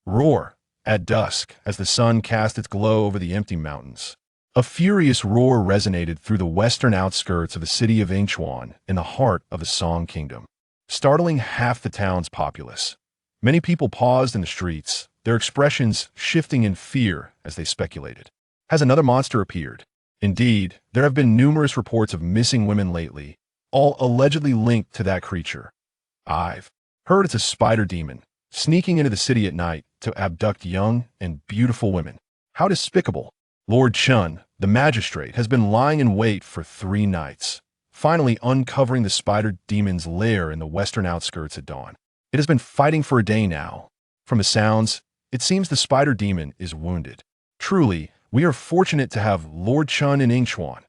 Roar, at dusk, as the sun cast its glow over the empty mountains. A furious roar resonated through the western outskirts of the city of Inchuan in the heart of the Song Kingdom, startling half the town's populace. Many people paused in the streets, their expressions shifting in fear as they speculated. Has another monster appeared? Indeed, there have been numerous reports of missing women lately, all allegedly linked to that creature. I've heard it's a spider demon, sneaking into the city at night to abduct young and beautiful women. How despicable! Lord Chen, the magistrate, has been lying in wait for 3 nights, finally uncovering the spider demon's lair in the western outskirts at dawn. It has been fighting for a day now. From the sounds, it seems the spider demon is wounded. Truly, we are fortunate to have Lord Chen in Inchuan.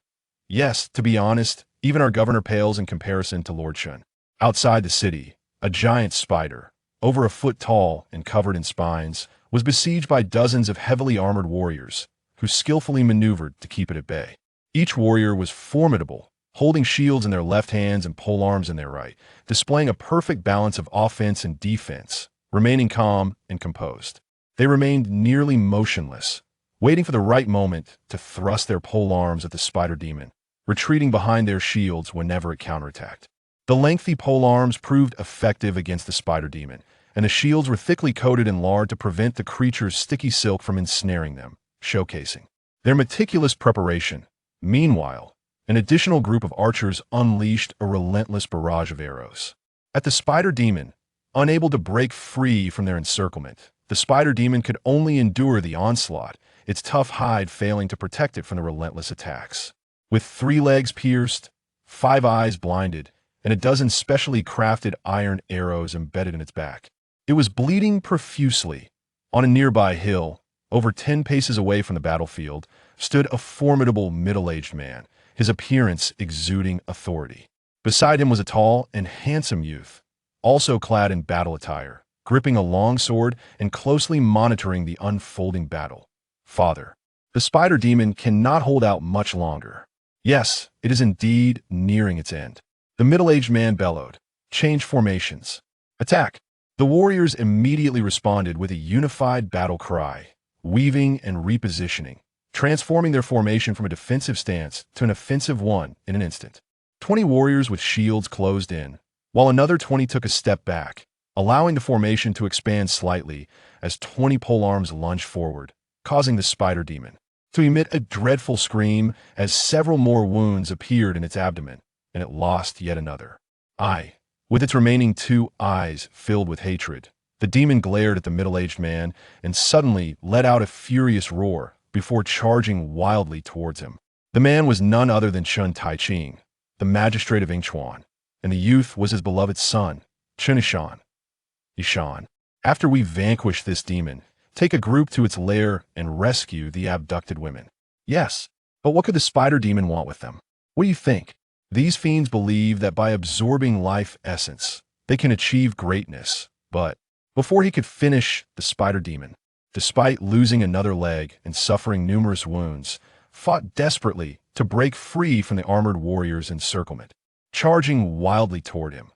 Yes, to be honest, even our governor pales in comparison to Lord Chen. Outside the city, a giant spider, over a foot tall and covered in spines, was besieged by dozens of heavily armored warriors, who skillfully maneuvered to keep it at bay. Each warrior was formidable, holding shields in their left hands and polearms in their right, displaying a perfect balance of offense and defense, remaining calm and composed. They remained nearly motionless, waiting for the right moment to thrust their polearms at the spider demon, retreating behind their shields whenever it counterattacked. The lengthy polearms proved effective against the spider demon, and the shields were thickly coated in lard to prevent the creature's sticky silk from ensnaring them, showcasing their meticulous preparation. Meanwhile, an additional group of archers unleashed a relentless barrage of arrows at the spider demon. Unable to break free from their encirclement, the spider demon could only endure the onslaught, its tough hide failing to protect it from the relentless attacks. With 3 legs pierced, 5 eyes blinded, and a dozen specially crafted iron arrows embedded in its back, it was bleeding profusely. On a nearby hill, over 10 paces away from the battlefield, stood a formidable middle-aged man, his appearance exuding authority. Beside him was a tall and handsome youth, also clad in battle attire, gripping a long sword and closely monitoring the unfolding battle. Father, the spider demon cannot hold out much longer. Yes, it is indeed nearing its end. The middle-aged man bellowed. Change formations. Attack! The warriors immediately responded with a unified battle cry, weaving and repositioning, transforming their formation from a defensive stance to an offensive one in an instant. 20 warriors with shields closed in, while another 20 took a step back, allowing the formation to expand slightly as 20 polearms lunged forward, causing the spider demon to emit a dreadful scream as several more wounds appeared in its abdomen, and it lost yet another eye. With its remaining 2 eyes filled with hatred, the demon glared at the middle-aged man and suddenly let out a furious roar before charging wildly towards him. The man was none other than Chen Yishan, the magistrate of Inchuan, and the youth was his beloved son, Chen Yishan. After we vanquish this demon, take a group to its lair and rescue the abducted women. Yes, but what could the spider demon want with them? What do you think? These fiends believe that by absorbing life essence, they can achieve greatness, but before he could finish, the spider demon, despite losing another leg and suffering numerous wounds, fought desperately to break free from the armored warrior's encirclement, charging wildly toward him.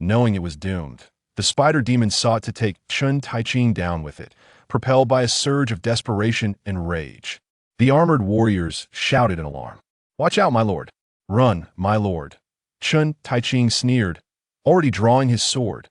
Knowing it was doomed, the spider demon sought to take Chen Yishan down with it, propelled by a surge of desperation and rage. The armored warriors shouted in alarm. "Watch out, my lord! Run, my lord!" Chen Yishan sneered, already drawing his sword.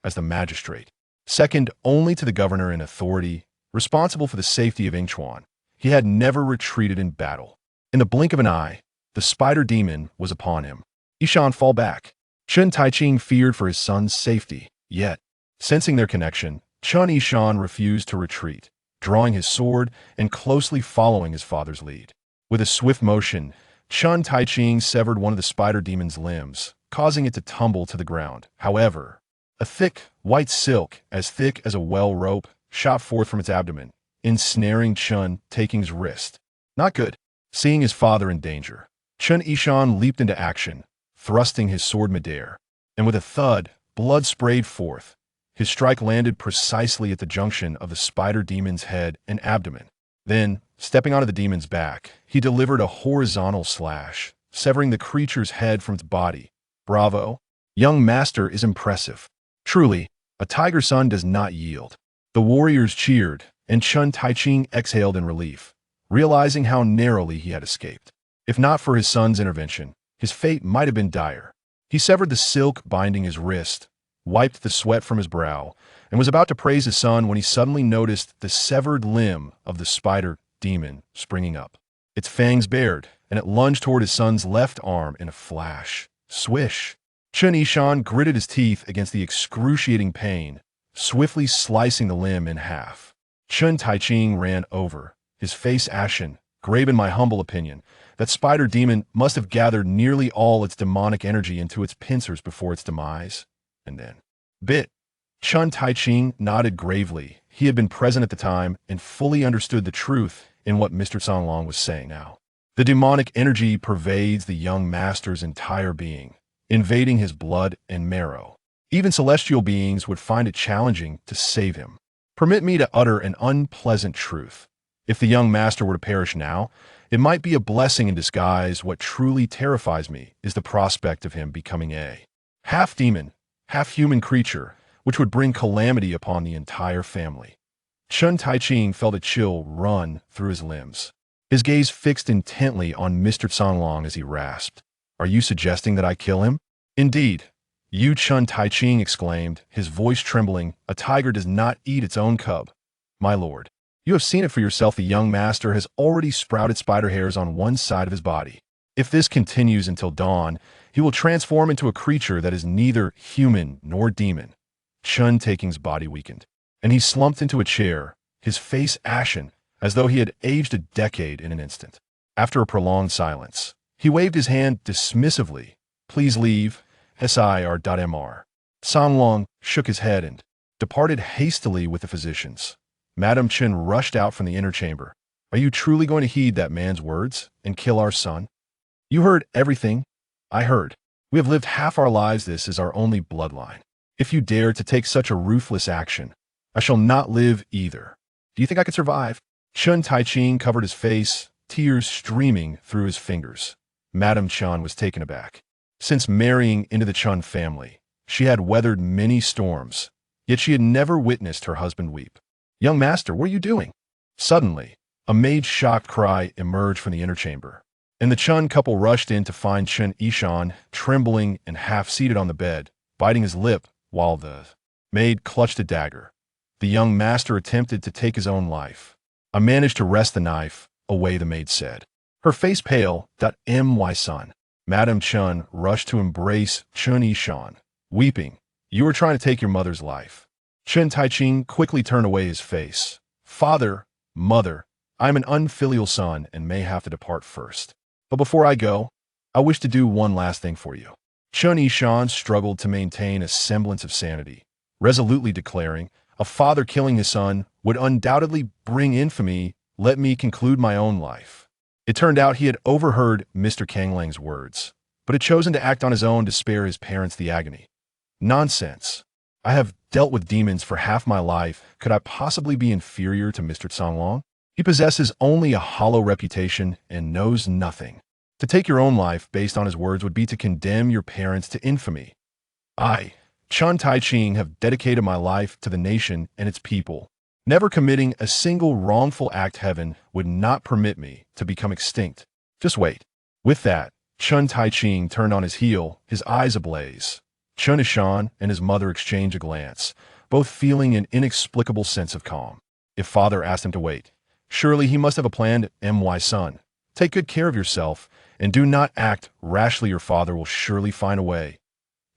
As the magistrate, second only to the governor in authority, responsible for the safety of Inchuan, he had never retreated in battle. In the blink of an eye, the spider demon was upon him. Yishan, fall back. Chen Yishan feared for his son's safety, yet, sensing their connection, Chen Yishan refused to retreat, drawing his sword and closely following his father's lead. With a swift motion, Chen Yishan severed one of the spider demon's limbs, causing it to tumble to the ground. However, a thick, white silk, as thick as a well rope, shot forth from its abdomen, ensnaring Chen Yishan's wrist. Not good. Seeing his father in danger, Chen Yishan leaped into action, thrusting his sword midair, and with a thud, blood sprayed forth. His strike landed precisely at the junction of the spider demon's head and abdomen. Then, stepping onto the demon's back, he delivered a horizontal slash, severing the creature's head from its body. Bravo! Young master is impressive. Truly, a tiger son does not yield. The warriors cheered, and Chen Taiching exhaled in relief, realizing how narrowly he had escaped. If not for his son's intervention, his fate might have been dire. He severed the silk binding his wrist, wiped the sweat from his brow, and was about to praise his son when he suddenly noticed the severed limb of the spider demon springing up. Its fangs bared, and it lunged toward his son's left arm in a flash. Swish! Chen Yishan gritted his teeth against the excruciating pain, swiftly slicing the limb in half. Chen Taiching ran over, his face ashen, grave in my humble opinion. That spider demon must have gathered nearly all its demonic energy into its pincers before its demise. And then, bit. Chen Taiching nodded gravely. He had been present at the time and fully understood the truth in what Mr. Songlong was saying now. The demonic energy pervades the young master's entire being, invading his blood and marrow. Even celestial beings would find it challenging to save him. Permit me to utter an unpleasant truth. If the young master were to perish now, it might be a blessing in disguise. What truly terrifies me is the prospect of him becoming a half-demon, half-human creature, which would bring calamity upon the entire family. Chen Taiching felt a chill run through his limbs. His gaze fixed intently on Mr. Songlong as he rasped, "Are you suggesting that I kill him?" "Indeed," Yu Chen Taiching exclaimed, his voice trembling, "a tiger does not eat its own cub. My lord, you have seen it for yourself. The young master has already sprouted spider hairs on one side of his body. If this continues until dawn, he will transform into a creature that is neither human nor demon." Chen Taiking's body weakened, and he slumped into a chair, his face ashen, as though he had aged a decade in an instant. After a prolonged silence, he waved his hand dismissively. "Please leave, SIR.MR. Songlong shook his head and departed hastily with the physicians. Madame Chen rushed out from the inner chamber. "Are you truly going to heed that man's words and kill our son?" "You heard everything." "I heard. We have lived half our lives. This is our only bloodline. If you dare to take such a ruthless action, I shall not live either. Do you think I could survive?" Chen Taiching covered his face, tears streaming through his fingers. Madame Chen was taken aback. Since marrying into the Chen family, she had weathered many storms, yet she had never witnessed her husband weep. "Young master, what are you doing?" Suddenly, a maid's shocked cry emerged from the inner chamber, and the Chen couple rushed in to find Chen Yishan trembling and half-seated on the bed, biting his lip while the maid clutched a dagger. The young master attempted to take his own life. "I managed to wrest the knife away," the maid said, her face pale. "My son." Madame Chen rushed to embrace Chen Yishan, weeping. "You were trying to take your mother's life." Chen Taiching quickly turned away his face. "Father, mother, I am an unfilial son and may have to depart first. But before I go, I wish to do one last thing for you." Chen Yishan struggled to maintain a semblance of sanity, resolutely declaring, "A father killing his son would undoubtedly bring infamy. Let me conclude my own life." It turned out he had overheard Mr. Kanglang's words, but had chosen to act on his own to spare his parents the agony. Nonsense. I have dealt with demons for half my life. Could I possibly be inferior to Mr. Songlong? He possesses only a hollow reputation and knows nothing. To take your own life based on his words would be to condemn your parents to infamy. I, Chen Taiching, have dedicated my life to the nation and its people. Never committing a single wrongful act, heaven would not permit me to become extinct. Just wait. With that, Chen Taiching turned on his heel, his eyes ablaze. Chen Yishan and his mother exchanged a glance, both feeling an inexplicable sense of calm. If father asked him to wait, surely he must have a plan. My son, take good care of yourself, and do not act rashly. Your father will surely find a way.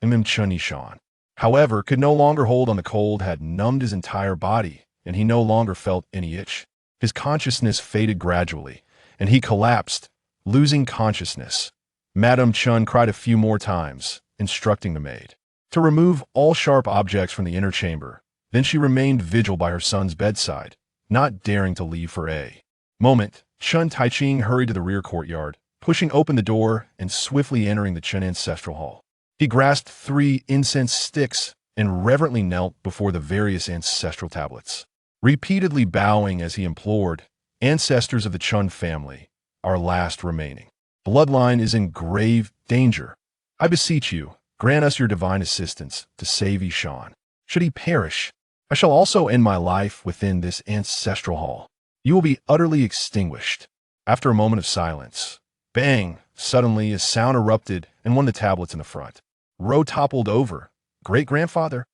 Chen Yishan, however, could no longer hold on. The cold had numbed his entire body, and he no longer felt any itch. His consciousness faded gradually, and he collapsed, losing consciousness. Madame Chen cried a few more times, instructing the maid to remove all sharp objects from the inner chamber. Then she remained vigil by her son's bedside, not daring to leave for a moment. Chen Taiching hurried to the rear courtyard, pushing open the door and swiftly entering the Chen ancestral hall. He grasped 3 incense sticks and reverently knelt before the various ancestral tablets, repeatedly bowing as he implored, "Ancestors of the Chen family, our last remaining bloodline is in grave danger. I beseech you, grant us your divine assistance to save Yishan. Should he perish, I shall also end my life within this ancestral hall. You will be utterly extinguished. After a moment of silence, bang! Suddenly, a sound erupted, and one of the tablets in the front row toppled over. Great-grandfather?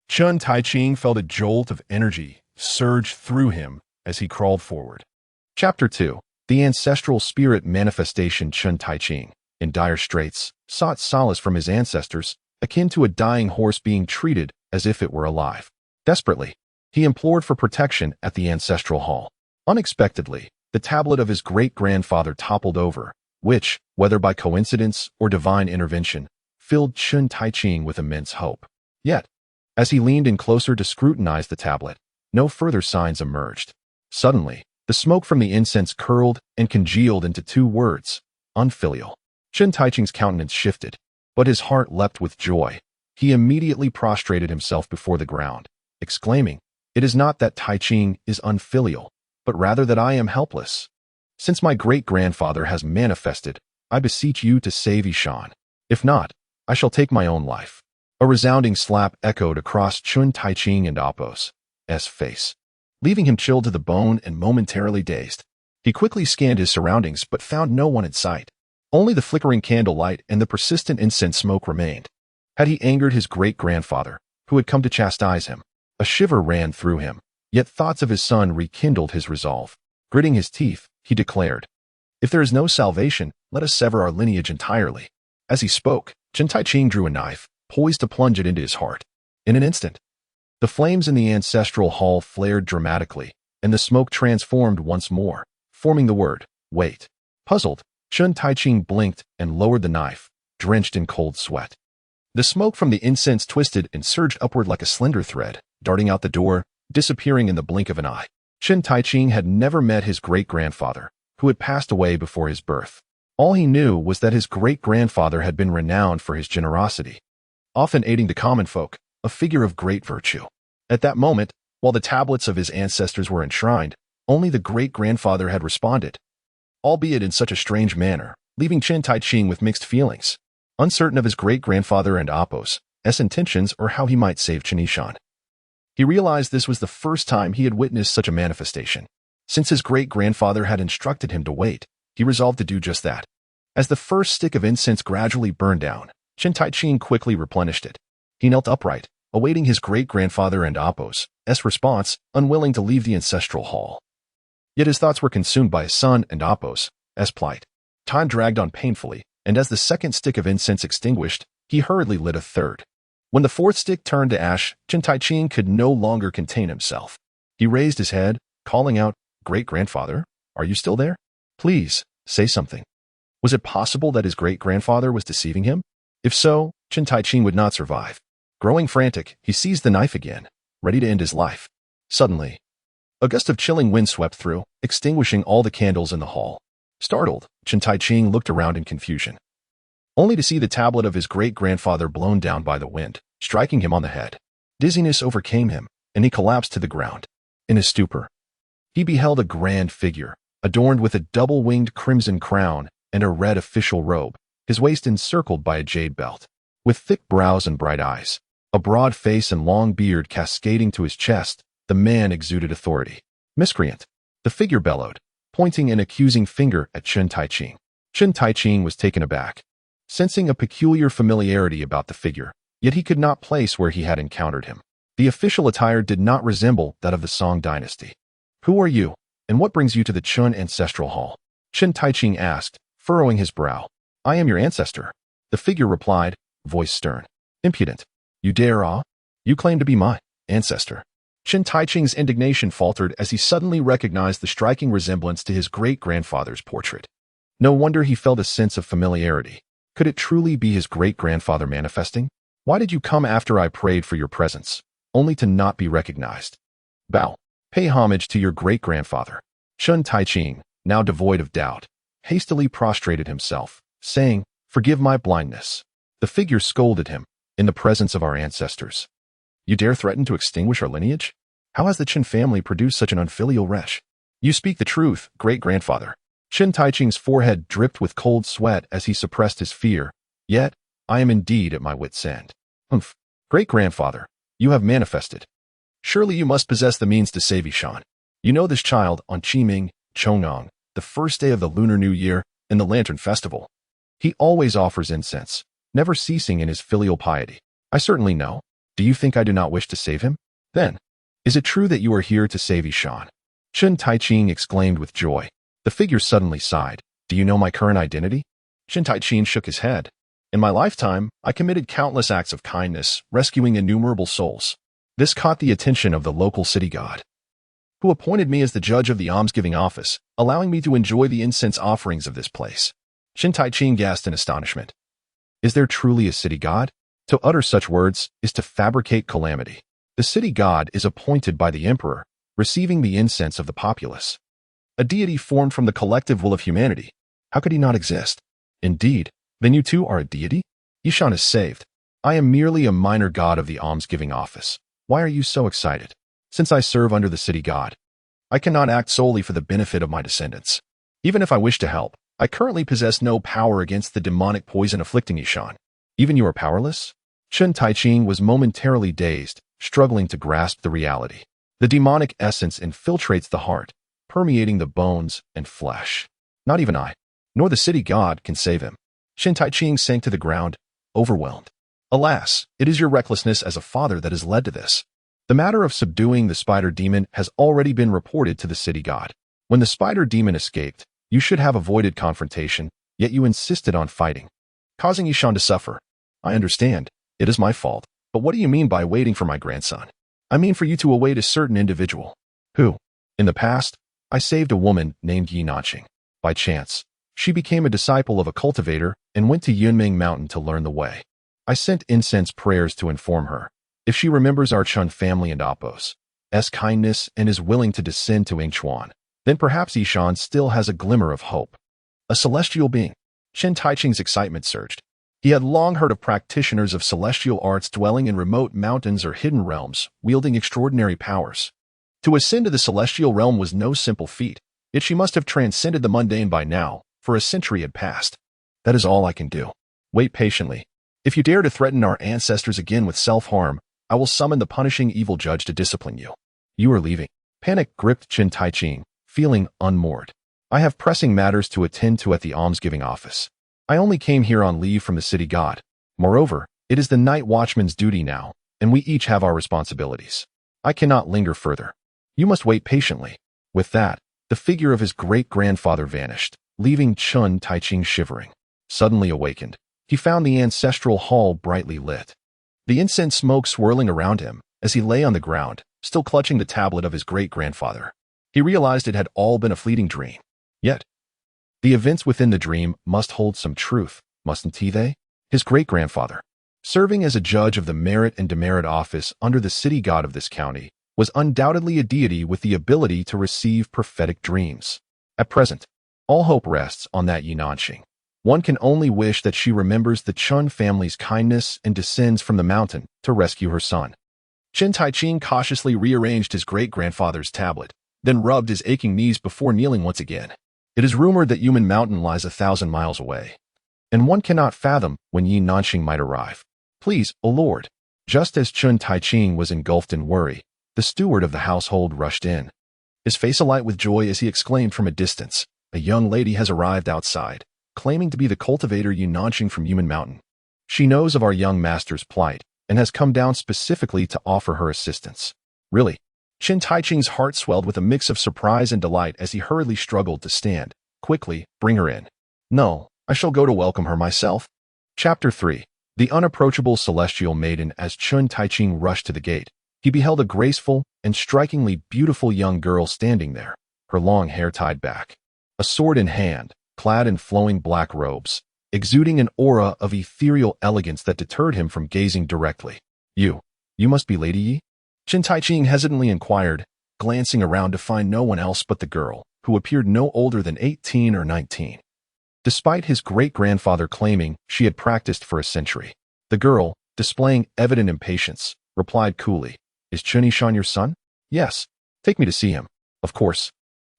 Chen Taiching felt a jolt of energy surge through him as he crawled forward. Chapter 2. The Ancestral Spirit Manifestation. Chen Taiching, in dire straits, sought solace from his ancestors, akin to a dying horse being treated as if it were alive. Desperately, he implored for protection at the ancestral hall. Unexpectedly, the tablet of his great-grandfather toppled over, which, whether by coincidence or divine intervention, filled Chen Taiching with immense hope. Yet, as he leaned in closer to scrutinize the tablet, no further signs emerged. Suddenly, the smoke from the incense curled and congealed into two words: unfilial. Chen Taiching's countenance shifted, but his heart leapt with joy. He immediately prostrated himself before the ground, exclaiming, "It is not that Taiching is unfilial, but rather that I am helpless. Since my great-grandfather has manifested, I beseech you to save Yishan. If not, I shall take my own life." A resounding slap echoed across Chen Taiching and Apos' face, leaving him chilled to the bone and momentarily dazed. He quickly scanned his surroundings but found no one in sight. Only the flickering candlelight and the persistent incense smoke remained. Had he angered his great-grandfather, who had come to chastise him? A shiver ran through him, yet thoughts of his son rekindled his resolve. Gritting his teeth, he declared, "If there is no salvation, let us sever our lineage entirely." As he spoke, Chen Taiching drew a knife, poised to plunge it into his heart. In an instant, the flames in the ancestral hall flared dramatically, and the smoke transformed once more, forming the word, "wait." Puzzled, Chen Taiching blinked and lowered the knife, drenched in cold sweat. The smoke from the incense twisted and surged upward like a slender thread, darting out the door, disappearing in the blink of an eye. Chen Taiching had never met his great-grandfather, who had passed away before his birth. All he knew was that his great-grandfather had been renowned for his generosity, often aiding the common folk, a figure of great virtue. At that moment, while the tablets of his ancestors were enshrined, only the great-grandfather had responded, albeit in such a strange manner, leaving Chen Taiching with mixed feelings, uncertain of his great-grandfather and Apos' intentions or how he might save Chen Yishan. He realized this was the first time he had witnessed such a manifestation. Since his great-grandfather had instructed him to wait, he resolved to do just that. As the first stick of incense gradually burned down, Chen Taiching quickly replenished it. He knelt upright, awaiting his great-grandfather and Apos' response, unwilling to leave the ancestral hall. Yet his thoughts were consumed by his son and Apos' plight. Time dragged on painfully, and as the second stick of incense extinguished, he hurriedly lit a third. When the fourth stick turned to ash, Chen Taiching could no longer contain himself. He raised his head, calling out, "Great-grandfather, are you still there? Please, say something." Was it possible that his great-grandfather was deceiving him? If so, Chen Taiching would not survive. Growing frantic, he seized the knife again, ready to end his life. Suddenly, a gust of chilling wind swept through, extinguishing all the candles in the hall. Startled, Chen Taiching looked around in confusion, only to see the tablet of his great-grandfather blown down by the wind, striking him on the head. Dizziness overcame him, and he collapsed to the ground. In his stupor, he beheld a grand figure, adorned with a double-winged crimson crown and a red official robe, his waist encircled by a jade belt. With thick brows and bright eyes, a broad face and long beard cascading to his chest, the man exuded authority. "Miscreant!" the figure bellowed, pointing an accusing finger at Chen Taiching. Chen Taiching was taken aback, sensing a peculiar familiarity about the figure, yet he could not place where he had encountered him. The official attire did not resemble that of the Song dynasty. "Who are you, and what brings you to the Chen ancestral hall?" Chen Taiching asked, furrowing his brow. "I am your ancestor," the figure replied, voice stern. "Impudent! You dare You claim to be my ancestor." Chen Taiching's indignation faltered as he suddenly recognized the striking resemblance to his great-grandfather's portrait. No wonder he felt a sense of familiarity. Could it truly be his great-grandfather manifesting? "Why did you come after I prayed for your presence, only to not be recognized?" "Bow. Pay homage to your great-grandfather." Chen Taiching, now devoid of doubt, hastily prostrated himself, saying, "Forgive my blindness." The figure scolded him, "In the presence of our ancestors, you dare threaten to extinguish our lineage? How has the Chen family produced such an unfilial wretch?" "You speak the truth, great-grandfather." Chen Taiching's forehead dripped with cold sweat as he suppressed his fear. "Yet, I am indeed at my wit's end." "Humph. Great-grandfather, you have manifested. Surely you must possess the means to save Yishan. You know this child on Qiming, Chong'an, the first day of the Lunar New Year and the Lantern Festival. He always offers incense, never ceasing in his filial piety. I certainly know. Do you think I do not wish to save him? Then, is it true that you are here to save Yishan? Chen Taiqing exclaimed with joy. The figure suddenly sighed. Do you know my current identity? Chen Taiqing shook his head. In my lifetime, I committed countless acts of kindness, rescuing innumerable souls. This caught the attention of the local city god, who appointed me as the judge of the almsgiving office, allowing me to enjoy the incense offerings of this place. Chen Taiqing gasped in astonishment. Is there truly a city god? To utter such words is to fabricate calamity. The city god is appointed by the emperor, receiving the incense of the populace. A deity formed from the collective will of humanity. How could he not exist? Indeed, then you too are a deity? Yishan is saved. I am merely a minor god of the almsgiving office. Why are you so excited? Since I serve under the city god, I cannot act solely for the benefit of my descendants. Even if I wish to help, I currently possess no power against the demonic poison afflicting Yishan. Even you are powerless? Chen Taiqing was momentarily dazed, struggling to grasp the reality. The demonic essence infiltrates the heart, permeating the bones and flesh. Not even I, nor the city god, can save him. Chen Taiqing sank to the ground, overwhelmed. Alas, it is your recklessness as a father that has led to this. The matter of subduing the spider demon has already been reported to the city god. When the spider demon escaped, you should have avoided confrontation, yet you insisted on fighting, causing Yishan to suffer. I understand. It is my fault. But what do you mean by waiting for my grandson? I mean for you to await a certain individual. Who? In the past, I saved a woman named Yi Nanqing. By chance, she became a disciple of a cultivator and went to Yunming Mountain to learn the way. I sent incense prayers to inform her. If she remembers our Chun family and Appo's kindness and is willing to descend to Yingchuan, then perhaps Yishan still has a glimmer of hope. A celestial being. Chen Taiqing's excitement surged. He had long heard of practitioners of celestial arts dwelling in remote mountains or hidden realms, wielding extraordinary powers. To ascend to the celestial realm was no simple feat, yet she must have transcended the mundane by now, for a century had passed. That is all I can do. Wait patiently. If you dare to threaten our ancestors again with self-harm, I will summon the punishing evil judge to discipline you. You are leaving. Panic gripped Chen Taiqing, feeling unmoored. I have pressing matters to attend to at the almsgiving office. I only came here on leave from the city god. Moreover, it is the night watchman's duty now, and we each have our responsibilities. I cannot linger further. You must wait patiently. With that, the figure of his great-grandfather vanished, leaving Chen Taiqing shivering. Suddenly awakened, he found the ancestral hall brightly lit. The incense smoke swirling around him as he lay on the ground, still clutching the tablet of his great-grandfather. He realized it had all been a fleeting dream. Yet, the events within the dream must hold some truth, mustn't they? His great-grandfather, serving as a judge of the merit and demerit office under the city god of this county, was undoubtedly a deity with the ability to receive prophetic dreams. At present, all hope rests on that Yi Nanqing. One can only wish that she remembers the Chun family's kindness and descends from the mountain to rescue her son. Chen Taiqing cautiously rearranged his great-grandfather's tablet, then rubbed his aching knees before kneeling once again. It is rumored that Yumen Mountain lies 1,000 miles away, and one cannot fathom when Yi Nanqing might arrive. Please, O Lord. Just as Chen Taiqing was engulfed in worry, the steward of the household rushed in. His face alight with joy as he exclaimed from a distance, "A young lady has arrived outside, claiming to be the cultivator Yi Nanqing from Yumen Mountain. She knows of our young master's plight and has come down specifically to offer her assistance." Really? Chen Taiqing's heart swelled with a mix of surprise and delight as he hurriedly struggled to stand. Quickly, bring her in. No, I shall go to welcome her myself. Chapter 3. The unapproachable celestial maiden. As Chen Taiqing rushed to the gate, he beheld a graceful and strikingly beautiful young girl standing there, her long hair tied back, a sword in hand, clad in flowing black robes, exuding an aura of ethereal elegance that deterred him from gazing directly. You must be Lady Yi? Chen Taiqing hesitantly inquired, glancing around to find no one else but the girl, who appeared no older than 18 or 19. Despite his great-grandfather claiming she had practiced for a century, the girl, displaying evident impatience, replied coolly, "Is Chen Yishan your son?" "Yes. Take me to see him." "Of course.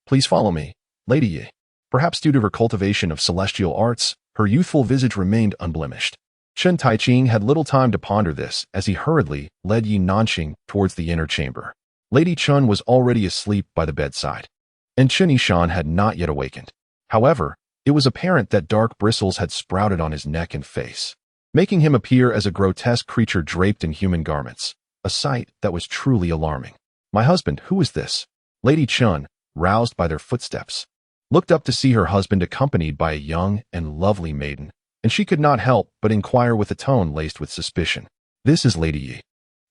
Please follow me, Lady Yi." Perhaps due to her cultivation of celestial arts, her youthful visage remained unblemished. Chen Taiqing had little time to ponder this as he hurriedly led Yi Nanqing towards the inner chamber. Lady Chen was already asleep by the bedside, and Chen Yishan had not yet awakened. However, it was apparent that dark bristles had sprouted on his neck and face, making him appear as a grotesque creature draped in human garments, a sight that was truly alarming. "My husband, who is this?" Lady Chen, roused by their footsteps, looked up to see her husband accompanied by a young and lovely maiden, and she could not help but inquire with a tone laced with suspicion. "This is Lady Yi,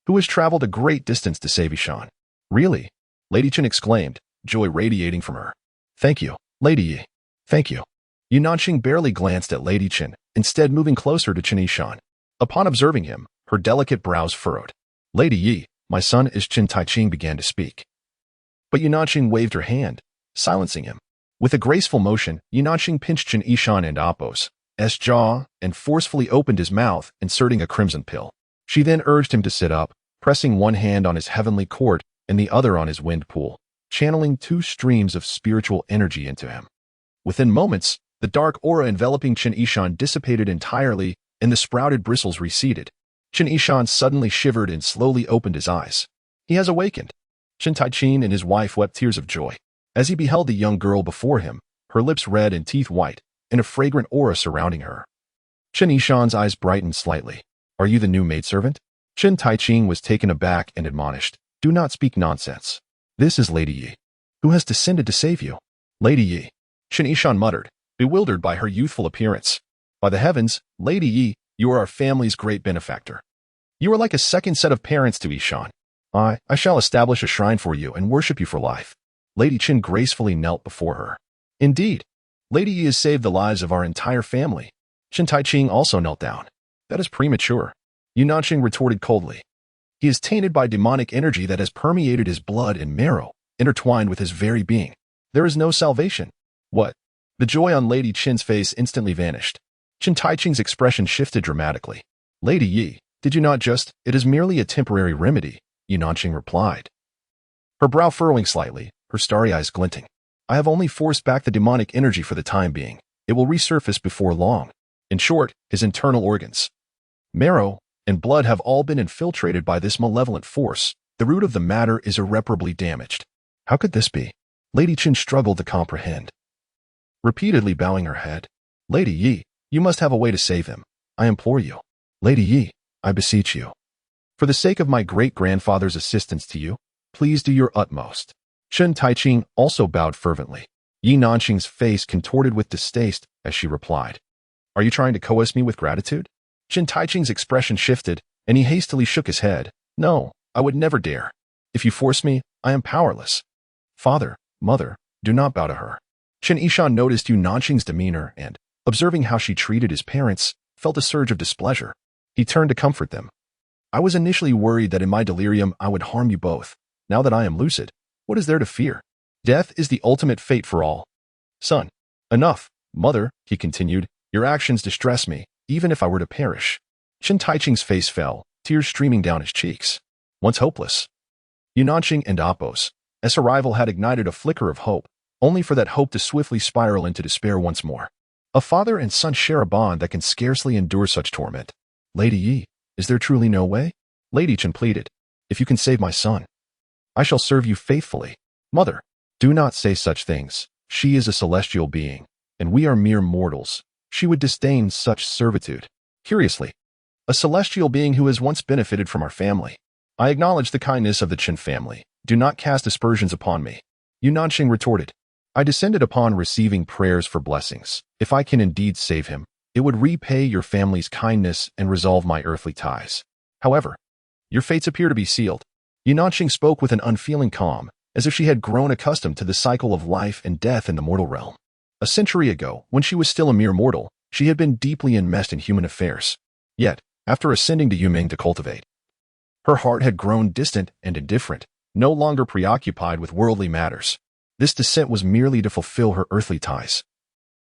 who has traveled a great distance to save Yishan." "Really?" Lady Chen exclaimed, joy radiating from her. "Thank you, Lady Yi. Thank you." Yi Nanqing barely glanced at Lady Chen, instead moving closer to Chen Yishan. Upon observing him, her delicate brows furrowed. "Lady Yi, my son is Chen Taiqing," began to speak. But Yi Nanqing waved her hand, silencing him. With a graceful motion, Yi Nanqing pinched Chen Yishan and Apos' jaw and forcefully opened his mouth, inserting a crimson pill. She then urged him to sit up, pressing one hand on his heavenly court and the other on his wind pool, channeling two streams of spiritual energy into him. Within moments, the dark aura enveloping Chen Yishan dissipated entirely and the sprouted bristles receded. Chen Yishan suddenly shivered and slowly opened his eyes. He has awakened. Chen Taiqing and his wife wept tears of joy as he beheld the young girl before him, her lips red and teeth white, and a fragrant aura surrounding her. Chen Yishan's eyes brightened slightly. "Are you the new maidservant?" Chen Taiqing was taken aback and admonished, "Do not speak nonsense. This is Lady Yi, who has descended to save you." "Lady Yi," Chen Yishan muttered, bewildered by her youthful appearance. "By the heavens, Lady Yi, you are our family's great benefactor. You are like a second set of parents to Yishan. I shall establish a shrine for you and worship you for life." Lady Chen gracefully knelt before her. "Indeed, Lady Yi has saved the lives of our entire family." Chen Taiqing also knelt down. "That is premature," Yi Nanqing retorted coldly. "He is tainted by demonic energy that has permeated his blood and marrow, intertwined with his very being. There is no salvation." "What?" The joy on Lady Chen's face instantly vanished. Chen Taiqing's expression shifted dramatically. "Lady Yi, did you not just— It is merely a temporary remedy," Yi Nanqing replied, her brow furrowing slightly, her starry eyes glinting. "I have only forced back the demonic energy for the time being. It will resurface before long." In short, his internal organs, marrow, and blood have all been infiltrated by this malevolent force. The root of the matter is irreparably damaged. How could this be? Lady Chen struggled to comprehend, repeatedly bowing her head. "Lady Yi, you must have a way to save him. I implore you. Lady Yi, I beseech you. For the sake of my great-grandfather's assistance to you, please do your utmost." Chen Taiqing also bowed fervently. Yi Nanqing's face contorted with distaste as she replied, "Are you trying to coerce me with gratitude?" Chen Taiqing's expression shifted, and he hastily shook his head. "No, I would never dare. If you force me, I am powerless. Father, mother, do not bow to her." Chen Yishan noticed Yi Nanqing's demeanor and, observing how she treated his parents, felt a surge of displeasure. He turned to comfort them. "I was initially worried that in my delirium I would harm you both. Now that I am lucid, what is there to fear? Death is the ultimate fate for all." "Son, enough. Mother," he continued, "your actions distress me, even if I were to perish." Chen Taiqing's face fell, tears streaming down his cheeks. Once hopeless, Yi Nanqing and Apos' arrival had ignited a flicker of hope, only for that hope to swiftly spiral into despair once more. A father and son share a bond that can scarcely endure such torment. "Lady Yi, is there truly no way?" Lady Chen pleaded. "If you can save my son, I shall serve you faithfully." "Mother, do not say such things. She is a celestial being, and we are mere mortals. She would disdain such servitude." "Curiously, a celestial being who has once benefited from our family. I acknowledge the kindness of the Chen family. Do not cast aspersions upon me." Yi Nanqing retorted. "I descended upon receiving prayers for blessings. If I can indeed save him, it would repay your family's kindness and resolve my earthly ties. However, your fates appear to be sealed." Yi Nanqing spoke with an unfeeling calm, as if she had grown accustomed to the cycle of life and death in the mortal realm. A century ago, when she was still a mere mortal, she had been deeply enmeshed in human affairs. Yet, after ascending to Yuming to cultivate, her heart had grown distant and indifferent, no longer preoccupied with worldly matters. This descent was merely to fulfill her earthly ties.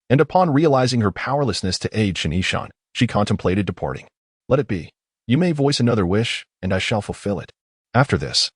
And upon realizing her powerlessness to aid Chen Yishan, she contemplated departing. "Let it be. You may voice another wish, and I shall fulfill it. After this,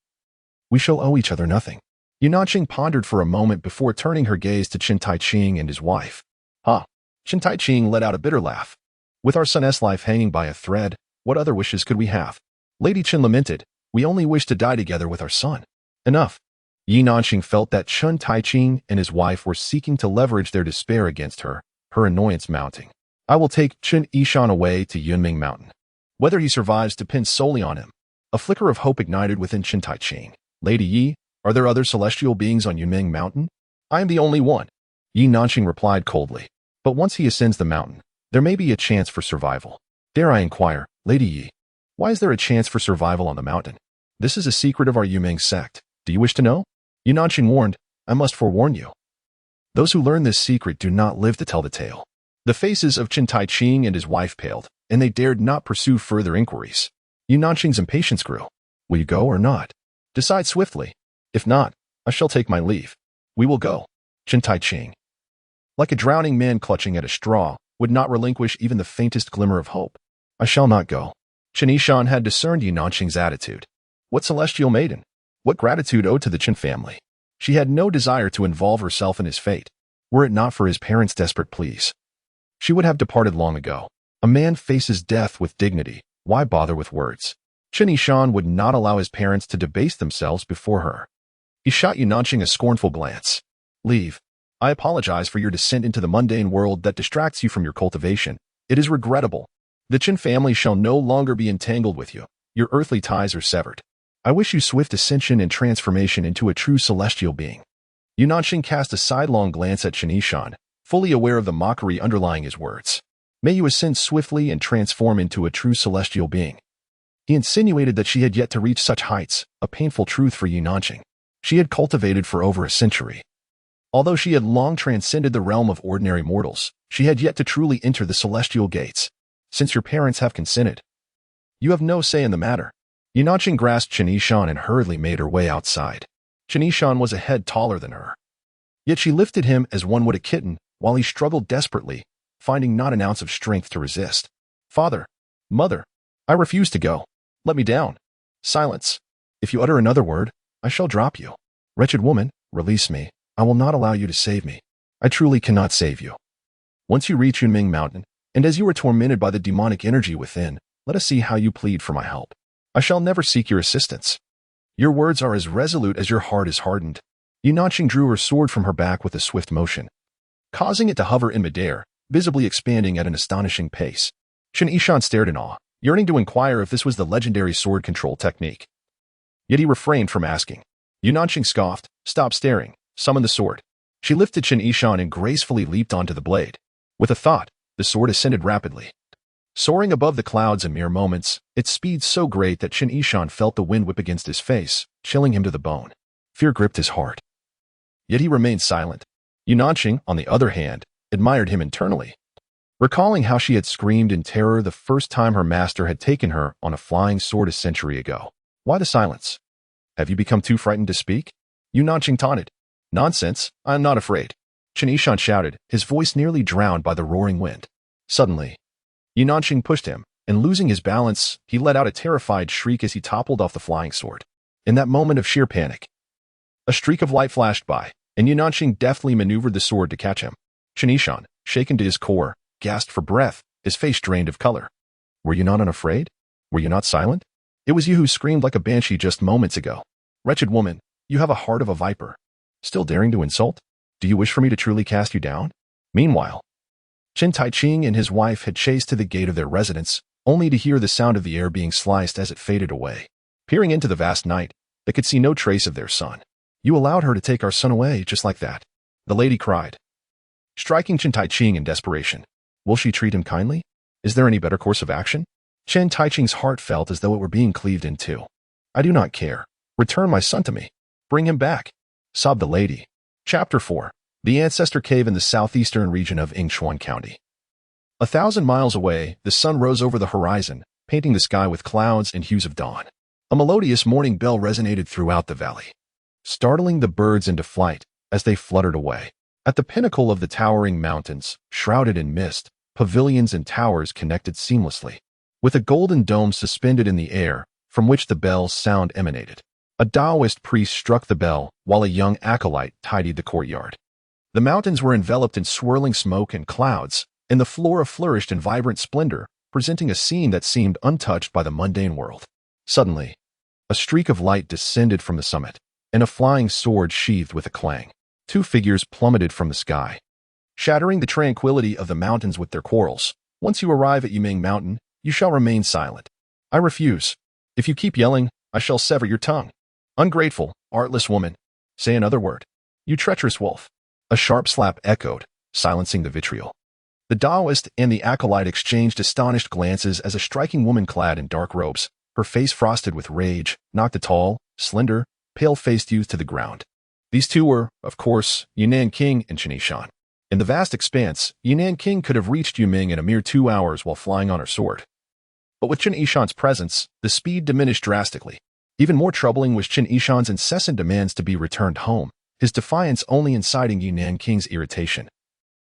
we shall owe each other nothing." Yi Nanqing pondered for a moment before turning her gaze to Chen Taiqing and his wife. "Ha!" Chen Taiqing let out a bitter laugh. With our son's life hanging by a thread, what other wishes could we have? Lady Chen lamented, we only wish to die together with our son. Enough. Yi Nanxing felt that Chen Taiqing and his wife were seeking to leverage their despair against her, her annoyance mounting. I will take Chen Yishan away to Yunming Mountain. Whether he survives depends solely on him. A flicker of hope ignited within Chen Taiqing. Lady Yi, are there other celestial beings on Yunming Mountain? I am the only one. Yi Nanxing replied coldly. But once he ascends the mountain, there may be a chance for survival. Dare I inquire, Lady Yi, why is there a chance for survival on the mountain? This is a secret of our Yunming sect. Do you wish to know? Yi Nanxing warned, I must forewarn you. Those who learn this secret do not live to tell the tale. The faces of Chen Taiqing and his wife paled, and they dared not pursue further inquiries. Yi Nanxing's impatience grew. Will you go or not? Decide swiftly. If not, I shall take my leave. We will go. Chen Taiqing, like a drowning man clutching at a straw, would not relinquish even the faintest glimmer of hope. I shall not go. Chen Yishan had discerned Yi Nanxing's attitude. What celestial maiden? What gratitude owed to the Chen family? She had no desire to involve herself in his fate. Were it not for his parents' desperate pleas, she would have departed long ago. A man faces death with dignity. Why bother with words? Chen Yishan would not allow his parents to debase themselves before her. He shot Yi Nanxing a scornful glance. Leave. I apologize for your descent into the mundane world that distracts you from your cultivation. It is regrettable. The Chen family shall no longer be entangled with you. Your earthly ties are severed. I wish you swift ascension and transformation into a true celestial being. Yi Nanxing cast a sidelong glance at Chen Yishan, fully aware of the mockery underlying his words. May you ascend swiftly and transform into a true celestial being. He insinuated that she had yet to reach such heights, a painful truth for Yi Nanxing. She had cultivated for over a century. Although she had long transcended the realm of ordinary mortals, she had yet to truly enter the celestial gates. Since your parents have consented, you have no say in the matter. Yi Nanxing grasped Chen Yishan and hurriedly made her way outside. Chen Yishan was a head taller than her. Yet she lifted him as one would a kitten, while he struggled desperately, finding not an ounce of strength to resist. Father, mother, I refuse to go. Let me down. Silence. If you utter another word, I shall drop you. Wretched woman, release me. I will not allow you to save me. I truly cannot save you. Once you reach Yunming Mountain, and as you are tormented by the demonic energy within, let us see how you plead for my help. I shall never seek your assistance. Your words are as resolute as your heart is hardened. Yi Nanxing drew her sword from her back with a swift motion, causing it to hover in midair, visibly expanding at an astonishing pace. Chen Yishan stared in awe, yearning to inquire if this was the legendary sword control technique. Yet he refrained from asking. Yi Nanxing scoffed, stop staring, summon the sword. She lifted Chen Yishan and gracefully leaped onto the blade. With a thought, the sword ascended rapidly. Soaring above the clouds in mere moments, its speed so great that Chen Yishan felt the wind whip against his face, chilling him to the bone. Fear gripped his heart. Yet he remained silent. Yi Nanxing, on the other hand, admired him internally, recalling how she had screamed in terror the first time her master had taken her on a flying sword a century ago. Why the silence? Have you become too frightened to speak? Yi Nanxing taunted. Nonsense, I am not afraid. Chen Yishan shouted, his voice nearly drowned by the roaring wind. Suddenly, Yi Nanxing pushed him, and losing his balance, he let out a terrified shriek as he toppled off the flying sword. In that moment of sheer panic, a streak of light flashed by, and Yi Nanxing deftly maneuvered the sword to catch him. Chen Yishan, shaken to his core, gasped for breath, his face drained of color. Were you not unafraid? Were you not silent? It was you who screamed like a banshee just moments ago. Wretched woman, you have a heart of a viper. Still daring to insult? Do you wish for me to truly cast you down? Meanwhile, Chen Taiqing and his wife had chased to the gate of their residence, only to hear the sound of the air being sliced as it faded away. Peering into the vast night, they could see no trace of their son. You allowed her to take our son away just like that, the lady cried, striking Chen Taiqing in desperation. Will she treat him kindly? Is there any better course of action? Chen Taiqing's heart felt as though it were being cleaved in two. I do not care. Return my son to me. Bring him back, sobbed the lady. Chapter 4. The Ancestor Cave in the southeastern region of Yingchuan County. 1,000 miles away, the sun rose over the horizon, painting the sky with clouds and hues of dawn. A melodious morning bell resonated throughout the valley, startling the birds into flight as they fluttered away. At the pinnacle of the towering mountains, shrouded in mist, pavilions and towers connected seamlessly, with a golden dome suspended in the air, from which the bell's sound emanated. A Taoist priest struck the bell, while a young acolyte tidied the courtyard. The mountains were enveloped in swirling smoke and clouds, and the flora flourished in vibrant splendor, presenting a scene that seemed untouched by the mundane world. Suddenly, a streak of light descended from the summit, and a flying sword sheathed with a clang. Two figures plummeted from the sky, shattering the tranquility of the mountains with their quarrels. Once you arrive at Yiming Mountain, you shall remain silent. I refuse. If you keep yelling, I shall sever your tongue. Ungrateful, artless woman. Say another word. You treacherous wolf. A sharp slap echoed, silencing the vitriol. The Taoist and the acolyte exchanged astonished glances as a striking woman clad in dark robes, her face frosted with rage, knocked the tall, slender, pale-faced youth to the ground. These two were, of course, Yunnan King and Chen Yishan. In the vast expanse, Yunnan King could have reached Yiming in a mere 2 hours while flying on her sword. But with Chen Yishan's presence, the speed diminished drastically. Even more troubling was Chen Yishan's incessant demands to be returned home, his defiance only inciting Yunnan King's irritation,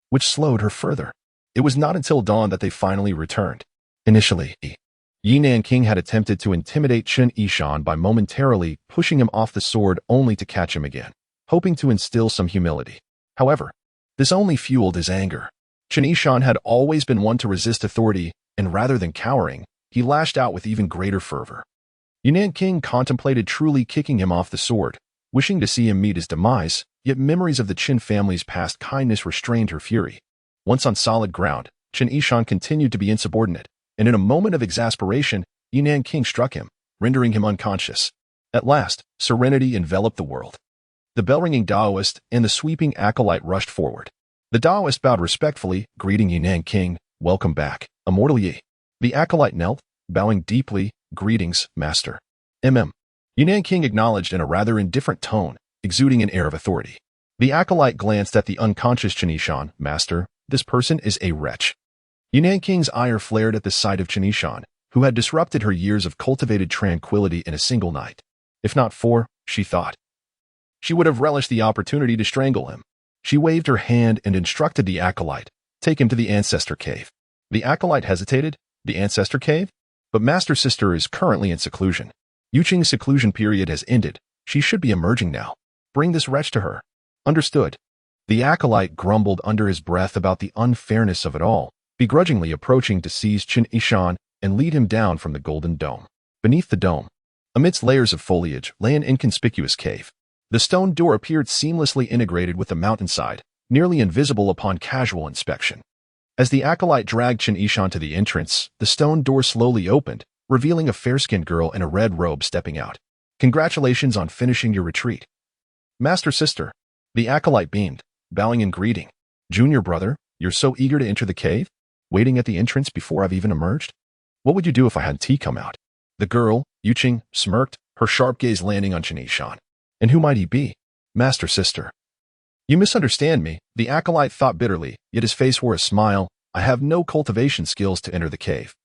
which slowed her further. It was not until dawn that they finally returned. Initially, Yunnan King had attempted to intimidate Chen Yishan by momentarily pushing him off the sword only to catch him again, hoping to instill some humility. However, this only fueled his anger. Chen Yishan had always been one to resist authority, and rather than cowering, he lashed out with even greater fervor. Yunnan King contemplated truly kicking him off the sword, wishing to see him meet his demise, yet memories of the Chen family's past kindness restrained her fury. Once on solid ground, Chen Yishan continued to be insubordinate, and in a moment of exasperation, Yunnan King struck him, rendering him unconscious. At last, serenity enveloped the world. The bell-ringing Taoist and the sweeping acolyte rushed forward. The Taoist bowed respectfully, greeting Yunnan King, "Welcome back, immortal Yi." The acolyte knelt, bowing deeply, "Greetings, master." Yunnan King acknowledged in a rather indifferent tone, exuding an air of authority. The acolyte glanced at the unconscious Chen Yishan. "Master, this person is a wretch." Yunnan King's ire flared at the sight of Chen Yishan, who had disrupted her years of cultivated tranquility in a single night. If not for, she thought, she would have relished the opportunity to strangle him. She waved her hand and instructed the acolyte, "Take him to the Ancestor Cave." The acolyte hesitated. "The Ancestor Cave? But Master Sister is currently in seclusion. Yuqing's seclusion period has ended. She should be emerging now. Bring this wretch to her." "Understood." The acolyte grumbled under his breath about the unfairness of it all, begrudgingly approaching to seize Chen Yishan and lead him down from the golden dome. Beneath the dome, amidst layers of foliage, lay an inconspicuous cave. The stone door appeared seamlessly integrated with the mountainside, nearly invisible upon casual inspection. As the acolyte dragged Chen Yishan to the entrance, the stone door slowly opened, revealing a fair-skinned girl in a red robe stepping out. "Congratulations on finishing your retreat." "Master Sister." The acolyte beamed, bowing in greeting. "Junior brother, you're so eager to enter the cave? Waiting at the entrance before I've even emerged? What would you do if I had tea come out?" The girl, Yuqing, smirked, her sharp gaze landing on Chen Yishan. "And who might he be?" "Master Sister." "You misunderstand me," the acolyte thought bitterly, yet his face wore a smile. "I have no cultivation skills to enter the cave.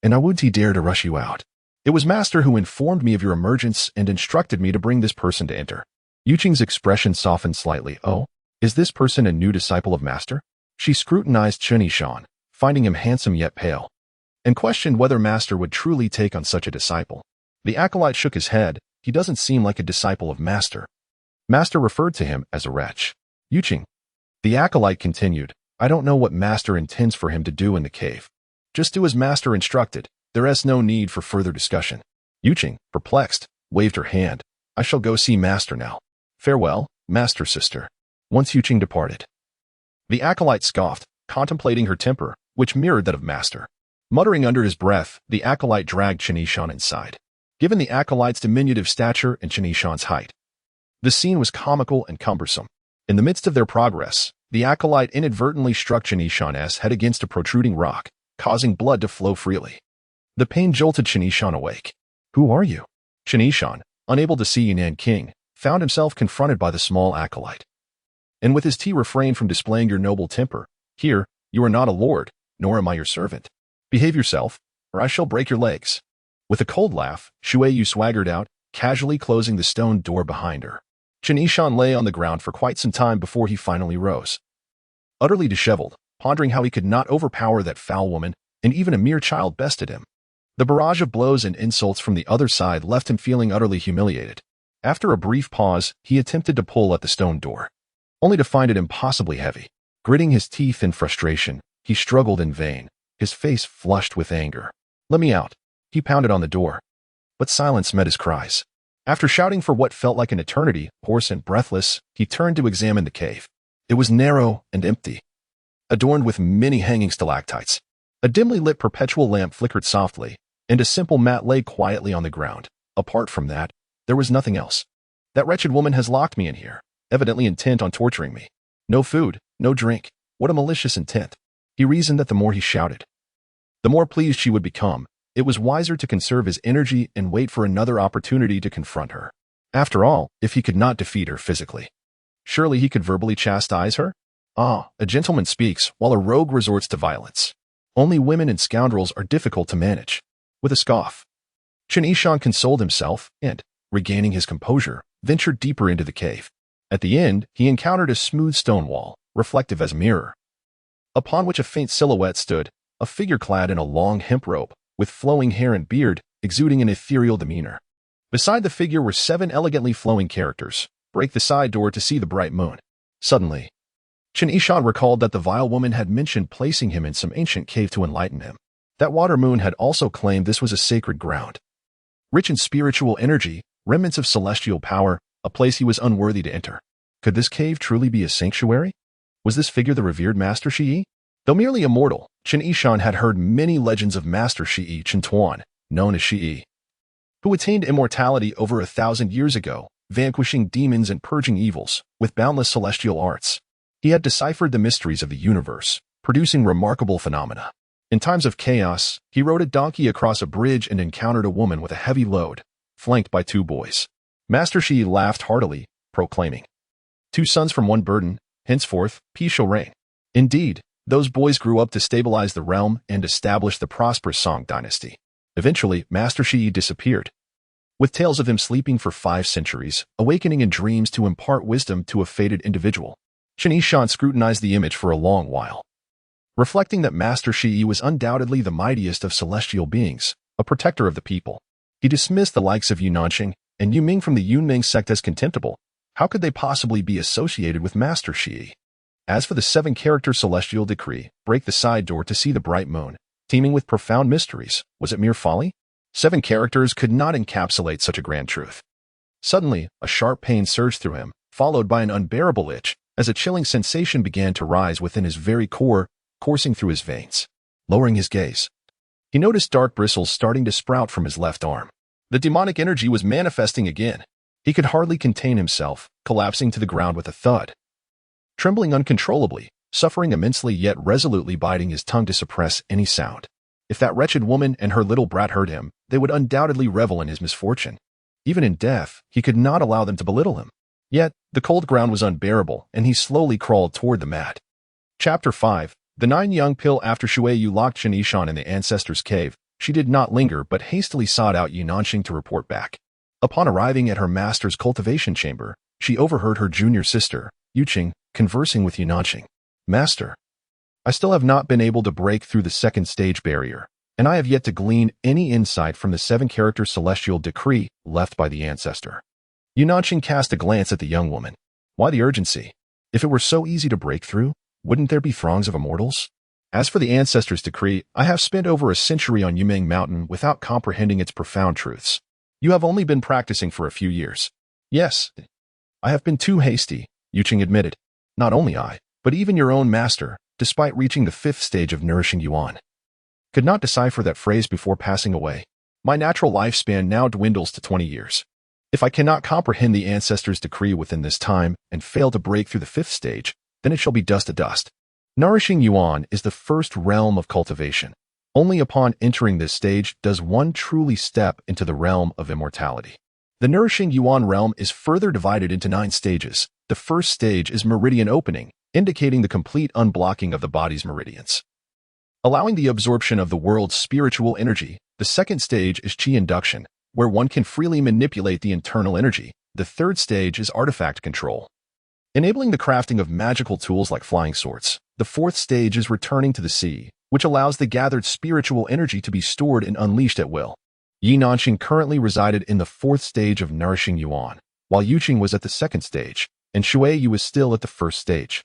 And how would he dare to rush you out? It was Master who informed me of your emergence and instructed me to bring this person to enter." Yuqing's expression softened slightly. "Oh, is this person a new disciple of Master?" She scrutinized Chen Yishan, finding him handsome yet pale, and questioned whether Master would truly take on such a disciple. The acolyte shook his head. "He doesn't seem like a disciple of Master." Master referred to him as a wretch. "Yuqing." The acolyte continued, "I don't know what Master intends for him to do in the cave. Just do as Master instructed. There is no need for further discussion." Yuqing, perplexed, waved her hand. "I shall go see Master now. Farewell, Master Sister." Once Yuqing departed, the acolyte scoffed, contemplating her temper, which mirrored that of Master. Muttering under his breath, the acolyte dragged Chen Yishan inside. Given the acolyte's diminutive stature and Chen Yishan's height, the scene was comical and cumbersome. In the midst of their progress, the acolyte inadvertently struck Chen Yishan's head against a protruding rock, causing blood to flow freely. The pain jolted Chen Yishan awake. "Who are you?" Chen Yishan, unable to see Yunnan King, found himself confronted by the small acolyte. And with his tea refrained from displaying your noble temper. "Here, you are not a lord, nor am I your servant. Behave yourself, or I shall break your legs." With a cold laugh, Shui Yu swaggered out, casually closing the stone door behind her. Chen Yishan lay on the ground for quite some time before he finally rose. Utterly disheveled, pondering how he could not overpower that foul woman, and even a mere child bested him. The barrage of blows and insults from the other side left him feeling utterly humiliated. After a brief pause, he attempted to pull at the stone door, only to find it impossibly heavy. Gritting his teeth in frustration, He struggled in vain, his face flushed with anger. "Let me out." He pounded on the door. But silence met his cries. After shouting for what felt like an eternity, hoarse and breathless, he turned to examine the cave. It was narrow and empty, adorned with many hanging stalactites. A dimly lit perpetual lamp flickered softly, and a simple mat lay quietly on the ground. Apart from that, there was nothing else. That wretched woman has locked me in here, evidently intent on torturing me. No food, no drink. What a malicious intent. He reasoned that the more he shouted, the more pleased she would become. It was wiser to conserve his energy and wait for another opportunity to confront her. After all, if he could not defeat her physically, surely he could verbally chastise her? Ah, a gentleman speaks while a rogue resorts to violence. Only women and scoundrels are difficult to manage. With a scoff, Chen Yishan consoled himself and, regaining his composure, ventured deeper into the cave. At the end, he encountered a smooth stone wall, reflective as a mirror, upon which a faint silhouette stood, a figure clad in a long hemp robe, with flowing hair and beard, exuding an ethereal demeanor. Beside the figure were 7 elegantly flowing characters. Break the side door to see the bright moon. Suddenly, Chen Yishan recalled that the vile woman had mentioned placing him in some ancient cave to enlighten him. That water moon had also claimed this was a sacred ground, rich in spiritual energy, remnants of celestial power, a place he was unworthy to enter. Could this cave truly be a sanctuary? Was this figure the revered Master Shiyi? Though merely a mortal, Chen Yishan had heard many legends of Master Shiyi Chen Tuan, known as Shiyi, who attained immortality over 1,000 years ago, vanquishing demons and purging evils with boundless celestial arts. He had deciphered the mysteries of the universe, producing remarkable phenomena. In times of chaos, he rode a donkey across a bridge and encountered a woman with a heavy load, flanked by 2 boys. Master Shiyi laughed heartily, proclaiming, "2 sons from 1 burden, henceforth, peace shall reign." Indeed, those boys grew up to stabilize the realm and establish the prosperous Song dynasty. Eventually, Master Shiyi disappeared, with tales of him sleeping for 5 centuries, awakening in dreams to impart wisdom to a fated individual. Chen Yishan scrutinized the image for a long while, reflecting that Master Shiyi was undoubtedly the mightiest of celestial beings, a protector of the people. He dismissed the likes of Yunanqing and Yuming from the Yunming sect as contemptible. How could they possibly be associated with Master Shiyi? As for the 7-character celestial decree, break the side door to see the bright moon, teeming with profound mysteries, was it mere folly? 7 characters could not encapsulate such a grand truth. Suddenly, a sharp pain surged through him, followed by an unbearable itch, as a chilling sensation began to rise within his very core, coursing through his veins. Lowering his gaze, he noticed dark bristles starting to sprout from his left arm. The demonic energy was manifesting again. He could hardly contain himself, collapsing to the ground with a thud. Trembling uncontrollably, suffering immensely yet resolutely biting his tongue to suppress any sound. If that wretched woman and her little brat heard him, they would undoubtedly revel in his misfortune. Even in death, he could not allow them to belittle him. Yet, the cold ground was unbearable, and he slowly crawled toward the mat. Chapter 5. The 9 young pill. After Shueyu locked Chen Yishan in the Ancestor's cave, she did not linger but hastily sought out Yunanqing to report back. Upon arriving at her master's cultivation chamber, she overheard her junior sister, Yuqing, conversing with Yunanqing. "Master, I still have not been able to break through the 2nd stage barrier, and I have yet to glean any insight from the 7-character celestial decree left by the Ancestor." Yunanqing cast a glance at the young woman. Why the urgency? If it were so easy to break through, wouldn't there be throngs of immortals? As for the Ancestor's decree, I have spent over a century on Yumeng Mountain without comprehending its profound truths. You have only been practicing for a few years. Yes, I have been too hasty, Yuqing admitted. Not only I, but even your own master, despite reaching the 5th stage of nourishing yuan, could not decipher that phrase before passing away. My natural lifespan now dwindles to 20 years. If I cannot comprehend the Ancestor's decree within this time and fail to break through the 5th stage, then it shall be dust to dust. Nourishing yuan is the first realm of cultivation. Only upon entering this stage does one truly step into the realm of immortality. The nourishing yuan realm is further divided into 9 stages. The first stage is meridian opening, indicating the complete unblocking of the body's meridians, allowing the absorption of the world's spiritual energy. The 2nd stage is qi induction, where one can freely manipulate the internal energy. The 3rd stage is artifact control, enabling the crafting of magical tools like flying swords. The 4th stage is returning to the sea, which allows the gathered spiritual energy to be stored and unleashed at will. Yunanqing currently resided in the 4th stage of nourishing yuan, while Yuqing was at the 2nd stage, and Shueyu was still at the 1st stage,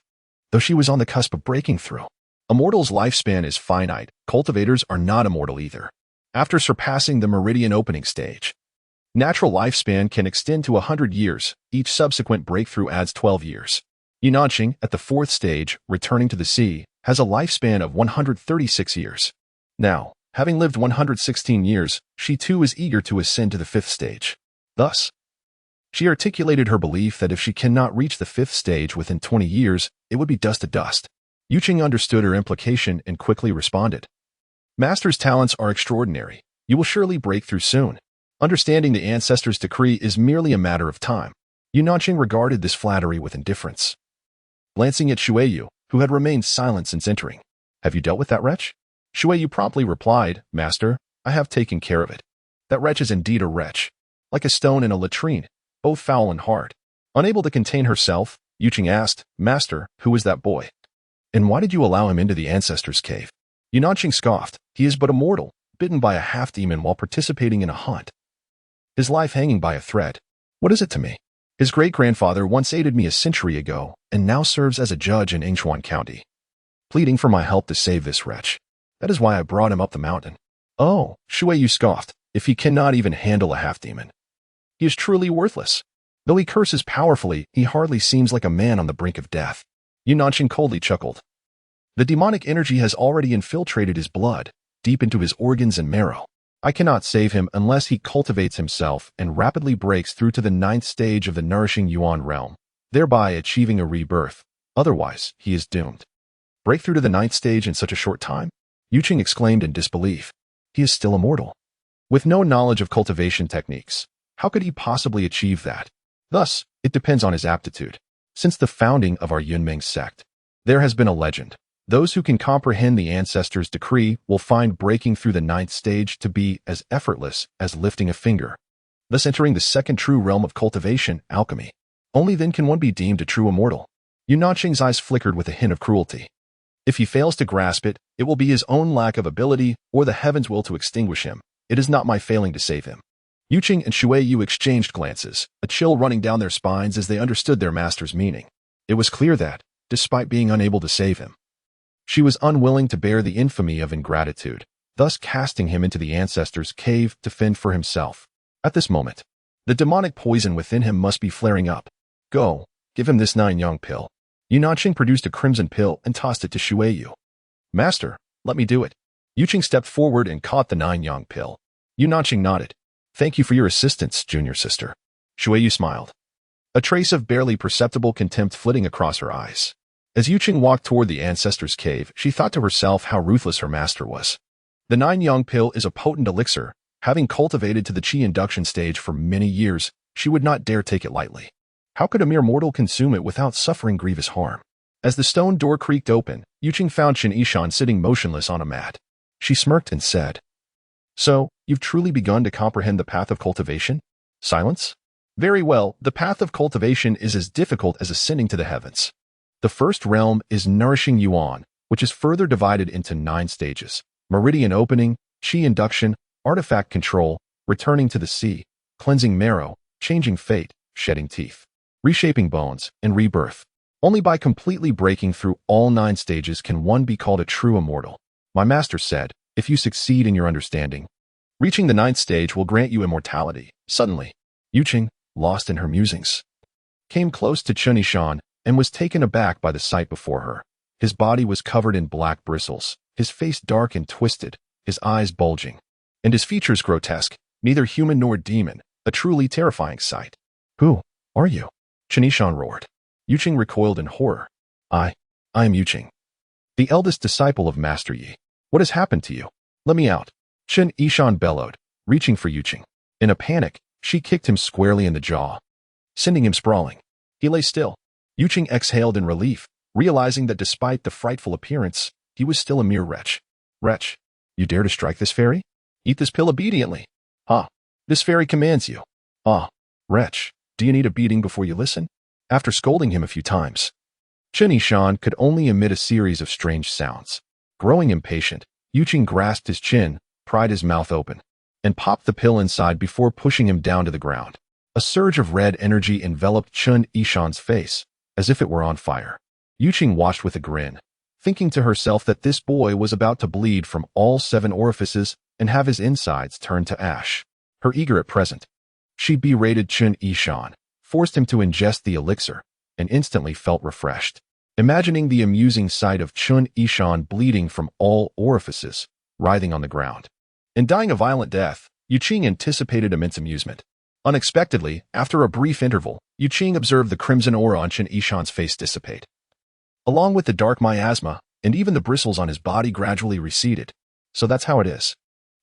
though she was on the cusp of breaking through. A mortal's lifespan is finite. Cultivators are not immortal either. After surpassing the meridian opening stage, natural lifespan can extend to 100 years. Each subsequent breakthrough adds 12 years. Yunanqing, at the 4th stage, returning to the sea, has a lifespan of 136 years. Now, having lived 116 years, she too is eager to ascend to the 5th stage. Thus, she articulated her belief that if she cannot reach the 5th stage within 20 years, it would be dust to dust. Yuqing understood her implication and quickly responded. Master's talents are extraordinary. You will surely break through soon. Understanding the ancestor's decree is merely a matter of time. Yunanqing regarded this flattery with indifference. Glancing at Shuiyu, who had remained silent since entering. Have you dealt with that wretch? Shuiyu promptly replied, Master, I have taken care of it. That wretch is indeed a wretch. Like a stone in a latrine, both foul and hard. Unable to contain herself, Yuqing asked, Master, who is that boy? And why did you allow him into the ancestor's cave? Yunanqing scoffed. He is but a mortal, bitten by a half-demon while participating in a hunt. His life hanging by a thread. What is it to me? His great-grandfather once aided me a century ago and now serves as a judge in Yingchuan County, pleading for my help to save this wretch. That is why I brought him up the mountain. Oh, Shuiyu scoffed. If he cannot even handle a half-demon, he is truly worthless. Though he curses powerfully, he hardly seems like a man on the brink of death. Yunanqing coldly chuckled. The demonic energy has already infiltrated his blood, deep into his organs and marrow. I cannot save him unless he cultivates himself and rapidly breaks through to the 9th stage of the nourishing Yuan realm, thereby achieving a rebirth. Otherwise, he is doomed. Break through to the 9th stage in such a short time? Yuqing exclaimed in disbelief. He is still immortal. With no knowledge of cultivation techniques, how could he possibly achieve that? Thus, it depends on his aptitude. Since the founding of our Yunmeng sect, there has been a legend. Those who can comprehend the ancestor's decree will find breaking through the 9th stage to be as effortless as lifting a finger, thus entering the second true realm of cultivation, alchemy. Only then can one be deemed a true immortal. Yunanqing's eyes flickered with a hint of cruelty. If he fails to grasp it, it will be his own lack of ability or the heavens' will to extinguish him. It is not my failing to save him. Yuqing and Shuiyu exchanged glances, a chill running down their spines as they understood their master's meaning. It was clear that, despite being unable to save him, she was unwilling to bear the infamy of ingratitude, thus casting him into the ancestor's cave to fend for himself. At this moment, the demonic poison within him must be flaring up. Go, give him this 9-yang pill. Yunanqing produced a crimson pill and tossed it to Shuiyu. Master, let me do it. Yuqing stepped forward and caught the 9-yang pill. Yunanqing nodded. Thank you for your assistance, junior sister. Shuiyu smiled, a trace of barely perceptible contempt flitting across her eyes. As Yuqing walked toward the ancestor's cave, she thought to herself how ruthless her master was. The 9-yang pill is a potent elixir. Having cultivated to the qi induction stage for many years, she would not dare take it lightly. How could a mere mortal consume it without suffering grievous harm? As the stone door creaked open, Yuqing found Chen Yishan sitting motionless on a mat. She smirked and said, So, you've truly begun to comprehend the path of cultivation? Silence? Very well, the path of cultivation is as difficult as ascending to the heavens. The first realm is nourishing Yuan, which is further divided into 9 stages. Meridian opening, qi induction, artifact control, returning to the sea, cleansing marrow, changing fate, shedding teeth, reshaping bones, and rebirth. Only by completely breaking through all 9 stages can one be called a true immortal. My master said, if you succeed in your understanding, reaching the 9th stage will grant you immortality. Suddenly, Yuqing, lost in her musings, came close to Chen Yishan and was taken aback by the sight before her. His body was covered in black bristles, his face dark and twisted, his eyes bulging, and his features grotesque, neither human nor demon, a truly terrifying sight. Who are you? Chen Yishan roared. Yuqing recoiled in horror. I am Yuqing, the eldest disciple of Master Yi. What has happened to you? Let me out. Chen Yishan bellowed, reaching for Yuqing. In a panic, she kicked him squarely in the jaw, sending him sprawling. He lay still. Yuqing exhaled in relief, realizing that despite the frightful appearance, he was still a mere wretch. Wretch, you dare to strike this fairy? Eat this pill obediently. Ah, this fairy commands you. Ah, wretch, do you need a beating before you listen? After scolding him a few times, Chen Yishan could only emit a series of strange sounds. Growing impatient, Yuqing grasped his chin, pried his mouth open, and popped the pill inside before pushing him down to the ground. A surge of red energy enveloped Chen Yishan's face, as if it were on fire. Yuqing watched with a grin, thinking to herself that this boy was about to bleed from all 7 orifices and have his insides turned to ash. Her eager at present. She berated Chen Yishan, forced him to ingest the elixir, and instantly felt refreshed. Imagining the amusing sight of Chen Yishan bleeding from all orifices, writhing on the ground, and dying a violent death, Yuqing anticipated immense amusement. Unexpectedly, after a brief interval, Yuqing observed the crimson aura on Chen Yishan's face dissipate. Along with the dark miasma, and even the bristles on his body gradually receded. So that's how it is.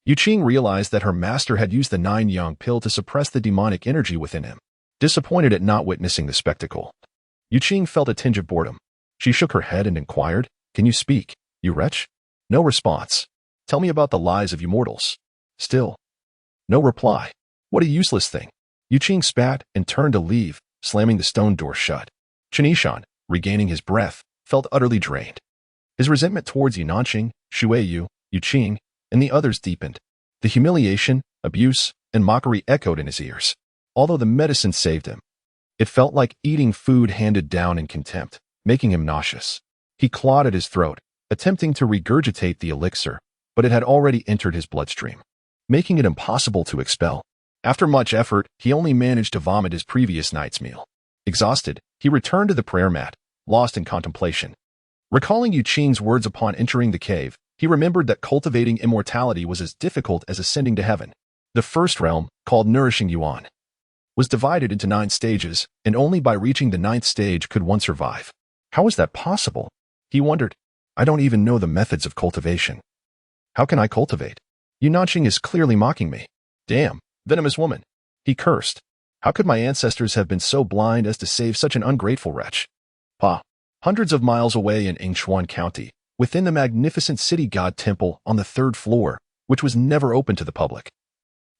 Yuqing realized that her master had used the 9-yang pill to suppress the demonic energy within him. Disappointed at not witnessing the spectacle, Yuqing felt a tinge of boredom. She shook her head and inquired, "Can you speak, you wretch?" No response. "Tell me about the lies of you mortals." Still. No reply. What a useless thing. Yuqing spat and turned to leave, slamming the stone door shut. Chen Yishan, regaining his breath, felt utterly drained. His resentment towards Yunanqing, Shuiyu, Yuqing, and the others deepened. The humiliation, abuse, and mockery echoed in his ears. Although the medicine saved him, it felt like eating food handed down in contempt, making him nauseous. He clawed at his throat, attempting to regurgitate the elixir, but it had already entered his bloodstream, making it impossible to expel. After much effort, he only managed to vomit his previous night's meal. Exhausted, he returned to the prayer mat, lost in contemplation. Recalling Yuqing's words upon entering the cave, he remembered that cultivating immortality was as difficult as ascending to heaven. The first realm, called Nourishing Yuan, was divided into 9 stages, and only by reaching the 9th stage could one survive. How is that possible? He wondered. I don't even know the methods of cultivation. How can I cultivate? Yunanqing is clearly mocking me. Damn, venomous woman. He cursed. How could my ancestors have been so blind as to save such an ungrateful wretch? Hundreds of miles away in Yingchuan County, within the magnificent city god temple on the 3rd floor, which was never open to the public.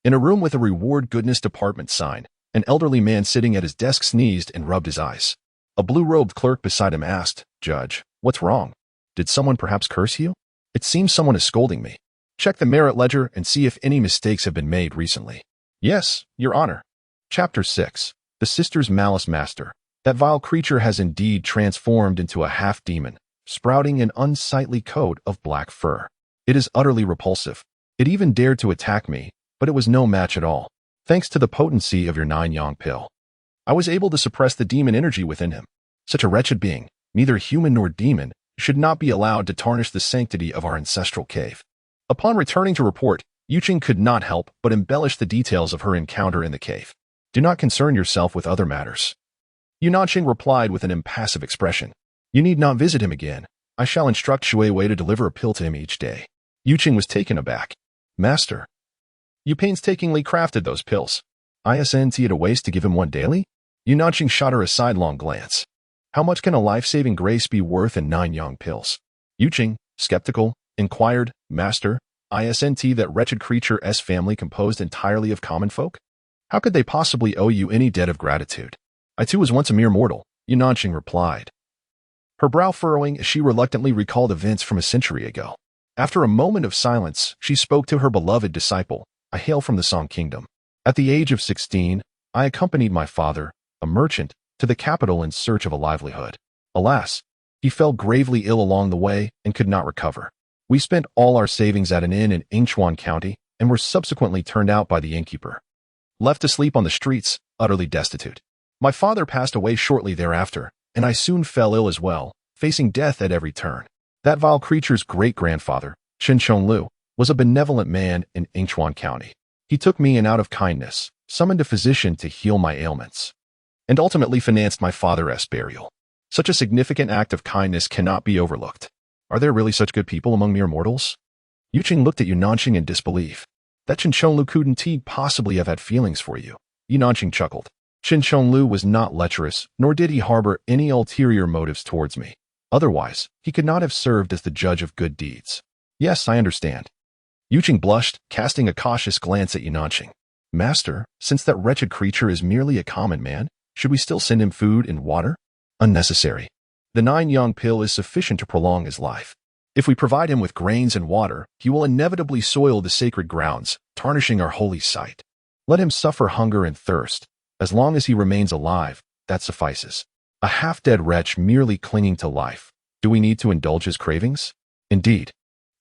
In a room with a reward goodness department sign, an elderly man sitting at his desk sneezed and rubbed his eyes. A blue-robed clerk beside him asked, "Judge, what's wrong? Did someone perhaps curse you? It seems someone is scolding me. Check the merit ledger and see if any mistakes have been made recently." Yes, Your Honor. Chapter 6. The Sister's Malice Master. That vile creature has indeed transformed into a half-demon, sprouting an unsightly coat of black fur. It is utterly repulsive. It even dared to attack me, but it was no match at all. Thanks to the potency of your 9-yang pill, I was able to suppress the demon energy within him. Such a wretched being, neither human nor demon, should not be allowed to tarnish the sanctity of our ancestral cave. Upon returning to report, Yuqing could not help but embellish the details of her encounter in the cave. Do not concern yourself with other matters. Yunanqing replied with an impassive expression. You need not visit him again. I shall instruct Shui Wei to deliver a pill to him each day. Yuqing was taken aback. Master, you painstakingly crafted those pills. Isn't it a waste to give him one daily? Yunanqing shot her a sidelong glance. How much can a life-saving grace be worth in 9-yang pills? Yuqing, skeptical, inquired, Master, isn't that wretched creature's family composed entirely of common folk? How could they possibly owe you any debt of gratitude? I too was once a mere mortal, Yunanqing replied, her brow furrowing as she reluctantly recalled events from a century ago. After a moment of silence, she spoke to her beloved disciple. I hail from the Song Kingdom. At the age of 16, I accompanied my father, a merchant, to the capital in search of a livelihood. Alas, he fell gravely ill along the way and could not recover. We spent all our savings at an inn in Yingchuan County and were subsequently turned out by the innkeeper. Left to sleep on the streets, utterly destitute. My father passed away shortly thereafter, and I soon fell ill as well, facing death at every turn. That vile creature's great-grandfather, Chen Yishan, was a benevolent man in Yingchuan County. He took me in out of kindness, summoned a physician to heal my ailments, and ultimately financed my father's burial. Such a significant act of kindness cannot be overlooked. Are there really such good people among mere mortals? Yuqing looked at Yunanqing in disbelief. That Chen Yishan couldn't possibly have had feelings for you. Yunanqing chuckled. Chen Yishan was not lecherous, nor did he harbor any ulterior motives towards me. Otherwise, he could not have served as the judge of good deeds. Yes, I understand. Yuqing blushed, casting a cautious glance at Yunanqing. Master, since that wretched creature is merely a common man, should we still send him food and water? Unnecessary. The 9-yang pill is sufficient to prolong his life. If we provide him with grains and water, he will inevitably soil the sacred grounds, tarnishing our holy site. Let him suffer hunger and thirst. As long as he remains alive, that suffices. A half-dead wretch merely clinging to life. Do we need to indulge his cravings? Indeed.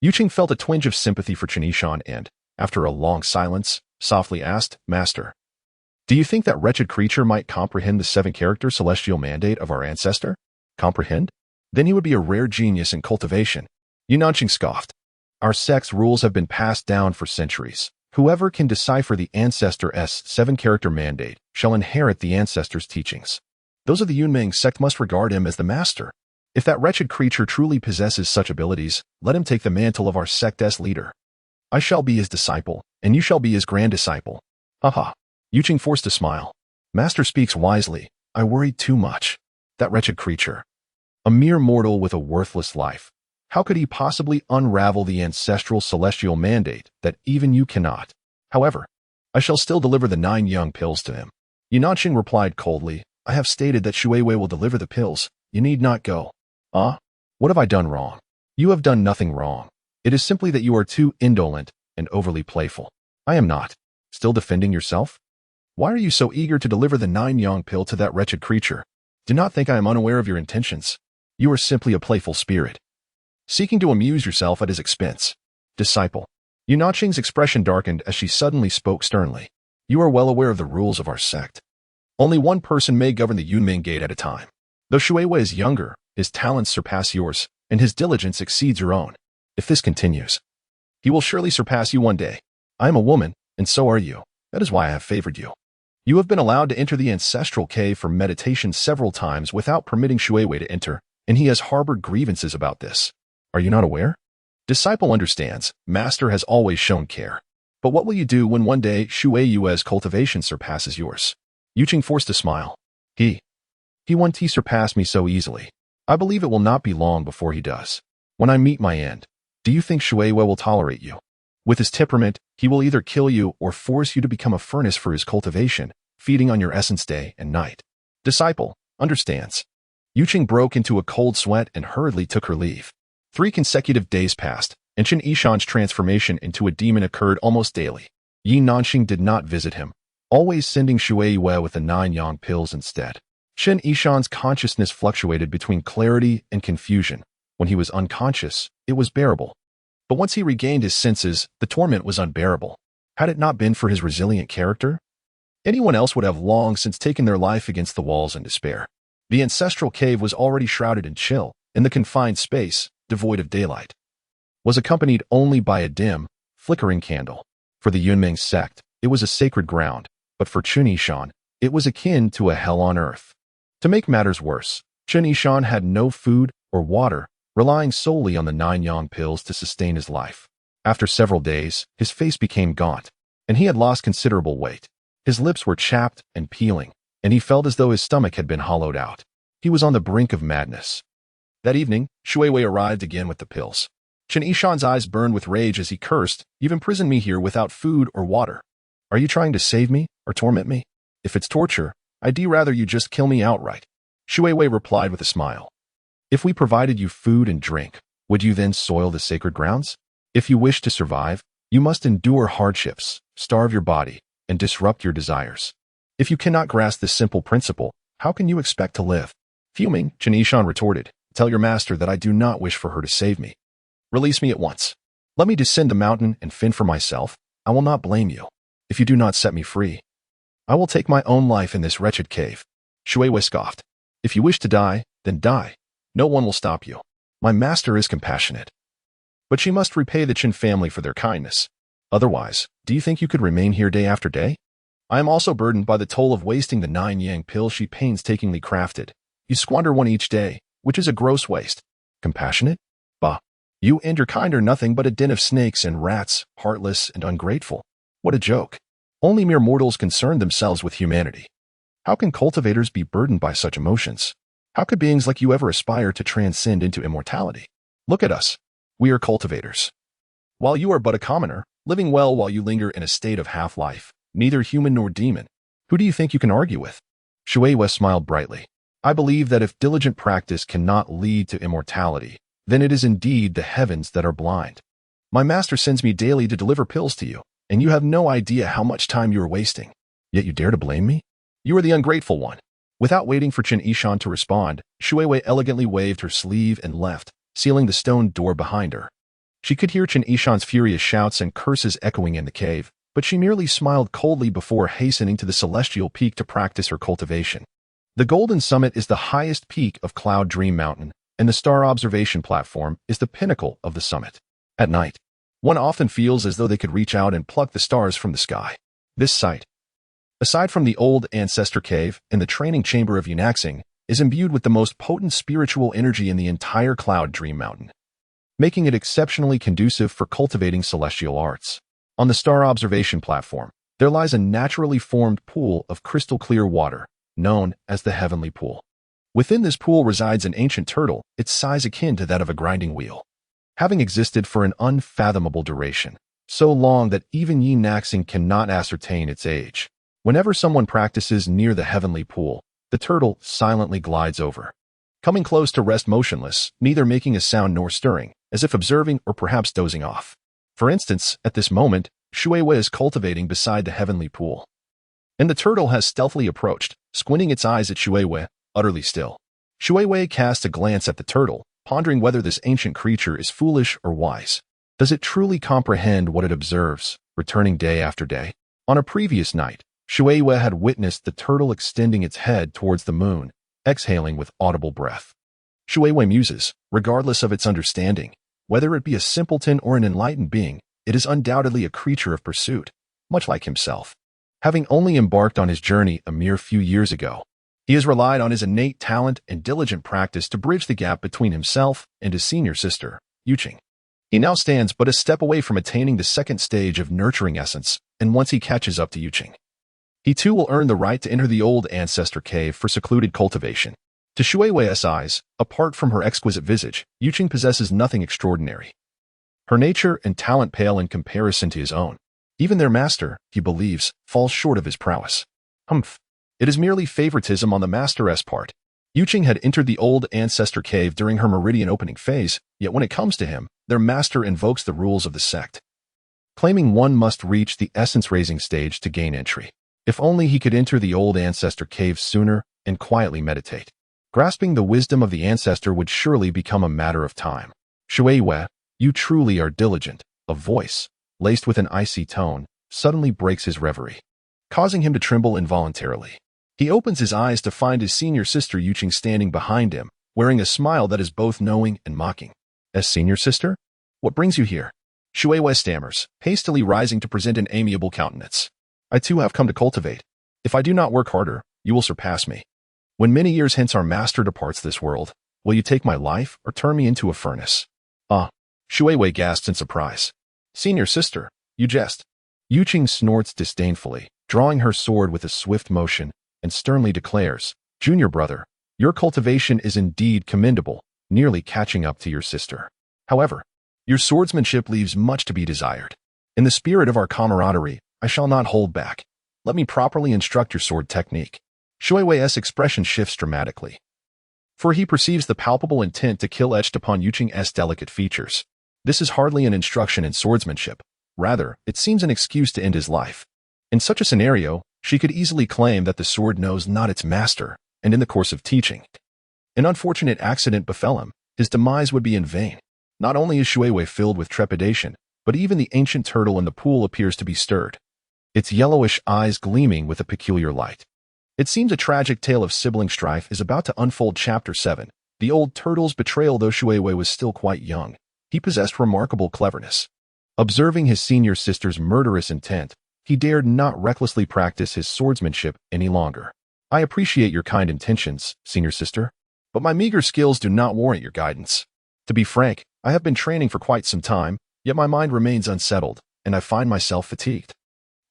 Yuqing felt a twinge of sympathy for Chen Yishan and, after a long silence, softly asked, Master, do you think that wretched creature might comprehend the 7-character celestial mandate of our ancestor? Comprehend? Then he would be a rare genius in cultivation. Yunanqing scoffed. Our sect's rules have been passed down for centuries. Whoever can decipher the ancestor's 7-character mandate shall inherit the ancestor's teachings. Those of the Yunming sect must regard him as the master. If that wretched creature truly possesses such abilities, let him take the mantle of our sect's leader. I shall be his disciple, and you shall be his grand disciple. Haha. Yuqing forced a smile. Master speaks wisely. I worried too much. That wretched creature. A mere mortal with a worthless life. How could he possibly unravel the ancestral celestial mandate that even you cannot? However, I shall still deliver the 9 young pills to him. Yunanqing replied coldly, I have stated that Shuiwei will deliver the pills. You need not go. What have I done wrong? You have done nothing wrong. It is simply that you are too indolent and overly playful. I am not. Still defending yourself? Why are you so eager to deliver the 9 young pill to that wretched creature? Do not think I am unaware of your intentions. You are simply a playful spirit, seeking to amuse yourself at his expense. Disciple. Yunanqing's expression darkened as she suddenly spoke sternly. You are well aware of the rules of our sect. Only one person may govern the Yunming Gate at a time. Though Shuiwei is younger, his talents surpass yours, and his diligence exceeds your own. If this continues, he will surely surpass you one day. I am a woman, and so are you. That is why I have favored you. You have been allowed to enter the ancestral cave for meditation several times without permitting Shuiwei to enter, and he has harbored grievances about this. Are you not aware? Disciple understands. Master has always shown care. But what will you do when one day Shuiwei's cultivation surpasses yours? Yuqing forced a smile. He won't surpass me so easily. I believe it will not be long before he does. When I meet my end, do you think Shuiwei will tolerate you? With his temperament, he will either kill you or force you to become a furnace for his cultivation, feeding on your essence day and night. Disciple understands. Yuqing broke into a cold sweat and hurriedly took her leave. 3 consecutive days passed, and Chen Yishan's transformation into a demon occurred almost daily. Yunanqing did not visit him, always sending Shuiwei with the 9 yang pills instead. Chen Yishan's consciousness fluctuated between clarity and confusion. When he was unconscious, it was bearable. But once he regained his senses, the torment was unbearable. Had it not been for his resilient character, anyone else would have long since taken their life against the walls in despair. The ancestral cave was already shrouded in chill, and the confined space, devoid of daylight, was accompanied only by a dim, flickering candle. For the Yunming sect, it was a sacred ground, but for Chen Yishan, it was akin to a hell on earth. To make matters worse, Chen Yishan had no food or water, relying solely on the 9 yang pills to sustain his life. After several days, his face became gaunt, and he had lost considerable weight. His lips were chapped and peeling, and he felt as though his stomach had been hollowed out. He was on the brink of madness. That evening, Shuiwei arrived again with the pills. Chen Yishan's eyes burned with rage as he cursed, You've imprisoned me here without food or water. Are you trying to save me or torment me? If it's torture, I'd rather you just kill me outright. Shuiwei replied with a smile. If we provided you food and drink, would you then soil the sacred grounds? If you wish to survive, you must endure hardships, starve your body, and disrupt your desires. If you cannot grasp this simple principle, how can you expect to live? Fuming, Chen Yishan retorted, Tell your master that I do not wish for her to save me. Release me at once. Let me descend the mountain and fend for myself. I will not blame you. If you do not set me free, I will take my own life in this wretched cave. Shuiwei scoffed. If you wish to die, then die. No one will stop you. My master is compassionate. But she must repay the Chen family for their kindness. Otherwise, do you think you could remain here day after day? I am also burdened by the toll of wasting the 9 yang pills she painstakingly crafted. You squander one each day, which is a gross waste. Compassionate? Bah. You and your kind are nothing but a den of snakes and rats, heartless and ungrateful. What a joke. Only mere mortals concern themselves with humanity. How can cultivators be burdened by such emotions? How could beings like you ever aspire to transcend into immortality? Look at us. We are cultivators. While you are but a commoner, living well while you linger in a state of half-life, neither human nor demon, who do you think you can argue with? Shuiwei smiled brightly. I believe that if diligent practice cannot lead to immortality, then it is indeed the heavens that are blind. My master sends me daily to deliver pills to you, and you have no idea how much time you are wasting. Yet you dare to blame me? You are the ungrateful one. Without waiting for Chen Yishan to respond, Shui Wei elegantly waved her sleeve and left, sealing the stone door behind her. She could hear Chen Yishan's furious shouts and curses echoing in the cave, but she merely smiled coldly before hastening to the celestial peak to practice her cultivation. The Golden Summit is the highest peak of Cloud Dream Mountain, and the star observation platform is the pinnacle of the summit. At night, one often feels as though they could reach out and pluck the stars from the sky. This site, aside from the old ancestor cave and the training chamber of Yunaxing, is imbued with the most potent spiritual energy in the entire Cloud Dream Mountain, making it exceptionally conducive for cultivating celestial arts. On the star observation platform, there lies a naturally formed pool of crystal clear water, known as the Heavenly Pool. Within this pool resides an ancient turtle, its size akin to that of a grinding wheel. Having existed for an unfathomable duration, so long that even Yi Naxing cannot ascertain its age. Whenever someone practices near the Heavenly Pool, the turtle silently glides over, coming close to rest motionless, neither making a sound nor stirring, as if observing or perhaps dozing off. For instance, at this moment, Shui Wei is cultivating beside the Heavenly Pool, and the turtle has stealthily approached, squinting its eyes at Shui Wei, utterly still. Shui Wei casts a glance at the turtle, pondering whether this ancient creature is foolish or wise. Does it truly comprehend what it observes, returning day after day? On a previous night, Shui Wei had witnessed the turtle extending its head towards the moon, exhaling with audible breath. Shui Wei muses, regardless of its understanding, whether it be a simpleton or an enlightened being, it is undoubtedly a creature of pursuit, much like himself. Having only embarked on his journey a mere few years ago, he has relied on his innate talent and diligent practice to bridge the gap between himself and his senior sister, Yuqing. He now stands but a step away from attaining the second stage of nurturing essence, and once he catches up to Yuqing, he too will earn the right to enter the old ancestor cave for secluded cultivation. To Shui Wei's eyes, apart from her exquisite visage, Yuqing possesses nothing extraordinary. Her nature and talent pale in comparison to his own. Even their master, he believes, falls short of his prowess. Humph. It is merely favoritism on the master's part. Yuqing had entered the old ancestor cave during her meridian opening phase, yet when it comes to him, their master invokes the rules of the sect, claiming one must reach the essence-raising stage to gain entry. If only he could enter the old ancestor cave sooner and quietly meditate. Grasping the wisdom of the ancestor would surely become a matter of time. Shui Wei, you truly are diligent. A voice, laced with an icy tone, suddenly breaks his reverie, causing him to tremble involuntarily. He opens his eyes to find his senior sister Yuqing standing behind him, wearing a smile that is both knowing and mocking. As senior sister? What brings you here? Shui Wei stammers, hastily rising to present an amiable countenance. I too have come to cultivate. If I do not work harder, you will surpass me. When many years hence our master departs this world, will you take my life or turn me into a furnace? Ah, Shui Wei gasps in surprise. Senior sister, you jest. Yuqing snorts disdainfully, drawing her sword with a swift motion, and sternly declares, Junior brother, your cultivation is indeed commendable, nearly catching up to your sister. However, your swordsmanship leaves much to be desired. In the spirit of our camaraderie, I shall not hold back. Let me properly instruct your sword technique. Shui Wei's expression shifts dramatically, for he perceives the palpable intent to kill etched upon Yuqing's delicate features. This is hardly an instruction in swordsmanship. Rather, it seems an excuse to end his life. In such a scenario, she could easily claim that the sword knows not its master, and in the course of teaching, an unfortunate accident befell him. His demise would be in vain. Not only is Shui Wei filled with trepidation, but even the ancient turtle in the pool appears to be stirred, its yellowish eyes gleaming with a peculiar light. It seems a tragic tale of sibling strife is about to unfold. Chapter 7. The old turtle's betrayal. Though Shui Wei was still quite young, he possessed remarkable cleverness. Observing his senior sister's murderous intent, he dared not recklessly practice his swordsmanship any longer. I appreciate your kind intentions, senior sister, but my meager skills do not warrant your guidance. To be frank, I have been training for quite some time, yet my mind remains unsettled, and I find myself fatigued.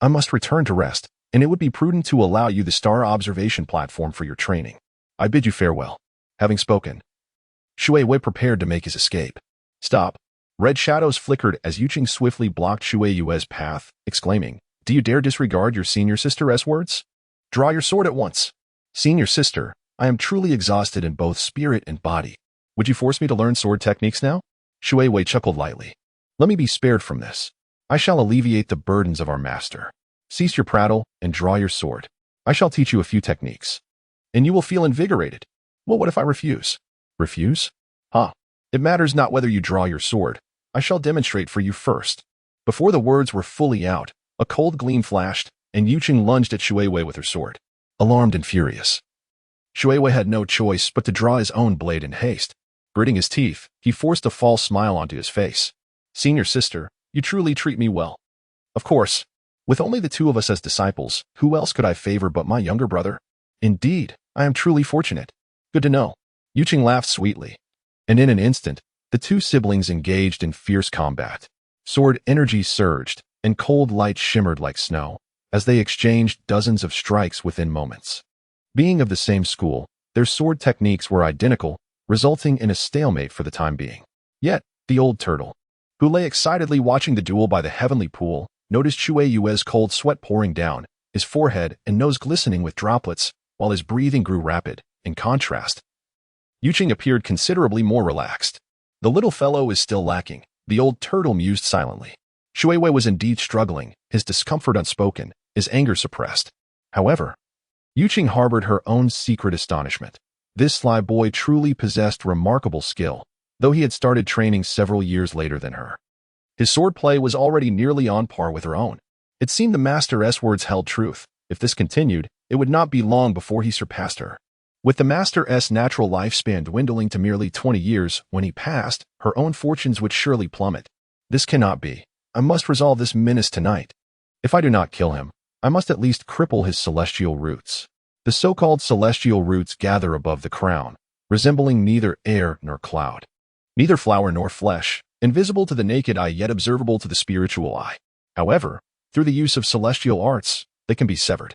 I must return to rest, and it would be prudent to allow you the star observation platform for your training. I bid you farewell. Having spoken, Shui Wei prepared to make his escape. Stop. Red shadows flickered as Yuqing swiftly blocked Shui Wei's path, exclaiming, Do you dare disregard your senior sister's words? Draw your sword at once. Senior sister, I am truly exhausted in both spirit and body. Would you force me to learn sword techniques now? Shui Wei chuckled lightly. Let me be spared from this. I shall alleviate the burdens of our master. Cease your prattle and draw your sword. I shall teach you a few techniques. and you will feel invigorated. Well, what if I refuse? Refuse? Huh. It matters not whether you draw your sword. I shall demonstrate for you first. Before the words were fully out, a cold gleam flashed, and Yuqing lunged at Shuiwei with her sword, alarmed and furious. Shuiwei had no choice but to draw his own blade in haste. Gritting his teeth, he forced a false smile onto his face. Senior sister, you truly treat me well. Of course. With only the two of us as disciples, who else could I favor but my younger brother? Indeed, I am truly fortunate. Good to know. Yuqing laughed sweetly. And in an instant, the two siblings engaged in fierce combat. Sword energy surged, and cold light shimmered like snow, as they exchanged dozens of strikes within moments. Being of the same school, their sword techniques were identical, resulting in a stalemate for the time being. Yet, the old turtle, who lay excitedly watching the duel by the heavenly pool, noticed Shuiwei's cold sweat pouring down, his forehead and nose glistening with droplets, while his breathing grew rapid. In contrast, Yuqing appeared considerably more relaxed. The little fellow is still lacking, the old turtle mused silently. Shuiwei was indeed struggling, his discomfort unspoken, his anger suppressed. However, Yuqing harbored her own secret astonishment. This sly boy truly possessed remarkable skill, though he had started training several years later than her. His swordplay was already nearly on par with her own. It seemed the master's words held truth. If this continued, it would not be long before he surpassed her. With the master's natural lifespan dwindling to merely 20 years when he passed, her own fortunes would surely plummet. This cannot be. I must resolve this menace tonight. If I do not kill him, I must at least cripple his celestial roots. The so-called celestial roots gather above the crown, resembling neither air nor cloud, neither flower nor flesh, invisible to the naked eye yet observable to the spiritual eye. However, through the use of celestial arts, they can be severed.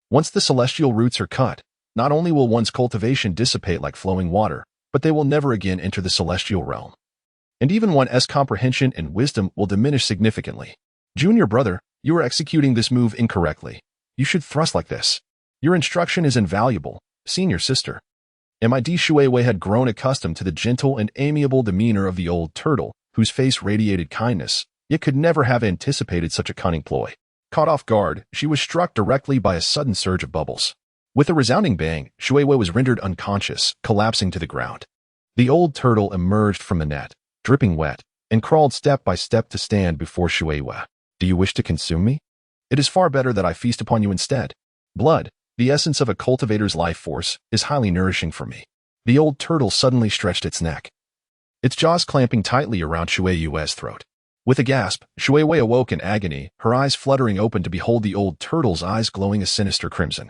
Once the celestial roots are cut, not only will one's cultivation dissipate like flowing water, but they will never again enter the celestial realm. And even one's comprehension and wisdom will diminish significantly. Junior brother, you are executing this move incorrectly. You should thrust like this. Your instruction is invaluable, senior sister. Mid Shuiwei had grown accustomed to the gentle and amiable demeanor of the old turtle, whose face radiated kindness, yet could never have anticipated such a cunning ploy. Caught off guard, she was struck directly by a sudden surge of bubbles. With a resounding bang, Shuiwei was rendered unconscious, collapsing to the ground. The old turtle emerged from the net, dripping wet, and crawled step by step to stand before Shuiwei. Do you wish to consume me? It is far better that I feast upon you instead. Blood, the essence of a cultivator's life force, is highly nourishing for me. The old turtle suddenly stretched its neck, its jaws clamping tightly around Shuiwei's throat. With a gasp, Shuiwei awoke in agony, her eyes fluttering open to behold the old turtle's eyes glowing a sinister crimson.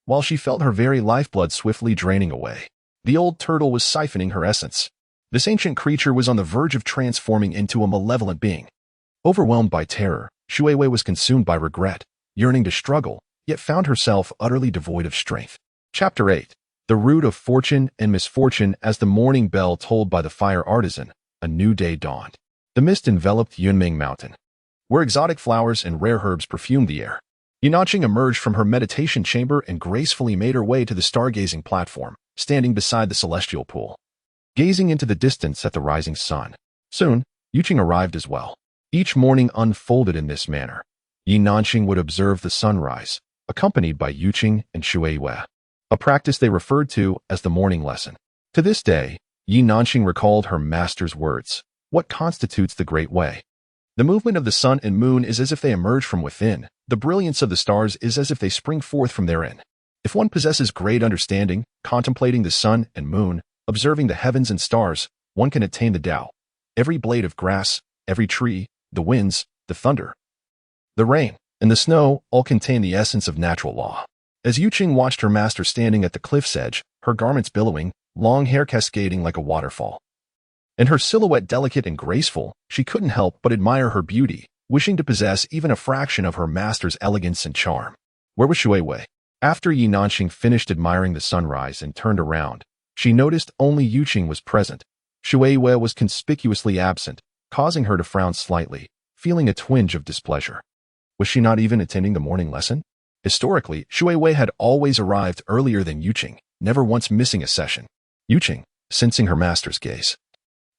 While she felt her very lifeblood swiftly draining away, the old turtle was siphoning her essence. This ancient creature was on the verge of transforming into a malevolent being. Overwhelmed by terror, Shuiwei was consumed by regret, yearning to struggle, yet found herself utterly devoid of strength. Chapter 8. The Root of Fortune and Misfortune. As the morning bell tolled by the fire artisan, a new day dawned. The mist enveloped Yunming Mountain, where exotic flowers and rare herbs perfumed the air. Yunanqing emerged from her meditation chamber and gracefully made her way to the stargazing platform, standing beside the celestial pool, gazing into the distance at the rising sun. Soon, Yuqing arrived as well. Each morning unfolded in this manner. Yunanqing would observe the sunrise, accompanied by Yuqing and Shuiwei, a practice they referred to as the morning lesson. To this day, Yunanqing recalled her master's words. What constitutes the great way? The movement of the sun and moon is as if they emerge from within. The brilliance of the stars is as if they spring forth from therein. If one possesses great understanding, contemplating the sun and moon, observing the heavens and stars, one can attain the Tao. Every blade of grass, every tree, the winds, the thunder, the rain, and the snow all contain the essence of natural law. As Yuqing watched her master standing at the cliff's edge, her garments billowing, long hair cascading like a waterfall, and her silhouette delicate and graceful, she couldn't help but admire her beauty, wishing to possess even a fraction of her master's elegance and charm. Where was Shuiwei? After Yunanqing finished admiring the sunrise and turned around, she noticed only Yuqing was present. Shuiwei was conspicuously absent, causing her to frown slightly, feeling a twinge of displeasure. Was she not even attending the morning lesson? Historically, Shuiwei had always arrived earlier than Yuqing, never once missing a session. Yuqing, sensing her master's gaze,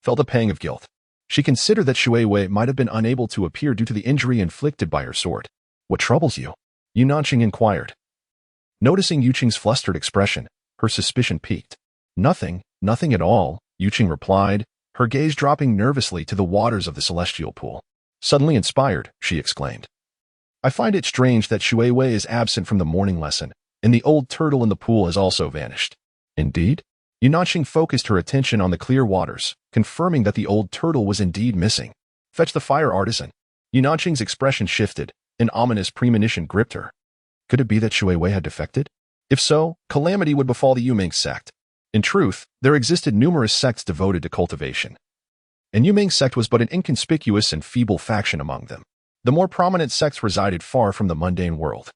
felt a pang of guilt. She considered that Shuiwei might have been unable to appear due to the injury inflicted by her sword. What troubles you? Yunanqing inquired. Noticing Yuqing's flustered expression, her suspicion piqued. Nothing, nothing at all, Yuqing replied, her gaze dropping nervously to the waters of the celestial pool. Suddenly inspired, she exclaimed. I find it strange that Shui Wei is absent from the morning lesson, and the old turtle in the pool has also vanished. Indeed? Yunanxing focused her attention on the clear waters, confirming that the old turtle was indeed missing. Fetch the fire artisan. Yunanxing's expression shifted, an ominous premonition gripped her. Could it be that Shui Wei had defected? If so, calamity would befall the Yuming sect. In truth, there existed numerous sects devoted to cultivation. And Yuming sect was but an inconspicuous and feeble faction among them. The more prominent sects resided far from the mundane world,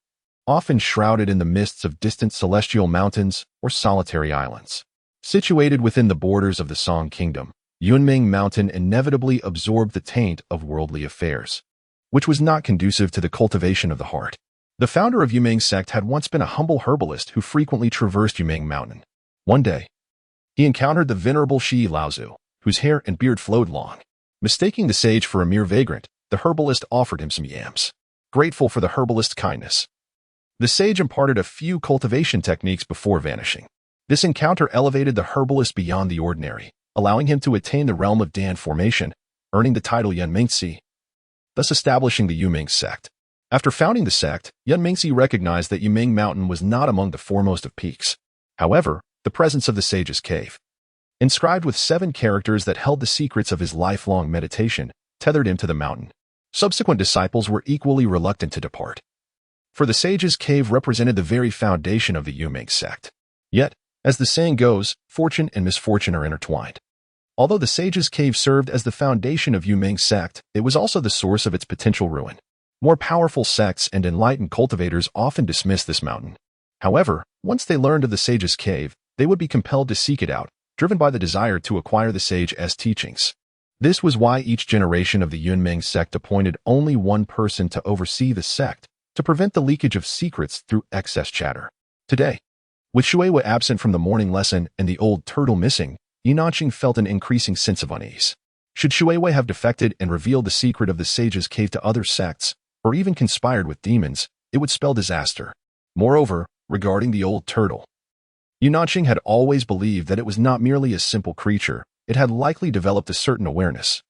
often shrouded in the mists of distant celestial mountains or solitary islands. Situated within the borders of the Song Kingdom, Yunming Mountain inevitably absorbed the taint of worldly affairs, which was not conducive to the cultivation of the heart. The founder of Yuming sect had once been a humble herbalist who frequently traversed Yuming Mountain. One day, he encountered the venerable Shi Laozu, whose hair and beard flowed long. Mistaking the sage for a mere vagrant, the herbalist offered him some yams. Grateful for the herbalist's kindness, the sage imparted a few cultivation techniques before vanishing. This encounter elevated the herbalist beyond the ordinary, allowing him to attain the realm of Dan formation, earning the title Yun Mingxi, thus establishing the Yuming sect. After founding the sect, Yun Mingxi recognized that Yuming Mountain was not among the foremost of peaks. However, the presence of the sage's cave, inscribed with 7 characters that held the secrets of his lifelong meditation, tethered him to the mountain. Subsequent disciples were equally reluctant to depart, for the sage's cave represented the very foundation of the Yuming sect. Yet, as the saying goes, fortune and misfortune are intertwined. Although the sage's cave served as the foundation of Yuming sect, it was also the source of its potential ruin. More powerful sects and enlightened cultivators often dismiss this mountain. However, once they learned of the sage's cave, they would be compelled to seek it out, driven by the desire to acquire the sage's teachings. This was why each generation of the Yunming sect appointed only one person to oversee the sect, to prevent the leakage of secrets through excess chatter. Today, with Shui Wei absent from the morning lesson and the old turtle missing, Yunanxing felt an increasing sense of unease. Should Shui Wei have defected and revealed the secret of the sage's cave to other sects, or even conspired with demons, it would spell disaster. Moreover, regarding the old turtle, Yunanxing had always believed that it was not merely a simple creature, it had likely developed a certain awareness,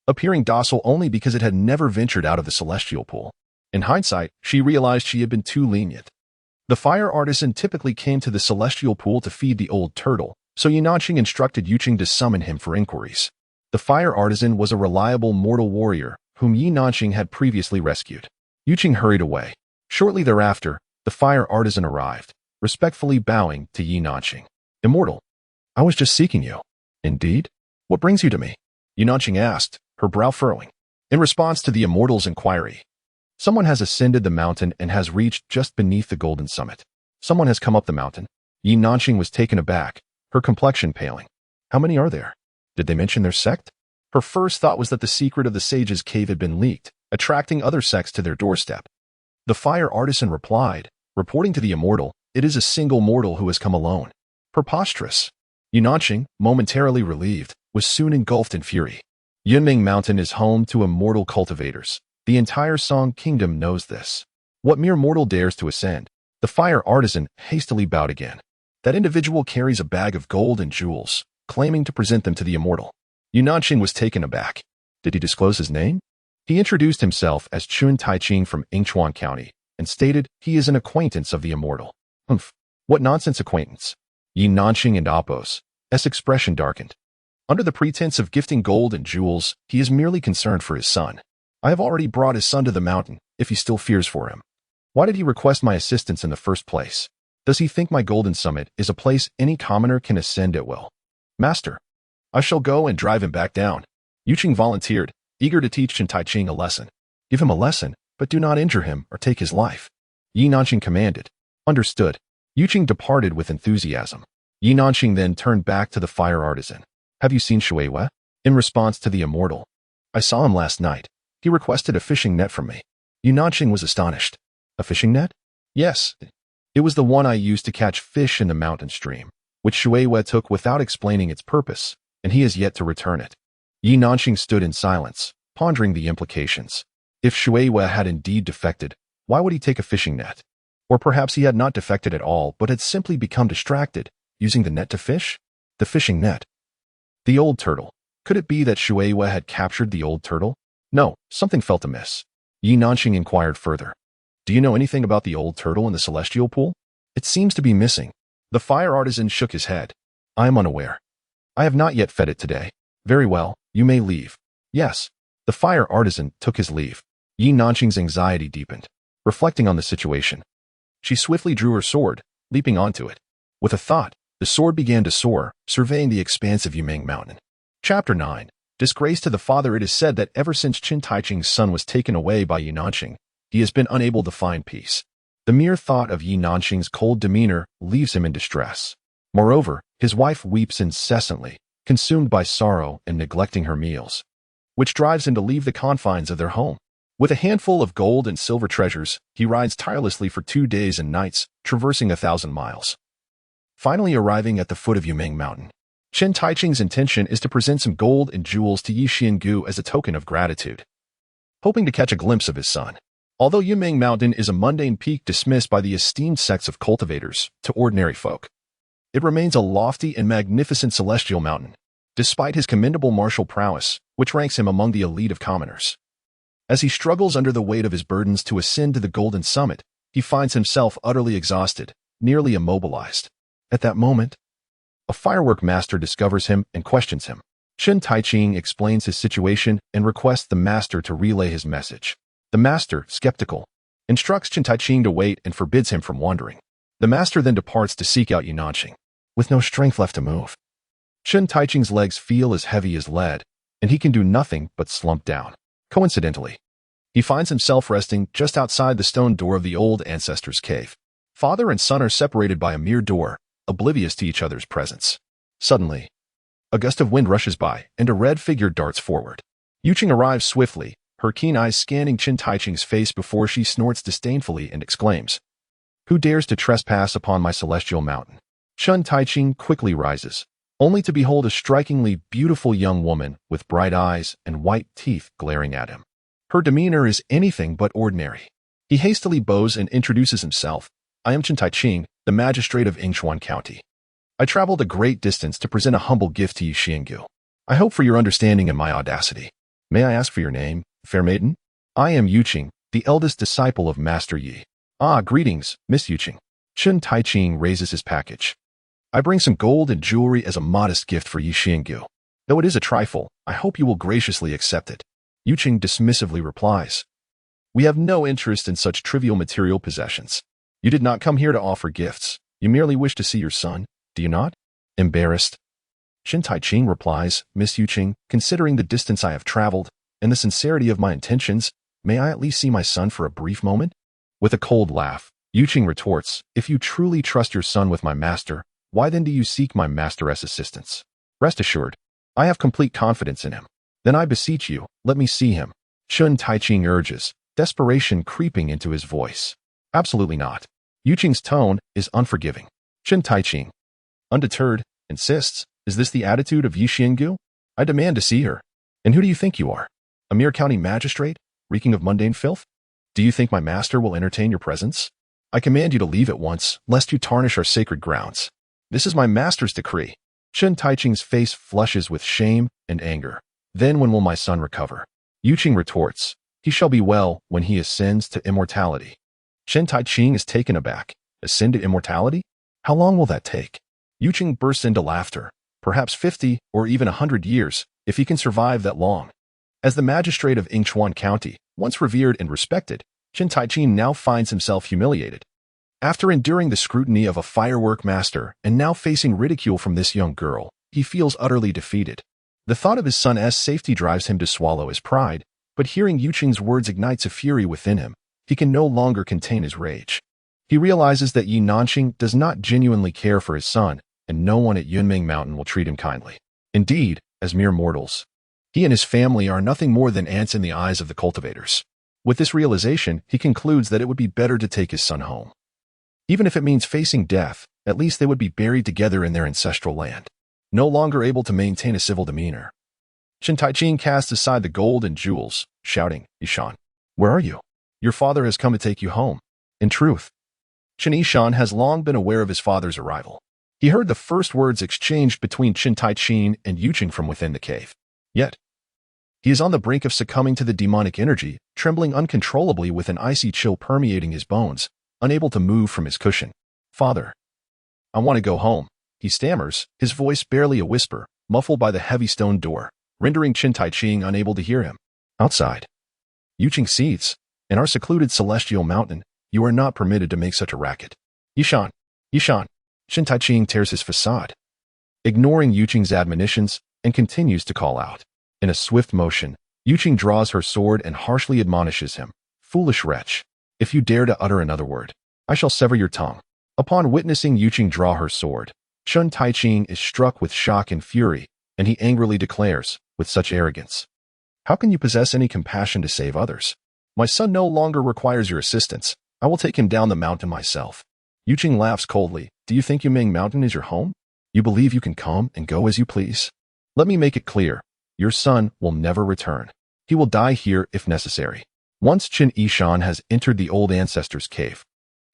appearing docile only because it had never ventured out of the celestial pool. In hindsight, she realized she had been too lenient. The fire artisan typically came to the celestial pool to feed the old turtle, so Yunanxing instructed Yuqing to summon him for inquiries. The fire artisan was a reliable mortal warrior, whom Yunanxing had previously rescued. Yuqing hurried away. Shortly thereafter, the fire artisan arrived, respectfully bowing to Yunanxing. Immortal, I was just seeking you. Indeed? What brings you to me? Yunanxing asked, her brow furrowing. In response to the immortal's inquiry, someone has ascended the mountain and has reached just beneath the golden summit. Someone has come up the mountain. Yunanxing was taken aback, her complexion paling. How many are there? Did they mention their sect? Her first thought was that the secret of the sage's cave had been leaked, attracting other sects to their doorstep. The fire artisan replied, reporting to the immortal, it is a single mortal who has come alone. Preposterous. Yunanxing, momentarily relieved, was soon engulfed in fury. Yunming Mountain is home to immortal cultivators. The entire Song Kingdom knows this. What mere mortal dares to ascend? The fire artisan hastily bowed again. That individual carries a bag of gold and jewels, claiming to present them to the immortal. Yunanxing was taken aback. Did he disclose his name? He introduced himself as Chun Taiching from Yingchuan County, and stated he is an acquaintance of the immortal. Humph, what nonsense acquaintance? Yunanxing and Apos' expression darkened. Under the pretense of gifting gold and jewels, he is merely concerned for his son. I have already brought his son to the mountain, if he still fears for him. Why did he request my assistance in the first place? Does he think my golden summit is a place any commoner can ascend at will? Master, I shall go and drive him back down. Yuqing volunteered, eager to teach Chen Taiching a lesson. Give him a lesson, but do not injure him or take his life. Yunanxing commanded. Understood. Yuqing departed with enthusiasm. Yunanxing then turned back to the fire artisan. Have you seen Shui Wei? In response to the immortal. I saw him last night. He requested a fishing net from me. Yunanxing was astonished. A fishing net? Yes. It was the one I used to catch fish in the mountain stream, which Shui Wei took without explaining its purpose, and he has yet to return it. Yunanxing stood in silence, pondering the implications. If Shui Wei had indeed defected, why would he take a fishing net? Or perhaps he had not defected at all, but had simply become distracted, using the net to fish? The fishing net. The old turtle. Could it be that Shueihua had captured the old turtle? No, something felt amiss. Yi Nanxing inquired further. Do you know anything about the old turtle in the celestial pool? It seems to be missing. The fire artisan shook his head. I am unaware. I have not yet fed it today. Very well, you may leave. Yes. The fire artisan took his leave. Yi Nanxing's anxiety deepened. Reflecting on the situation, she swiftly drew her sword, leaping onto it. With a thought, the sword began to soar, surveying the expanse of Yimeng Mountain. Chapter 9. Disgrace to the father. It is said that ever since Chen Taiching's son was taken away by Yi Nanxing, he has been unable to find peace. The mere thought of Yi Nanxing's cold demeanor leaves him in distress. Moreover, his wife weeps incessantly, consumed by sorrow and neglecting her meals, which drives him to leave the confines of their home. With a handful of gold and silver treasures, he rides tirelessly for 2 days and nights, traversing 1,000 miles. Finally arriving at the foot of Yimeng Mountain, Chen Taiching's intention is to present some gold and jewels to Yi Xiangu as a token of gratitude, hoping to catch a glimpse of his son. Although Yimeng Mountain is a mundane peak dismissed by the esteemed sects of cultivators to ordinary folk, it remains a lofty and magnificent celestial mountain, despite his commendable martial prowess, which ranks him among the elite of commoners. As he struggles under the weight of his burdens to ascend to the golden summit, he finds himself utterly exhausted, nearly immobilized. At that moment, a firework master discovers him and questions him. Chen Taiching explains his situation and requests the master to relay his message. The master, skeptical, instructs Chen Taiching to wait and forbids him from wandering. The master then departs to seek out Yi Nanxing. With no strength left to move, Chen Taiching's legs feel as heavy as lead, and he can do nothing but slump down. Coincidentally, he finds himself resting just outside the stone door of the old ancestor's cave. Father and son are separated by a mere door, oblivious to each other's presence. Suddenly, a gust of wind rushes by, and a red figure darts forward. Yuqing arrives swiftly, her keen eyes scanning Chen Taiching's face before she snorts disdainfully and exclaims, "Who dares to trespass upon my celestial mountain?" Chen Taiching quickly rises, only to behold a strikingly beautiful young woman with bright eyes and white teeth glaring at him. Her demeanor is anything but ordinary. He hastily bows and introduces himself. I am Chen Taiching, the magistrate of Yingchuan County. I traveled a great distance to present a humble gift to Yi Xiangu. I hope for your understanding in my audacity. May I ask for your name, fair maiden? I am Yuqing, the eldest disciple of Master Yi. Ah, greetings, Miss Yuqing. Chen Taiching raises his package. I bring some gold and jewelry as a modest gift for Yi Xiangu. Though it is a trifle, I hope you will graciously accept it. Yuqing dismissively replies, We have no interest in such trivial material possessions. You did not come here to offer gifts. You merely wish to see your son, do you not? Embarrassed, Chen Taiching replies, Miss Yuqing, considering the distance I have traveled and the sincerity of my intentions, may I at least see my son for a brief moment? With a cold laugh, Yuqing retorts, If you truly trust your son with my master, why then do you seek my master's assistance? Rest assured, I have complete confidence in him. Then I beseech you, let me see him. Chen Taiching urges, desperation creeping into his voice. Absolutely not. Yuqing's tone is unforgiving. Chen Taiching, undeterred, insists, Is this the attitude of Yi Xiangu? I demand to see her. And who do you think you are? A mere county magistrate, reeking of mundane filth? Do you think my master will entertain your presence? I command you to leave at once, lest you tarnish our sacred grounds. This is my master's decree. Chen Taiching's face flushes with shame and anger. Then when will my son recover? Yuqing retorts, He shall be well when he ascends to immortality. Chen Taiching is taken aback. Ascend to immortality? How long will that take? Yuqing bursts into laughter. Perhaps 50 or even 100 years, if he can survive that long. As the magistrate of Yingchuan County, once revered and respected, Chen Taiching now finds himself humiliated. After enduring the scrutiny of a firework master and now facing ridicule from this young girl, he feels utterly defeated. The thought of his son's safety drives him to swallow his pride, but hearing Yuqing's words ignites a fury within him. He can no longer contain his rage. He realizes that Yi Nanxing does not genuinely care for his son, and no one at Yunming Mountain will treat him kindly. Indeed, as mere mortals, he and his family are nothing more than ants in the eyes of the cultivators. With this realization, he concludes that it would be better to take his son home. Even if it means facing death, at least they would be buried together in their ancestral land. No longer able to maintain a civil demeanor, Chen Taiching casts aside the gold and jewels, shouting, Yishan, where are you? Your father has come to take you home. In truth, Chen Yishan has long been aware of his father's arrival. He heard the first words exchanged between Chen Taiqing and Yuqing from within the cave. Yet, he is on the brink of succumbing to the demonic energy, trembling uncontrollably with an icy chill permeating his bones, unable to move from his cushion. "Father, I want to go home," he stammers, his voice barely a whisper, muffled by the heavy stone door, rendering Chen Taiqing unable to hear him. Outside, Yuqing seethes. "In our secluded celestial mountain, you are not permitted to make such a racket." "Yishan, Yishan." Chen Taiqing tears his facade, ignoring Yuqing's admonitions, and continues to call out. In a swift motion, Yuqing draws her sword and harshly admonishes him. "Foolish wretch, if you dare to utter another word, I shall sever your tongue." Upon witnessing Yuqing draw her sword, Chen Taiqing is struck with shock and fury, and he angrily declares, with such arrogance, "How can you possess any compassion to save others? My son no longer requires your assistance. I will take him down the mountain myself." Yuqing laughs coldly. "Do you think Yumeng Mountain is your home? You believe you can come and go as you please? Let me make it clear. Your son will never return. He will die here if necessary." Once Chen Yishan has entered the old ancestor's cave,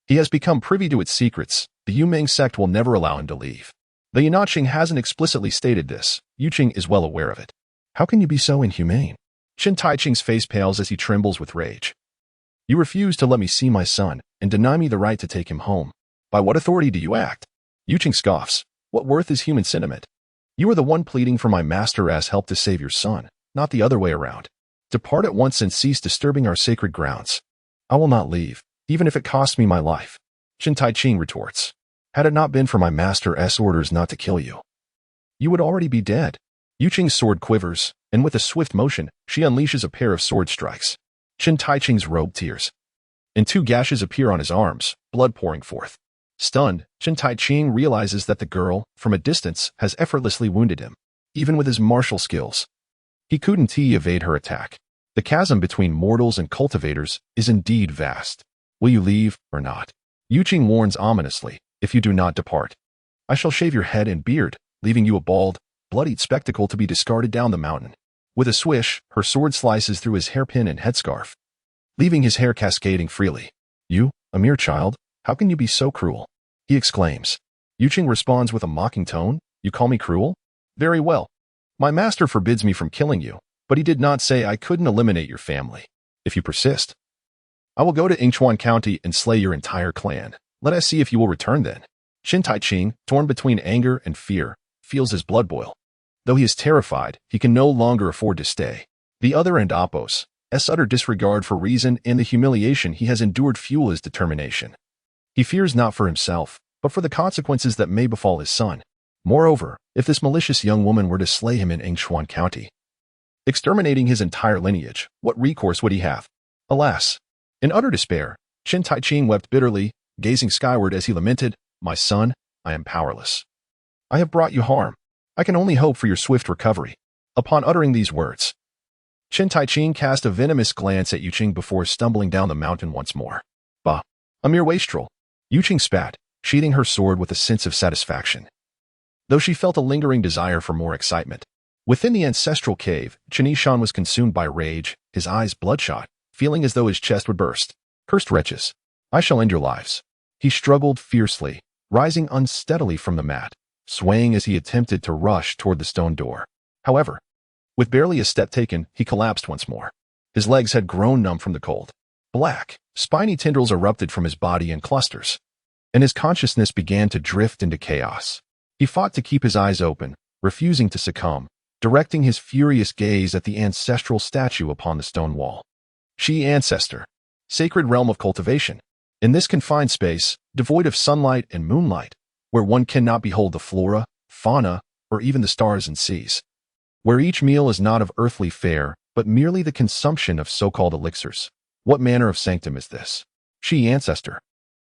he has become privy to its secrets. The Yumeng sect will never allow him to leave. The Yanaqing hasn't explicitly stated this. Yuqing is well aware of it. "How can you be so inhumane?" Chen Taiqing's face pales as he trembles with rage. "You refuse to let me see my son and deny me the right to take him home. By what authority do you act?" Yuqing scoffs. "What worth is human sentiment? You are the one pleading for my master's help to save your son, not the other way around. Depart at once and cease disturbing our sacred grounds." "I will not leave, even if it costs me my life," Chen Taiqing retorts. "Had it not been for my master's orders not to kill you, you would already be dead." Yuqing's sword quivers, and with a swift motion, she unleashes a pair of sword strikes. Chen Taiqing's robe tears, and 2 gashes appear on his arms, blood pouring forth. Stunned, Chen Taiqing realizes that the girl, from a distance, has effortlessly wounded him. Even with his martial skills, he couldn't evade her attack. The chasm between mortals and cultivators is indeed vast. "Will you leave or not?" Yuqing warns ominously. "If you do not depart, I shall shave your head and beard, leaving you a bald, bloodied spectacle to be discarded down the mountain." With a swish, her sword slices through his hairpin and headscarf, leaving his hair cascading freely. "You, a mere child, how can you be so cruel?" he exclaims. Yuqing responds with a mocking tone. "You call me cruel? Very well. My master forbids me from killing you, but he did not say I couldn't eliminate your family. If you persist, I will go to Yingchuan County and slay your entire clan. Let us see if you will return then." Chen Taiqing, torn between anger and fear, feels his blood boil. Though he is terrified, he can no longer afford to stay. The other and Apos' utter disregard for reason and the humiliation he has endured fuel his determination. He fears not for himself, but for the consequences that may befall his son. Moreover, if this malicious young woman were to slay him in Yingchuan County, exterminating his entire lineage, what recourse would he have? Alas! In utter despair, Chen Taiqing wept bitterly, gazing skyward as he lamented, "My son, I am powerless. I have brought you harm. I can only hope for your swift recovery." Upon uttering these words, Chen Taiqing cast a venomous glance at Yuqing before stumbling down the mountain once more. "Bah, a mere wastrel," Yuqing spat, sheathing her sword with a sense of satisfaction, though she felt a lingering desire for more excitement. Within the ancestral cave, Chen Yishan was consumed by rage, his eyes bloodshot, feeling as though his chest would burst. "Cursed wretches, I shall end your lives." He struggled fiercely, rising unsteadily from the mat, swaying as he attempted to rush toward the stone door. However, with barely a step taken, he collapsed once more. His legs had grown numb from the cold. Black, spiny tendrils erupted from his body in clusters, and his consciousness began to drift into chaos. He fought to keep his eyes open, refusing to succumb, directing his furious gaze at the ancestral statue upon the stone wall. Shi Ancestor, sacred realm of cultivation. In this confined space, devoid of sunlight and moonlight, where one cannot behold the flora, fauna, or even the stars and seas, where each meal is not of earthly fare, but merely the consumption of so-called elixirs. What manner of sanctum is this? Shi Ancestor,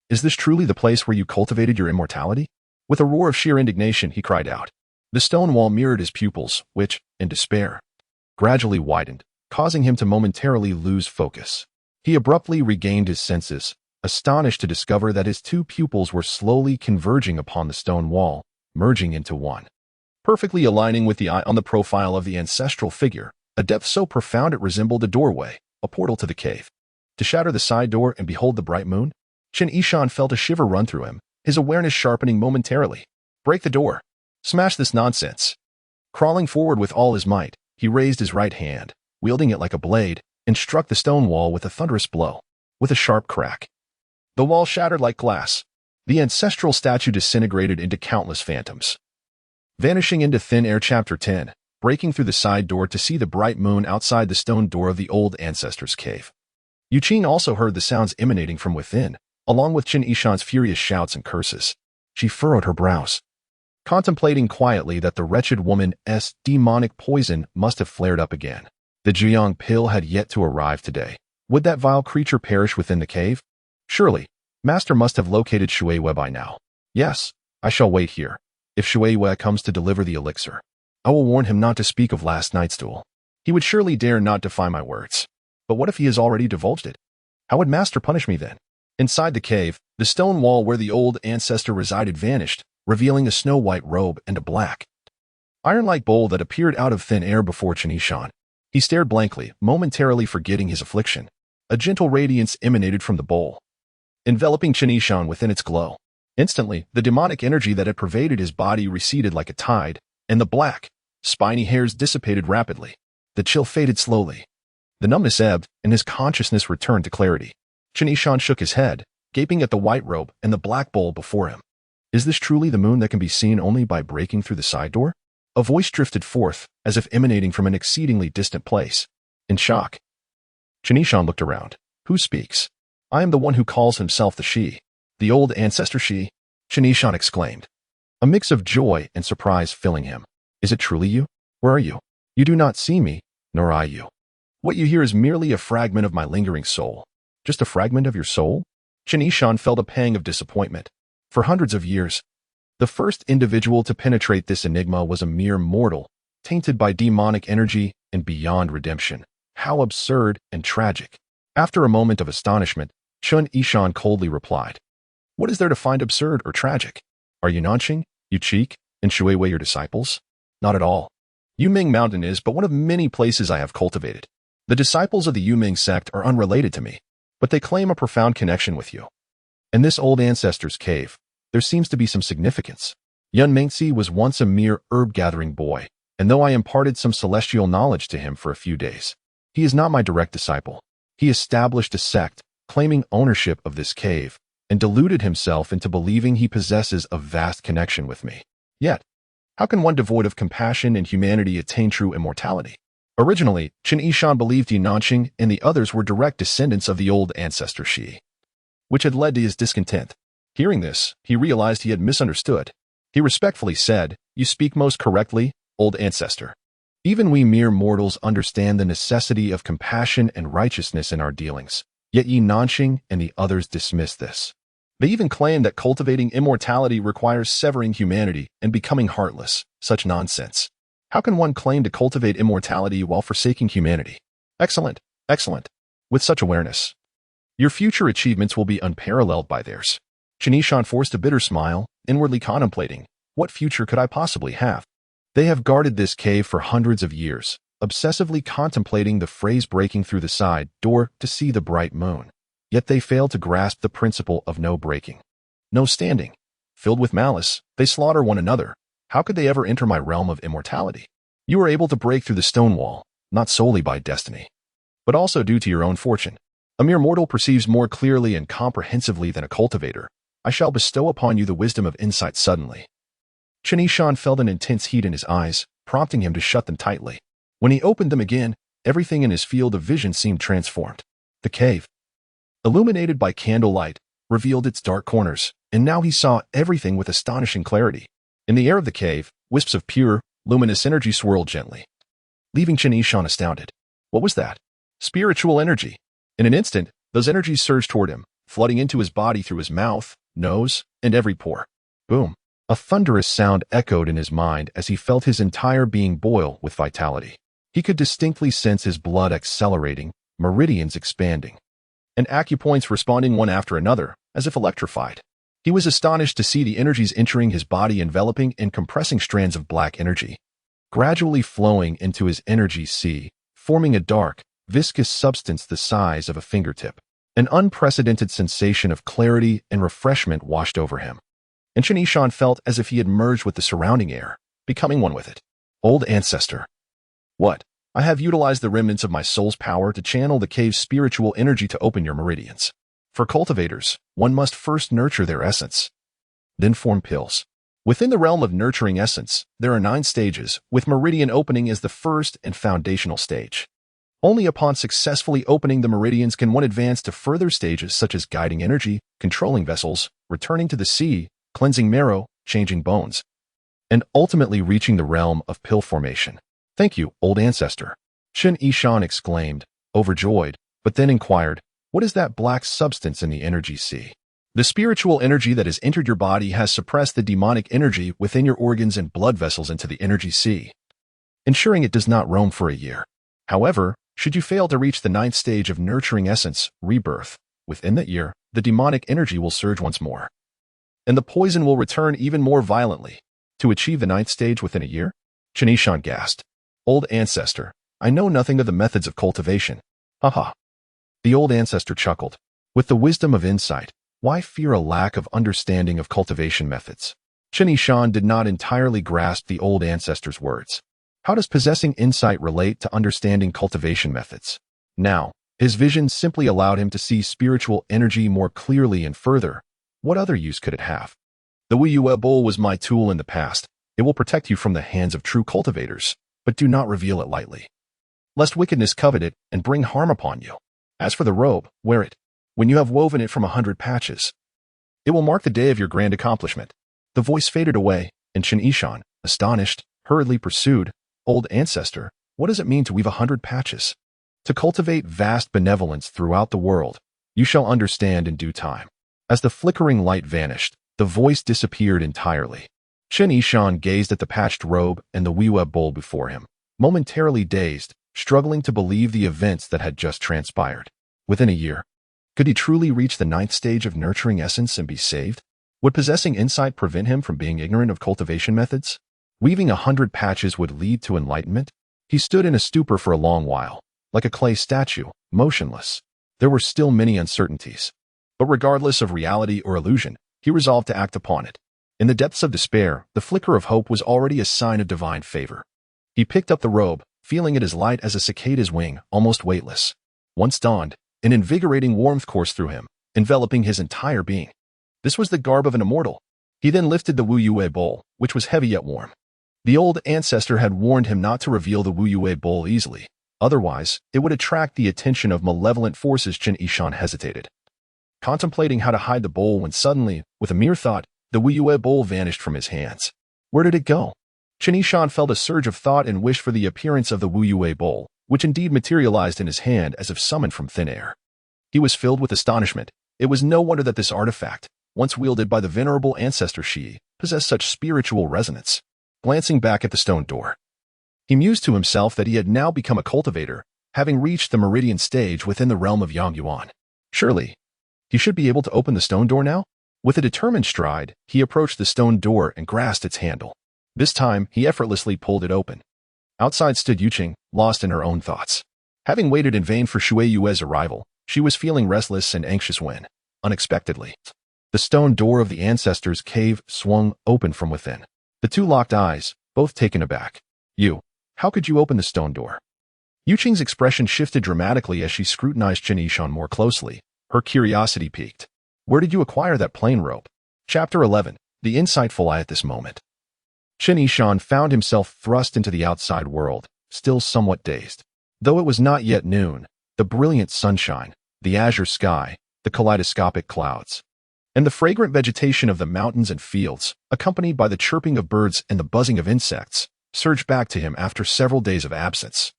is this truly the place where you cultivated your immortality? With a roar of sheer indignation, he cried out. The stone wall mirrored his pupils, which, in despair, gradually widened, causing him to momentarily lose focus. He abruptly regained his senses, astonished to discover that his 2 pupils were slowly converging upon the stone wall, merging into one. Perfectly aligning with the eye on the profile of the ancestral figure, a depth so profound it resembled a doorway, a portal to the cave. To shatter the side door and behold the bright moon, Chen Yishan felt a shiver run through him, his awareness sharpening momentarily. Break the door. Smash this nonsense. Crawling forward with all his might, he raised his right hand, wielding it like a blade, and struck the stone wall with a thunderous blow. With a sharp crack, the wall shattered like glass. The ancestral statue disintegrated into countless phantoms. Vanishing into thin air. Chapter 10. Breaking through the side door to see the bright moon outside the stone door of the old ancestor's cave. Yuqing also heard the sounds emanating from within, along with Chen Yishan's furious shouts and curses. She furrowed her brows, contemplating quietly that the wretched woman's demonic poison must have flared up again. The Jiang pill had yet to arrive today. Would that vile creature perish within the cave? Surely, Master must have located Shuiwei by now. Yes, I shall wait here. If Shuiwei comes to deliver the elixir, I will warn him not to speak of last night's duel. He would surely dare not defy my words. But what if he has already divulged it? How would Master punish me then? Inside the cave, the stone wall where the old ancestor resided vanished, revealing a snow-white robe and a black, iron-like bowl that appeared out of thin air before Chen Yishan. He stared blankly, momentarily forgetting his affliction. A gentle radiance emanated from the bowl, enveloping Chen Yishan within its glow. Instantly, the demonic energy that had pervaded his body receded like a tide, and the black, spiny hairs dissipated rapidly. The chill faded slowly. The numbness ebbed, and his consciousness returned to clarity. Chen Yishan shook his head, gaping at the white robe and the black bowl before him. Is this truly the moon that can be seen only by breaking through the side door? A voice drifted forth, as if emanating from an exceedingly distant place. In shock, Chen Yishan looked around. Who speaks? I am the one who calls himself the Shi. The old ancestor Shi, Chen Yishan exclaimed, a mix of joy and surprise filling him. Is it truly you? Where are you? You do not see me, nor I you. What you hear is merely a fragment of my lingering soul. Just a fragment of your soul? Chen Yishan felt a pang of disappointment. For hundreds of years, the first individual to penetrate this enigma was a mere mortal, tainted by demonic energy and beyond redemption. How absurd and tragic. After a moment of astonishment, Chen Yishan coldly replied, what is there to find absurd or tragic? Are you Nanqing, Yuqing, and Shuiwei your disciples? Not at all. Yuming Mountain is but one of many places I have cultivated. The disciples of the Yuming sect are unrelated to me, but they claim a profound connection with you. In this old ancestor's cave, there seems to be some significance. Yun Mingzi was once a mere herb-gathering boy, and though I imparted some celestial knowledge to him for a few days, he is not my direct disciple. He established a sect, claiming ownership of this cave, and deluded himself into believing he possesses a vast connection with me. Yet, how can one devoid of compassion and humanity attain true immortality? Originally, Chen Yishan believed Nanqing and the others were direct descendants of the old ancestor Shi, which had led to his discontent. Hearing this, he realized he had misunderstood. He respectfully said, you speak most correctly, old ancestor. Even we mere mortals understand the necessity of compassion and righteousness in our dealings, yet ye Nanqing and the others dismiss this. They even claim that cultivating immortality requires severing humanity and becoming heartless. Such nonsense. How can one claim to cultivate immortality while forsaking humanity? Excellent, excellent. With such awareness, your future achievements will be unparalleled by theirs. Chen Yishan forced a bitter smile, inwardly contemplating, what future could I possibly have? They have guarded this cave for hundreds of years, obsessively contemplating the phrase breaking through the side door to see the bright moon. Yet they fail to grasp the principle of no breaking, no standing. Filled with malice, they slaughter one another. How could they ever enter my realm of immortality? You are able to break through the stone wall, not solely by destiny, but also due to your own fortune. A mere mortal perceives more clearly and comprehensively than a cultivator. I shall bestow upon you the wisdom of insight suddenly. Chen Yishan felt an intense heat in his eyes, prompting him to shut them tightly. When he opened them again, everything in his field of vision seemed transformed. The cave, illuminated by candlelight, revealed its dark corners, and now he saw everything with astonishing clarity. In the air of the cave, wisps of pure, luminous energy swirled gently, leaving Chen Yishan astounded. What was that? Spiritual energy. In an instant, those energies surged toward him, flooding into his body through his mouth, nose, and every pore. Boom. A thunderous sound echoed in his mind as he felt his entire being boil with vitality. He could distinctly sense his blood accelerating, meridians expanding, and acupoints responding one after another, as if electrified. He was astonished to see the energies entering his body, enveloping and compressing strands of black energy, gradually flowing into his energy sea, forming a dark, viscous substance the size of a fingertip. An unprecedented sensation of clarity and refreshment washed over him, and Chen Yishan felt as if he had merged with the surrounding air, becoming one with it. Old Ancestor. What? I have utilized the remnants of my soul's power to channel the cave's spiritual energy to open your meridians. For cultivators, one must first nurture their essence, then form pills. Within the realm of nurturing essence, there are 9 stages, with meridian opening as the first and foundational stage. Only upon successfully opening the meridians can one advance to further stages such as guiding energy, controlling vessels, returning to the sea, cleansing marrow, changing bones, and ultimately reaching the realm of pill formation. Thank you, Old Ancestor. Chen Yishan exclaimed, overjoyed, but then inquired, what is that black substance in the energy sea? The spiritual energy that has entered your body has suppressed the demonic energy within your organs and blood vessels into the energy sea, ensuring it does not roam for a year. However, should you fail to reach the 9th stage of nurturing essence, rebirth, within that year, the demonic energy will surge once more, and the poison will return even more violently. To achieve the 9th stage within a year? Chen Yishan gasped. Old Ancestor, I know nothing of the methods of cultivation. Haha. The Old Ancestor chuckled. With the wisdom of insight, why fear a lack of understanding of cultivation methods? Chen Yishan did not entirely grasp the Old Ancestor's words. How does possessing insight relate to understanding cultivation methods? Now, his vision simply allowed him to see spiritual energy more clearly and further. What other use could it have? The Wuyue bowl was my tool in the past. It will protect you from the hands of true cultivators, but do not reveal it lightly, lest wickedness covet it and bring harm upon you. As for the robe, wear it. When you have woven it from 100 patches, it will mark the day of your grand accomplishment. The voice faded away, and Chen Yishan, astonished, hurriedly pursued, Old Ancestor, what does it mean to weave 100 patches? To cultivate vast benevolence throughout the world, you shall understand in due time. As the flickering light vanished, the voice disappeared entirely. Chen Yishan gazed at the patched robe and the Wuyue bowl before him, momentarily dazed, struggling to believe the events that had just transpired. Within a year, could he truly reach the 9th stage of nurturing essence and be saved? Would possessing insight prevent him from being ignorant of cultivation methods? Weaving 100 patches would lead to enlightenment? He stood in a stupor for a long while, like a clay statue, motionless. There were still many uncertainties, but regardless of reality or illusion, he resolved to act upon it. In the depths of despair, the flicker of hope was already a sign of divine favor. He picked up the robe, feeling it as light as a cicada's wing, almost weightless. Once donned, an invigorating warmth coursed through him, enveloping his entire being. This was the garb of an immortal. He then lifted the Wuyue bowl, which was heavy yet warm. The Old Ancestor had warned him not to reveal the Wuyue bowl easily. Otherwise, it would attract the attention of malevolent forces. Chen Yishan hesitated, contemplating how to hide the bowl when suddenly, with a mere thought, the Wuyue bowl vanished from his hands. Where did it go? Chen Yishan felt a surge of thought and wished for the appearance of the Wuyue bowl, which indeed materialized in his hand as if summoned from thin air. He was filled with astonishment. It was no wonder that this artifact, once wielded by the venerable ancestor Shi, possessed such spiritual resonance. Glancing back at the stone door, he mused to himself that he had now become a cultivator, having reached the meridian stage within the realm of Yangyuan. Surely, he should be able to open the stone door now? With a determined stride, he approached the stone door and grasped its handle. This time, he effortlessly pulled it open. Outside stood Yuqing, lost in her own thoughts. Having waited in vain for Shui Yue's arrival, she was feeling restless and anxious when, unexpectedly, the stone door of the ancestors' cave swung open from within. The two locked eyes, both taken aback. How could you open the stone door? Yuqing's expression shifted dramatically as she scrutinized Chen Yishan more closely. Her curiosity piqued. Where did you acquire that plain robe? Chapter 11. The insightful eye. At this moment, Chen Yishan found himself thrust into the outside world, still somewhat dazed. Though it was not yet noon, the brilliant sunshine, the azure sky, the kaleidoscopic clouds, and the fragrant vegetation of the mountains and fields, accompanied by the chirping of birds and the buzzing of insects, surged back to him after several days of absence,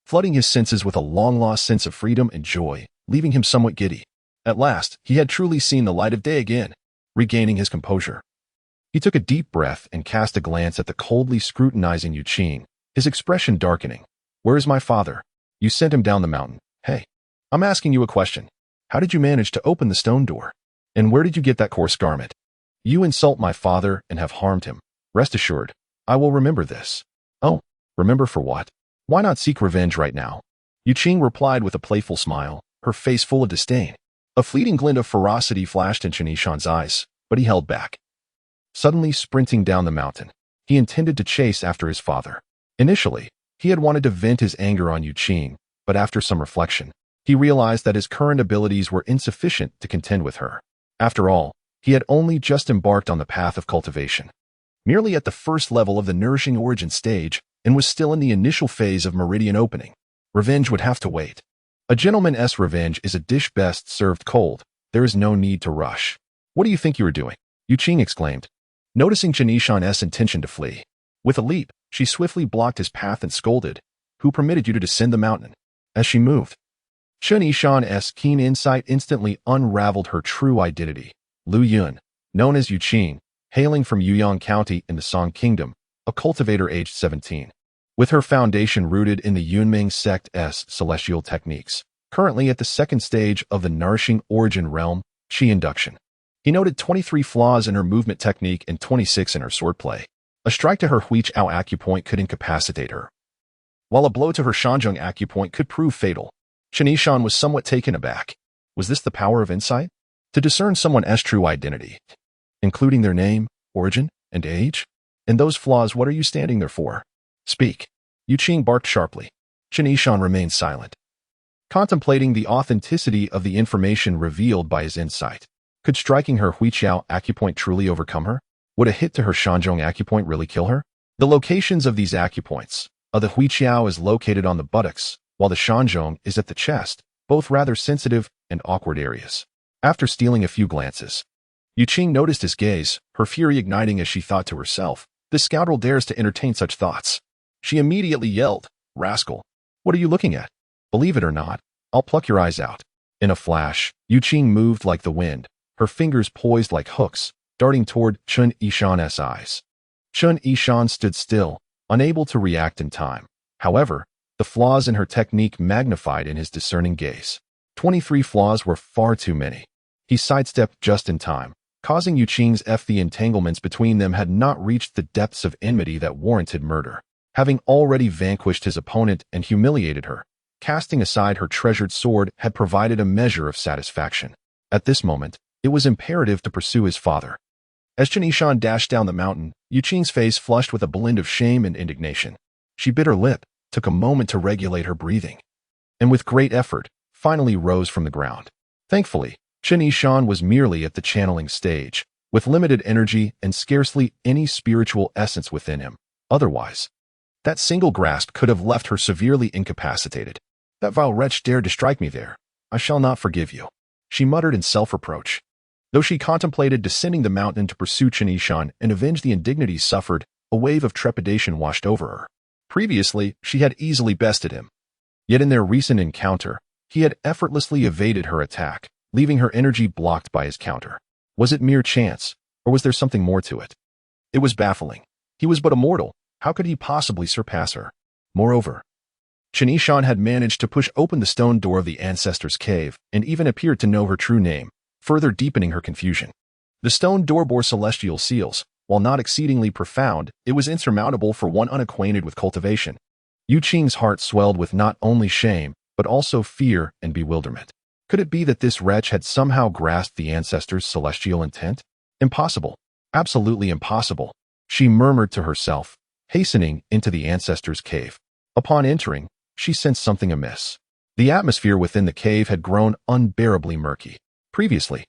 flooding his senses with a long-lost sense of freedom and joy, leaving him somewhat giddy. At last, he had truly seen the light of day again. Regaining his composure, he took a deep breath and cast a glance at the coldly scrutinizing Yuqing, his expression darkening. Where is my father? You sent him down the mountain. Hey, I'm asking you a question. How did you manage to open the stone door? And where did you get that coarse garment? You insult my father and have harmed him. Rest assured, I will remember this. Oh, remember for what? Why not seek revenge right now? Yuqing replied with a playful smile, her face full of disdain. A fleeting glint of ferocity flashed in Chen Yishan's eyes, but he held back. Suddenly sprinting down the mountain, he intended to chase after his father. Initially, he had wanted to vent his anger on Yu Qing, but after some reflection, he realized that his current abilities were insufficient to contend with her. After all, he had only just embarked on the path of cultivation, merely at the first level of the nourishing origin stage, and was still in the initial phase of meridian opening. Revenge would have to wait. A gentleman's revenge is a dish best served cold. There is no need to rush. What do you think you are doing? Yu Qing exclaimed, noticing Chen Yishan's intention to flee. With a leap, she swiftly blocked his path and scolded, "Who permitted you to descend the mountain?" As she moved, Chen Yishan's keen insight instantly unraveled her true identity. Lu Yun, known as Yu Qing, hailing from Yuyang County in the Song Kingdom, a cultivator aged 17. With her foundation rooted in the Yunming sect's celestial techniques, currently at the second stage of the nourishing origin realm, Qi induction. He noted 23 flaws in her movement technique and 26 in her swordplay. A strike to her Huichao acupoint could incapacitate her, while a blow to her Shanzhong acupoint could prove fatal. Chen Yishan was somewhat taken aback. Was this the power of insight? To discern someone's true identity, including their name, origin, and age? And those flaws, what are you standing there for? Speak. Yu Qing barked sharply. Chen Yishan remained silent, contemplating the authenticity of the information revealed by his insight. Could striking her Huichao acupoint truly overcome her? Would a hit to her Shanzhong acupoint really kill her? The locations of these acupoints. The Huichao is located on the buttocks, while the Shanzhong is at the chest, both rather sensitive and awkward areas. After stealing a few glances, Yu Qing noticed his gaze, her fury igniting as she thought to herself, "This scoundrel dares to entertain such thoughts." She immediately yelled, "Rascal! What are you looking at? Believe it or not, I'll pluck your eyes out." In a flash, Yu Qing moved like the wind, her fingers poised like hooks, darting toward Chen Yishan's eyes. Chen Yishan stood still, unable to react in time. However, the flaws in her technique magnified in his discerning gaze. 23 flaws were far too many. He sidestepped just in time, causing Yu Qing's the entanglements between them had not reached the depths of enmity that warranted murder. Having already vanquished his opponent and humiliated her, casting aside her treasured sword had provided a measure of satisfaction. At this moment, it was imperative to pursue his father. As Chen Yishan dashed down the mountain, Yu Qing's face flushed with a blend of shame and indignation. She bit her lip, took a moment to regulate her breathing, and with great effort, finally rose from the ground. Thankfully, Chen Yishan was merely at the channeling stage, with limited energy and scarcely any spiritual essence within him. Otherwise, that single grasp could have left her severely incapacitated. "That vile wretch dared to strike me there. I shall not forgive you," she muttered in self-reproach. Though she contemplated descending the mountain to pursue Chen Yishan and avenge the indignities suffered, a wave of trepidation washed over her. Previously, she had easily bested him. Yet in their recent encounter, he had effortlessly evaded her attack, leaving her energy blocked by his counter. Was it mere chance, or was there something more to it? It was baffling. He was but a mortal. How could he possibly surpass her? Moreover, Chen Yishan had managed to push open the stone door of the ancestor's cave and even appeared to know her true name, further deepening her confusion. The stone door bore celestial seals. While not exceedingly profound, it was insurmountable for one unacquainted with cultivation. Yu Qing's heart swelled with not only shame, but also fear and bewilderment. Could it be that this wretch had somehow grasped the ancestor's celestial intent? Impossible. Absolutely impossible, she murmured to herself, hastening into the ancestor's cave. Upon entering, she sensed something amiss. The atmosphere within the cave had grown unbearably murky. Previously,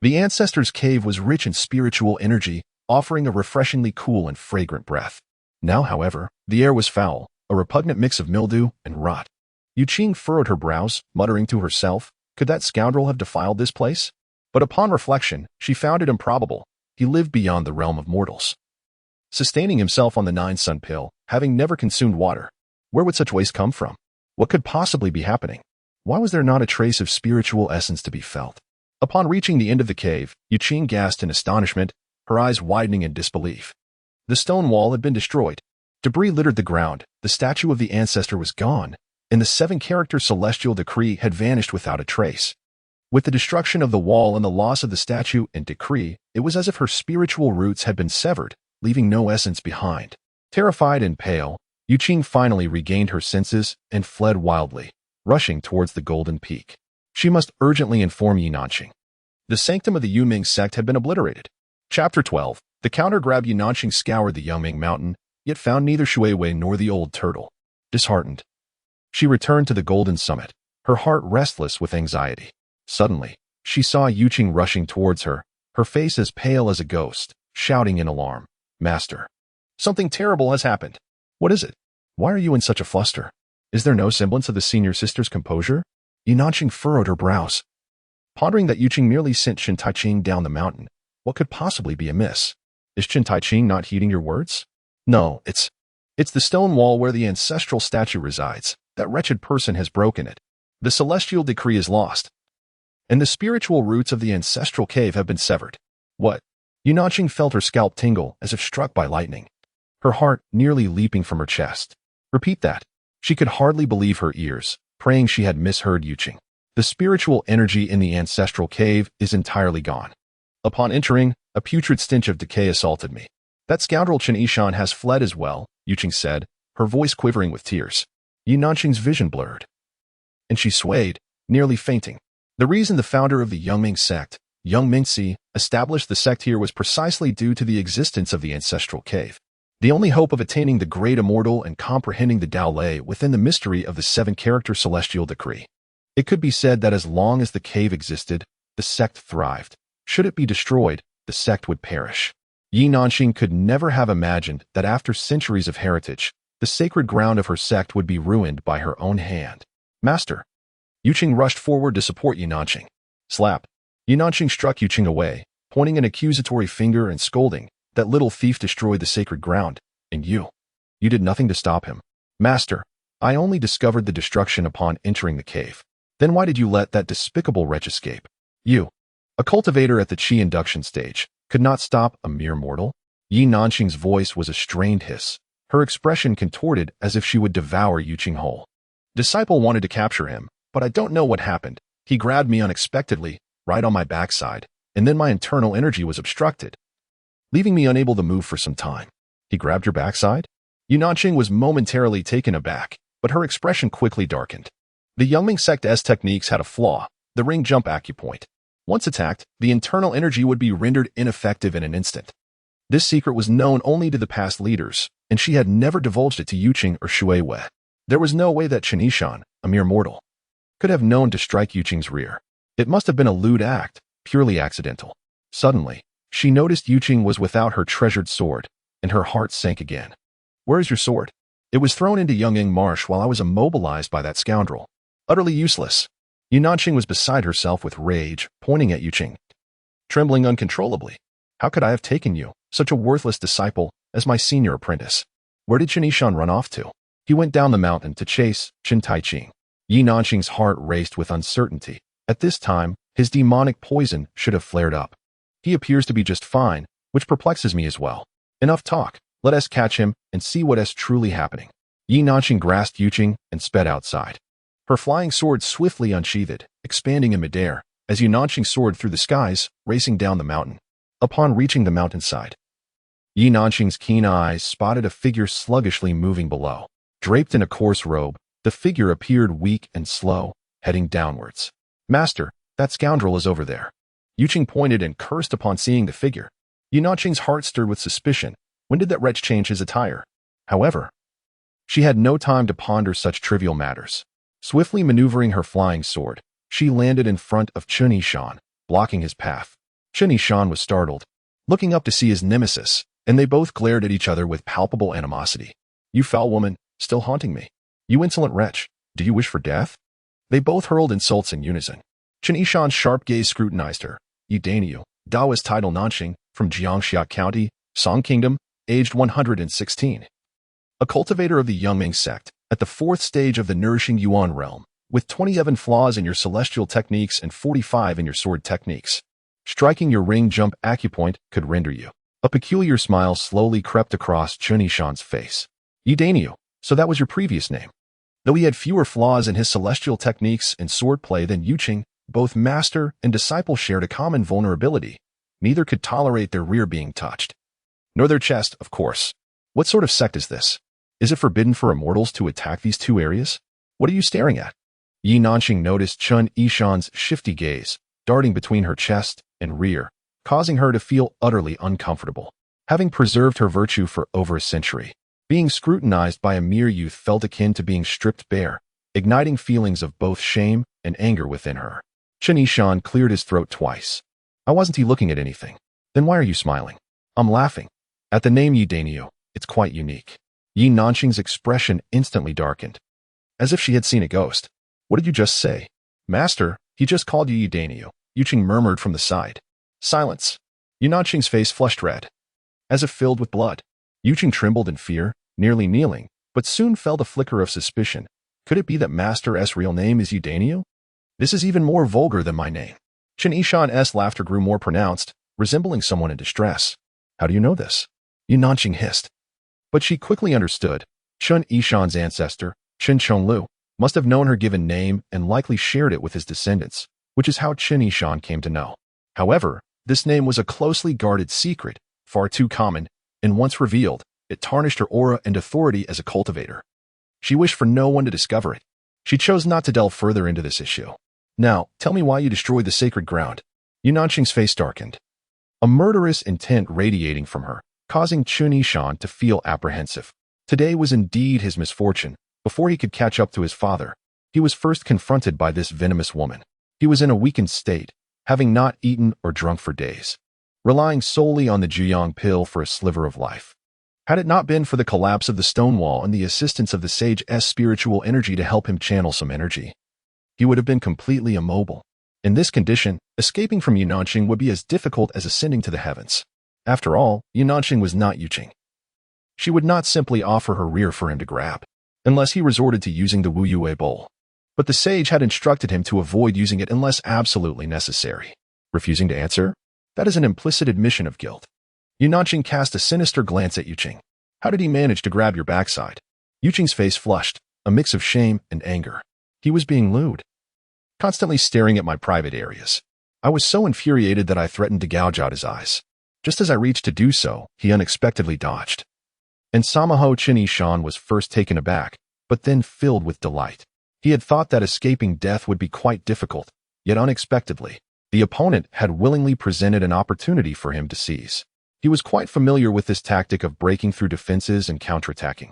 the ancestor's cave was rich in spiritual energy, offering a refreshingly cool and fragrant breath. Now, however, the air was foul, a repugnant mix of mildew and rot. Yu Qing furrowed her brows, muttering to herself, could that scoundrel have defiled this place? But upon reflection, she found it improbable. He lived beyond the realm of mortals, sustaining himself on the 9-sun pill, having never consumed water. Where would such waste come from? What could possibly be happening? Why was there not a trace of spiritual essence to be felt? Upon reaching the end of the cave, Yu Qing gasped in astonishment, her eyes widening in disbelief. The stone wall had been destroyed. Debris littered the ground, the statue of the ancestor was gone, and the 7-character celestial decree had vanished without a trace. With the destruction of the wall and the loss of the statue and decree, it was as if her spiritual roots had been severed, leaving no essence behind. Terrified and pale, Yu Qing finally regained her senses and fled wildly, rushing towards the golden peak. She must urgently inform Yinanqing. The sanctum of the Yunming sect had been obliterated. Chapter 12. The counter-grab. Yinanqing scoured the Yunming mountain, yet found neither Shuiwei nor the old turtle. Disheartened, she returned to the golden summit, her heart restless with anxiety. Suddenly, she saw Yuqing rushing towards her, her face as pale as a ghost, shouting in alarm, "Master, something terrible has happened." "What is it? Why are you in such a fluster? Is there no semblance of the senior sister's composure?" Yinanqing furrowed her brows, pondering that Yuqing merely sent Chen Taiqing down the mountain. What could possibly be amiss? Is Chen Taiqing not heeding your words? No, it's the stone wall where the ancestral statue resides. That wretched person has broken it. The celestial decree is lost, and the spiritual roots of the ancestral cave have been severed. What? Yinanqing felt her scalp tingle as if struck by lightning, her heart nearly leaping from her chest. Repeat that. She could hardly believe her ears, praying she had misheard Yuqing. The spiritual energy in the ancestral cave is entirely gone. Upon entering, a putrid stench of decay assaulted me. That scoundrel Chen Yishan has fled as well, Yuqing said, her voice quivering with tears. Yinanqing's vision blurred, and she swayed, nearly fainting. The reason the founder of the Yunming sect, Yung Mingxi, established the sect here was precisely due to the existence of the ancestral cave. The only hope of attaining the great immortal and comprehending the Tao lay within the mystery of the seven-character celestial decree. It could be said that as long as the cave existed, the sect thrived. Should it be destroyed, the sect would perish. Yinanqing could never have imagined that after centuries of heritage, the sacred ground of her sect would be ruined by her own hand. "Master!" Yuqing rushed forward to support Yinanqing. Slap! Yinanqing struck Yuqing away, pointing an accusatory finger and scolding, "That little thief destroyed the sacred ground, and you did nothing to stop him." "Master, I only discovered the destruction upon entering the cave. Then why did you let that despicable wretch escape? You, a cultivator at the Qi induction stage, could not stop a mere mortal?" Yinanqing's voice was a strained hiss, her expression contorted as if she would devour Yuqing whole. "Disciple wanted to capture him, but I don't know what happened. He grabbed me unexpectedly, right on my backside, and then my internal energy was obstructed, leaving me unable to move for some time." "He grabbed your backside?" Yinanqing was momentarily taken aback, but her expression quickly darkened. The Yunming sect's techniques had a flaw, the ring jump acupoint. Once attacked, the internal energy would be rendered ineffective in an instant. This secret was known only to the past leaders, and she had never divulged it to Yuqing or Shuiwei. There was no way that Chen Yishan, a mere mortal, could have known to strike Yuqing's rear. It must have been a lewd act, purely accidental. Suddenly, she noticed Yuqing was without her treasured sword, and her heart sank again. "Where is your sword?" "It was thrown into Yunming Marsh while I was immobilized by that scoundrel. Utterly useless." Yinanqing was beside herself with rage, pointing at Yuqing, trembling uncontrollably. "How could I have taken you, such a worthless disciple, as my senior apprentice? Where did Chen Yishan run off to?" "He went down the mountain to chase Chen Taiqing." Yinanqing's heart raced with uncertainty. At this time, his demonic poison should have flared up. "He appears to be just fine, which perplexes me as well. Enough talk, let us catch him and see what is truly happening." Yinanqing grasped Yuqing and sped outside. Her flying sword swiftly unsheathed, expanding in midair, as Yinanqing soared through the skies, racing down the mountain. Upon reaching the mountainside, Yinanqing's keen eyes spotted a figure sluggishly moving below. Draped in a coarse robe, the figure appeared weak and slow, heading downwards. "Master, that scoundrel is over there." Yuqing pointed and cursed upon seeing the figure. Yinanqing's heart stirred with suspicion. When did that wretch change his attire? However, she had no time to ponder such trivial matters. Swiftly maneuvering her flying sword, she landed in front of Chen Yishan, blocking his path. Chen Yishan was startled, looking up to see his nemesis, and they both glared at each other with palpable animosity. "You foul woman, still haunting me. You insolent wretch, do you wish for death?" They both hurled insults in unison. Chen Yishan's sharp gaze scrutinized her. "Yi Daniel, Taoist title Nanxing, from Jiangxia County, Song Kingdom, aged 116. A cultivator of the Yunming sect, at the 4th stage of the nourishing Yuan realm, with 27 flaws in your celestial techniques and 45 in your sword techniques. Striking your ring jump acupoint could render you." A peculiar smile slowly crept across Chen Yishan's face. "Yi Daniel, so that was your previous name." Though he had fewer flaws in his celestial techniques and swordplay than Yuqing, both master and disciple shared a common vulnerability. Neither could tolerate their rear being touched. Nor their chest, of course. What sort of sect is this? Is it forbidden for immortals to attack these two areas? What are you staring at? Yi Nanqing noticed Chen Yishan's shifty gaze, darting between her chest and rear, causing her to feel utterly uncomfortable. Having preserved her virtue for over a century, being scrutinized by a mere youth felt akin to being stripped bare, igniting feelings of both shame and anger within her. Chen Yishan cleared his throat twice. Wasn't he looking at anything? Then why are you smiling? I'm laughing. At the name Yi Danyu, it's quite unique. Yi Nanqing's expression instantly darkened, as if she had seen a ghost. What did you just say? Master, he just called you Yi Danyu, Yuqing murmured from the side. Silence. Yi Nanqing's face flushed red, as if filled with blood. Yuqing trembled in fear, nearly kneeling, but soon felt a flicker of suspicion. Could it be that Master's real name is Yi Danyu? This is even more vulgar than my name. Chen Yishan's laughter grew more pronounced, resembling someone in distress. How do you know this? Yi Nanqing hissed. But she quickly understood. Chen Yishan's ancestor, Chen Chonglu, must have known her given name and likely shared it with his descendants, which is how Chen Yishan came to know. However, this name was a closely guarded secret, far too common, and once revealed, it tarnished her aura and authority as a cultivator. She wished for no one to discover it. She chose not to delve further into this issue. Now, tell me why you destroyed the sacred ground. Yi Nanqing's face darkened, a murderous intent radiating from her, causing Chen Yishan to feel apprehensive. Today was indeed his misfortune. Before he could catch up to his father, he was first confronted by this venomous woman. He was in a weakened state, having not eaten or drunk for days, relying solely on the Juyang pill for a sliver of life. Had it not been for the collapse of the stone wall and the assistance of the sage's spiritual energy to help him channel some energy, he would have been completely immobile. In this condition, escaping from Yi Nanqing would be as difficult as ascending to the heavens. After all, Yi Nanqing was not Yuqing. She would not simply offer her rear for him to grab, unless he resorted to using the Wu Yue bowl. But the sage had instructed him to avoid using it unless absolutely necessary. Refusing to answer? That is an implicit admission of guilt. Yi Nanqing cast a sinister glance at Yuqing. How did he manage to grab your backside? Yuqing's face flushed, a mix of shame and anger. He was being lewd, constantly staring at my private areas. I was so infuriated that I threatened to gouge out his eyes. Just as I reached to do so, he unexpectedly dodged. And Samaho Chen Yishan was first taken aback, but then filled with delight. He had thought that escaping death would be quite difficult, yet unexpectedly, the opponent had willingly presented an opportunity for him to seize. He was quite familiar with this tactic of breaking through defenses and counterattacking,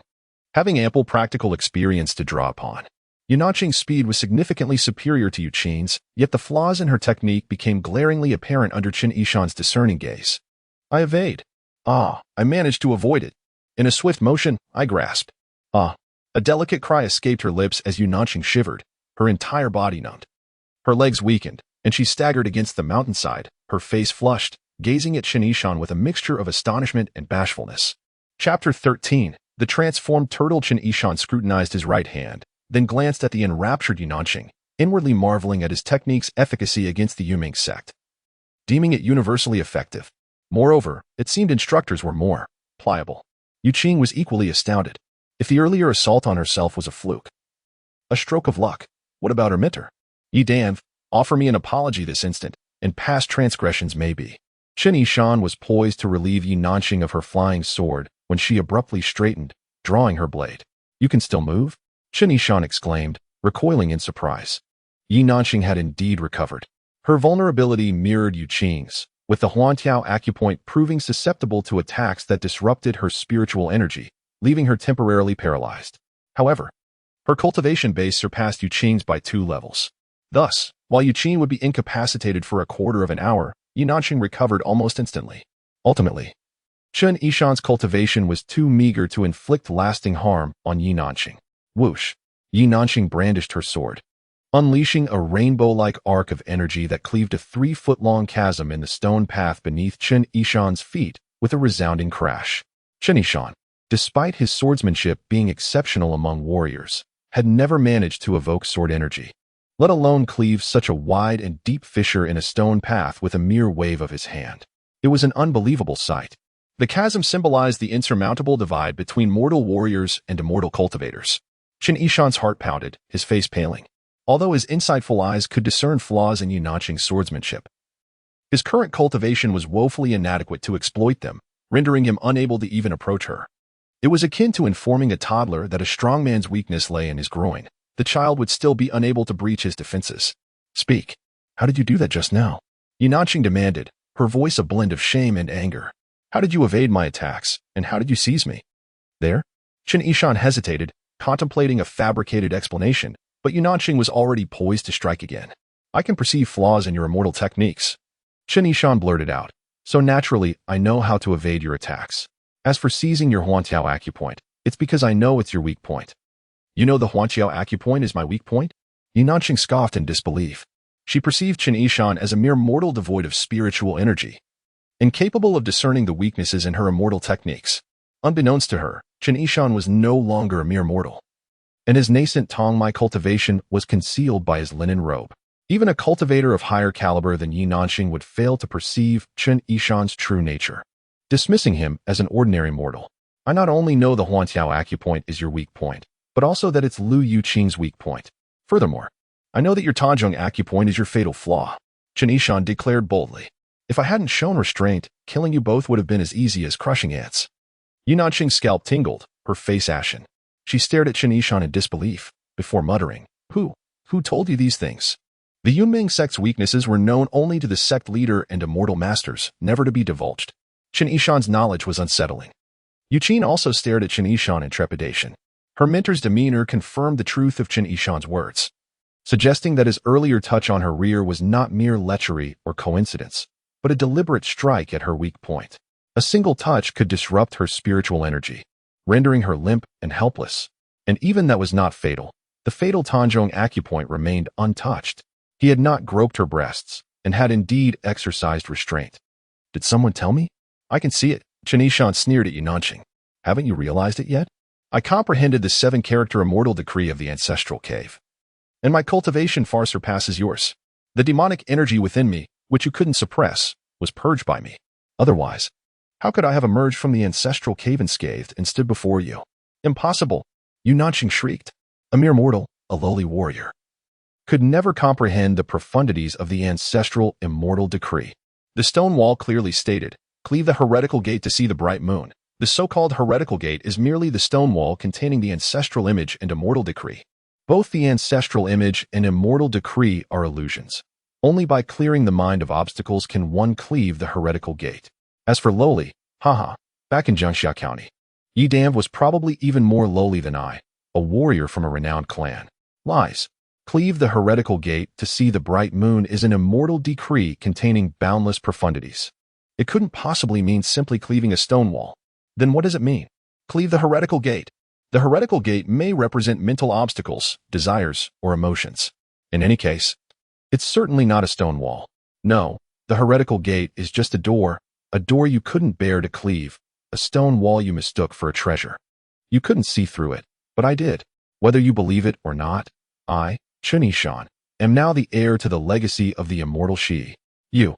having ample practical experience to draw upon. Yi Nanqing's speed was significantly superior to Yuqing's, yet the flaws in her technique became glaringly apparent under Chen Yishan's discerning gaze. I evade. I managed to avoid it. In a swift motion, I grasped. A delicate cry escaped her lips as Yi Nanqing shivered, her entire body numbed. Her legs weakened, and she staggered against the mountainside, her face flushed, gazing at Chen Yishan with a mixture of astonishment and bashfulness. Chapter 13. The transformed turtle. Chen Yishan scrutinized his right hand, then glanced at the enraptured Yi Nanqing, inwardly marveling at his technique's efficacy against the Yuming sect, deeming it universally effective. Moreover, it seemed instructors were more pliable. Yuqing was equally astounded. If the earlier assault on herself was a fluke, a stroke of luck, what about her mentor? Yi Danv, offer me an apology this instant, and past transgressions may be. Chen Yishan was poised to relieve Yi Nanqing of her flying sword when she abruptly straightened, drawing her blade. You can still move? Chen Yishan exclaimed, recoiling in surprise. Yi Nanqing had indeed recovered. Her vulnerability mirrored Yuqing's, with the Huantiao acupoint proving susceptible to attacks that disrupted her spiritual energy, leaving her temporarily paralyzed. However, her cultivation base surpassed Yuqing's by 2 levels. Thus, while Yuqing would be incapacitated for a quarter of an hour, Yi Nanqing recovered almost instantly. Ultimately, Chen Yishan's cultivation was too meager to inflict lasting harm on Yi Nanqing. Whoosh! Yi Nanqing brandished her sword, unleashing a rainbow-like arc of energy that cleaved a 3-foot-long chasm in the stone path beneath Chen Yishan's feet with a resounding crash. Chen Yishan, despite his swordsmanship being exceptional among warriors, had never managed to evoke sword energy, let alone cleave such a wide and deep fissure in a stone path with a mere wave of his hand. It was an unbelievable sight. The chasm symbolized the insurmountable divide between mortal warriors and immortal cultivators. Chen Yishan's heart pounded, his face paling, although his insightful eyes could discern flaws in Yi Nanqing's swordsmanship. His current cultivation was woefully inadequate to exploit them, rendering him unable to even approach her. It was akin to informing a toddler that a strong man's weakness lay in his groin, the child would still be unable to breach his defenses. Speak. How did you do that just now? Yinanqing demanded, her voice a blend of shame and anger. How did you evade my attacks, and how did you seize me? There? Chen Yishan hesitated, contemplating a fabricated explanation, but Yinanqing was already poised to strike again. I can perceive flaws in your immortal techniques. Chen Yishan blurted out, so naturally, I know how to evade your attacks. As for seizing your Huantiao acupoint, it's because I know it's your weak point. You know the Huantiao acupoint is my weak point? Yinanqing scoffed in disbelief. She perceived Chen Yishan as a mere mortal devoid of spiritual energy, incapable of discerning the weaknesses in her immortal techniques. Unbeknownst to her, Chen Yishan was no longer a mere mortal, and his nascent Tongmai cultivation was concealed by his linen robe. Even a cultivator of higher caliber than Yinanqing would fail to perceive Chen Yishan's true nature, dismissing him as an ordinary mortal. I not only know the Huantiao acupoint is your weak point, but also that it's Lu Yuqing's weak point. Furthermore, I know that your Tajong acupoint is your fatal flaw, Chen Yishan declared boldly. If I hadn't shown restraint, killing you both would have been as easy as crushing ants. Yinanqing's scalp tingled, her face ashen. She stared at Chen Yishan in disbelief, before muttering, Who told you these things? The Yunming sect's weaknesses were known only to the sect leader and immortal masters, never to be divulged. Chen Yishan's knowledge was unsettling. Yuqing also stared at Chen Yishan in trepidation. Her mentor's demeanor confirmed the truth of Chen Yishan's words, suggesting that his earlier touch on her rear was not mere lechery or coincidence, but a deliberate strike at her weak point. A single touch could disrupt her spiritual energy, rendering her limp and helpless. And even that was not fatal. The fatal Tanzhong acupoint remained untouched. He had not groped her breasts, and had indeed exercised restraint. Did someone tell me? I can see it, Chen Yishan sneered at Yinanqing. Haven't you realized it yet? I comprehended the 7-character immortal decree of the ancestral cave, and my cultivation far surpasses yours. The demonic energy within me, which you couldn't suppress, was purged by me. Otherwise, how could I have emerged from the ancestral cave unscathed and stood before you? Impossible, Yinanqing shrieked. A mere mortal, a lowly warrior, could never comprehend the profundities of the ancestral immortal decree. The stone wall clearly stated, cleave the heretical gate to see the bright moon. The so-called heretical gate is merely the stone wall containing the ancestral image and immortal decree. Both the ancestral image and immortal decree are illusions. Only by clearing the mind of obstacles can one cleave the heretical gate. As for lowly, back in Jiangxia County, Yi Damv was probably even more lowly than I, a warrior from a renowned clan. Lies. Cleave the heretical gate to see the bright moon is an immortal decree containing boundless profundities. It couldn't possibly mean simply cleaving a stone wall. Then what does it mean? Cleave the heretical gate. The heretical gate may represent mental obstacles, desires, or emotions. In any case, it's certainly not a stone wall. No, the heretical gate is just a door you couldn't bear to cleave, a stone wall you mistook for a treasure. You couldn't see through it, but I did. Whether you believe it or not, I, Chen Yishan, am now the heir to the legacy of the immortal Shi. You're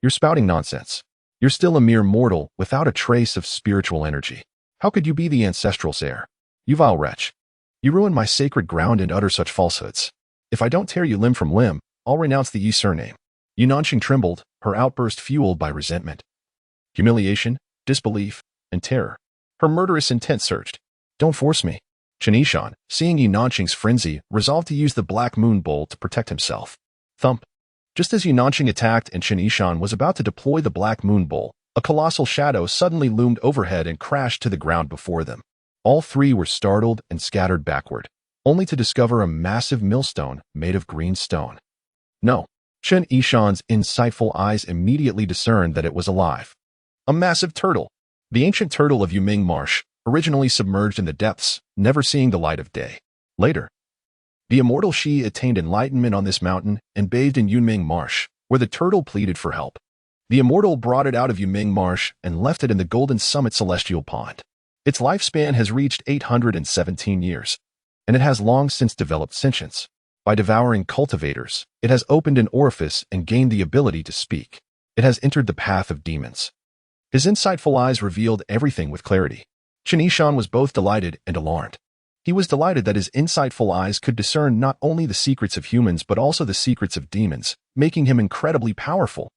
spouting nonsense. You're still a mere mortal without a trace of spiritual energy. How could you be the ancestral heir? You vile wretch. You ruin my sacred ground and utter such falsehoods. If I don't tear you limb from limb, I'll renounce the Yi surname. Yinanqing trembled, her outburst fueled by resentment, humiliation, disbelief, and terror. Her murderous intent surged. Don't force me. Chen Yishan, seeing Yinanqing's frenzy, resolved to use the Black Moon Bowl to protect himself. Thump. Just as Yinanqing attacked and Chen Yishan was about to deploy the Black Moon Bowl, a colossal shadow suddenly loomed overhead and crashed to the ground before them. All three were startled and scattered backward, only to discover a massive millstone made of green stone. No. Chen Yishan's insightful eyes immediately discerned that it was alive. A massive turtle. The ancient turtle of Yuming Marsh, originally submerged in the depths, never seeing the light of day. Later, the immortal Shi attained enlightenment on this mountain and bathed in Yunming Marsh, where the turtle pleaded for help. The immortal brought it out of Yuming Marsh and left it in the Golden Summit Celestial Pond. Its lifespan has reached 817 years, and it has long since developed sentience. By devouring cultivators, it has opened an orifice and gained the ability to speak. It has entered the path of demons. His insightful eyes revealed everything with clarity. Chen Yishan was both delighted and alarmed. He was delighted that his insightful eyes could discern not only the secrets of humans but also the secrets of demons, making him incredibly powerful.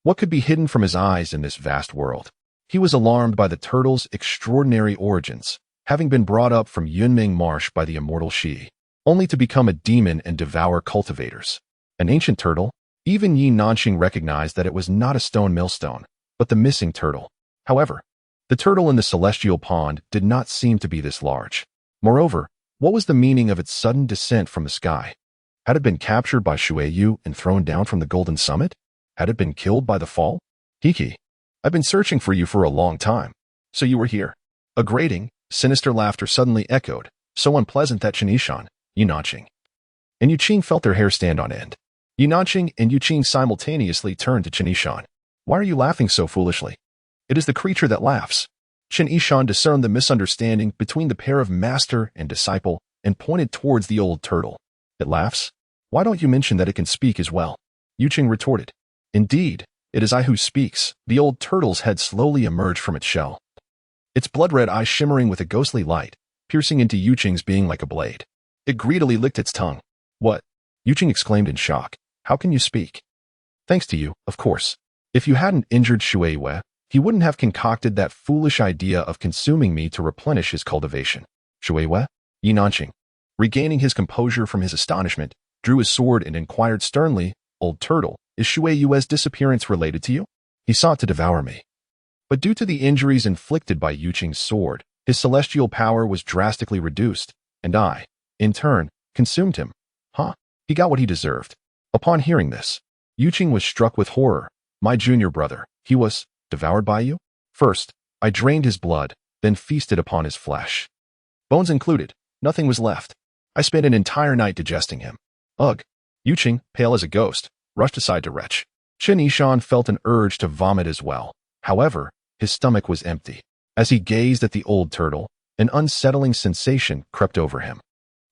What could be hidden from his eyes in this vast world? He was alarmed by the turtle's extraordinary origins, having been brought up from Yunming Marsh by the immortal Shi. only to become a demon and devour cultivators. An ancient turtle? Even Yi Nanqing recognized that it was not a stone millstone, but the missing turtle. However, the turtle in the celestial pond did not seem to be this large. Moreover, what was the meaning of its sudden descent from the sky? Had it been captured by Shuiyu and thrown down from the golden summit? Had it been killed by the fall? Hiki, I've been searching for you for a long time. So you were here. A grating, sinister laughter suddenly echoed, so unpleasant that Chen Yishan, Yi Nanqing, and Yu Qing felt their hair stand on end. Yi Nanqing and Yu Qing simultaneously turned to Chen Yishan. Why are you laughing so foolishly? It is the creature that laughs. Chen Yishan discerned the misunderstanding between the pair of master and disciple and pointed towards the old turtle. It laughs? Why don't you mention that it can speak as well? Yu Qing retorted. Indeed, it is I who speaks. The old turtle's head slowly emerged from its shell, its blood-red eyes shimmering with a ghostly light, piercing into Yu Qing's being like a blade. It greedily licked its tongue. What? Yu Qing exclaimed in shock. How can you speak? Thanks to you, of course. If you hadn't injured Shuiyu, he wouldn't have concocted that foolish idea of consuming me to replenish his cultivation. Shuiyu? Yi Nanqing, regaining his composure from his astonishment, drew his sword and inquired sternly, Old Turtle, is Shuiyu's disappearance related to you? He sought to devour me. But due to the injuries inflicted by Yu Qing's sword, his celestial power was drastically reduced, and I, in turn, consumed him. Huh? He got what he deserved. Upon hearing this, Yu Qing was struck with horror. My junior brother, he was devoured by you? First, I drained his blood, then feasted upon his flesh. Bones included, nothing was left. I spent an entire night digesting him. Ugh. Yu Qing, pale as a ghost, rushed aside to retch. Chen Yishan felt an urge to vomit as well. However, his stomach was empty. As he gazed at the old turtle, an unsettling sensation crept over him.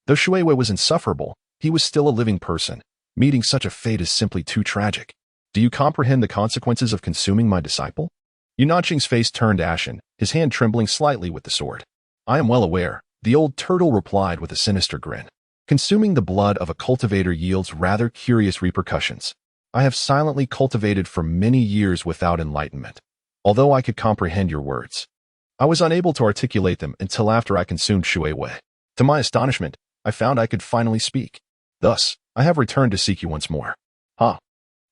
Though Shuiyu was insufferable, he was still a living person. Meeting such a fate is simply too tragic. Do you comprehend the consequences of consuming my disciple? Yu Nanqing's face turned ashen, his hand trembling slightly with the sword. I am well aware, the old turtle replied with a sinister grin. Consuming the blood of a cultivator yields rather curious repercussions. I have silently cultivated for many years without enlightenment. Although I could comprehend your words, I was unable to articulate them until after I consumed Shuiyu. To my astonishment, I found I could finally speak. Thus, I have returned to seek you once more.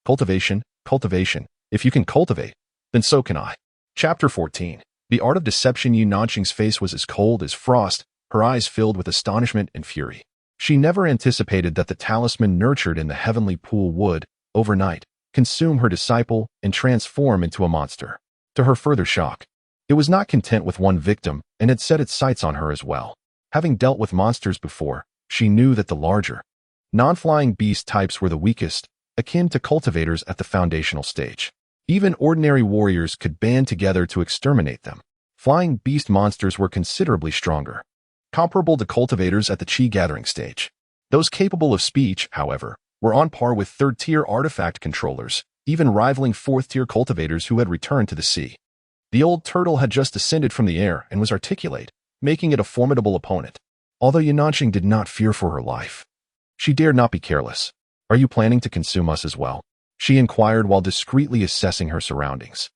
Cultivation, cultivation. If you can cultivate, then so can I. Chapter 14. The Art of Deception. Yu Nanqing's face was as cold as frost, her eyes filled with astonishment and fury. She never anticipated that the talisman nurtured in the heavenly pool would, overnight, consume her disciple and transform into a monster. To her further shock, it was not content with one victim and had set its sights on her as well. Having dealt with monsters before, she knew that the larger, non-flying beast types were the weakest, akin to cultivators at the foundational stage. Even ordinary warriors could band together to exterminate them. Flying beast monsters were considerably stronger, comparable to cultivators at the chi gathering stage. Those capable of speech, however, were on par with third-tier artifact controllers, even rivaling fourth-tier cultivators who had returned to the sea. The old turtle had just descended from the air and was articulate, making it a formidable opponent. Although Yu Nanqing did not fear for her life, she dared not be careless. Are you planning to consume us as well? She inquired while discreetly assessing her surroundings,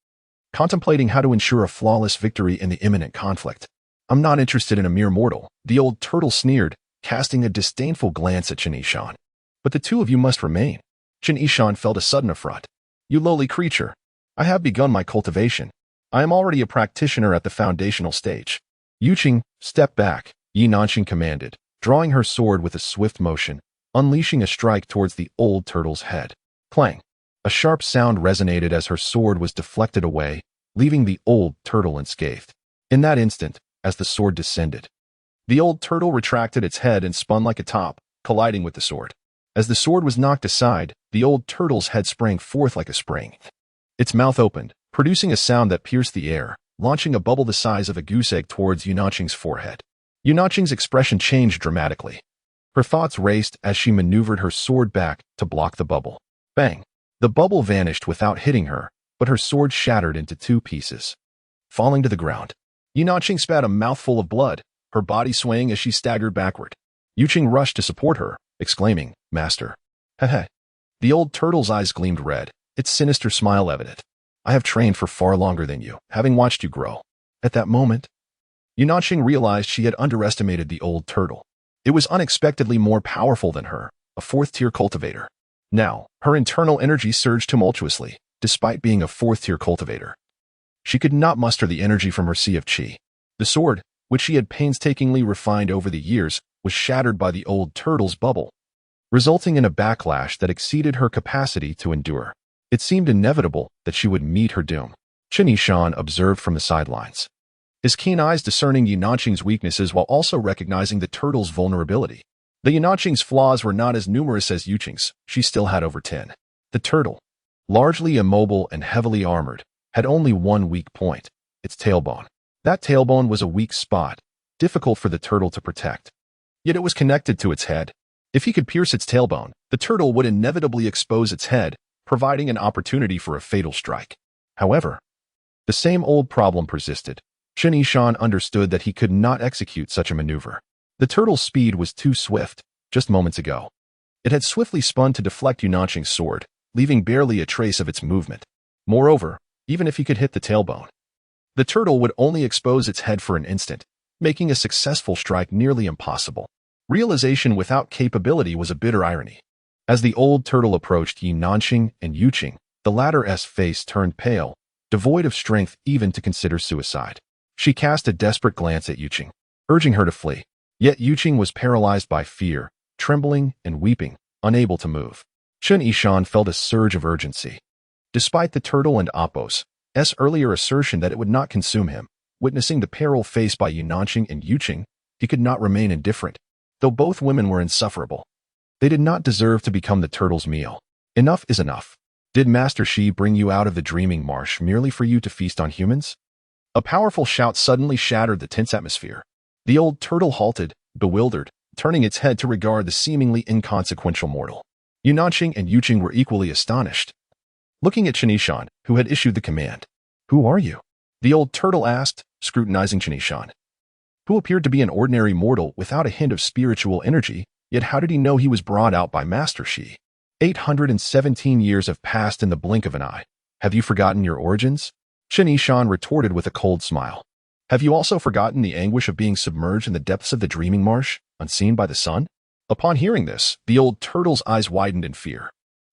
contemplating how to ensure a flawless victory in the imminent conflict. I'm not interested in a mere mortal, the old turtle sneered, casting a disdainful glance at Chen Yishan. But the two of you must remain. Chen Yishan felt a sudden affront. You lowly creature. I have begun my cultivation. I am already a practitioner at the foundational stage. Yu Qing, step back, Yi Nanqing commanded, drawing her sword with a swift motion, unleashing a strike towards the old turtle's head. Clang. A sharp sound resonated as her sword was deflected away, leaving the old turtle unscathed. In that instant, as the sword descended, the old turtle retracted its head and spun like a top, colliding with the sword. As the sword was knocked aside, the old turtle's head sprang forth like a spring. Its mouth opened, producing a sound that pierced the air, launching a bubble the size of a goose egg towards Yu Nanqing's forehead. Yu Nanqing's expression changed dramatically. Her thoughts raced as she maneuvered her sword back to block the bubble. Bang! The bubble vanished without hitting her, but her sword shattered into two pieces. Falling to the ground, Yu Nanqing spat a mouthful of blood, her body swaying as she staggered backward. Yu Qing rushed to support her, exclaiming, Master. Heh. The old turtle's eyes gleamed red, its sinister smile evident. I have trained for far longer than you, having watched you grow. At that moment, Yu Nanqing realized she had underestimated the old turtle. It was unexpectedly more powerful than her, a fourth-tier cultivator. Now, her internal energy surged tumultuously, despite being a fourth-tier cultivator. She could not muster the energy from her sea of qi. The sword, which she had painstakingly refined over the years, was shattered by the old turtle's bubble, resulting in a backlash that exceeded her capacity to endure. It seemed inevitable that she would meet her doom. Chen Yishan observed from the sidelines, his keen eyes discerning Yunanqing's weaknesses while also recognizing the turtle's vulnerability. The Yunanqing's flaws were not as numerous as Yuqing's. She still had over 10. The turtle, largely immobile and heavily armored, had only one weak point, its tailbone. That tailbone was a weak spot, difficult for the turtle to protect. Yet it was connected to its head. If he could pierce its tailbone, the turtle would inevitably expose its head, providing an opportunity for a fatal strike. However, the same old problem persisted. Chen Yishan understood that he could not execute such a maneuver. The turtle's speed was too swift. Just moments ago, it had swiftly spun to deflect Yunanqing's sword, leaving barely a trace of its movement. Moreover, even if he could hit the tailbone, the turtle would only expose its head for an instant, making a successful strike nearly impossible. Realization without capability was a bitter irony. As the old turtle approached Yunanqing and Yuqing, the latter's face turned pale, devoid of strength even to consider suicide. She cast a desperate glance at Yuqing, urging her to flee. Yet Yuqing was paralyzed by fear, trembling and weeping, unable to move. Chen Yishan felt a surge of urgency. Despite the turtle and Apos' earlier assertion that it would not consume him, witnessing the peril faced by Yunanqing and Yuqing, he could not remain indifferent. Though both women were insufferable, they did not deserve to become the turtle's meal. Enough is enough. Did Master Shi bring you out of the dreaming marsh merely for you to feast on humans? A powerful shout suddenly shattered the tense atmosphere. The old turtle halted, bewildered, turning its head to regard the seemingly inconsequential mortal. Yunanqing and Yuqing were equally astonished, looking at Chen Yishan, who had issued the command. "Who are you?" the old turtle asked, scrutinizing Chen Yishan, who appeared to be an ordinary mortal without a hint of spiritual energy. Yet how did he know he was brought out by Master Shi? 817 years have passed in the blink of an eye. Have you forgotten your origins? Chen Yishan retorted with a cold smile. Have you also forgotten the anguish of being submerged in the depths of the dreaming marsh, unseen by the sun? Upon hearing this, the old turtle's eyes widened in fear.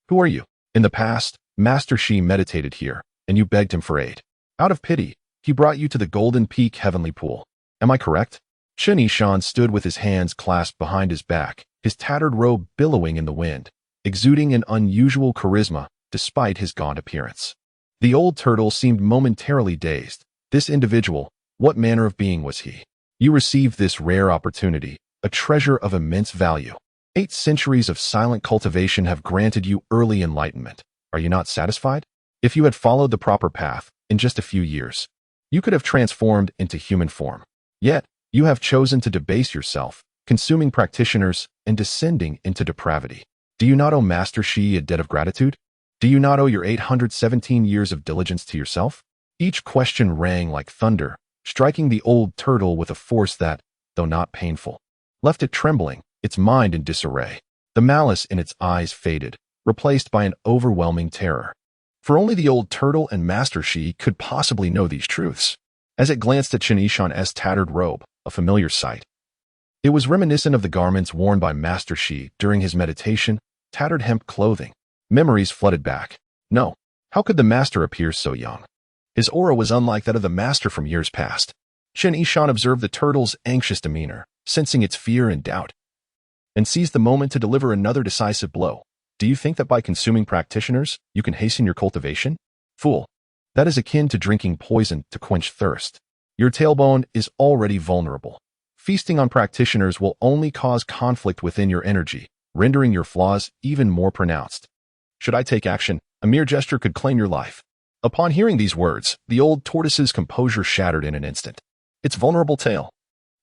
Who are you? In the past, Master Shi meditated here, and you begged him for aid. Out of pity, he brought you to the Golden Peak Heavenly Pool. Am I correct? Chen Yishan stood with his hands clasped behind his back, his tattered robe billowing in the wind, exuding an unusual charisma despite his gaunt appearance. The old turtle seemed momentarily dazed. This individual, what manner of being was he? You received this rare opportunity, a treasure of immense value. 8 centuries of silent cultivation have granted you early enlightenment. Are you not satisfied? If you had followed the proper path, in just a few years, you could have transformed into human form. Yet, you have chosen to debase yourself, consuming practitioners and descending into depravity. Do you not owe Master Shi a debt of gratitude? Do you not owe your 817 years of diligence to yourself? Each question rang like thunder, striking the old turtle with a force that, though not painful, left it trembling, its mind in disarray. The malice in its eyes faded, replaced by an overwhelming terror. For only the old turtle and Master Shi could possibly know these truths. As it glanced at Chen Yishan's tattered robe, a familiar sight, it was reminiscent of the garments worn by Master Shi during his meditation, tattered hemp clothing. Memories flooded back. No, how could the master appear so young? His aura was unlike that of the master from years past. Chen Yishan observed the turtle's anxious demeanor, sensing its fear and doubt, and seized the moment to deliver another decisive blow. Do you think that by consuming practitioners, you can hasten your cultivation? Fool, that is akin to drinking poison to quench thirst. Your tailbone is already vulnerable. Feasting on practitioners will only cause conflict within your energy, rendering your flaws even more pronounced. Should I take action, a mere gesture could claim your life. Upon hearing these words, the old tortoise's composure shattered in an instant. Its vulnerable tail,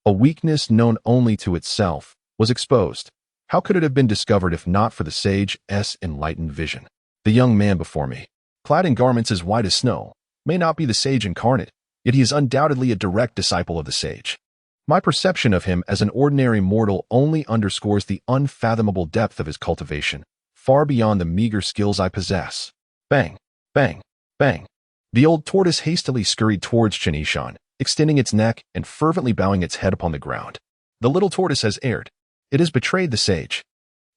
a weakness known only to itself, was exposed. How could it have been discovered if not for the sage's enlightened vision? The young man before me, clad in garments as white as snow, may not be the sage incarnate, yet he is undoubtedly a direct disciple of the sage. My perception of him as an ordinary mortal only underscores the unfathomable depth of his cultivation, far beyond the meager skills I possess. Bang, bang, bang. The old tortoise hastily scurried towards Chen Yishan, extending its neck and fervently bowing its head upon the ground. The little tortoise has erred. It has betrayed the sage.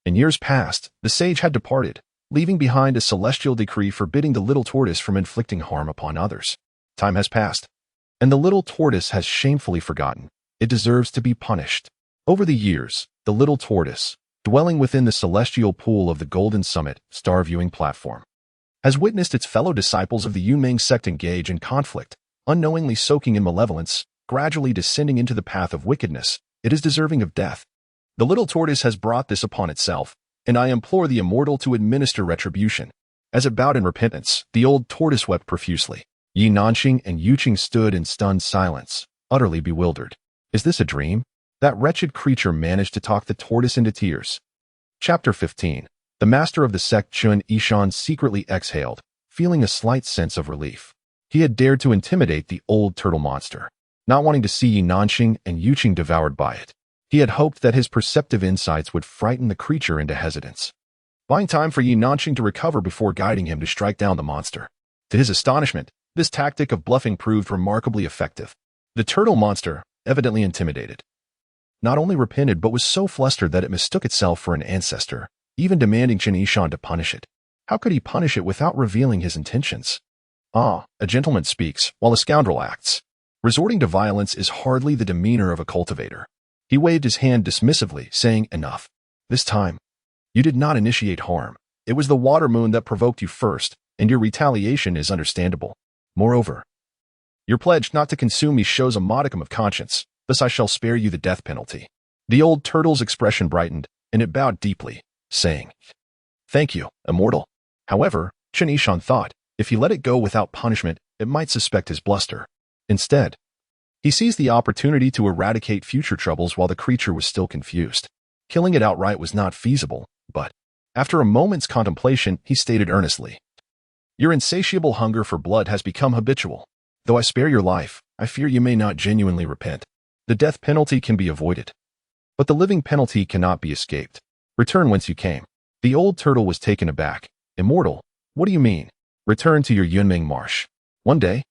In years past, the sage had departed, leaving behind a celestial decree forbidding the little tortoise from inflicting harm upon others. Time has passed, and the little tortoise has shamefully forgotten. It deserves to be punished. Over the years, the little tortoise, dwelling within the celestial pool of the Golden Summit star viewing platform, has witnessed its fellow disciples of the Yunmeng sect engage in conflict, unknowingly soaking in malevolence, gradually descending into the path of wickedness. It is deserving of death. The little tortoise has brought this upon itself, and I implore the immortal to administer retribution. As it bowed in repentance, the old tortoise wept profusely. Yi Nanxing and Yuqing stood in stunned silence, utterly bewildered. Is this a dream? That wretched creature managed to talk the tortoise into tears. Chapter 15. The master of the sect Chen Yishan secretly exhaled, feeling a slight sense of relief. He had dared to intimidate the old turtle monster, not wanting to see Yi Nanxing and Yuqing devoured by it. He had hoped that his perceptive insights would frighten the creature into hesitance, buying time for Yi Nanxing to recover before guiding him to strike down the monster. To his astonishment, this tactic of bluffing proved remarkably effective. The turtle monster, evidently intimidated, not only repented but was so flustered that it mistook itself for an ancestor, even demanding Chen Yishan to punish it. How could he punish it without revealing his intentions? A gentleman speaks, while a scoundrel acts. Resorting to violence is hardly the demeanor of a cultivator. He waved his hand dismissively, saying, "Enough. This time, you did not initiate harm. It was the water moon that provoked you first, and your retaliation is understandable. Moreover, your pledge not to consume me shows a modicum of conscience, thus I shall spare you the death penalty." The old turtle's expression brightened, and it bowed deeply, saying, "Thank you, immortal." However, Chen Yishan thought, if he let it go without punishment, it might suspect his bluster. Instead, he seized the opportunity to eradicate future troubles while the creature was still confused. Killing it outright was not feasible, but, after a moment's contemplation, he stated earnestly, "Your insatiable hunger for blood has become habitual. Though I spare your life, I fear you may not genuinely repent. The death penalty can be avoided, but the living penalty cannot be escaped. Return whence you came." The old turtle was taken aback. "Immortal, what do you mean? Return to your Yunmeng marsh. One day,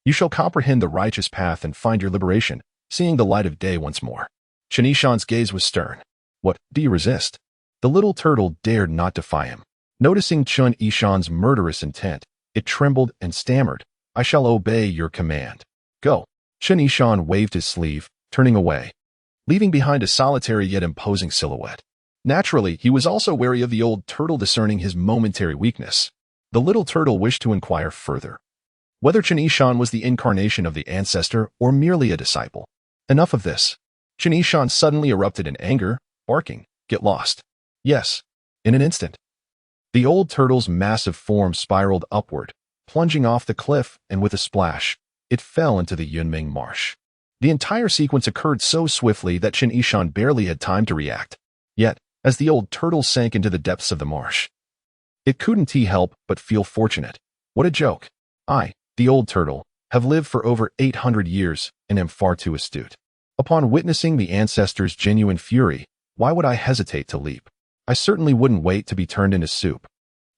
you shall comprehend the righteous path and find your liberation, seeing the light of day once more." Chen Yishan's gaze was stern. "What, do you resist?" The little turtle dared not defy him. Noticing Chen Yishan's murderous intent, it trembled and stammered, "I shall obey your command. Go." Chen Yishan waved his sleeve, turning away, leaving behind a solitary yet imposing silhouette. Naturally, he was also wary of the old turtle discerning his momentary weakness. The little turtle wished to inquire further whether Chen Yishan was the incarnation of the ancestor or merely a disciple. Enough of this. Chen Yishan suddenly erupted in anger, barking, "Get lost." Yes, in an instant. The old turtle's massive form spiraled upward, plunging off the cliff, and with a splash, it fell into the Yunmeng marsh. The entire sequence occurred so swiftly that Chen Yishan barely had time to react. Yet, as the old turtle sank into the depths of the marsh, it couldn't help but feel fortunate. What a joke. I, the old turtle, have lived for over 800 years and am far too astute. Upon witnessing the ancestor's genuine fury, why would I hesitate to leap? I certainly wouldn't wait to be turned into soup.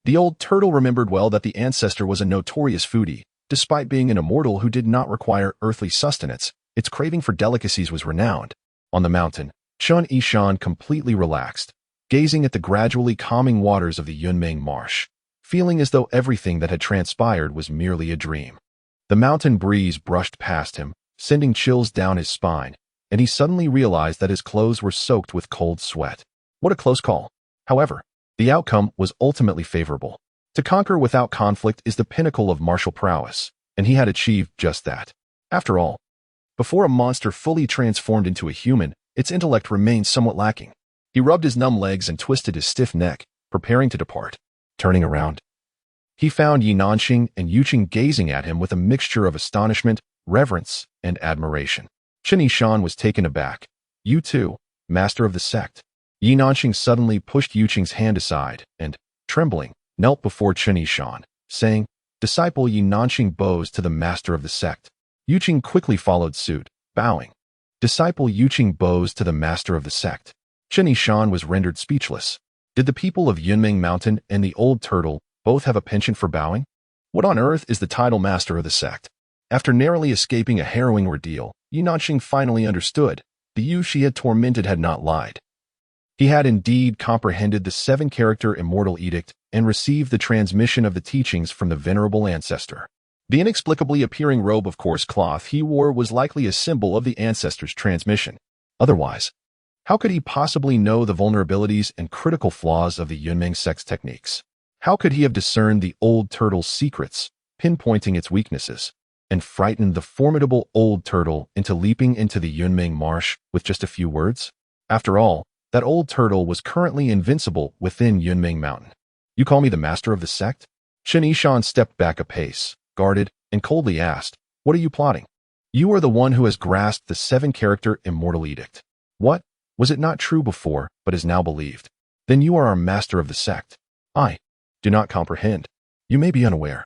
The old turtle remembered well that the ancestor was a notorious foodie. Despite being an immortal who did not require earthly sustenance, its craving for delicacies was renowned. On the mountain, Chen Yishan completely relaxed, gazing at the gradually calming waters of the Yunmeng marsh, feeling as though everything that had transpired was merely a dream. The mountain breeze brushed past him, sending chills down his spine, and he suddenly realized that his clothes were soaked with cold sweat. What a close call. However, the outcome was ultimately favorable. To conquer without conflict is the pinnacle of martial prowess, and he had achieved just that. After all, before a monster fully transformed into a human, its intellect remained somewhat lacking. He rubbed his numb legs and twisted his stiff neck, preparing to depart. Turning around, he found Yi Nanxing and Yuqing gazing at him with a mixture of astonishment, reverence, and admiration. Chen Yishan was taken aback. "You too, master of the sect." Yi Nanxing suddenly pushed Yuqing's hand aside and, trembling, knelt before Chen Yishan, saying, "Disciple Yi Nanxing bows to the master of the sect." Yuqing quickly followed suit, bowing. "Disciple Yuqing bows to the master of the sect." Chen Yishan was rendered speechless. Did the people of Yunmeng Mountain and the old turtle both have a penchant for bowing? What on earth is the title master of the sect? After narrowly escaping a harrowing ordeal, Yi Nanxing finally understood. The youth she had tormented had not lied. He had indeed comprehended the seven-character immortal edict and received the transmission of the teachings from the venerable ancestor. The inexplicably appearing robe of coarse cloth he wore was likely a symbol of the ancestor's transmission. Otherwise, how could he possibly know the vulnerabilities and critical flaws of the Yunming sect's techniques? How could he have discerned the old turtle's secrets, pinpointing its weaknesses, and frightened the formidable old turtle into leaping into the Yunming marsh with just a few words? After all, that old turtle was currently invincible within Yunming Mountain. You call me the master of the sect? Chen Yishan stepped back a pace, guarded, and coldly asked, "What are you plotting? You are the one who has grasped the seven-character immortal edict. What? Was it not true before, but is now believed? Then you are our master of the sect. I do not comprehend. You may be unaware.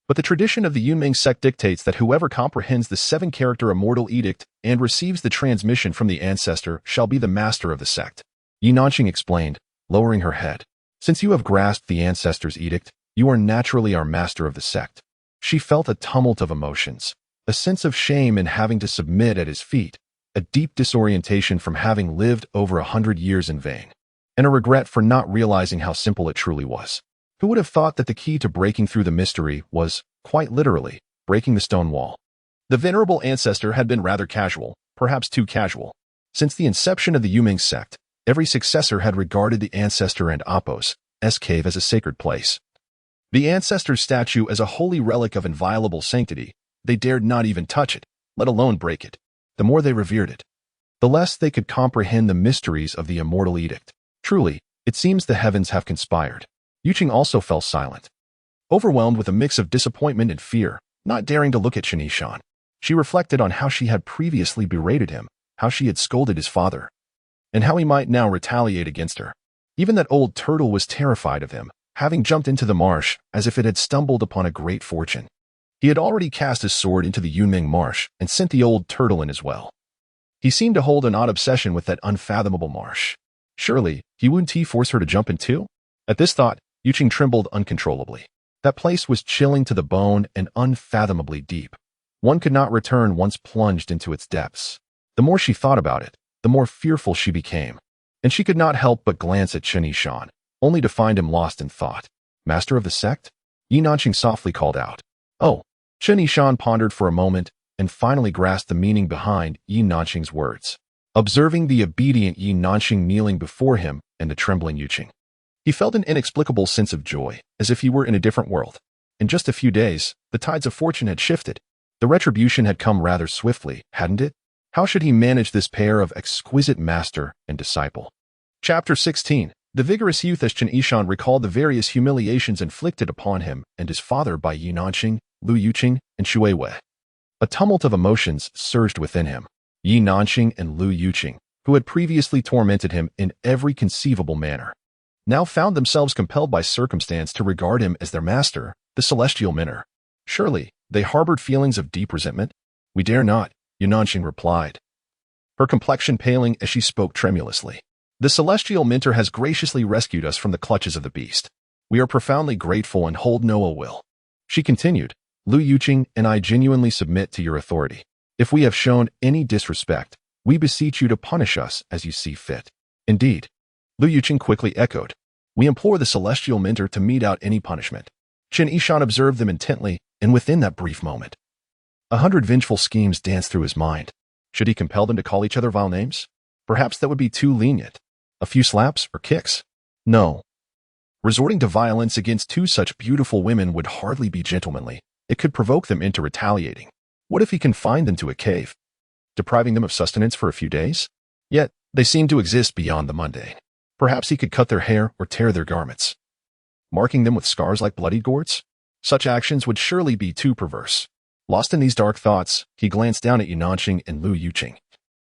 But the tradition of the Yunming sect dictates that whoever comprehends the seven-character immortal edict and receives the transmission from the ancestor shall be the master of the sect." Yi Nanqing explained, lowering her head. "Since you have grasped the ancestor's edict, you are naturally our master of the sect." She felt a tumult of emotions, a sense of shame in having to submit at his feet, a deep disorientation from having lived over 100 years in vain, and a regret for not realizing how simple it truly was. Who would have thought that the key to breaking through the mystery was, quite literally, breaking the stone wall? The venerable ancestor had been rather casual, perhaps too casual. Since the inception of the Yunming sect, every successor had regarded the ancestor and Apos' cave as a sacred place. The ancestor's statue as a holy relic of inviolable sanctity. They dared not even touch it, let alone break it. The more they revered it, the less they could comprehend the mysteries of the immortal edict. Truly, it seems the heavens have conspired. Yuqing also fell silent, overwhelmed with a mix of disappointment and fear, not daring to look at Chen Yishan. She reflected on how she had previously berated him, how she had scolded his father, and how he might now retaliate against her. Even that old turtle was terrified of him, having jumped into the marsh as if it had stumbled upon a great fortune. He had already cast his sword into the Yunming marsh and sent the old turtle in as well. He seemed to hold an odd obsession with that unfathomable marsh. Surely, he wouldn't force her to jump in too? At this thought, Yuqing trembled uncontrollably. That place was chilling to the bone and unfathomably deep. One could not return once plunged into its depths. The more she thought about it, the more fearful she became, and she could not help but glance at Chen Yishan, only to find him lost in thought. "Master of the sect?" Yi Nanqing softly called out. "Oh." Chen Yishan pondered for a moment and finally grasped the meaning behind Yi Nanqing's words. Observing the obedient Yi Nanqing kneeling before him and the trembling Yuqing, he felt an inexplicable sense of joy, as if he were in a different world. In just a few days, the tides of fortune had shifted. The retribution had come rather swiftly, hadn't it? How should he manage this pair of exquisite master and disciple? Chapter 16. The vigorous youth as Chen Yishan recalled the various humiliations inflicted upon him and his father by Yi Nanqing, Lu Yuqing, and Shui Wei. A tumult of emotions surged within him. Yi Nanqing and Lu Yuqing, who had previously tormented him in every conceivable manner, now found themselves compelled by circumstance to regard him as their master, the celestial mentor. Surely, they harbored feelings of deep resentment? "We dare not," Yi Nanqing replied, her complexion paling as she spoke tremulously. "The celestial mentor has graciously rescued us from the clutches of the beast. We are profoundly grateful and hold no ill will." She continued, "Lu Yuqing and I genuinely submit to your authority. If we have shown any disrespect, we beseech you to punish us as you see fit." "Indeed," Lu Yuqing quickly echoed, "we implore the celestial mentor to mete out any punishment." Chen Yishan observed them intently, and within that brief moment, 100 vengeful schemes danced through his mind. Should he compel them to call each other vile names? Perhaps that would be too lenient. A few slaps or kicks? No. Resorting to violence against two such beautiful women would hardly be gentlemanly. It could provoke them into retaliating. What if he confined them to a cave, depriving them of sustenance for a few days? Yet, they seemed to exist beyond the mundane. Perhaps he could cut their hair or tear their garments, marking them with scars like bloody gourds? Such actions would surely be too perverse. Lost in these dark thoughts, he glanced down at Yi Nanqing and Lu Yuqing,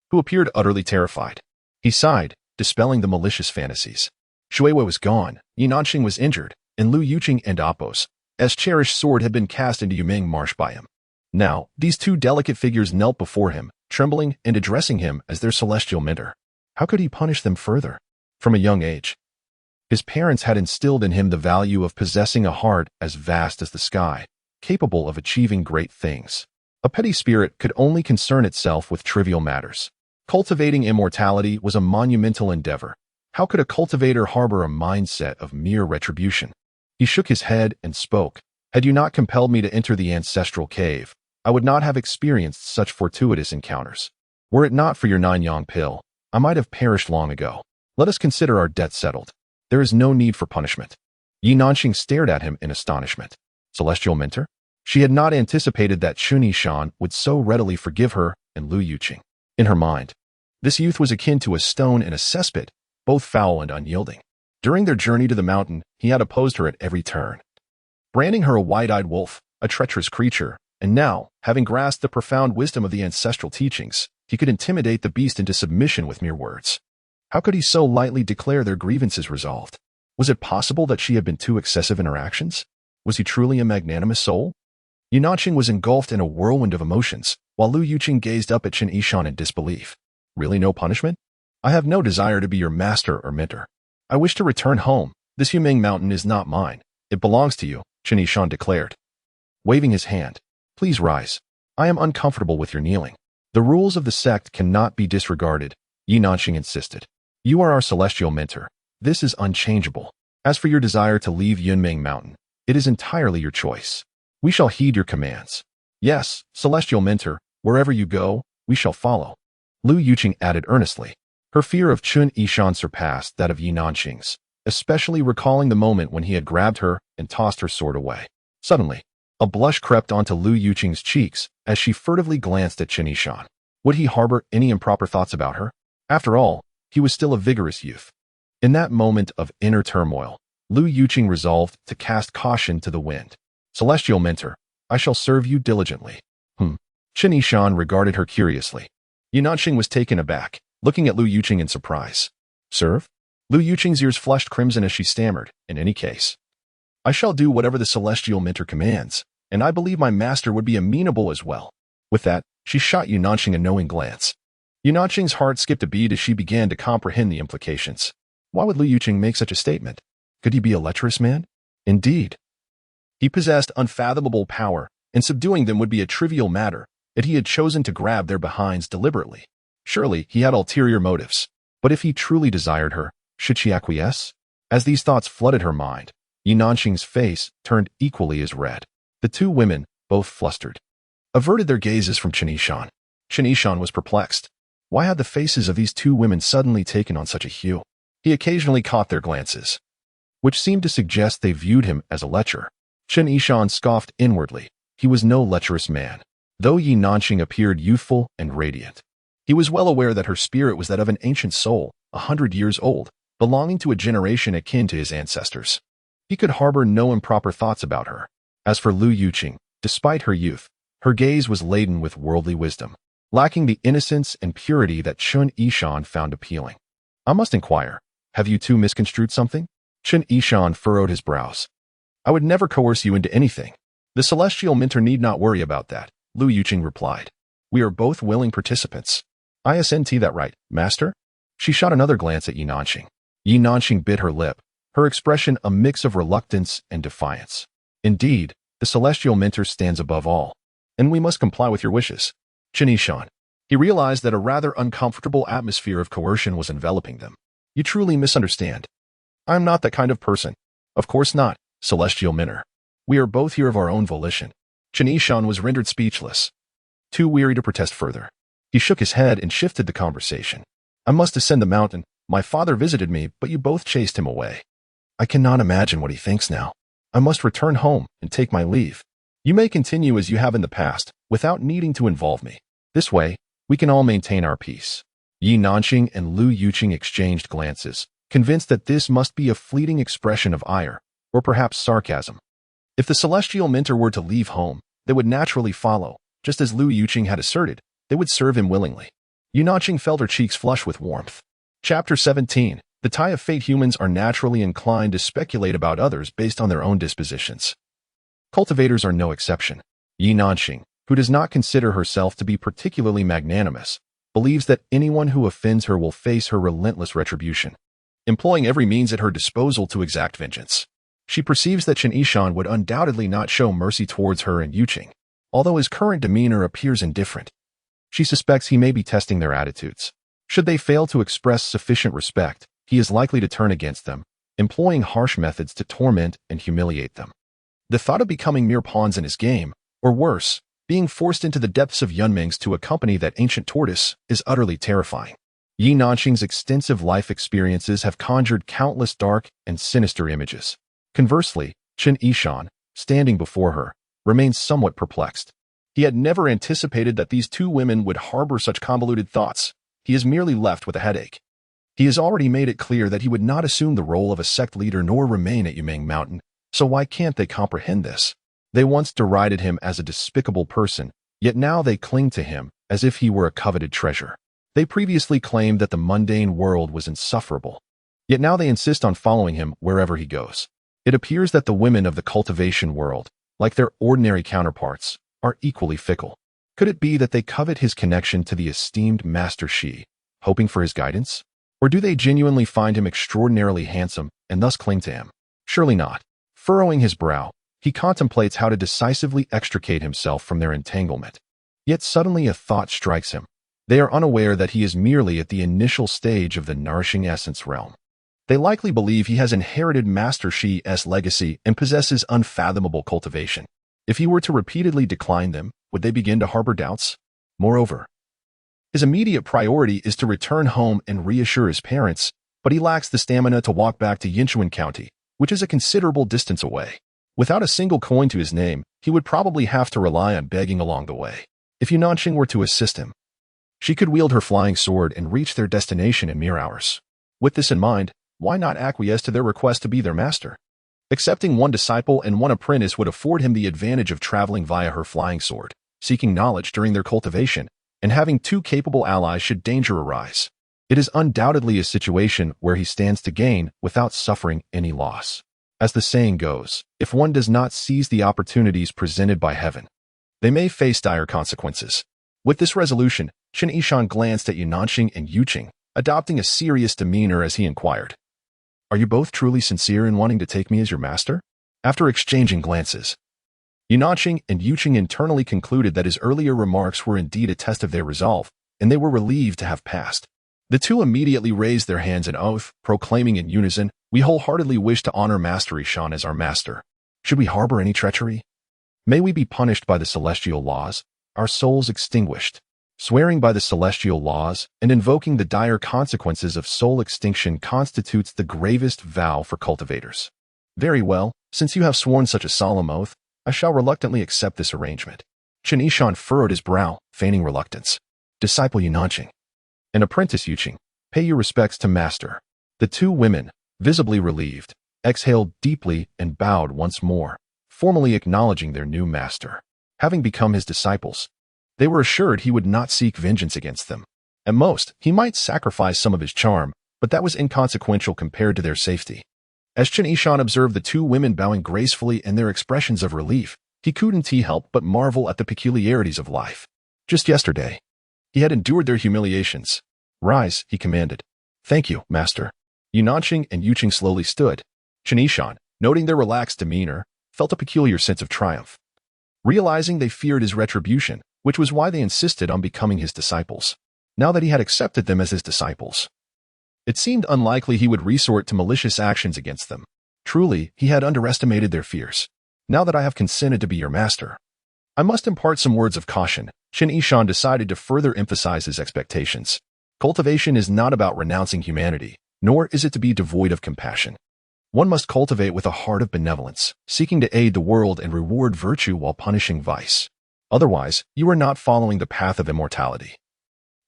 who appeared utterly terrified. He sighed, dispelling the malicious fantasies. Shui Wei was gone, Yi Nanqing was injured, and Lu Yuqing and Apos' cherished sword had been cast into Yunming marsh by him. Now, these two delicate figures knelt before him, trembling and addressing him as their celestial mentor. How could he punish them further? From a young age, his parents had instilled in him the value of possessing a heart as vast as the sky, capable of achieving great things. A petty spirit could only concern itself with trivial matters. Cultivating immortality was a monumental endeavor, How could a cultivator harbor a mindset of mere retribution? He shook his head and spoke. Had you not compelled me to enter the ancestral cave, I would not have experienced such fortuitous encounters. Were it not for your 9-yang pill, I might have perished long ago. Let us consider our debt settled. There is no need for punishment. Yi Nanxing stared at him in astonishment. Celestial mentor? She had not anticipated that Chen Yishan would so readily forgive her and Lu Yuqing. In her mind, this youth was akin to a stone in a cesspit, both foul and unyielding. During their journey to the mountain, he had opposed her at every turn, branding her a wide-eyed wolf, a treacherous creature, and now, having grasped the profound wisdom of the ancestral teachings, he could intimidate the beast into submission with mere words. How could he so lightly declare their grievances resolved? Was it possible that she had been too excessive in her actions? Was he truly a magnanimous soul? Yi Nanxing was engulfed in a whirlwind of emotions, while Lu Yuqing gazed up at Chen Yishan in disbelief. Really no punishment? I have no desire to be your master or mentor. I wish to return home. This Huming mountain is not mine. It belongs to you, Chen Yishan declared, waving his hand. Please rise. I am uncomfortable with your kneeling. The rules of the sect cannot be disregarded, Yi Nanxing insisted. You are our celestial mentor. This is unchangeable. As for your desire to leave Yunming Mountain, it is entirely your choice. We shall heed your commands. Yes, celestial mentor, wherever you go, we shall follow. Lu Yuqing added earnestly. Her fear of Chen Yishan surpassed that of Yi Nanxing's, especially recalling the moment when he had grabbed her and tossed her sword away. Suddenly, a blush crept onto Lu Yuqing's cheeks as she furtively glanced at Chen Yishan. Would he harbor any improper thoughts about her? After all, he was still a vigorous youth. In that moment of inner turmoil, Lu Yuqing resolved to cast caution to the wind. Celestial mentor, I shall serve you diligently. Chen Yishan regarded her curiously. Yi Nanxing was taken aback, looking at Lu Yuqing in surprise. Serve? Lu Yuqing's ears flushed crimson as she stammered. In any case, I shall do whatever the celestial mentor commands, and I believe my master would be amenable as well. With that, she shot Yi Nanxing a knowing glance. Yi Nanxing's heart skipped a beat as she began to comprehend the implications. Why would Lu Yuqing make such a statement? Could he be a lecherous man? Indeed. He possessed unfathomable power, and subduing them would be a trivial matter, yet he had chosen to grab their behinds deliberately. Surely he had ulterior motives. But if he truly desired her, should she acquiesce? As these thoughts flooded her mind, Yi Nanxing's face turned equally as red. The two women, both flustered, averted their gazes from Chen Yishan. Chen Yishan was perplexed. Why had the faces of these two women suddenly taken on such a hue? He occasionally caught their glances, which seemed to suggest they viewed him as a lecher. Chen Yishan scoffed inwardly. He was no lecherous man, though Yi Nanxing appeared youthful and radiant. He was well aware that her spirit was that of an ancient soul, 100 years old, belonging to a generation akin to his ancestors. He could harbor no improper thoughts about her. As for Lu Yuqing, despite her youth, her gaze was laden with worldly wisdom, lacking the innocence and purity that Chen Yishan found appealing. I must inquire, have you two misconstrued something? Chen Yishan furrowed his brows. I would never coerce you into anything. The celestial mentor need not worry about that, Lu Yuqing replied. We are both willing participants. Isn't that right, master? She shot another glance at Yi Nanxing. Yi Nanxing bit her lip, her expression a mix of reluctance and defiance. Indeed, the celestial mentor stands above all, and we must comply with your wishes. Chen Yishan. He realized that a rather uncomfortable atmosphere of coercion was enveloping them. You truly misunderstand. I am not that kind of person. Of course not, celestial mentor. We are both here of our own volition. Chen Yishan was rendered speechless, too weary to protest further. He shook his head and shifted the conversation. I must ascend the mountain. My father visited me, but you both chased him away. I cannot imagine what he thinks now. I must return home and take my leave. You may continue as you have in the past, without needing to involve me. This way, we can all maintain our peace. Yi Nanxing and Lu Yuqing exchanged glances, convinced that this must be a fleeting expression of ire, or perhaps sarcasm. If the celestial mentor were to leave home, they would naturally follow. Just as Lu Yuqing had asserted, they would serve him willingly. Yi Nanxing felt her cheeks flush with warmth. Chapter 17. The tie of fate. Humans are naturally inclined to speculate about others based on their own dispositions. Cultivators are no exception. Yi Nanxing, who does not consider herself to be particularly magnanimous, believes that anyone who offends her will face her relentless retribution, employing every means at her disposal to exact vengeance. She perceives that Chen Yishan would undoubtedly not show mercy towards her and Yuqing, although his current demeanor appears indifferent. She suspects he may be testing their attitudes. Should they fail to express sufficient respect, he is likely to turn against them, employing harsh methods to torment and humiliate them. The thought of becoming mere pawns in his game, or worse, being forced into the depths of Yunming's to accompany that ancient tortoise, is utterly terrifying. Yi Nanqing's extensive life experiences have conjured countless dark and sinister images. Conversely, Chen Yishan, standing before her, remains somewhat perplexed. He had never anticipated that these two women would harbor such convoluted thoughts. He is merely left with a headache. He has already made it clear that he would not assume the role of a sect leader nor remain at Yuming Mountain, so why can't they comprehend this? They once derided him as a despicable person, yet now they cling to him as if he were a coveted treasure. They previously claimed that the mundane world was insufferable, yet now they insist on following him wherever he goes. It appears that the women of the cultivation world, like their ordinary counterparts, are equally fickle. Could it be that they covet his connection to the esteemed Master Shi, hoping for his guidance? Or do they genuinely find him extraordinarily handsome and thus cling to him? Surely not. Furrowing his brow, he contemplates how to decisively extricate himself from their entanglement. Yet suddenly a thought strikes him. They are unaware that he is merely at the initial stage of the nourishing essence realm. They likely believe he has inherited Master Shi's legacy and possesses unfathomable cultivation. If he were to repeatedly decline them, would they begin to harbor doubts? Moreover, his immediate priority is to return home and reassure his parents, but he lacks the stamina to walk back to Yinchuan County, which is a considerable distance away. Without a single coin to his name, he would probably have to rely on begging along the way. If Yi Nanqing were to assist him, she could wield her flying sword and reach their destination in mere hours. With this in mind, why not acquiesce to their request to be their master? Accepting one disciple and one apprentice would afford him the advantage of traveling via her flying sword, seeking knowledge during their cultivation, and having two capable allies should danger arise. It is undoubtedly a situation where he stands to gain without suffering any loss. As the saying goes, if one does not seize the opportunities presented by heaven, they may face dire consequences. With this resolution, Chen Yishan glanced at Yi Nanqing and Yuqing, adopting a serious demeanor as he inquired, "Are you both truly sincere in wanting to take me as your master?" After exchanging glances, Yi Nanqing and Yuqing internally concluded that his earlier remarks were indeed a test of their resolve, and they were relieved to have passed. The two immediately raised their hands in oath, proclaiming in unison, "We wholeheartedly wish to honor Master Yishan as our master. Should we harbor any treachery, may we be punished by the celestial laws, our souls extinguished." Swearing by the celestial laws and invoking the dire consequences of soul extinction constitutes the gravest vow for cultivators. Very well, since you have sworn such a solemn oath, I shall reluctantly accept this arrangement. Chen Yishan furrowed his brow, feigning reluctance. Disciple Yi Nanqing and apprentice Yuqing, pay your respects to master. The two women, visibly relieved, exhaled deeply and bowed once more, formally acknowledging their new master. Having become his disciples, they were assured he would not seek vengeance against them. At most, he might sacrifice some of his charm, but that was inconsequential compared to their safety. As Chen Yishan observed the two women bowing gracefully and their expressions of relief, he couldn't help but marvel at the peculiarities of life. Just yesterday, he had endured their humiliations. "Rise," he commanded. "Thank you, master." Yi Nanqing and Yuqing slowly stood. Chen Yishan, noting their relaxed demeanor, felt a peculiar sense of triumph. Realizing they feared his retribution, which was why they insisted on becoming his disciples. Now that he had accepted them as his disciples, it seemed unlikely he would resort to malicious actions against them. Truly, he had underestimated their fears. "Now that I have consented to be your master, I must impart some words of caution." Chen Yishan decided to further emphasize his expectations. Cultivation is not about renouncing humanity, nor is it to be devoid of compassion. One must cultivate with a heart of benevolence, seeking to aid the world and reward virtue while punishing vice. Otherwise, you are not following the path of immortality,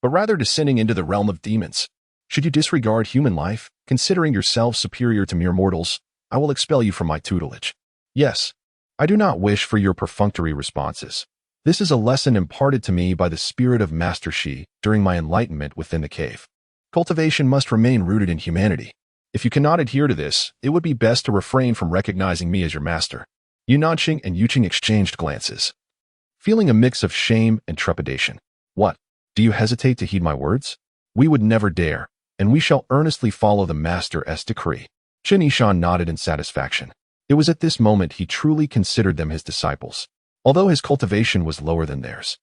but rather descending into the realm of demons. Should you disregard human life, considering yourself superior to mere mortals, I will expel you from my tutelage. Yes, I do not wish for your perfunctory responses. This is a lesson imparted to me by the spirit of Master Shi during my enlightenment within the cave. Cultivation must remain rooted in humanity. If you cannot adhere to this, it would be best to refrain from recognizing me as your master." Yi Nanqing and Yuqing exchanged glances, feeling a mix of shame and trepidation. "What? Do you hesitate to heed my words? We would never dare, and we shall earnestly follow the Master's decree." Chen Yishan nodded in satisfaction. It was at this moment he truly considered them his disciples. Although his cultivation was lower than theirs,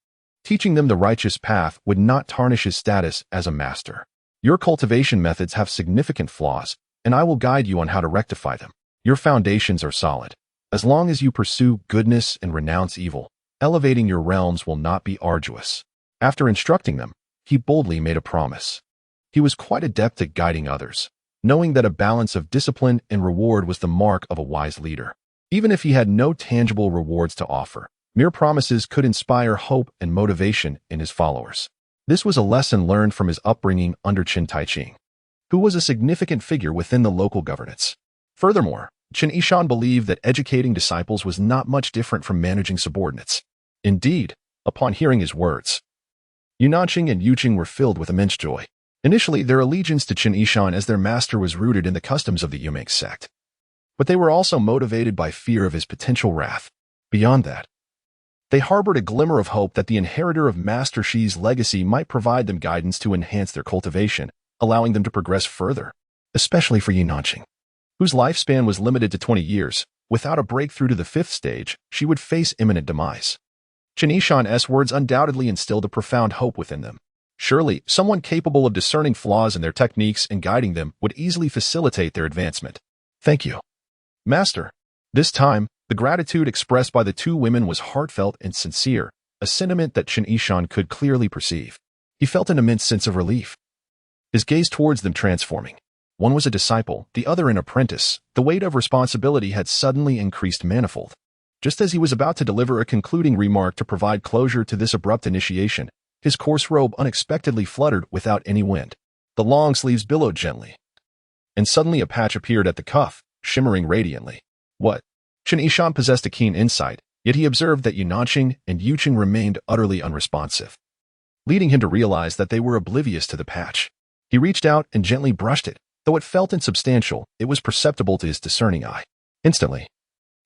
teaching them the righteous path would not tarnish his status as a master. Your cultivation methods have significant flaws, and I will guide you on how to rectify them. Your foundations are solid. As long as you pursue goodness and renounce evil, elevating your realms will not be arduous. After instructing them, he boldly made a promise. He was quite adept at guiding others, knowing that a balance of discipline and reward was the mark of a wise leader. Even if he had no tangible rewards to offer, mere promises could inspire hope and motivation in his followers. This was a lesson learned from his upbringing under Chen Yishan, who was a significant figure within the local governance. Furthermore, Chen Yishan believed that educating disciples was not much different from managing subordinates. Indeed, upon hearing his words, Yunanqing and Yuqing were filled with immense joy. Initially, their allegiance to Chen Yishan as their master was rooted in the customs of the Yumeng sect. But they were also motivated by fear of his potential wrath. Beyond that, they harbored a glimmer of hope that the inheritor of Master Shi's legacy might provide them guidance to enhance their cultivation, allowing them to progress further, especially for Yunanqing, whose lifespan was limited to 20 years. Without a breakthrough to the 5th stage, she would face imminent demise. Chen Yishan's words undoubtedly instilled a profound hope within them. Surely, someone capable of discerning flaws in their techniques and guiding them would easily facilitate their advancement. Thank you, Master. This time, the gratitude expressed by the two women was heartfelt and sincere, a sentiment that Chen Yishan could clearly perceive. He felt an immense sense of relief, his gaze towards them transforming. One was a disciple, the other an apprentice. The weight of responsibility had suddenly increased manifold. Just as he was about to deliver a concluding remark to provide closure to this abrupt initiation, his coarse robe unexpectedly fluttered without any wind. The long sleeves billowed gently, and suddenly a patch appeared at the cuff, shimmering radiantly. What? Chen Yishan possessed a keen insight, yet he observed that Yunanqing and Yuqing remained utterly unresponsive, leading him to realize that they were oblivious to the patch. He reached out and gently brushed it. Though it felt insubstantial, it was perceptible to his discerning eye. Instantly,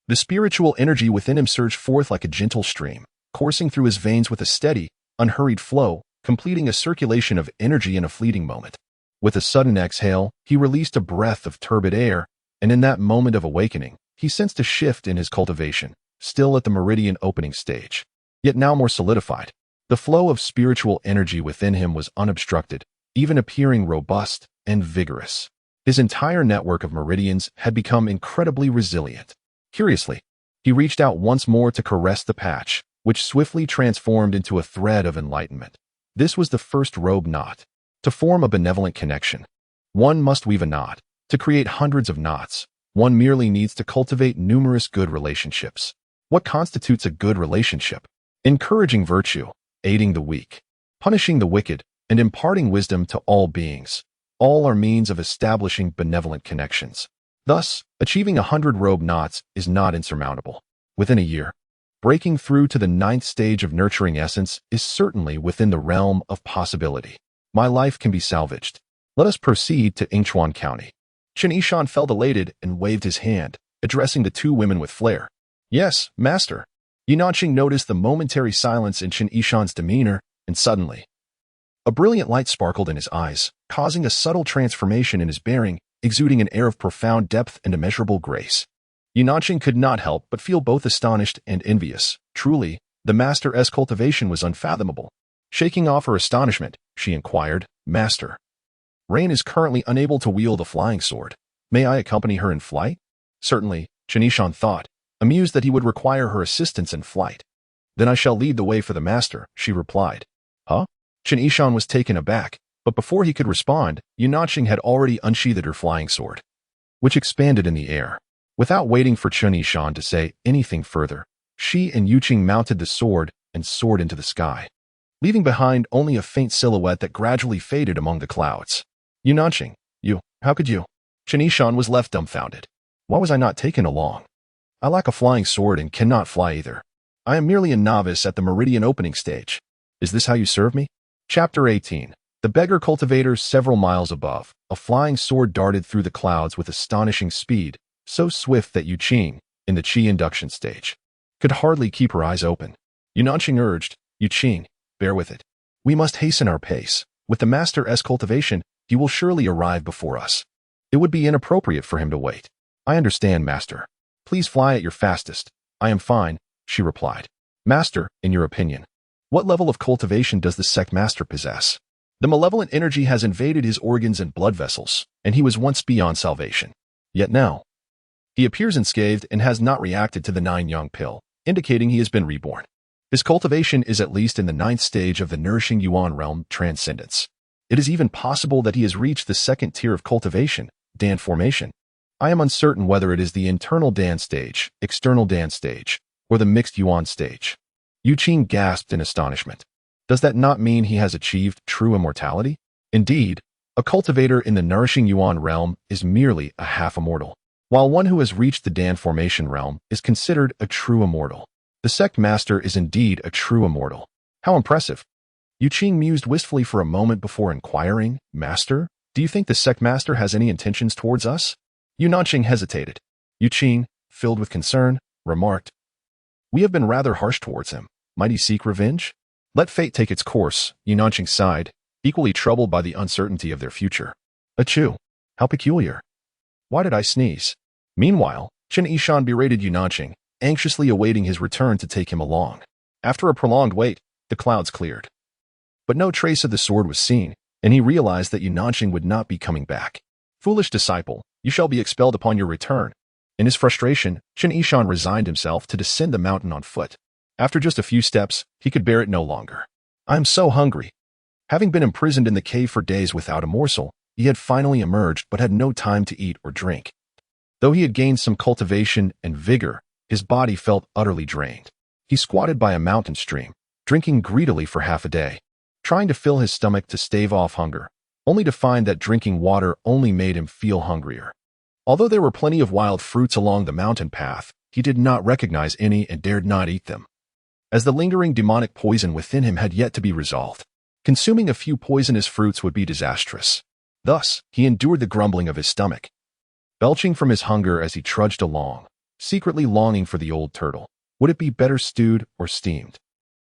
the spiritual energy within him surged forth like a gentle stream, coursing through his veins with a steady, unhurried flow, completing a circulation of energy in a fleeting moment. With a sudden exhale, he released a breath of turbid air, and in that moment of awakening, he sensed a shift in his cultivation, still at the meridian opening stage, yet now more solidified. The flow of spiritual energy within him was unobstructed, even appearing robust and vigorous. His entire network of meridians had become incredibly resilient. Curiously, he reached out once more to caress the patch, which swiftly transformed into a thread of enlightenment. This was the first robe knot. To form a benevolent connection, one must weave a knot. To create hundreds of knots, one merely needs to cultivate numerous good relationships. What constitutes a good relationship? Encouraging virtue, aiding the weak, punishing the wicked, and imparting wisdom to all beings. All are means of establishing benevolent connections. Thus, achieving 100 robe knots is not insurmountable. Within a year, breaking through to the 9th stage of nurturing essence is certainly within the realm of possibility. My life can be salvaged. Let us proceed to Yingchuan County. Chen Yishan felt elated and waved his hand, addressing the two women with flair. Yes, Master. Yunanqing noticed the momentary silence in Chen Yishan's demeanor, and suddenly, a brilliant light sparkled in his eyes, causing a subtle transformation in his bearing, exuding an air of profound depth and immeasurable grace. Yunanqing could not help but feel both astonished and envious. Truly, the Master's cultivation was unfathomable. Shaking off her astonishment, she inquired, Master, Rain is currently unable to wield a flying sword. May I accompany her in flight? Certainly, Chen Yishan thought, amused that he would require her assistance in flight. Then I shall lead the way for the Master, she replied. Huh? Chen Yishan was taken aback, but before he could respond, Yunanqing had already unsheathed her flying sword, which expanded in the air. Without waiting for Chen Yishan to say anything further, she and Yuqing mounted the sword and soared into the sky, leaving behind only a faint silhouette that gradually faded among the clouds. Yunanqing, how could you? Chen Yishan was left dumbfounded. Why was I not taken along? I lack a flying sword and cannot fly either. I am merely a novice at the meridian opening stage. Is this how you serve me? Chapter 18. The beggar cultivators several miles above, a flying sword darted through the clouds with astonishing speed, so swift that Yuqing, in the Qi induction stage, could hardly keep her eyes open. Yunanqing urged, Yuqing, bear with it. We must hasten our pace. With the Master's cultivation, he will surely arrive before us. It would be inappropriate for him to wait. I understand, Master. Please fly at your fastest. I am fine, she replied. Master, in your opinion, what level of cultivation does the sect master possess? The malevolent energy has invaded his organs and blood vessels, and he was once beyond salvation. Yet now, he appears unscathed and has not reacted to the 9-yang pill, indicating he has been reborn. His cultivation is at least in the 9th stage of the nourishing yuan realm transcendence. It is even possible that he has reached the 2nd tier of cultivation, Dan formation. I am uncertain whether it is the internal Dan stage, external Dan stage, or the mixed yuan stage. Yu Qing gasped in astonishment. Does that not mean he has achieved true immortality? Indeed, a cultivator in the nourishing yuan realm is merely a half-immortal, while one who has reached the Dan formation realm is considered a true immortal. The sect master is indeed a true immortal. How impressive! Yu Qing mused wistfully for a moment before inquiring, Master, do you think the sect master has any intentions towards us? Yu Nanqing hesitated. Yu Qing, filled with concern, remarked, We have been rather harsh towards him. Might he seek revenge? Let fate take its course, Yu Nanqing sighed, equally troubled by the uncertainty of their future. Achoo! How peculiar! Why did I sneeze? Meanwhile, Chen Yishan berated Yu Nanqing, anxiously awaiting his return to take him along. After a prolonged wait, the clouds cleared. But no trace of the sword was seen, and he realized that Yu Nanqing would not be coming back. Foolish disciple, you shall be expelled upon your return. In his frustration, Chen Yishan resigned himself to descend the mountain on foot. After just a few steps, he could bear it no longer. I am so hungry. Having been imprisoned in the cave for days without a morsel, he had finally emerged but had no time to eat or drink. Though he had gained some cultivation and vigor, his body felt utterly drained. He squatted by a mountain stream, drinking greedily for half a day, trying to fill his stomach to stave off hunger, only to find that drinking water only made him feel hungrier. Although there were plenty of wild fruits along the mountain path, he did not recognize any and dared not eat them, as the lingering demonic poison within him had yet to be resolved. Consuming a few poisonous fruits would be disastrous. Thus, he endured the grumbling of his stomach, belching from his hunger as he trudged along, secretly longing for the old turtle. Would it be better stewed or steamed?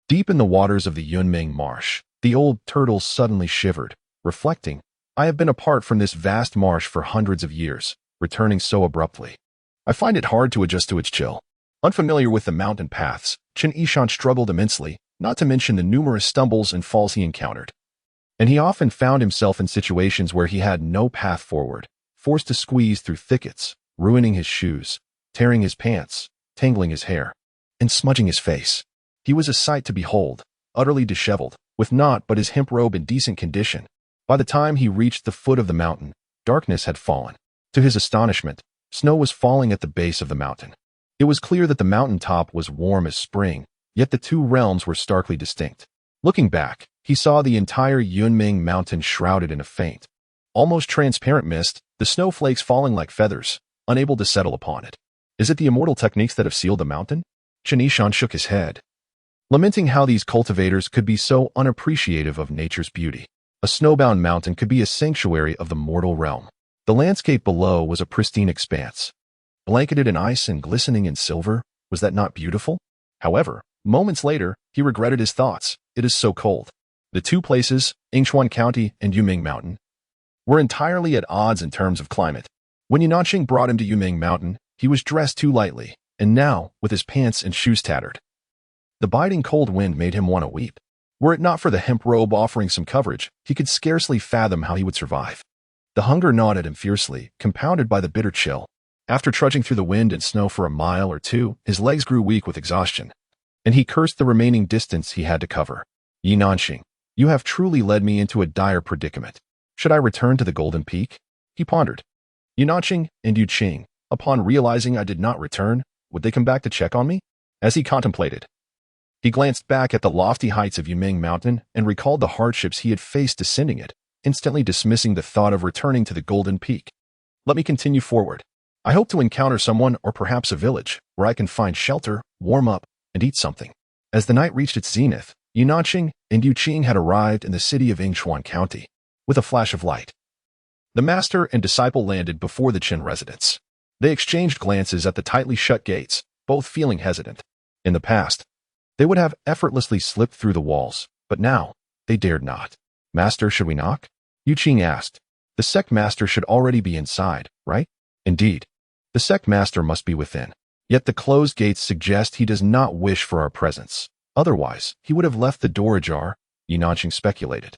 Deep in the waters of the Yunming marsh, the old turtle suddenly shivered, reflecting, I have been apart from this vast marsh for hundreds of years, returning so abruptly. I find it hard to adjust to its chill. Unfamiliar with the mountain paths, Chen Yishan struggled immensely, not to mention the numerous stumbles and falls he encountered. And he often found himself in situations where he had no path forward, forced to squeeze through thickets, ruining his shoes, tearing his pants, tangling his hair, and smudging his face. He was a sight to behold, utterly disheveled, with naught but his hemp robe in decent condition. By the time he reached the foot of the mountain, darkness had fallen. To his astonishment, snow was falling at the base of the mountain. It was clear that the mountain top was warm as spring, yet the two realms were starkly distinct. Looking back, he saw the entire Yunming mountain shrouded in a faint, almost transparent mist, the snowflakes falling like feathers, unable to settle upon it. Is it the immortal techniques that have sealed the mountain? Chen Yishan shook his head, lamenting how these cultivators could be so unappreciative of nature's beauty. A snowbound mountain could be a sanctuary of the mortal realm. The landscape below was a pristine expanse, blanketed in ice and glistening in silver. Was that not beautiful? However, moments later, he regretted his thoughts. It is so cold. The two places, Yingchuan County and Yuming Mountain, were entirely at odds in terms of climate. When Yu Nanqing brought him to Yuming Mountain, he was dressed too lightly, and now, with his pants and shoes tattered, the biting cold wind made him want to weep. Were it not for the hemp robe offering some coverage, he could scarcely fathom how he would survive. The hunger gnawed at him fiercely, compounded by the bitter chill. After trudging through the wind and snow for a mile or two, his legs grew weak with exhaustion, and he cursed the remaining distance he had to cover. Yu Nanqing, you have truly led me into a dire predicament. Should I return to the Golden Peak? He pondered. Yu Nanqing and Yu Qing, upon realizing I did not return, would they come back to check on me? As he contemplated, he glanced back at the lofty heights of Yuming Mountain and recalled the hardships he had faced descending it, instantly dismissing the thought of returning to the Golden Peak. Let me continue forward. I hope to encounter someone or perhaps a village where I can find shelter, warm up, and eat something. As the night reached its zenith, Yu Nanqing and Yu Qing had arrived in the city of Yingchuan County. With a flash of light, the master and disciple landed before the Chen residence. They exchanged glances at the tightly shut gates, both feeling hesitant. In the past, they would have effortlessly slipped through the walls, but now, they dared not. Master, should we knock? Yu Qing asked. The sect master should already be inside, right? Indeed. The sect master must be within. Yet the closed gates suggest he does not wish for our presence. Otherwise, he would have left the door ajar, Yu Nanqing speculated.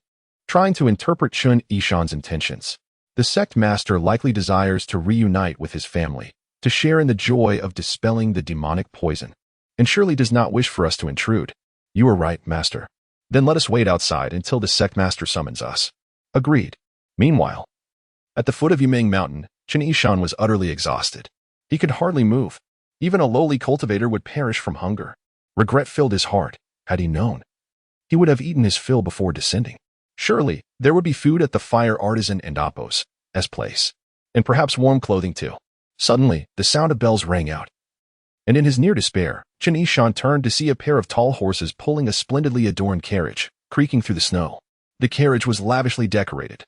trying to interpret Chen Yishan's intentions. The sect master likely desires to reunite with his family, to share in the joy of dispelling the demonic poison, and surely does not wish for us to intrude. You are right, master. Then let us wait outside until the sect master summons us. Agreed. Meanwhile, at the foot of Yiming Mountain, Chen Yishan was utterly exhausted. He could hardly move. Even a lowly cultivator would perish from hunger. Regret filled his heart. Had he known, he would have eaten his fill before descending. Surely, there would be food at the fire artisan and Apos' place, and perhaps warm clothing too. Suddenly, the sound of bells rang out. And in his near despair, Chen Yishan turned to see a pair of tall horses pulling a splendidly adorned carriage, creaking through the snow. The carriage was lavishly decorated.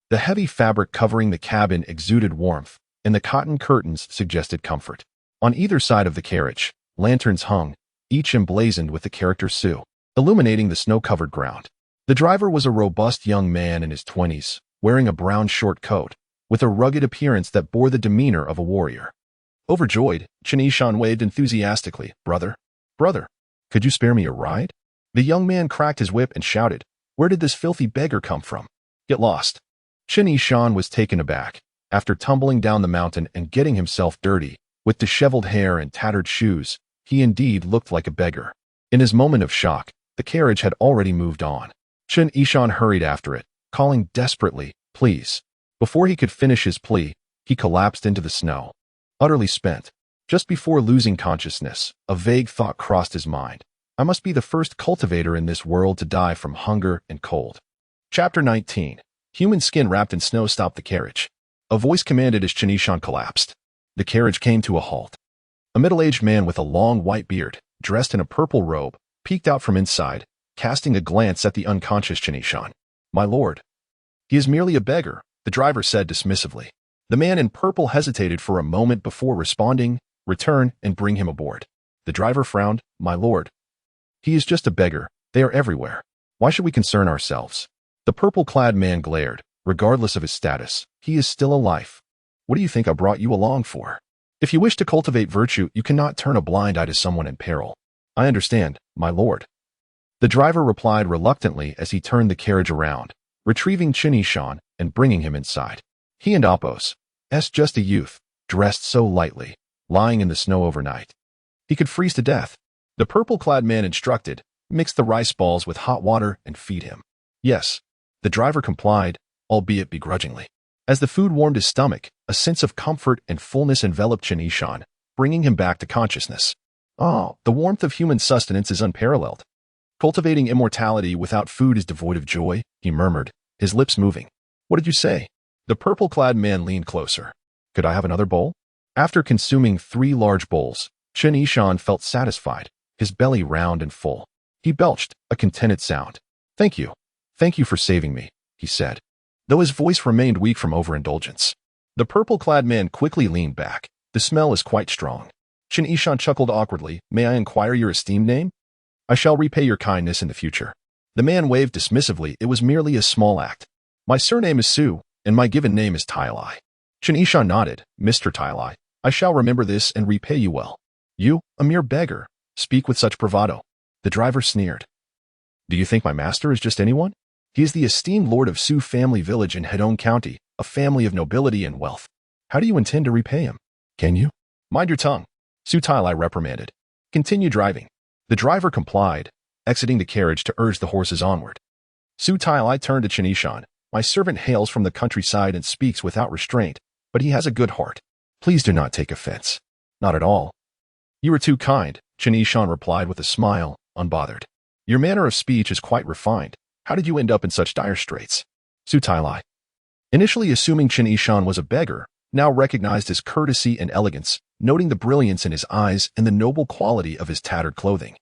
The heavy fabric covering the cabin exuded warmth, and the cotton curtains suggested comfort. On either side of the carriage, lanterns hung, each emblazoned with the character Su, illuminating the snow-covered ground. The driver was a robust young man in his 20s, wearing a brown short coat, with a rugged appearance that bore the demeanor of a warrior. Overjoyed, Chen Yishan waved enthusiastically. Brother, could you spare me a ride? The young man cracked his whip and shouted, where did this filthy beggar come from? Get lost. Chen Yishan was taken aback. After tumbling down the mountain and getting himself dirty, with disheveled hair and tattered shoes, he indeed looked like a beggar. In his moment of shock, the carriage had already moved on. Chen Yishan hurried after it, calling desperately, please. Before he could finish his plea, he collapsed into the snow. Utterly spent. Just before losing consciousness, a vague thought crossed his mind. I must be the first cultivator in this world to die from hunger and cold. Chapter 19. Human skin wrapped in snow stopped the carriage. A voice commanded as Chen Yishan collapsed. The carriage came to a halt. A middle-aged man with a long white beard, dressed in a purple robe, peeked out from inside, casting a glance at the unconscious Chen Yishan. My lord. He is merely a beggar, the driver said dismissively. The man in purple hesitated for a moment before responding, return and bring him aboard. The driver frowned, my lord. He is just a beggar, they are everywhere. Why should we concern ourselves? The purple-clad man glared, regardless of his status. He is still alive. What do you think I brought you along for? If you wish to cultivate virtue, you cannot turn a blind eye to someone in peril. I understand, my lord. The driver replied reluctantly as he turned the carriage around, retrieving Chen Yishan and bringing him inside. He and Apos' just a youth, dressed so lightly, lying in the snow overnight. He could freeze to death. The purple-clad man instructed, mix the rice balls with hot water and feed him. Yes. The driver complied, albeit begrudgingly. As the food warmed his stomach, a sense of comfort and fullness enveloped Chen Yishan, bringing him back to consciousness. Oh, the warmth of human sustenance is unparalleled. Cultivating immortality without food is devoid of joy, he murmured, his lips moving. What did you say? The purple-clad man leaned closer. Could I have another bowl? After consuming 3 large bowls, Chen Yishan felt satisfied, his belly round and full. He belched, a contented sound. Thank you. Thank you for saving me, he said, though his voice remained weak from overindulgence. The purple-clad man quickly leaned back. The smell is quite strong. Chen Yishan chuckled awkwardly. May I inquire your esteemed name? I shall repay your kindness in the future. The man waved dismissively. It was merely a small act. My surname is Su, and my given name is Tailai. Chen Yishan nodded. Mr. Tailai, I shall remember this and repay you well. You, a mere beggar, speak with such bravado. The driver sneered. Do you think my master is just anyone? He is the esteemed lord of Su family village in Hedong County, a family of nobility and wealth. How do you intend to repay him? Can you? Mind your tongue, Su Tailai reprimanded. Continue driving. The driver complied, exiting the carriage to urge the horses onward. Su Tailai turned to Chen Yishan. My servant hails from the countryside and speaks without restraint, but he has a good heart. Please do not take offense. Not at all. You are too kind, Chen Yishan replied with a smile, unbothered. Your manner of speech is quite refined. How did you end up in such dire straits? Su Tailai. Initially assuming Chen Yishan was a beggar, now recognized his courtesy and elegance, noting the brilliance in his eyes and the noble quality of his tattered clothing,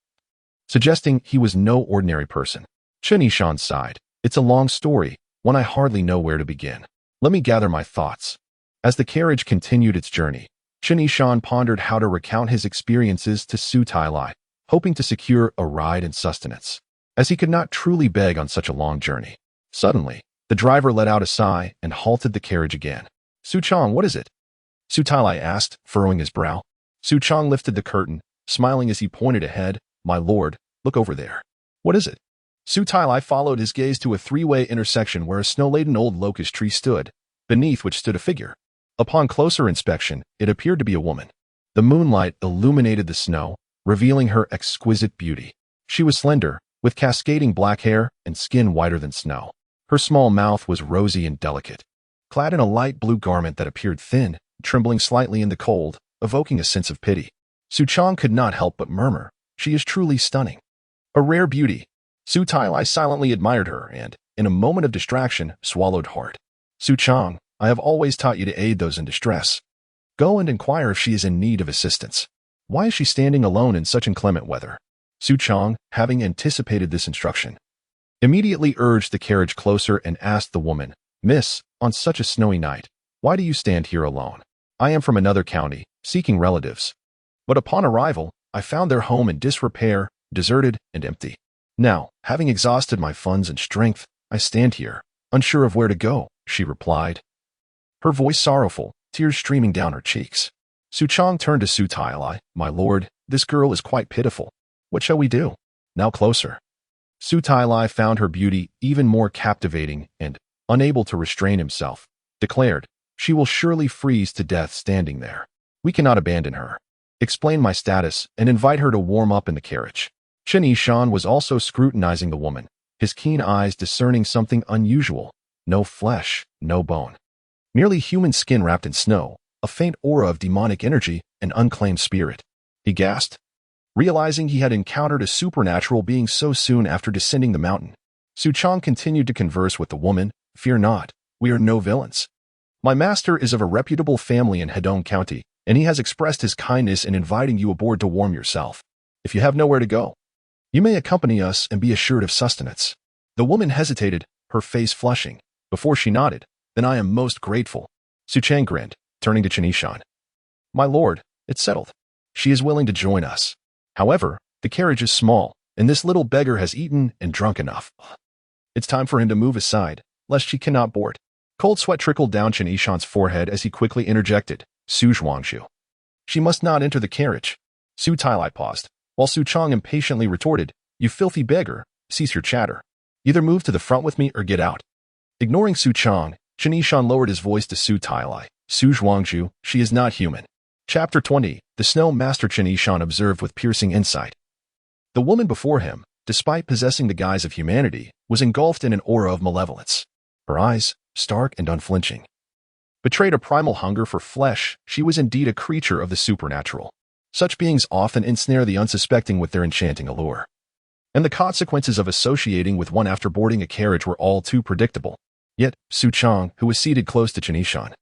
suggesting he was no ordinary person. Chen Yishan sighed. It's a long story, one I hardly know where to begin. Let me gather my thoughts. As the carriage continued its journey, Chen Yishan pondered how to recount his experiences to Su Tailai, hoping to secure a ride and sustenance, as he could not truly beg on such a long journey. Suddenly, the driver let out a sigh and halted the carriage again. Su Chang, what is it? Su Tailai asked, furrowing his brow. Su Chang lifted the curtain, smiling as he pointed ahead. My lord, look over there. What is it? Su Tailai followed his gaze to a three-way intersection where a snow-laden old locust tree stood, beneath which stood a figure. Upon closer inspection, it appeared to be a woman. The moonlight illuminated the snow, revealing her exquisite beauty. She was slender, with cascading black hair and skin whiter than snow. Her small mouth was rosy and delicate. Clad in a light blue garment that appeared thin, trembling slightly in the cold, evoking a sense of pity. Su Chong could not help but murmur, "She is truly stunning." A rare beauty. Su Tailai silently admired her and, in a moment of distraction, swallowed hard. "Su Chong, I have always taught you to aid those in distress. Go and inquire if she is in need of assistance. Why is she standing alone in such inclement weather?" Su Chong, having anticipated this instruction, immediately urged the carriage closer and asked the woman, "Miss, on such a snowy night, why do you stand here alone? I am from another county, seeking relatives. But upon arrival, I found their home in disrepair, deserted, and empty. Now, having exhausted my funds and strength, I stand here, unsure of where to go," she replied, her voice sorrowful, tears streaming down her cheeks. Su Chong turned to Su Tailai, "My lord, this girl is quite pitiful. What shall we do?" "Now closer." Su Tailai found her beauty even more captivating and, unable to restrain himself, declared, "She will surely freeze to death standing there. We cannot abandon her. Explain my status and invite her to warm up in the carriage." Chen Yishan was also scrutinizing the woman, his keen eyes discerning something unusual. No flesh, no bone. Merely human skin wrapped in snow, a faint aura of demonic energy and unclaimed spirit. He gasped, realizing he had encountered a supernatural being so soon after descending the mountain. Su Chong continued to converse with the woman, "Fear not, we are no villains. My master is of a reputable family in Hedong County, and he has expressed his kindness in inviting you aboard to warm yourself. If you have nowhere to go, you may accompany us and be assured of sustenance." The woman hesitated, her face flushing. Before she nodded, "Then I am most grateful." Su Chang grinned, turning to Chen Yishan. "My lord, it's settled. She is willing to join us. However, the carriage is small, and this little beggar has eaten and drunk enough. It's time for him to move aside, lest she cannot board." Cold sweat trickled down Chen Yishan's forehead as he quickly interjected, "Su Zhuangshu. She must not enter the carriage." Su Tailai paused, while Su Chong impatiently retorted, "You filthy beggar, cease your chatter. Either move to the front with me or get out." Ignoring Su Chong, Chen Yishan lowered his voice to Su Tailai, "Su Zhuangshu, she is not human." Chapter 20. The Snow Master. Chen Yishan observed with piercing insight. The woman before him, despite possessing the guise of humanity, was engulfed in an aura of malevolence. Her eyes, stark and unflinching, betrayed a primal hunger for flesh. She was indeed a creature of the supernatural. Such beings often ensnare the unsuspecting with their enchanting allure. And the consequences of associating with one after boarding a carriage were all too predictable. Yet, Su Chong, who was seated close to Chen Yishan,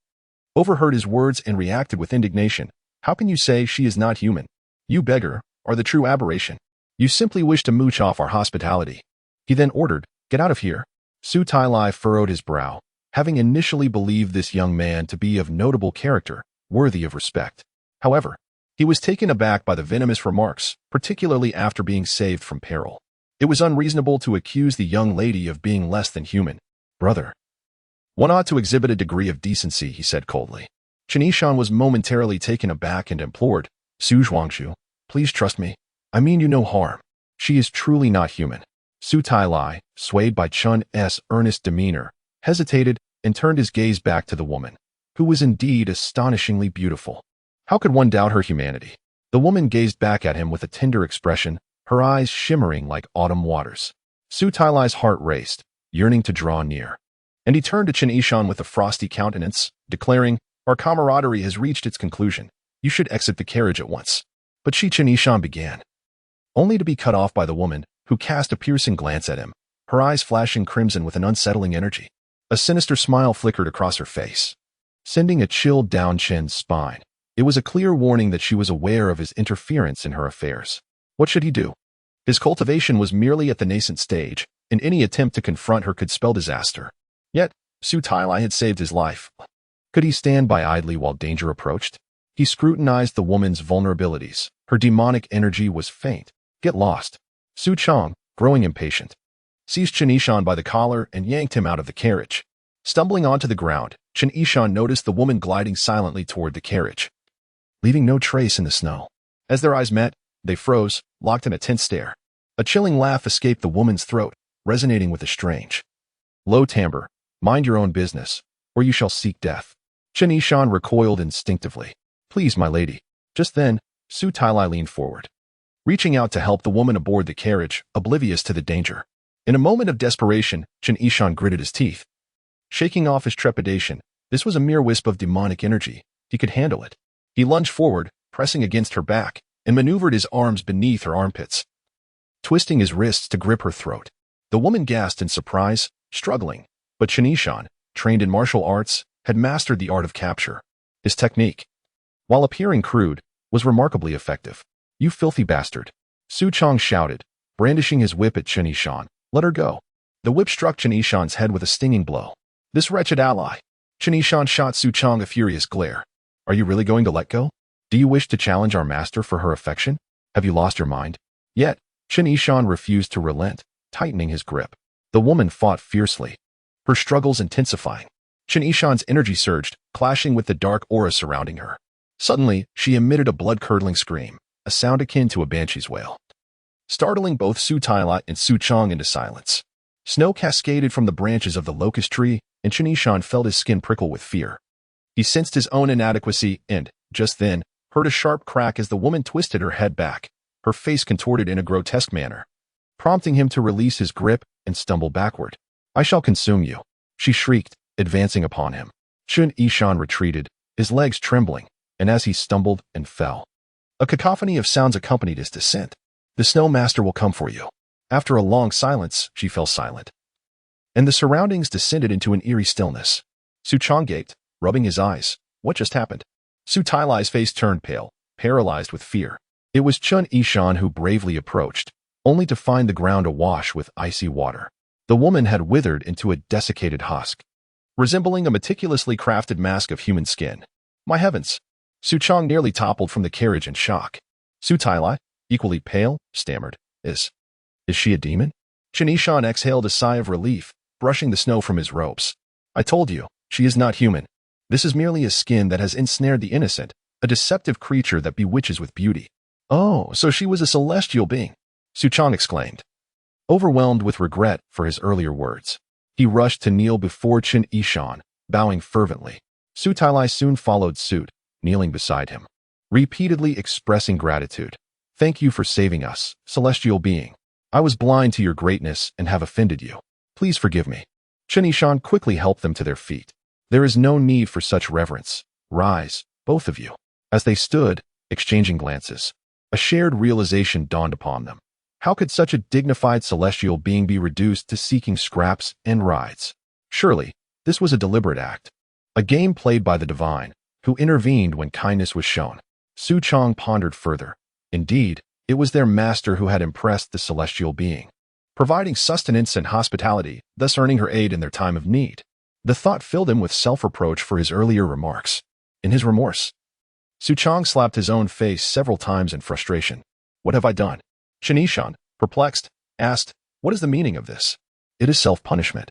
overheard his words and reacted with indignation. "How can you say she is not human? You beggar are the true aberration. You simply wish to mooch off our hospitality." He then ordered, "Get out of here." Su Tailai furrowed his brow, having initially believed this young man to be of notable character, worthy of respect. However, he was taken aback by the venomous remarks, particularly after being saved from peril. It was unreasonable to accuse the young lady of being less than human. "Brother, one ought to exhibit a degree of decency," he said coldly. Chen Yishan was momentarily taken aback and implored, "Su Zhuangshu, please trust me. I mean you no harm. She is truly not human." Su Tailai, swayed by Chun's earnest demeanor, hesitated and turned his gaze back to the woman, who was indeed astonishingly beautiful. How could one doubt her humanity? The woman gazed back at him with a tender expression, her eyes shimmering like autumn waters. Su Tailai's heart raced, yearning to draw near. And he turned to Chen Yishan with a frosty countenance, declaring, "Our camaraderie has reached its conclusion. You should exit the carriage at once." But Chen Yishan began, only to be cut off by the woman, who cast a piercing glance at him, her eyes flashing crimson with an unsettling energy. A sinister smile flickered across her face, sending a chill down Chen's spine. It was a clear warning that she was aware of his interference in her affairs. What should he do? His cultivation was merely at the nascent stage, and any attempt to confront her could spell disaster. Yet, Su Tailai had saved his life. Could he stand by idly while danger approached? He scrutinized the woman's vulnerabilities. Her demonic energy was faint. Get lost. Su Chong, growing impatient, seized Chen Yishan by the collar and yanked him out of the carriage. Stumbling onto the ground, Chen Yishan noticed the woman gliding silently toward the carriage, leaving no trace in the snow. As their eyes met, they froze, locked in a tense stare. A chilling laugh escaped the woman's throat, resonating with a strange, low timbre. Mind your own business, or you shall seek death. Chen Yishan recoiled instinctively. Please, my lady. Just then, Su Tailai leaned forward, reaching out to help the woman aboard the carriage, oblivious to the danger. In a moment of desperation, Chen Yishan gritted his teeth, shaking off his trepidation. This was a mere wisp of demonic energy. He could handle it. He lunged forward, pressing against her back, and maneuvered his arms beneath her armpits, twisting his wrists to grip her throat. The woman gasped in surprise, struggling, but Chen Yishan, trained in martial arts, had mastered the art of capture. His technique, while appearing crude, was remarkably effective. You filthy bastard! Su Chong shouted, brandishing his whip at Chen Yishan. Let her go. The whip struck Chen Yishan's head with a stinging blow. This wretched ally! Chen Yishan shot Su Chong a furious glare. Are you really going to let go? Do you wish to challenge our master for her affection? Have you lost your mind? Yet, Chen Yishan refused to relent, tightening his grip. The woman fought fiercely, her struggles intensifying. Chen Yishan's energy surged, clashing with the dark aura surrounding her. Suddenly, she emitted a blood-curdling scream, a sound akin to a banshee's wail, startling both Su Tailai and Su Chong into silence. Snow cascaded from the branches of the locust tree, and Chen Yishan felt his skin prickle with fear. He sensed his own inadequacy and, just then, heard a sharp crack as the woman twisted her head back, her face contorted in a grotesque manner, prompting him to release his grip and stumble backward. I shall consume you, she shrieked, advancing upon him. Chen Yishan retreated, his legs trembling, and as he stumbled and fell, a cacophony of sounds accompanied his descent. The Snow Master will come for you. After a long silence, she fell silent, and the surroundings descended into an eerie stillness. Su Chong gaped, rubbing his eyes. What just happened? Su Tailai's face turned pale, paralyzed with fear. It was Chen Yishan who bravely approached, only to find the ground awash with icy water. The woman had withered into a desiccated husk, resembling a meticulously crafted mask of human skin. My heavens! Su Chong nearly toppled from the carriage in shock. Su Tailai, equally pale, stammered, Is she a demon? Chen Yishan exhaled a sigh of relief, brushing the snow from his robes. I told you, she is not human. This is merely a skin that has ensnared the innocent, a deceptive creature that bewitches with beauty. Oh, so she was a celestial being, Su Chong exclaimed, overwhelmed with regret for his earlier words. He rushed to kneel before Chen Yishan, bowing fervently. Su Tailai soon followed suit, kneeling beside him, repeatedly expressing gratitude. Thank you for saving us, celestial being. I was blind to your greatness and have offended you. Please forgive me. Chen Yishan quickly helped them to their feet. There is no need for such reverence. Rise, both of you. As they stood, exchanging glances, a shared realization dawned upon them. How could such a dignified celestial being be reduced to seeking scraps and rides? Surely, this was a deliberate act, a game played by the divine, who intervened when kindness was shown. Su Chong pondered further. Indeed, it was their master who had impressed the celestial being, providing sustenance and hospitality, thus earning her aid in their time of need. The thought filled him with self-reproach for his earlier remarks. In his remorse, Su Chong slapped his own face several times in frustration. What have I done? Chen Yishan, perplexed, asked, What is the meaning of this? It is self-punishment.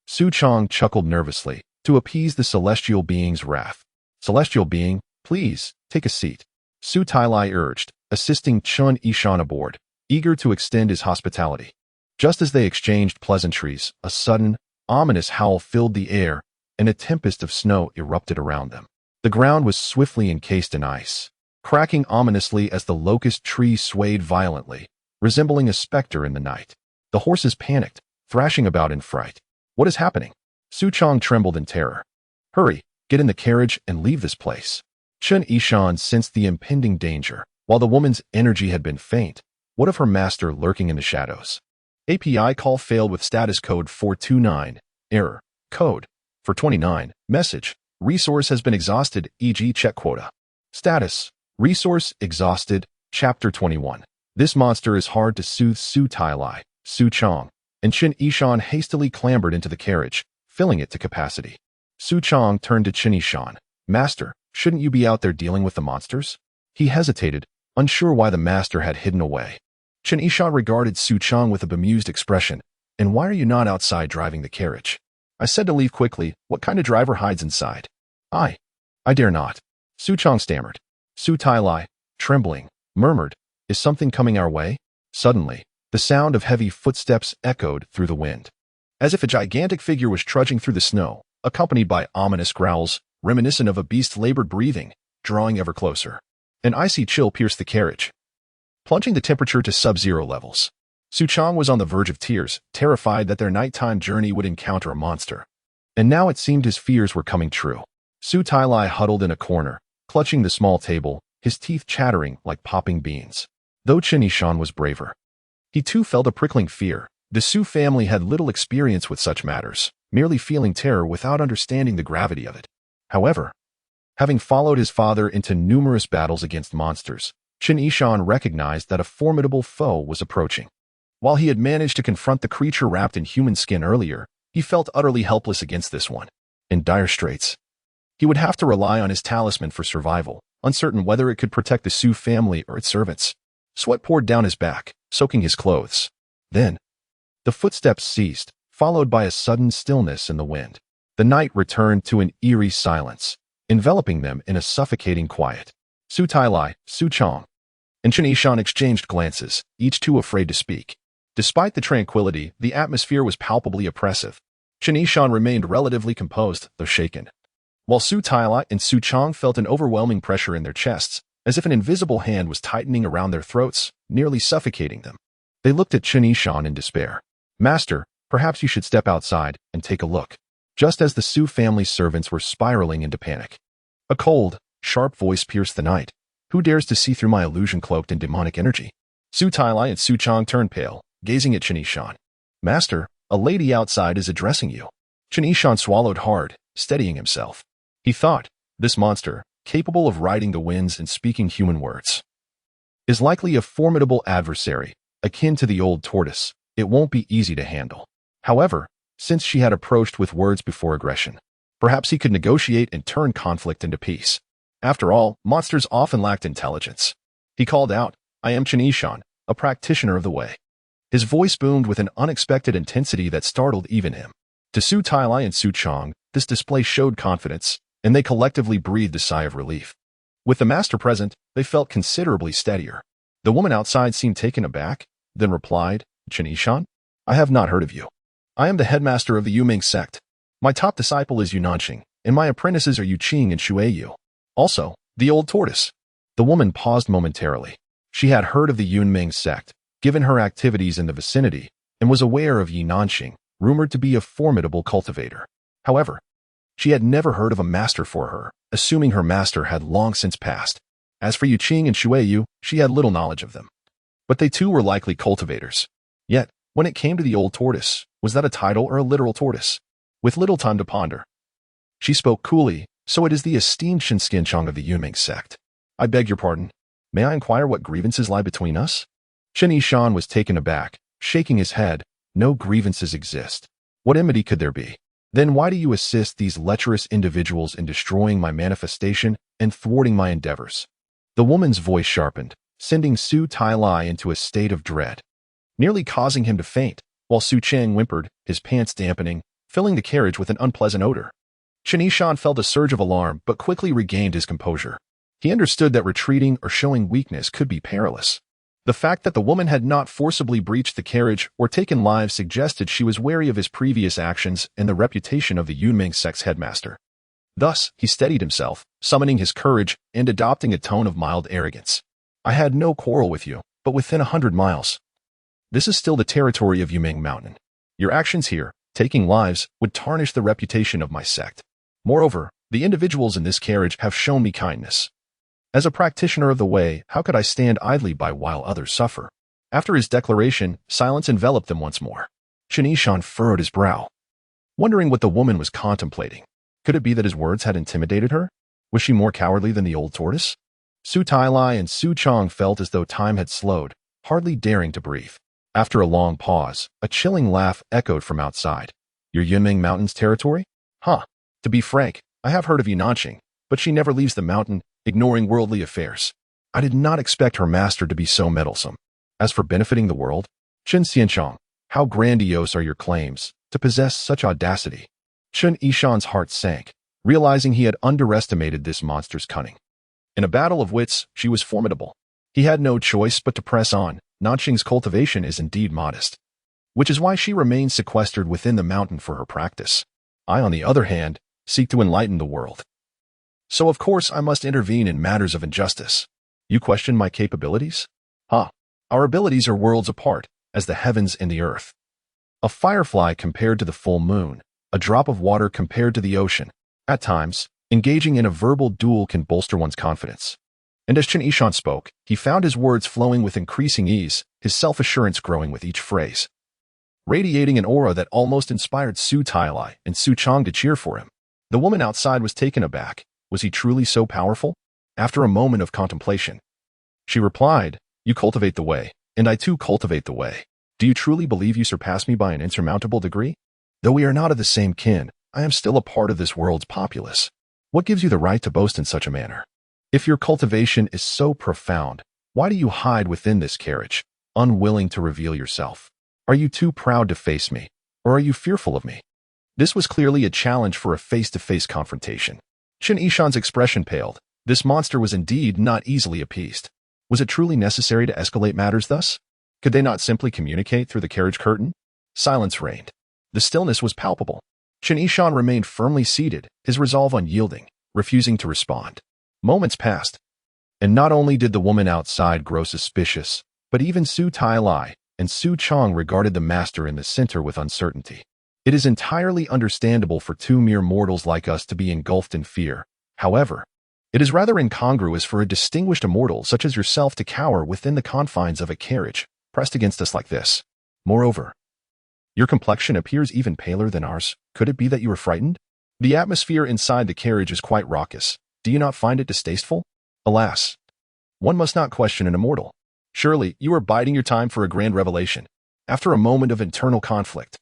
Su Chong chuckled nervously to appease the celestial being's wrath. Celestial being, please, take a seat, Su Tailai urged, assisting Chen Yishan aboard, eager to extend his hospitality. Just as they exchanged pleasantries, a sudden, ominous howl filled the air, and a tempest of snow erupted around them. The ground was swiftly encased in ice, cracking ominously as the locust tree swayed violently, resembling a specter in the night. The horses panicked, thrashing about in fright. What is happening? Su Chong trembled in terror. Hurry, get in the carriage and leave this place. Chen Yishan sensed the impending danger. While the woman's energy had been faint, what of her master lurking in the shadows? API call failed with status code 429. Error. Code 429. Message. Resource has been exhausted, e.g. check quota. Status. Resource exhausted. Chapter 21. This monster is hard to soothe. Su Tailai, Su Chong, and Chen Yishan hastily clambered into the carriage, filling it to capacity. Su Chong turned to Chen Yishan. Master, shouldn't you be out there dealing with the monsters? He hesitated, unsure why the master had hidden away. Chen Yishan regarded Su Chong with a bemused expression. And why are you not outside driving the carriage? I said to leave quickly. What kind of driver hides inside? I dare not. Su Chong stammered. Su Tailai, trembling, murmured, Is something coming our way? Suddenly, The sound of heavy footsteps echoed through the wind, as if a gigantic figure was trudging through the snow, accompanied by ominous growls, reminiscent of a beast's labored breathing, drawing ever closer. An icy chill pierced the carriage, plunging the temperature to sub-zero levels. Su Chang was on the verge of tears, terrified that their nighttime journey would encounter a monster. And now it seemed his fears were coming true. Su Tailai huddled in a corner, clutching the small table, his teeth chattering like popping beans. Though Chen Yishan was braver, he too felt a prickling fear. The Su family had little experience with such matters, merely feeling terror without understanding the gravity of it. However, having followed his father into numerous battles against monsters, Chen Yishan recognized that a formidable foe was approaching. While he had managed to confront the creature wrapped in human skin earlier, he felt utterly helpless against this one. In dire straits, he would have to rely on his talisman for survival, uncertain whether it could protect the Su family or its servants. Sweat poured down his back, soaking his clothes. Then, the footsteps ceased, followed by a sudden stillness in the wind. The night returned to an eerie silence, enveloping them in a suffocating quiet. Su Tailai, Su Chang, and Chen Yishan exchanged glances, each too afraid to speak. Despite the tranquility, the atmosphere was palpably oppressive. Chen Yishan remained relatively composed, though shaken, while Su Tailai and Su Chang felt an overwhelming pressure in their chests, as if an invisible hand was tightening around their throats, nearly suffocating them. They looked at Chen Yishan in despair. "Master, perhaps you should step outside and take a look." Just as the Su family's servants were spiraling into panic, a cold, sharp voice pierced the night. "Who dares to see through my illusion cloaked in demonic energy?" Su Tailai and Su Chang turned pale, gazing at Chen Yishan. "Master, a lady outside is addressing you." Chen Yishan swallowed hard, steadying himself. He thought, this monster, capable of riding the winds and speaking human words, is likely a formidable adversary, akin to the old tortoise. It won't be easy to handle. However, since she had approached with words before aggression, perhaps he could negotiate and turn conflict into peace. After all, monsters often lacked intelligence. He called out, "I am Chen Yishan, a practitioner of the way." His voice boomed with an unexpected intensity that startled even him. To Su Tailai and Su Chang, this display showed confidence, and they collectively breathed a sigh of relief. With the master present, they felt considerably steadier. The woman outside seemed taken aback, then replied, "Chen Yishan, I have not heard of you. I am the headmaster of the Yuming sect. My top disciple is Yunanqing, and my apprentices are Yuqing and Shuiyu. Also, the old tortoise." The woman paused momentarily. She had heard of the Yunming sect, given her activities in the vicinity, and was aware of Yunanqing, rumored to be a formidable cultivator. However, she had never heard of a master for her, assuming her master had long since passed. As for Yuqing and Shuiyu, she had little knowledge of them. But they too were likely cultivators. Yet, when it came to the old tortoise, was that a title or a literal tortoise? With little time to ponder, she spoke coolly, "So it is the esteemed Shinskin Chang of the Yunming sect. I beg your pardon. May I inquire what grievances lie between us?" Chen Yishan was taken aback, shaking his head. "No grievances exist. What enmity could there be? Then why do you assist these lecherous individuals in destroying my manifestation and thwarting my endeavors?" The woman's voice sharpened, sending Su Tailai into a state of dread, nearly causing him to faint, while Su Chang whimpered, his pants dampening, filling the carriage with an unpleasant odor. Chen Yishan felt a surge of alarm but quickly regained his composure. He understood that retreating or showing weakness could be perilous. The fact that the woman had not forcibly breached the carriage or taken lives suggested she was wary of his previous actions and the reputation of the Yunming sect's headmaster. Thus, he steadied himself, summoning his courage and adopting a tone of mild arrogance. "I had no quarrel with you, but within 100 miles. This is still the territory of Yuming Mountain. Your actions here, taking lives, would tarnish the reputation of my sect. Moreover, the individuals in this carriage have shown me kindness. As a practitioner of the way, how could I stand idly by while others suffer?" After his declaration, silence enveloped them once more. Chen Yishan furrowed his brow, wondering what the woman was contemplating. Could it be that his words had intimidated her? Was she more cowardly than the old tortoise? Su Tailai and Su Chang felt as though time had slowed, hardly daring to breathe. After a long pause, a chilling laugh echoed from outside. "Your Yunming Mountain's territory? Huh. To be frank, I have heard of Yunanqing, but she never leaves the mountain, ignoring worldly affairs. I did not expect her master to be so meddlesome. As for benefiting the world, Chen Xianchang, how grandiose are your claims to possess such audacity?" Chen Yishan's heart sank, realizing he had underestimated this monster's cunning. In a battle of wits, she was formidable. He had no choice but to press on, Nanqing's cultivation is indeed modest, which is why she remains sequestered within the mountain for her practice. I, on the other hand, seek to enlighten the world. So of course I must intervene in matters of injustice. You question my capabilities? Our abilities are worlds apart, as the heavens and the earth. A firefly compared to the full moon, a drop of water compared to the ocean. At times, engaging in a verbal duel can bolster one's confidence. And as Chen Yishan spoke, he found his words flowing with increasing ease, his self-assurance growing with each phrase, radiating an aura that almost inspired Su Tailai and Su Chang to cheer for him. The woman outside was taken aback. Was he truly so powerful? After a moment of contemplation, she replied, "You cultivate the way, and I too cultivate the way. Do you truly believe you surpass me by an insurmountable degree? Though we are not of the same kin, I am still a part of this world's populace. What gives you the right to boast in such a manner? If your cultivation is so profound, why do you hide within this carriage, unwilling to reveal yourself? Are you too proud to face me, or are you fearful of me?" This was clearly a challenge for a face-to-face confrontation. Chen Yishan's expression paled. This monster was indeed not easily appeased. Was it truly necessary to escalate matters thus? Could they not simply communicate through the carriage curtain? Silence reigned. The stillness was palpable. Chen Yishan remained firmly seated, his resolve unyielding, refusing to respond. Moments passed, and not only did the woman outside grow suspicious, but even Su Tailai and Su Chang regarded the master in the center with uncertainty. It is entirely understandable for two mere mortals like us to be engulfed in fear. However, it is rather incongruous for a distinguished immortal such as yourself to cower within the confines of a carriage, pressed against us like this. Moreover, your complexion appears even paler than ours. Could it be that you are frightened? The atmosphere inside the carriage is quite raucous. Do you not find it distasteful? Alas, one must not question an immortal. Surely, you are biding your time for a grand revelation. After a moment of internal conflict,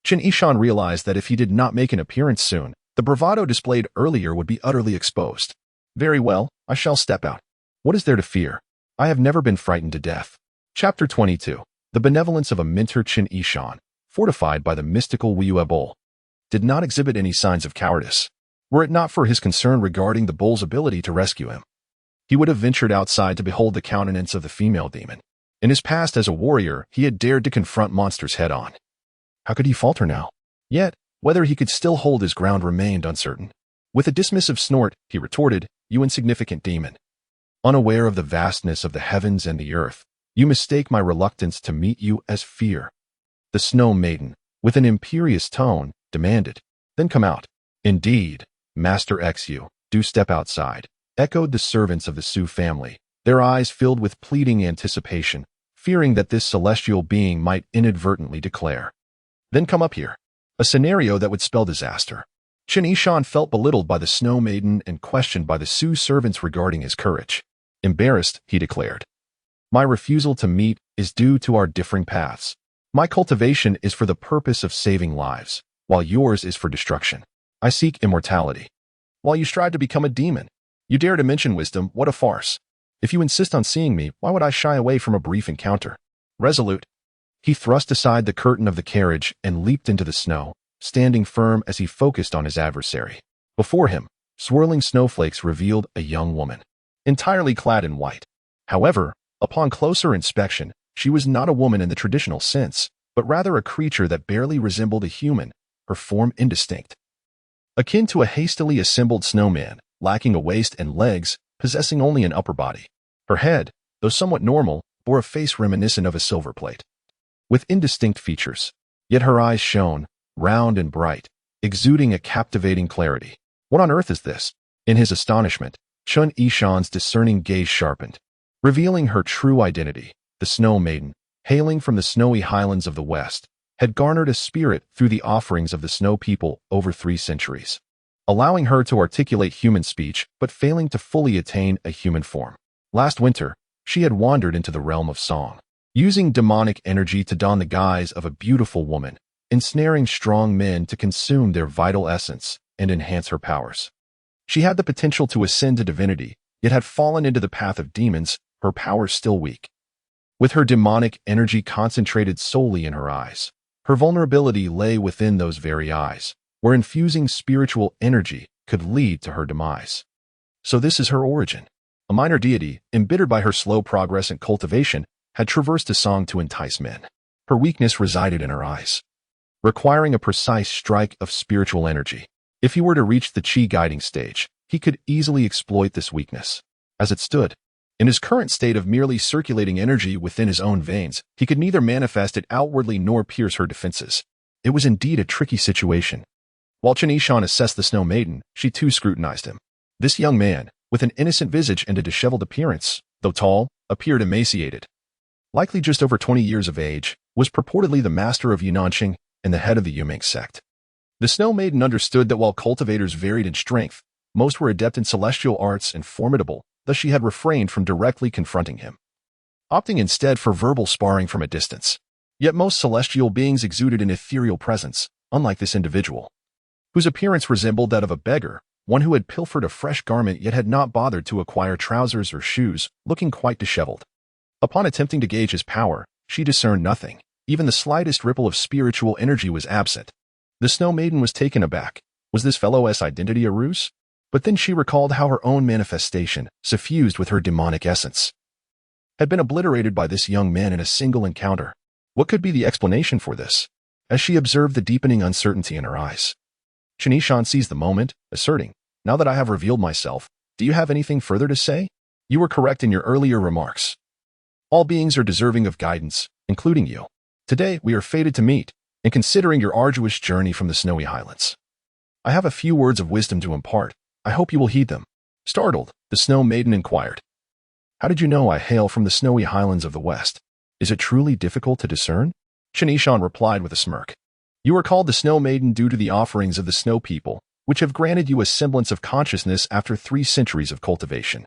Chen Yishan realized that if he did not make an appearance soon, the bravado displayed earlier would be utterly exposed. Very well, I shall step out. What is there to fear? I have never been frightened to death. Chapter 22. The benevolence of a mentor. Chen Yishan, fortified by the mystical Wiyue bull, did not exhibit any signs of cowardice. Were it not for his concern regarding the bull's ability to rescue him, he would have ventured outside to behold the countenance of the female demon. In his past as a warrior, he had dared to confront monsters head-on. How could he falter now? Yet, whether he could still hold his ground remained uncertain. With a dismissive snort, he retorted, "You insignificant demon. Unaware of the vastness of the heavens and the earth, you mistake my reluctance to meet you as fear." The snow maiden, with an imperious tone, demanded, "Then come out." "Indeed, Master Xu, do step outside," echoed the servants of the Su family, their eyes filled with pleading anticipation, fearing that this celestial being might inadvertently declare, "Then come up here," a scenario that would spell disaster. Chen Yishan felt belittled by the snow maiden and questioned by the Su servants regarding his courage. Embarrassed, he declared, "My refusal to meet is due to our differing paths. My cultivation is for the purpose of saving lives, while yours is for destruction. I seek immortality, while you strive to become a demon. You dare to mention wisdom, what a farce. If you insist on seeing me, why would I shy away from a brief encounter?" Resolute, he thrust aside the curtain of the carriage and leaped into the snow, standing firm as he focused on his adversary. Before him, swirling snowflakes revealed a young woman, entirely clad in white. However, upon closer inspection, she was not a woman in the traditional sense, but rather a creature that barely resembled a human, her form indistinct, akin to a hastily assembled snowman, lacking a waist and legs, possessing only an upper body. Her head, though somewhat normal, bore a face reminiscent of a silver plate, with indistinct features. Yet her eyes shone, round and bright, exuding a captivating clarity. What on earth is this? In his astonishment, Chen Yishan's discerning gaze sharpened, revealing her true identity. The snow maiden, hailing from the snowy highlands of the west, had garnered a spirit through the offerings of the snow people over 3 centuries, allowing her to articulate human speech but failing to fully attain a human form. Last winter, she had wandered into the realm of song, using demonic energy to don the guise of a beautiful woman, ensnaring strong men to consume their vital essence and enhance her powers. She had the potential to ascend to divinity, yet had fallen into the path of demons, her powers still weak. With her demonic energy concentrated solely in her eyes, her vulnerability lay within those very eyes, where infusing spiritual energy could lead to her demise. So this is her origin. A minor deity, embittered by her slow progress and cultivation, had traversed a song to entice men. Her weakness resided in her eyes, requiring a precise strike of spiritual energy. If he were to reach the chi guiding stage, he could easily exploit this weakness. As it stood, in his current state of merely circulating energy within his own veins, he could neither manifest it outwardly nor pierce her defenses. It was indeed a tricky situation. While Chen Yishan assessed the Snow Maiden, she too scrutinized him. This young man, with an innocent visage and a disheveled appearance, though tall, appeared emaciated. Likely just over 20 years of age, was purportedly the master of Yunanqing and the head of the Yuming sect. The Snow Maiden understood that while cultivators varied in strength, most were adept in celestial arts and formidable, thus she had refrained from directly confronting him, opting instead for verbal sparring from a distance. Yet most celestial beings exuded an ethereal presence, unlike this individual, whose appearance resembled that of a beggar, one who had pilfered a fresh garment yet had not bothered to acquire trousers or shoes, looking quite disheveled. Upon attempting to gauge his power, she discerned nothing. Even the slightest ripple of spiritual energy was absent. The Snow Maiden was taken aback. Was this fellow's identity a ruse? But then she recalled how her own manifestation, suffused with her demonic essence, had been obliterated by this young man in a single encounter. What could be the explanation for this? As she observed the deepening uncertainty in her eyes, Chen Yishan seized the moment, asserting, "Now that I have revealed myself, do you have anything further to say? You were correct in your earlier remarks. All beings are deserving of guidance, including you. Today, we are fated to meet, and considering your arduous journey from the snowy highlands, I have a few words of wisdom to impart. I hope you will heed them." Startled, the Snow Maiden inquired, "How did you know I hail from the snowy highlands of the west? Is it truly difficult to discern?" Chen Yishan replied with a smirk. "You are called the Snow Maiden due to the offerings of the Snow People, which have granted you a semblance of consciousness after 3 centuries of cultivation,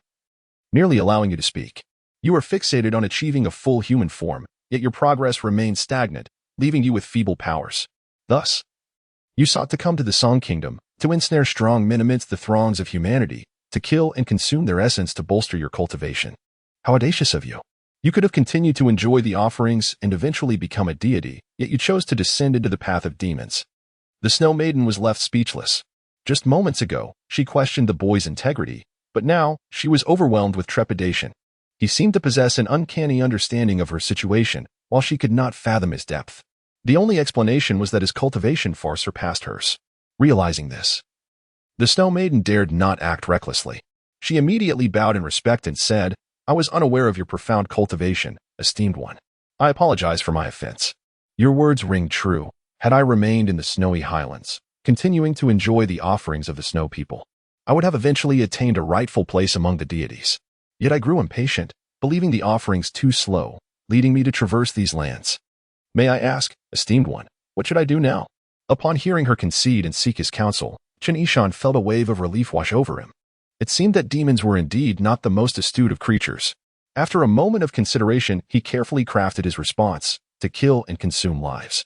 nearly allowing you to speak. You are fixated on achieving a full human form, yet your progress remains stagnant, leaving you with feeble powers. Thus, you sought to come to the Song Kingdom, to ensnare strong men amidst the throngs of humanity, to kill and consume their essence to bolster your cultivation. How audacious of you. You could have continued to enjoy the offerings and eventually become a deity, yet you chose to descend into the path of demons." The Snow Maiden was left speechless. Just moments ago, she questioned the boy's integrity, but now she was overwhelmed with trepidation. He seemed to possess an uncanny understanding of her situation, while she could not fathom his depth. The only explanation was that his cultivation far surpassed hers. Realizing this, the Snow Maiden dared not act recklessly. She immediately bowed in respect and said, "I was unaware of your profound cultivation, esteemed one. I apologize for my offense. Your words ring true. Had I remained in the snowy highlands, continuing to enjoy the offerings of the Snow People, I would have eventually attained a rightful place among the deities. Yet I grew impatient, believing the offerings too slow, leading me to traverse these lands. May I ask, esteemed one, what should I do now?" Upon hearing her concede and seek his counsel, Chen Yishan felt a wave of relief wash over him. It seemed that demons were indeed not the most astute of creatures. After a moment of consideration, he carefully crafted his response: to kill and consume lives,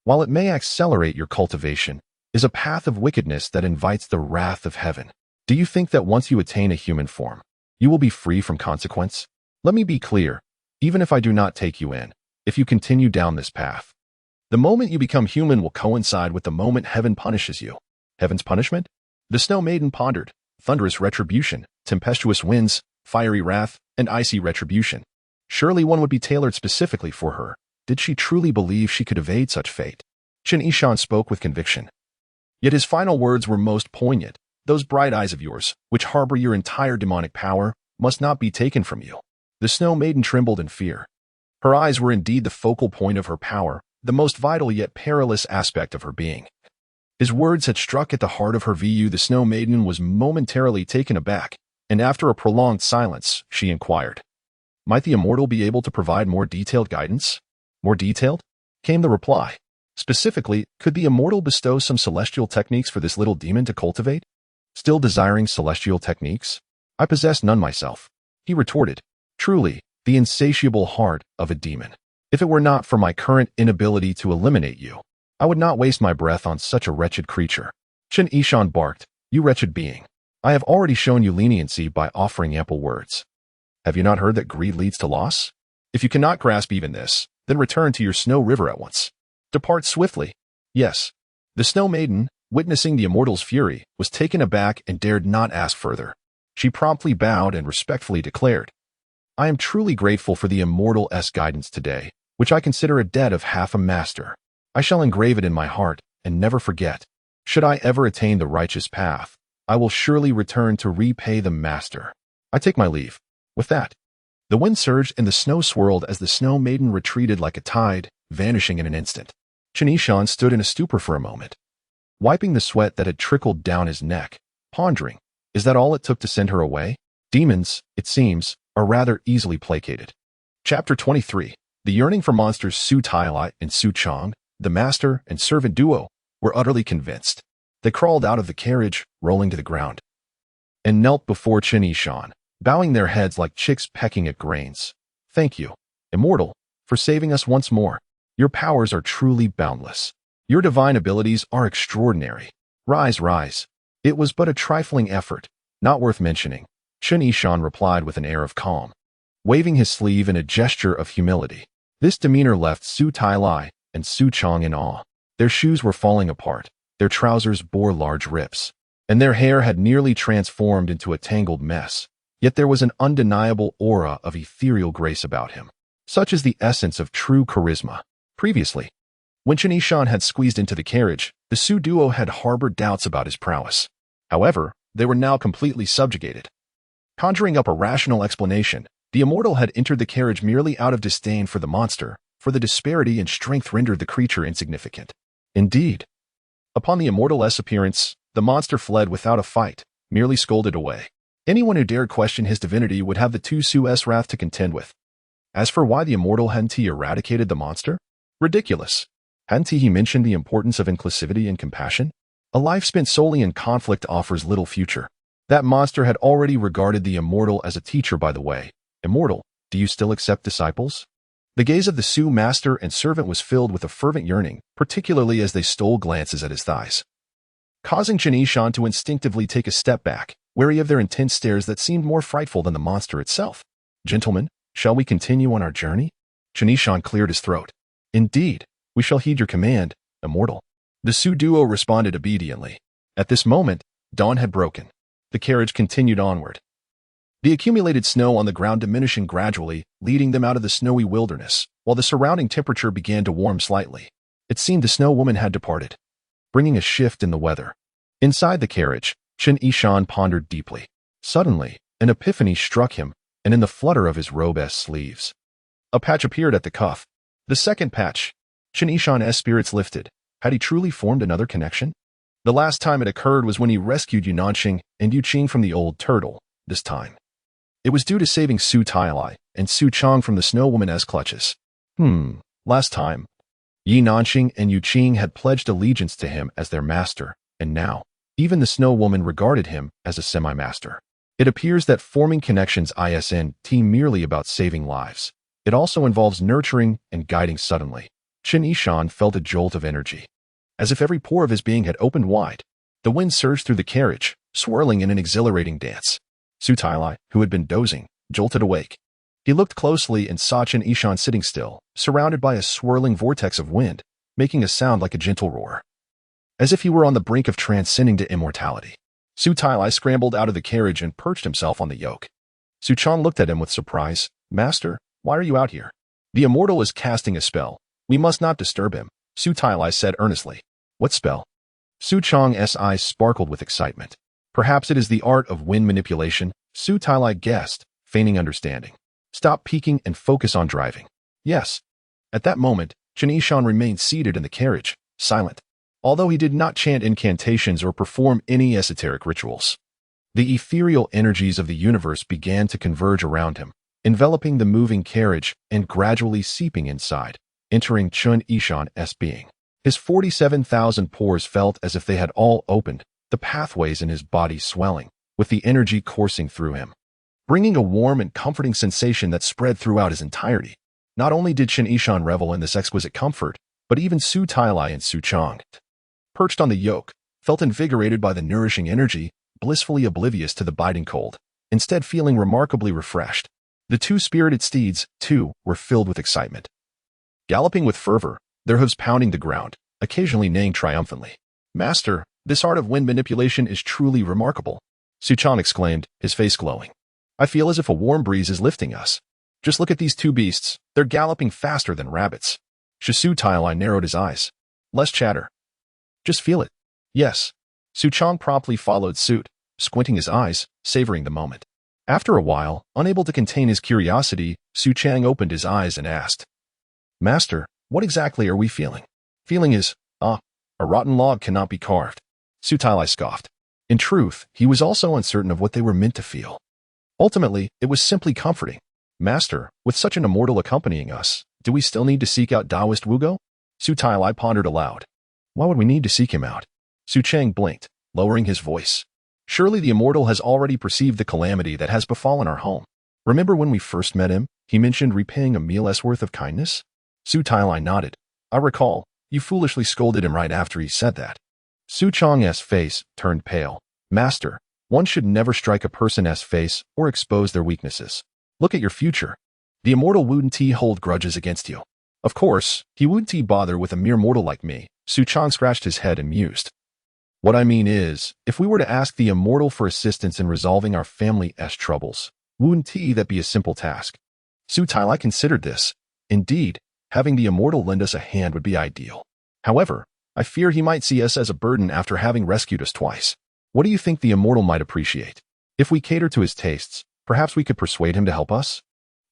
while it may accelerate your cultivation, is a path of wickedness that invites the wrath of heaven. Do you think that once you attain a human form, you will be free from consequence? Let me be clear, even if I do not take you in, if you continue down this path, the moment you become human will coincide with the moment heaven punishes you. Heaven's punishment? The Snow Maiden pondered. Thunderous retribution, tempestuous winds, fiery wrath, and icy retribution. Surely one would be tailored specifically for her. Did she truly believe she could evade such fate? Chen Yishan spoke with conviction. Yet his final words were most poignant. Those bright eyes of yours, which harbor your entire demonic power, must not be taken from you. The Snow Maiden trembled in fear. Her eyes were indeed the focal point of her power, the most vital yet perilous aspect of her being. His words had struck at the heart of her VU. The Snow Maiden was momentarily taken aback, and after a prolonged silence, she inquired, "Might the immortal be able to provide more detailed guidance?" "More detailed?" came the reply. "Specifically, could the immortal bestow some celestial techniques for this little demon to cultivate?" Still desiring celestial techniques? "I possess none myself," he retorted. Truly, the insatiable heart of a demon. If it were not for my current inability to eliminate you, I would not waste my breath on such a wretched creature. Chen Yishan barked, "You wretched being. I have already shown you leniency by offering ample words. Have you not heard that greed leads to loss? If you cannot grasp even this, then return to your snow river at once. Depart swiftly." Yes. The Snow Maiden, witnessing the immortal's fury, was taken aback and dared not ask further. She promptly bowed and respectfully declared, I am truly grateful for the immortal's guidance today, which I consider a debt of half a master. I shall engrave it in my heart and never forget. Should I ever attain the righteous path, I will surely return to repay the master. I take my leave. With that, the wind surged and the snow swirled as the snow maiden retreated like a tide, vanishing in an instant. Chen Yishan stood in a stupor for a moment, wiping the sweat that had trickled down his neck, pondering, is that all it took to send her away? Demons, it seems, are rather easily placated. Chapter 23. The yearning for monsters. Su Tailai and Su Chong, the master and servant duo, were utterly convinced. They crawled out of the carriage, rolling to the ground, and knelt before Chen Yishan, bowing their heads like chicks pecking at grains. Thank you, immortal, for saving us once more. Your powers are truly boundless. Your divine abilities are extraordinary. Rise, rise. It was but a trifling effort, not worth mentioning, Chen Yishan replied with an air of calm, waving his sleeve in a gesture of humility. This demeanor left Su Tailai and Su Chong in awe. Their shoes were falling apart, their trousers bore large rips, and their hair had nearly transformed into a tangled mess. Yet there was an undeniable aura of ethereal grace about him. Such is the essence of true charisma. Previously, when Chen Yishan had squeezed into the carriage, the Su duo had harbored doubts about his prowess. However, they were now completely subjugated. Conjuring up a rational explanation, the immortal had entered the carriage merely out of disdain for the monster, for the disparity in strength rendered the creature insignificant. Indeed, upon the immortal's appearance, the monster fled without a fight, merely scolded away. Anyone who dared question his divinity would have the two Su's wrath to contend with. As for why the immortal hadn't eradicated the monster? Ridiculous. Hadn't he mentioned the importance of inclusivity and compassion? A life spent solely in conflict offers little future. That monster had already regarded the immortal as a teacher. By the way, immortal, do you still accept disciples? The gaze of the Su master and servant was filled with a fervent yearning, particularly as they stole glances at his thighs, causing Chen Yishan to instinctively take a step back, wary of their intense stares that seemed more frightful than the monster itself. Gentlemen, shall we continue on our journey? Chen Yishan cleared his throat. Indeed, we shall heed your command, immortal. The Su duo responded obediently. At this moment, dawn had broken. The carriage continued onward, the accumulated snow on the ground diminishing gradually, leading them out of the snowy wilderness, while the surrounding temperature began to warm slightly. It seemed the snow woman had departed, bringing a shift in the weather. Inside the carriage, Chen Yishan pondered deeply. Suddenly, an epiphany struck him, and in the flutter of his robe's sleeves, a patch appeared at the cuff. The second patch. Chen Yishan's spirits lifted. Had he truly formed another connection? The last time it occurred was when he rescued Yunanqing and Yuqing from the old turtle. This time, it was due to saving Su Tailai and Su Chong from the snow woman's clutches. Last time, Yunanqing and Yuqing had pledged allegiance to him as their master, and now, even the snow woman regarded him as a semi-master. It appears that forming connections isn't merely about saving lives. It also involves nurturing and guiding. Suddenly, Chen Yishan felt a jolt of energy. As if every pore of his being had opened wide, the wind surged through the carriage, swirling in an exhilarating dance. Su Tailai, who had been dozing, jolted awake. He looked closely and saw Chen Yishan sitting still, surrounded by a swirling vortex of wind, making a sound like a gentle roar, as if he were on the brink of transcending to immortality. Su Tailai scrambled out of the carriage and perched himself on the yoke. Su Chong looked at him with surprise. Master, why are you out here? The immortal is casting a spell. We must not disturb him, Su Tailai said earnestly. What spell? Su Chong's eyes sparkled with excitement. Perhaps it is the art of wind manipulation, Su Tailai guessed, feigning understanding. Stop peeking and focus on driving. Yes. At that moment, Chen Yishan remained seated in the carriage, silent, although he did not chant incantations or perform any esoteric rituals. The ethereal energies of the universe began to converge around him, enveloping the moving carriage and gradually seeping inside, entering Chen Yishan's being. His 47,000 pores felt as if they had all opened, the pathways in his body swelling, with the energy coursing through him, bringing a warm and comforting sensation that spread throughout his entirety. Not only did Chen Yishan revel in this exquisite comfort, but even Su Tailai and Su Chong, perched on the yoke, felt invigorated by the nourishing energy, blissfully oblivious to the biting cold, instead feeling remarkably refreshed. The two spirited steeds, too, were filled with excitement, galloping with fervor, their hooves pounding the ground, occasionally neighing triumphantly. Master, this art of wind manipulation is truly remarkable, Su Chong exclaimed, his face glowing. I feel as if a warm breeze is lifting us. Just look at these two beasts. They're galloping faster than rabbits. Su Tailai narrowed his eyes. Less chatter. Just feel it. Yes. Su Chang promptly followed suit, squinting his eyes, savoring the moment. After a while, unable to contain his curiosity, Su Chang opened his eyes and asked, Master, what exactly are we feeling? Feeling is, a rotten log cannot be carved. Su Tailai scoffed. In truth, he was also uncertain of what they were meant to feel. Ultimately, it was simply comforting. Master, with such an immortal accompanying us, do we still need to seek out Taoist Wugo? Su Tailai pondered aloud. Why would we need to seek him out? Su Chang blinked, lowering his voice. Surely the immortal has already perceived the calamity that has befallen our home. Remember when we first met him, he mentioned repaying a meal's worth of kindness? Su Tailai nodded. I recall, you foolishly scolded him right after he said that. Su Chang's face turned pale. Master, one should never strike a person's face or expose their weaknesses. Look at your future. The immortal wouldn't hold grudges against you. Of course, he wouldn't bother with a mere mortal like me. Su Chang scratched his head and mused. What I mean is, if we were to ask the immortal for assistance in resolving our family's troubles, wouldn't that be a simple task? Su Tailai considered this. Indeed, having the immortal lend us a hand would be ideal. However, I fear he might see us as a burden after having rescued us twice. What do you think the immortal might appreciate? If we cater to his tastes, perhaps we could persuade him to help us?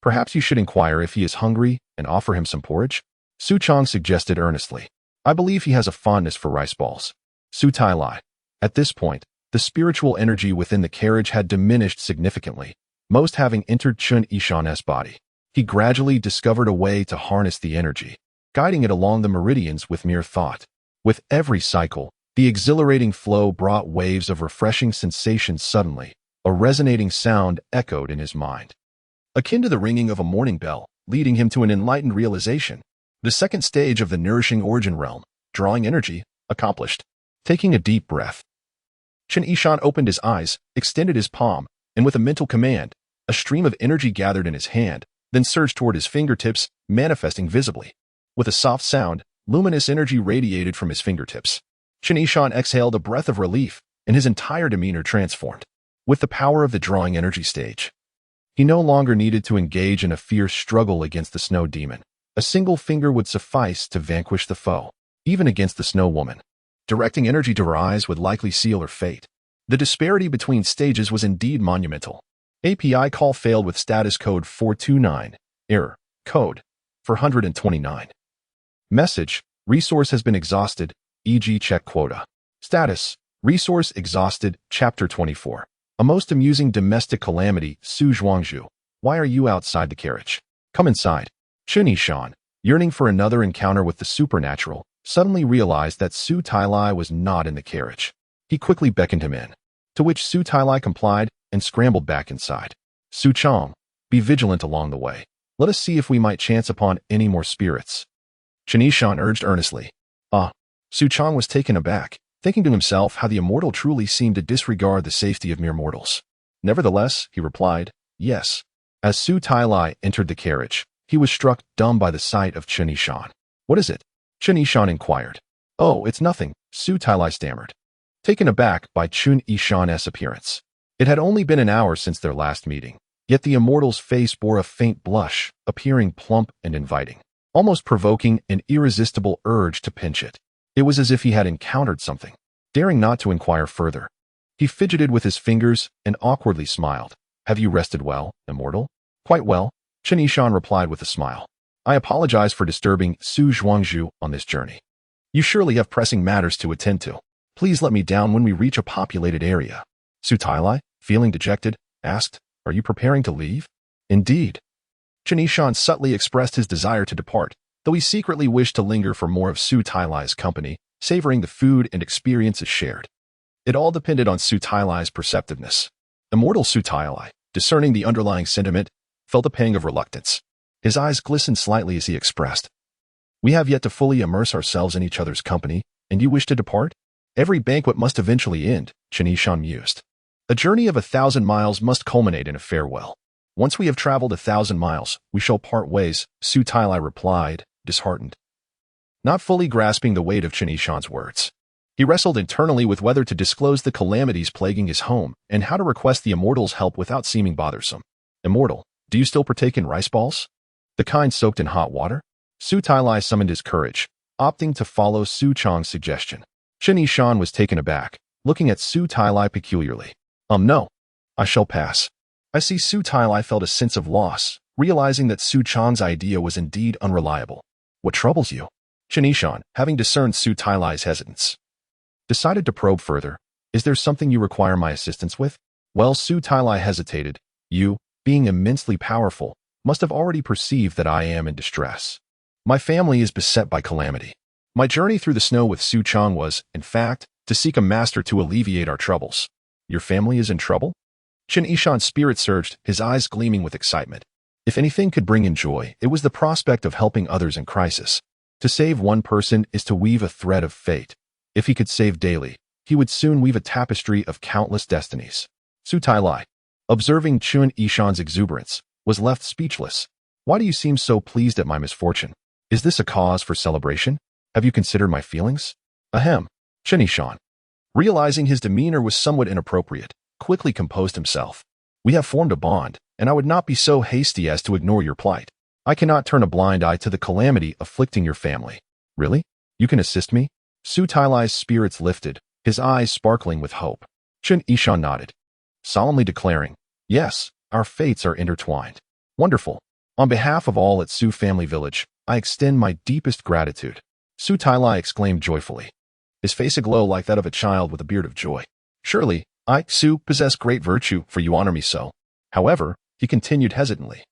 Perhaps you should inquire if he is hungry and offer him some porridge? Su Chang suggested earnestly. I believe he has a fondness for rice balls. Su Tailai. At this point, the spiritual energy within the carriage had diminished significantly, most having entered Chen Yishan's body. He gradually discovered a way to harness the energy, guiding it along the meridians with mere thought. With every cycle, the exhilarating flow brought waves of refreshing sensations suddenly. A resonating sound echoed in his mind, akin to the ringing of a morning bell, leading him to an enlightened realization. The second stage of the nourishing origin realm, drawing energy, accomplished. Taking a deep breath, Chen Yishan opened his eyes, extended his palm, and with a mental command, a stream of energy gathered in his hand, then surged toward his fingertips, manifesting visibly. With a soft sound, luminous energy radiated from his fingertips. Chen Yishan exhaled a breath of relief, and his entire demeanor transformed. With the power of the drawing energy stage, he no longer needed to engage in a fierce struggle against the snow demon. A single finger would suffice to vanquish the foe, even against the snow woman. Directing energy to her eyes would likely seal her fate. The disparity between stages was indeed monumental. API call failed with status code 429. Error. Code 429. Message. Resource has been exhausted, e.g. check quota. Status. Resource exhausted, Chapter 24. A most amusing domestic calamity, Su Zhuangzhu. Why are you outside the carriage? Come inside. Chen Yishan, yearning for another encounter with the supernatural, suddenly realized that Su Tailai was not in the carriage. He quickly beckoned him in, to which Su Tailai complied and scrambled back inside. Su Chang, be vigilant along the way. Let us see if we might chance upon any more spirits. Chen Yishan urged earnestly. Su Chang was taken aback, thinking to himself how the immortal truly seemed to disregard the safety of mere mortals. Nevertheless, he replied, yes. As Su Tailai entered the carriage, he was struck dumb by the sight of Chen Yishan. What is it? Chen Yishan inquired. Oh, it's nothing, Su Tailai stammered, taken aback by Chen Yishan's appearance. It had only been an hour since their last meeting, yet the immortal's face bore a faint blush, appearing plump and inviting, almost provoking an irresistible urge to pinch it. It was as if he had encountered something. Daring not to inquire further, he fidgeted with his fingers and awkwardly smiled. Have you rested well, immortal? Quite well, Chen Yishan replied with a smile. I apologize for disturbing Su Zhuangzhu on this journey. You surely have pressing matters to attend to. Please let me down when we reach a populated area. Su Tailai, feeling dejected, asked, are you preparing to leave? Indeed. Chen Yishan subtly expressed his desire to depart, though he secretly wished to linger for more of Su Tailai's company, savoring the food and experiences shared. It all depended on Su Tailai's perceptiveness. Immortal Su Tailai, discerning the underlying sentiment, felt a pang of reluctance. His eyes glistened slightly as he expressed, we have yet to fully immerse ourselves in each other's company, and you wish to depart? Every banquet must eventually end, Chen Yishan mused. A journey of 1,000 miles must culminate in a farewell. Once we have traveled 1,000 miles, we shall part ways, Su Tailai replied, disheartened, not fully grasping the weight of Chen Yishan's words. He wrestled internally with whether to disclose the calamities plaguing his home and how to request the immortals' help without seeming bothersome. Immortal, do you still partake in rice balls? The kind soaked in hot water? Su Tailai summoned his courage, opting to follow Su Chang's suggestion. Chen Yishan was taken aback, looking at Su Tailai peculiarly. No. I shall pass. I see Su Tailai felt a sense of loss, realizing that Su Chang's idea was indeed unreliable. What troubles you? Chen Yishan, having discerned Su Tailai's hesitance, decided to probe further. Is there something you require my assistance with? Well, Su Tailai hesitated. You, being immensely powerful, must have already perceived that I am in distress. My family is beset by calamity. My journey through the snow with Su Chang was, in fact, to seek a master to alleviate our troubles. Your family is in trouble? Chen Yishan's spirit surged, his eyes gleaming with excitement. If anything could bring him joy, it was the prospect of helping others in crisis. To save one person is to weave a thread of fate. If he could save daily, he would soon weave a tapestry of countless destinies. Su Tailai, observing Chen Yishan's exuberance, was left speechless. Why do you seem so pleased at my misfortune? Is this a cause for celebration? Have you considered my feelings? Ahem. Chen Yishan, realizing his demeanor was somewhat inappropriate, quickly composed himself. We have formed a bond, and I would not be so hasty as to ignore your plight. I cannot turn a blind eye to the calamity afflicting your family. Really? You can assist me? Su Tailai's spirits lifted, his eyes sparkling with hope. Chen Yishan nodded, solemnly declaring, yes, our fates are intertwined. Wonderful. On behalf of all at Su Family Village, I extend my deepest gratitude. Su Tailai exclaimed joyfully, his face aglow like that of a child with a beard of joy. Surely, I, Su, possess great virtue, for you honor me so. However, he continued hesitantly,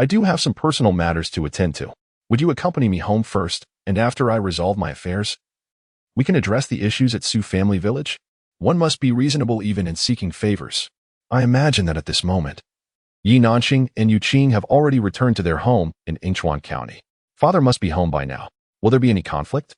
I do have some personal matters to attend to. Would you accompany me home first, and after I resolve my affairs, we can address the issues at Su Family Village? One must be reasonable even in seeking favors. I imagine that at this moment, Yi Nanqing and Yu Qing have already returned to their home in Yingchuan County. Father must be home by now. Will there be any conflict?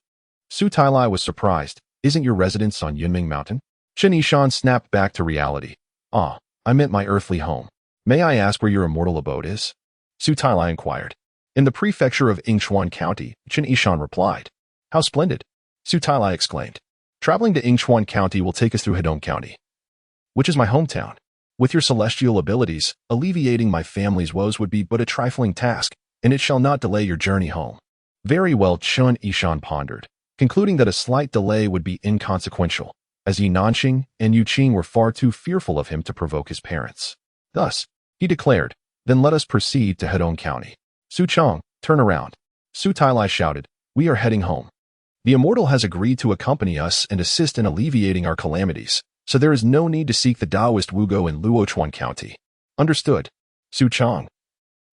Su Tailai was surprised. Isn't your residence on Yunming Mountain? Chen Yishan snapped back to reality. Ah, I meant my earthly home. May I ask where your immortal abode is? Su Tailai inquired. In the prefecture of Yingchuan County, Chen Yishan replied. How splendid! Su Tailai exclaimed. Traveling to Yingchuan County will take us through Hedong County, which is my hometown. With your celestial abilities, alleviating my family's woes would be but a trifling task, and it shall not delay your journey home. Very well, Chen Yishan pondered, concluding that a slight delay would be inconsequential, as Yi Nanqing and Yu Qing were far too fearful of him to provoke his parents. Thus, he declared, then let us proceed to Hedong County. Su Chang, turn around. Su Tailai shouted, we are heading home. The immortal has agreed to accompany us and assist in alleviating our calamities, so there is no need to seek the Taoist Wugo in Luochuan County. Understood. Su Chang,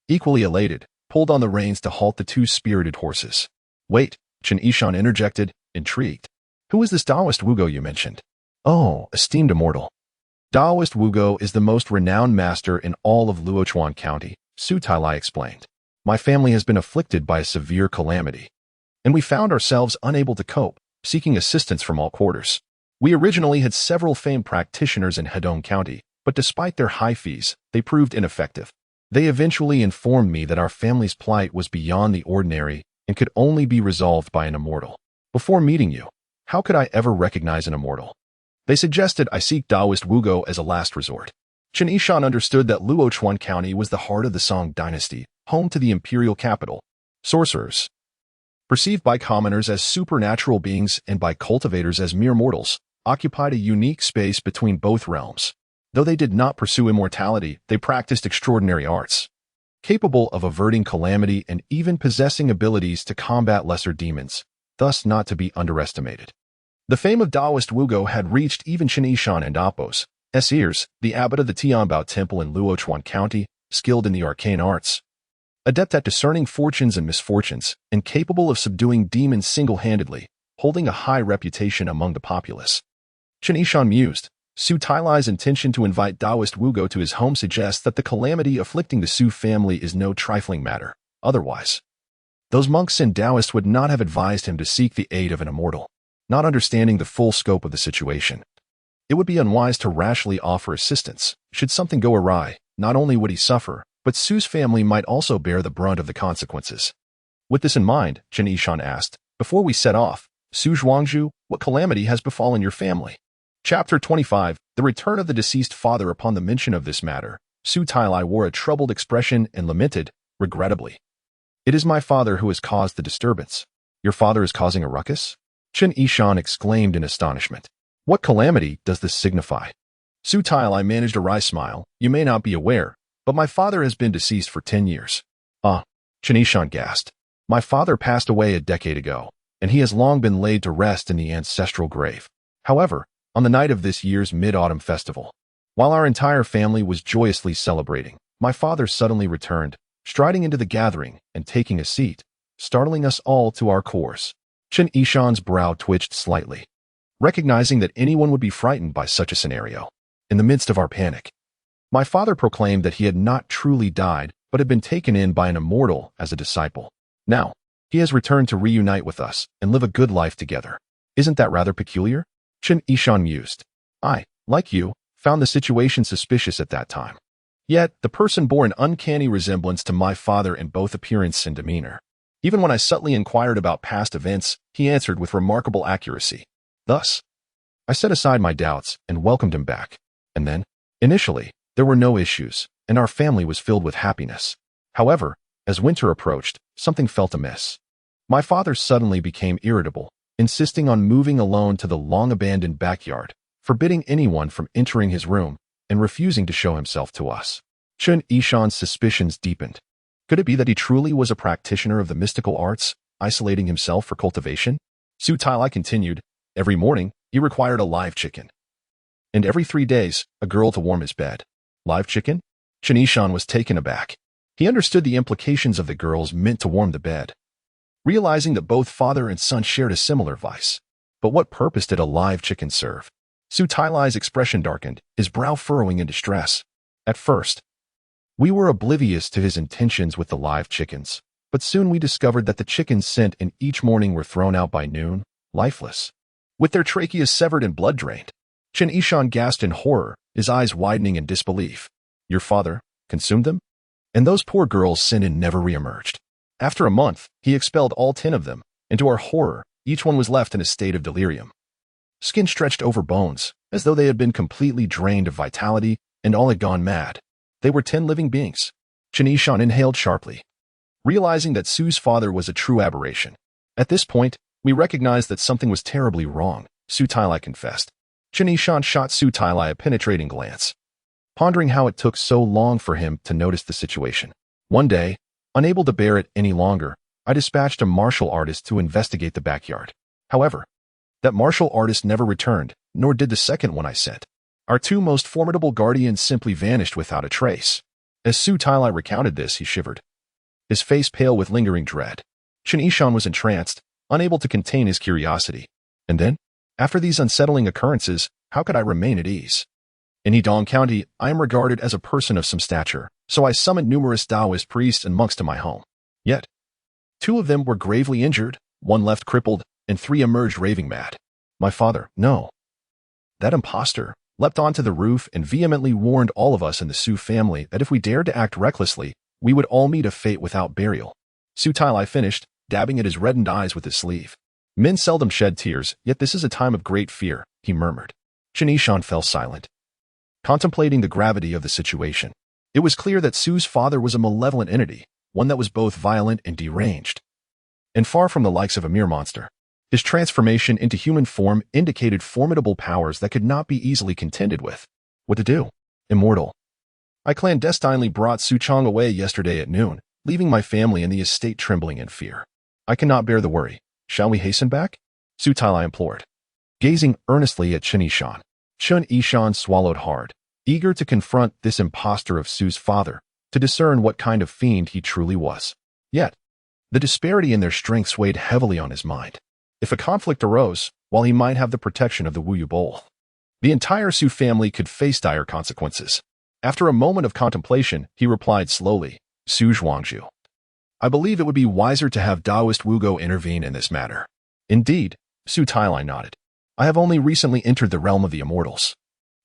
equally elated, pulled on the reins to halt the two spirited horses. Wait, Chen Yishan interjected, intrigued. Who is this Taoist Wugo you mentioned? Oh, esteemed immortal. Taoist Wugo is the most renowned master in all of Luochuan County, Su Tailai explained. My family has been afflicted by a severe calamity, and we found ourselves unable to cope, seeking assistance from all quarters. We originally had several famed practitioners in Hedong County, but despite their high fees, they proved ineffective. They eventually informed me that our family's plight was beyond the ordinary and could only be resolved by an immortal. Before meeting you, how could I ever recognize an immortal? They suggested I seek Taoist Wugo as a last resort. Chen Yishan understood that Luochuan County was the heart of the Song dynasty, home to the imperial capital. Sorcerers, perceived by commoners as supernatural beings and by cultivators as mere mortals, occupied a unique space between both realms. Though they did not pursue immortality, they practiced extraordinary arts, capable of averting calamity and even possessing abilities to combat lesser demons, thus not to be underestimated. The fame of Taoist Wugo had reached even Chen Yishan and Apos ears, the abbot of the Tianbao Temple in Luochuan County, skilled in the arcane arts, adept at discerning fortunes and misfortunes, and capable of subduing demons single-handedly, holding a high reputation among the populace. Chen Yishan mused. Su Tailai's intention to invite Taoist Wugo to his home suggests that the calamity afflicting the Su family is no trifling matter. Otherwise, those monks and Taoists would not have advised him to seek the aid of an immortal. Not understanding the full scope of the situation, it would be unwise to rashly offer assistance. Should something go awry, not only would he suffer, but Su's family might also bear the brunt of the consequences. With this in mind, Chen Yishan asked, before we set off, Su Zhuangzhu, What calamity has befallen your family? Chapter 25. The return of the deceased father. Upon the mention of this matter, Su Tailai wore a troubled expression and lamented, regrettably. It is my father who has caused the disturbance. Your father is causing a ruckus? Chen Yishan exclaimed in astonishment. What calamity does this signify? Su Tailai managed a wry smile. You may not be aware, but my father has been deceased for 10 years. Ah, Chen Yishan gasped. My father passed away a decade ago, and he has long been laid to rest in the ancestral grave. However, on the night of this year's Mid-Autumn Festival, while our entire family was joyously celebrating, my father suddenly returned, striding into the gathering and taking a seat, startling us all to our cores. Chen Yishan's brow twitched slightly, recognizing that anyone would be frightened by such a scenario. In the midst of our panic, my father proclaimed that he had not truly died, but had been taken in by an immortal as a disciple. Now, he has returned to reunite with us and live a good life together. Isn't that rather peculiar? Chen Yishan mused. I, like you, found the situation suspicious at that time. Yet, the person bore an uncanny resemblance to my father in both appearance and demeanor. Even when I subtly inquired about past events, he answered with remarkable accuracy. Thus, I set aside my doubts and welcomed him back. And then, initially, there were no issues, and our family was filled with happiness. However, as winter approached, something felt amiss. My father suddenly became irritable, insisting on moving alone to the long-abandoned backyard, forbidding anyone from entering his room, and refusing to show himself to us. Chen Yishan's suspicions deepened. Could it be that he truly was a practitioner of the mystical arts, isolating himself for cultivation? Su Tailai continued. Every morning, he required a live chicken. And every 3 days, a girl to warm his bed. Live chicken? Chen Yishan was taken aback. He understood the implications of the girls meant to warm the bed, realizing that both father and son shared a similar vice. But what purpose did a live chicken serve? Su Tailai's expression darkened, his brow furrowing in distress. At first, we were oblivious to his intentions with the live chickens, but soon we discovered that the chickens sent in each morning were thrown out by noon, lifeless, with their tracheas severed and blood drained. Chen Yishan gasped in horror, his eyes widening in disbelief. Your father consumed them? And those poor girls sent in never reemerged. After a month, he expelled all 10 of them, and to our horror, each one was left in a state of delirium. Skin stretched over bones, as though they had been completely drained of vitality and all had gone mad. They were 10 living beings. Chen Yishan inhaled sharply, realizing that Su's father was a true aberration. At this point, we recognized that something was terribly wrong, Su Tailai confessed. Chen Yishan shot Su Tailai a penetrating glance, pondering how it took so long for him to notice the situation. One day, unable to bear it any longer, I dispatched a martial artist to investigate the backyard. However, that martial artist never returned, nor did the second one I sent. Our 2 most formidable guardians simply vanished without a trace. As Su Tailai recounted this, he shivered, his face pale with lingering dread. Chen Yishan was entranced, unable to contain his curiosity. And then, after these unsettling occurrences, how could I remain at ease? In Hedong County, I am regarded as a person of some stature, so I summoned numerous Taoist priests and monks to my home. Yet, 2 of them were gravely injured, 1 left crippled, and 3 emerged raving mad. My father, no. That impostor leapt onto the roof and vehemently warned all of us in the Su family that if we dared to act recklessly, we would all meet a fate without burial. Su Tailai finished, dabbing at his reddened eyes with his sleeve. Men seldom shed tears, yet this is a time of great fear, he murmured. Chen Yishan fell silent, contemplating the gravity of the situation. It was clear that Su's father was a malevolent entity, one that was both violent and deranged, and far from the likes of a mere monster. His transformation into human form indicated formidable powers that could not be easily contended with. What to do? Immortal. I clandestinely brought Su Chong away yesterday at noon, leaving my family and the estate trembling in fear. I cannot bear the worry. Shall we hasten back? Su Tailai implored, gazing earnestly at Chen Yishan. Chen Yishan swallowed hard, eager to confront this impostor of Su's father, to discern what kind of fiend he truly was. Yet, the disparity in their strength weighed heavily on his mind. If a conflict arose, while he might have the protection of the Wu Yu Bowl, the entire Su family could face dire consequences. After a moment of contemplation, he replied slowly, Su Zhuangzhu, I believe it would be wiser to have Taoist Wugo intervene in this matter. Indeed, Su Tailai nodded. I have only recently entered the realm of the immortals,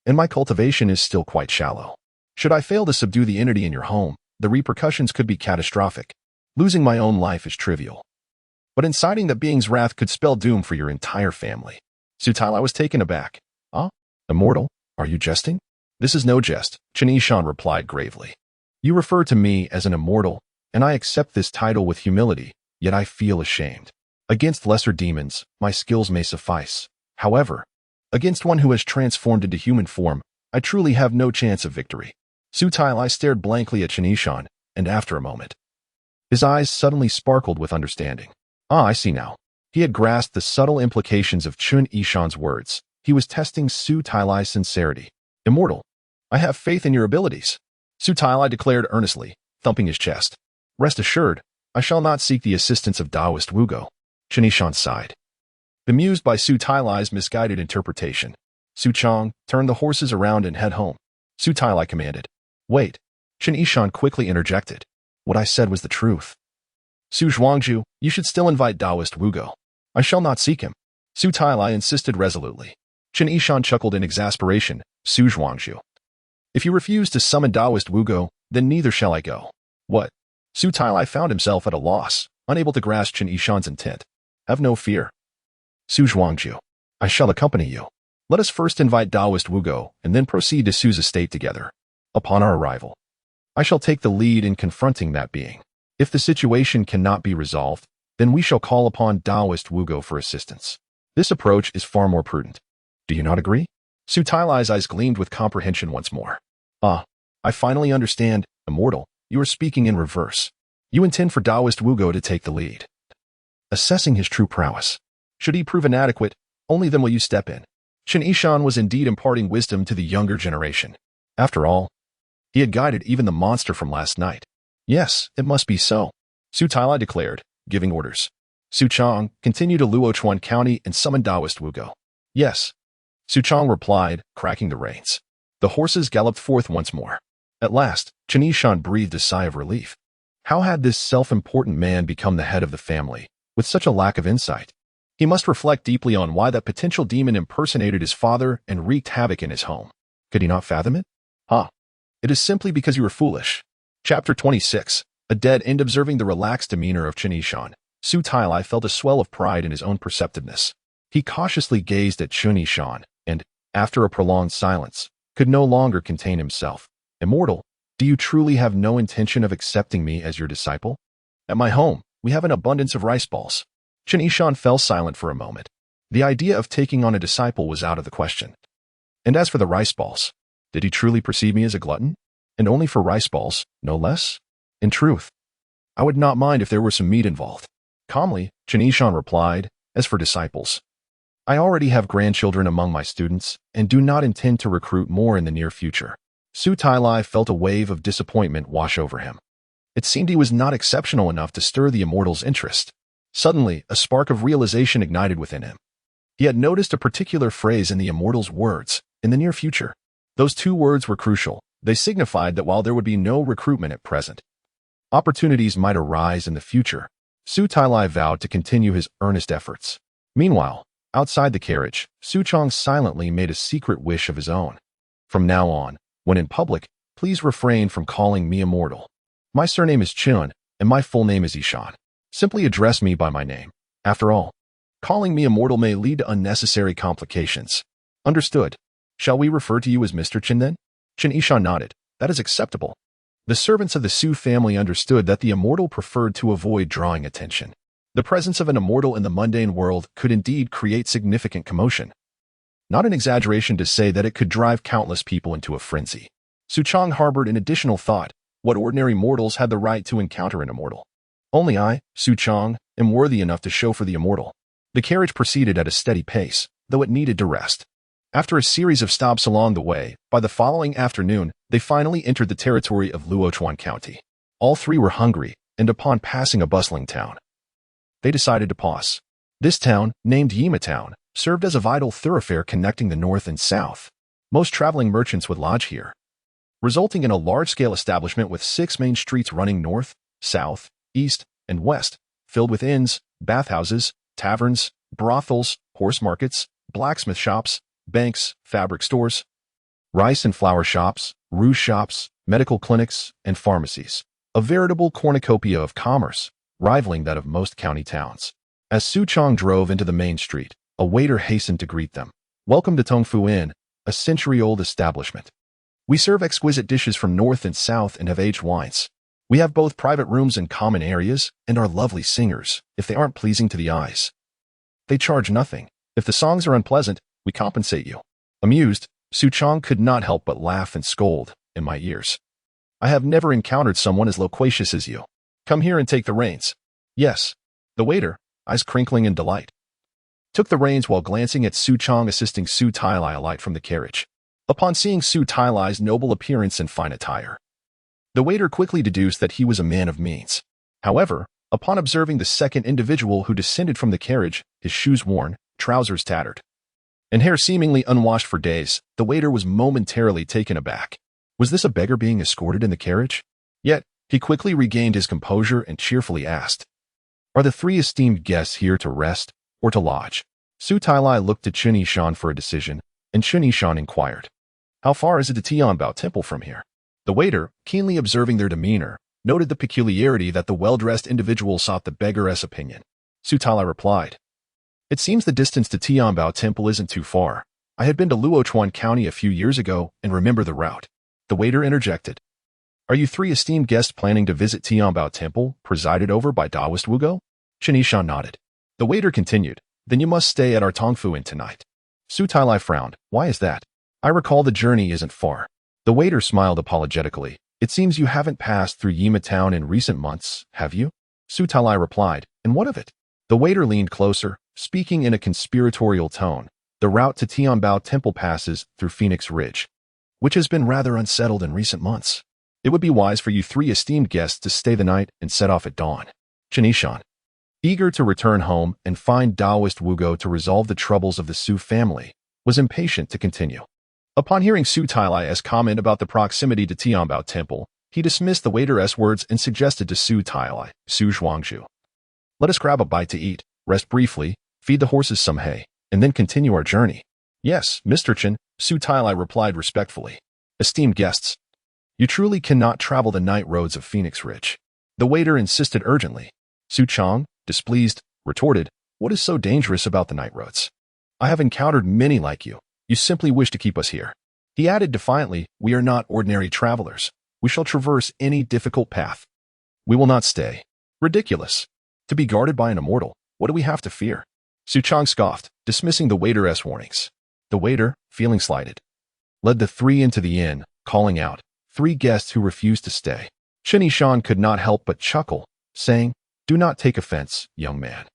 and my cultivation is still quite shallow. Should I fail to subdue the entity in your home, the repercussions could be catastrophic. Losing my own life is trivial, but inciting the being's wrath could spell doom for your entire family. Su Tailai was taken aback. Ah, immortal? Are you jesting? This is no jest, Chen Yishan replied gravely. You refer to me as an immortal, and I accept this title with humility, yet I feel ashamed. Against lesser demons, my skills may suffice. However, against one who has transformed into human form, I truly have no chance of victory. Su Tailai stared blankly at Chen Yishan, and after a moment, his eyes suddenly sparkled with understanding. Ah, I see now. He had grasped the subtle implications of Chen Yishan's words. He was testing Su Tailai's sincerity. Immortal, I have faith in your abilities, Su Tailai declared earnestly, thumping his chest. Rest assured, I shall not seek the assistance of Taoist Wugo. Chen Yishan sighed. Bemused by Su Tailai's misguided interpretation, Su Chang turned the horses around and head home. Su Tailai commanded. Wait, Chen Yishan quickly interjected. What I said was the truth. Su Zhuangju, you should still invite Taoist Wugo. I shall not seek him. Su Tailai insisted resolutely. Chen Yishan chuckled in exasperation. Su Zhuangju. If you refuse to summon Taoist Wugo, then neither shall I go. What? Su Tailai found himself at a loss, unable to grasp Chen Yishan's intent. Have no fear. Su Zhuangju. I shall accompany you. Let us first invite Taoist Wugo and then proceed to Su's estate together. Upon our arrival, I shall take the lead in confronting that being. If the situation cannot be resolved, then we shall call upon Taoist Wugo for assistance. This approach is far more prudent. Do you not agree? Su Tailai's eyes gleamed with comprehension once more. Ah, I finally understand, immortal, you are speaking in reverse. You intend for Taoist Wugo to take the lead. Assessing his true prowess. Should he prove inadequate, only then will you step in. Chen Yishan was indeed imparting wisdom to the younger generation. After all, he had guided even the monster from last night. Yes, it must be so, Su Tailai declared, giving orders. Su Chang, continue to Luochuan County and summon Taoist Wugo. Yes, Su Chang replied, cracking the reins. The horses galloped forth once more. At last, Chen Yishan breathed a sigh of relief. How had this self-important man become the head of the family, with such a lack of insight? He must reflect deeply on why that potential demon impersonated his father and wreaked havoc in his home. Could he not fathom it? It is simply because you are foolish. Chapter 26. A dead end. Observing the relaxed demeanor of Chen Yishan, Su Tailai felt a swell of pride in his own perceptiveness. He cautiously gazed at Chen Yishan and, after a prolonged silence, could no longer contain himself. Immortal, do you truly have no intention of accepting me as your disciple? At my home, we have an abundance of rice balls. Chen Yishan fell silent for a moment. The idea of taking on a disciple was out of the question. And as for the rice balls, did he truly perceive me as a glutton? And only for rice balls, no less? In truth, I would not mind if there were some meat involved. Calmly, Chen Yishan replied, as for disciples, I already have grandchildren among my students and do not intend to recruit more in the near future. Su Tailai felt a wave of disappointment wash over him. It seemed he was not exceptional enough to stir the immortal's interest. Suddenly, a spark of realization ignited within him. He had noticed a particular phrase in the immortal's words, in the near future. Those two words were crucial. They signified that while there would be no recruitment at present, opportunities might arise in the future. Su Tailai vowed to continue his earnest efforts. Meanwhile, outside the carriage, Su Chang silently made a secret wish of his own. From now on, when in public, please refrain from calling me immortal. My surname is Chen, and my full name is Yishan. Simply address me by my name. After all, calling me immortal may lead to unnecessary complications. Understood. Shall we refer to you as Mr. Chen then? Chen Yishan nodded. That is acceptable. The servants of the Su family understood that the immortal preferred to avoid drawing attention. The presence of an immortal in the mundane world could indeed create significant commotion. Not an exaggeration to say that it could drive countless people into a frenzy. Su Chang harbored an additional thought. What ordinary mortals had the right to encounter an immortal? Only I, Su Chang, am worthy enough to show for the immortal. The carriage proceeded at a steady pace, though it needed to rest. After a series of stops along the way, by the following afternoon, they finally entered the territory of Luochuan County. All three were hungry, and upon passing a bustling town, they decided to pause. This town, named Yima Town, served as a vital thoroughfare connecting the north and south. Most traveling merchants would lodge here, resulting in a large-scale establishment with 6 main streets running north, south, east, and west, filled with inns, bathhouses, taverns, brothels, horse markets, blacksmith shops, banks, fabric stores, rice and flour shops, rouge shops, medical clinics, and pharmacies. A veritable cornucopia of commerce, rivaling that of most county towns. As Su Chang drove into the main street, A waiter hastened to greet them. "Welcome to Tongfu Inn, a century-old establishment. We serve exquisite dishes from north and south and have aged wines. We have both private rooms and common areas, and are lovely singers, if they aren't pleasing to the eyes. They charge nothing. If the songs are unpleasant, we compensate you." Amused, Su Chong could not help but laugh and scold in my ears. "I have never encountered someone as loquacious as you. Come here and take the reins." "Yes." The waiter, eyes crinkling in delight, took the reins while glancing at Su Chong assisting Su Tailai alight from the carriage. Upon seeing Su Tailai's noble appearance and fine attire, the waiter quickly deduced that he was a man of means. However, upon observing the second individual who descended from the carriage, his shoes worn, trousers tattered, and hair seemingly unwashed for days, the waiter was momentarily taken aback. Was this a beggar being escorted in the carriage? Yet, he quickly regained his composure and cheerfully asked, "Are the three esteemed guests here to rest or to lodge?" Su Tailai looked to Chen Yishan for a decision, and Chen Yishan inquired, "How far is it to Tianbao Temple from here?" The waiter, keenly observing their demeanor, noted the peculiarity that the well-dressed individual sought the beggar's opinion. Su Tailai replied, "It seems the distance to Tianbao Temple isn't too far. I had been to Luochuan County a few years ago and remember the route." The waiter interjected, "Are you three esteemed guests planning to visit Tianbao Temple, presided over by Taoist Wugo?" Chen Yishan nodded. The waiter continued, "Then you must stay at our Tongfu Inn tonight." Su Tailai frowned. "Why is that?" "I recall the journey isn't far." The waiter smiled apologetically. "It seems you haven't passed through Yima Town in recent months, have you?" Su Tailai replied, "And what of it?" The waiter leaned closer, speaking in a conspiratorial tone. "The route to Tianbao Temple passes through Phoenix Ridge, which has been rather unsettled in recent months. It would be wise for you three esteemed guests to stay the night and set off at dawn." Chen Yishan, eager to return home and find Taoist Wugo to resolve the troubles of the Su family, was impatient to continue. Upon hearing Su Tailai's comment about the proximity to Tianbao Temple, he dismissed the waiter's words and suggested to Su Tailai, "Su Zhuangzhu, let us grab a bite to eat, rest briefly, feed the horses some hay, and then continue our journey." "Yes, Mr. Chen," Su Tailai replied respectfully. "Esteemed guests, you truly cannot travel the night roads of Phoenix Ridge." The waiter insisted urgently. Su Chong, displeased, retorted, "What is so dangerous about the night roads? I have encountered many like you. You simply wish to keep us here." He added defiantly, "We are not ordinary travelers. We shall traverse any difficult path. We will not stay." "Ridiculous. To be guarded by an immortal, what do we have to fear?" Su Chong scoffed, dismissing the waiter's warnings. The waiter, feeling slighted, led the three into the inn, calling out, "Three guests who refused to stay." Chen Yishan could not help but chuckle, saying, "Do not take offense, young man.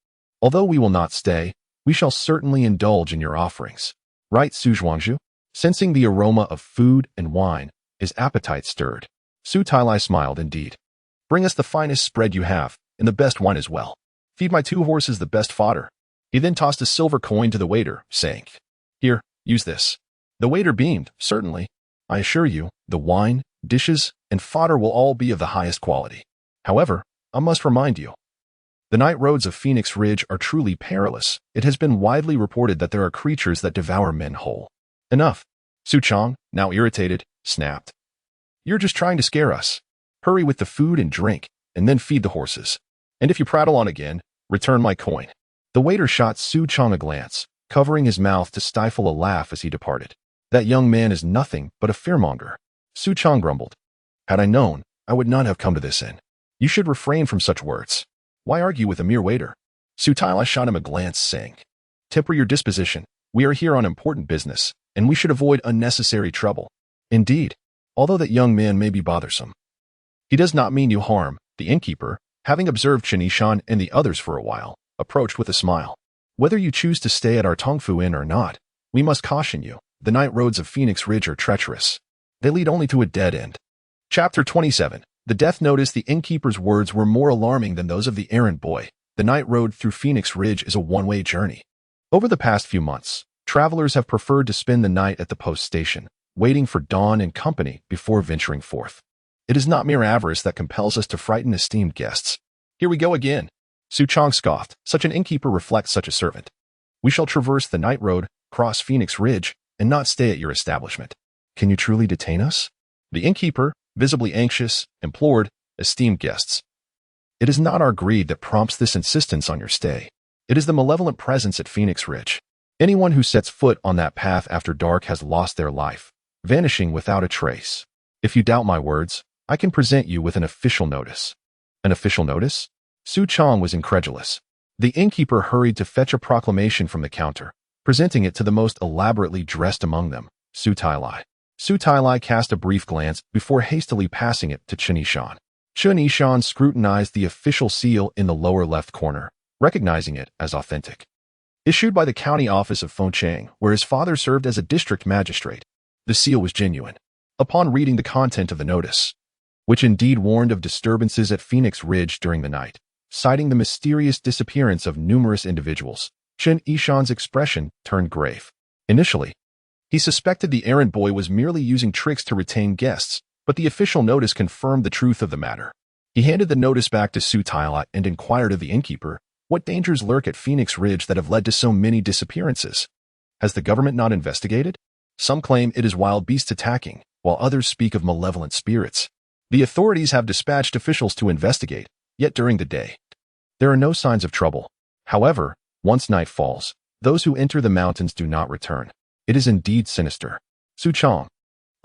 Although we will not stay, we shall certainly indulge in your offerings. Right, Su Zhuangzhu?" Sensing the aroma of food and wine, his appetite stirred. Su Tailai smiled indeed. "Bring us the finest spread you have, and the best wine as well. Feed my two horses the best fodder." He then tossed a silver coin to the waiter, saying, "Here, use this." The waiter beamed, "Certainly. I assure you, the wine, dishes, and fodder will all be of the highest quality. However, I must remind you, the night roads of Phoenix Ridge are truly perilous. It has been widely reported that there are creatures that devour men whole." "Enough." Su Chong, now irritated, snapped. "You're just trying to scare us. Hurry with the food and drink, and then feed the horses. And if you prattle on again, return my coin." The waiter shot Su Chong a glance, covering his mouth to stifle a laugh as he departed. "That young man is nothing but a fearmonger." Su Chong grumbled. "Had I known, I would not have come to this inn. You should refrain from such words. Why argue with a mere waiter?" Su Tailai shot him a glance, saying, "Temper your disposition. We are here on important business, and we should avoid unnecessary trouble. Indeed, although that young man may be bothersome, he does not mean you harm." The innkeeper, having observed Chen Yishan and the others for a while, approached with a smile. "Whether you choose to stay at our Tongfu Inn or not, we must caution you. The night roads of Phoenix Ridge are treacherous. They lead only to a dead end." Chapter 27. The death notice. The innkeeper's words were more alarming than those of the errand boy. The night road through Phoenix Ridge is a one-way journey. Over the past few months, travelers have preferred to spend the night at the post station, waiting for dawn and company before venturing forth. It is not mere avarice that compels us to frighten esteemed guests. "Here we go again." Su Chong scoffed. "Such an innkeeper reflects such a servant. We shall traverse the night road, cross Phoenix Ridge, and not stay at your establishment. Can you truly detain us?" The innkeeper, visibly anxious, implored, "Esteemed guests, it is not our greed that prompts this insistence on your stay. It is the malevolent presence at Phoenix Ridge. Anyone who sets foot on that path after dark has lost their life, vanishing without a trace. If you doubt my words, I can present you with an official notice. An official notice? Su Chong was incredulous. The innkeeper hurried to fetch a proclamation from the counter, presenting it to the most elaborately dressed among them, Su Tailai. Su Tailai cast a brief glance before hastily passing it to Chen Yishan. Chen Yishan scrutinized the official seal in the lower left corner, recognizing it as authentic. Issued by the county office of Fengcheng, where his father served as a district magistrate, the seal was genuine. Upon reading the content of the notice, which indeed warned of disturbances at Phoenix Ridge during the night, citing the mysterious disappearance of numerous individuals, Chen Yishan's expression turned grave. Initially, he suspected the errand boy was merely using tricks to retain guests, but the official notice confirmed the truth of the matter. He handed the notice back to Su Tailai and inquired of the innkeeper, what dangers lurk at Phoenix Ridge that have led to so many disappearances? Has the government not investigated? Some claim it is wild beasts attacking, while others speak of malevolent spirits. The authorities have dispatched officials to investigate, yet during the day, there are no signs of trouble. However, once night falls, those who enter the mountains do not return. It is indeed sinister. Su Chong,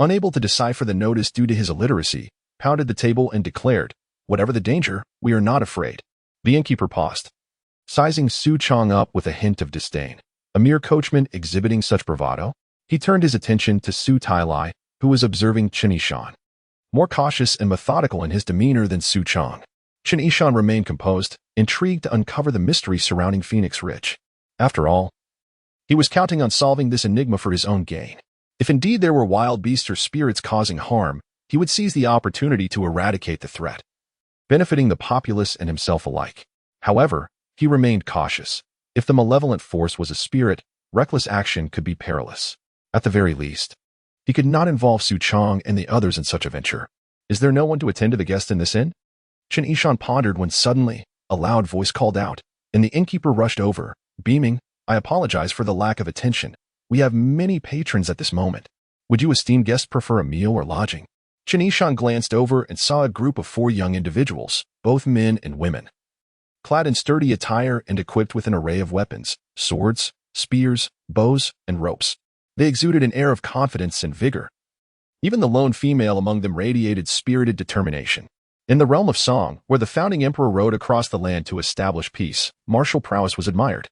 unable to decipher the notice due to his illiteracy, pounded the table and declared, whatever the danger, we are not afraid. The innkeeper paused, sizing Su Chong up with a hint of disdain. A mere coachman exhibiting such bravado? He turned his attention to Su Tailai, who was observing Chen Yishan, more cautious and methodical in his demeanor than Su Chong. Chen Yishan remained composed, intrigued to uncover the mystery surrounding Phoenix Ridge. After all, he was counting on solving this enigma for his own gain. If indeed there were wild beasts or spirits causing harm, he would seize the opportunity to eradicate the threat, benefiting the populace and himself alike. However, he remained cautious. If the malevolent force was a spirit, reckless action could be perilous. At the very least, he could not involve Su Chong and the others in such a venture. Is there no one to attend to the guests in this inn? Chen Yishan pondered when suddenly, a loud voice called out, and the innkeeper rushed over, beaming, I apologize for the lack of attention. We have many patrons at this moment. Would you esteemed guests prefer a meal or lodging? Chen Yishan glanced over and saw a group of 4 young individuals, both men and women, clad in sturdy attire and equipped with an array of weapons, swords, spears, bows, and ropes. They exuded an air of confidence and vigor. Even the lone female among them radiated spirited determination. In the realm of song, where the founding emperor rode across the land to establish peace, martial prowess was admired.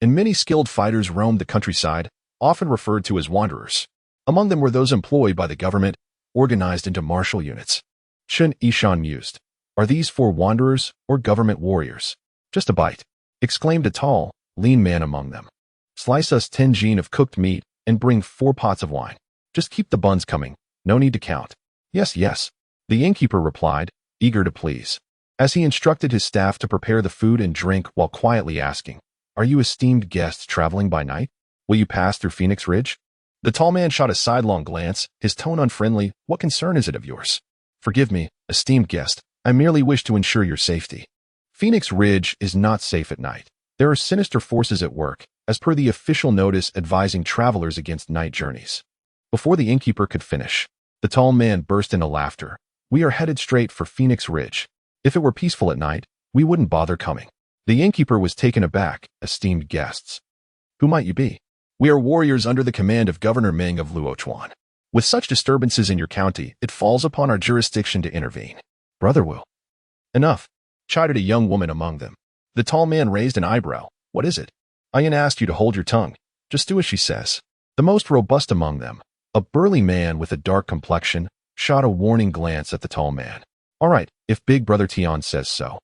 And many skilled fighters roamed the countryside, often referred to as wanderers. Among them were those employed by the government, organized into martial units. Chen Yishan mused, are these 4 wanderers or government warriors? Just a bite, exclaimed a tall, lean man among them. Slice us 10 jin of cooked meat and bring 4 pots of wine. Just keep the buns coming, no need to count. Yes, yes, the innkeeper replied, eager to please, as he instructed his staff to prepare the food and drink while quietly asking, are you esteemed guests traveling by night? Will you pass through Phoenix Ridge? The tall man shot a sidelong glance, his tone unfriendly. What concern is it of yours? Forgive me, esteemed guest, I merely wish to ensure your safety. Phoenix Ridge is not safe at night. There are sinister forces at work, as per the official notice advising travelers against night journeys. Before the innkeeper could finish, the tall man burst into laughter. We are headed straight for Phoenix Ridge. If it were peaceful at night, we wouldn't bother coming. The innkeeper was taken aback, esteemed guests. Who might you be? We are warriors under the command of Governor Ming of Luochuan. With such disturbances in your county, it falls upon our jurisdiction to intervene. Brother Wu. Enough, chided a young woman among them. The tall man raised an eyebrow. What is it? Ayan asked you to hold your tongue. Just do as she says. The most robust among them, a burly man with a dark complexion, shot a warning glance at the tall man. All right, if Big Brother Tian says so.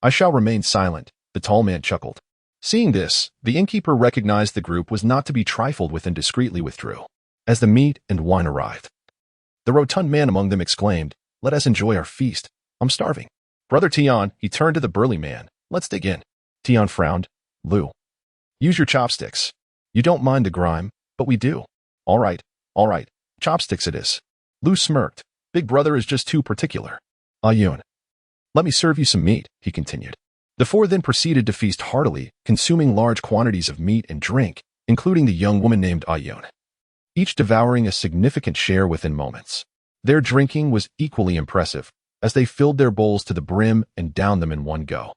I shall remain silent, the tall man chuckled. Seeing this, the innkeeper recognized the group was not to be trifled with and discreetly withdrew. As the meat and wine arrived, the rotund man among them exclaimed, let us enjoy our feast. I'm starving. Brother Tian, he turned to the burly man. Let's dig in. Tian frowned. Lu, use your chopsticks. You don't mind the grime, but we do. All right, chopsticks it is. Lu smirked. Big Brother is just too particular. Yun, let me serve you some meat, he continued. The 4 then proceeded to feast heartily, consuming large quantities of meat and drink, including the young woman named Yun, each devouring a significant share within moments. Their drinking was equally impressive, as they filled their bowls to the brim and downed them in one go.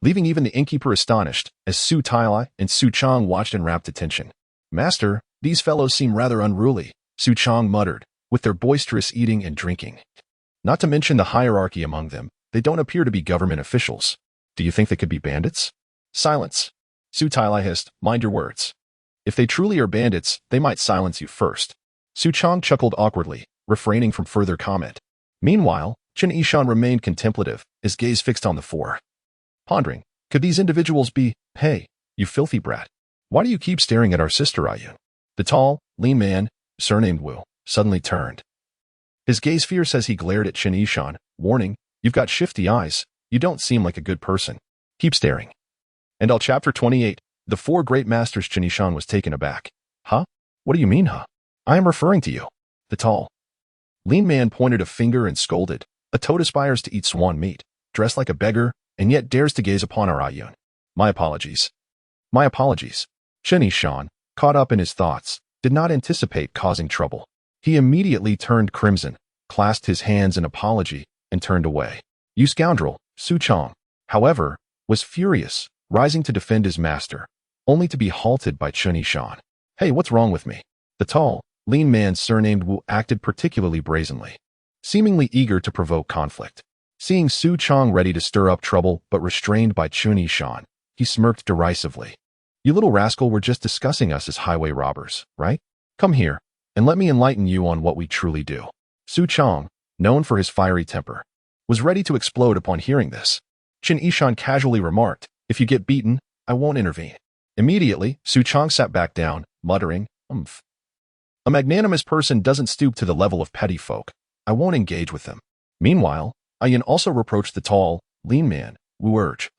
leaving even the innkeeper astonished, as Su Tailai and Su Chang watched in rapt attention. "Master, these fellows seem rather unruly," Su Chang muttered, "with their boisterous eating and drinking. Not to mention the hierarchy among them, they don't appear to be government officials. Do you think they could be bandits?" "Silence," Su Tailai hissed, "mind your words. If they truly are bandits, they might silence you first." Su Chang chuckled awkwardly, refraining from further comment. Meanwhile, Chen Yishan remained contemplative, his gaze fixed on the four. Pondering, could these individuals be, "Hey, you filthy brat, why do you keep staring at our sister Ayun?" The tall, lean man, surnamed Wu, suddenly turned. His gaze fierce as he glared at Chen Yishan, warning, "You've got shifty eyes, you don't seem like a good person. Keep staring." And all chapter 28, the four great masters. Chen Yishan was taken aback. "Huh? What do you mean, huh? I am referring to you." The tall, lean man pointed a finger and scolded, "A toad aspires to eat swan meat, dressed like a beggar, and yet dares to gaze upon our Ayun. My apologies. My apologies." Chen Yishan, caught up in his thoughts, did not anticipate causing trouble. He immediately turned crimson, clasped his hands in apology, and turned away. "You scoundrel," Su Chang, however, was furious, rising to defend his master, only to be halted by Chen Yishan. "Hey, what's wrong with me?" The tall, lean man surnamed Wu acted particularly brazenly, seemingly eager to provoke conflict. Seeing Su Chang ready to stir up trouble but restrained by Chen Yishan, he smirked derisively. "You little rascal were just discussing us as highway robbers, right? Come here, and let me enlighten you on what we truly do." Su Chang, known for his fiery temper, was ready to explode upon hearing this. Chen Yishan casually remarked, "If you get beaten, I won't intervene." Immediately, Su Chang sat back down, muttering, "Umph. A magnanimous person doesn't stoop to the level of petty folk. I won't engage with them." Meanwhile, Ayun also reproached the tall, lean man, Wu urged,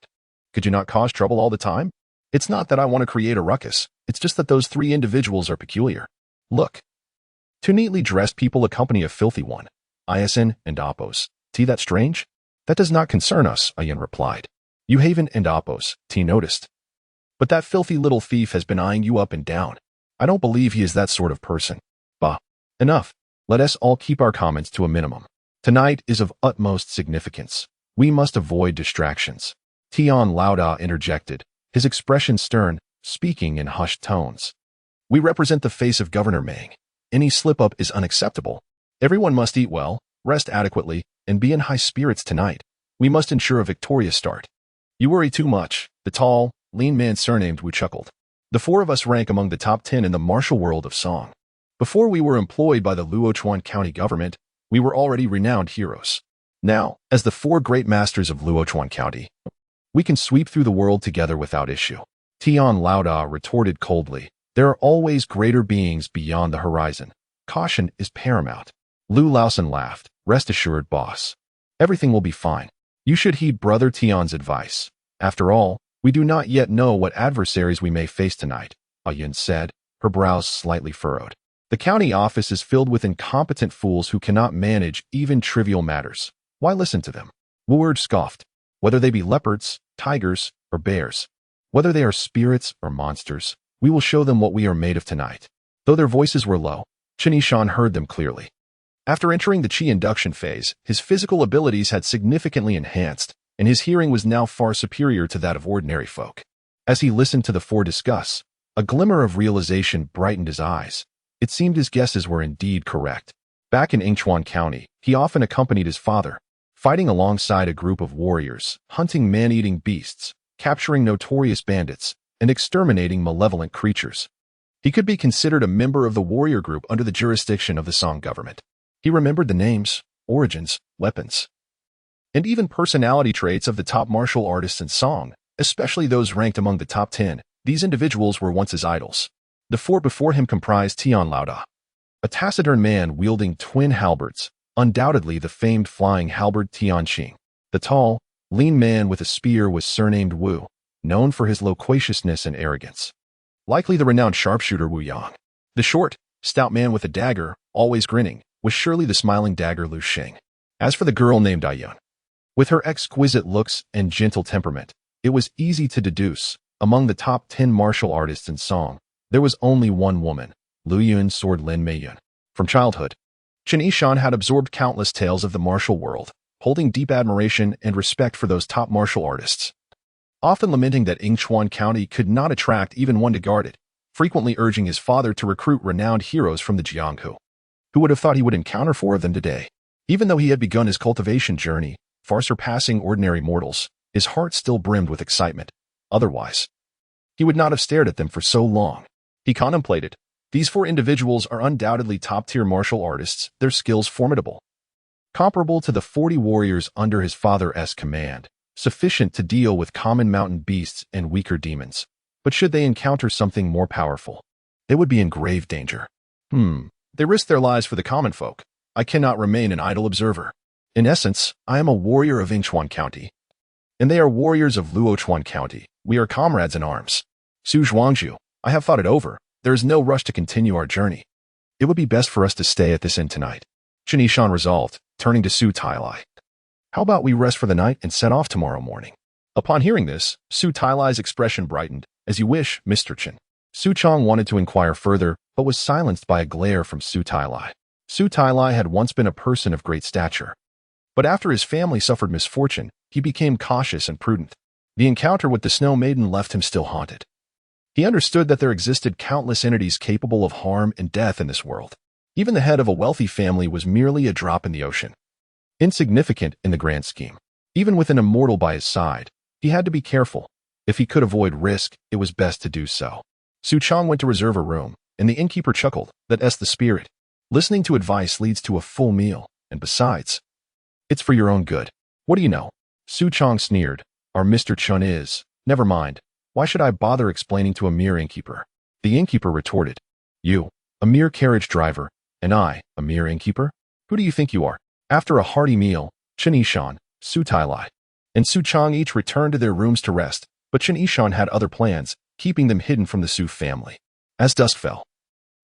"Could you not cause trouble all the time? It's not that I want to create a ruckus, it's just that those three individuals are peculiar. Look. Two neatly dressed people accompany a filthy one, Isin and Apos. T, that strange? That does not concern us," Ayun replied. "You Haven and Apos, T noticed. But that filthy little thief has been eyeing you up and down. I don't believe he is that sort of person. Bah. Enough. Let us all keep our comments to a minimum. Tonight is of utmost significance. We must avoid distractions." Tian Lauda interjected, his expression stern, speaking in hushed tones. "We represent the face of Governor Meng. Any slip-up is unacceptable. Everyone must eat well, rest adequately, and be in high spirits tonight. We must ensure a victorious start." "You worry too much," the tall, lean man surnamed Wu chuckled. "The four of us rank among the top 10 in the martial world of song. Before we were employed by the Luochuan County government, we were already renowned heroes. Now, as the four great masters of Luochuan County, we can sweep through the world together without issue." Tian Lauda retorted coldly, "There are always greater beings beyond the horizon. Caution is paramount." Lu Laosan laughed, "Rest assured, boss. Everything will be fine. You should heed Brother Tian's advice. After all, we do not yet know what adversaries we may face tonight," Ayun said, her brows slightly furrowed. "The county office is filled with incompetent fools who cannot manage even trivial matters. Why listen to them?" Wu scoffed. "Whether they be leopards, tigers, or bears, whether they are spirits or monsters, we will show them what we are made of tonight." Though their voices were low, Chen Yishan heard them clearly. After entering the Qi induction phase, his physical abilities had significantly enhanced, and his hearing was now far superior to that of ordinary folk. As he listened to the four discuss, a glimmer of realization brightened his eyes. It seemed his guesses were indeed correct. Back in Yingchuan County, he often accompanied his father, fighting alongside a group of warriors, hunting man-eating beasts, capturing notorious bandits, and exterminating malevolent creatures. He could be considered a member of the warrior group under the jurisdiction of the Song government. He remembered the names, origins, weapons, and even personality traits of the top martial artists in Song, especially those ranked among the top 10. These individuals were once his idols. The four before him comprised Tian Lauda, a taciturn man wielding twin halberds, undoubtedly the famed flying halberd Tianqing. The tall, lean man with a spear was surnamed Wu, known for his loquaciousness and arrogance. Likely the renowned sharpshooter Wu Yang. The short, stout man with a dagger, always grinning, was surely the smiling dagger Lu Xing. As for the girl named Ayun, with her exquisite looks and gentle temperament, it was easy to deduce, among the top 10 martial artists in Song, there was only one woman, Lu Yun Sword Lin Meiyun. From childhood, Chen Yishan had absorbed countless tales of the martial world, holding deep admiration and respect for those top martial artists. often lamenting that Yingchuan County could not attract even one to guard it, frequently urging his father to recruit renowned heroes from the Jianghu. Who would have thought he would encounter 4 of them today? Even though he had begun his cultivation journey, far surpassing ordinary mortals, his heart still brimmed with excitement. Otherwise, he would not have stared at them for so long. He contemplated. These 4 individuals are undoubtedly top-tier martial artists, their skills formidable, comparable to the 40 warriors under his father's command, sufficient to deal with common mountain beasts and weaker demons. But should they encounter something more powerful, they would be in grave danger. They risk their lives for the common folk. I cannot remain an idle observer. In essence, I am a warrior of Yingchuan County, and they are warriors of Luochuan County. We are comrades in arms. Su Zhuangzhu, I have thought it over. There is no rush to continue our journey. It would be best for us to stay at this inn tonight. Chen Yishan resolved, turning to Su Tailai. How about we rest for the night and set off tomorrow morning? Upon hearing this, Su Tailai's expression brightened. As you wish, Mr. Chen. Su Chong wanted to inquire further, but was silenced by a glare from Su Tailai. Su Tailai had once been a person of great stature, but after his family suffered misfortune, he became cautious and prudent. The encounter with the Snow Maiden left him still haunted. He understood that there existed countless entities capable of harm and death in this world. Even the head of a wealthy family was merely a drop in the ocean, insignificant in the grand scheme. Even with an immortal by his side, he had to be careful. If he could avoid risk, it was best to do so. Su Chong went to reserve a room, and the innkeeper chuckled. That's the spirit. Listening to advice leads to a full meal, and besides, it's for your own good. What do you know? Su Chong sneered. Our Mr. Chen is. Never mind. Why should I bother explaining to a mere innkeeper? The innkeeper retorted. You, a mere carriage driver, and I, a mere innkeeper? Who do you think you are? After a hearty meal, Chen Yishan, Su Tailai, and Su Chong each returned to their rooms to rest, but Chen Yishan had other plans, keeping them hidden from the Su family. As dusk fell,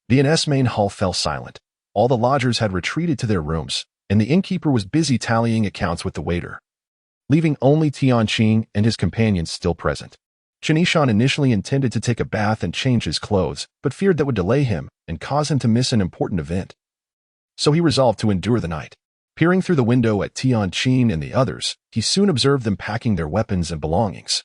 the inn's main hall fell silent. All the lodgers had retreated to their rooms, and the innkeeper was busy tallying accounts with the waiter, leaving only Tianqing and his companions still present. Chen Yishan initially intended to take a bath and change his clothes, but feared that would delay him and cause him to miss an important event. So he resolved to endure the night. Peering through the window at Tianqing and the others, he soon observed them packing their weapons and belongings,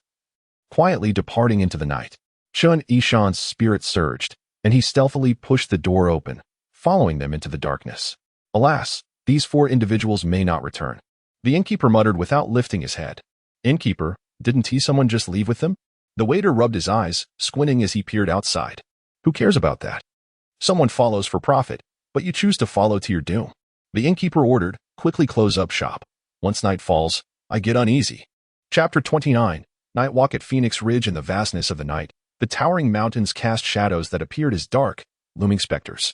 quietly departing into the night. Chen Yishan's spirit surged, and he stealthily pushed the door open, following them into the darkness. Alas, these 4 individuals may not return. The innkeeper muttered without lifting his head. Innkeeper, didn't someone just leave with them? The waiter rubbed his eyes, squinting as he peered outside. Who cares about that? Someone follows for profit, but you choose to follow to your doom. The innkeeper ordered, quickly close up shop. Once night falls, I get uneasy. Chapter 29. Night walk at Phoenix Ridge. In the vastness of the night, the towering mountains cast shadows that appeared as dark, looming specters.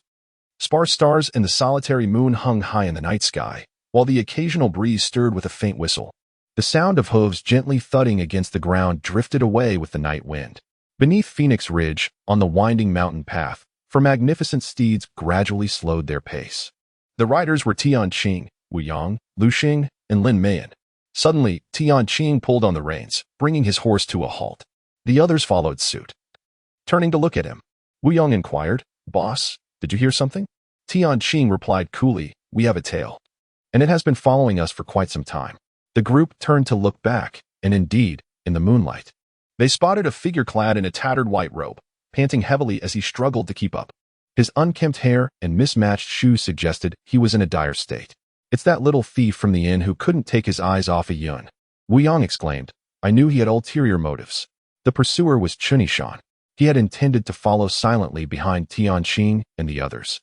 Sparse stars and the solitary moon hung high in the night sky, while the occasional breeze stirred with a faint whistle. The sound of hooves gently thudding against the ground drifted away with the night wind. Beneath Phoenix Ridge, on the winding mountain path, 4 magnificent steeds gradually slowed their pace. The riders were Tianqing, Wu Yang, Lu Xing, and Lin Meian. Suddenly, Tianqing pulled on the reins, bringing his horse to a halt. The others followed suit. Turning to look at him, Wu Yang inquired, Boss, did you hear something? Tianqing replied coolly, We have a tail, and it has been following us for quite some time. The group turned to look back, and indeed, in the moonlight, they spotted a figure clad in a tattered white robe, panting heavily as he struggled to keep up. His unkempt hair and mismatched shoes suggested he was in a dire state. It's that little thief from the inn who couldn't take his eyes off a Yun. Wu Yang exclaimed. I knew he had ulterior motives. The pursuer was Chen Yishan. He had intended to follow silently behind Tianqing and the others,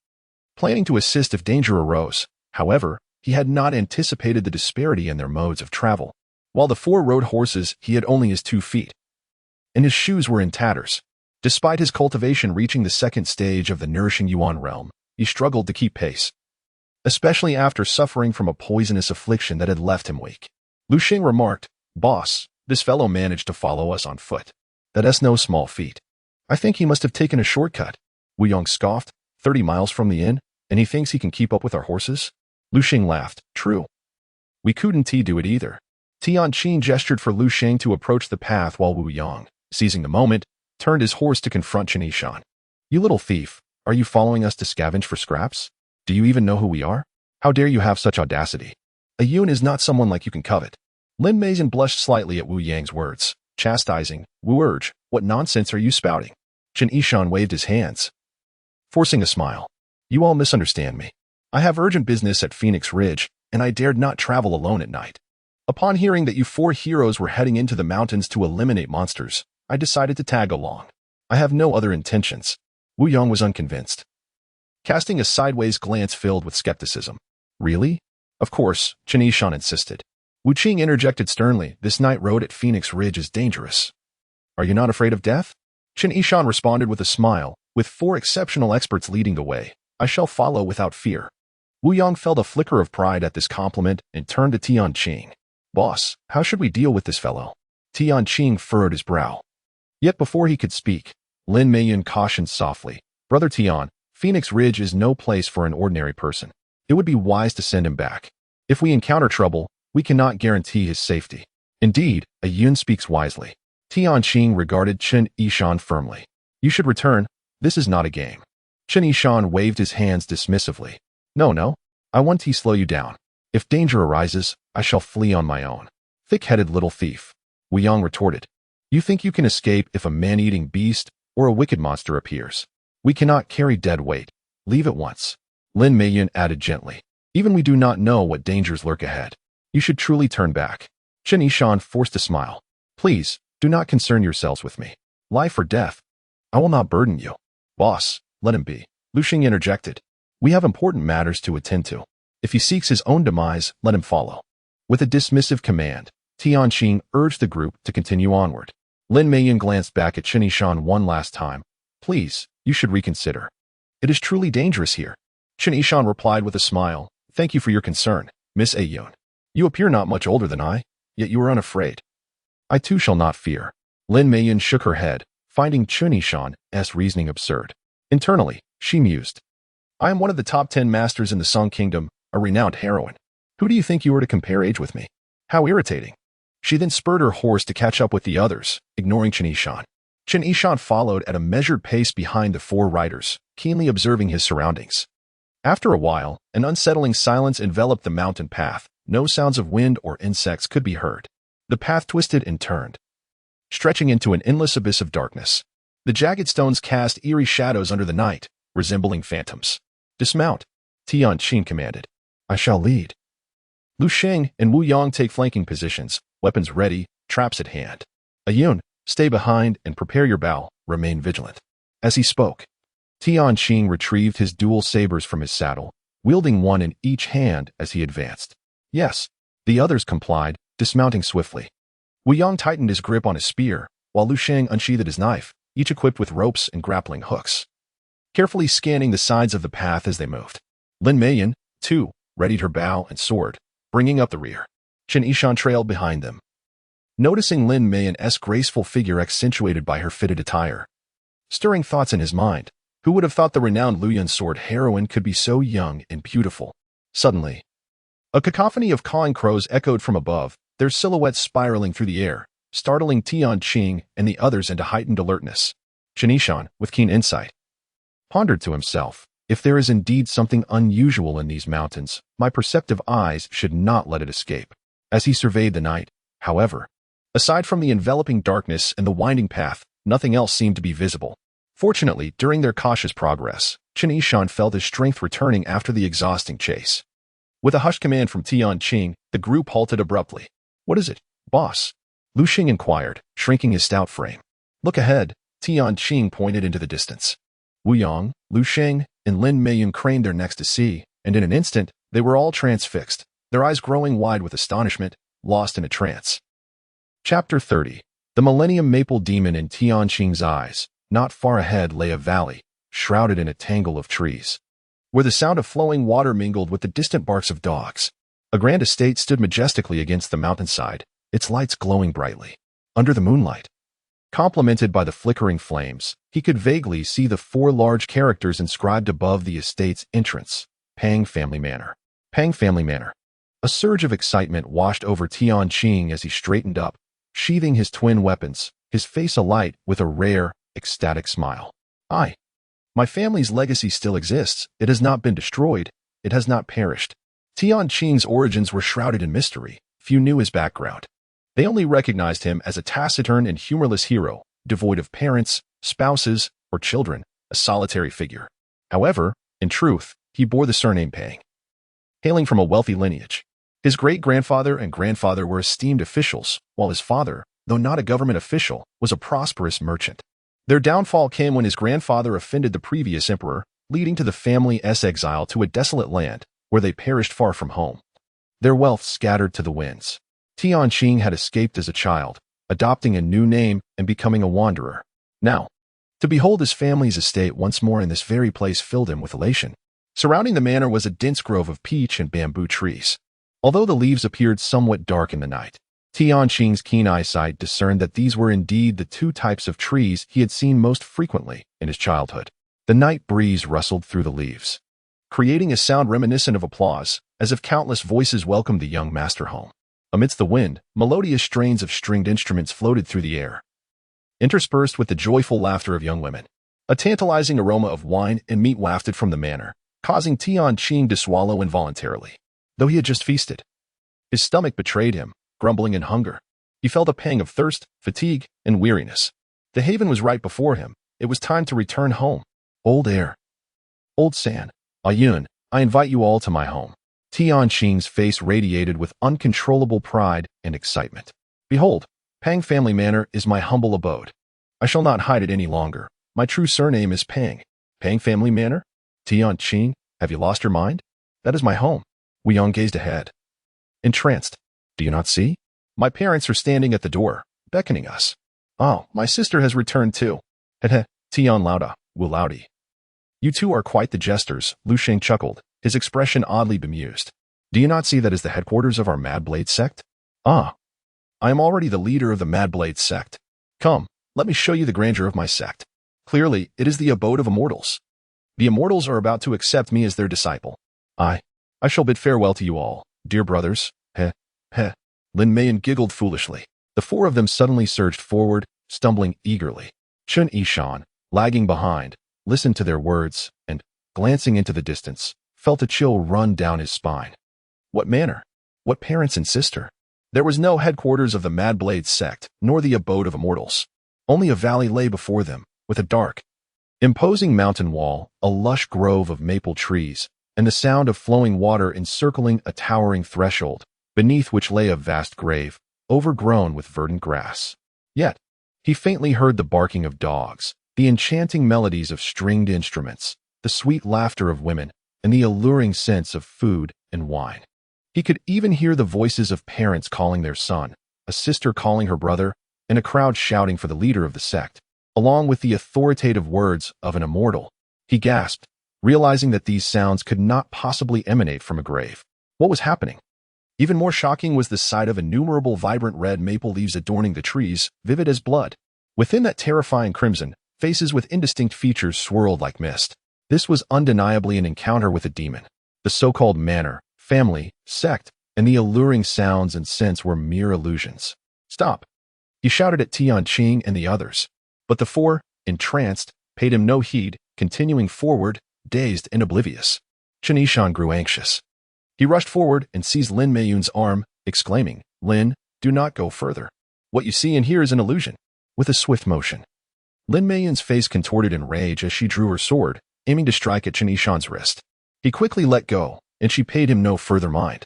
planning to assist if danger arose. However, he had not anticipated the disparity in their modes of travel. While the 4 rode horses, he had only his 2 feet, and his shoes were in tatters. Despite his cultivation reaching the 2nd stage of the nourishing Yuan realm, he struggled to keep pace, especially after suffering from a poisonous affliction that had left him weak. Lu Xing remarked, Boss, this fellow managed to follow us on foot. That's no small feat. I think he must have taken a shortcut. Wu Yang scoffed, 30 miles from the inn, and he thinks he can keep up with our horses? Lu Xing laughed. True. We couldn't do it either. Tianqing gestured for Lu Xing to approach the path while Wu Yang, seizing the moment, turned his horse to confront Chen Yishan. You little thief, are you following us to scavenge for scraps? Do you even know who we are? How dare you have such audacity? A Yun is not someone like you can covet. Lin Meian blushed slightly at Wu Yang's words. chastising. Wu urge, what nonsense are you spouting? Chen Yishan waved his hands, forcing a smile. You all misunderstand me. I have urgent business at Phoenix Ridge, and I dared not travel alone at night. Upon hearing that you 4 heroes were heading into the mountains to eliminate monsters, I decided to tag along. I have no other intentions. Wu Yong was unconvinced, casting a sideways glance filled with skepticism. Really? Of course, Chen Yishan insisted. Wu Qing interjected sternly, this night road at Phoenix Ridge is dangerous. Are you not afraid of death? Chen Yishan responded with a smile, with 4 exceptional experts leading the way. I shall follow without fear. Wu Yong felt a flicker of pride at this compliment and turned to Tian Qing. Boss, how should we deal with this fellow? Tian Qing furrowed his brow. Yet before he could speak, Lin Meiyan cautioned softly. Brother Tian, Phoenix Ridge is no place for an ordinary person. It would be wise to send him back. If we encounter trouble, we cannot guarantee his safety. Indeed, a Yun speaks wisely. Tian Qing regarded Chen Yishan firmly. You should return. This is not a game. Chen Yishan waved his hands dismissively. No, I want to slow you down. If danger arises, I shall flee on my own. Thick-headed little thief. Wu Yong retorted. You think you can escape if a man-eating beast or a wicked monster appears? We cannot carry dead weight. Leave at once. Lin Meiyan added gently. Even we do not know what dangers lurk ahead. You should truly turn back. Chen Yishan forced a smile. Please, do not concern yourselves with me. Life or death. I will not burden you. Boss, let him be. Lu Xing interjected. We have important matters to attend to. If he seeks his own demise, let him follow. With a dismissive command, Tian Qing urged the group to continue onward. Lin Meiyan glanced back at Chen Yishan one last time. Please, you should reconsider. It is truly dangerous here. Chen Yishan replied with a smile. Thank you for your concern, Miss Ayun. You appear not much older than I, yet you are unafraid. I too shall not fear. Lin Meiyan shook her head, finding Chen Yishan's reasoning absurd. Internally, she mused. I am one of the top 10 masters in the Song Kingdom, a renowned heroine. Who do you think you are to compare age with me? How irritating. She then spurred her horse to catch up with the others, ignoring Chen Yishan. Chen Yishan followed at a measured pace behind the 4 riders, keenly observing his surroundings. After a while, an unsettling silence enveloped the mountain path. No sounds of wind or insects could be heard. The path twisted and turned, stretching into an endless abyss of darkness. The jagged stones cast eerie shadows under the night, resembling phantoms. Dismount, Tian Qing commanded. I shall lead. Lu Xing and Wu Yong take flanking positions, weapons ready, traps at hand. Ayun, stay behind and prepare your bow, remain vigilant. As he spoke, Tian Qing retrieved his dual sabers from his saddle, wielding one in each hand as he advanced. Yes, the others complied, dismounting swiftly. Wu Yong tightened his grip on his spear, while Lu Xing unsheathed his knife, each equipped with ropes and grappling hooks, carefully scanning the sides of the path as they moved. Lin Meiyan, too, readied her bow and sword, bringing up the rear. Chen Yishan trailed behind them, noticing Lin Meiyan's graceful figure accentuated by her fitted attire. Stirring thoughts in his mind, who would have thought the renowned Luyan sword heroine could be so young and beautiful? Suddenly, a cacophony of cawing crows echoed from above, their silhouettes spiraling through the air, startling Tian Qing and the others into heightened alertness. Chen Yishan, with keen insight, pondered to himself, if there is indeed something unusual in these mountains, my perceptive eyes should not let it escape. As he surveyed the night, however, aside from the enveloping darkness and the winding path, nothing else seemed to be visible. Fortunately, during their cautious progress, Chen Yishan felt his strength returning after the exhausting chase. With a hushed command from Tian Qing, the group halted abruptly. What is it, boss? Lu Xing inquired, shrinking his stout frame. Look ahead, Tian Qing pointed into the distance. Wu Yong, Lu Xing, and Lin Meiyan craned their necks to see, and in an instant, they were all transfixed, their eyes growing wide with astonishment, lost in a trance. Chapter 30. The Millennium Maple Demon in Tian Qing's eyes. Not far ahead lay a valley, shrouded in a tangle of trees, where the sound of flowing water mingled with the distant barks of dogs. A grand estate stood majestically against the mountainside, its lights glowing brightly. Under the moonlight, complemented by the flickering flames, he could vaguely see the 4 large characters inscribed above the estate's entrance. Pang Family Manor. Pang Family Manor. A surge of excitement washed over Tian Qing as he straightened up, sheathing his twin weapons, his face alight with a rare, ecstatic smile. My family's legacy still exists. It has not been destroyed. It has not perished. Tian Qing's origins were shrouded in mystery. Few knew his background. They only recognized him as a taciturn and humorless hero, devoid of parents, spouses, or children, a solitary figure. However, in truth, he bore the surname Pang. Hailing from a wealthy lineage, his great-grandfather and grandfather were esteemed officials, while his father, though not a government official, was a prosperous merchant. Their downfall came when his grandfather offended the previous emperor, leading to the family's exile to a desolate land, where they perished far from home. Their wealth scattered to the winds. Tianqing had escaped as a child, adopting a new name and becoming a wanderer. Now, to behold his family's estate once more in this very place filled him with elation. Surrounding the manor was a dense grove of peach and bamboo trees. Although the leaves appeared somewhat dark in the night, Tianqing's keen eyesight discerned that these were indeed the two types of trees he had seen most frequently in his childhood. The night breeze rustled through the leaves, creating a sound reminiscent of applause, as if countless voices welcomed the young master home. Amidst the wind, melodious strains of stringed instruments floated through the air, interspersed with the joyful laughter of young women. A tantalizing aroma of wine and meat wafted from the manor, causing Tianqing to swallow involuntarily. Though he had just feasted, his stomach betrayed him, grumbling in hunger. He felt a pang of thirst, fatigue, and weariness. The haven was right before him. It was time to return home. Old air. Old sand. Ayun, I invite you all to my home. Tianqing's face radiated with uncontrollable pride and excitement. Behold, Pang Family Manor is my humble abode. I shall not hide it any longer. My true surname is Pang. Pang Family Manor? Tianqing, have you lost your mind? That is my home. Wu Yang gazed ahead, entranced. Do you not see? My parents are standing at the door, beckoning us. Oh, my sister has returned too. Heh, Tian Lauda, Wu Laudi. You two are quite the jesters, Lu Sheng chuckled, his expression oddly bemused. Do you not see that is the headquarters of our Mad Blade sect? Ah, I am already the leader of the Mad Blade sect. Come, let me show you the grandeur of my sect. Clearly, it is the abode of immortals. The immortals are about to accept me as their disciple. I shall bid farewell to you all, dear brothers. Heh. Lin Meiyan giggled foolishly. The four of them suddenly surged forward, stumbling eagerly. Chen Yishan, lagging behind, listened to their words and, glancing into the distance, felt a chill run down his spine. What manor? What parents and sister? There was no headquarters of the Mad Blade sect, nor the abode of immortals. Only a valley lay before them, with a dark, imposing mountain wall, a lush grove of maple trees, and the sound of flowing water encircling a towering threshold, beneath which lay a vast grave, overgrown with verdant grass. Yet, he faintly heard the barking of dogs, the enchanting melodies of stringed instruments, the sweet laughter of women, and the alluring scents of food and wine. He could even hear the voices of parents calling their son, a sister calling her brother, and a crowd shouting for the leader of the sect, along with the authoritative words of an immortal. He gasped, realizing that these sounds could not possibly emanate from a grave. What was happening? Even more shocking was the sight of innumerable vibrant red maple leaves adorning the trees, vivid as blood. Within that terrifying crimson, faces with indistinct features swirled like mist. This was undeniably an encounter with a demon. The so-called manor, family, sect, and the alluring sounds and scents were mere illusions. Stop! He shouted at Tianqing and the others. But the four, entranced, paid him no heed, continuing forward, dazed and oblivious. Chen Yishan grew anxious. He rushed forward and seized Lin Meiyun's arm, exclaiming, Lin, do not go further. What you see and hear is an illusion. With a swift motion, Lin Meiyun's face contorted in rage as she drew her sword, aiming to strike at Chen Yishan's wrist. He quickly let go, and she paid him no further mind.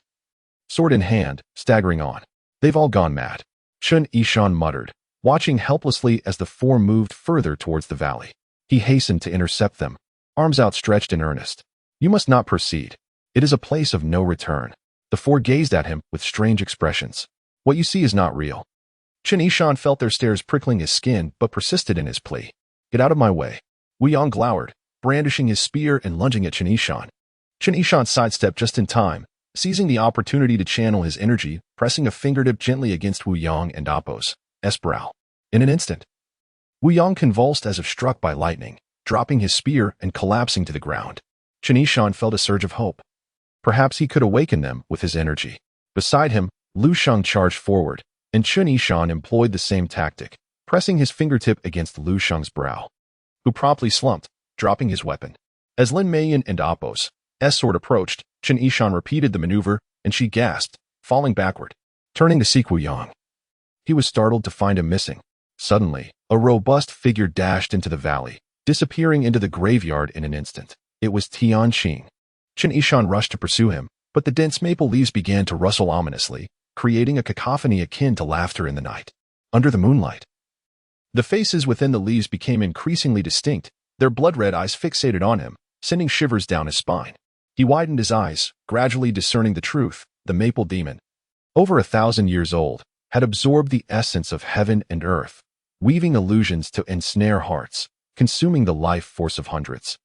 Sword in hand, staggering on. They've all gone mad. Chen Yishan muttered, watching helplessly as the four moved further towards the valley. He hastened to intercept them, arms outstretched in earnest. You must not proceed. It is a place of no return. The four gazed at him with strange expressions. What you see is not real. Chen Yishan felt their stares prickling his skin, but persisted in his plea. Get out of my way. Wu Yang glowered, brandishing his spear and lunging at Chen Yishan. Chen Yishan sidestepped just in time, seizing the opportunity to channel his energy, pressing a fingertip gently against Wu Yang and Appo's brow. In an instant, Wu Yang convulsed as if struck by lightning, dropping his spear and collapsing to the ground. Chen Yishan felt a surge of hope. Perhaps he could awaken them with his energy. Beside him, Lu Sheng charged forward, and Chen Yishan employed the same tactic, pressing his fingertip against Lu Sheng's brow, who promptly slumped, dropping his weapon. As Lin Meiyan and Appo's sword approached, Chen Yishan repeated the maneuver, and she gasped, falling backward, turning to seek Wu Yang. He was startled to find him missing. Suddenly, a robust figure dashed into the valley, disappearing into the graveyard in an instant. It was Tianqing. Chen Yishan rushed to pursue him, but the dense maple leaves began to rustle ominously, creating a cacophony akin to laughter in the night. Under the moonlight, the faces within the leaves became increasingly distinct, their blood-red eyes fixated on him, sending shivers down his spine. He widened his eyes, gradually discerning the truth. The maple demon, over 1,000 years old, had absorbed the essence of heaven and earth, weaving illusions to ensnare hearts, consuming the life force of hundreds,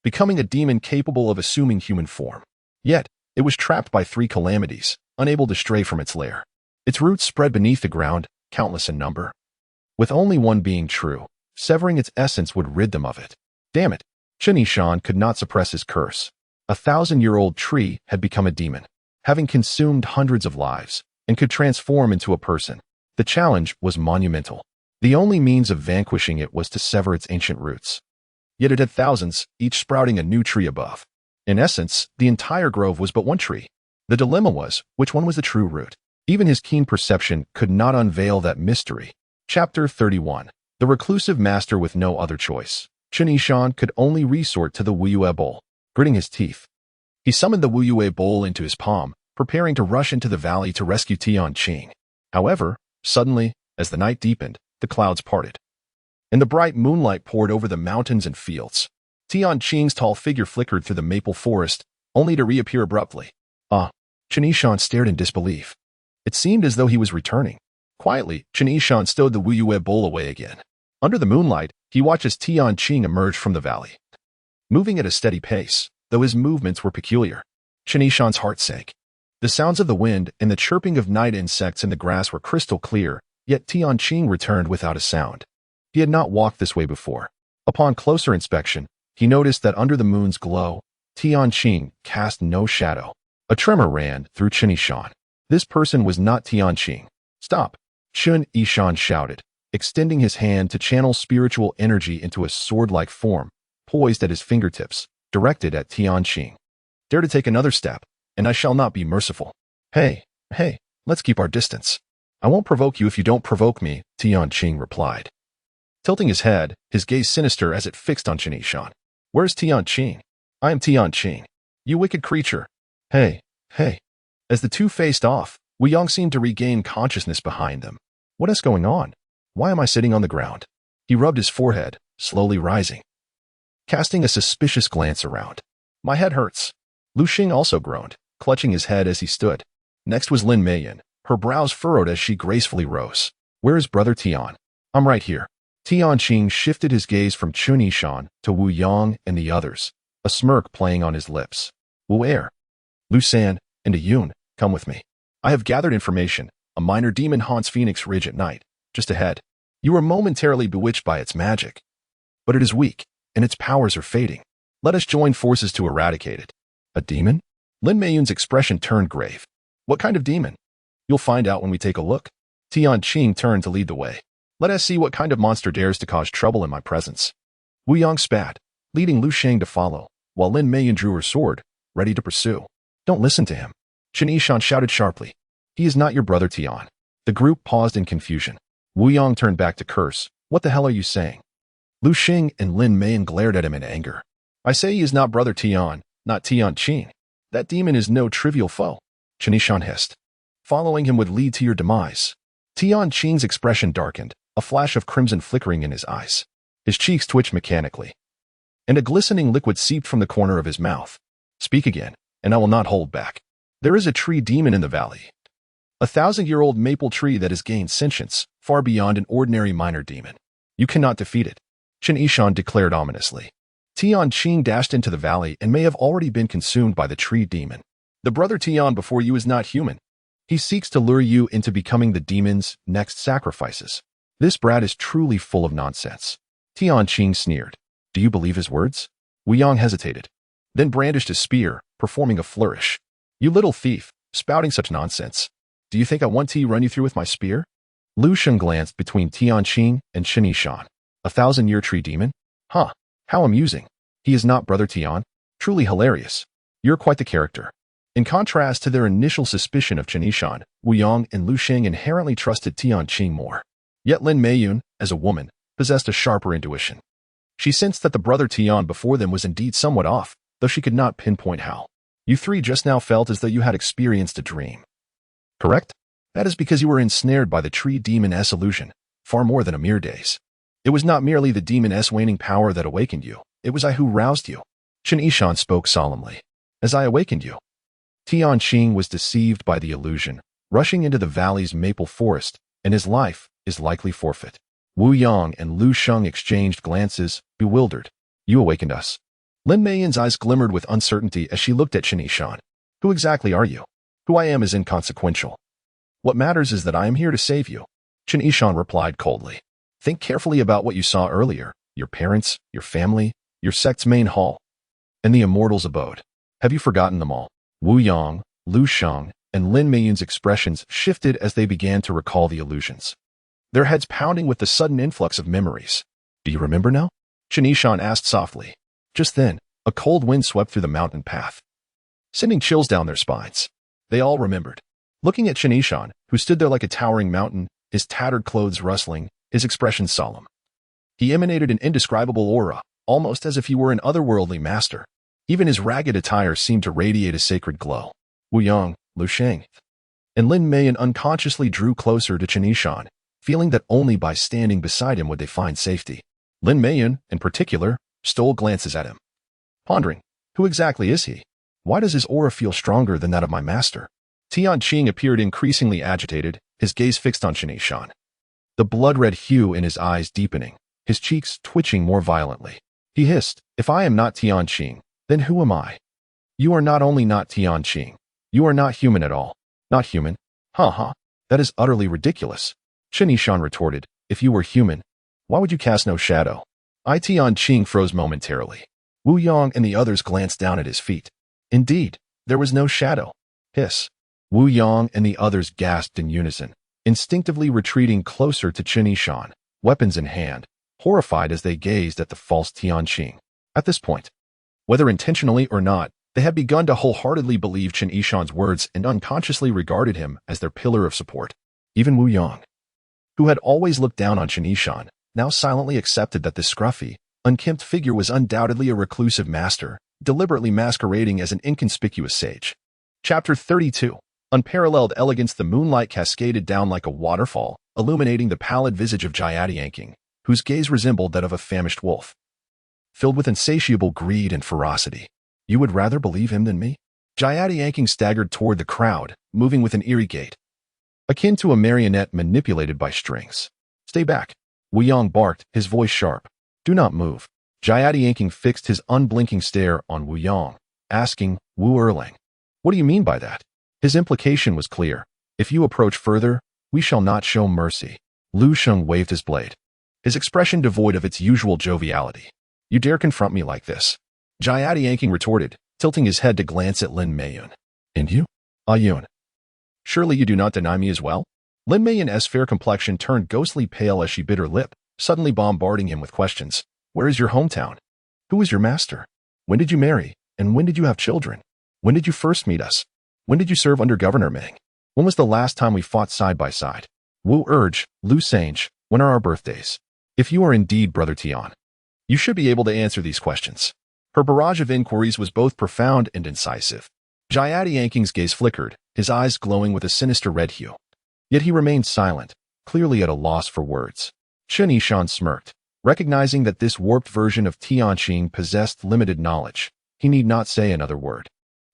becoming a demon capable of assuming human form. Yet, it was trapped by 3 calamities, unable to stray from its lair. Its roots spread beneath the ground, countless in number, with only one being true. Severing its essence would rid them of it. Damn it! Chen Yishan could not suppress his curse. A 1,000-year-old tree had become a demon, having consumed hundreds of lives, and could transform into a person. The challenge was monumental. The only means of vanquishing it was to sever its ancient roots. Yet it had thousands, each sprouting a new tree above. In essence, the entire grove was but one tree. The dilemma was, which one was the true root? Even his keen perception could not unveil that mystery. Chapter 31. The reclusive master with no other choice. Chen Yishan could only resort to the Wuyue bowl. Gritting his teeth, he summoned the Wuyue bowl into his palm, preparing to rush into the valley to rescue Tianqing. However, suddenly, as the night deepened, the clouds parted, and the bright moonlight poured over the mountains and fields. Tianqing's tall figure flickered through the maple forest, only to reappear abruptly. Chen Yishan stared in disbelief. It seemed as though he was returning. Quietly, Chen Yishan stowed the Wuyue bowl away again. Under the moonlight, he watched as Tianqing emerged from the valley, moving at a steady pace, though his movements were peculiar. Chen Yishan's heart sank. The sounds of the wind and the chirping of night insects in the grass were crystal clear, yet Tianqing returned without a sound. He had not walked this way before. Upon closer inspection, he noticed that under the moon's glow, Tianqing cast no shadow. A tremor ran through Chen Yishan. This person was not Tianqing. Stop! Chen Yishan shouted, extending his hand to channel spiritual energy into a sword-like form, poised at his fingertips, directed at Tianqing. Dare to take another step, and I shall not be merciful. Hey, let's keep our distance. I won't provoke you if you don't provoke me, Tianqing replied, tilting his head, his gaze sinister as it fixed on Chen Yishan. Where's Tianqing? I am Tianqing. You wicked creature. Hey. As the two faced off, Wuyang seemed to regain consciousness behind them. What is going on? Why am I sitting on the ground? He rubbed his forehead, slowly rising, casting a suspicious glance around. My head hurts. Lu Xing also groaned, clutching his head as he stood. Next was Lin Meiyan, her brows furrowed as she gracefully rose. Where is Brother Tian? I'm right here. Tianqing shifted his gaze from Chen Yishan to Wu Yang and the others, a smirk playing on his lips. Wu Er, Lu San, and Yun, come with me. I have gathered information. A minor demon haunts Phoenix Ridge at night, just ahead. You were momentarily bewitched by its magic, but it is weak, and its powers are fading. Let us join forces to eradicate it. A demon? Lin Meiyun's expression turned grave. What kind of demon? You'll find out when we take a look. Tianqing turned to lead the way. Let us see what kind of monster dares to cause trouble in my presence. Wu Yang spat, leading Lu Sheng to follow, while Lin Meiyan drew her sword, ready to pursue. Don't listen to him. Chen Yishan shouted sharply. He is not your brother Tian. The group paused in confusion. Wu Yang turned back to curse. What the hell are you saying? Lu Xing and Lin Meiyan glared at him in anger. I say he is not brother Tian, not Tianqing. That demon is no trivial foe. Chen Yishan hissed. Following him would lead to your demise. Tianqing's expression darkened, a flash of crimson flickering in his eyes. His cheeks twitched mechanically, and a glistening liquid seeped from the corner of his mouth. Speak again, and I will not hold back. There is a tree demon in the valley. A 1,000-year-old maple tree that has gained sentience, far beyond an ordinary minor demon. You cannot defeat it, Chen Yishan declared ominously. Tianqing dashed into the valley and may have already been consumed by the tree demon. The brother Tian before you is not human. He seeks to lure you into becoming the demon's next sacrifices. This brat is truly full of nonsense. Tianqing sneered. Do you believe his words? Wu Yang hesitated, then brandished his spear, performing a flourish. You little thief, spouting such nonsense. Do you think I want to run you through with my spear? Lu Sheng glanced between Tianqing and Chen Yishan. A 1,000-year tree demon? Huh, how amusing. He is not brother Tian. Truly hilarious. You're quite the character. In contrast to their initial suspicion of Chen Yishan, Wu Yang and Lu Sheng inherently trusted Tianqing more. Yet Lin Meiyun, as a woman, possessed a sharper intuition. She sensed that the brother Tian before them was indeed somewhat off, though she could not pinpoint how. You three just now felt as though you had experienced a dream. Correct? That is because you were ensnared by the tree demon's illusion, far more than a mere daze. It was not merely the demon's waning power that awakened you, it was I who roused you. Chen Yishan spoke solemnly. As I awakened you. Tianqing was deceived by the illusion, rushing into the valley's maple forest, and his life is likely forfeit. Wu Yang and Lu Sheng exchanged glances, bewildered. You awakened us. Lin Meiyun's eyes glimmered with uncertainty as she looked at Chen Yishan. Who exactly are you? Who I am is inconsequential. What matters is that I am here to save you. Chen Yishan replied coldly. Think carefully about what you saw earlier, your parents, your family, your sect's main hall, and the immortals' abode. Have you forgotten them all? Wu Yang, Lu Sheng, and Lin Meiyun's expressions shifted as they began to recall the illusions, their heads pounding with the sudden influx of memories. Do you remember now? Chen Yishan asked softly. Just then, a cold wind swept through the mountain path, sending chills down their spines. They all remembered. Looking at Chen Yishan, who stood there like a towering mountain, his tattered clothes rustling, his expression solemn. He emanated an indescribable aura, almost as if he were an otherworldly master. Even his ragged attire seemed to radiate a sacred glow. Wu Yang, Lu Sheng, and Lin Meiyun unconsciously drew closer to Chen Yishan, feeling that only by standing beside him would they find safety. Lin Meiyun, in particular, stole glances at him, pondering, who exactly is he? Why does his aura feel stronger than that of my master? Tianqing appeared increasingly agitated, his gaze fixed on Chen Yishan, the blood-red hue in his eyes deepening, his cheeks twitching more violently. He hissed, if I am not Tianqing, then who am I? You are not only not Tianqing, you are not human at all. Not human? That is utterly ridiculous. Chen Yishan retorted, if you were human, why would you cast no shadow? Tianqing froze momentarily. Wu Yang and the others glanced down at his feet. Indeed, there was no shadow. Hiss. Wu Yang and the others gasped in unison, instinctively retreating closer to Chen Yishan, weapons in hand, horrified as they gazed at the false Tianqing. At this point, whether intentionally or not, they had begun to wholeheartedly believe Chen Yishan's words and unconsciously regarded him as their pillar of support. Even Wu Yang, who had always looked down on Chen Yishan, now silently accepted that this scruffy, unkempt figure was undoubtedly a reclusive master, deliberately masquerading as an inconspicuous sage. Chapter 32. Unparalleled elegance. The moonlight cascaded down like a waterfall, illuminating the pallid visage of Jiatianqing, whose gaze resembled that of a famished wolf, filled with insatiable greed and ferocity. You would rather believe him than me? Jiatianqing staggered toward the crowd, moving with an eerie gait, akin to a marionette manipulated by strings. Stay back. Wu Yang barked, his voice sharp. Do not move. Jiatianqing fixed his unblinking stare on Wu Yang, asking, Wu Erlang, what do you mean by that? His implication was clear. If you approach further, we shall not show mercy. Lu Sheng waved his blade, his expression devoid of its usual joviality. You dare confront me like this? Jiatianqing retorted, tilting his head to glance at Lin Meiyun. And you? Yun. Surely you do not deny me as well? Lin Meiyun's fair complexion turned ghostly pale as she bit her lip, suddenly bombarding him with questions. Where is your hometown? Who is your master? When did you marry? And when did you have children? When did you first meet us? When did you serve under Governor Meng? When was the last time we fought side by side? Wu urged, Lu Sange, when are our birthdays? If you are indeed Brother Tian, you should be able to answer these questions. Her barrage of inquiries was both profound and incisive. Jiatianqing's gaze flickered, his eyes glowing with a sinister red hue. Yet he remained silent, clearly at a loss for words. Chen Yishan smirked, recognizing that this warped version of Tianqing possessed limited knowledge. He need not say another word.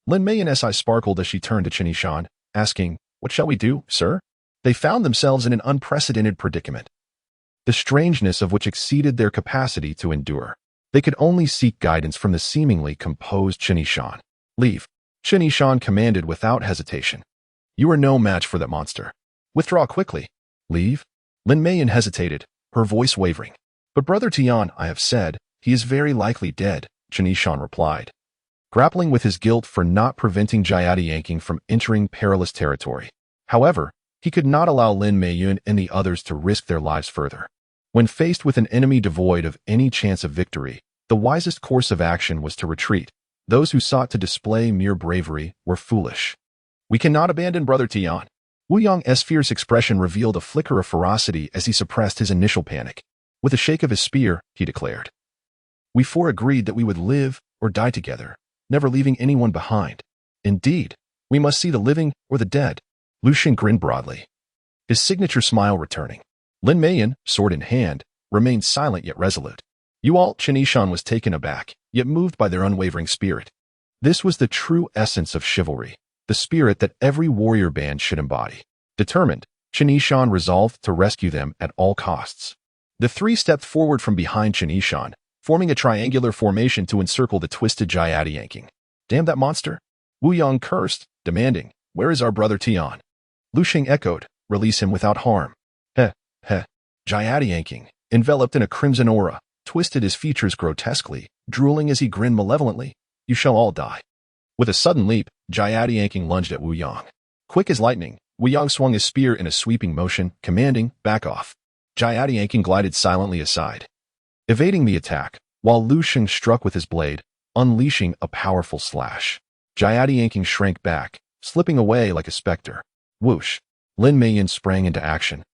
Lin Meiyun's eyes sparkled as she turned to Chen Yishan, asking, What shall we do, sir? They found themselves in an unprecedented predicament, the strangeness of which exceeded their capacity to endure. They could only seek guidance from the seemingly composed Chen Yishan. Leave. Chen Yishan commanded without hesitation. You are no match for that monster. Withdraw quickly. Leave? Lin Meiyun hesitated, her voice wavering. But Brother Tian, I have said, he is very likely dead, Chen Yishan replied, grappling with his guilt for not preventing Jiatianqing from entering perilous territory. However, he could not allow Lin Meiyun and the others to risk their lives further. When faced with an enemy devoid of any chance of victory, the wisest course of action was to retreat, Those who sought to display mere bravery were foolish. We cannot abandon Brother Tian. Wu Yang's fierce expression revealed a flicker of ferocity as he suppressed his initial panic. With a shake of his spear, he declared, "We four agreed that we would live or die together, never leaving anyone behind. Indeed, we must see the living or the dead." Lu Xing grinned broadly, his signature smile returning. Lin Meiyan, sword in hand, remained silent yet resolute. Chen Yishan was taken aback, yet moved by their unwavering spirit. This was the true essence of chivalry, the spirit that every warrior band should embody. Determined, Chen Yishan resolved to rescue them at all costs. The three stepped forward from behind Chen Yishan, forming a triangular formation to encircle the twisted Jayati yanking. "Damn that monster!" Wu Yang cursed, demanding, "Where is our brother Tian?" Lu Xing echoed, "Release him without harm." Heh, heh. Jayati yanking, enveloped in a crimson aura, twisted his features grotesquely, drooling as he grinned malevolently. "You shall all die." With a sudden leap, Jayati yanking lunged at Wu Yang. Quick as lightning, Wu Yang swung his spear in a sweeping motion, commanding, "Back off." Jayati yanking glided silently aside, evading the attack, while Lu Xing struck with his blade, unleashing a powerful slash. Jayati yanking shrank back, slipping away like a specter. Whoosh! Lin Meiyan sprang into action.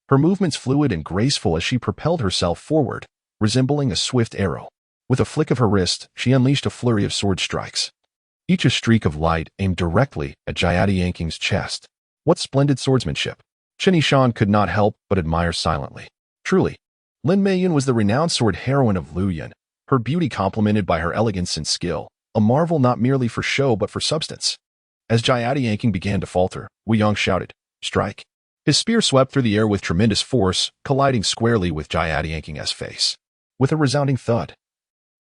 Her movements fluid and graceful as she propelled herself forward, resembling a swift arrow. With a flick of her wrist, she unleashed a flurry of sword strikes, each a streak of light aimed directly at Jayati yanking's chest. What splendid swordsmanship! Chen Yishan could not help but admire silently. Truly, Lin Meiyan was the renowned sword heroine of Luoyang, her beauty complemented by her elegance and skill, a marvel not merely for show but for substance. As Jayati yanking began to falter, Wu Yang shouted, "Strike!" His spear swept through the air with tremendous force, colliding squarely with Jayati yanking's face. With a resounding thud,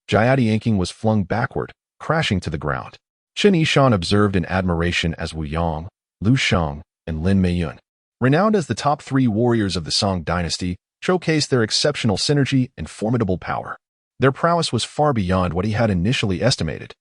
Jayati yanking was flung backward, crashing to the ground. Chen Yishan observed in admiration as Wu Yang, Lu Xing, and Lin Meiyan, renowned as the top three warriors of the Song dynasty, showcased their exceptional synergy and formidable power. Their prowess was far beyond what he had initially estimated.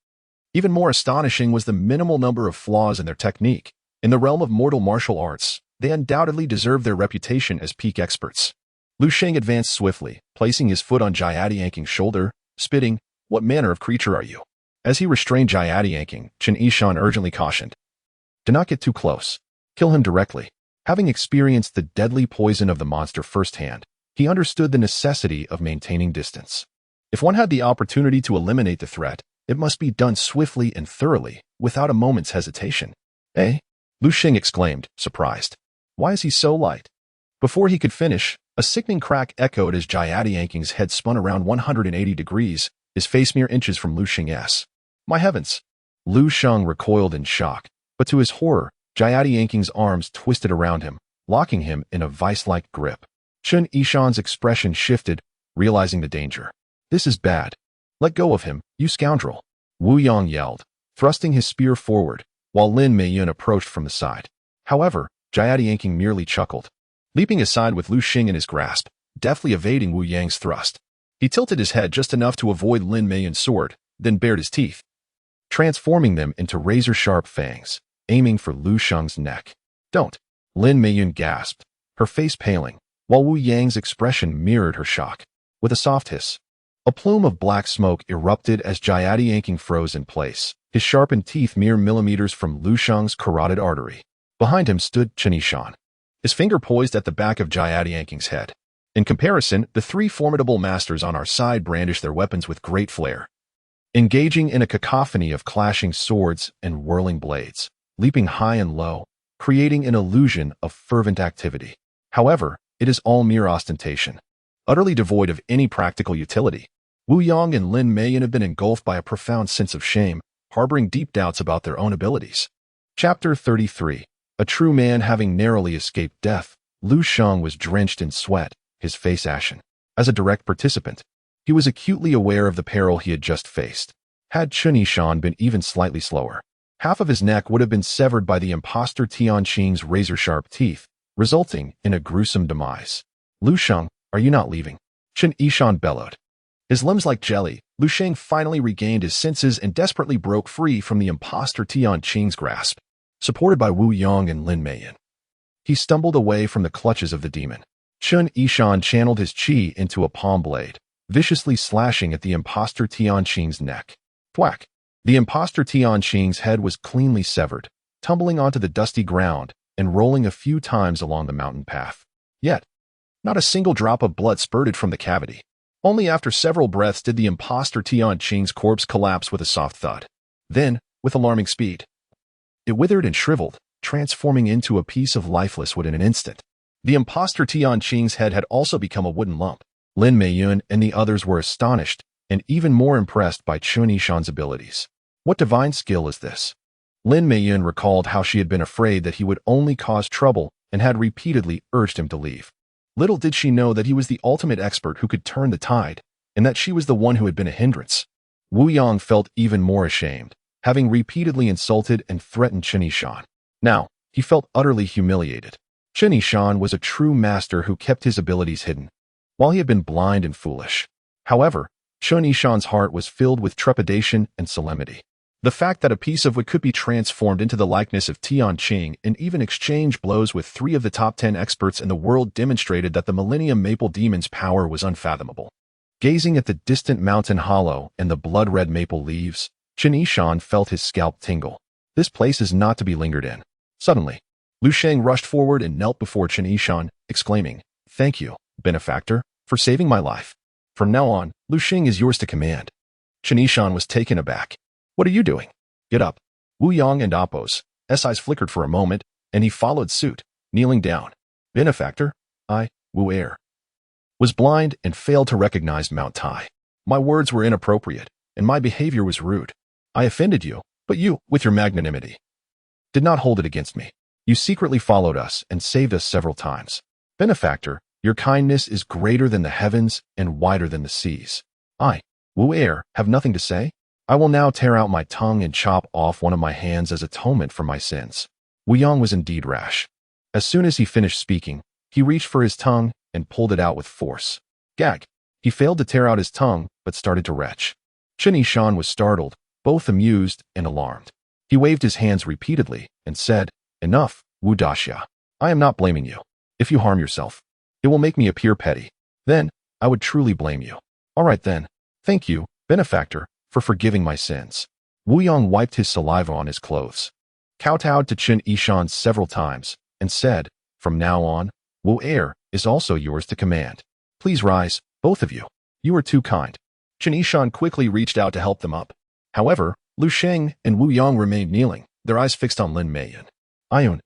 Even more astonishing was the minimal number of flaws in their technique. In the realm of mortal martial arts, they undoubtedly deserved their reputation as peak experts. Lu Xing advanced swiftly, placing his foot on Jayati yanking's shoulder, spitting, "What manner of creature are you?" As he restrained Jayati yanking, Chen Yishan urgently cautioned, "Do not get too close. Kill him directly." Having experienced the deadly poison of the monster firsthand, he understood the necessity of maintaining distance. If one had the opportunity to eliminate the threat, it must be done swiftly and thoroughly, without a moment's hesitation. "Eh?" Lu Xing exclaimed, surprised. "Why is he so light?" Before he could finish, a sickening crack echoed as Jayati yanking's head spun around 180 degrees, his face mere inches from Lu Xing's. "My heavens!" Lu Xing recoiled in shock, but to his horror, Jayati yanking's arms twisted around him, locking him in a vice-like grip. Chen Yishan's expression shifted, realizing the danger. "This is bad. Let go of him, you scoundrel!" Wu Yang yelled, thrusting his spear forward, while Lin Meiyan approached from the side. However, Jayati yanking merely chuckled, leaping aside with Lu Xing in his grasp, deftly evading Wu Yang's thrust. He tilted his head just enough to avoid Lin Meiyan's sword, then bared his teeth, transforming them into razor-sharp fangs, aiming for Lu Xing's neck. "Don't!" Lin Meiyan gasped, her face paling, while Wu Yang's expression mirrored her shock. With a soft hiss, a plume of black smoke erupted as Jayati yanking froze in place, his sharpened teeth mere millimeters from Lu Xing's carotid artery. Behind him stood Chen Yishan, his finger poised at the back of Jayati yanking's head. In comparison, the three formidable masters on our side brandished their weapons with great flair, engaging in a cacophony of clashing swords and whirling blades, leaping high and low, creating an illusion of fervent activity. However, it is all mere ostentation, utterly devoid of any practical utility. Wu Yang and Lin Meiyan have been engulfed by a profound sense of shame, harboring deep doubts about their own abilities. Chapter 33. A true man having narrowly escaped death, Lu Xing was drenched in sweat, his face ashen. As a direct participant, he was acutely aware of the peril he had just faced. Had Chen Yishan been even slightly slower, half of his neck would have been severed by the impostor Tian Qing's razor-sharp teeth, resulting in a gruesome demise. "Lu Xing, are you not leaving?" Chen Yishan bellowed. His limbs like jelly, Lu Xing finally regained his senses and desperately broke free from the impostor Tian Qing's grasp. Supported by Wu Yang and Lin Meiyan, he stumbled away from the clutches of the demon. Chen Yishan channeled his qi into a palm blade, viciously slashing at the impostor Tian Qing's neck. Thwack! The imposter Tianqing's head was cleanly severed, tumbling onto the dusty ground and rolling a few times along the mountain path. Yet, not a single drop of blood spurted from the cavity. Only after several breaths did the imposter Tianqing's corpse collapse with a soft thud. Then, with alarming speed, it withered and shriveled, transforming into a piece of lifeless wood in an instant. The imposter Tianqing's head had also become a wooden lump. Lin Meiyun and the others were astonished and even more impressed by Chen Yishan's abilities. What divine skill is this? Lin Meiyun recalled how she had been afraid that he would only cause trouble and had repeatedly urged him to leave. Little did she know that he was the ultimate expert who could turn the tide, and that she was the one who had been a hindrance. Wu Yang felt even more ashamed, having repeatedly insulted and threatened Chen Yishan. Now, he felt utterly humiliated. Chen Yishan was a true master who kept his abilities hidden, while he had been blind and foolish. However, Chen Yishan's heart was filled with trepidation and solemnity. The fact that a piece of wood could be transformed into the likeness of Tianqing and even exchange blows with 3 of the top 10 experts in the world demonstrated that the Millennium Maple Demon's power was unfathomable. Gazing at the distant mountain hollow and the blood-red maple leaves, Chen Yishan felt his scalp tingle. This place is not to be lingered in. Suddenly, Lu Sheng rushed forward and knelt before Chen Yishan, exclaiming, "Thank you, benefactor, for saving my life. From now on, Lu Sheng is yours to command." Chen Yishan was taken aback. "What are you doing? Get up." Wu Yang and Appo's eyes flickered for a moment, and he followed suit, kneeling down. "Benefactor, I, Wu Er, was blind and failed to recognize Mount Tai. My words were inappropriate, and my behavior was rude. I offended you, but you, with your magnanimity, did not hold it against me. You secretly followed us and saved us several times. Benefactor, your kindness is greater than the heavens and wider than the seas. I, Wu Er, have nothing to say. I will now tear out my tongue and chop off one of my hands as atonement for my sins." Wu Yang was indeed rash. As soon as he finished speaking, he reached for his tongue and pulled it out with force. Gag! He failed to tear out his tongue, but started to retch. Chen Yishan was startled, both amused and alarmed. He waved his hands repeatedly and said, "Enough, Wu Daxia. I am not blaming you. If you harm yourself, it will make me appear petty. Then, I would truly blame you. All right then. Thank you, benefactor, for forgiving my sins." Wu Yang wiped his saliva on his clothes, kowtowed to Chen Yishan several times, and said, "From now on, Wu Er is also yours to command. Please rise, both of you. You are too kind." Chen Yishan quickly reached out to help them up. However, Lu Sheng and Wu Yang remained kneeling, their eyes fixed on Lin Meiyun. "Ayun,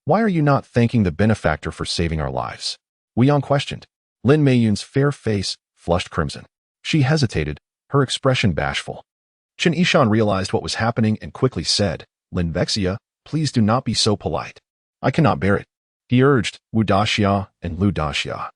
why are you not thanking the benefactor for saving our lives?" Wu Yang questioned. Lin Meiyun's fair face flushed crimson. She hesitated, her expression bashful. Chen Yishan realized what was happening and quickly said, "Lin Vexia, please do not be so polite. I cannot bear it." He urged Wu Daxia and Lu Daxia,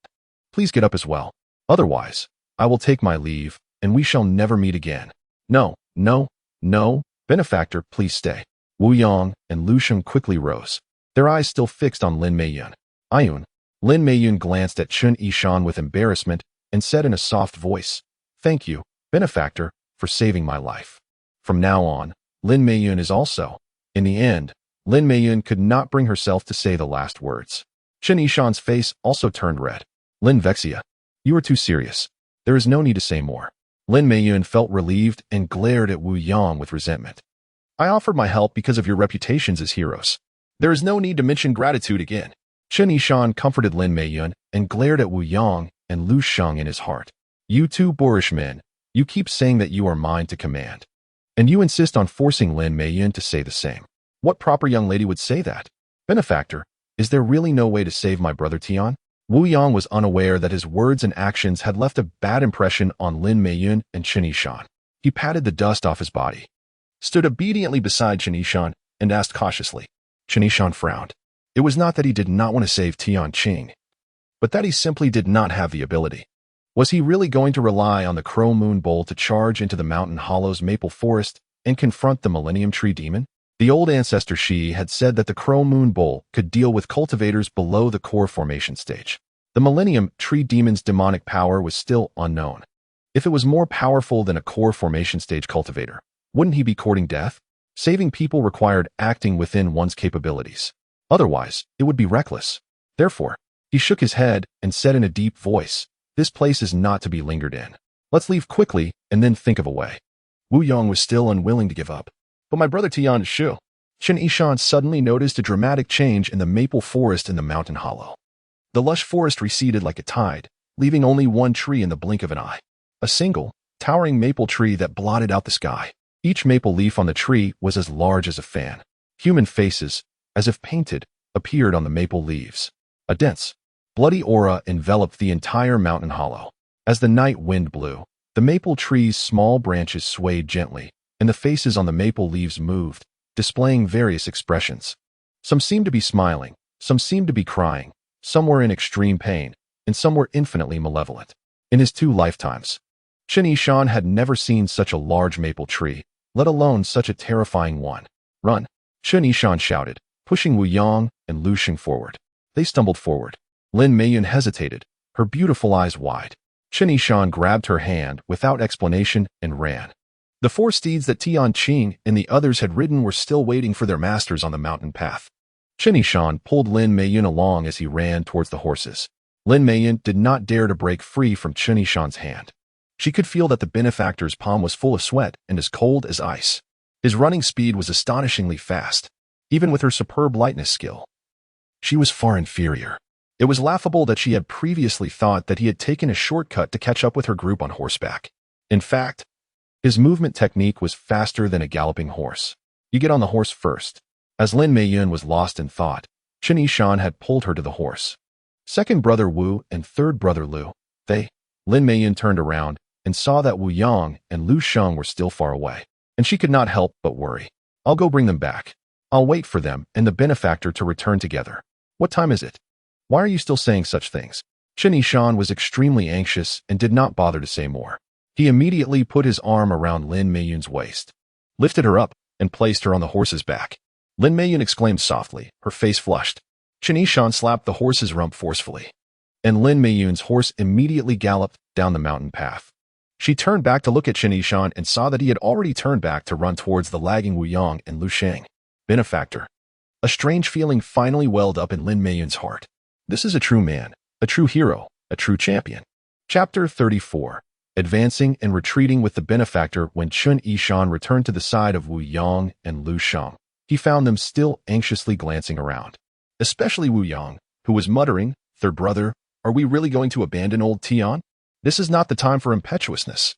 "Please get up as well. Otherwise, I will take my leave, and we shall never meet again." "No, no, no, benefactor, please stay." Wu Yang and Lu Sheng quickly rose, their eyes still fixed on Lin Meiyun. "Ayun." Lin Meiyun glanced at Chen Yishan with embarrassment and said in a soft voice, "Thank you, benefactor, for saving my life. From now on, Lin Meiyun is also." In the end, Lin Meiyun could not bring herself to say the last words. Chen Yishan's face also turned red. "Lin Vexia, you are too serious. There is no need to say more." Lin Meiyun felt relieved and glared at Wu Yang with resentment. "I offered my help because of your reputations as heroes. There is no need to mention gratitude again." Chen Yishan comforted Lin Meiyun and glared at Wu Yang and Lu Sheng in his heart. "You two boorish men, you keep saying that you are mine to command. And you insist on forcing Lin Meiyun to say the same. What proper young lady would say that? Benefactor, is there really no way to save my brother Tian?" Wu Yang was unaware that his words and actions had left a bad impression on Lin Meiyun and Chen Yishan. He patted the dust off his body, stood obediently beside Chen Yishan, and asked cautiously. Chen Yishan frowned. It was not that he did not want to save Tianqing, but that he simply did not have the ability. Was he really going to rely on the Crow Moon Bowl to charge into the Mountain Hollow's maple forest and confront the Millennium Tree Demon? The old ancestor Shi had said that the Crow Moon Bowl could deal with cultivators below the core formation stage. The Millennium Tree Demon's demonic power was still unknown. If it was more powerful than a core formation stage cultivator, wouldn't he be courting death? Saving people required acting within one's capabilities. Otherwise, it would be reckless. Therefore, he shook his head and said in a deep voice, "This place is not to be lingered in. Let's leave quickly and then think of a way." Wu Yong was still unwilling to give up. But my brother Tian is Shu. Chen Yishan suddenly noticed a dramatic change in the maple forest in the mountain hollow. The lush forest receded like a tide, leaving only one tree in the blink of an eye. A single, towering maple tree that blotted out the sky. Each maple leaf on the tree was as large as a fan. Human faces, as if painted, appeared on the maple leaves. A dense, bloody aura enveloped the entire mountain hollow. As the night wind blew, the maple tree's small branches swayed gently, and the faces on the maple leaves moved, displaying various expressions. Some seemed to be smiling, some seemed to be crying, some were in extreme pain, and some were infinitely malevolent. In his 2 lifetimes, Chen Yishan had never seen such a large maple tree, let alone such a terrifying one. Run! Chen Yishan shouted, pushing Wu Yong and Lu Xing forward. They stumbled forward. Lin Meiyun hesitated, her beautiful eyes wide. Chen Yishan grabbed her hand without explanation and ran. The 4 steeds that Tian Qing and the others had ridden were still waiting for their masters on the mountain path. Chen Yishan pulled Lin Meiyun along as he ran towards the horses. Lin Meiyun did not dare to break free from Chen Yishan's hand. She could feel that the benefactor's palm was full of sweat and as cold as ice. His running speed was astonishingly fast, even with her superb lightness skill. She was far inferior. It was laughable that she had previously thought that he had taken a shortcut to catch up with her group on horseback. In fact, his movement technique was faster than a galloping horse. You get on the horse first. As Lin Meiyun was lost in thought, Chen Yishan had pulled her to the horse. Second brother Wu and third brother Lu, Lin Meiyun turned around and saw that Wu Yong and Lu Sheng were still far away, and she could not help but worry. I'll go bring them back. I'll wait for them and the benefactor to return together. What time is it? Why are you still saying such things? Chen Yishan was extremely anxious and did not bother to say more. He immediately put his arm around Lin Meiyun's waist, lifted her up, and placed her on the horse's back. Lin Meiyun exclaimed softly, her face flushed. Chen Yishan slapped the horse's rump forcefully, and Lin Meiyun's horse immediately galloped down the mountain path. She turned back to look at Chen Yishan and saw that he had already turned back to run towards the lagging Wu Yong and Lu Sheng. Benefactor. A strange feeling finally welled up in Lin Meiyun's heart. This is a true man, a true hero, a true champion. Chapter 34. Advancing and retreating with the benefactor. When Chen Yishan returned to the side of Wu Yong and Lu Sheng, he found them still anxiously glancing around. Especially Wu Yong, who was muttering, "Third brother, are we really going to abandon old Tian? This is not the time for impetuousness."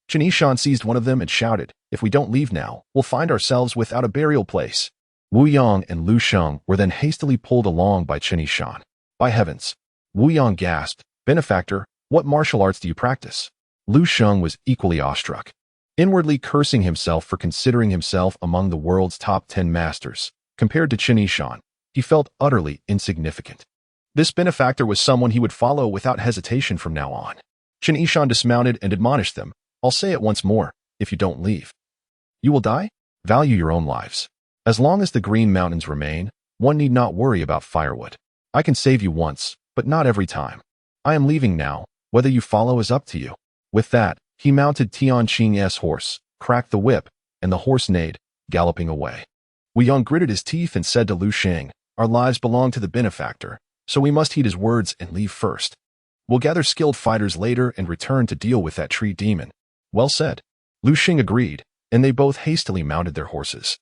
Chen Yishan seized one of them and shouted, "If we don't leave now, we'll find ourselves without a burial place." Wu Yong and Lu Sheng were then hastily pulled along by Chen Yishan. By heavens! Wu Yong gasped, "Benefactor, what martial arts do you practice?" Lu Sheng was equally awestruck, inwardly cursing himself for considering himself among the world's top 10 masters. Compared to Chen Yishan, he felt utterly insignificant. This benefactor was someone he would follow without hesitation from now on. Chen Yishan dismounted and admonished them, "I'll say it once more, if you don't leave, you will die? Value your own lives. As long as the Green Mountains remain, one need not worry about firewood. I can save you once, but not every time. I am leaving now, whether you follow is up to you." With that, he mounted Tian Qing's horse, cracked the whip, and the horse neighed, galloping away. Wu Yong gritted his teeth and said to Lu Sheng, "Our lives belong to the benefactor, so we must heed his words and leave first. We'll gather skilled fighters later and return to deal with that tree demon." Well said. Lu Sheng agreed, and they both hastily mounted their horses,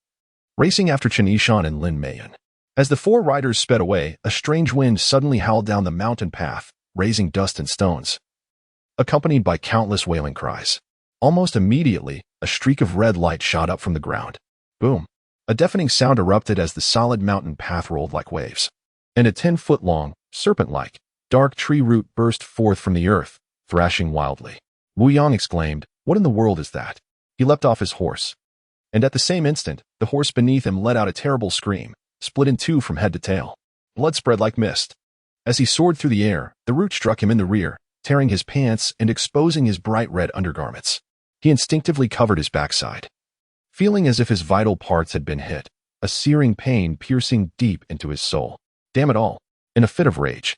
racing after Chen Yishan and Lin Meiyun. As the 4 riders sped away, a strange wind suddenly howled down the mountain path, raising dust and stones, accompanied by countless wailing cries. Almost immediately, a streak of red light shot up from the ground. Boom! A deafening sound erupted as the solid mountain path rolled like waves, and a 10-foot-long, serpent-like, dark tree root burst forth from the earth, thrashing wildly. Wu Yong exclaimed, "What in the world is that?" He leapt off his horse, and at the same instant, the horse beneath him let out a terrible scream, split in 2 from head to tail. Blood spread like mist. As he soared through the air, the root struck him in the rear, tearing his pants and exposing his bright red undergarments. He instinctively covered his backside, feeling as if his vital parts had been hit, a searing pain piercing deep into his soul. Damn it all! In a fit of rage,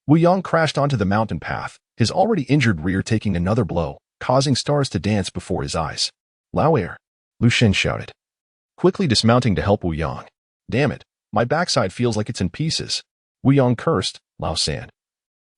Wu Yong crashed onto the mountain path, his already injured rear taking another blow, causing stars to dance before his eyes. "Lao air!" Lu Sheng shouted, quickly dismounting to help Wu Yong. "Damn it, my backside feels like it's in pieces." Wu Yong cursed, "Lao San.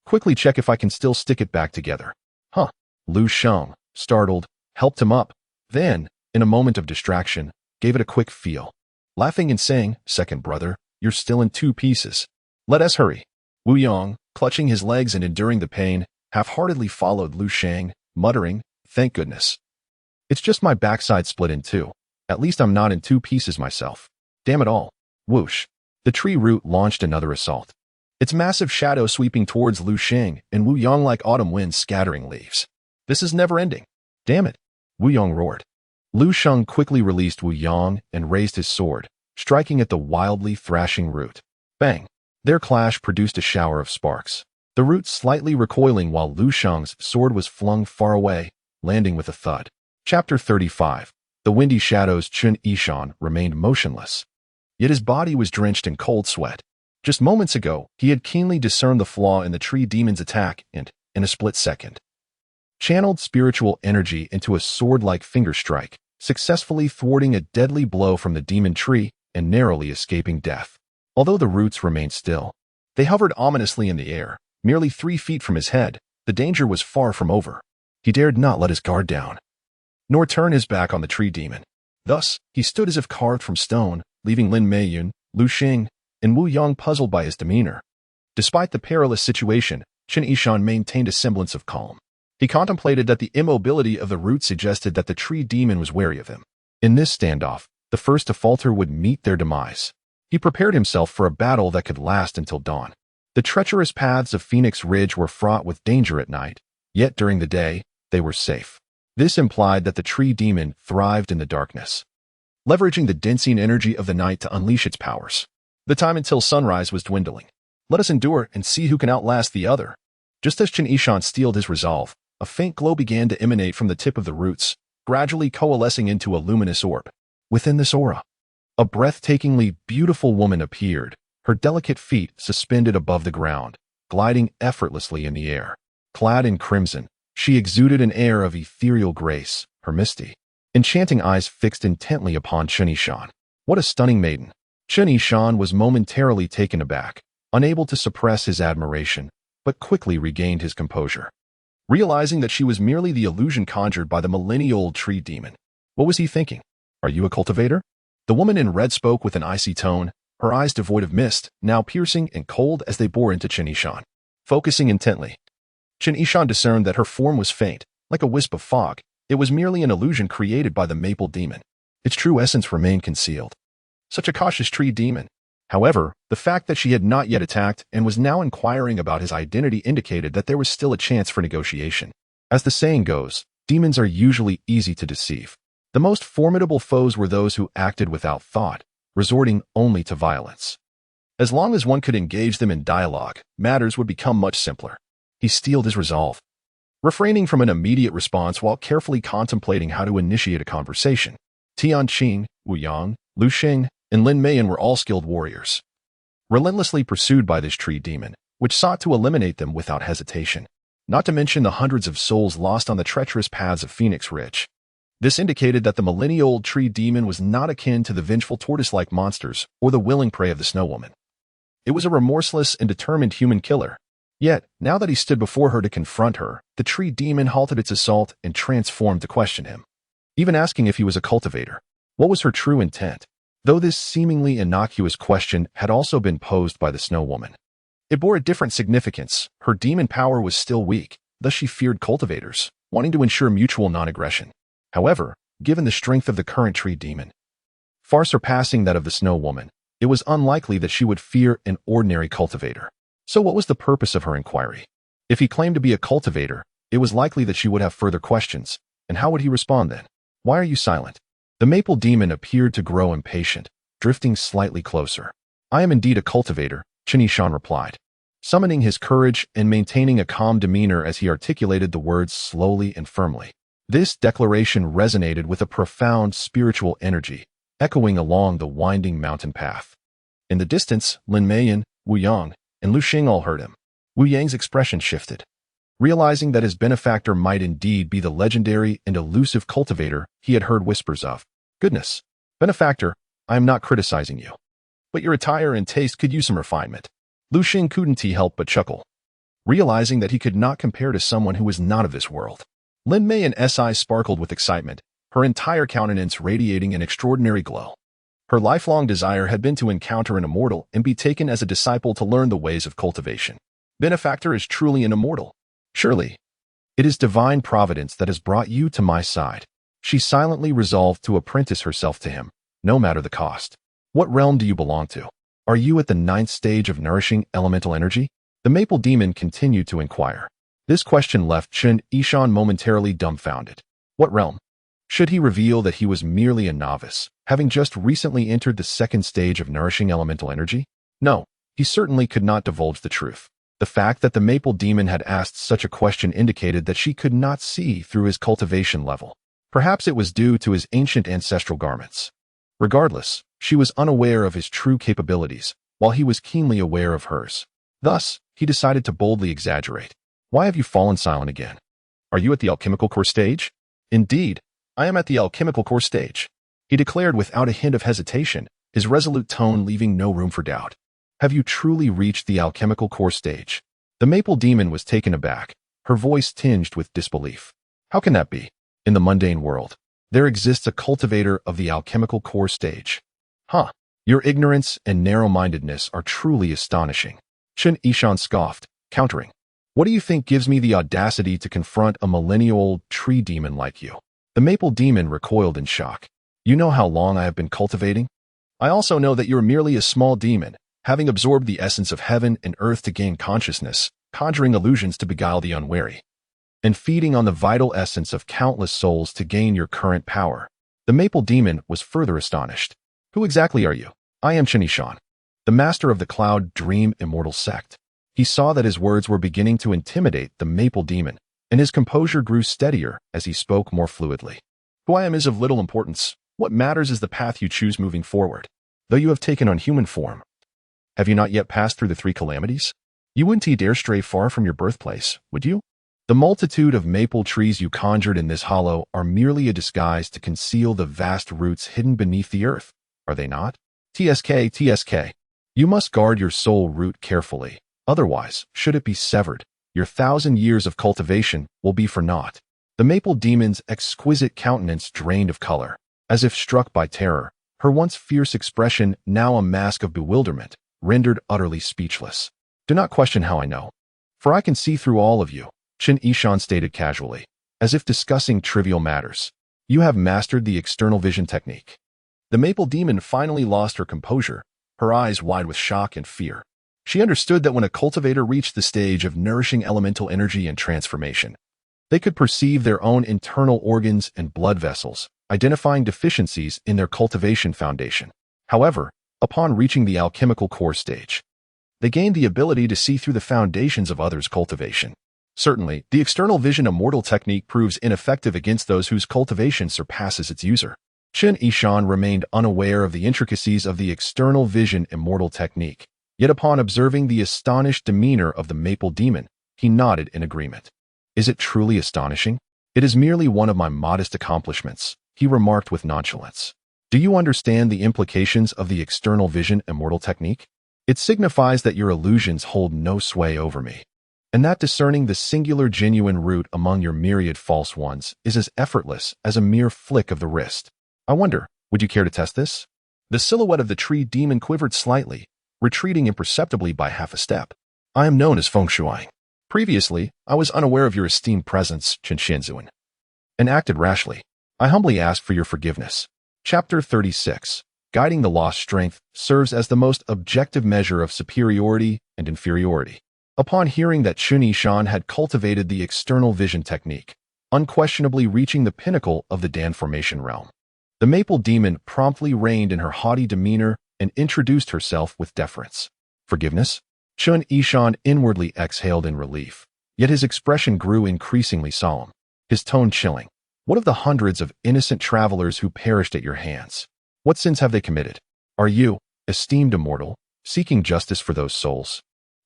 Quickly check if I can still stick it back together." "Huh." Lu Sheng, startled, helped him up. Then, in a moment of distraction, gave it a quick feel, laughing and saying, "Second brother, you're still in two pieces. Let us hurry." Wu Yong, clutching his legs and enduring the pain, half-heartedly followed Lu Sheng, muttering, "Thank goodness. It's just my backside split in two. At least I'm not in two pieces myself. Damn it all." Whoosh. The tree root launched another assault, its massive shadow sweeping towards Lu Sheng and Wu Yong like autumn winds scattering leaves. "This is never ending. Damn it." Wu Yong roared. Lu Sheng quickly released Wu Yong and raised his sword, striking at the wildly thrashing root. Bang! Their clash produced a shower of sparks, the root slightly recoiling while Lu Sheng's sword was flung far away, landing with a thud. Chapter 35. The windy shadows. Chen Yishan remained motionless, yet his body was drenched in cold sweat. Just moments ago, he had keenly discerned the flaw in the tree demon's attack and, in a split second, channeled spiritual energy into a sword-like finger strike, successfully thwarting a deadly blow from the demon tree and narrowly escaping death. Although the roots remained still, they hovered ominously in the air, merely 3 feet from his head. The danger was far from over. He dared not let his guard down, nor turn his back on the tree demon. Thus, he stood as if carved from stone, leaving Lin Meiyun, Lu Xing, and Wu Yong puzzled by his demeanor. Despite the perilous situation, Chen Yishan maintained a semblance of calm. He contemplated that the immobility of the root suggested that the tree demon was wary of him. In this standoff, the first to falter would meet their demise. He prepared himself for a battle that could last until dawn. The treacherous paths of Phoenix Ridge were fraught with danger at night, yet during the day, they were safe. This implied that the tree demon thrived in the darkness, leveraging the densing energy of the night to unleash its powers. The time until sunrise was dwindling. Let us endure and see who can outlast the other. Just as Chen Yishan steeled his resolve, a faint glow began to emanate from the tip of the roots, gradually coalescing into a luminous orb. Within this aura, a breathtakingly beautiful woman appeared, her delicate feet suspended above the ground, gliding effortlessly in the air. Clad in crimson, she exuded an air of ethereal grace, her misty, enchanting eyes fixed intently upon Chen Yishan. What a stunning maiden! Chen Yishan was momentarily taken aback, unable to suppress his admiration, but quickly regained his composure, realizing that she was merely the illusion conjured by the millennia-old tree demon. What was he thinking? "Are you a cultivator?" The woman in red spoke with an icy tone, her eyes devoid of mist, now piercing and cold as they bore into Chen Yishan. Focusing intently, Chen Yishan discerned that her form was faint, like a wisp of fog. It was merely an illusion created by the maple demon. Its true essence remained concealed. Such a cautious tree demon. However, the fact that she had not yet attacked and was now inquiring about his identity indicated that there was still a chance for negotiation. As the saying goes, demons are usually easy to deceive. The most formidable foes were those who acted without thought, resorting only to violence. As long as one could engage them in dialogue, matters would become much simpler. He steeled his resolve, refraining from an immediate response while carefully contemplating how to initiate a conversation. Tian Qing, Wu Yang, Lu Xing, and Lin Meiyun were all skilled warriors, relentlessly pursued by this tree demon, which sought to eliminate them without hesitation, not to mention the hundreds of souls lost on the treacherous paths of Phoenix Ridge. This indicated that the millennia-old tree demon was not akin to the vengeful tortoise-like monsters or the willing prey of the Snow Woman. It was a remorseless and determined human killer. Yet, now that he stood before her to confront her, the tree demon halted its assault and transformed to question him, even asking if he was a cultivator. What was her true intent? Though this seemingly innocuous question had also been posed by the Snow Woman, it bore a different significance. Her demon power was still weak, thus she feared cultivators, wanting to ensure mutual non-aggression. However, given the strength of the current tree demon, far surpassing that of the Snow Woman, it was unlikely that she would fear an ordinary cultivator. So what was the purpose of her inquiry? If he claimed to be a cultivator, it was likely that she would have further questions, and how would he respond then? "Why are you silent?" The maple demon appeared to grow impatient, drifting slightly closer. "I am indeed a cultivator," Chen Yishan replied, summoning his courage and maintaining a calm demeanor as he articulated the words slowly and firmly. This declaration resonated with a profound spiritual energy, echoing along the winding mountain path. In the distance, Lin Meiyun, Wu Yang, and Lu Xing all heard him. Wu Yang's expression shifted. Realizing that his benefactor might indeed be the legendary and elusive cultivator he had heard whispers of. "Goodness, benefactor, I am not criticizing you, but your attire and taste could use some refinement." Lu Xing couldn't help but chuckle, realizing that he could not compare to someone who was not of this world. Lin Meiyun's eyes sparkled with excitement, her entire countenance radiating an extraordinary glow. Her lifelong desire had been to encounter an immortal and be taken as a disciple to learn the ways of cultivation. Benefactor is truly an immortal. Surely, it is divine providence that has brought you to my side. She silently resolved to apprentice herself to him, no matter the cost. What realm do you belong to? Are you at the 9th stage of nourishing elemental energy? The maple demon continued to inquire. This question left Chen Yishan momentarily dumbfounded. What realm? Should he reveal that he was merely a novice, having just recently entered the 2nd stage of nourishing elemental energy? No, he certainly could not divulge the truth. The fact that the maple demon had asked such a question indicated that she could not see through his cultivation level. Perhaps it was due to his ancient ancestral garments. Regardless, she was unaware of his true capabilities, while he was keenly aware of hers. Thus, he decided to boldly exaggerate. Why have you fallen silent again? Are you at the alchemical core stage? Indeed, I am at the alchemical core stage, he declared without a hint of hesitation, his resolute tone leaving no room for doubt. Have you truly reached the alchemical core stage? The maple demon was taken aback, her voice tinged with disbelief. How can that be? In the mundane world, there exists a cultivator of the alchemical core stage. Huh, your ignorance and narrow-mindedness are truly astonishing. Chen Yishan scoffed, countering. What do you think gives me the audacity to confront a millennial-old tree demon like you? The maple demon recoiled in shock. You know how long I have been cultivating? I also know that you're merely a small demon, having absorbed the essence of heaven and earth to gain consciousness, conjuring illusions to beguile the unwary, and feeding on the vital essence of countless souls to gain your current power. The maple demon was further astonished. Who exactly are you? I am Chen Yishan, the master of the Cloud Dream Immortal sect. He saw that his words were beginning to intimidate the maple demon, and his composure grew steadier as he spoke more fluidly. Who I am is of little importance. What matters is the path you choose moving forward. Though you have taken on human form, have you not yet passed through the 3 calamities? You wouldn't dare stray far from your birthplace, would you? The multitude of maple trees you conjured in this hollow are merely a disguise to conceal the vast roots hidden beneath the earth, are they not? TSK. You must guard your soul root carefully. Otherwise, should it be severed, your 1,000 years of cultivation will be for naught. The maple demon's exquisite countenance drained of color. As if struck by terror, her once fierce expression, now a mask of bewilderment, rendered utterly speechless. Do not question how I know, for I can see through all of you, Chen Yishan stated casually, as if discussing trivial matters. You have mastered the external vision technique. The maple demon finally lost her composure, her eyes wide with shock and fear. She understood that when a cultivator reached the stage of nourishing elemental energy and transformation, they could perceive their own internal organs and blood vessels, identifying deficiencies in their cultivation foundation. However, upon reaching the alchemical core stage, they gained the ability to see through the foundations of others' cultivation. Certainly, the external vision immortal technique proves ineffective against those whose cultivation surpasses its user. Chen Yishan remained unaware of the intricacies of the external vision immortal technique. Yet upon observing the astonished demeanor of the maple demon, he nodded in agreement. Is it truly astonishing? It is merely one of my modest accomplishments, he remarked with nonchalance. Do you understand the implications of the external vision immortal technique? It signifies that your illusions hold no sway over me, and that discerning the singular genuine root among your myriad false ones is as effortless as a mere flick of the wrist. I wonder, would you care to test this? The silhouette of the tree demon quivered slightly, retreating imperceptibly by half a step. I am known as Feng Shuai. Previously, I was unaware of your esteemed presence, Chen Shenzhen, and acted rashly. I humbly ask for your forgiveness. Chapter 36. Guiding the lost strength serves as the most objective measure of superiority and inferiority. Upon hearing that Chen Yishan had cultivated the external vision technique, unquestionably reaching the pinnacle of the Dan formation realm, the maple demon promptly reined in her haughty demeanor and introduced herself with deference. Forgiveness? Chen Yishan inwardly exhaled in relief, yet his expression grew increasingly solemn, his tone chilling. What of the hundreds of innocent travelers who perished at your hands? What sins have they committed? Are you, esteemed immortal, seeking justice for those souls?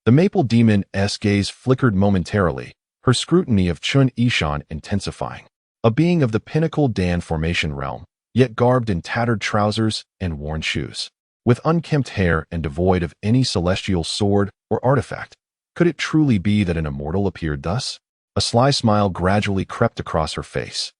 The maple demon's gaze flickered momentarily, her scrutiny of Chen Yishan intensifying. A being of the pinnacle Dan formation realm, yet garbed in tattered trousers and worn shoes, with unkempt hair and devoid of any celestial sword or artifact. Could it truly be that an immortal appeared thus? A sly smile gradually crept across her face.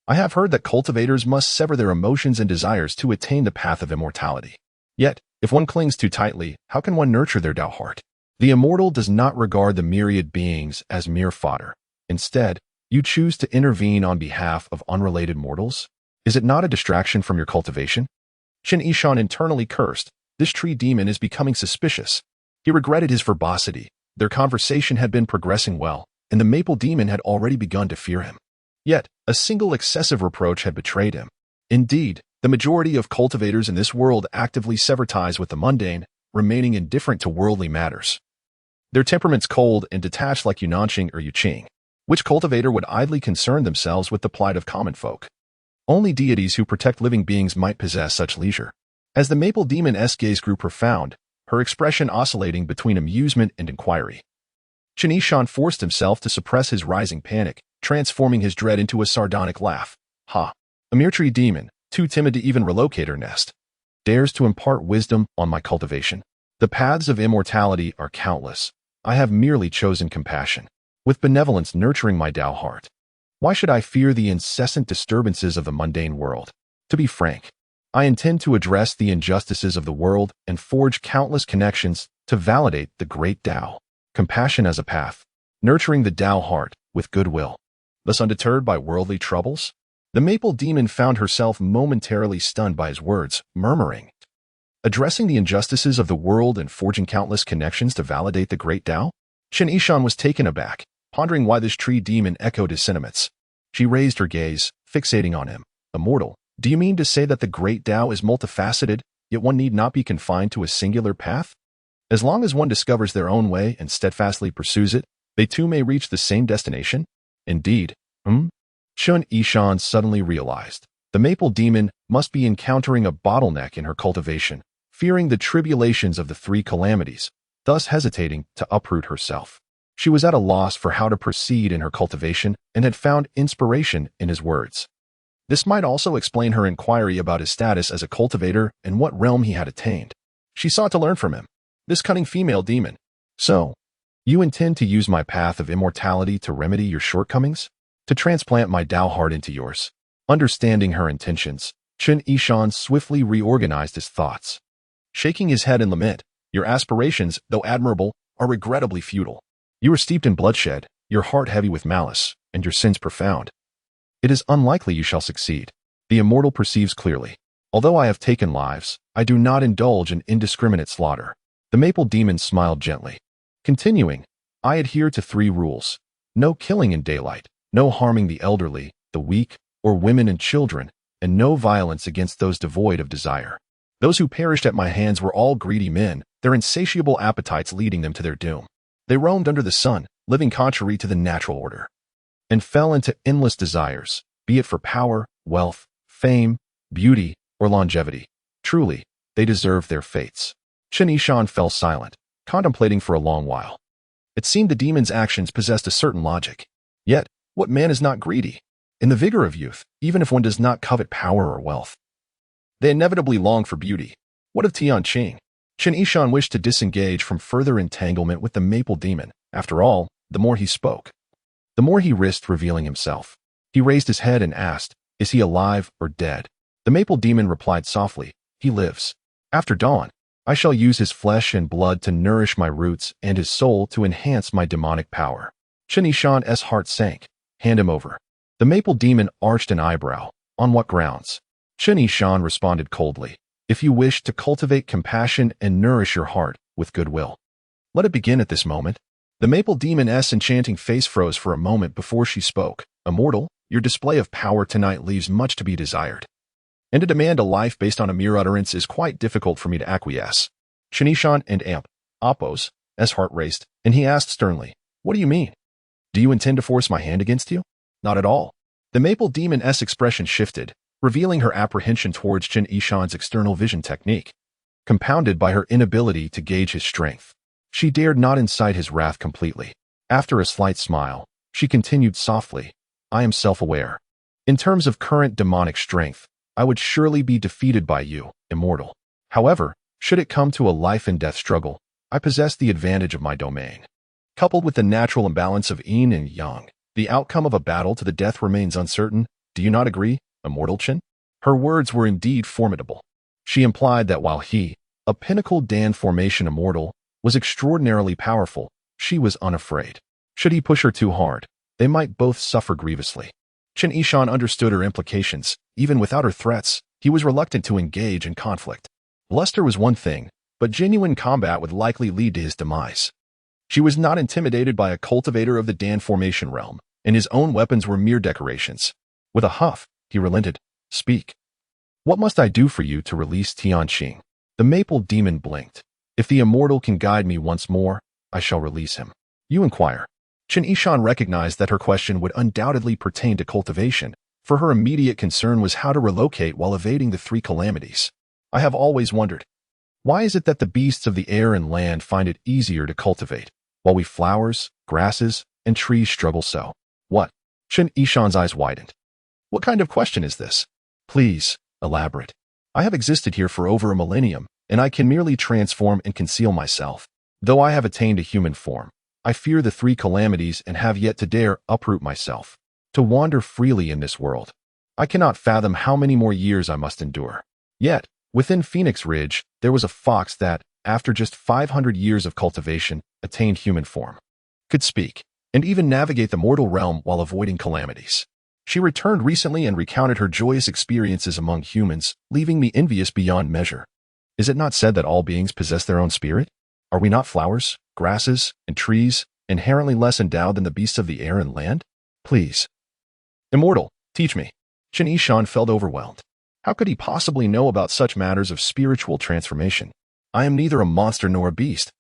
I have heard that cultivators must sever their emotions and desires to attain the path of immortality. Yet, if one clings too tightly, how can one nurture their Dao heart? The immortal does not regard the myriad beings as mere fodder. Instead, you choose to intervene on behalf of unrelated mortals? Is it not a distraction from your cultivation? Chen Yishan internally cursed. This tree demon is becoming suspicious. He regretted his verbosity. Their conversation had been progressing well, and the maple demon had already begun to fear him. Yet, a single excessive reproach had betrayed him. Indeed, the majority of cultivators in this world actively sever ties with the mundane, remaining indifferent to worldly matters. Their temperaments cold and detached like Yunanqing or Yuqing. Which cultivator would idly concern themselves with the plight of common folk? Only deities who protect living beings might possess such leisure. As the maple demon's gaze grew profound, her expression oscillating between amusement and inquiry, Chen Yishan forced himself to suppress his rising panic, transforming his dread into a sardonic laugh. Ha! A mere tree demon, too timid to even relocate her nest, dares to impart wisdom on my cultivation. The paths of immortality are countless. I have merely chosen compassion, with benevolence nurturing my Dao heart. Why should I fear the incessant disturbances of the mundane world? To be frank, I intend to address the injustices of the world and forge countless connections to validate the great Dao. Compassion as a path, nurturing the Dao heart with goodwill. Thus undeterred by worldly troubles, the maple demon found herself momentarily stunned by his words, murmuring, addressing the injustices of the world and forging countless connections to validate the great Dao? Chen Yishan was taken aback, pondering why this tree demon echoed his sentiments. She raised her gaze, fixating on him. Immortal, do you mean to say that the great Dao is multifaceted, yet one need not be confined to a singular path? As long as one discovers their own way and steadfastly pursues it, they too may reach the same destination? Indeed. Chen Yishan suddenly realized the maple demon must be encountering a bottleneck in her cultivation, fearing the tribulations of the three calamities, thus hesitating to uproot herself. She was at a loss for how to proceed in her cultivation and had found inspiration in his words. This might also explain her inquiry about his status as a cultivator and what realm he had attained. She sought to learn from him. This cunning female demon. So, you intend to use my path of immortality to remedy your shortcomings? To transplant my Dao heart into yours? Understanding her intentions, Chen Yishan swiftly reorganized his thoughts. Shaking his head in lament, your aspirations, though admirable, are regrettably futile. You are steeped in bloodshed, your heart heavy with malice, and your sins profound. It is unlikely you shall succeed. The immortal perceives clearly. Although I have taken lives, I do not indulge in indiscriminate slaughter. The maple demon smiled gently. Continuing, I adhere to 3 rules. No killing in daylight, no harming the elderly, the weak, or women and children, and no violence against those devoid of desire. Those who perished at my hands were all greedy men, their insatiable appetites leading them to their doom. They roamed under the sun, living contrary to the natural order, and fell into endless desires, be it for power, wealth, fame, beauty, or longevity. Truly, they deserved their fates. Chen Yishan fell silent, contemplating for a long while. It seemed the demon's actions possessed a certain logic. Yet, what man is not greedy? In the vigor of youth, even if one does not covet power or wealth, they inevitably long for beauty. What of Tianqing? Chen Yishan wished to disengage from further entanglement with the maple demon. After all, the more he spoke, the more he risked revealing himself. He raised his head and asked, is he alive or dead? The maple demon replied softly, he lives. After dawn, I shall use his flesh and blood to nourish my roots and his soul to enhance my demonic power. Chen Yishan's heart sank. Hand him over. The maple demon arched an eyebrow. On what grounds? Chen Yishan responded coldly. If you wish to cultivate compassion and nourish your heart with goodwill, let it begin at this moment. The maple demon's enchanting face froze for a moment before she spoke. Immortal, your display of power tonight leaves much to be desired, and to demand a life based on a mere utterance is quite difficult for me to acquiesce. Chen Yishan and Appo's heart raced, and he asked sternly, what do you mean? Do you intend to force my hand against you? Not at all. The maple demon's expression shifted, revealing her apprehension towards Chen Yishan's external vision technique, compounded by her inability to gauge his strength. She dared not incite his wrath completely. After a slight smile, she continued softly, I am self-aware. In terms of current demonic strength, I would surely be defeated by you, immortal. However, should it come to a life and death struggle, I possess the advantage of my domain. Coupled with the natural imbalance of yin and yang, the outcome of a battle to the death remains uncertain, Do you not agree, immortal Chen? Her words were indeed formidable. She implied that while he, a pinnacle Dan formation immortal, was extraordinarily powerful, she was unafraid. Should he push her too hard, they might both suffer grievously. Chen Yishan understood her implications. Even without her threats, he was reluctant to engage in conflict. Bluster was one thing, but genuine combat would likely lead to his demise. She was not intimidated by a cultivator of the Dan formation realm, and his own weapons were mere decorations. With a huff, he relented. Speak. What must I do for you to release Tianqing? The maple demon blinked. If the immortal can guide me once more, I shall release him. You inquire. Chen Yishan recognized that her question would undoubtedly pertain to cultivation, for her immediate concern was how to relocate while evading the three calamities. I have always wondered, why is it that the beasts of the air and land find it easier to cultivate, while we flowers, grasses, and trees struggle so? What? Chen Yishan's eyes widened. What kind of question is this? Please, elaborate. I have existed here for over a millennium, and I can merely transform and conceal myself. Though I have attained a human form, I fear the three calamities and have yet to dare uproot myself, to wander freely in this world. I cannot fathom how many more years I must endure. Yet, within Phoenix Ridge, there was a fox that, after just 500 years of cultivation, attained human form, could speak, and even navigate the mortal realm while avoiding calamities. She returned recently and recounted her joyous experiences among humans, leaving me envious beyond measure. Is it not said that all beings possess their own spirit? Are we not flowers, grasses, and trees, inherently less endowed than the beasts of the air and land? Please. Immortal, teach me. Chen Yishan felt overwhelmed. How could he possibly know about such matters of spiritual transformation? I am neither a monster nor a beast.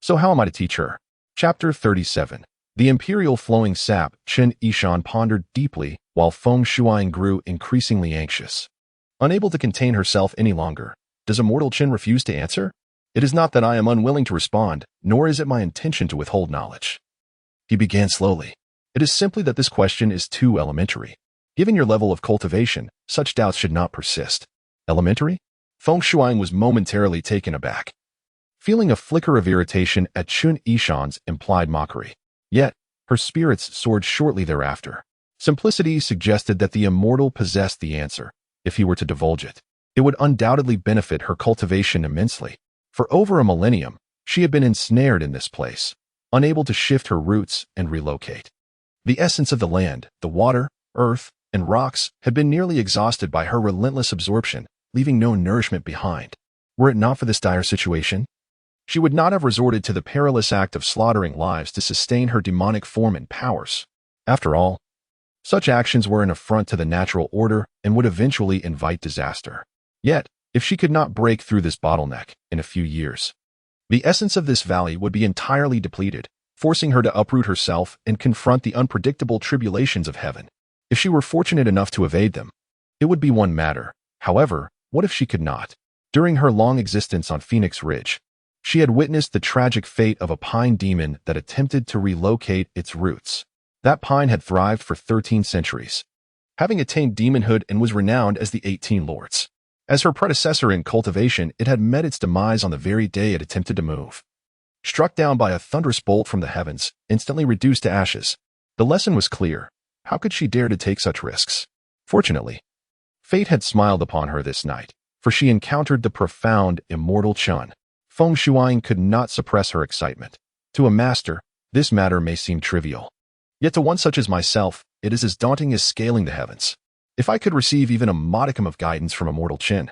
So how am I to teach her? Chapter 37. The imperial flowing sap. Chen Yishan pondered deeply while Feng Shuang grew increasingly anxious. Unable to contain herself any longer, does immortal Chen refuse to answer? It is not that I am unwilling to respond, nor is it my intention to withhold knowledge. He began slowly. It is simply that this question is too elementary. Given your level of cultivation, such doubts should not persist. Elementary? Feng Shuang was momentarily taken aback, feeling a flicker of irritation at Chen Yishan's implied mockery. Yet, her spirits soared shortly thereafter. Simplicity suggested that the immortal possessed the answer. If he were to divulge it, it would undoubtedly benefit her cultivation immensely. For over a millennium, she had been ensnared in this place, unable to shift her roots and relocate. The essence of the land, the water, earth, and rocks had been nearly exhausted by her relentless absorption, leaving no nourishment behind. Were it not for this dire situation, she would not have resorted to the perilous act of slaughtering lives to sustain her demonic form and powers. After all, such actions were an affront to the natural order and would eventually invite disaster. Yet, if she could not break through this bottleneck in a few years, the essence of this valley would be entirely depleted, forcing her to uproot herself and confront the unpredictable tribulations of heaven. If she were fortunate enough to evade them, it would be one matter. However, what if she could not? During her long existence on Phoenix Ridge, she had witnessed the tragic fate of a pine demon that attempted to relocate its roots. That pine had thrived for 13 centuries, having attained demonhood and was renowned as the 18 Lords. As her predecessor in cultivation, it had met its demise on the very day it attempted to move. Struck down by a thunderous bolt from the heavens, instantly reduced to ashes. The lesson was clear. How could she dare to take such risks? Fortunately, fate had smiled upon her this night, for she encountered the profound, immortal Chen. Feng Shuang could not suppress her excitement. To a master, this matter may seem trivial. Yet to one such as myself, it is as daunting as scaling the heavens. If I could receive even a modicum of guidance from immortal Chen,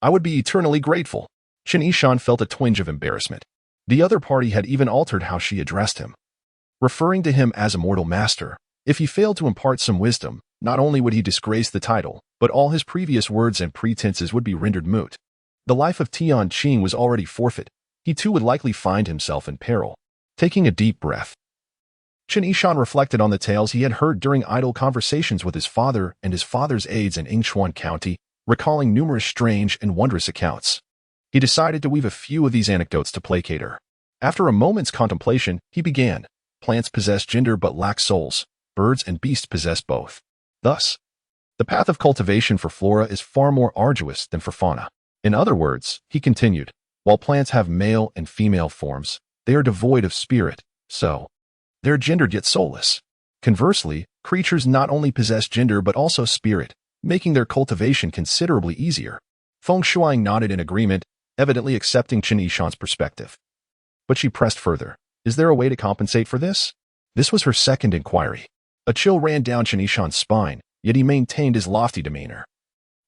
I would be eternally grateful. Chen Yishan felt a twinge of embarrassment. The other party had even altered how she addressed him, referring to him as immortal master. If he failed to impart some wisdom, not only would he disgrace the title, but all his previous words and pretenses would be rendered moot. The life of Tianqing was already forfeit. He too would likely find himself in peril. Taking a deep breath, Chen Yishan reflected on the tales he had heard during idle conversations with his father and his father's aides in Yingchuan County, recalling numerous strange and wondrous accounts. He decided to weave a few of these anecdotes to placate her. After a moment's contemplation, he began. Plants possess gender but lack souls. Birds and beasts possess both. Thus, the path of cultivation for flora is far more arduous than for fauna. In other words, he continued, while plants have male and female forms, they are devoid of spirit, so they're gendered yet soulless. Conversely, Creatures not only possess gender but also spirit, making their cultivation considerably easier. Feng Shuang nodded in agreement, evidently accepting Chen Yishan's perspective. But she pressed further. Is there a way to compensate for this? This was her second inquiry. A chill ran down Chen Yishan's spine, yet he maintained his lofty demeanor.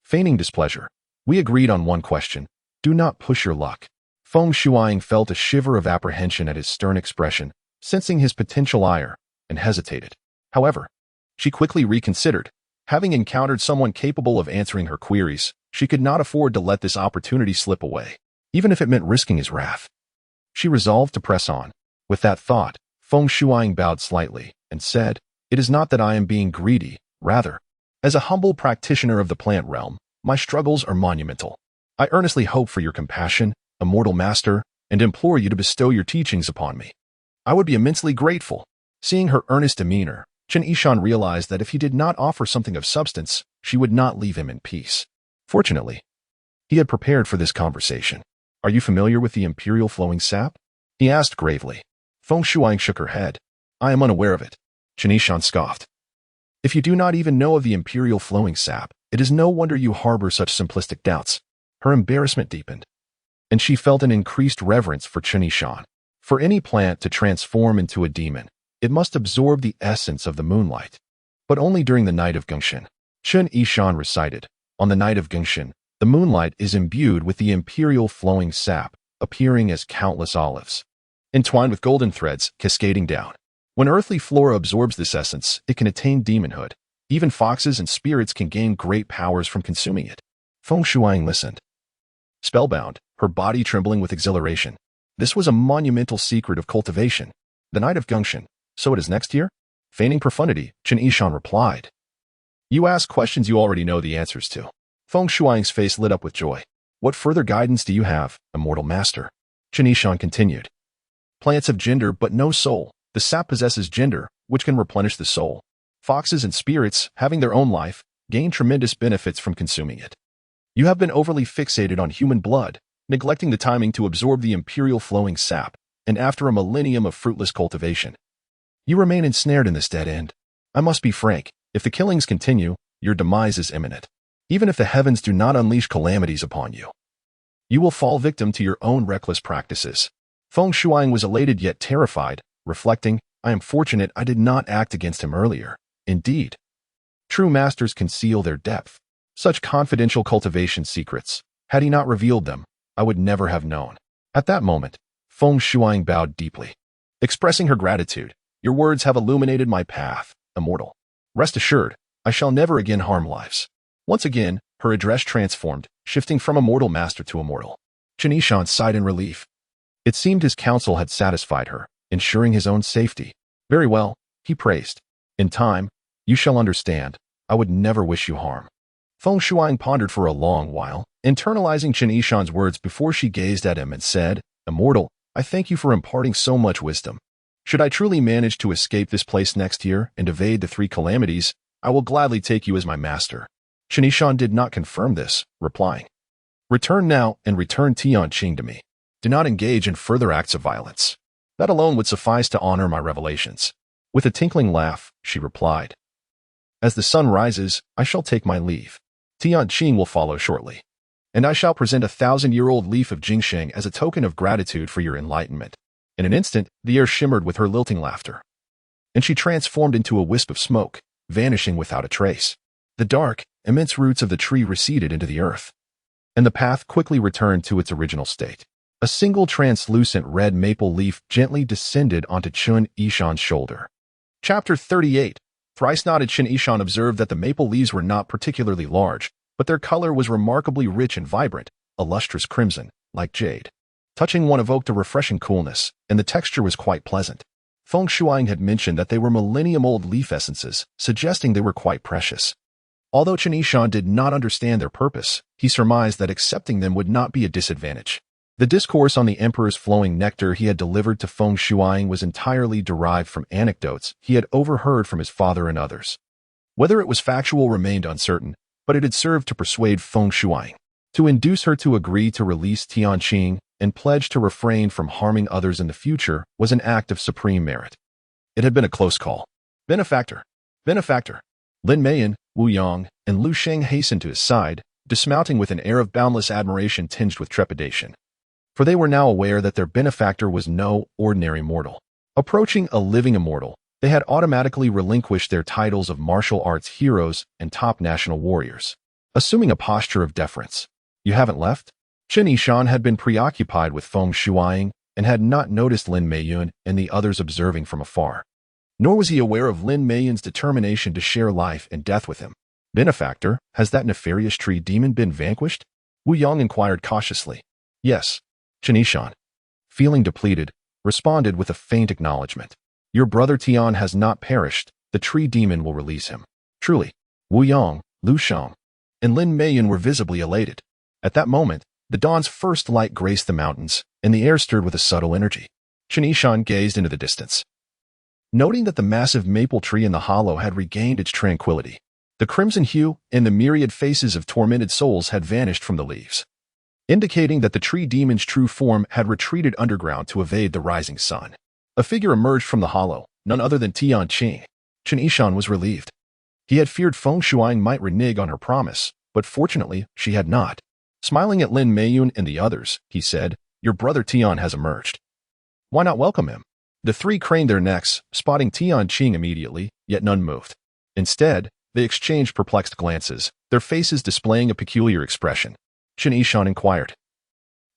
Feigning displeasure. We agreed on one question. Do not push your luck. Feng Shuang felt a shiver of apprehension at his stern expression, sensing his potential ire, and hesitated. However, she quickly reconsidered. Having encountered someone capable of answering her queries, she could not afford to let this opportunity slip away, even if it meant risking his wrath. She resolved to press on. With that thought, Feng Shuang bowed slightly and said, "It is not that I am being greedy, rather, as a humble practitioner of the plant realm, my struggles are monumental. I earnestly hope for your compassion, immortal master, and implore you to bestow your teachings upon me." I would be immensely grateful. Seeing her earnest demeanor, Chen Yishan realized that if he did not offer something of substance, she would not leave him in peace. Fortunately, he had prepared for this conversation. Are you familiar with the imperial flowing sap? He asked gravely. Feng Shuang shook her head. I am unaware of it. Chen Yishan scoffed. If you do not even know of the imperial flowing sap, it is no wonder you harbor such simplistic doubts. Her embarrassment deepened, and she felt an increased reverence for Chen Yishan. For any plant to transform into a demon, it must absorb the essence of the moonlight. But only during the night of Gongxin. Chen Yishan recited, on the night of Gongxin, the moonlight is imbued with the imperial flowing sap, appearing as countless olives, entwined with golden threads cascading down. When earthly flora absorbs this essence, it can attain demonhood. Even foxes and spirits can gain great powers from consuming it. Feng Shuang listened, spellbound, her body trembling with exhilaration. This was a monumental secret of cultivation. The night of Gongxin, so it is next year? Feigning profundity, Chen Yishan replied. You ask questions you already know the answers to. Feng Shuang's face lit up with joy. What further guidance do you have, immortal master? Chen Yishan continued. Plants have gender but no soul. The sap possesses gender, which can replenish the soul. Foxes and spirits, having their own life, gain tremendous benefits from consuming it. You have been overly fixated on human blood, neglecting the timing to absorb the imperial flowing sap, and after a millennium of fruitless cultivation, you remain ensnared in this dead end. I must be frank, if the killings continue, your demise is imminent. Even if the heavens do not unleash calamities upon you, you will fall victim to your own reckless practices. Feng Shuang was elated yet terrified, reflecting, I am fortunate I did not act against him earlier. Indeed, true masters conceal their depth. Such confidential cultivation secrets, had he not revealed them, I would never have known. At that moment, Feng Shuang bowed deeply, expressing her gratitude. Your words have illuminated my path, immortal. Rest assured, I shall never again harm lives. Once again, her address transformed, shifting from immortal master to immortal. Chen Yishan sighed in relief. It seemed his counsel had satisfied her, ensuring his own safety. Very well, he praised. In time, you shall understand. I would never wish you harm. Feng Shuang pondered for a long while, internalizing Chen Yishan's words before she gazed at him and said, Immortal, I thank you for imparting so much wisdom. Should I truly manage to escape this place next year and evade the 3 calamities, I will gladly take you as my master. Chen Yishan did not confirm this, replying, Return now and return Tianqing to me. Do not engage in further acts of violence. That alone would suffice to honor my revelations. With a tinkling laugh, she replied, As the sun rises, I shall take my leave. Tianqing will follow shortly, and I shall present a 1,000-year-old leaf of Jingsheng as a token of gratitude for your enlightenment. In an instant, the air shimmered with her lilting laughter, and she transformed into a wisp of smoke, vanishing without a trace. The dark, immense roots of the tree receded into the earth, and the path quickly returned to its original state. A single translucent red maple leaf gently descended onto Chen Yishan's shoulder. Chapter 38. Thrice-nodded Chen Yishan observed that the maple leaves were not particularly large, but their color was remarkably rich and vibrant, a lustrous crimson, like jade. Touching one evoked a refreshing coolness, and the texture was quite pleasant. Feng Shuang had mentioned that they were millennium-old leaf essences, suggesting they were quite precious. Although Chen Yishan did not understand their purpose, he surmised that accepting them would not be a disadvantage. The discourse on the emperor's flowing nectar he had delivered to Feng Shuang was entirely derived from anecdotes he had overheard from his father and others. Whether it was factual remained uncertain, but it had served to persuade Feng Shuang to induce her to agree to release Tianqing and pledge to refrain from harming others in the future was an act of supreme merit. It had been a close call. Benefactor. Benefactor. Lin Meiyan, Wu Yong, and Lu Sheng hastened to his side, dismounting with an air of boundless admiration tinged with trepidation. For they were now aware that their benefactor was no ordinary mortal. Approaching a living immortal, they had automatically relinquished their titles of martial arts heroes and top national warriors, assuming a posture of deference. You haven't left? Chen Yishan had been preoccupied with feng shuiing and had not noticed Lin Meiyun and the others observing from afar. Nor was he aware of Lin Meiyun's determination to share life and death with him. Benefactor, has that nefarious tree demon been vanquished? Wu Yong inquired cautiously. Yes. Chen Yishan, feeling depleted, responded with a faint acknowledgement. Your brother Tian has not perished. The tree demon will release him. Truly. Wu Yong, Lu Sheng, and Lin Meiyun were visibly elated. At that moment, the dawn's first light graced the mountains, and the air stirred with a subtle energy. Chen Yishan gazed into the distance, noting that the massive maple tree in the hollow had regained its tranquility. The crimson hue and the myriad faces of tormented souls had vanished from the leaves, indicating that the tree demon's true form had retreated underground to evade the rising sun. A figure emerged from the hollow, none other than Tian Qing. Chen Yishan was relieved. He had feared feng shuiing might renege on her promise, but fortunately she had not. Smiling at Lin Meiyun and the others, he said, Your brother Tian has emerged. Why not welcome him? The three craned their necks, spotting Tian Qing immediately, yet none moved. Instead, they exchanged perplexed glances, their faces displaying a peculiar expression. Chen Yishan inquired,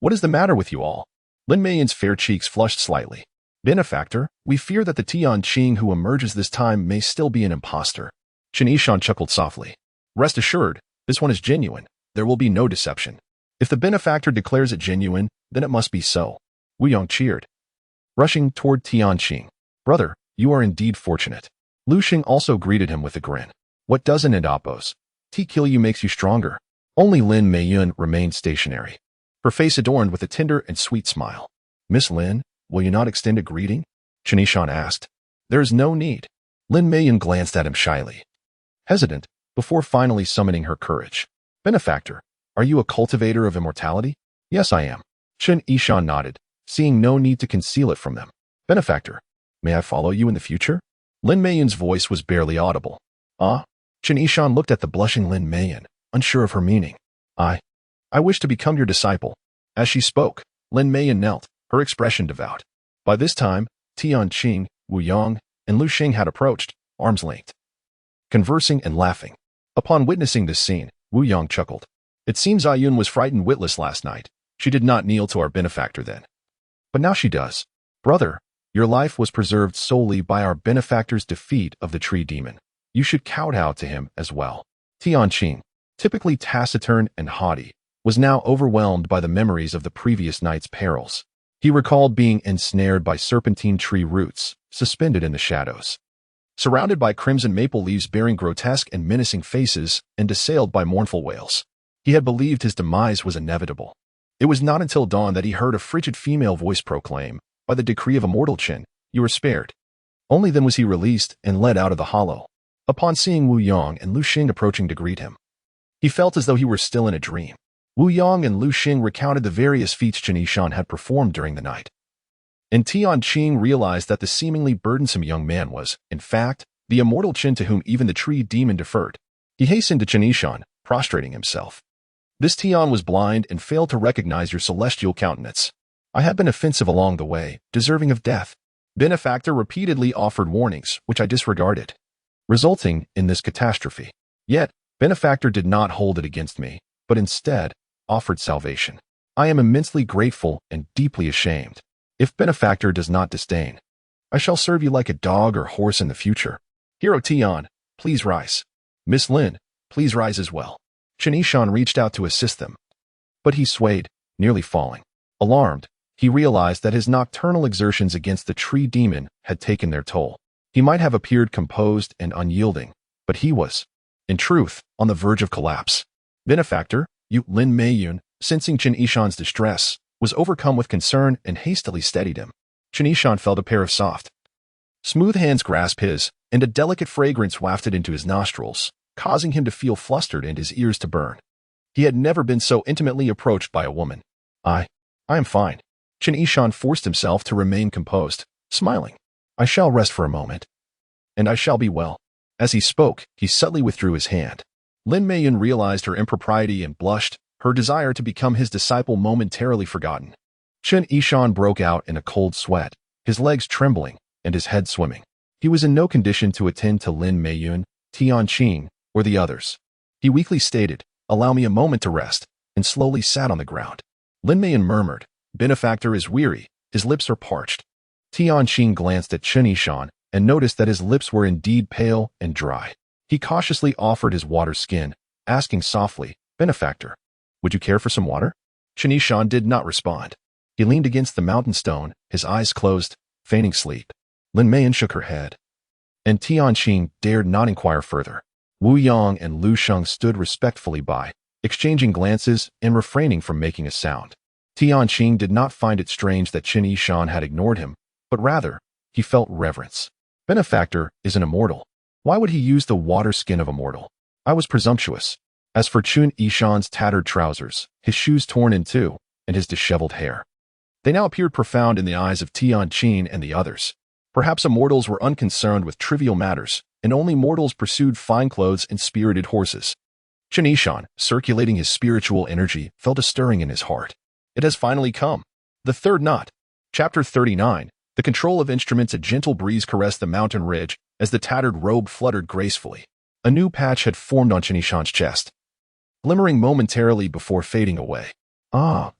What is the matter with you all? Lin Meiyun's fair cheeks flushed slightly. Benefactor, we fear that the Tian Qing who emerges this time may still be an impostor. Chen Yishan chuckled softly. Rest assured, this one is genuine. There will be no deception. If the benefactor declares it genuine, then it must be so. Wu Yong cheered, rushing toward Tian Qing. Brother, you are indeed fortunate. Lu Sheng also greeted him with a grin. What doesn't it oppose? Tea kill you makes you stronger. Only Lin Meiyun remained stationary, her face adorned with a tender and sweet smile. Miss Lin, will you not extend a greeting? Chen Yishan asked. There is no need. Lin Meiyun glanced at him shyly, hesitant, before finally summoning her courage. Benefactor, are you a cultivator of immortality? Yes, I am. Chen Yishan nodded, seeing no need to conceal it from them. Benefactor, may I follow you in the future? Lin Meiyun's voice was barely audible. Ah? Chen Yishan looked at the blushing Lin Meiyun, unsure of her meaning. I wish to become your disciple. As she spoke, Lin Meiyun knelt, her expression devout. By this time, Tian Qing, Wu Yong, and Lu Sheng had approached, arms linked, conversing and laughing. Upon witnessing this scene, Wu Yong chuckled. It seems Ayun was frightened witless last night. She did not kneel to our benefactor then. But now she does. Brother, your life was preserved solely by our benefactor's defeat of the tree demon. You should kowtow to him as well. Tian Qing, typically taciturn and haughty, was now overwhelmed by the memories of the previous night's perils. He recalled being ensnared by serpentine tree roots, suspended in the shadows, surrounded by crimson maple leaves bearing grotesque and menacing faces, and assailed by mournful wails. He had believed his demise was inevitable. It was not until dawn that he heard a frigid female voice proclaim, by the decree of immortal Chen, you are spared. Only then was he released and led out of the hollow. Upon seeing Wu Yong and Lu Sheng approaching to greet him, he felt as though he were still in a dream. Wu Yong and Lu Sheng recounted the various feats Chen Yishan had performed during the night. And Tian Qing realized that the seemingly burdensome young man was, in fact, the immortal Chen to whom even the tree demon deferred. He hastened to Chen Yishan, prostrating himself. This Tian was blind and failed to recognize your celestial countenance. I have been offensive along the way, deserving of death. Benefactor repeatedly offered warnings, which I disregarded, resulting in this catastrophe. Yet, Benefactor did not hold it against me, but instead offered salvation. I am immensely grateful and deeply ashamed. If Benefactor does not disdain, I shall serve you like a dog or horse in the future. Hero Tian, please rise. Miss Lin, please rise as well. Chen Yishan reached out to assist them, but he swayed, nearly falling. Alarmed, he realized that his nocturnal exertions against the tree demon had taken their toll. He might have appeared composed and unyielding, but he was, in truth, on the verge of collapse. Benefactor, Lin Meiyun, sensing Chen Yishan's distress, was overcome with concern and hastily steadied him. Chen Yishan felt a pair of soft, smooth hands grasp his, and a delicate fragrance wafted into his nostrils, causing him to feel flustered and his ears to burn. He had never been so intimately approached by a woman. I am fine. Chen Yishan forced himself to remain composed, smiling. I shall rest for a moment, and I shall be well. As he spoke, he subtly withdrew his hand. Lin Meiyun realized her impropriety and blushed, her desire to become his disciple momentarily forgotten. Chen Yishan broke out in a cold sweat, his legs trembling and his head swimming. He was in no condition to attend to Lin Meiyun, Tianqing, or the others. He weakly stated, "Allow me a moment to rest," and slowly sat on the ground. Lin Meiyun murmured, "Benefactor is weary, his lips are parched." Tianqing glanced at Chen Yishan and noticed that his lips were indeed pale and dry. He cautiously offered his water skin, asking softly, "Benefactor, would you care for some water?" Chen Yishan did not respond. He leaned against the mountain stone, his eyes closed, feigning sleep. Lin Meiyun shook her head, and Tianqing dared not inquire further. Wu Yang and Lu Sheng stood respectfully by, exchanging glances and refraining from making a sound. Tianqing did not find it strange that Chen Yishan had ignored him, but rather, he felt reverence. Benefactor is an immortal. Why would he use the water skin of a mortal? I was presumptuous. As for Chen Yishan's tattered trousers, his shoes torn in two, and his disheveled hair, they now appeared profound in the eyes of Tianqing and the others. Perhaps immortals were unconcerned with trivial matters, and only mortals pursued fine clothes and spirited horses. Chen Yishan, circulating his spiritual energy, felt a stirring in his heart. It has finally come. The third knot. Chapter 39. The control of instruments. A gentle breeze caressed the mountain ridge as the tattered robe fluttered gracefully. A new patch had formed on Chen Yishan's chest, glimmering momentarily before fading away.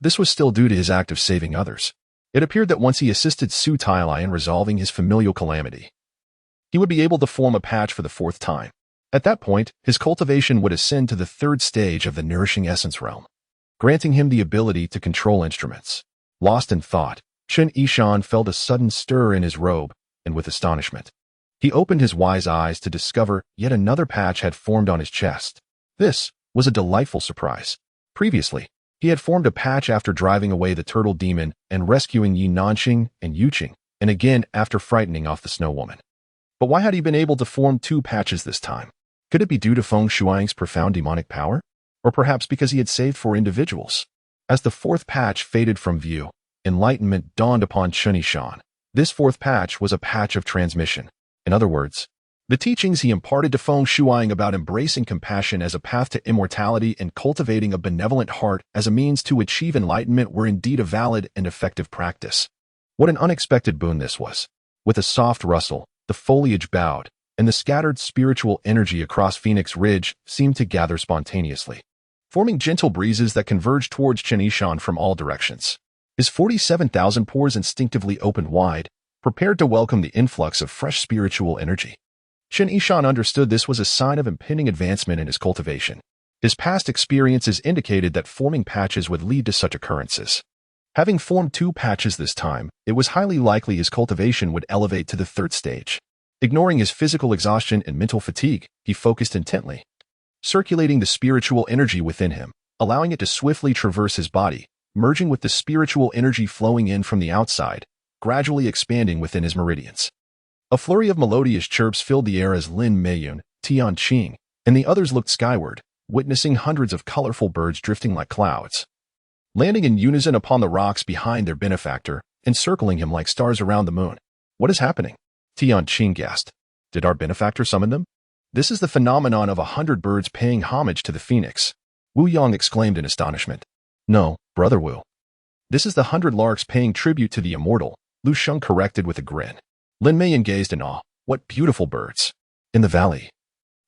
This was still due to his act of saving others. It appeared that once he assisted Su Tailai in resolving his familial calamity, he would be able to form a patch for the fourth time. At that point, his cultivation would ascend to the third stage of the nourishing essence realm, granting him the ability to control instruments. Lost in thought, Chen Yishan felt a sudden stir in his robe, and with astonishment, he opened his wise eyes to discover yet another patch had formed on his chest. This was a delightful surprise. Previously, he had formed a patch after driving away the turtle demon and rescuing Yi Nanxing and Yuqing, and again after frightening off the snow woman. But why had he been able to form two patches this time? Could it be due to Feng Shuang's profound demonic power? Or perhaps because he had saved 4 individuals? As the fourth patch faded from view, enlightenment dawned upon Chen Yishan. This fourth patch was a patch of transmission. In other words, the teachings he imparted to Feng Shuang about embracing compassion as a path to immortality and cultivating a benevolent heart as a means to achieve enlightenment were indeed a valid and effective practice. What an unexpected boon this was. With a soft rustle, the foliage bowed, and the scattered spiritual energy across Phoenix Ridge seemed to gather spontaneously, forming gentle breezes that converged towards Chen Yishan from all directions. His 47,000 pores instinctively opened wide, prepared to welcome the influx of fresh spiritual energy. Chen Yishan understood this was a sign of impending advancement in his cultivation. His past experiences indicated that forming patches would lead to such occurrences. Having formed 2 patches this time, it was highly likely his cultivation would elevate to the third stage. Ignoring his physical exhaustion and mental fatigue, he focused intently, circulating the spiritual energy within him, allowing it to swiftly traverse his body, merging with the spiritual energy flowing in from the outside, gradually expanding within his meridians. A flurry of melodious chirps filled the air as Lin Meiyun, Tianqing, and the others looked skyward, witnessing hundreds of colorful birds drifting like clouds, landing in unison upon the rocks behind their benefactor, encircling him like stars around the moon. What is happening? Tianqing gasped. Did our benefactor summon them? This is the phenomenon of 100 birds paying homage to the phoenix. Wu Yang exclaimed in astonishment. No, Brother Wu. This is the 100 larks paying tribute to the immortal, Lu Sheng corrected with a grin. Lin Meiyun gazed in awe. What beautiful birds. In the valley,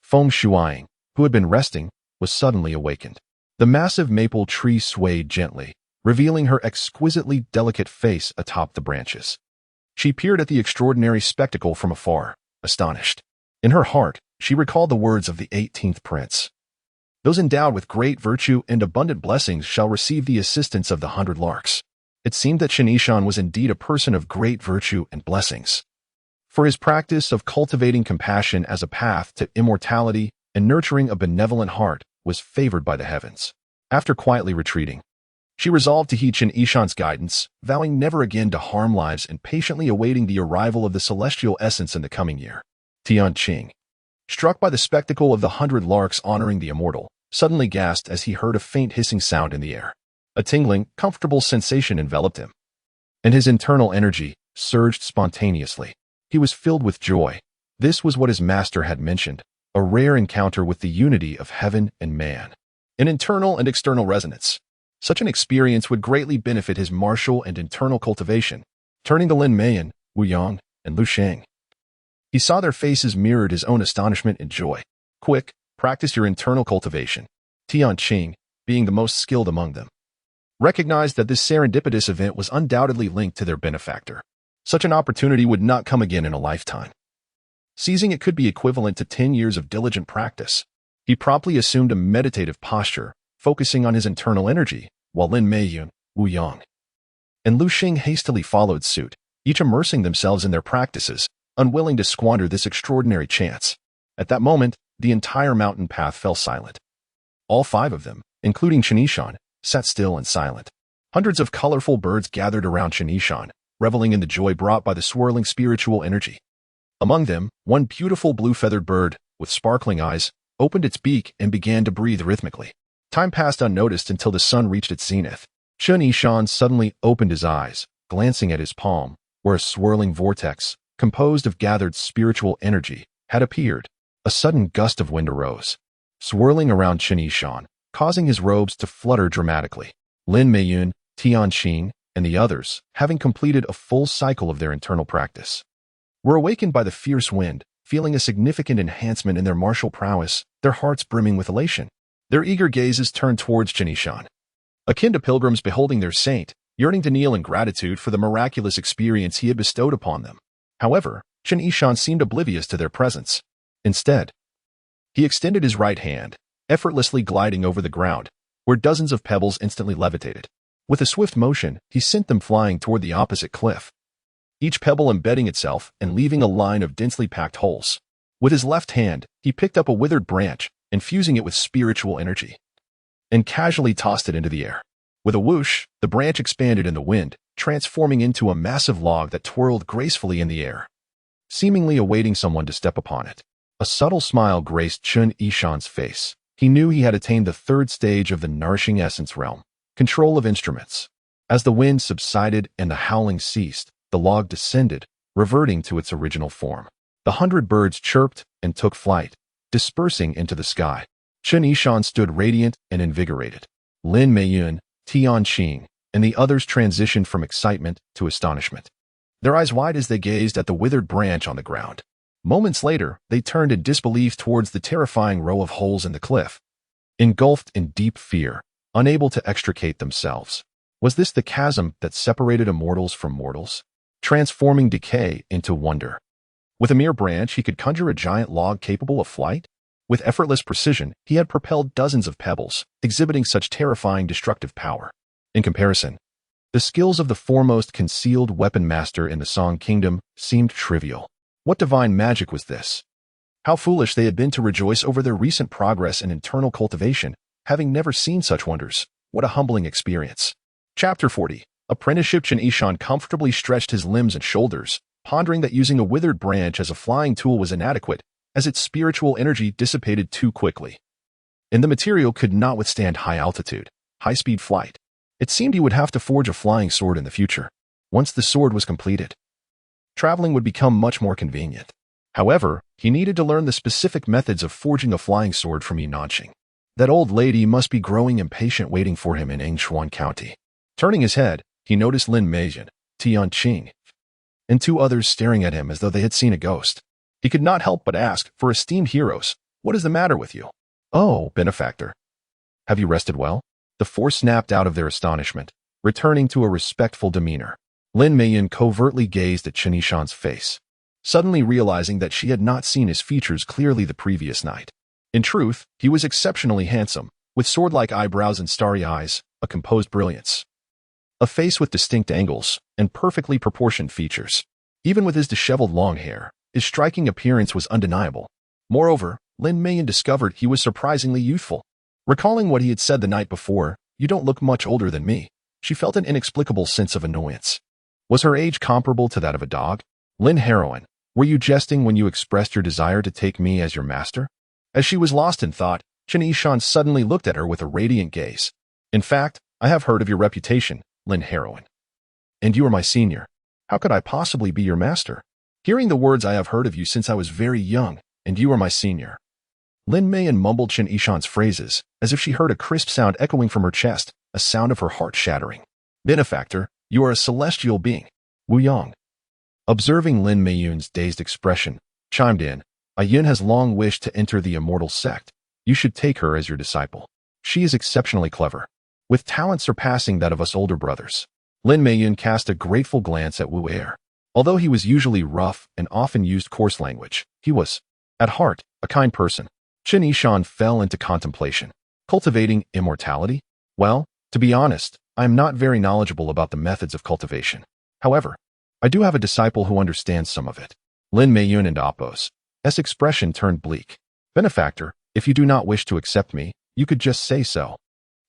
Feng Shuang, who had been resting, was suddenly awakened. The massive maple tree swayed gently, revealing her exquisitely delicate face atop the branches. She peered at the extraordinary spectacle from afar, astonished. In her heart, she recalled the words of the 18th prince. Those endowed with great virtue and abundant blessings shall receive the assistance of the 100 larks. It seemed that Chen Yishan was indeed a person of great virtue and blessings. For his practice of cultivating compassion as a path to immortality and nurturing a benevolent heart was favored by the heavens. After quietly retreating, she resolved to heed Chen Yishan's guidance, vowing never again to harm lives and patiently awaiting the arrival of the celestial essence in the coming year. Tianqing, struck by the spectacle of the 100 larks honoring the immortal, suddenly gasped as he heard a faint hissing sound in the air. A tingling, comfortable sensation enveloped him, and his internal energy surged spontaneously. He was filled with joy, This was what his master had mentioned, a rare encounter with the unity of heaven and man. An internal and external resonance. Such an experience would greatly benefit his martial and internal cultivation. Turning to Lin Meiyan, Wu Yang, and Lu Sheng, he saw their faces mirrored his own astonishment and joy. Quick, practice your internal cultivation. Tian Qing, being the most skilled among them, recognized that this serendipitous event was undoubtedly linked to their benefactor. Such an opportunity would not come again in a lifetime. Seizing it could be equivalent to 10 years of diligent practice. He promptly assumed a meditative posture, focusing on his internal energy, while Lin Meiyan, Wu Yang, and Lu Xing hastily followed suit, each immersing themselves in their practices, unwilling to squander this extraordinary chance. At that moment, the entire mountain path fell silent. All 5 of them, including Chen Yishan, sat still and silent. Hundreds of colorful birds gathered around Chen Yishan, reveling in the joy brought by the swirling spiritual energy. Among them, one beautiful blue-feathered bird, with sparkling eyes, opened its beak and began to breathe rhythmically. Time passed unnoticed until the sun reached its zenith. Chen Yishan suddenly opened his eyes, glancing at his palm, where a swirling vortex, composed of gathered spiritual energy, had appeared. A sudden gust of wind arose, swirling around Chen Yishan, causing his robes to flutter dramatically. Lin Meiyan, Tian Qing, and the others, having completed a full cycle of their internal practice, were awakened by the fierce wind, feeling a significant enhancement in their martial prowess, their hearts brimming with elation. Their eager gazes turned towards Chen Yishan, akin to pilgrims beholding their saint, yearning to kneel in gratitude for the miraculous experience he had bestowed upon them. However, Chen Yishan seemed oblivious to their presence. Instead, he extended his right hand, effortlessly gliding over the ground, where dozens of pebbles instantly levitated. With a swift motion, he sent them flying toward the opposite cliff, each pebble embedding itself and leaving a line of densely packed holes. With his left hand, he picked up a withered branch, infusing it with spiritual energy, and casually tossed it into the air. With a whoosh, the branch expanded in the wind, transforming into a massive log that twirled gracefully in the air, seemingly awaiting someone to step upon it. A subtle smile graced Chen Yishan's face. He knew he had attained the 3rd stage of the nourishing essence realm, control of instruments. As the wind subsided and the howling ceased, the log descended, reverting to its original form. The 100 birds chirped and took flight, dispersing into the sky. Chen Yishan stood radiant and invigorated. Lin Meiyan, Tian Qing, and the others transitioned from excitement to astonishment, their eyes wide as they gazed at the withered branch on the ground. Moments later, they turned in disbelief towards the terrifying row of holes in the cliff, engulfed in deep fear, unable to extricate themselves. Was this the chasm that separated immortals from mortals, transforming decay into wonder? With a mere branch, he could conjure a giant log capable of flight? With effortless precision, he had propelled dozens of pebbles, exhibiting such terrifying destructive power. In comparison, the skills of the foremost concealed weapon master in the Song Kingdom seemed trivial. What divine magic was this? How foolish they had been to rejoice over their recent progress in internal cultivation, having never seen such wonders. What a humbling experience. Chapter 40. Apprenticeship. Chen Yishan comfortably stretched his limbs and shoulders, pondering that using a withered branch as a flying tool was inadequate, as its spiritual energy dissipated too quickly, and the material could not withstand high altitude, high-speed flight. It seemed he would have to forge a flying sword in the future. Once the sword was completed, traveling would become much more convenient. However, he needed to learn the specific methods of forging a flying sword from Yinanqing. That old lady must be growing impatient waiting for him in Angshuan County. Turning his head, he noticed Lin Meiyan, Tian Qing, and 2 others staring at him as though they had seen a ghost. He could not help but ask, "For esteemed heroes, what is the matter with you?" "Oh, benefactor. Have you rested well?" The 4 snapped out of their astonishment, returning to a respectful demeanor. Lin Meiyan covertly gazed at Chen Yishan's face, suddenly realizing that she had not seen his features clearly the previous night. In truth, he was exceptionally handsome, with sword-like eyebrows and starry eyes, a composed brilliance, a face with distinct angles, and perfectly proportioned features. Even with his disheveled long hair, his striking appearance was undeniable. Moreover, Lin Meiyan discovered he was surprisingly youthful. Recalling what he had said the night before, "You don't look much older than me," she felt an inexplicable sense of annoyance. Was her age comparable to that of a dog? "Lin Heroine, were you jesting when you expressed your desire to take me as your master?" As she was lost in thought, Chen Yishan suddenly looked at her with a radiant gaze. "In fact, I have heard of your reputation, Lin Heroine. And you are my senior. How could I possibly be your master?" Hearing the words, I have heard of you since I was very young, and you are my senior. Lin Meiyan mumbled Chen Yishan's phrases, as if she heard a crisp sound echoing from her chest, a sound of her heart shattering. Benefactor, you are a celestial being. Wu Yang. Observing Lin Meiyun's dazed expression, chimed in, Yun has long wished to enter the immortal sect. You should take her as your disciple. She is exceptionally clever, with talent surpassing that of us older brothers. Lin Meiyun cast a grateful glance at Wu Er. Although he was usually rough and often used coarse language, he was, at heart, a kind person. Chen Yishan fell into contemplation. Cultivating immortality? Well, to be honest, I am not very knowledgeable about the methods of cultivation. However, I do have a disciple who understands some of it. Lin Meiyun and Appo's expression turned bleak. Benefactor, if you do not wish to accept me, you could just say so.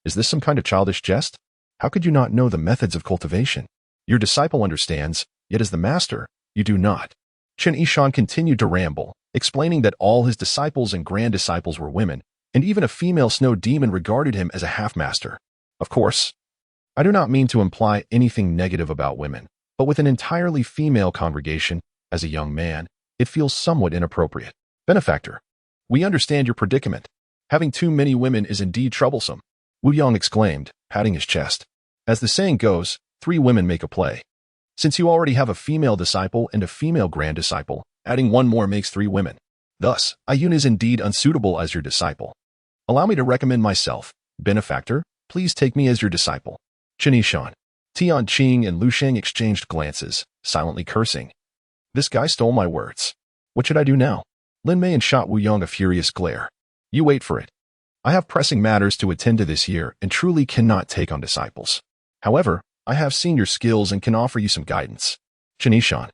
Is this some kind of childish jest? How could you not know the methods of cultivation? Your disciple understands, yet as the master, you do not. Chen Yishan continued to ramble, explaining that all his disciples and grand disciples were women, and even a female snow demon regarded him as a half-master. Of course, I do not mean to imply anything negative about women, but with an entirely female congregation, as a young man, it feels somewhat inappropriate. Benefactor, we understand your predicament. Having too many women is indeed troublesome. Wu Yang exclaimed, patting his chest. As the saying goes, 3 women make a play. Since you already have a female disciple and a female grand disciple, adding one more makes 3 women. Thus, Yun is indeed unsuitable as your disciple. Allow me to recommend myself. Benefactor, please take me as your disciple. Chen Yishan, Tian Qing and Lu Sheng exchanged glances, silently cursing. This guy stole my words. What should I do now? Lin Meiyan shot Wu Yang a furious glare. You wait for it. I have pressing matters to attend to this year and truly cannot take on disciples. However, I have seen your skills and can offer you some guidance. Chen Yishan,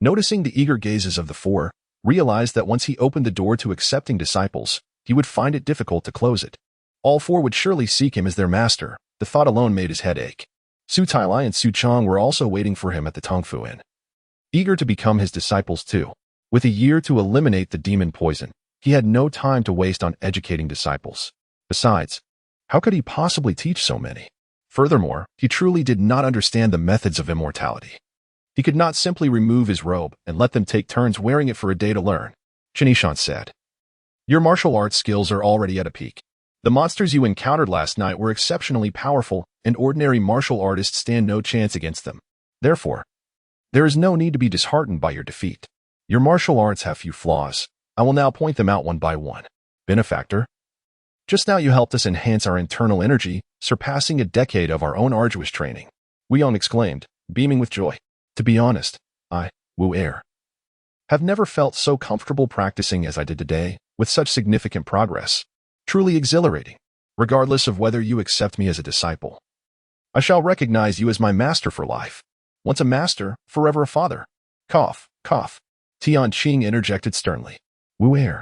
noticing the eager gazes of the 4, realized that once he opened the door to accepting disciples, he would find it difficult to close it. All 4 would surely seek him as their master. The thought alone made his head ache. Su Tailai and Su Chong were also waiting for him at the Tongfu Inn, eager to become his disciples too. With a year to eliminate the demon poison, he had no time to waste on educating disciples. Besides, how could he possibly teach so many? Furthermore, he truly did not understand the methods of immortality. He could not simply remove his robe and let them take turns wearing it for a day to learn. Chen Yishan said, your martial arts skills are already at a peak. The monsters you encountered last night were exceptionally powerful, and ordinary martial artists stand no chance against them. Therefore, there is no need to be disheartened by your defeat. Your martial arts have few flaws. I will now point them out one by one. Benefactor, just now you helped us enhance our internal energy, surpassing a decade of our own arduous training. Wu Yang exclaimed, beaming with joy. To be honest, I, Wu Er, have never felt so comfortable practicing as I did today, with such significant progress. Truly exhilarating. Regardless of whether you accept me as a disciple, I shall recognize you as my master for life. Once a master, forever a father. Cough, cough. Tian Qing interjected sternly. Wu Er,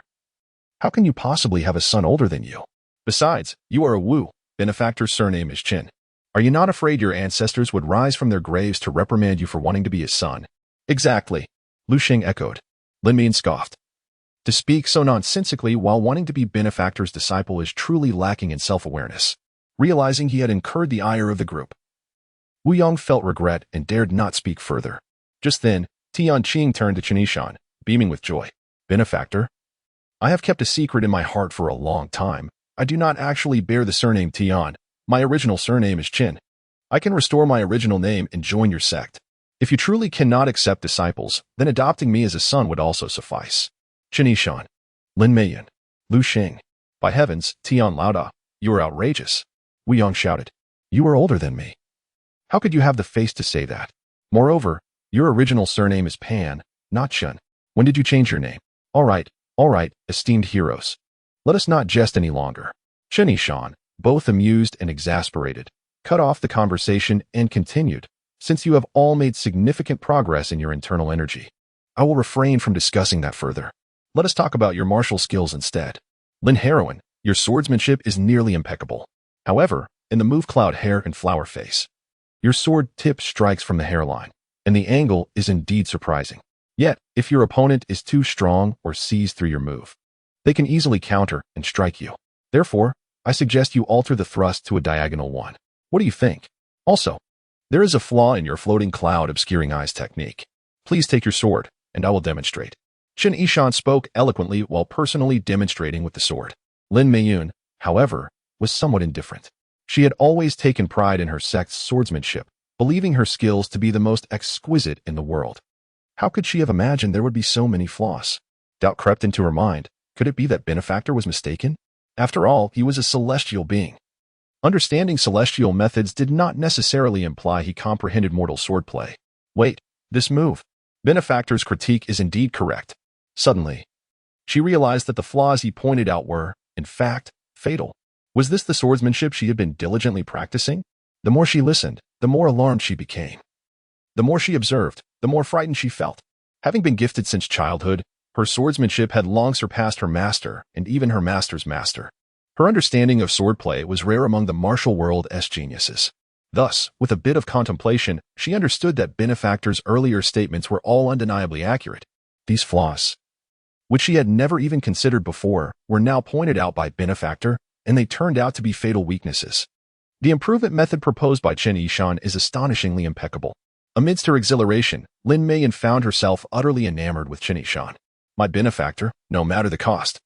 how can you possibly have a son older than you? Besides, you are a Wu. Benefactor's surname is Chen. Are you not afraid your ancestors would rise from their graves to reprimand you for wanting to be his son? Exactly. Lu Sheng echoed. Lin Meiyan scoffed. To speak so nonsensically while wanting to be Benefactor's disciple is truly lacking in self-awareness. Realizing he had incurred the ire of the group, Wu Yang felt regret and dared not speak further. Just then, Tian Qing turned to Chen Yishan, beaming with joy. Benefactor, I have kept a secret in my heart for a long time. I do not actually bear the surname Tian. My original surname is Chen. I can restore my original name and join your sect. If you truly cannot accept disciples, then adopting me as a son would also suffice. Chen Yishan, Lin Meiyan, Lu Sheng. By heavens, Tian Laoda, you are outrageous. Wu Yang shouted. You are older than me. How could you have the face to say that? Moreover, your original surname is Pan, not Chen. When did you change your name? All right, esteemed heroes. Let us not jest any longer. Chen Yishan, both amused and exasperated, cut off the conversation and continued. Since you have all made significant progress in your internal energy, I will refrain from discussing that further. Let us talk about your martial skills instead. Lin Heroine, your swordsmanship is nearly impeccable. However, in the move cloud hair and flower face, your sword tip strikes from the hairline, and the angle is indeed surprising. Yet, if your opponent is too strong or sees through your move, they can easily counter and strike you. Therefore, I suggest you alter the thrust to a diagonal one. What do you think? Also, there is a flaw in your floating cloud obscuring eyes technique. Please take your sword, and I will demonstrate. Chen Yishan spoke eloquently while personally demonstrating with the sword. Lin Meiyun, however, was somewhat indifferent. She had always taken pride in her sect's swordsmanship, believing her skills to be the most exquisite in the world. How could she have imagined there would be so many flaws? Doubt crept into her mind. Could it be that Benefactor was mistaken? After all, he was a celestial being. Understanding celestial methods did not necessarily imply he comprehended mortal swordplay. Wait, this move. Benefactor's critique is indeed correct. Suddenly, she realized that the flaws he pointed out were, in fact, fatal. Was this the swordsmanship she had been diligently practicing? The more she listened, the more alarmed she became. The more she observed, the more frightened she felt. Having been gifted since childhood, her swordsmanship had long surpassed her master and even her master's master. Her understanding of swordplay was rare among the martial world's geniuses. Thus, with a bit of contemplation, she understood that Benefactor's earlier statements were all undeniably accurate. These flaws, which she had never even considered before, were now pointed out by Benefactor, and they turned out to be fatal weaknesses. The improvement method proposed by Chen Yishan is astonishingly impeccable. Amidst her exhilaration, Lin Meiyun found herself utterly enamored with Chen Yishan. My Benefactor, no matter the cost.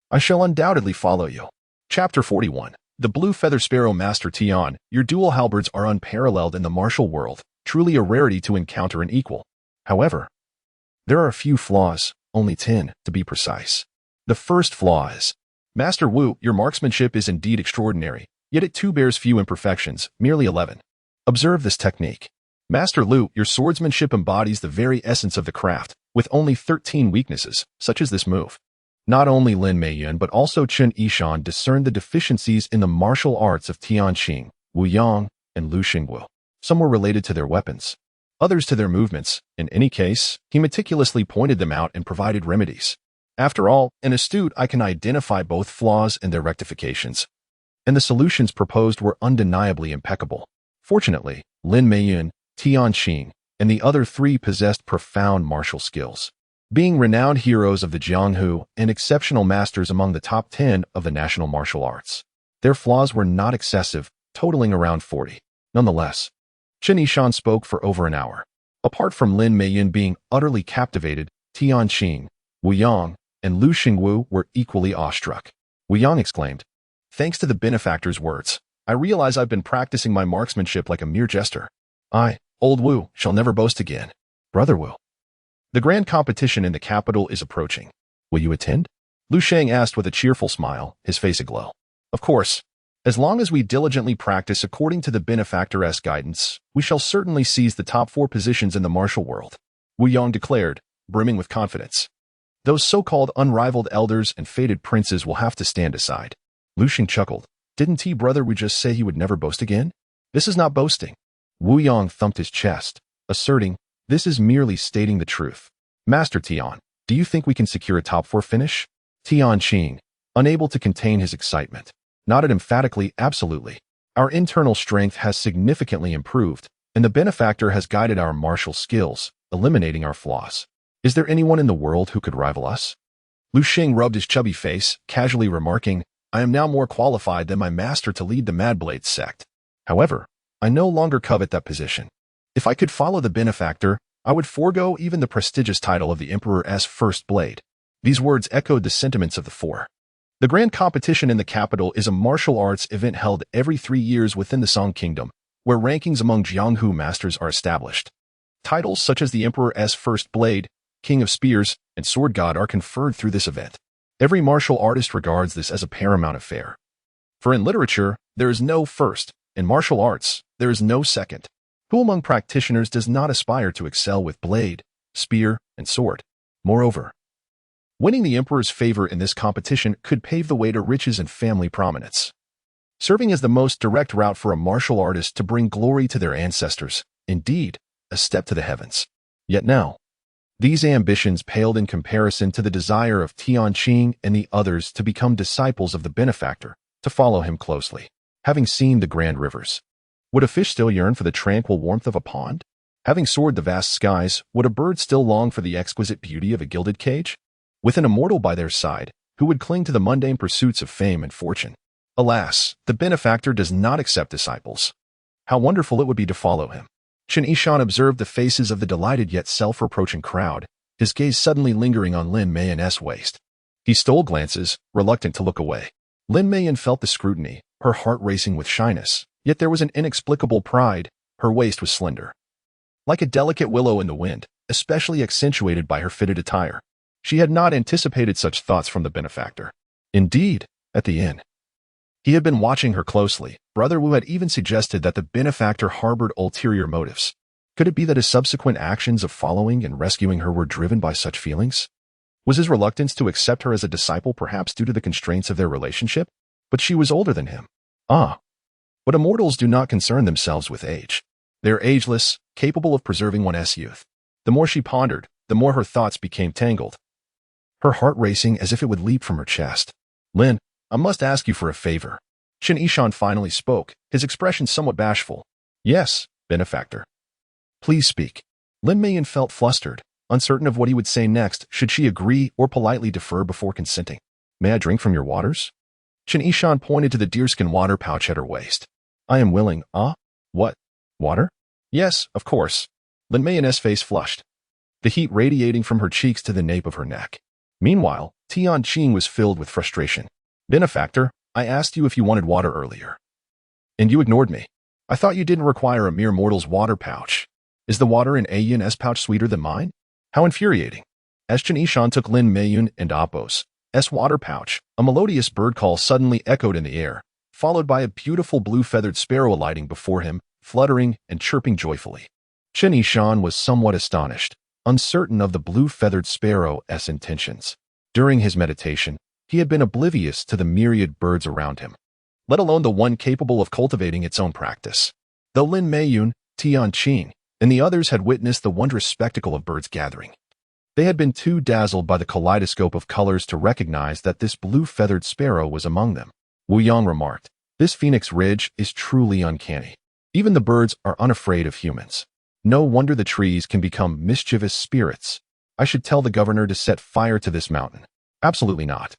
I shall undoubtedly follow you. Chapter 41. The Blue Feather Sparrow Master Tian, your dual halberds are unparalleled in the martial world, truly a rarity to encounter an equal. However, there are a few flaws, only 10, to be precise. The first flaw is, Master Wu, your marksmanship is indeed extraordinary, yet it too bears few imperfections, merely 11. Observe this technique. Master Lu, your swordsmanship embodies the very essence of the craft, with only 13 weaknesses, such as this move. Not only Lin Meiyun but also Chen Yishan discerned the deficiencies in the martial arts of Tianqing, Wu Yang, and Lu Xingwu. Some were related to their weapons, others to their movements. In any case, he meticulously pointed them out and provided remedies. After all, an astute eye can identify both flaws and their rectifications, and the solutions proposed were undeniably impeccable. Fortunately, Lin Meiyun, Tianqing, and the other three possessed profound martial skills, being renowned heroes of the Jianghu and exceptional masters among the top 10 of the national martial arts. Their flaws were not excessive, totaling around 40. Nonetheless, Chen Yishan spoke for over an hour. Apart from Lin Meiyun being utterly captivated, Tianqing, Wu Yang, and Lu Xingwu were equally awestruck. Wu Yang exclaimed, "Thanks to the Benefactor's words, I realize I've been practicing my marksmanship like a mere jester. I, old Wu, shall never boast again. Brother Wu, the grand competition in the capital is approaching. Will you attend?" Lu Sheng asked with a cheerful smile, his face aglow. Of course. As long as we diligently practice according to the Benefactor's guidance, we shall certainly seize the top 4 positions in the martial world, Wu Yang declared, brimming with confidence. Those so-called unrivaled elders and fated princes will have to stand aside. Lu Sheng chuckled. Didn't brother Wu just say he would never boast again? This is not boasting. Wu Yang thumped his chest, asserting, this is merely stating the truth. Master Tian, do you think we can secure a top 4 finish? Tianqing, unable to contain his excitement, nodded emphatically, absolutely. Our internal strength has significantly improved, and the Benefactor has guided our martial skills, eliminating our flaws. Is there anyone in the world who could rival us? Lu Xing rubbed his chubby face, casually remarking, I am now more qualified than my master to lead the Mad Blade sect. However, I no longer covet that position. If I could follow the Benefactor, I would forego even the prestigious title of the Emperor's First Blade. These words echoed the sentiments of the four. The grand competition in the capital is a martial arts event held every 3 years within the Song Kingdom, where rankings among Jianghu masters are established. Titles such as the Emperor's First Blade, King of Spears, and Sword God are conferred through this event. Every martial artist regards this as a paramount affair. For in literature, there is no first. In martial arts, there is no second. Who among practitioners does not aspire to excel with blade, spear, and sword? Moreover, winning the Emperor's favor in this competition could pave the way to riches and family prominence, serving as the most direct route for a martial artist to bring glory to their ancestors, indeed, a step to the heavens. Yet now, these ambitions paled in comparison to the desire of Tianqing and the others to become disciples of the Benefactor, to follow him closely. Having seen the grand rivers, would a fish still yearn for the tranquil warmth of a pond? Having soared the vast skies, would a bird still long for the exquisite beauty of a gilded cage? With an immortal by their side, who would cling to the mundane pursuits of fame and fortune? Alas, the Benefactor does not accept disciples. How wonderful it would be to follow him. Chen Yishan observed the faces of the delighted yet self-reproaching crowd, his gaze suddenly lingering on Lin Meiyan's waist. He stole glances, reluctant to look away. Lin Meiyan felt the scrutiny, her heart racing with shyness, yet there was an inexplicable pride. Her waist was slender, like a delicate willow in the wind, especially accentuated by her fitted attire. She had not anticipated such thoughts from the benefactor. Indeed, at the inn, he had been watching her closely. Brother Wu had even suggested that the benefactor harbored ulterior motives. Could it be that his subsequent actions of following and rescuing her were driven by such feelings? Was his reluctance to accept her as a disciple perhaps due to the constraints of their relationship? But she was older than him. But immortals do not concern themselves with age. They are ageless, capable of preserving one's youth. The more she pondered, the more her thoughts became tangled, her heart racing as if it would leap from her chest. Lin, I must ask you for a favor. Chen Yishan finally spoke, his expression somewhat bashful. Yes, benefactor. Please speak. Lin Meiyan felt flustered, uncertain of what he would say next. Should she agree or politely defer before consenting? May I drink from your waters? Chen Yishan pointed to the deerskin water pouch at her waist. I am willing. What? Water? Yes, of course. Lin Meiyan's face flushed, the heat radiating from her cheeks to the nape of her neck. Meanwhile, Tianqing was filled with frustration. Benefactor, I asked you if you wanted water earlier, and you ignored me. I thought you didn't require a mere mortal's water pouch. Is the water in Yun's pouch sweeter than mine? How infuriating. As Chen Yishan took Lin Meiyun and Apos' water pouch, a melodious bird call suddenly echoed in the air, followed by a beautiful blue-feathered sparrow alighting before him, fluttering and chirping joyfully. Chen Yishan was somewhat astonished, uncertain of the blue-feathered sparrow's intentions. During his meditation, he had been oblivious to the myriad birds around him, let alone the one capable of cultivating its own practice. Though Lin Meiyun, Tianqing, and the others had witnessed the wondrous spectacle of birds gathering, they had been too dazzled by the kaleidoscope of colors to recognize that this blue-feathered sparrow was among them. Wu Yang remarked, "This phoenix ridge is truly uncanny. Even the birds are unafraid of humans. No wonder the trees can become mischievous spirits. I should tell the governor to set fire to this mountain." Absolutely not.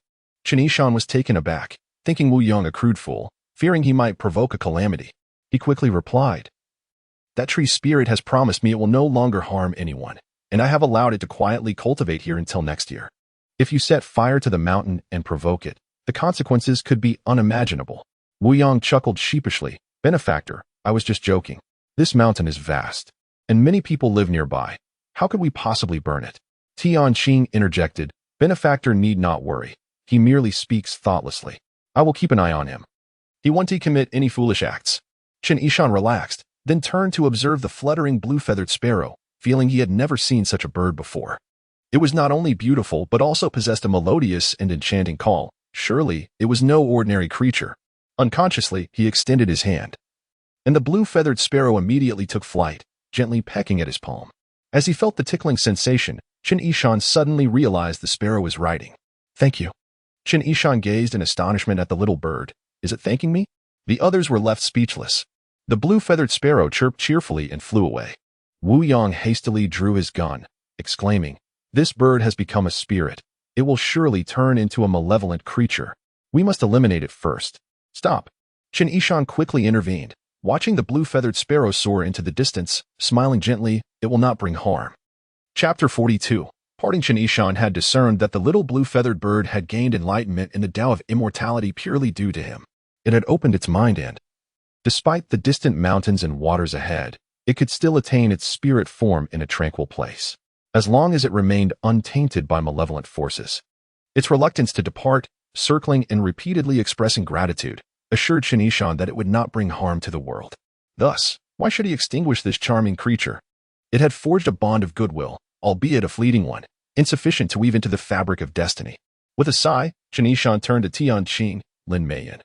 Chen Yishan was taken aback, thinking Wu Yang a crude fool, fearing he might provoke a calamity. He quickly replied, "That tree spirit has promised me it will no longer harm anyone, and I have allowed it to quietly cultivate here until next year. If you set fire to the mountain and provoke it, the consequences could be unimaginable." Wu Yang chuckled sheepishly. "Benefactor, I was just joking. This mountain is vast, and many people live nearby. How could we possibly burn it?" Tianqing interjected, "Benefactor need not worry. He merely speaks thoughtlessly. I will keep an eye on him. He won't commit any foolish acts." Chen Yishan relaxed, then turned to observe the fluttering blue-feathered sparrow, feeling he had never seen such a bird before. It was not only beautiful but also possessed a melodious and enchanting call. Surely, it was no ordinary creature. Unconsciously, he extended his hand, and the blue-feathered sparrow immediately took flight, gently pecking at his palm. As he felt the tickling sensation, Chen Yishan suddenly realized the sparrow was writing, "Thank you." Chen Yishan gazed in astonishment at the little bird. "Is it thanking me?" The others were left speechless. The blue-feathered sparrow chirped cheerfully and flew away. Wu Yang hastily drew his gun, exclaiming, "This bird has become a spirit. It will surely turn into a malevolent creature. We must eliminate it first." "Stop." Chen Yishan quickly intervened, watching the blue-feathered sparrow soar into the distance, smiling gently, "It will not bring harm." Chapter 42. Parting Chen Yishan had discerned that the little blue-feathered bird had gained enlightenment in the Tao of immortality purely due to him. It had opened its mind and, despite the distant mountains and waters ahead, it could still attain its spirit form in a tranquil place, as long as it remained untainted by malevolent forces. Its reluctance to depart, circling and repeatedly expressing gratitude, assured Chen Yishan that it would not bring harm to the world. Thus, why should he extinguish this charming creature? It had forged a bond of goodwill, albeit a fleeting one, insufficient to weave into the fabric of destiny. With a sigh, Chen Yishan turned to Tianqing, Lin Meiyan,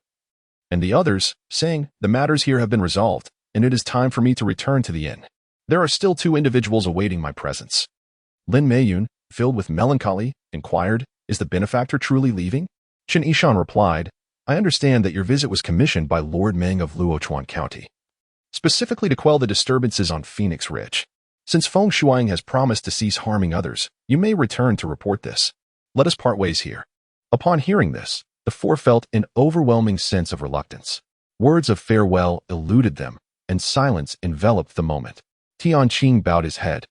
and the others, saying, "The matters here have been resolved, and it is time for me to return to the inn. There are still 2 individuals awaiting my presence." Lin Meiyun, filled with melancholy, inquired, "Is the benefactor truly leaving?" Chen Yishan replied, "I understand that your visit was commissioned by Lord Meng of Luochuan County, specifically to quell the disturbances on Phoenix Ridge. Since Feng Shuang has promised to cease harming others, you may return to report this. Let us part ways here." Upon hearing this, the 4 felt an overwhelming sense of reluctance. Words of farewell eluded them, and silence enveloped the moment. Tianqing bowed his head,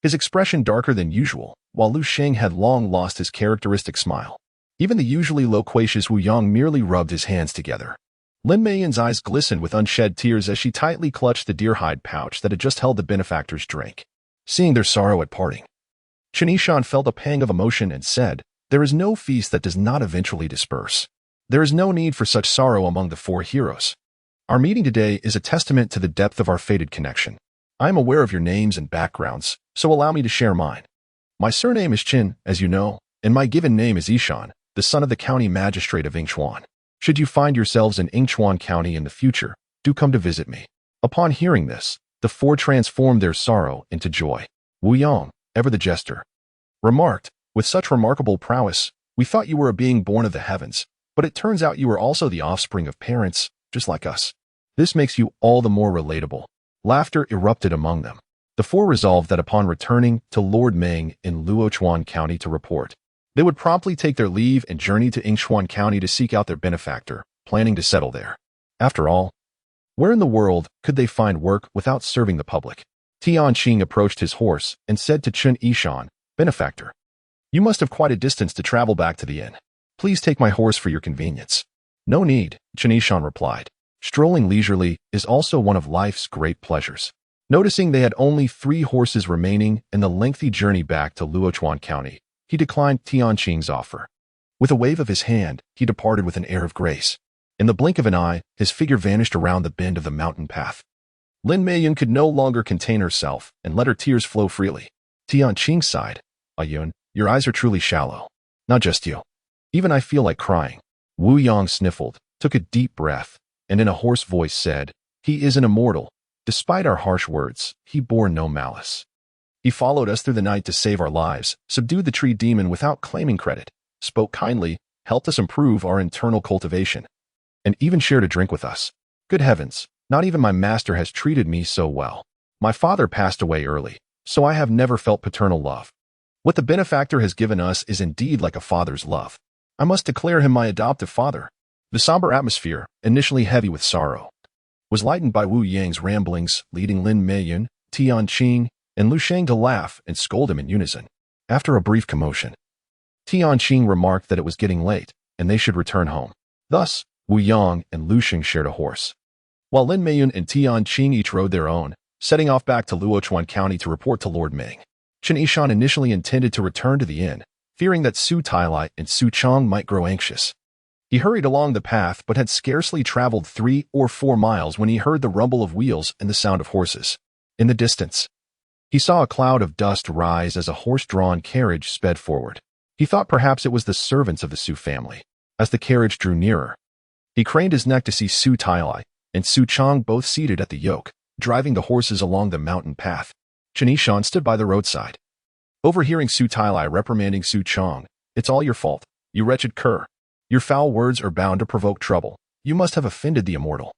his expression darker than usual, while Lu Sheng had long lost his characteristic smile. Even the usually loquacious Wu Yang merely rubbed his hands together. Lin Meiyun's eyes glistened with unshed tears as she tightly clutched the deer-hide pouch that had just held the benefactor's drink. Seeing their sorrow at parting, Chen Yishan felt a pang of emotion and said, "There is no feast that does not eventually disperse. There is no need for such sorrow among the four heroes. Our meeting today is a testament to the depth of our fated connection. I am aware of your names and backgrounds, so allow me to share mine. My surname is Chen, as you know, and my given name is Yishan, the son of the county magistrate of Yingchuan. Should you find yourselves in Yingchuan County in the future, do come to visit me." Upon hearing this, the four transformed their sorrow into joy. Wu Yang, ever the jester, remarked, "With such remarkable prowess, we thought you were a being born of the heavens, but it turns out you are also the offspring of parents, just like us. This makes you all the more relatable." Laughter erupted among them. The four resolved that upon returning to Lord Meng in Luochuan County to report, they would promptly take their leave and journey to Yingchuan County to seek out their benefactor, planning to settle there. After all, where in the world could they find work without serving the public? Tianqing approached his horse and said to Chen Yishan, "Benefactor, you must have quite a distance to travel back to the inn. Please take my horse for your convenience." "No need," Chen Yishan replied. "Strolling leisurely is also one of life's great pleasures." Noticing they had only 3 horses remaining in the lengthy journey back to Luochuan County, he declined Tianqing's offer. With a wave of his hand, he departed with an air of grace. In the blink of an eye, his figure vanished around the bend of the mountain path. Lin Meiyun could no longer contain herself and let her tears flow freely. Tianqing sighed, "Ayun, your eyes are truly shallow. Not just you. Even I feel like crying." Wu Yang sniffled, took a deep breath, and in a hoarse voice said, "He is an immortal. Despite our harsh words, he bore no malice. He followed us through the night to save our lives, subdued the tree demon without claiming credit, spoke kindly, helped us improve our internal cultivation, and even shared a drink with us. Good heavens, not even my master has treated me so well. My father passed away early, so I have never felt paternal love. What the benefactor has given us is indeed like a father's love. I must declare him my adoptive father." The somber atmosphere, initially heavy with sorrow, was lightened by Wu Yang's ramblings, leading Lin Meiyun, Tianqing, and Lu Sheng to laugh and scold him in unison. After a brief commotion, Tianqing remarked that it was getting late, and they should return home. Thus, Wu Yang and Lu Sheng shared a horse, while Lin Meiyun and Tianqing each rode their own, setting off back to Luochuan County to report to Lord Meng. Chen Yishan initially intended to return to the inn, fearing that Su Tailai and Su Chang might grow anxious. He hurried along the path but had scarcely traveled 3 or 4 miles when he heard the rumble of wheels and the sound of horses. In the distance, he saw a cloud of dust rise as a horse-drawn carriage sped forward. He thought perhaps it was the servants of the Su family. As the carriage drew nearer, he craned his neck to see Su Tailai and Su Chang both seated at the yoke, driving the horses along the mountain path. Chen Yishan stood by the roadside. Overhearing Su Tailai reprimanding Su Chang, "It's all your fault, you wretched cur. Your foul words are bound to provoke trouble. You must have offended the immortal,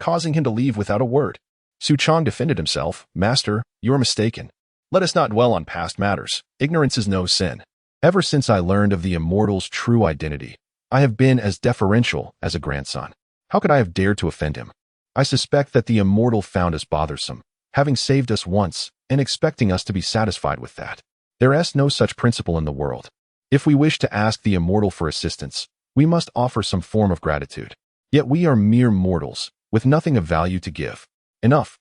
causing him to leave without a word." Su Chang defended himself, "Master, you are mistaken. Let us not dwell on past matters. Ignorance is no sin. Ever since I learned of the immortal's true identity, I have been as deferential as a grandson. How could I have dared to offend him? I suspect that the immortal found us bothersome, having saved us once and expecting us to be satisfied with that. There is no such principle in the world. If we wish to ask the immortal for assistance, we must offer some form of gratitude. Yet we are mere mortals, with nothing of value to give. Enough.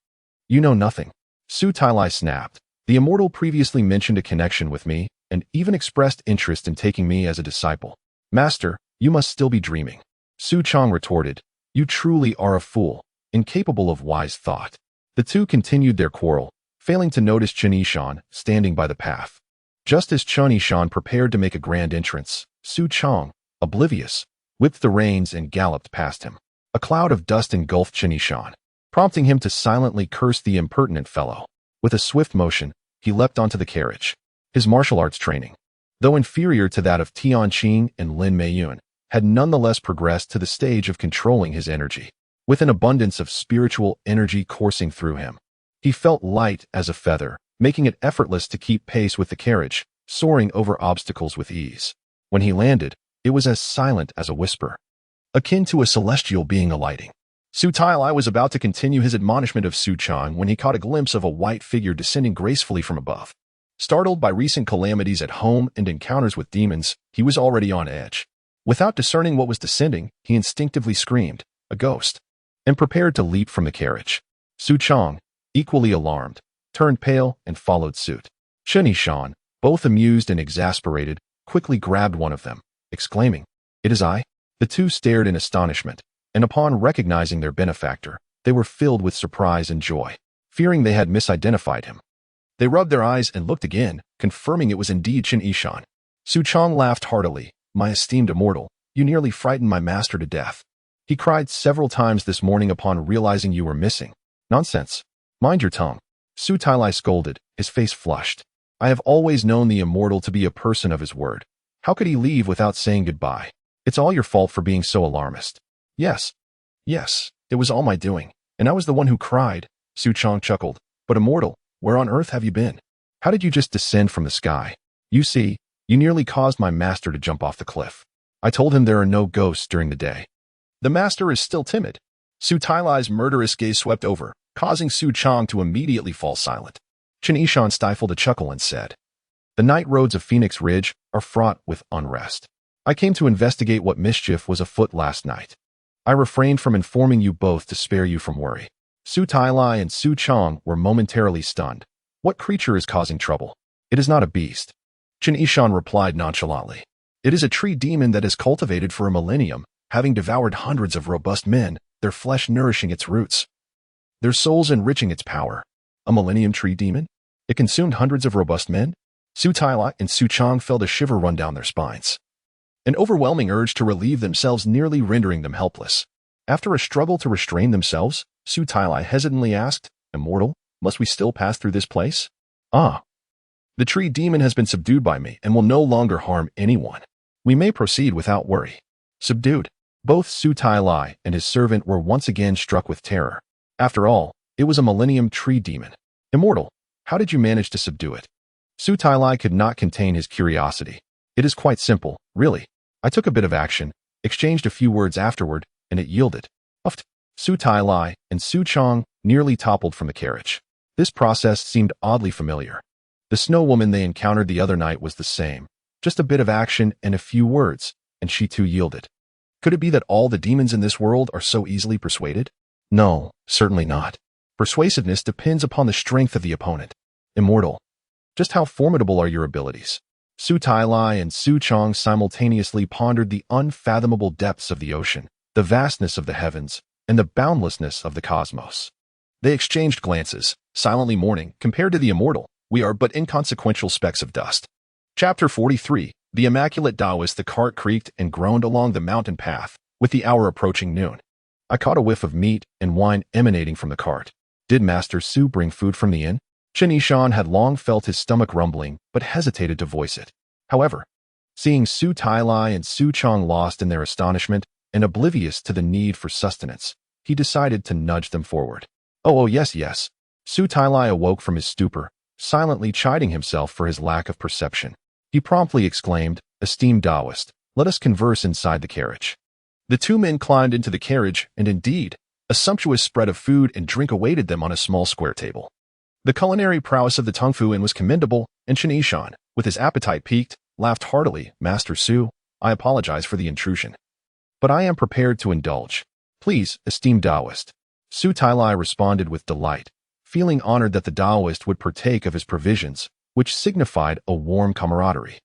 You know nothing." Su Tailai snapped. "The immortal previously mentioned a connection with me, and even expressed interest in taking me as a disciple. Master, you must still be dreaming." Su Chang retorted, "You truly are a fool, incapable of wise thought." The two continued their quarrel, failing to notice Chen Yishan standing by the path. Just as Chen Yishan prepared to make a grand entrance, Su Chang, oblivious, whipped the reins and galloped past him. A cloud of dust engulfed Chen Yishan, prompting him to silently curse the impertinent fellow. With a swift motion, he leapt onto the carriage. His martial arts training, though inferior to that of Tianqing and Lin Meiyun, had nonetheless progressed to the stage of controlling his energy. With an abundance of spiritual energy coursing through him, he felt light as a feather, making it effortless to keep pace with the carriage, soaring over obstacles with ease. When he landed, it was as silent as a whisper, akin to a celestial being alighting. Su Tailai was about to continue his admonishment of Su Chang when he caught a glimpse of a white figure descending gracefully from above. Startled by recent calamities at home and encounters with demons, he was already on edge. Without discerning what was descending, he instinctively screamed, "A ghost!" and prepared to leap from the carriage. Su Chang, equally alarmed, turned pale and followed suit. Chen Yishan, both amused and exasperated, quickly grabbed one of them, exclaiming, "It is I." The two stared in astonishment, and upon recognizing their benefactor, they were filled with surprise and joy, fearing they had misidentified him. They rubbed their eyes and looked again, confirming it was indeed Chen Yishan. Su Chang laughed heartily. "My esteemed immortal, you nearly frightened my master to death. He cried several times this morning upon realizing you were missing." "Nonsense. Mind your tongue." Su Tailai scolded, his face flushed. "I have always known the immortal to be a person of his word. How could he leave without saying goodbye? It's all your fault for being so alarmist." Yes, it was all my doing, and I was the one who cried," Su Chang chuckled. "But immortal, where on earth have you been? How did you just descend from the sky? You see, you nearly caused my master to jump off the cliff. I told him there are no ghosts during the day." "The master is still timid." Su Tailai's murderous gaze swept over, causing Su Chang to immediately fall silent. Chen Yishan stifled a chuckle and said, "The night roads of Phoenix Ridge are fraught with unrest. I came to investigate what mischief was afoot last night. I refrained from informing you both to spare you from worry." Su Tailai and Su Chang were momentarily stunned. "What creature is causing trouble?" "It is not a beast," Chen Yishan replied nonchalantly. "It is a tree demon that has cultivated for a millennium, having devoured hundreds of robust men, their flesh nourishing its roots, their souls enriching its power." "A millennium tree demon? It consumed hundreds of robust men?" Su Tailai and Su Chang felt a shiver run down their spines. An overwhelming urge to relieve themselves nearly rendering them helpless. After a struggle to restrain themselves, Su Tailai hesitantly asked, "Immortal, must we still pass through this place?" "Ah. The tree demon has been subdued by me and will no longer harm anyone. We may proceed without worry." Subdued. Both Su Tailai and his servant were once again struck with terror. After all, it was a millennium tree demon. "Immortal, how did you manage to subdue it?" Su Tailai could not contain his curiosity. "It is quite simple, really. I took a bit of action, exchanged a few words afterward, and it yielded." Uffed. Su Tailai and Su Chang nearly toppled from the carriage. This process seemed oddly familiar. The snow woman they encountered the other night was the same. Just a bit of action and a few words, and she too yielded. Could it be that all the demons in this world are so easily persuaded? No, certainly not. Persuasiveness depends upon the strength of the opponent. "Immortal, just how formidable are your abilities?" Su Tailai and Su Chang simultaneously pondered the unfathomable depths of the ocean, the vastness of the heavens, and the boundlessness of the cosmos. They exchanged glances, silently mourning, "Compared to the immortal, we are but inconsequential specks of dust." Chapter 43. The Immaculate Taoist. The cart creaked and groaned along the mountain path, with the hour approaching noon. I caught a whiff of meat and wine emanating from the cart. Did Master Su bring food from the inn? Chen Yishan had long felt his stomach rumbling, but hesitated to voice it. However, seeing Su Tailai and Su Chang lost in their astonishment and oblivious to the need for sustenance, he decided to nudge them forward. Oh, yes. Su Tailai awoke from his stupor, silently chiding himself for his lack of perception. He promptly exclaimed, "Esteemed Taoist, let us converse inside the carriage." The two men climbed into the carriage, and indeed, a sumptuous spread of food and drink awaited them on a small square table. The culinary prowess of the Tongfu Inn was commendable, and Chen Yishan, with his appetite piqued, laughed heartily. "Master Su, I apologize for the intrusion, but I am prepared to indulge. Please, esteemed Taoist." Su Tailai responded with delight, feeling honored that the Taoist would partake of his provisions, which signified a warm camaraderie.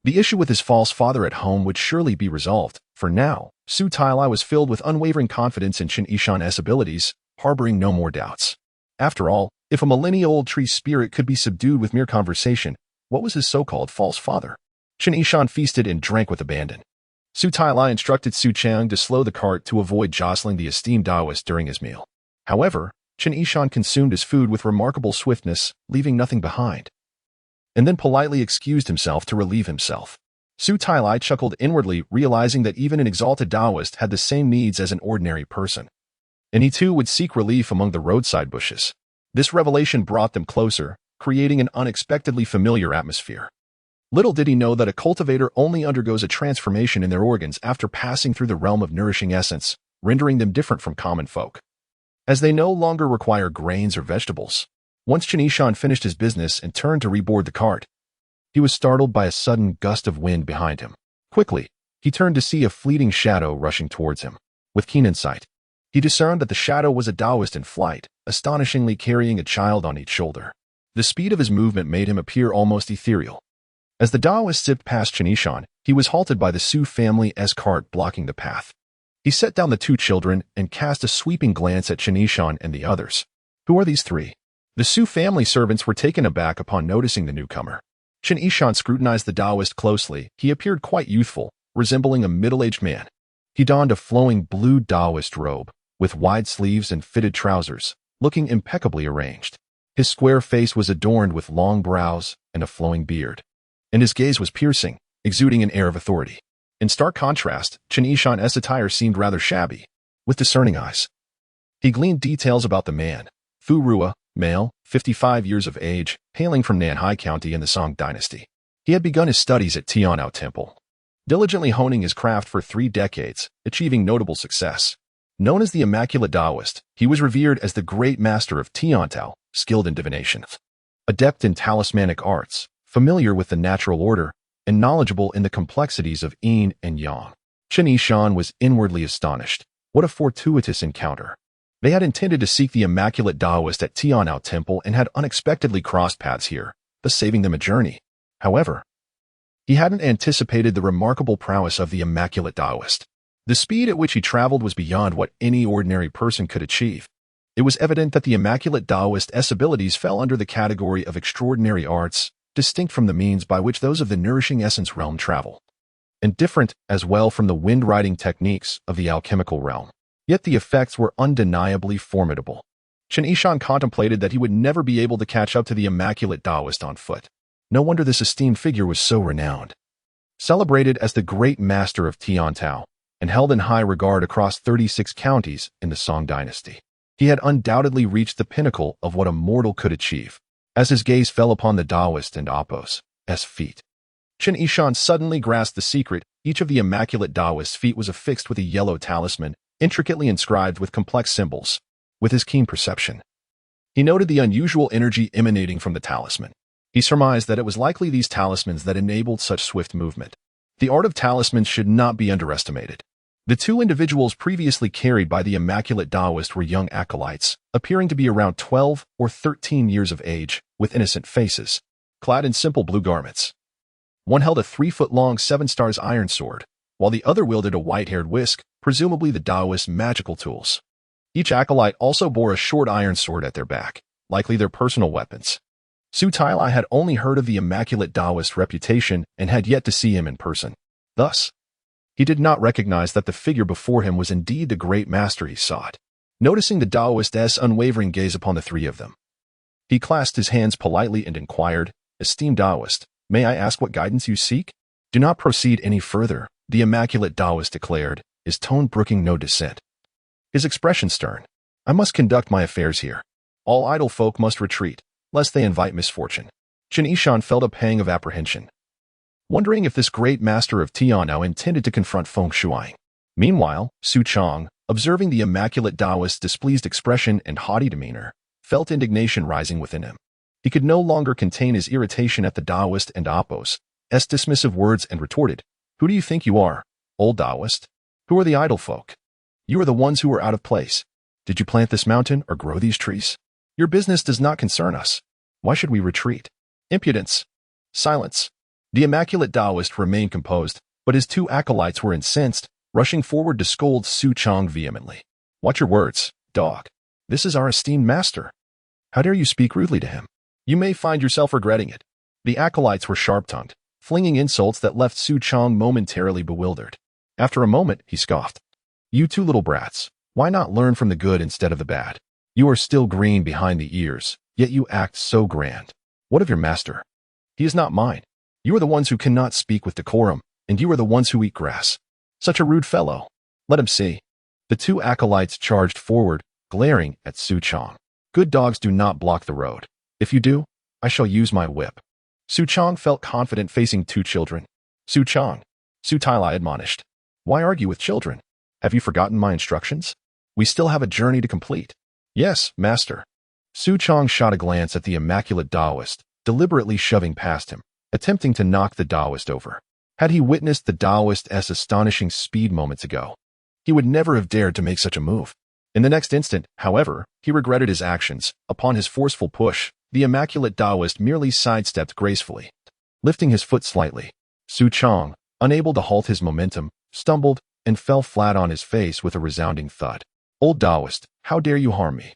The issue with his false father at home would surely be resolved, for now, Su Tailai was filled with unwavering confidence in Chen Yishan's abilities, harboring no more doubts. After all, if a millennia-old tree spirit could be subdued with mere conversation, what was his so-called false father? Chen Yishan feasted and drank with abandon. Su Tailai instructed Su Chang to slow the cart to avoid jostling the esteemed Taoist during his meal. However, Chen Yishan consumed his food with remarkable swiftness, leaving nothing behind, and then politely excused himself to relieve himself. Su Tailai chuckled inwardly, realizing that even an exalted Taoist had the same needs as an ordinary person, and he too would seek relief among the roadside bushes. This revelation brought them closer, creating an unexpectedly familiar atmosphere. Little did he know that a cultivator only undergoes a transformation in their organs after passing through the realm of nourishing essence, rendering them different from common folk, as they no longer require grains or vegetables. Once Chen Yishan finished his business and turned to reboard the cart, he was startled by a sudden gust of wind behind him. Quickly, he turned to see a fleeting shadow rushing towards him. With keen insight, he discerned that the shadow was a Taoist in flight, astonishingly carrying a child on each shoulder. The speed of his movement made him appear almost ethereal. As the Taoist zipped past Chen Yishan, he was halted by the Su family's cart blocking the path. He set down the two children and cast a sweeping glance at Chen Yishan and the others. Who are these three? The Su family servants were taken aback upon noticing the newcomer. Chen Yishan scrutinized the Taoist closely. He appeared quite youthful, resembling a middle-aged man. He donned a flowing blue Taoist robe, with wide sleeves and fitted trousers, looking impeccably arranged. His square face was adorned with long brows and a flowing beard, and his gaze was piercing, exuding an air of authority. In stark contrast, Chen Yishan's attire seemed rather shabby. With discerning eyes, he gleaned details about the man. Fu Rua, male, 55 years of age, hailing from Nanhai County in the Song dynasty. He had begun his studies at Tianao Temple, diligently honing his craft for 3 decades, achieving notable success. Known as the Immaculate Taoist, he was revered as the great master of Tiantao, skilled in divination, adept in talismanic arts, familiar with the natural order, and knowledgeable in the complexities of yin and yang. Chen Yishan was inwardly astonished. What a fortuitous encounter. They had intended to seek the Immaculate Taoist at Tianao Temple and had unexpectedly crossed paths here, thus saving them a journey. However, he hadn't anticipated the remarkable prowess of the Immaculate Taoist. The speed at which he traveled was beyond what any ordinary person could achieve. It was evident that the Immaculate Taoist's abilities fell under the category of extraordinary arts, distinct from the means by which those of the nourishing essence realm travel, and different as well from the wind-riding techniques of the alchemical realm. Yet the effects were undeniably formidable. Chen Yishan contemplated that he would never be able to catch up to the Immaculate Taoist on foot. No wonder this esteemed figure was so renowned. Celebrated as the great master of Tiantao, and held in high regard across 36 counties in the Song dynasty, he had undoubtedly reached the pinnacle of what a mortal could achieve. As his gaze fell upon the Taoist and Apos' feet, Chen Yishan suddenly grasped the secret. Each of the Immaculate Taoist's feet was affixed with a yellow talisman, intricately inscribed with complex symbols. With his keen perception, he noted the unusual energy emanating from the talisman. He surmised that it was likely these talismans that enabled such swift movement. The art of talismans should not be underestimated. The two individuals previously carried by the Immaculate Taoist were young acolytes, appearing to be around 12 or 13 years of age, with innocent faces, clad in simple blue garments. One held a 3-foot-long 7-stars iron sword, while the other wielded a white-haired whisk, presumably the Taoist's magical tools. Each acolyte also bore a short iron sword at their back, likely their personal weapons. Su Tailai had only heard of the Immaculate Taoist's reputation and had yet to see him in person. Thus, he did not recognize that the figure before him was indeed the great master he sought. Noticing the Taoist's unwavering gaze upon the three of them, he clasped his hands politely and inquired, "Esteemed Taoist, may I ask what guidance you seek?" "Do not proceed any further," the Immaculate Taoist declared, his tone brooking no dissent. His expression stern. "I must conduct my affairs here. All idle folk must retreat, lest they invite misfortune." Chen Yishan felt a pang of apprehension, wondering if this great master of Tianao intended to confront Feng Shuai. Meanwhile, Su Chang, observing the Immaculate Taoist's displeased expression and haughty demeanor, felt indignation rising within him. He could no longer contain his irritation at the Taoist and Apos' dismissive words and retorted, "Who do you think you are, old Taoist? Who are the idle folk? You are the ones who are out of place. Did you plant this mountain or grow these trees? Your business does not concern us. Why should we retreat?" Impudence. Silence. The Immaculate Taoist remained composed, but his two acolytes were incensed, rushing forward to scold Su Chang vehemently. "Watch your words, dog. This is our esteemed master. How dare you speak rudely to him? You may find yourself regretting it." The acolytes were sharp-tongued, flinging insults that left Su Chang momentarily bewildered. After a moment, he scoffed. "You two little brats, why not learn from the good instead of the bad? You are still green behind the ears, yet you act so grand. What of your master? He is not mine. You are the ones who cannot speak with decorum, and you are the ones who eat grass. Such a rude fellow. Let him see." The two acolytes charged forward, glaring at Su Chang. "Good dogs do not block the road. If you do, I shall use my whip." Su Chang felt confident facing two children. "Su Chang," Su Tailai admonished, "why argue with children? Have you forgotten my instructions? We still have a journey to complete." "Yes, master." Su Chong shot a glance at the immaculate Taoist, deliberately shoving past him, attempting to knock the Taoist over. Had he witnessed the Taoist's astonishing speed moments ago, he would never have dared to make such a move. In the next instant, however, he regretted his actions. Upon his forceful push, the immaculate Taoist merely sidestepped gracefully, lifting his foot slightly. Su Chong, unable to halt his momentum, stumbled and fell flat on his face with a resounding thud. "Old Taoist, how dare you harm me?"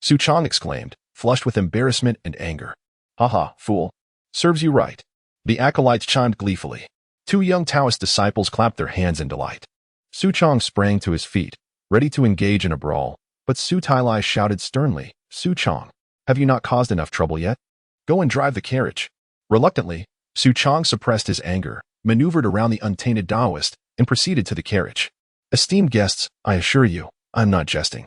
Su Chong exclaimed, flushed with embarrassment and anger. "Haha, fool. Serves you right." The acolytes chimed gleefully. Two young Taoist disciples clapped their hands in delight. Su Chong sprang to his feet, ready to engage in a brawl, but Su Tailai shouted sternly, "Su Chong, have you not caused enough trouble yet? Go and drive the carriage." Reluctantly, Su Chong suppressed his anger, maneuvered around the untainted Taoist, and proceeded to the carriage. "Esteemed guests, I assure you, I'm not jesting."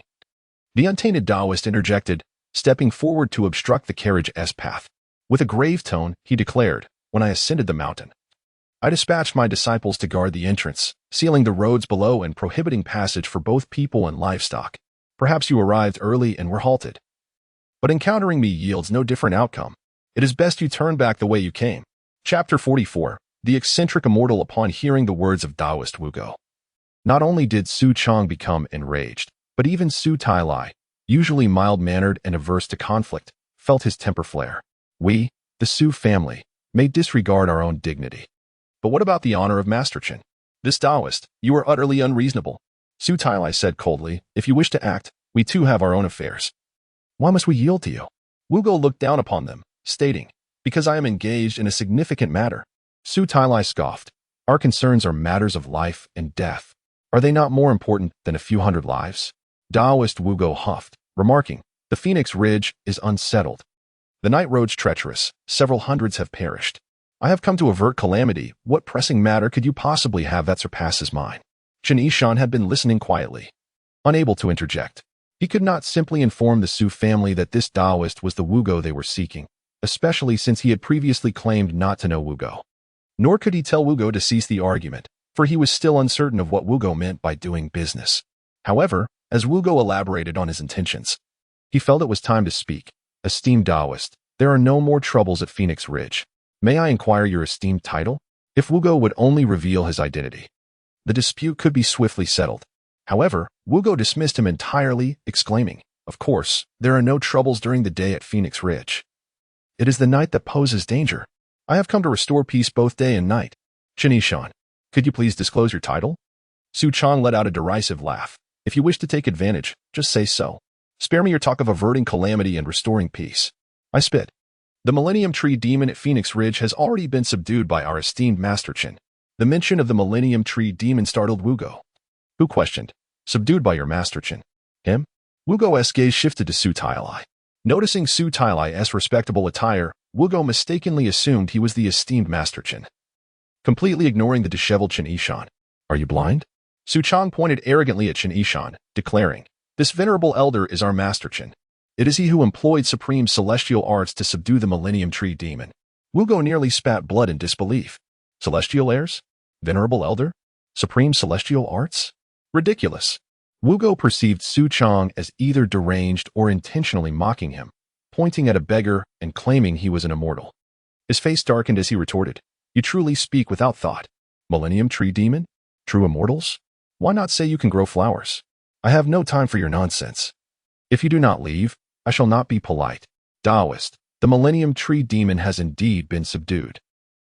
The untainted Taoist interjected, stepping forward to obstruct the carriage's path. With a grave tone, he declared, "When I ascended the mountain, I dispatched my disciples to guard the entrance, sealing the roads below and prohibiting passage for both people and livestock. Perhaps you arrived early and were halted. But encountering me yields no different outcome. It is best you turn back the way you came." Chapter 44. The eccentric immortal. Upon hearing the words of Taoist Wugo, not only did Su Chong become enraged, but even Su Tailai, usually mild-mannered and averse to conflict, felt his temper flare. "We, the Su family, may disregard our own dignity. But what about the honor of Master Chen? This Taoist, you are utterly unreasonable." Su Tailai said coldly, "If you wish to act, we too have our own affairs. Why must we yield to you?" Wugo looked down upon them, stating, "Because I am engaged in a significant matter." Su Tailai scoffed, "Our concerns are matters of life and death. Are they not more important than a few hundred lives?" Taoist Wugo huffed, remarking, "The Phoenix Ridge is unsettled. The night road's treacherous, several hundreds have perished. I have come to avert calamity. What pressing matter could you possibly have that surpasses mine?" Chen Yishan had been listening quietly, unable to interject. He could not simply inform the Su family that this Taoist was the Wugo they were seeking, especially since he had previously claimed not to know Wugo. Nor could he tell Wugo to cease the argument, for he was still uncertain of what Wugo meant by doing business. However, as Wugo elaborated on his intentions, he felt it was time to speak. "Esteemed Taoist, there are no more troubles at Phoenix Ridge. May I inquire your esteemed title?" If Wugo would only reveal his identity, the dispute could be swiftly settled. However, Wugo dismissed him entirely, exclaiming, "Of course, there are no troubles during the day at Phoenix Ridge. It is the night that poses danger. I have come to restore peace both day and night." Chen Yishan, could you please disclose your title? Su Chong let out a derisive laugh. "If you wish to take advantage, just say so. Spare me your talk of averting calamity and restoring peace." I spit. "The Millennium Tree Demon at Phoenix Ridge has already been subdued by our esteemed Master Chen." The mention of the Millennium Tree Demon startled Wugo, who questioned, "Subdued by your Master Chen? Him?" Wugo's gaze shifted to Su Tailai. Noticing Su Tailai's respectable attire, Wugo mistakenly assumed he was the esteemed Master Chen, completely ignoring the disheveled Chen Yishan. "Are you blind?" Su Chong pointed arrogantly at Chen Yishan, declaring, "This venerable elder is our Master Chen. It is he who employed supreme celestial arts to subdue the Millennium Tree Demon." Wugo nearly spat blood in disbelief. Celestial airs? Venerable elder? Supreme celestial arts? Ridiculous. Wugo perceived Su Chong as either deranged or intentionally mocking him, pointing at a beggar and claiming he was an immortal. His face darkened as he retorted, "You truly speak without thought. Millennium Tree Demon? True immortals? Why not say you can grow flowers? I have no time for your nonsense. If you do not leave, I shall not be polite." Taoist, the Millennium Tree Demon has indeed been subdued.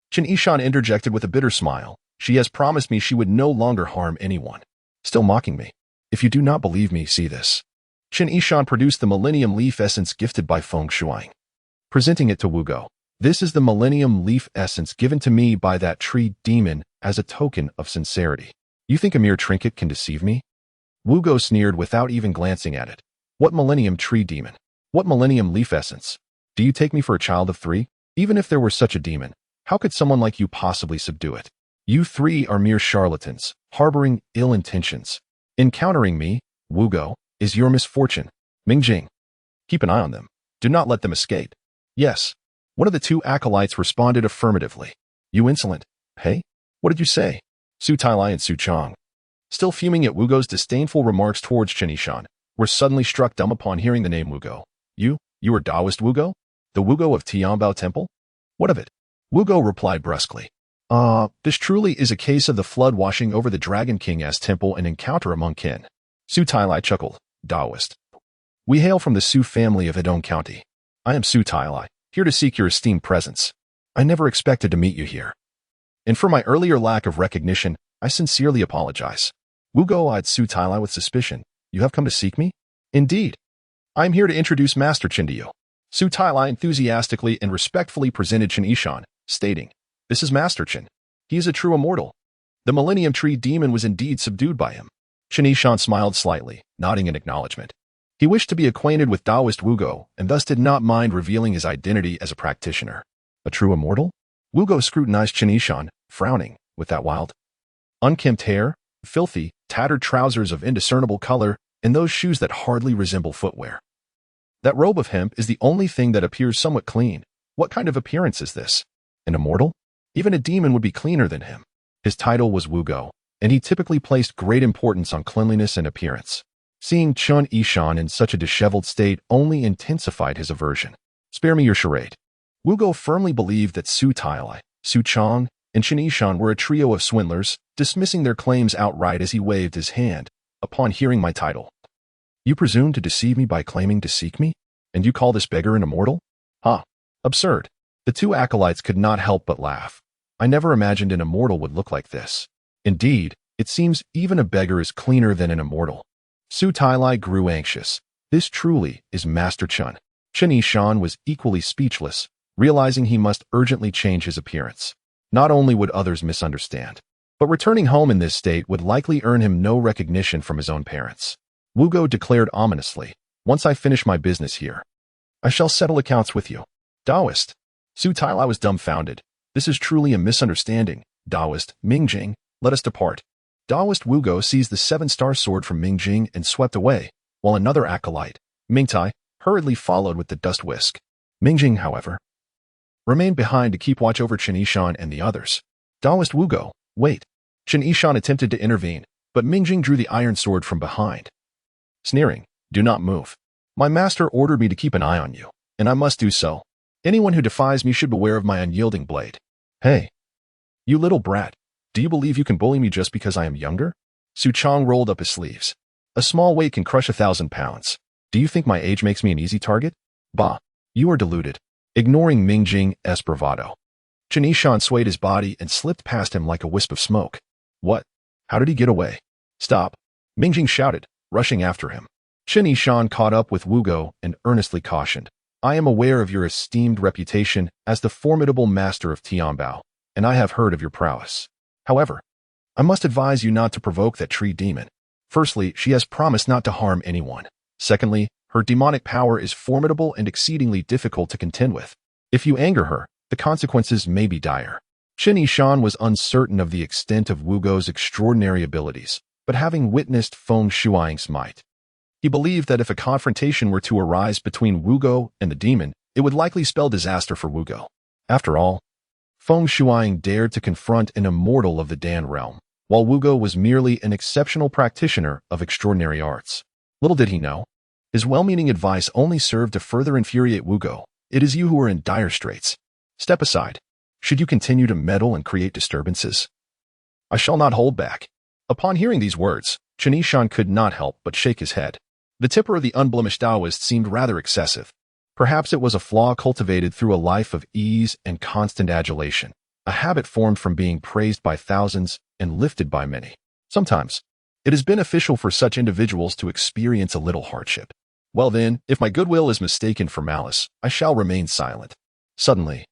Chen Yishan interjected with a bitter smile. "She has promised me she would no longer harm anyone." Still mocking me. If you do not believe me, see this. Chen Yishan produced the Millennium Leaf Essence gifted by Feng Shuang, presenting it to Wugo. "This is the Millennium Leaf Essence given to me by that tree demon as a token of sincerity. You think a mere trinket can deceive me?" Wugo sneered without even glancing at it. "What Millennium Tree Demon? What Millennium Leaf Essence? Do you take me for a child of 3? Even if there were such a demon, how could someone like you possibly subdue it? You 3 are mere charlatans, harboring ill intentions. Encountering me, Wugo, is your misfortune. Mingjing, keep an eye on them. Do not let them escape." "Yes." One of the 2 acolytes responded affirmatively. "You insolent. Hey? What did you say?" Su Tailai and Su Chong, still fuming at Wugo's disdainful remarks towards Chen Yishan, were suddenly struck dumb upon hearing the name Wugo. "You, You are Taoist Wugo? The Wugo of Tianbao Temple? What of it? Wugo replied brusquely. This truly is a case of the flood washing over the Dragon King's temple and encounter among kin. Su Tailai chuckled. Taoist. We hail from the Su family of Hedong County. I am Su Tailai, here to seek your esteemed presence. I never expected to meet you here. And for my earlier lack of recognition, I sincerely apologize. Wugo eyed Su Tailai with suspicion. You have come to seek me? Indeed. I am here to introduce Master Chen to you. Su Tailai enthusiastically and respectfully presented Chen Yishan, stating, This is Master Chen. He is a true immortal. The Millennium Tree demon was indeed subdued by him. Chen Yishan smiled slightly, nodding in acknowledgement. He wished to be acquainted with Taoist Wugo and thus did not mind revealing his identity as a practitioner. A true immortal? Wugo scrutinized Chen Yishan, frowning, with that wild, unkempt hair, filthy, tattered trousers of indiscernible color, and those shoes that hardly resemble footwear. That robe of hemp is the only thing that appears somewhat clean. What kind of appearance is this? An immortal? Even a demon would be cleaner than him. His title was Wugo, and he typically placed great importance on cleanliness and appearance. Seeing Chen Yishan in such a disheveled state only intensified his aversion. Spare me your charade. Wugo firmly believed that Su Tailai, Su Chang, and Chen Yishan were a trio of swindlers, dismissing their claims outright as he waved his hand. Upon hearing my title. You presume to deceive me by claiming to seek me? And you call this beggar an immortal? Ha! Absurd. The two acolytes could not help but laugh. I never imagined an immortal would look like this. Indeed, it seems even a beggar is cleaner than an immortal. Su Tailai grew anxious. This truly is Master Chen. Chen Yishan was equally speechless, realizing he must urgently change his appearance. Not only would others misunderstand, but returning home in this state would likely earn him no recognition from his own parents. Wugo declared ominously, Once I finish my business here, I shall settle accounts with you. Taoist. Su Tailai was dumbfounded. This is truly a misunderstanding. Taoist, Mingjing, let us depart. Taoist Wugo seized the 7-star sword from Mingjing and swept away, while another acolyte, Mingtai, hurriedly followed with the dust whisk. Mingjing, however, remained behind to keep watch over Chen Yishan and the others. Taoist Wugo, wait. Chen Yishan attempted to intervene, but Mingjing drew the iron sword from behind. Sneering, do not move. My master ordered me to keep an eye on you, and I must do so. Anyone who defies me should beware of my unyielding blade. Hey, you little brat, do you believe you can bully me just because I am younger? Su Chang rolled up his sleeves. A small weight can crush 1,000 pounds. Do you think my age makes me an easy target? Bah, you are deluded. Ignoring Mingjing's bravado, Chen Yishan swayed his body and slipped past him like a wisp of smoke. What? How did he get away? Stop! Mingjing shouted, rushing after him. Chen Yishan caught up with Wugo and earnestly cautioned. I am aware of your esteemed reputation as the formidable master of Tianbao, and I have heard of your prowess. However, I must advise you not to provoke that tree demon. Firstly, she has promised not to harm anyone. Secondly, her demonic power is formidable and exceedingly difficult to contend with. If you anger her, the consequences may be dire. Chen Yishan was uncertain of the extent of Wugo's extraordinary abilities, but having witnessed Feng Shuang's might, he believed that if a confrontation were to arise between Wugo and the demon, it would likely spell disaster for Wugo. After all, Feng Shuang dared to confront an immortal of the Dan realm, while Wugo was merely an exceptional practitioner of extraordinary arts. Little did he know, his well-meaning advice only served to further infuriate Wugo. It is you who are in dire straits. Step aside. Should you continue to meddle and create disturbances, I shall not hold back. Upon hearing these words, Chen Yishan could not help but shake his head. The temper of the unblemished Taoist seemed rather excessive. Perhaps it was a flaw cultivated through a life of ease and constant adulation, a habit formed from being praised by thousands and lifted by many. Sometimes, it is beneficial for such individuals to experience a little hardship. Well then, if my goodwill is mistaken for malice, I shall remain silent. Suddenly,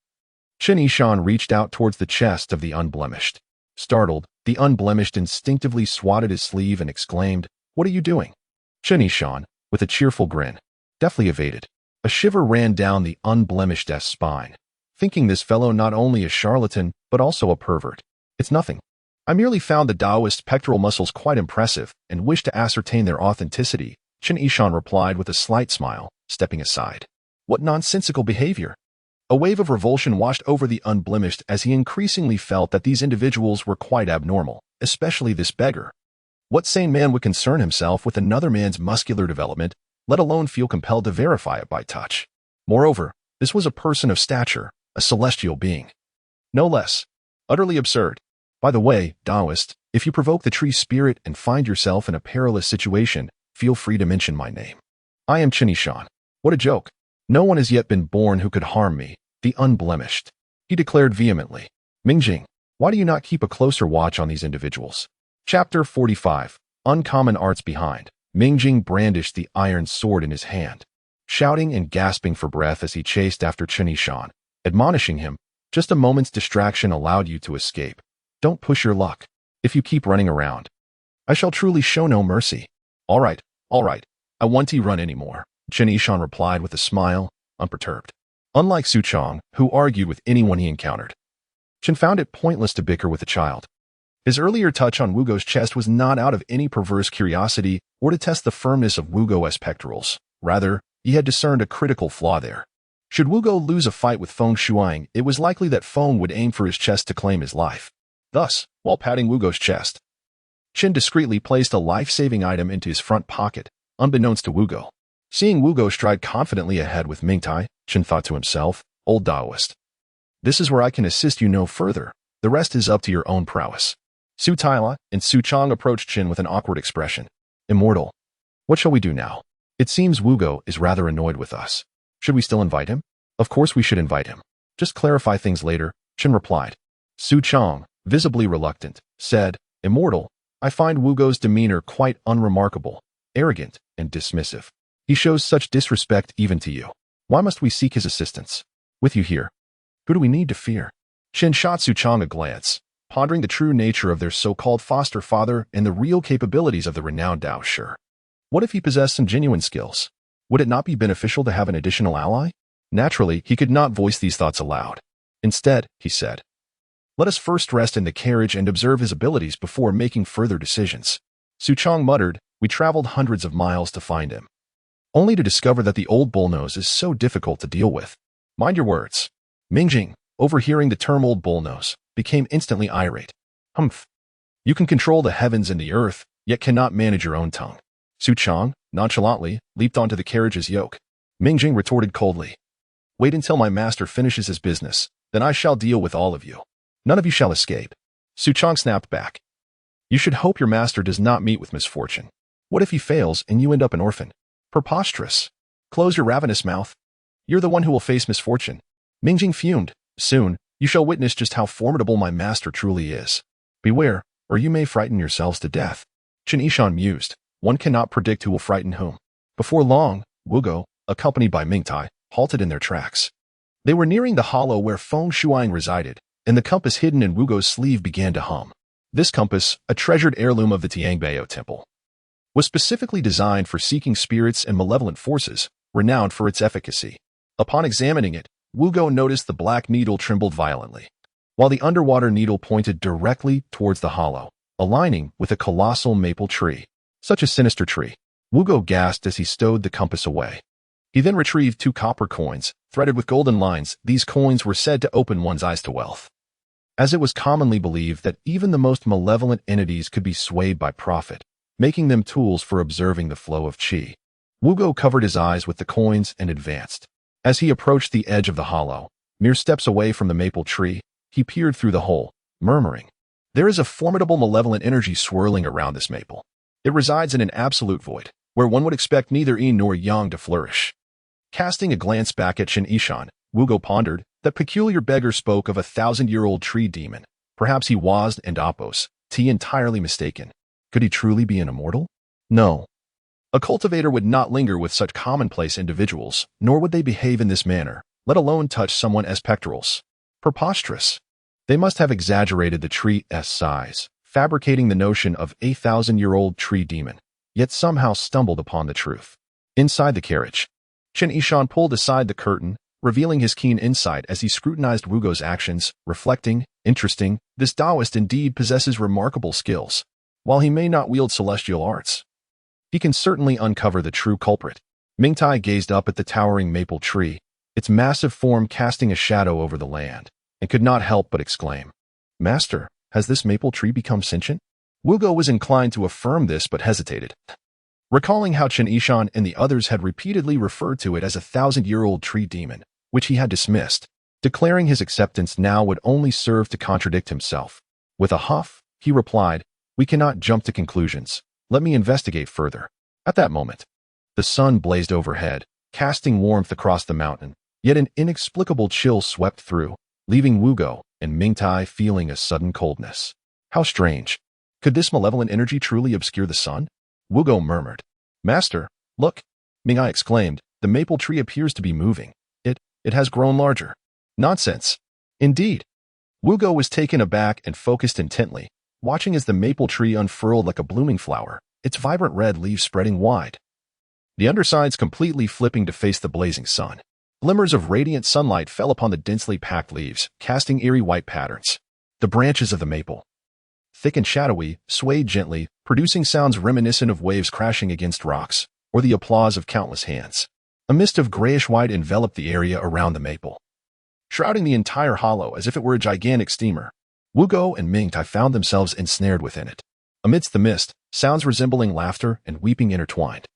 Chen Yishan reached out towards the chest of the unblemished. Startled, the unblemished instinctively swatted his sleeve and exclaimed, What are you doing? Chen Yishan, with a cheerful grin, deftly evaded. A shiver ran down the unblemished's spine, thinking this fellow not only a charlatan, but also a pervert. It's nothing. I merely found the Taoist's pectoral muscles quite impressive and wished to ascertain their authenticity, Chen Yishan replied with a slight smile, stepping aside. What nonsensical behavior! A wave of revulsion washed over the unblemished as he increasingly felt that these individuals were quite abnormal, especially this beggar. What sane man would concern himself with another man's muscular development, let alone feel compelled to verify it by touch? Moreover, this was a person of stature, a celestial being. No less. Utterly absurd. By the way, Taoist, if you provoke the tree spirit and find yourself in a perilous situation, feel free to mention my name. I am Chen Yishan. What a joke. No one has yet been born who could harm me, the unblemished. He declared vehemently. Mingjing, why do you not keep a closer watch on these individuals? Chapter 45. Uncommon Arts Behind. Mingjing brandished the iron sword in his hand, shouting and gasping for breath as he chased after Chen Yishan, admonishing him, just a moment's distraction allowed you to escape. Don't push your luck. If you keep running around, I shall truly show no mercy. All right, I won't run anymore, Chen Yishan replied with a smile, unperturbed. Unlike Su Chong, who argued with anyone he encountered, Chen found it pointless to bicker with the child. His earlier touch on Wugo's chest was not out of any perverse curiosity or to test the firmness of Wugo's pectorals. Rather, he had discerned a critical flaw there. Should Wugo lose a fight with Feng Shuang, it was likely that Feng would aim for his chest to claim his life. Thus, while patting Wugo's chest, Chen discreetly placed a life-saving item into his front pocket, unbeknownst to Wugo. Seeing Wugo stride confidently ahead with Mingtai, Chen thought to himself, old Taoist. This is where I can assist you no further. The rest is up to your own prowess. Su Taila and Su Chong approached Chen with an awkward expression. Immortal. What shall we do now? It seems Wugo is rather annoyed with us. Should we still invite him? Of course we should invite him. Just clarify things later, Chen replied. Su Chong, visibly reluctant, said, Immortal, I find Wugo's demeanor quite unremarkable, arrogant, and dismissive. He shows such disrespect even to you. Why must we seek his assistance? With you here, who do we need to fear? Chen shot Su Chong a glance, pondering the true nature of their so-called foster father and the real capabilities of the renowned Dao Shi. What if he possessed some genuine skills? Would it not be beneficial to have an additional ally? Naturally, he could not voice these thoughts aloud. Instead, he said, let us first rest in the carriage and observe his abilities before making further decisions. Su Chong muttered, we traveled hundreds of miles to find him, only to discover that the old bullnose is so difficult to deal with. Mind your words. Mingjing, overhearing the term old bullnose, became instantly irate. Humph. You can control the heavens and the earth, yet cannot manage your own tongue. Su Chong, nonchalantly, leaped onto the carriage's yoke. Mingjing retorted coldly. Wait until my master finishes his business, then I shall deal with all of you. None of you shall escape. Su Chong snapped back. You should hope your master does not meet with misfortune. What if he fails and you end up an orphan? Preposterous. Close your ravenous mouth. You're the one who will face misfortune. Mingjing fumed. Soon, you shall witness just how formidable my master truly is. Beware, or you may frighten yourselves to death. Chen Yishan mused. One cannot predict who will frighten whom. Before long, Wugo, accompanied by Mingtai, halted in their tracks. They were nearing the hollow where Feng Shuang resided, and the compass hidden in Wugo's sleeve began to hum. This compass, a treasured heirloom of the Tiangbao Temple, was specifically designed for seeking spirits and malevolent forces, renowned for its efficacy. Upon examining it, Wugo noticed the black needle trembled violently, while the underwater needle pointed directly towards the hollow, aligning with a colossal maple tree. Such a sinister tree. Wugo gasped as he stowed the compass away. He then retrieved 2 copper coins, threaded with golden lines. These coins were said to open one's eyes to wealth, as it was commonly believed that even the most malevolent entities could be swayed by profit, making them tools for observing the flow of qi. Wugo covered his eyes with the coins and advanced. As he approached the edge of the hollow, mere steps away from the maple tree, he peered through the hole, murmuring, there is a formidable malevolent energy swirling around this maple. It resides in an absolute void, where one would expect neither yin nor yang to flourish. Casting a glance back at Chen Yishan, Wugo pondered, that peculiar beggar spoke of a 1,000-year-old tree demon. Perhaps he was and Opos, T entirely mistaken. Could he truly be an immortal? No. A cultivator would not linger with such commonplace individuals, nor would they behave in this manner, let alone touch someone as pectorals. Preposterous. They must have exaggerated the tree's size, fabricating the notion of a 1,000-year-old tree demon, yet somehow stumbled upon the truth. Inside the carriage, Chen Yishan pulled aside the curtain, revealing his keen insight as he scrutinized Wugo's actions, reflecting, interesting, this Taoist indeed possesses remarkable skills. While he may not wield celestial arts, he can certainly uncover the true culprit. Mingtai gazed up at the towering maple tree, its massive form casting a shadow over the land, and could not help but exclaim, Master, has this maple tree become sentient? Wugo was inclined to affirm this but hesitated. recalling how Chen Yishan and the others had repeatedly referred to it as a 1,000-year-old tree demon, which he had dismissed, declaring his acceptance now would only serve to contradict himself. With a huff, he replied, "We cannot jump to conclusions. Let me investigate further." At that moment, the sun blazed overhead, casting warmth across the mountain, yet an inexplicable chill swept through, leaving Wugo and Mingtai feeling a sudden coldness. How strange. Could this malevolent energy truly obscure the sun? Wugo murmured. "Master, look," Mingtai exclaimed. "The maple tree appears to be moving. It has grown larger." "Nonsense." "Indeed." Wugo was taken aback and focused intently, watching as the maple tree unfurled like a blooming flower, its vibrant red leaves spreading wide, the undersides completely flipping to face the blazing sun. Glimmers of radiant sunlight fell upon the densely packed leaves, casting eerie white patterns. The branches of the maple, thick and shadowy, swayed gently, producing sounds reminiscent of waves crashing against rocks, or the applause of countless hands. A mist of grayish-white enveloped the area around the maple, shrouding the entire hollow as if it were a gigantic steamer. Wugo and Mingtai found themselves ensnared within it. Amidst the mist, sounds resembling laughter and weeping intertwined,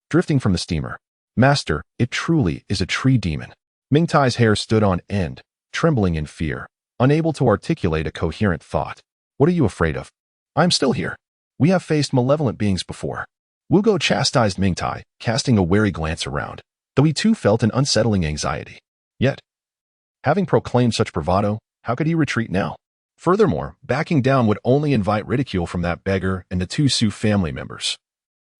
drifting from the steamer. "Master, it truly is a tree demon." Mingtai's hair stood on end, trembling in fear, unable to articulate a coherent thought. "What are you afraid of? I am still here. We have faced malevolent beings before." Wugo chastised Mingtai, casting a wary glance around, though he too felt an unsettling anxiety. Yet, having proclaimed such bravado, how could he retreat now? Furthermore, backing down would only invite ridicule from that beggar and the two Su family members,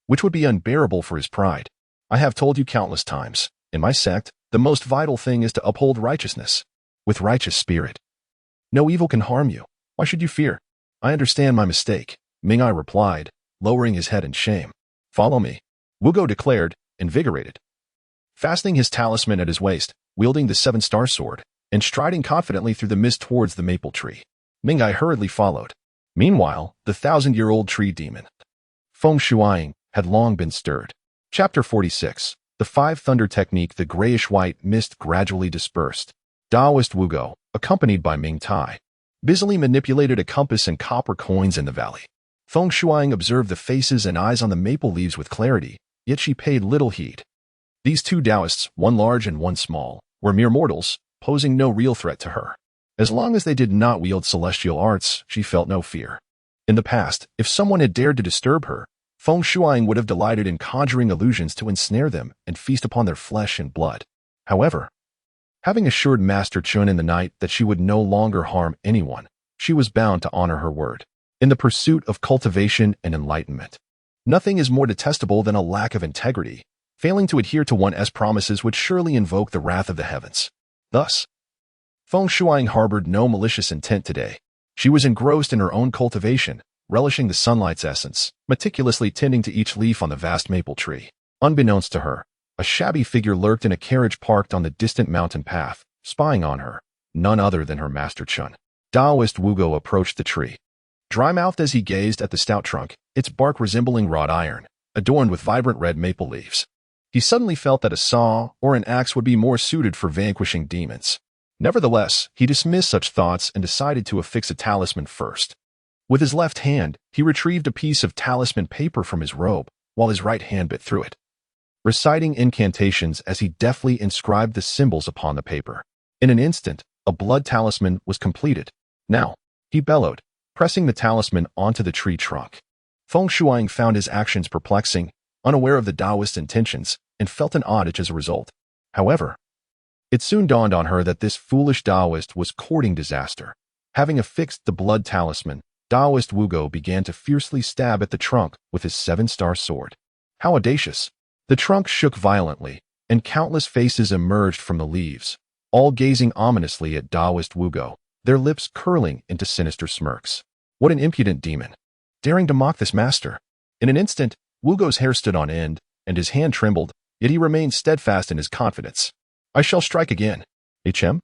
which would be unbearable for his pride. "I have told you countless times, in my sect, the most vital thing is to uphold righteousness, with righteous spirit. No evil can harm you. Why should you fear?" "I understand my mistake," Mingtai replied, lowering his head in shame. "Follow me," Wugo declared, invigorated. Fastening his talisman at his waist, wielding the seven-star sword, and striding confidently through the mist towards the maple tree, Mingtai hurriedly followed. Meanwhile, the 1,000-year-old tree demon, Feng Shuang, had long been stirred. Chapter 46. The Five Thunder Technique. The grayish-white mist gradually dispersed. Taoist Wugo, accompanied by Mingtai, busily manipulated a compass and copper coins in the valley. Feng Shuang observed the faces and eyes on the maple leaves with clarity, yet she paid little heed. These two Taoists, one large and one small, were mere mortals, posing no real threat to her. As long as they did not wield celestial arts, she felt no fear. In the past, if someone had dared to disturb her, Feng Shuang would have delighted in conjuring illusions to ensnare them and feast upon their flesh and blood. However, having assured Master Chen in the night that she would no longer harm anyone, she was bound to honor her word. In the pursuit of cultivation and enlightenment, nothing is more detestable than a lack of integrity. Failing to adhere to one's promises would surely invoke the wrath of the heavens. Thus, Feng Shuang harbored no malicious intent today. She was engrossed in her own cultivation, relishing the sunlight's essence, meticulously tending to each leaf on the vast maple tree. Unbeknownst to her, a shabby figure lurked in a carriage parked on the distant mountain path, spying on her, none other than her Master Chen. Taoist Wugo approached the tree, dry-mouthed as he gazed at the stout trunk, its bark resembling wrought iron, adorned with vibrant red maple leaves. He suddenly felt that a saw or an axe would be more suited for vanquishing demons. Nevertheless, he dismissed such thoughts and decided to affix a talisman first. With his left hand, he retrieved a piece of talisman paper from his robe, while his right hand bit through it, reciting incantations as he deftly inscribed the symbols upon the paper. In an instant, a blood talisman was completed. "Now," he bellowed, pressing the talisman onto the tree trunk. Feng Shuang found his actions perplexing, unaware of the Taoist's intentions, and felt an odd itch as a result. However, it soon dawned on her that this foolish Taoist was courting disaster. Having affixed the blood talisman, Taoist Wugo began to fiercely stab at the trunk with his seven-star sword. How audacious! The trunk shook violently, and countless faces emerged from the leaves, all gazing ominously at Taoist Wugo, their lips curling into sinister smirks. What an impudent demon, daring to mock this master! In an instant, Wugo's hair stood on end, and his hand trembled, yet he remained steadfast in his confidence. "I shall strike again." "Hm?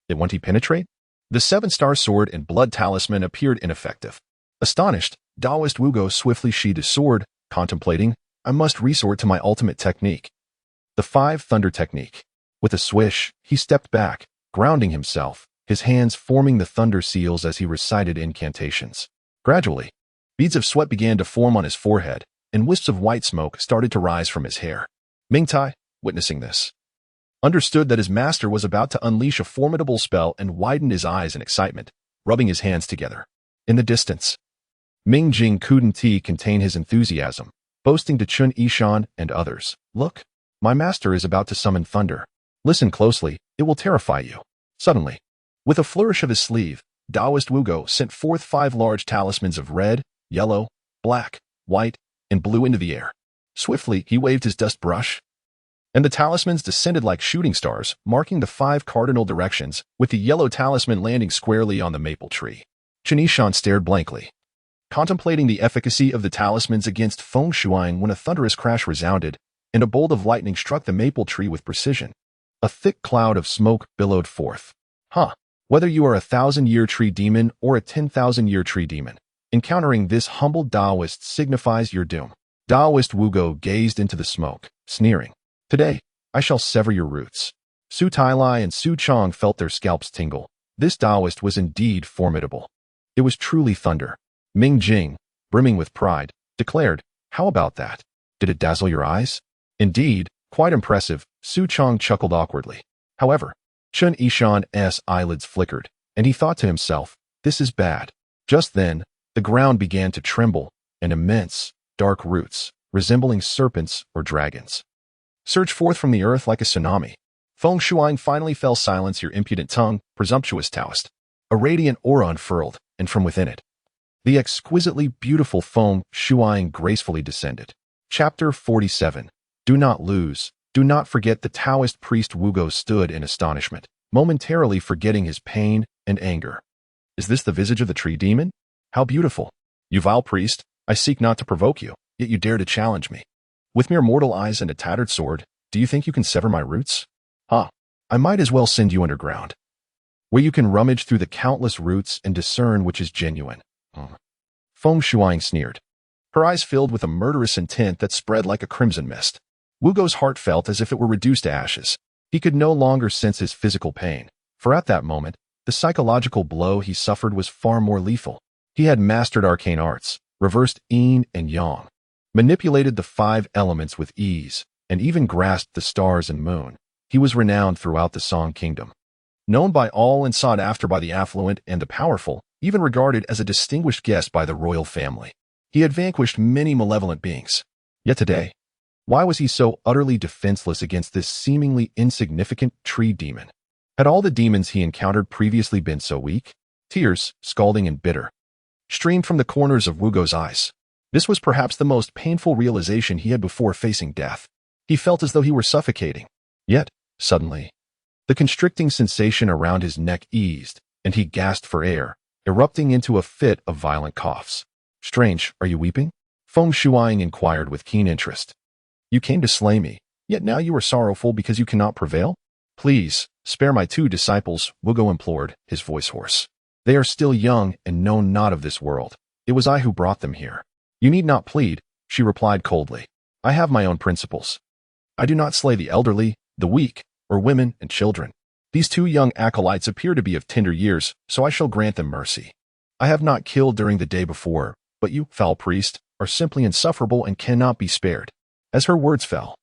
Won't he penetrate?" The seven-star sword and blood talisman appeared ineffective. Astonished, Taoist Wugo swiftly sheathed his sword, contemplating, "I must resort to my ultimate technique, the Five Thunder Technique." With a swish, he stepped back, grounding himself, his hands forming the thunder seals as he recited incantations. Gradually, beads of sweat began to form on his forehead, and wisps of white smoke started to rise from his hair. Mingtai, witnessing this, understood that his master was about to unleash a formidable spell and widened his eyes in excitement, rubbing his hands together. In the distance, Ming Jing couldn't contain his enthusiasm, boasting to Chen Yishan and others, "Look, my master is about to summon thunder. Listen closely, it will terrify you." Suddenly, with a flourish of his sleeve, Taoist Wugo sent forth 5 large talismans of red, yellow, black, white, and blue into the air. Swiftly, he waved his dust brush, and the talismans descended like shooting stars, marking the 5 cardinal directions, with the yellow talisman landing squarely on the maple tree. Chen Yishan stared blankly, contemplating the efficacy of the talismans against feng shuang when a thunderous crash resounded, and a bolt of lightning struck the maple tree with precision. A thick cloud of smoke billowed forth. Whether you are a 1,000-year tree demon or a 10,000-year tree demon, encountering this humble Taoist signifies your doom. Taoist Wugo gazed into the smoke, sneering. "Today, I shall sever your roots." Su Tailai and Su Chong felt their scalps tingle. This Taoist was indeed formidable. It was truly thunder. Ming Jing, brimming with pride, declared, "How about that? Did it dazzle your eyes?" "Indeed, quite impressive," Su Chong chuckled awkwardly. However, Chen Yishan's eyelids flickered, and he thought to himself, "This is bad." Just then, the ground began to tremble, and immense, dark roots, resembling serpents or dragons, surged forth from the earth like a tsunami. "Feng Shuang finally fell. Silence your impudent tongue, presumptuous Taoist." A radiant aura unfurled, and from within it, the exquisitely beautiful Feng Shuang gracefully descended. Chapter 47. Do not lose. Do not forget. The Taoist priest Wugo stood in astonishment, momentarily forgetting his pain and anger. "Is this the visage of the tree demon? How beautiful! You vile priest, I seek not to provoke you, yet you dare to challenge me. With mere mortal eyes and a tattered sword, do you think you can sever my roots? I might as well send you underground, where you can rummage through the countless roots and discern which is genuine." Feng Shuang sneered, her eyes filled with a murderous intent that spread like a crimson mist. Wugo's heart felt as if it were reduced to ashes. He could no longer sense his physical pain, for at that moment, the psychological blow he suffered was far more lethal. He had mastered arcane arts, reversed yin and yang, manipulated the 5 elements with ease, and even grasped the stars and moon. He was renowned throughout the Song Kingdom, known by all and sought after by the affluent and the powerful, even regarded as a distinguished guest by the royal family. He had vanquished many malevolent beings. Yet today, why was he so utterly defenseless against this seemingly insignificant tree demon? Had all the demons he encountered previously been so weak? Tears, scalding and bitter, streamed from the corners of Wugo's eyes. This was perhaps the most painful realization he had before facing death. He felt as though he were suffocating. Yet, suddenly, the constricting sensation around his neck eased, and he gasped for air, erupting into a fit of violent coughs. "Strange, are you weeping?" Feng Shuang inquired with keen interest. "You came to slay me, yet now you are sorrowful because you cannot prevail? Please, spare my 2 disciples," Wugo implored, his voice hoarse. "They are still young and know not of this world. It was I who brought them here." "You need not plead," she replied coldly. "I have my own principles. I do not slay the elderly, the weak, or women and children. These 2 young acolytes appear to be of tender years, so I shall grant them mercy. I have not killed during the day before, but you, foul priest, are simply insufferable and cannot be spared." As her words fell,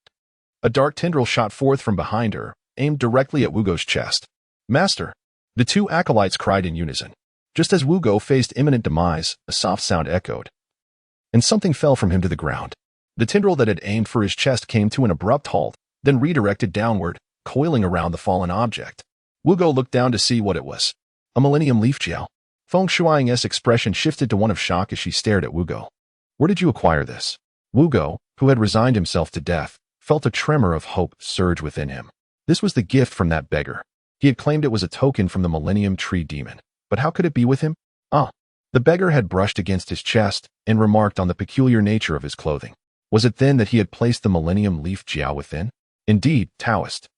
a dark tendril shot forth from behind her, aimed directly at Wugo's chest. "Master!" The 2 acolytes cried in unison. Just as Wugo faced imminent demise, a soft sound echoed, and something fell from him to the ground. The tendril that had aimed for his chest came to an abrupt halt, then redirected downward, coiling around the fallen object. Wugo looked down to see what it was. A millennium leaf gel. Feng Shuang's expression shifted to one of shock as she stared at Wugo. "Where did you acquire this?" Wugo, who had resigned himself to death, felt a tremor of hope surge within him. This was the gift from that beggar. He had claimed it was a token from the Millennium Tree Demon. But how could it be with him? The beggar had brushed against his chest and remarked on the peculiar nature of his clothing. Was it then that he had placed the Millennium Leaf Jiao within? Indeed, Taoist.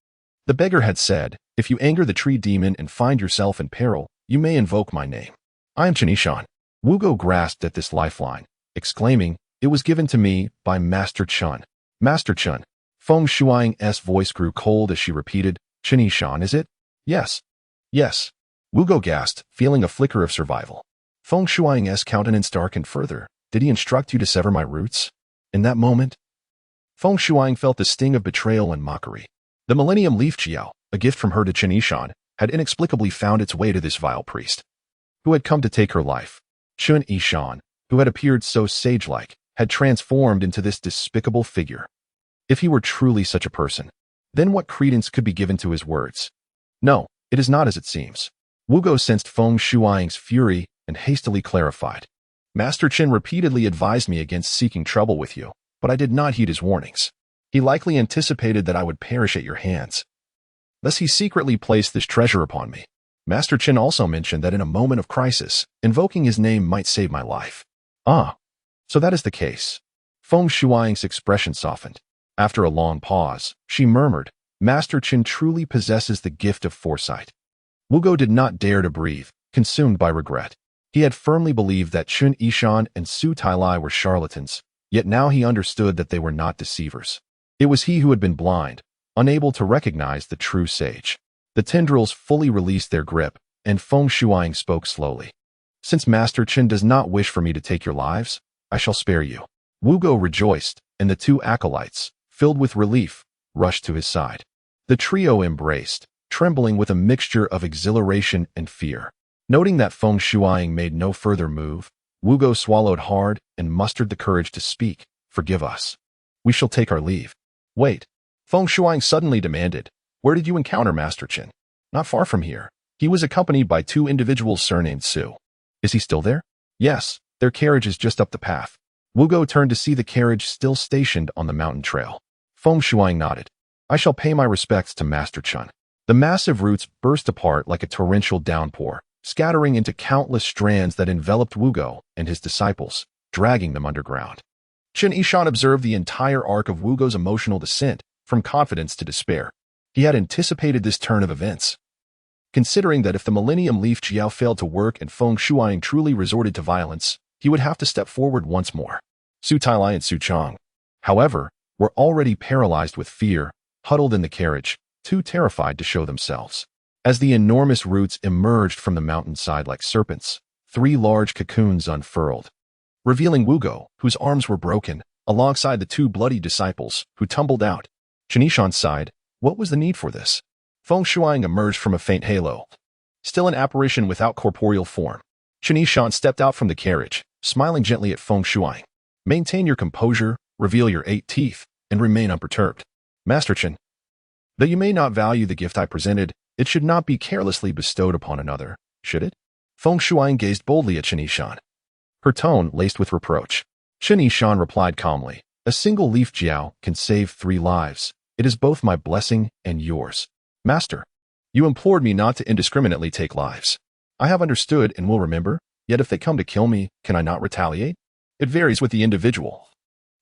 The beggar had said, "If you anger the tree demon and find yourself in peril, you may invoke my name. I am Chen Yishan." Wugo grasped at this lifeline, exclaiming, "It was given to me by Master Chen." "Master Chen." Feng Shuang's voice grew cold as she repeated, "Chen Yishan, is it?" "Yes. Yes." Wugo gasped, feeling a flicker of survival. Feng Shuang's countenance darkened further. "Did he instruct you to sever my roots?" In that moment, Feng Shuang felt the sting of betrayal and mockery. The Millennium Leaf Jiao, a gift from her to Chen Yishan, had inexplicably found its way to this vile priest, who had come to take her life. Chen Yishan, who had appeared so sage-like, had transformed into this despicable figure. If he were truly such a person, then what credence could be given to his words? No, it is not as it seems. Wugo sensed Feng Shuang's fury and hastily clarified. Master Chen repeatedly advised me against seeking trouble with you, but I did not heed his warnings. He likely anticipated that I would perish at your hands. Thus he secretly placed this treasure upon me. Master Chen also mentioned that in a moment of crisis, invoking his name might save my life. Ah, so that is the case. Feng Shuang's expression softened. After a long pause, she murmured, Master Chen truly possesses the gift of foresight. Wugo did not dare to breathe, consumed by regret. He had firmly believed that Chen Yishan and Su Tailai were charlatans, yet now he understood that they were not deceivers. It was he who had been blind, unable to recognize the true sage. The tendrils fully released their grip, and Feng Shuang spoke slowly. Since Master Chen does not wish for me to take your lives, I shall spare you. Wugo rejoiced, and the two acolytes, filled with relief, rushed to his side. The trio embraced, trembling with a mixture of exhilaration and fear. Noting that Feng Shuang made no further move, Wugo swallowed hard and mustered the courage to speak. Forgive us. We shall take our leave. Wait. Feng Shuang suddenly demanded. Where did you encounter Master Chen? Not far from here. He was accompanied by two individuals surnamed Su. Is he still there? Yes, their carriage is just up the path. Wugo turned to see the carriage still stationed on the mountain trail. Feng Shuang nodded. I shall pay my respects to Master Chen. The massive roots burst apart like a torrential downpour, scattering into countless strands that enveloped Wugo and his disciples, dragging them underground. Chen Yishan observed the entire arc of Wugo's emotional descent, from confidence to despair. He had anticipated this turn of events. Considering that if the Millennium Leaf Jiao failed to work and Feng Shuang truly resorted to violence, he would have to step forward once more. Su Tailai and Su Chang, however, were already paralyzed with fear, huddled in the carriage, too terrified to show themselves. As the enormous roots emerged from the mountainside like serpents, 3 large cocoons unfurled, revealing Wugo, whose arms were broken, alongside the 2 bloody disciples, who tumbled out. Chen Yishan sighed. What was the need for this? Feng Shuang emerged from a faint halo, still an apparition without corporeal form. Chen Yishan stepped out from the carriage, smiling gently at Feng Shuang. Maintain your composure, reveal your 8 teeth, and remain unperturbed. Master Chen, though you may not value the gift I presented, it should not be carelessly bestowed upon another, should it? Feng Shuang gazed boldly at Chen Yishan, her tone laced with reproach. Chen Yishan replied calmly, a single leaf jiao can save 3 lives. It is both my blessing and yours. Master, you implored me not to indiscriminately take lives. I have understood and will remember, yet if they come to kill me, can I not retaliate? It varies with the individual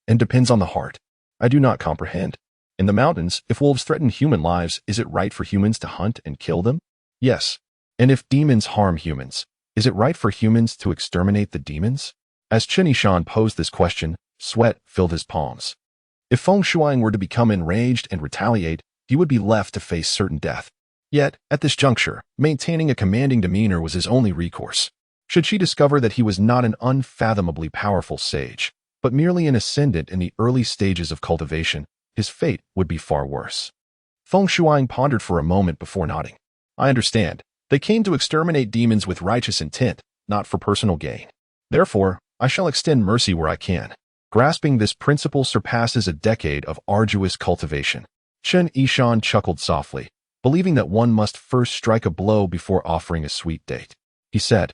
and depends on the heart. I do not comprehend. In the mountains, if wolves threaten human lives, is it right for humans to hunt and kill them? Yes. And if demons harm humans, is it right for humans to exterminate the demons? As Chen Yishan posed this question, sweat filled his palms. If Feng Shuang were to become enraged and retaliate, he would be left to face certain death. Yet, at this juncture, maintaining a commanding demeanor was his only recourse. Should she discover that he was not an unfathomably powerful sage, but merely an ascendant in the early stages of cultivation, his fate would be far worse. Feng Shuang pondered for a moment before nodding. I understand. They came to exterminate demons with righteous intent, not for personal gain. Therefore, I shall extend mercy where I can. Grasping this principle surpasses a decade of arduous cultivation. Chen Yishan chuckled softly, believing that one must first strike a blow before offering a sweet date. He said,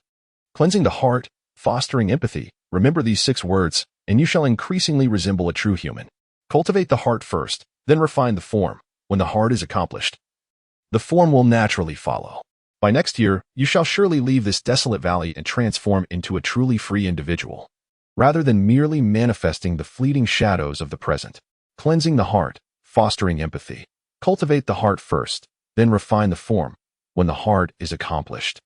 cleansing the heart, fostering empathy, remember these 6 words, and you shall increasingly resemble a true human. Cultivate the heart first, then refine the form. When the heart is accomplished, the form will naturally follow. By next year, you shall surely leave this desolate valley and transform into a truly free individual, rather than merely manifesting the fleeting shadows of the present. Cleansing the heart, fostering empathy. Cultivate the heart first, then refine the form. When the heart is accomplished,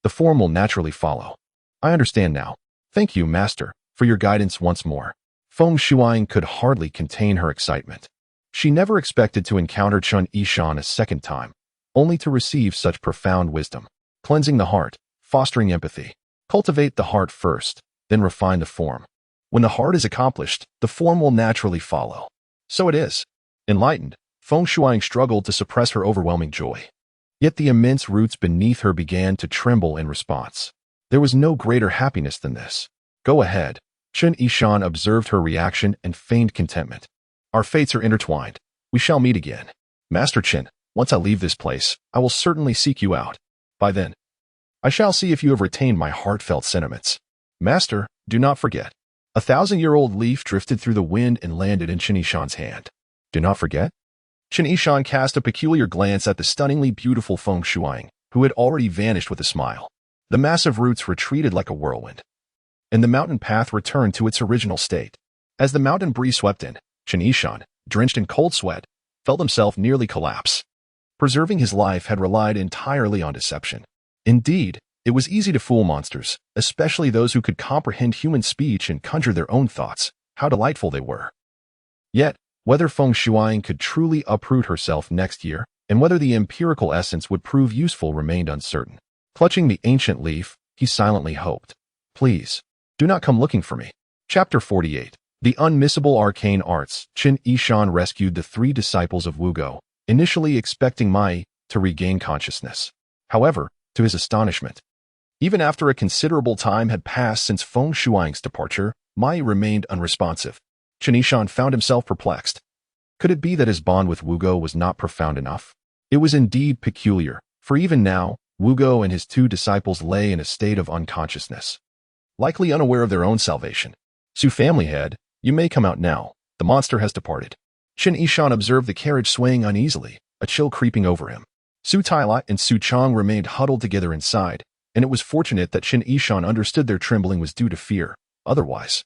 the form will naturally follow. I understand now. Thank you, Master, for your guidance once more. Feng Shuang could hardly contain her excitement. She never expected to encounter Chen Yishan a second time, only to receive such profound wisdom. Cleansing the heart, fostering empathy. Cultivate the heart first, then refine the form. When the heart is accomplished, the form will naturally follow. So it is. Enlightened, Feng Shuang struggled to suppress her overwhelming joy. Yet the immense roots beneath her began to tremble in response. There was no greater happiness than this. Go ahead. Chen Yishan observed her reaction and feigned contentment. Our fates are intertwined. We shall meet again. Master Chen, once I leave this place, I will certainly seek you out. By then, I shall see if you have retained my heartfelt sentiments. Master, do not forget. A 1,000-year-old leaf drifted through the wind and landed in Chen Yishan's hand. Do not forget? Chen Yishan cast a peculiar glance at the stunningly beautiful Feng Shuang, who had already vanished with a smile. The massive roots retreated like a whirlwind, and the mountain path returned to its original state. As the mountain breeze swept in, Chen Yishan, drenched in cold sweat, felt himself nearly collapse. Preserving his life had relied entirely on deception. Indeed, it was easy to fool monsters, especially those who could comprehend human speech and conjure their own thoughts. How delightful they were. Yet, whether Feng Shuang could truly uproot herself next year, and whether the empirical essence would prove useful remained uncertain. Clutching the ancient leaf, he silently hoped. Please, do not come looking for me. Chapter 48. The unmissable arcane arts. Chen Yishan rescued the 3 disciples of Wugo, initially expecting Mai to regain consciousness. However, to his astonishment, even after a considerable time had passed since Feng Shuang's departure, Mai remained unresponsive. Chen Yishan found himself perplexed. Could it be that his bond with Wugo was not profound enough? It was indeed peculiar, for even now, Wugo and his 2 disciples lay in a state of unconsciousness, likely unaware of their own salvation. Su family head, you may come out now. The monster has departed. Chen Yishan observed the carriage swaying uneasily, a chill creeping over him. Su Tailai and Su Chang remained huddled together inside, and it was fortunate that Chen Yishan understood their trembling was due to fear. Otherwise,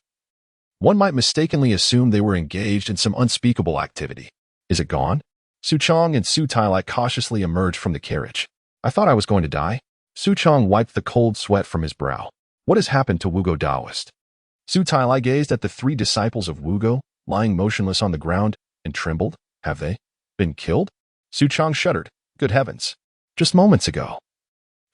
one might mistakenly assume they were engaged in some unspeakable activity. Is it gone? Su Chang and Su Tailai cautiously emerged from the carriage. I thought I was going to die. Su Chang wiped the cold sweat from his brow. What has happened to Wugo Daoist? Su Tailai gazed at the 3 disciples of Wugo, lying motionless on the ground, and trembled. Have they been killed? Su Chang shuddered. Good heavens. Just moments ago,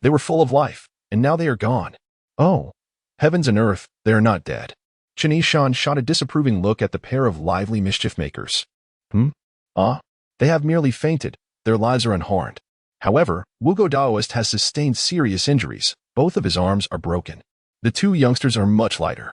they were full of life, and now they are gone. Oh, heavens and earth, they are not dead. Chen Yishan shot a disapproving look at the pair of lively mischief makers. They have merely fainted. Their lives are unharmed. However, Wugo Daoist has sustained serious injuries. Both of his arms are broken. The 2 youngsters are much lighter.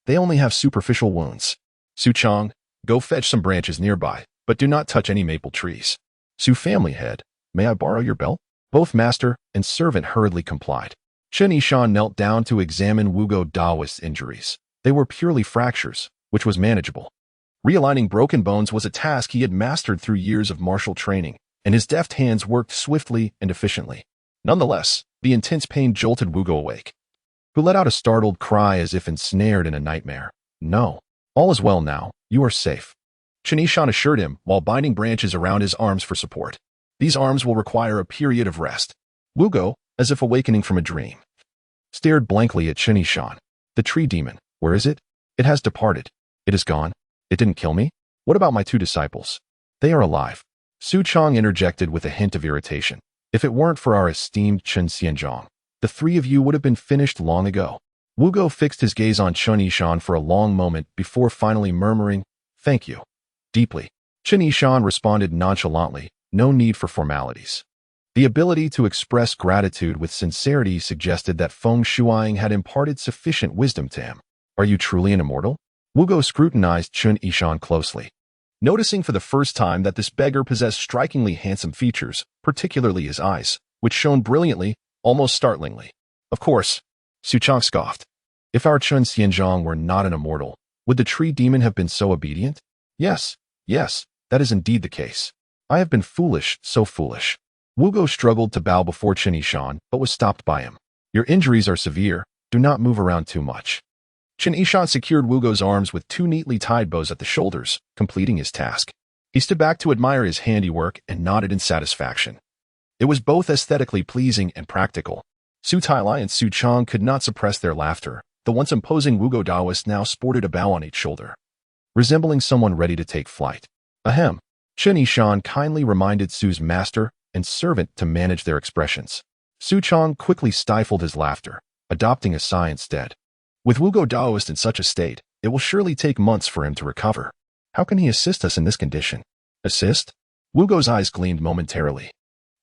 They only have superficial wounds. Su Chang, go fetch some branches nearby, but do not touch any maple trees. Su family head, may I borrow your belt? Both master and servant hurriedly complied. Chen Yishan knelt down to examine Wugo Daoist's injuries. They were purely fractures, which was manageable. Realigning broken bones was a task he had mastered through years of martial training, and his deft hands worked swiftly and efficiently. Nonetheless, the intense pain jolted Wugo awake, who let out a startled cry as if ensnared in a nightmare. No, all is well now. You are safe. Chen Yishan assured him while binding branches around his arms for support. These arms will require a period of rest. Wugo, as if awakening from a dream, stared blankly at Chen Yishan. The tree demon, where is it? It has departed. It is gone. It didn't kill me? What about my 2 disciples? They are alive. Su Chang interjected with a hint of irritation. If it weren't for our esteemed Chen Xianzhong, the 3 of you would have been finished long ago. Wugo fixed his gaze on Chen Yishan for a long moment before finally murmuring, thank you. Deeply. Chen Yishan responded nonchalantly, no need for formalities. The ability to express gratitude with sincerity suggested that Feng Shuang had imparted sufficient wisdom to him. Are you truly an immortal? Wugo scrutinized Chen Yishan closely, noticing for the first time that this beggar possessed strikingly handsome features, particularly his eyes, which shone brilliantly, almost startlingly. Of course, Su Chang scoffed. If our Chen Xianzhong were not an immortal, would the tree demon have been so obedient? Yes, that is indeed the case. I have been foolish, so foolish. Wugo struggled to bow before Chen Yishan, but was stopped by him. Your injuries are severe. Do not move around too much. Chen Yishan secured Wugo's arms with 2 neatly tied bows at the shoulders, completing his task. He stood back to admire his handiwork and nodded in satisfaction. It was both aesthetically pleasing and practical. Su Tailai and Su Chang could not suppress their laughter. The once imposing Wugo Daoist now sported a bow on each shoulder, resembling someone ready to take flight. Ahem. Chen Yishan kindly reminded Su's master and servant to manage their expressions. Su Chang quickly stifled his laughter, adopting a sigh instead. With Wugo Daoist in such a state, It will surely take months for him to recover. How can he assist us in this condition? Assist? Wugo's eyes gleamed momentarily.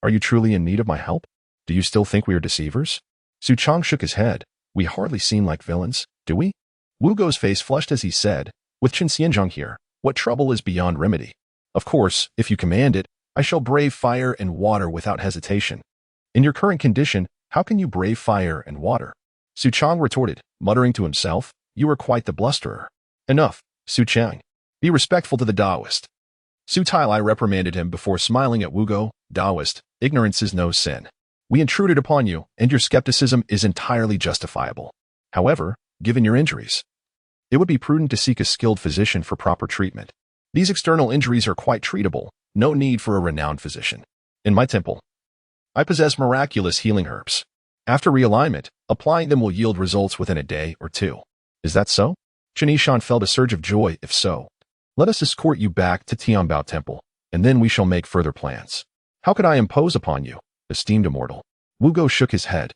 Are you truly in need of my help? Do you still think we are deceivers? Su Chang shook his head. We hardly seem like villains, do we? Wugo's face flushed as he said, with Chen Yishan here, what trouble is beyond remedy? Of course, if you command it, I shall brave fire and water without hesitation. In your current condition, how can you brave fire and water? Su Chang retorted, muttering to himself, you are quite the blusterer. Enough, Su Chang. Be respectful to the Taoist. Su Tailai reprimanded him before smiling at Wugo. Taoist, ignorance is no sin. We intruded upon you, and your skepticism is entirely justifiable. However, given your injuries, it would be prudent to seek a skilled physician for proper treatment. These external injuries are quite treatable, no need for a renowned physician. In my temple, I possess miraculous healing herbs. After realignment, applying them will yield results within a day or two. Is that so? Chen Yishan felt a surge of joy. If so, let us escort you back to Tianbao Temple, and then we shall make further plans. How could I impose upon you, esteemed immortal? Wugo shook his head.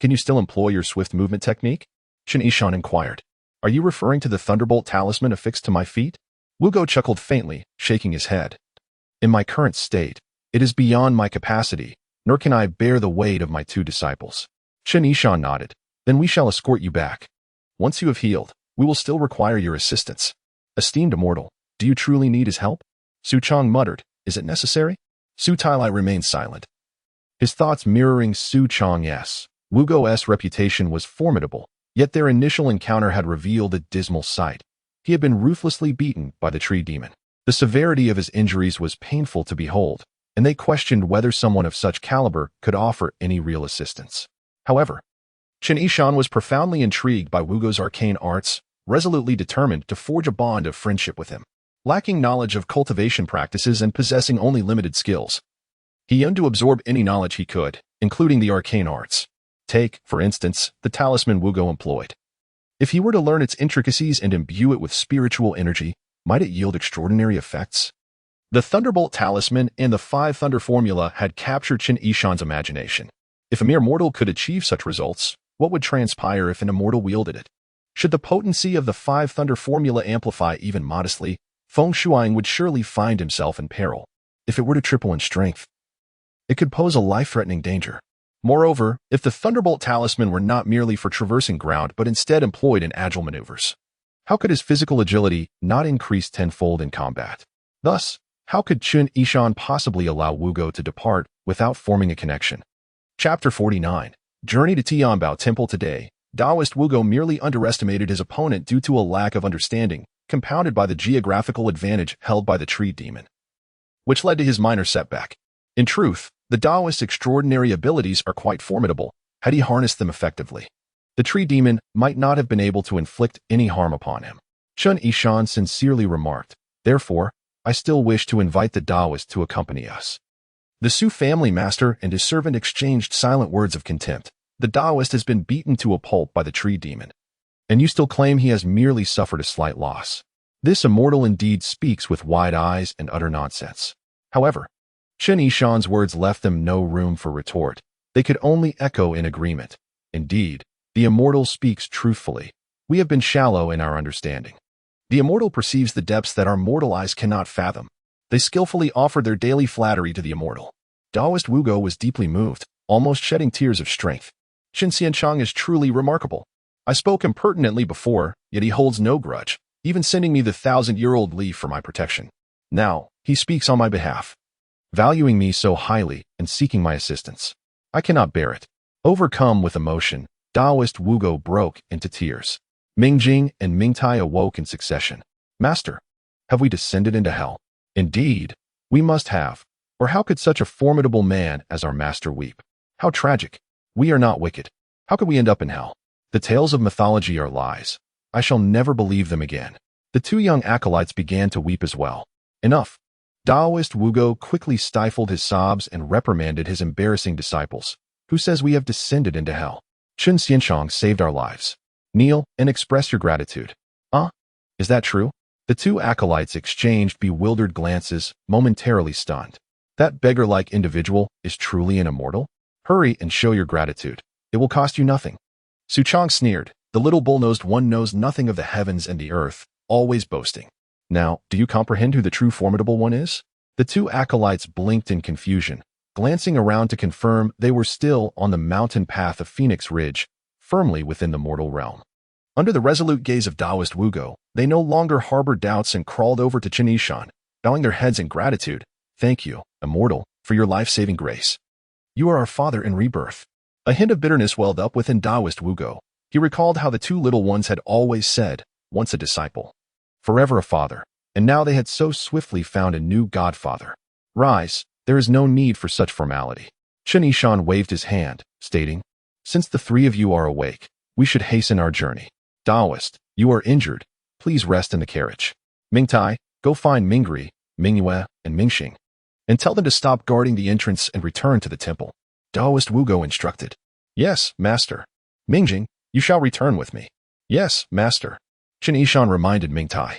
Can you still employ your swift movement technique? Chen Yishan inquired. Are you referring to the thunderbolt talisman affixed to my feet? Wugo chuckled faintly, shaking his head. In my current state, it is beyond my capacity, nor can I bear the weight of my two disciples. Chen Yishan nodded. Then we shall escort you back. Once you have healed, we will still require your assistance. Esteemed immortal, do you truly need his help? Su Chang muttered. Is it necessary? Su Tailai remained silent. His thoughts mirroring Su Chang's. Wugo's reputation was formidable, yet their initial encounter had revealed a dismal sight. He had been ruthlessly beaten by the tree demon. The severity of his injuries was painful to behold, and they questioned whether someone of such caliber could offer any real assistance. However, Chen Yishan was profoundly intrigued by Wugo's arcane arts, resolutely determined to forge a bond of friendship with him. Lacking knowledge of cultivation practices and possessing only limited skills, he yearned to absorb any knowledge he could, including the arcane arts. Take, for instance, the talisman Wugo employed. If he were to learn its intricacies and imbue it with spiritual energy, might it yield extraordinary effects? The Thunderbolt talisman and the 5 Thunder formula had captured Chen Yishan's imagination. If a mere mortal could achieve such results, what would transpire if an immortal wielded it? Should the potency of the 5 Thunder formula amplify even modestly, Feng Shuang would surely find himself in peril. If it were to triple in strength, it could pose a life-threatening danger. Moreover, if the Thunderbolt talisman were not merely for traversing ground but instead employed in agile maneuvers, how could his physical agility not increase tenfold in combat? Thus, how could Chen Yishan possibly allow Wugo to depart without forming a connection? Chapter 49. Journey to Tianbao Temple today. Taoist Wugo merely underestimated his opponent due to a lack of understanding, compounded by the geographical advantage held by the tree demon, which led to his minor setback. In truth, the Taoist's extraordinary abilities are quite formidable, had he harnessed them effectively. The tree demon might not have been able to inflict any harm upon him. Chen Yishan sincerely remarked, therefore, I still wish to invite the Taoist to accompany us. The Su family master and his servant exchanged silent words of contempt. The Taoist has been beaten to a pulp by the tree demon, and you still claim he has merely suffered a slight loss. This immortal indeed speaks with wide eyes and utter nonsense. However, Chen Yishan's words left them no room for retort. They could only echo in agreement. Indeed, the immortal speaks truthfully. We have been shallow in our understanding. The immortal perceives the depths that our mortal eyes cannot fathom. They skillfully offered their daily flattery to the immortal. Taoist Wugo was deeply moved, almost shedding tears of strength. Chen Xianchang is truly remarkable. I spoke impertinently before, yet he holds no grudge, even sending me the 1,000-year-old leaf for my protection. Now, he speaks on my behalf, valuing me so highly and seeking my assistance. I cannot bear it. Overcome with emotion, Taoist Wugo broke into tears. Mingjing and Mingtai awoke in succession. Master, have we descended into hell? Indeed, we must have. Or how could such a formidable man as our master weep? How tragic. We are not wicked. How could we end up in hell? The tales of mythology are lies. I shall never believe them again. The 2 young acolytes began to weep as well. Enough. Taoist Wugo quickly stifled his sobs and reprimanded his embarrassing disciples. Who says we have descended into hell? Chen Xianchang saved our lives. Kneel and express your gratitude. Is that true? The 2 acolytes exchanged bewildered glances, momentarily stunned. That beggar-like individual is truly an immortal? Hurry and show your gratitude. It will cost you nothing. Su Chang sneered. The little bull-nosed one knows nothing of the heavens and the earth, always boasting. Now, do you comprehend who the true formidable one is? The two acolytes blinked in confusion, glancing around to confirm they were still on the mountain path of Phoenix Ridge, firmly within the mortal realm. Under the resolute gaze of Taoist Wugo, they no longer harbored doubts and crawled over to Chen Yishan, bowing their heads in gratitude. Thank you, immortal, for your life-saving grace. You are our father in rebirth. A hint of bitterness welled up within Taoist Wugo. He recalled how the two little ones had always said, once a disciple, forever a father, and now they had so swiftly found a new godfather. Rise, there is no need for such formality. Chen Yishan waved his hand, stating, since the three of you are awake, we should hasten our journey. Taoist, you are injured. Please rest in the carriage. Mingtai, go find Mingri, Mingyue, and Mingxing, and tell them to stop guarding the entrance and return to the temple. Taoist Wugo instructed. Yes, master. Mingjing, you shall return with me. Yes, master. Chen Yishan reminded Mingtai.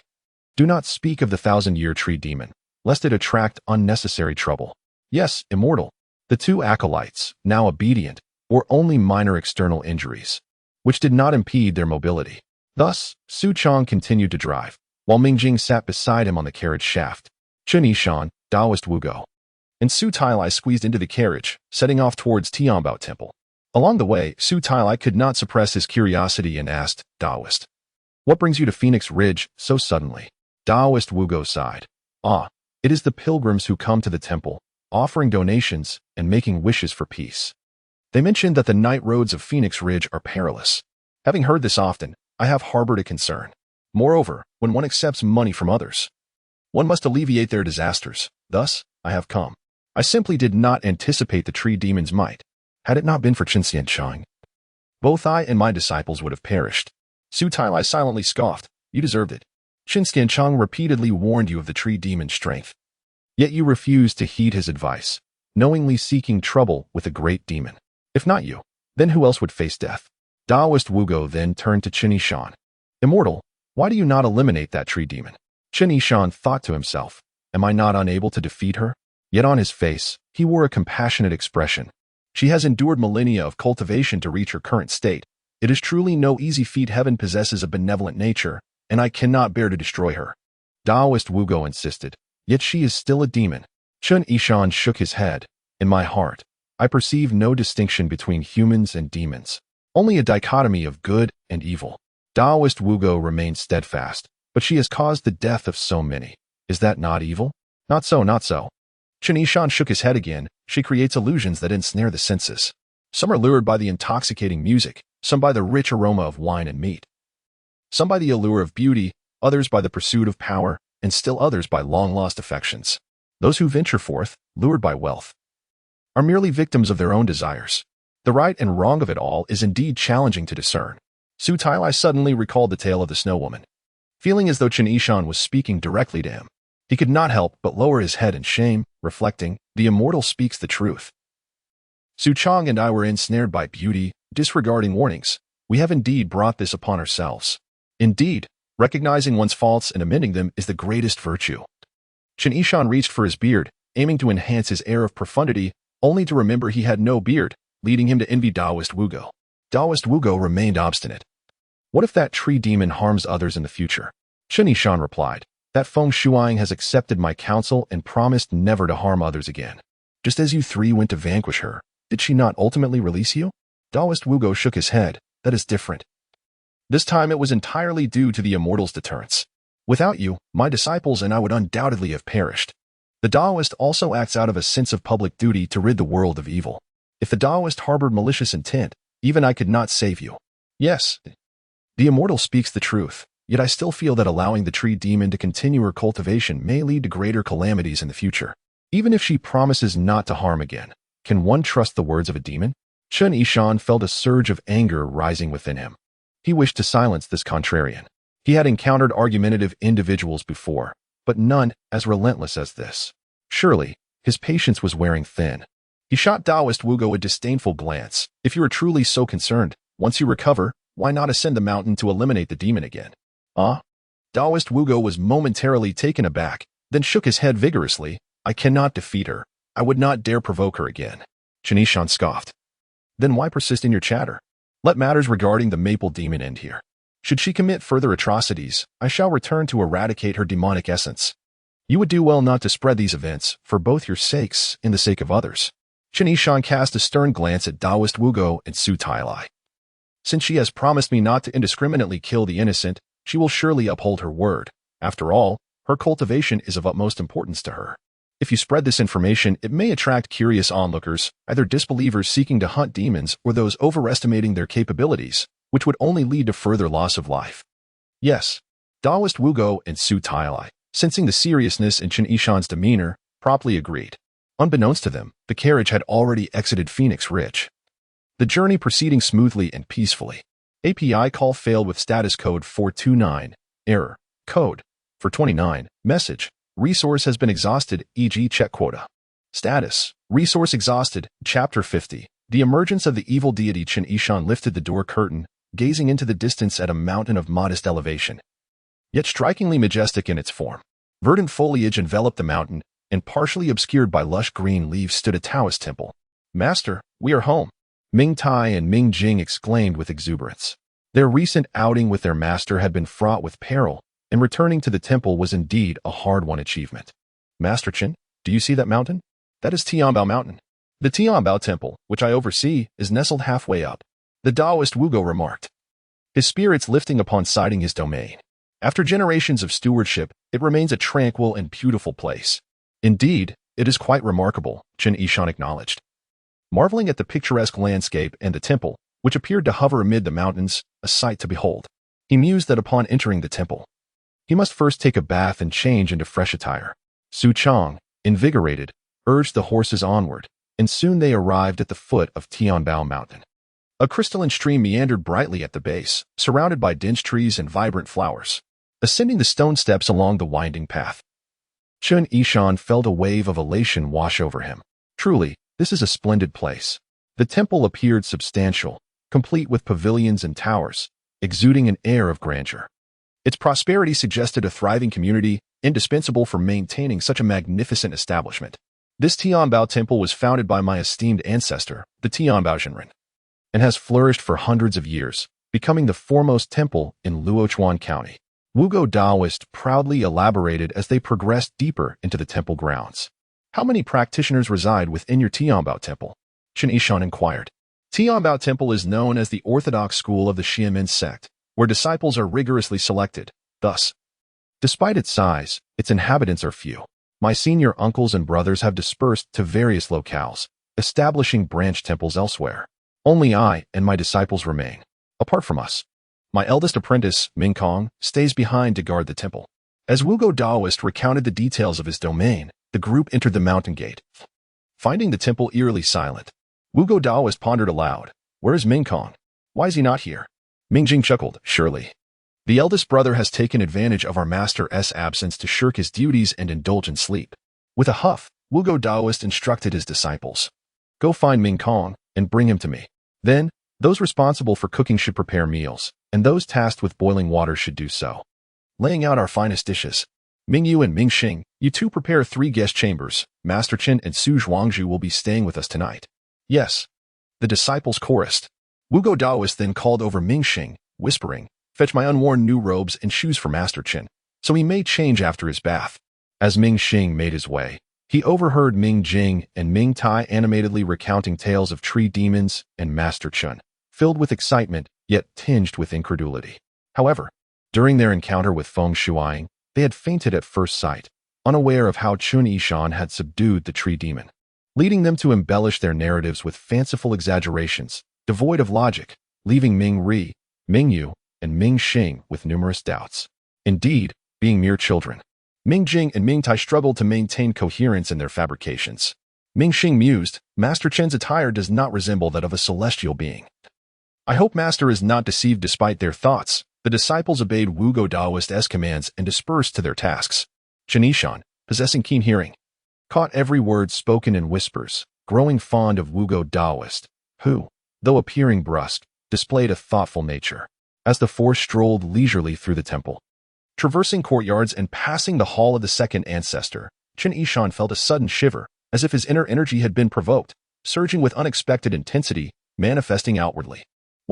Do not speak of the 1,000-year tree demon, lest it attract unnecessary trouble. Yes, immortal. The two acolytes, now obedient, bore only minor external injuries, which did not impede their mobility. Thus, Su Chong continued to drive, while Mingjing sat beside him on the carriage shaft. Chen Yishan, Taoist Wugo, and Su Tailai squeezed into the carriage, setting off towards Tianbao Temple. Along the way, Su Tailai could not suppress his curiosity and asked, Taoist, what brings you to Phoenix Ridge so suddenly? Taoist Wugo sighed. Ah, it is the pilgrims who come to the temple, offering donations and making wishes for peace. They mentioned that the night roads of Phoenix Ridge are perilous. Having heard this often, I have harbored a concern. Moreover, when one accepts money from others, one must alleviate their disasters. Thus, I have come. I simply did not anticipate the tree demon's might. Had it not been for Chen Yishan, both I and my disciples would have perished. Su Tailai silently scoffed. You deserved it. Chen Yishan repeatedly warned you of the tree demon's strength. Yet you refused to heed his advice, knowingly seeking trouble with a great demon. If not you, then who else would face death? Taoist Wugo then turned to Chen Yishan. Immortal, why do you not eliminate that tree demon? Chen Yishan thought to himself, am I not unable to defeat her? Yet on his face, he wore a compassionate expression. She has endured millennia of cultivation to reach her current state. It is truly no easy feat. Heaven possesses a benevolent nature, and I cannot bear to destroy her. Taoist Wugo insisted, yet she is still a demon. Chen Yishan shook his head. In my heart, I perceive no distinction between humans and demons, only a dichotomy of good and evil. Taoist Wugo remained steadfast, but she has caused the death of so many. Is that not evil? Not so, not so. Chen Yishan shook his head again. She creates illusions that ensnare the senses. Some are lured by the intoxicating music, some by the rich aroma of wine and meat. Some by the allure of beauty, others by the pursuit of power, and still others by long-lost affections. Those who venture forth, lured by wealth, are merely victims of their own desires. The right and wrong of it all is indeed challenging to discern. Su Tailai suddenly recalled the tale of the snow woman. Feeling as though Chen Yishan was speaking directly to him, he could not help but lower his head in shame, reflecting, the immortal speaks the truth. Su Chong and I were ensnared by beauty, disregarding warnings. We have indeed brought this upon ourselves. Indeed, recognizing one's faults and amending them is the greatest virtue. Chen Yishan reached for his beard, aiming to enhance his air of profundity, only to remember he had no beard, leading him to envy Taoist Wugo. Taoist Wugo remained obstinate. What if that tree demon harms others in the future? Chen Yishan replied, that Feng Shuang has accepted my counsel and promised never to harm others again. Just as you three went to vanquish her, did she not ultimately release you? Taoist Wugo shook his head. That is different. This time it was entirely due to the immortals' deterrence. Without you, my disciples and I would undoubtedly have perished. The Taoist also acts out of a sense of public duty to rid the world of evil. If the Taoist harbored malicious intent, even I could not save you. Yes, the immortal speaks the truth, yet I still feel that allowing the tree demon to continue her cultivation may lead to greater calamities in the future. Even if she promises not to harm again, can one trust the words of a demon? Chen Yishan felt a surge of anger rising within him. He wished to silence this contrarian. He had encountered argumentative individuals before, but none as relentless as this. Surely, his patience was wearing thin. He shot Taoist Wugo a disdainful glance. If you are truly so concerned, once you recover, why not ascend the mountain to eliminate the demon again? Taoist Wugo was momentarily taken aback, then shook his head vigorously. I cannot defeat her. I would not dare provoke her again. Chen Yishan scoffed. Then why persist in your chatter? Let matters regarding the maple demon end here. Should she commit further atrocities, I shall return to eradicate her demonic essence. You would do well not to spread these events, for both your sakes and the sake of others. Chen Yishan cast a stern glance at Taoist Wugo and Su Tailai. Since she has promised me not to indiscriminately kill the innocent, she will surely uphold her word. After all, her cultivation is of utmost importance to her. If you spread this information, it may attract curious onlookers, either disbelievers seeking to hunt demons or those overestimating their capabilities, which would only lead to further loss of life. Yes, Taoist Wugo and Su Tailai, sensing the seriousness in Chen Yishan's demeanor, promptly agreed. Unbeknownst to them, the carriage had already exited Phoenix Ridge. The journey proceeding smoothly and peacefully. API call failed with status code 429, error, code, 429, message, resource has been exhausted, e.g. check quota. Status, resource exhausted, chapter 50. The emergence of the evil deity Chen Yishan lifted the door curtain, gazing into the distance at a mountain of modest elevation, yet strikingly majestic in its form. Verdant foliage enveloped the mountain, and partially obscured by lush green leaves stood a Taoist temple. Master, we are home, Ming Tai and Ming Jing exclaimed with exuberance. Their recent outing with their master had been fraught with peril, and returning to the temple was indeed a hard-won achievement. Master Chen, do you see that mountain? That is Tianbao Mountain. The Tianbao Temple, which I oversee, is nestled halfway up, the Taoist Wugo remarked, his spirits lifting upon sighting his domain. After generations of stewardship, it remains a tranquil and beautiful place. Indeed, it is quite remarkable, Chen Yishan acknowledged. Marveling at the picturesque landscape and the temple, which appeared to hover amid the mountains, a sight to behold. He mused that upon entering the temple, he must first take a bath and change into fresh attire. Su Chang, invigorated, urged the horses onward, and soon they arrived at the foot of Tianbao Mountain. A crystalline stream meandered brightly at the base, surrounded by dense trees and vibrant flowers. Ascending the stone steps along the winding path, Chen Yishan felt a wave of elation wash over him. Truly, this is a splendid place. The temple appeared substantial, complete with pavilions and towers, exuding an air of grandeur. Its prosperity suggested a thriving community, indispensable for maintaining such a magnificent establishment. This Tianbao temple was founded by my esteemed ancestor, the Tianbao Zhenren, and has flourished for hundreds of years, becoming the foremost temple in Luochuan County. Wugo Taoist proudly elaborated as they progressed deeper into the temple grounds. How many practitioners reside within your Tianbao temple? Chen Yishan inquired. Tianbao temple is known as the orthodox school of the Xiamen sect, where disciples are rigorously selected. Thus, despite its size, its inhabitants are few. My senior uncles and brothers have dispersed to various locales, establishing branch temples elsewhere. Only I and my disciples remain. Apart from us, my eldest apprentice, Ming Kong, stays behind to guard the temple. As Wugo Taoist recounted the details of his domain, the group entered the mountain gate. Finding the temple eerily silent, Wugo Taoist pondered aloud, where is Ming Kong? Why is he not here? Ming Jing chuckled, surely. The eldest brother has taken advantage of our master's absence to shirk his duties and indulge in sleep. With a huff, Wugo Taoist instructed his disciples, go find Ming Kong and bring him to me. Then, those responsible for cooking should prepare meals, and those tasked with boiling water should do so. Laying out our finest dishes, Ming Yu and Ming Xing, you two prepare 3 guest chambers. Master Chen and Su Zhuangzhu will be staying with us tonight. Yes. The disciples chorused. Wugo Taoist then called over Ming Xing, whispering, fetch my unworn new robes and shoes for Master Chen, so he may change after his bath. As Ming Xing made his way, he overheard Ming Jing and Ming Tai animatedly recounting tales of tree demons and Master Chen, filled with excitement, yet tinged with incredulity. However, during their encounter with Feng Shuai, they had fainted at first sight, unaware of how Chen Yishan had subdued the tree demon, leading them to embellish their narratives with fanciful exaggerations, devoid of logic, leaving Ming Ri, Ming Yu, and Ming Xing with numerous doubts. Indeed, being mere children, Ming Jing and Ming Tai struggled to maintain coherence in their fabrications. Ming Xing mused, Master Chen's attire does not resemble that of a celestial being. I hope Master is not deceived despite their thoughts. The disciples obeyed Wugo Taoist's commands and dispersed to their tasks. Chen Yishan, possessing keen hearing, caught every word spoken in whispers, growing fond of Wugo Taoist, who, though appearing brusque, displayed a thoughtful nature. As the four strolled leisurely through the temple, traversing courtyards and passing the hall of the second ancestor, Chen Yishan felt a sudden shiver, as if his inner energy had been provoked, surging with unexpected intensity, manifesting outwardly.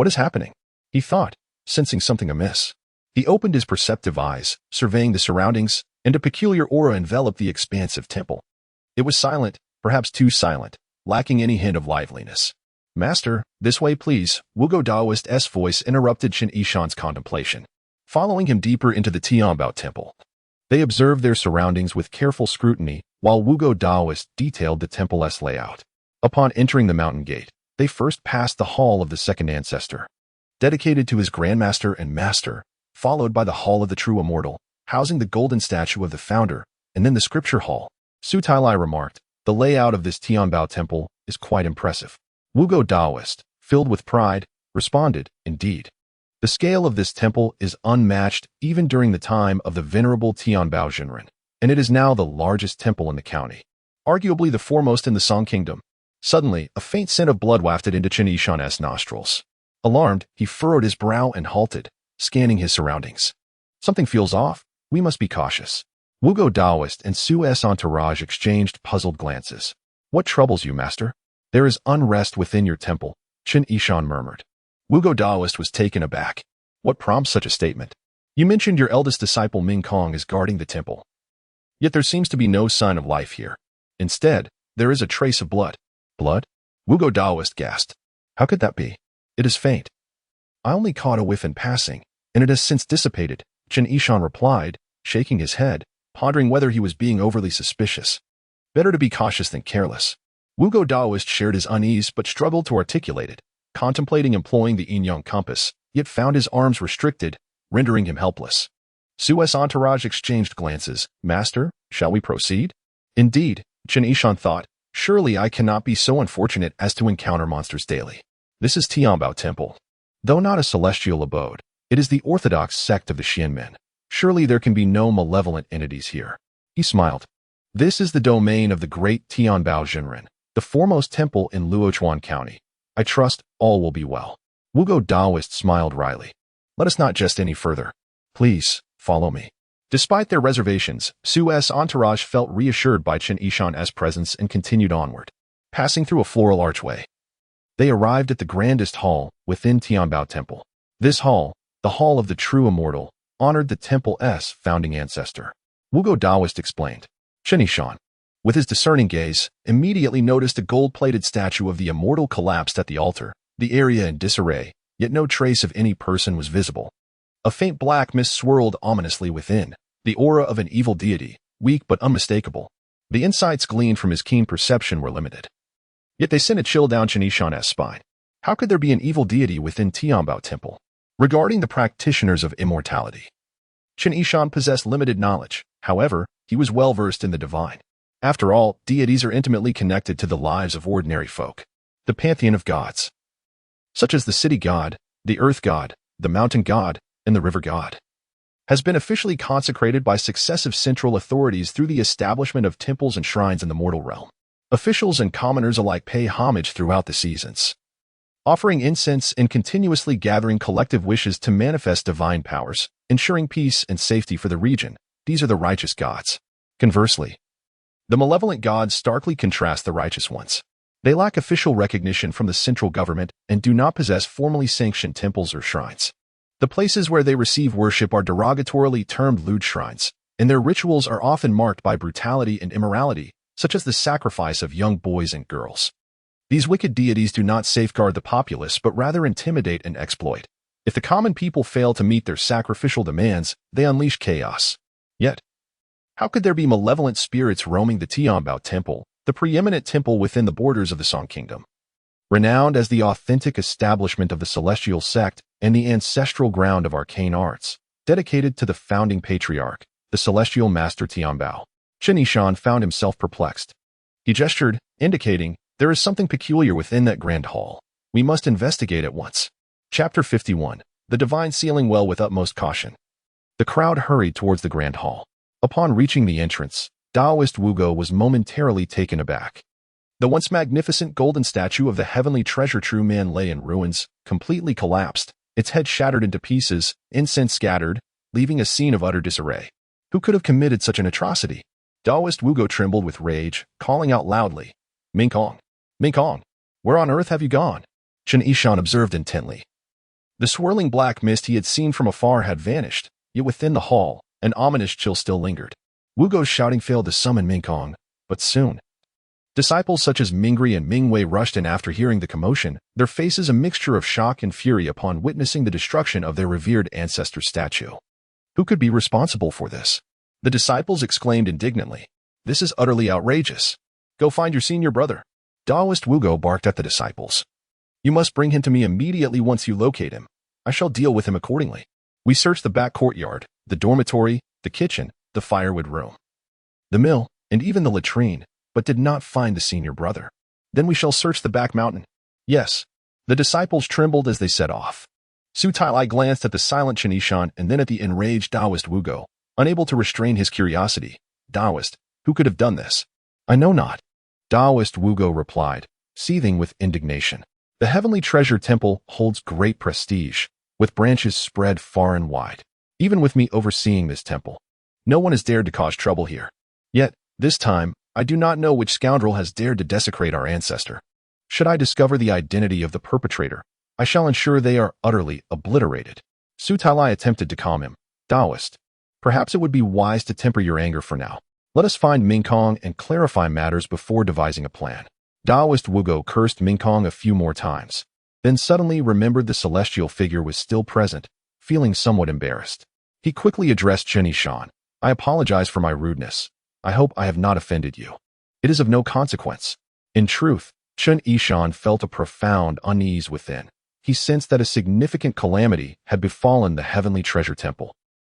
What is happening? He thought, sensing something amiss. He opened his perceptive eyes, surveying the surroundings, and a peculiar aura enveloped the expansive temple. It was silent, perhaps too silent, lacking any hint of liveliness. Master, this way please, Wugo Daoist's voice interrupted Chen Yishan's contemplation. Following him deeper into the Tianbao temple, they observed their surroundings with careful scrutiny while Wugo Daoist detailed the temple's layout. Upon entering the mountain gate, they first passed the hall of the second ancestor, dedicated to his grandmaster and master, followed by the hall of the true immortal, housing the golden statue of the founder, and then the scripture hall. Su Tailai remarked, the layout of this Tianbao temple is quite impressive. Wugo Daoist, filled with pride, responded, indeed. The scale of this temple is unmatched even during the time of the venerable Tianbao Zhenren, and it is now the largest temple in the county, arguably the foremost in the Song Kingdom. Suddenly, a faint scent of blood wafted into Chen Yishan's nostrils. Alarmed, he furrowed his brow and halted, scanning his surroundings. Something feels off. We must be cautious. Wugo Daoist and Su's entourage exchanged puzzled glances. What troubles you, master? There is unrest within your temple, Chen Yishan murmured. Wugo Daoist was taken aback. What prompts such a statement? You mentioned your eldest disciple Ming Kong is guarding the temple. Yet there seems to be no sign of life here. Instead, there is a trace of blood. Blood? Wugo Daoist gasped. How could that be? It is faint. I only caught a whiff in passing, and it has since dissipated, Chen Yishan replied, shaking his head, pondering whether he was being overly suspicious. Better to be cautious than careless. Wugo Daoist shared his unease but struggled to articulate it, contemplating employing the yin-yang compass, yet found his arms restricted, rendering him helpless. Su's entourage exchanged glances. Master, shall we proceed? Indeed, Chen Yishan thought, surely I cannot be so unfortunate as to encounter monsters daily. This is Tianbao Temple. Though not a celestial abode, it is the orthodox sect of the Xianmen. Surely there can be no malevolent entities here. He smiled. This is the domain of the great Tianbao Zhenren, the foremost temple in Luochuan County. I trust all will be well. Wugo Daoist smiled wryly. Let us not jest any further. Please, follow me. Despite their reservations, Su's entourage felt reassured by Chen Yishan's presence and continued onward. Passing through a floral archway, they arrived at the grandest hall within Tianbao Temple. This hall, the Hall of the True Immortal, honored the temple's founding ancestor. Wugo Daoist explained. Chen Yishan, with his discerning gaze, immediately noticed a gold-plated statue of the immortal collapsed at the altar, the area in disarray, yet no trace of any person was visible. A faint black mist swirled ominously within, the aura of an evil deity, weak but unmistakable. The insights gleaned from his keen perception were limited. Yet they sent a chill down Chen Yishan's spine. How could there be an evil deity within Tianbao Temple? Regarding the practitioners of immortality, Chen Yishan possessed limited knowledge. However, he was well-versed in the divine. After all, deities are intimately connected to the lives of ordinary folk. The pantheon of gods, such as the city god, the earth god, the mountain god, and the river god, has been officially consecrated by successive central authorities through the establishment of temples and shrines in the mortal realm. Officials and commoners alike pay homage throughout the seasons, offering incense and continuously gathering collective wishes to manifest divine powers, ensuring peace and safety for the region. These are the righteous gods. Conversely, the malevolent gods starkly contrast the righteous ones. They lack official recognition from the central government and do not possess formally sanctioned temples or shrines. The places where they receive worship are derogatorily termed lewd shrines, and their rituals are often marked by brutality and immorality, such as the sacrifice of young boys and girls. These wicked deities do not safeguard the populace but rather intimidate and exploit. If the common people fail to meet their sacrificial demands, they unleash chaos. Yet, how could there be malevolent spirits roaming the Tianbao Temple, the preeminent temple within the borders of the Song Kingdom? Renowned as the authentic establishment of the celestial sect and the ancestral ground of arcane arts, dedicated to the founding patriarch, the celestial master Tianbao, Chen Yishan found himself perplexed. He gestured, indicating, there is something peculiar within that grand hall. We must investigate at once. Chapter 51. The Divine Sealing Well with Utmost Caution. The crowd hurried towards the grand hall. Upon reaching the entrance, Daoist Wugo was momentarily taken aback. The once magnificent golden statue of the heavenly treasure true man lay in ruins, completely collapsed, its head shattered into pieces, incense scattered, leaving a scene of utter disarray. Who could have committed such an atrocity? Daoist Wugo trembled with rage, calling out loudly, Ming Kong! Ming Kong! Where on earth have you gone? Chen Yishan observed intently. The swirling black mist he had seen from afar had vanished, yet within the hall, an ominous chill still lingered. Wugo's shouting failed to summon Mingkong, but soon. Disciples such as Mingri and Mingwei rushed in after hearing the commotion, their faces a mixture of shock and fury upon witnessing the destruction of their revered ancestor statue. Who could be responsible for this? The disciples exclaimed indignantly. This is utterly outrageous. Go find your senior brother. Daoist Wugo barked at the disciples. You must bring him to me immediately. Once you locate him, I shall deal with him accordingly. We searched the back courtyard, the dormitory, the kitchen, the firewood room, the mill, and even the latrine, but did not find the senior brother. Then we shall search the back mountain. Yes. The disciples trembled as they set off. Su Tailai glanced at the silent Chen Yishan and then at the enraged Daoist Wugo, unable to restrain his curiosity. Daoist, who could have done this? I know not. Daoist Wugo replied, seething with indignation. The Heavenly Treasure Temple holds great prestige, with branches spread far and wide. Even with me overseeing this temple, no one has dared to cause trouble here. Yet, this time, I do not know which scoundrel has dared to desecrate our ancestor. Should I discover the identity of the perpetrator, I shall ensure they are utterly obliterated. Su Tailai attempted to calm him. Daoist, perhaps it would be wise to temper your anger for now. Let us find Mingkong and clarify matters before devising a plan. Daoist Wugo cursed Mingkong a few more times, then suddenly remembered the celestial figure was still present, feeling somewhat embarrassed. He quickly addressed Chen Yishan. I apologize for my rudeness. I hope I have not offended you. It is of no consequence. In truth, Chen Yishan felt a profound unease within. He sensed that a significant calamity had befallen the Heavenly Treasure Temple.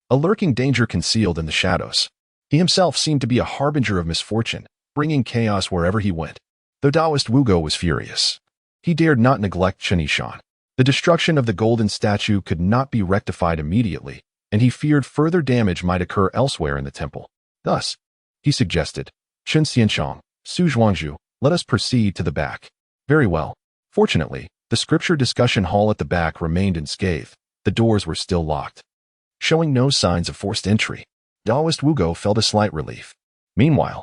A lurking danger concealed in the shadows. He himself seemed to be a harbinger of misfortune, bringing chaos wherever he went. Though Daoist Wugo was furious, he dared not neglect Chen Yishan. The destruction of the golden statue could not be rectified immediately, and he feared further damage might occur elsewhere in the temple. Thus, he suggested, Chen Xianshang, Su Zhuangzhu, let us proceed to the back. Very well. Fortunately, the scripture discussion hall at the back remained unscathed. The doors were still locked, showing no signs of forced entry. Daoist Wugo felt a slight relief. Meanwhile,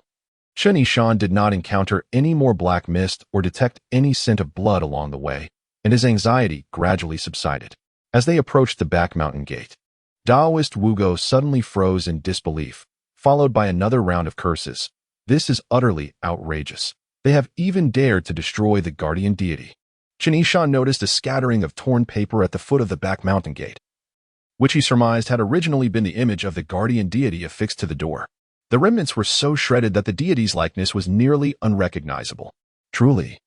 Chen Yishan did not encounter any more black mist or detect any scent of blood along the way, and his anxiety gradually subsided. As they approached the back mountain gate, Daoist Wugo suddenly froze in disbelief, followed by another round of curses. This is utterly outrageous. They have even dared to destroy the guardian deity. Chen Yishan noticed a scattering of torn paper at the foot of the back mountain gate, which he surmised had originally been the image of the guardian deity affixed to the door. The remnants were so shredded that the deity's likeness was nearly unrecognizable. Truly,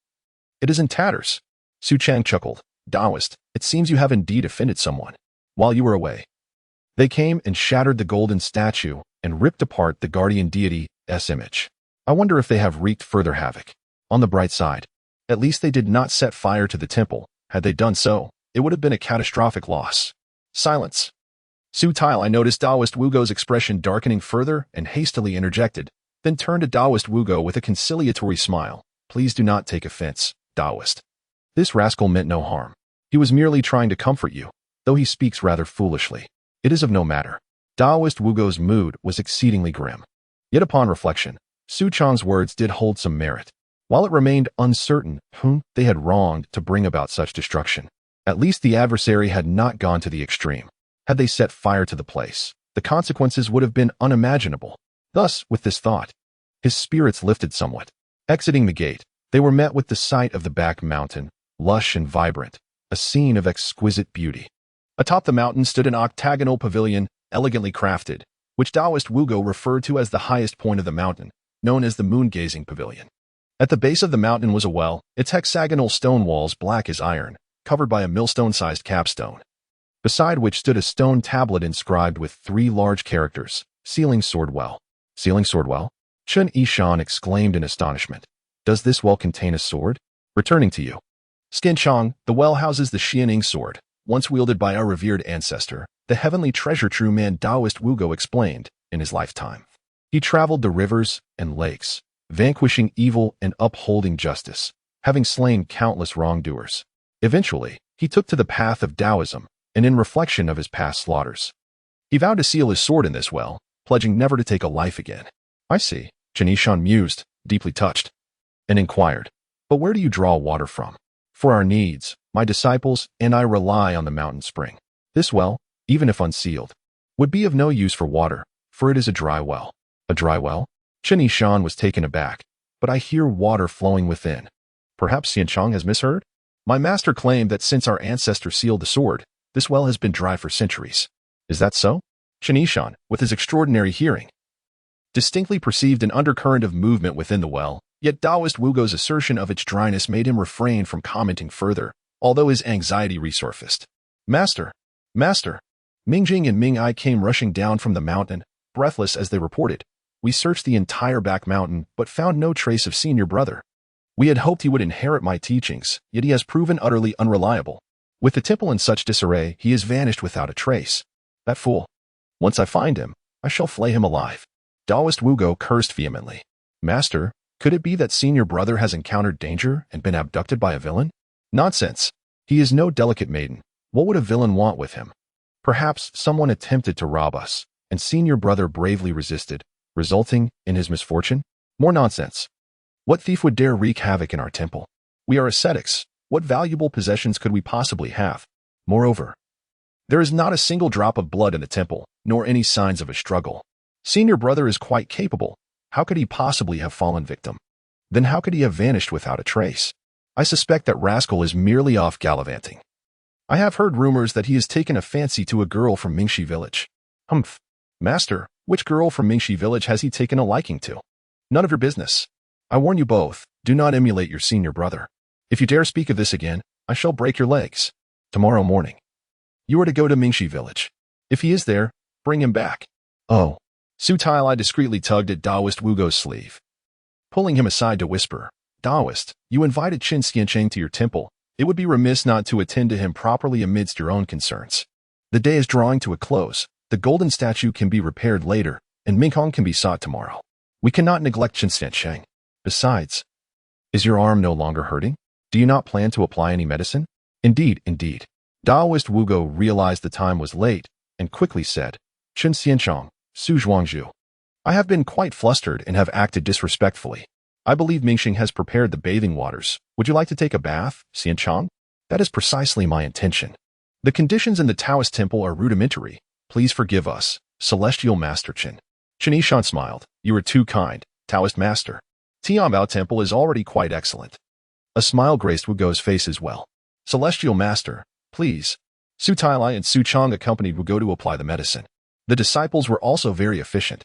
it is in tatters. Su Chang chuckled. Daoist, it seems you have indeed offended someone. While you were away, they came and shattered the golden statue and ripped apart the guardian deity's image. I wonder if they have wreaked further havoc. On the bright side, at least they did not set fire to the temple. Had they done so, it would have been a catastrophic loss. Silence. Su Tailai noticed Daoist Wugo's expression darkening further and hastily interjected, then turned to Daoist Wugo with a conciliatory smile. Please do not take offense, Daoist. This rascal meant no harm. He was merely trying to comfort you, though he speaks rather foolishly. It is of no matter. Daoist Wugo's mood was exceedingly grim. Yet upon reflection, Su Chang's words did hold some merit. While it remained uncertain whom they had wronged to bring about such destruction, at least the adversary had not gone to the extreme. Had they set fire to the place, the consequences would have been unimaginable. Thus, with this thought, his spirits lifted somewhat. Exiting the gate, they were met with the sight of the back mountain, lush and vibrant, a scene of exquisite beauty. Atop the mountain stood an octagonal pavilion, elegantly crafted, which Daoist Wugo referred to as the highest point of the mountain, known as the moon-gazing pavilion. At the base of the mountain was a well, its hexagonal stone walls black as iron, covered by a millstone-sized capstone, beside which stood a stone tablet inscribed with 3 large characters, Sealing Sword Well. Sealing Sword Well? Chen Yishan exclaimed in astonishment. Does this well contain a sword? Returning to you. Skinchong, the well houses the Xianing sword, once wielded by our revered ancestor, the heavenly treasure true man Daoist Wugo explained in his lifetime. He traveled the rivers and lakes, vanquishing evil and upholding justice, having slain countless wrongdoers. Eventually, he took to the path of Taoism, and in reflection of his past slaughters, he vowed to seal his sword in this well, pledging never to take a life again. I see, Chen Yishan mused, deeply touched, and inquired, but where do you draw water from? For our needs, My disciples and I rely on the mountain spring. This well, even if unsealed, would be of no use for water, for it is a dry well. A dry well? Chen Yishan was taken aback, but I hear water flowing within. Perhaps Xianchang has misheard? My master claimed that since our ancestor sealed the sword, this well has been dry for centuries. Is that so? Chen Yishan, with his extraordinary hearing, distinctly perceived an undercurrent of movement within the well, yet Taoist Wugo's assertion of its dryness made him refrain from commenting further, although his anxiety resurfaced. Master! Master! Mingjing and Ming Ai came rushing down from the mountain, breathless as they reported. We searched the entire back mountain, but found no trace of senior brother. We had hoped he would inherit my teachings, yet he has proven utterly unreliable. With the temple in such disarray, he has vanished without a trace. That fool. Once I find him, I shall flay him alive. Taoist Wugo cursed vehemently. Master, could it be that senior brother has encountered danger and been abducted by a villain? Nonsense. He is no delicate maiden. What would a villain want with him? Perhaps someone attempted to rob us, and senior brother bravely resisted, resulting in his misfortune? More nonsense. What thief would dare wreak havoc in our temple? We are ascetics. What valuable possessions could we possibly have? Moreover, there is not a single drop of blood in the temple, nor any signs of a struggle. Senior brother is quite capable. How could he possibly have fallen victim? Then how could he have vanished without a trace? I suspect that rascal is merely off gallivanting. I have heard rumors that he has taken a fancy to a girl from Mingxi village. Humph. Master, which girl from Mingxi village has he taken a liking to? None of your business. I warn you both, do not emulate your senior brother. If you dare speak of this again, I shall break your legs. Tomorrow morning, you are to go to Mingxi village. If he is there, bring him back. Oh. Su Tailai discreetly tugged at Taoist Wugo's sleeve, pulling him aside to whisper, Taoist, you invited Qin Xiancheng to your temple. It would be remiss not to attend to him properly amidst your own concerns. The day is drawing to a close. The golden statue can be repaired later, and Minghong can be sought tomorrow. We cannot neglect Qin Xiancheng. Besides, is your arm no longer hurting? Do you not plan to apply any medicine? Indeed, indeed. Taoist Wugo realized the time was late, and quickly said, Qin Xiancheng, Su Zhuangzhu. I have been quite flustered and have acted disrespectfully. I believe Mingxing has prepared the bathing waters. Would you like to take a bath, Xianchang? That is precisely my intention. The conditions in the Taoist temple are rudimentary. Please forgive us, Celestial Master Chen. Chen Yishan smiled. You are too kind, Taoist Master. Tianbao Temple is already quite excellent. A smile graced Wugo's face as well. Celestial Master, please. Su Tailai and Su Chang accompanied Wugo to apply the medicine. The disciples were also very efficient.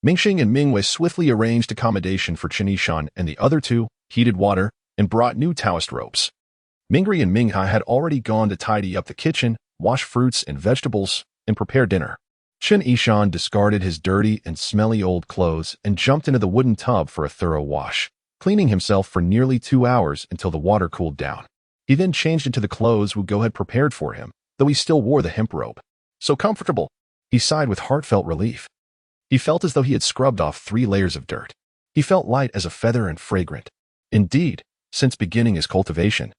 Mingxing and Mingwei swiftly arranged accommodation for Chen Yishan and the other two, heated water, and brought new Taoist ropes. Mingri and Minghai had already gone to tidy up the kitchen, wash fruits and vegetables, and prepare dinner. Chen Yishan discarded his dirty and smelly old clothes and jumped into the wooden tub for a thorough wash, cleaning himself for nearly 2 hours until the water cooled down. He then changed into the clothes Wugo had prepared for him, though he still wore the hemp robe. So comfortable! He sighed with heartfelt relief. He felt as though he had scrubbed off 3 layers of dirt. He felt light as a feather and fragrant. Indeed, since beginning his cultivation,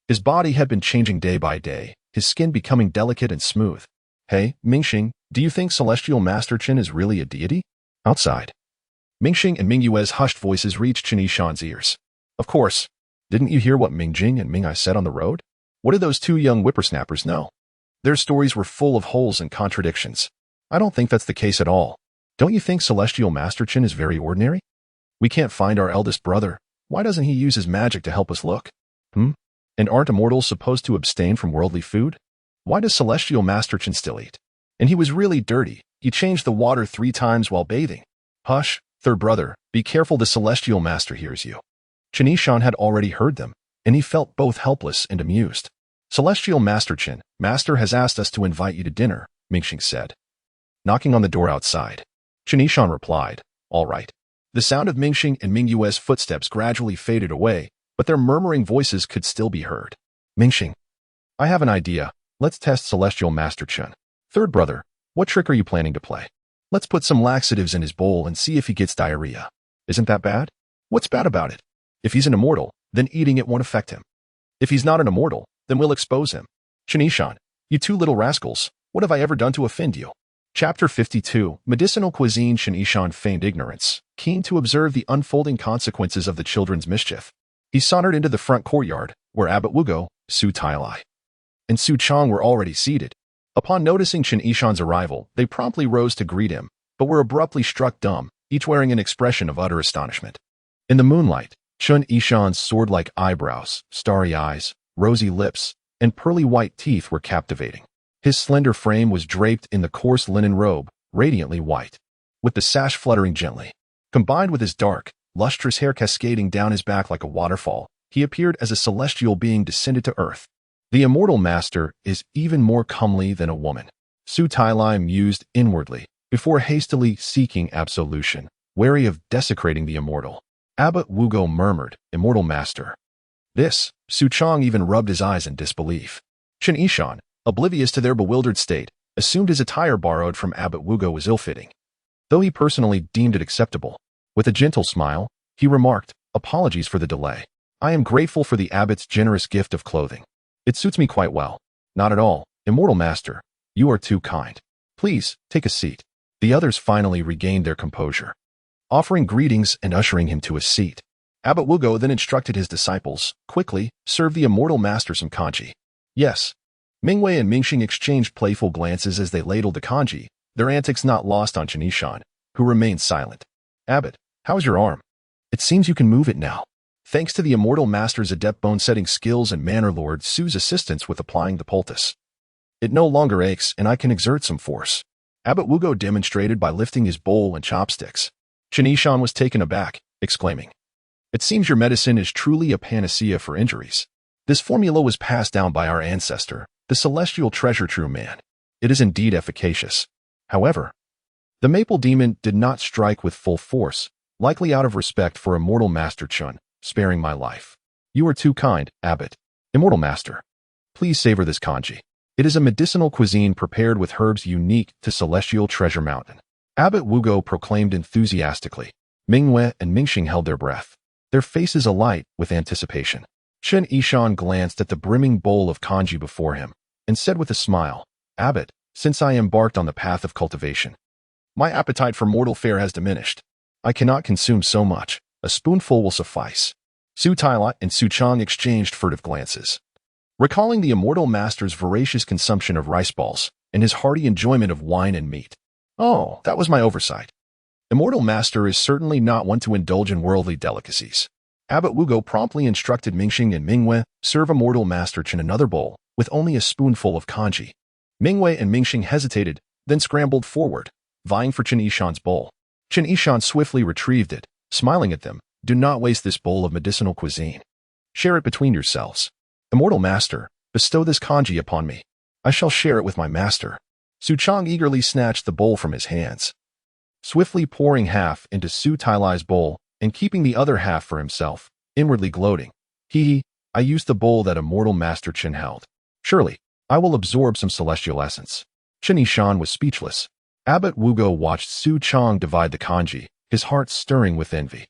his body had been changing day by day, his skin becoming delicate and smooth. Hey, Mingxing, do you think Celestial Master Chen is really a deity? Outside, Mingxing and Mingyue's hushed voices reached Chen Yishan's ears. Of course. Didn't you hear what Mingjing and Mingai said on the road? What did those 2 young whippersnappers know? Their stories were full of holes and contradictions. I don't think that's the case at all. Don't you think Celestial Master Chen is very ordinary? We can't find our eldest brother. Why doesn't he use his magic to help us look? And aren't immortals supposed to abstain from worldly food? Why does Celestial Master Chen still eat? And he was really dirty. He changed the water 3 times while bathing. Hush, third brother, be careful, the Celestial Master hears you. Chen Yishan had already heard them, and he felt both helpless and amused. Celestial Master Chen, Master has asked us to invite you to dinner, Mingxing said, knocking on the door outside. Chen Yishan replied, all right. The sound of Mingxing and Mingyue's footsteps gradually faded away, but their murmuring voices could still be heard. Mingxing, I have an idea. Let's test Celestial Master Chen. Third brother, what trick are you planning to play? Let's put some laxatives in his bowl and see if he gets diarrhea. Isn't that bad? What's bad about it? If he's an immortal, then eating it won't affect him. If he's not an immortal, then we'll expose him. Chen Yishan, you 2 little rascals, what have I ever done to offend you? Chapter 52, Medicinal Cuisine. Chen Yishan feigned ignorance, keen to observe the unfolding consequences of the children's mischief. He sauntered into the front courtyard, where Abbot Wugo, Su Tailai, and Su Chang were already seated. Upon noticing Chen Yishan's arrival, they promptly rose to greet him, but were abruptly struck dumb, each wearing an expression of utter astonishment. In the moonlight, Chen Yishan's sword-like eyebrows, starry eyes, rosy lips, and pearly white teeth were captivating. His slender frame was draped in the coarse linen robe, radiantly white, with the sash fluttering gently. Combined with his dark, lustrous hair cascading down his back like a waterfall, he appeared as a celestial being descended to earth. The immortal master is even more comely than a woman. Su Tailai mused inwardly, before hastily seeking absolution, wary of desecrating the immortal. Abbot Wugo murmured, "Immortal master." This, Su Chang even rubbed his eyes in disbelief. Chen Yishan, oblivious to their bewildered state, assumed his attire borrowed from Abbot Wugo was ill-fitting, though he personally deemed it acceptable. With a gentle smile, he remarked, "Apologies for the delay. I am grateful for the abbot's generous gift of clothing. It suits me quite well." "Not at all, immortal master. You are too kind. Please, take a seat." The others finally regained their composure, offering greetings and ushering him to a seat. Abbot Wugo then instructed his disciples, "Quickly, serve the immortal master some kanji." "Yes." Mingwei and Mingxing exchanged playful glances as they ladled the kanji, their antics not lost on Chen Yishan, who remained silent. "Abbot, how's your arm? It seems you can move it now." Thanks to the immortal master's adept bone-setting skills and Manor Lord Su's assistance with applying the poultice, it no longer aches and I can exert some force. Abbot Wugo demonstrated by lifting his bowl and chopsticks. Chen Yishan was taken aback, exclaiming, "It seems your medicine is truly a panacea for injuries. This formula was passed down by our ancestor, the celestial treasure true man. It is indeed efficacious." However, the maple demon did not strike with full force, likely out of respect for immortal master Chen, sparing my life. "You are too kind, Abbot. Immortal master, please savor this kanji. It is a medicinal cuisine prepared with herbs unique to Celestial Treasure Mountain." Abbot Wugo proclaimed enthusiastically. Mingwei and Mingxing held their breath, their faces alight with anticipation. Chen Yishan glanced at the brimming bowl of kanji before him and said with a smile, "Abbot, since I embarked on the path of cultivation, my appetite for mortal fare has diminished. I cannot consume so much. A spoonful will suffice." Su Tailai and Su Chang exchanged furtive glances, recalling the immortal master's voracious consumption of rice balls and his hearty enjoyment of wine and meat. "Oh, that was my oversight. Immortal master is certainly not one to indulge in worldly delicacies." Abbot Wugo promptly instructed Mingxing and Mingwei, "Serve immortal master Chen another bowl, with only a spoonful of kanji." Mingwei and Mingxing hesitated, then scrambled forward, vying for Chen Yishan's bowl. Chen Yishan swiftly retrieved it, smiling at them. "Do not waste this bowl of medicinal cuisine. Share it between yourselves. Immortal master, bestow this kanji upon me. I shall share it with my master." Su Chang eagerly snatched the bowl from his hands, swiftly pouring half into Su Tailai's bowl and keeping the other half for himself, inwardly gloating. "Hee, I used the bowl that immortal master Chen held. Surely, I will absorb some celestial essence." Chen Yishan was speechless. Abbot Wugo watched Su Chang divide the kanji, his heart stirring with envy.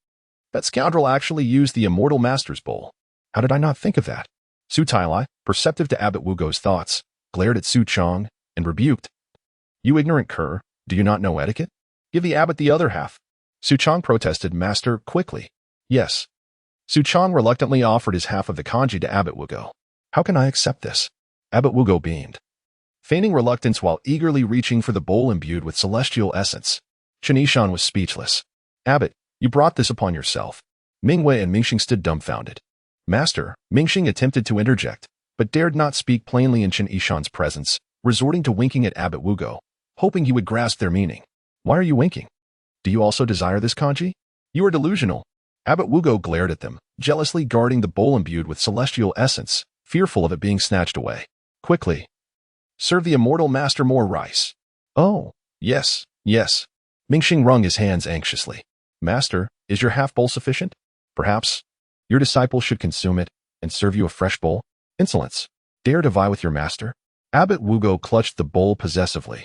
That scoundrel actually used the immortal master's bowl. How did I not think of that? Su Tailai, perceptive to Abbot Wugo's thoughts, glared at Su Chang and rebuked. "You ignorant cur, do you not know etiquette? Give the abbot the other half." Su Chang protested, "Master, quickly." "Yes." Su Chang reluctantly offered his half of the kanji to Abbot Wugo. "How can I accept this?" Abbot Wugo beamed, feigning reluctance while eagerly reaching for the bowl imbued with celestial essence. Chen Yishan was speechless. "Abbot, you brought this upon yourself." Mingwei and Mingxing stood dumbfounded. "Master," Mingxing attempted to interject, but dared not speak plainly in Chen Yishan's presence, resorting to winking at Abbot Wugo, hoping he would grasp their meaning. "Why are you winking? Do you also desire this kanji? You are delusional." Abbot Wugo glared at them, jealously guarding the bowl imbued with celestial essence, fearful of it being snatched away. "Quickly, serve the immortal master more rice." "Oh, yes, yes." Mingxing wrung his hands anxiously. "Master, is your half bowl sufficient? Perhaps your disciple should consume it and serve you a fresh bowl? Insolence! Dare to vie with your master?" Abbot Wugo clutched the bowl possessively,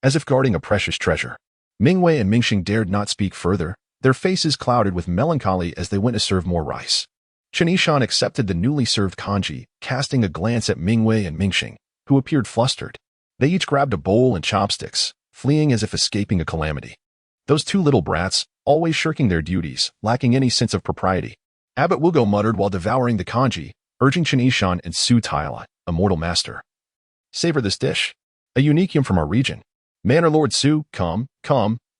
as if guarding a precious treasure. Mingwei and Mingxing dared not speak further, their faces clouded with melancholy as they went to serve more rice. Chen Yishan accepted the newly served kanji, casting a glance at Mingwei and Mingxing, who appeared flustered. They each grabbed a bowl and chopsticks, fleeing as if escaping a calamity. Those two little brats, always shirking their duties, lacking any sense of propriety. Abbot Wugo muttered while devouring the kanji, urging Chen Yishan and Su Tailai, immortal master. Savor this dish. A unique from our region. Manor Lord Su, come.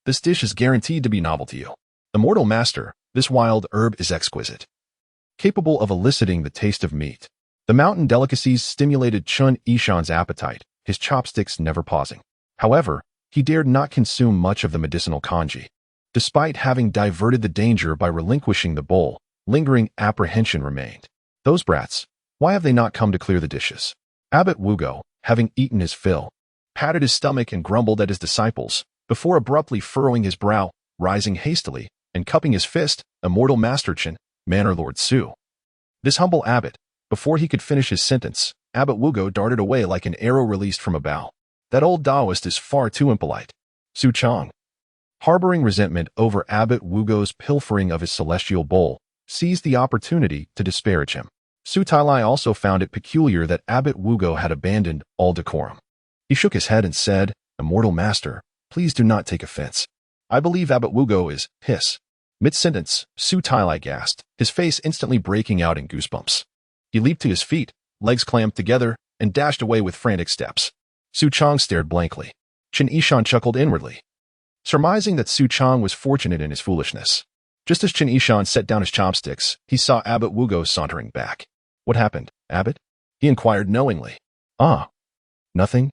This dish is guaranteed to be novel to you. Immortal master, this wild herb is exquisite, capable of eliciting the taste of meat. The mountain delicacies stimulated Chen Yishan's appetite, his chopsticks never pausing. However, he dared not consume much of the medicinal congee. Despite having diverted the danger by relinquishing the bowl, lingering apprehension remained. Those brats, why have they not come to clear the dishes? Abbot Wugo, having eaten his fill, patted his stomach and grumbled at his disciples, before abruptly furrowing his brow, rising hastily, and cupping his fist, immortal master Chen, Manor Lord Su. This humble abbot, before he could finish his sentence, Abbot Wugo darted away like an arrow released from a bow. That old Taoist is far too impolite. Su Chang, harboring resentment over Abbot Wugo's pilfering of his celestial bowl, seized the opportunity to disparage him. Su Tailai also found it peculiar that Abbot Wugo had abandoned all decorum. He shook his head and said, Immortal master, please do not take offense. I believe Abbot Wugo is hiss. Mid-sentence, Su Tailai gasped, his face instantly breaking out in goosebumps. He leaped to his feet, legs clamped together, and dashed away with frantic steps. Su Chang stared blankly. Chen Yishan chuckled inwardly, surmising that Su Chang was fortunate in his foolishness. Just as Chen Yishan set down his chopsticks, he saw Abbot Wugo sauntering back. What happened, Abbot? He inquired knowingly. Nothing.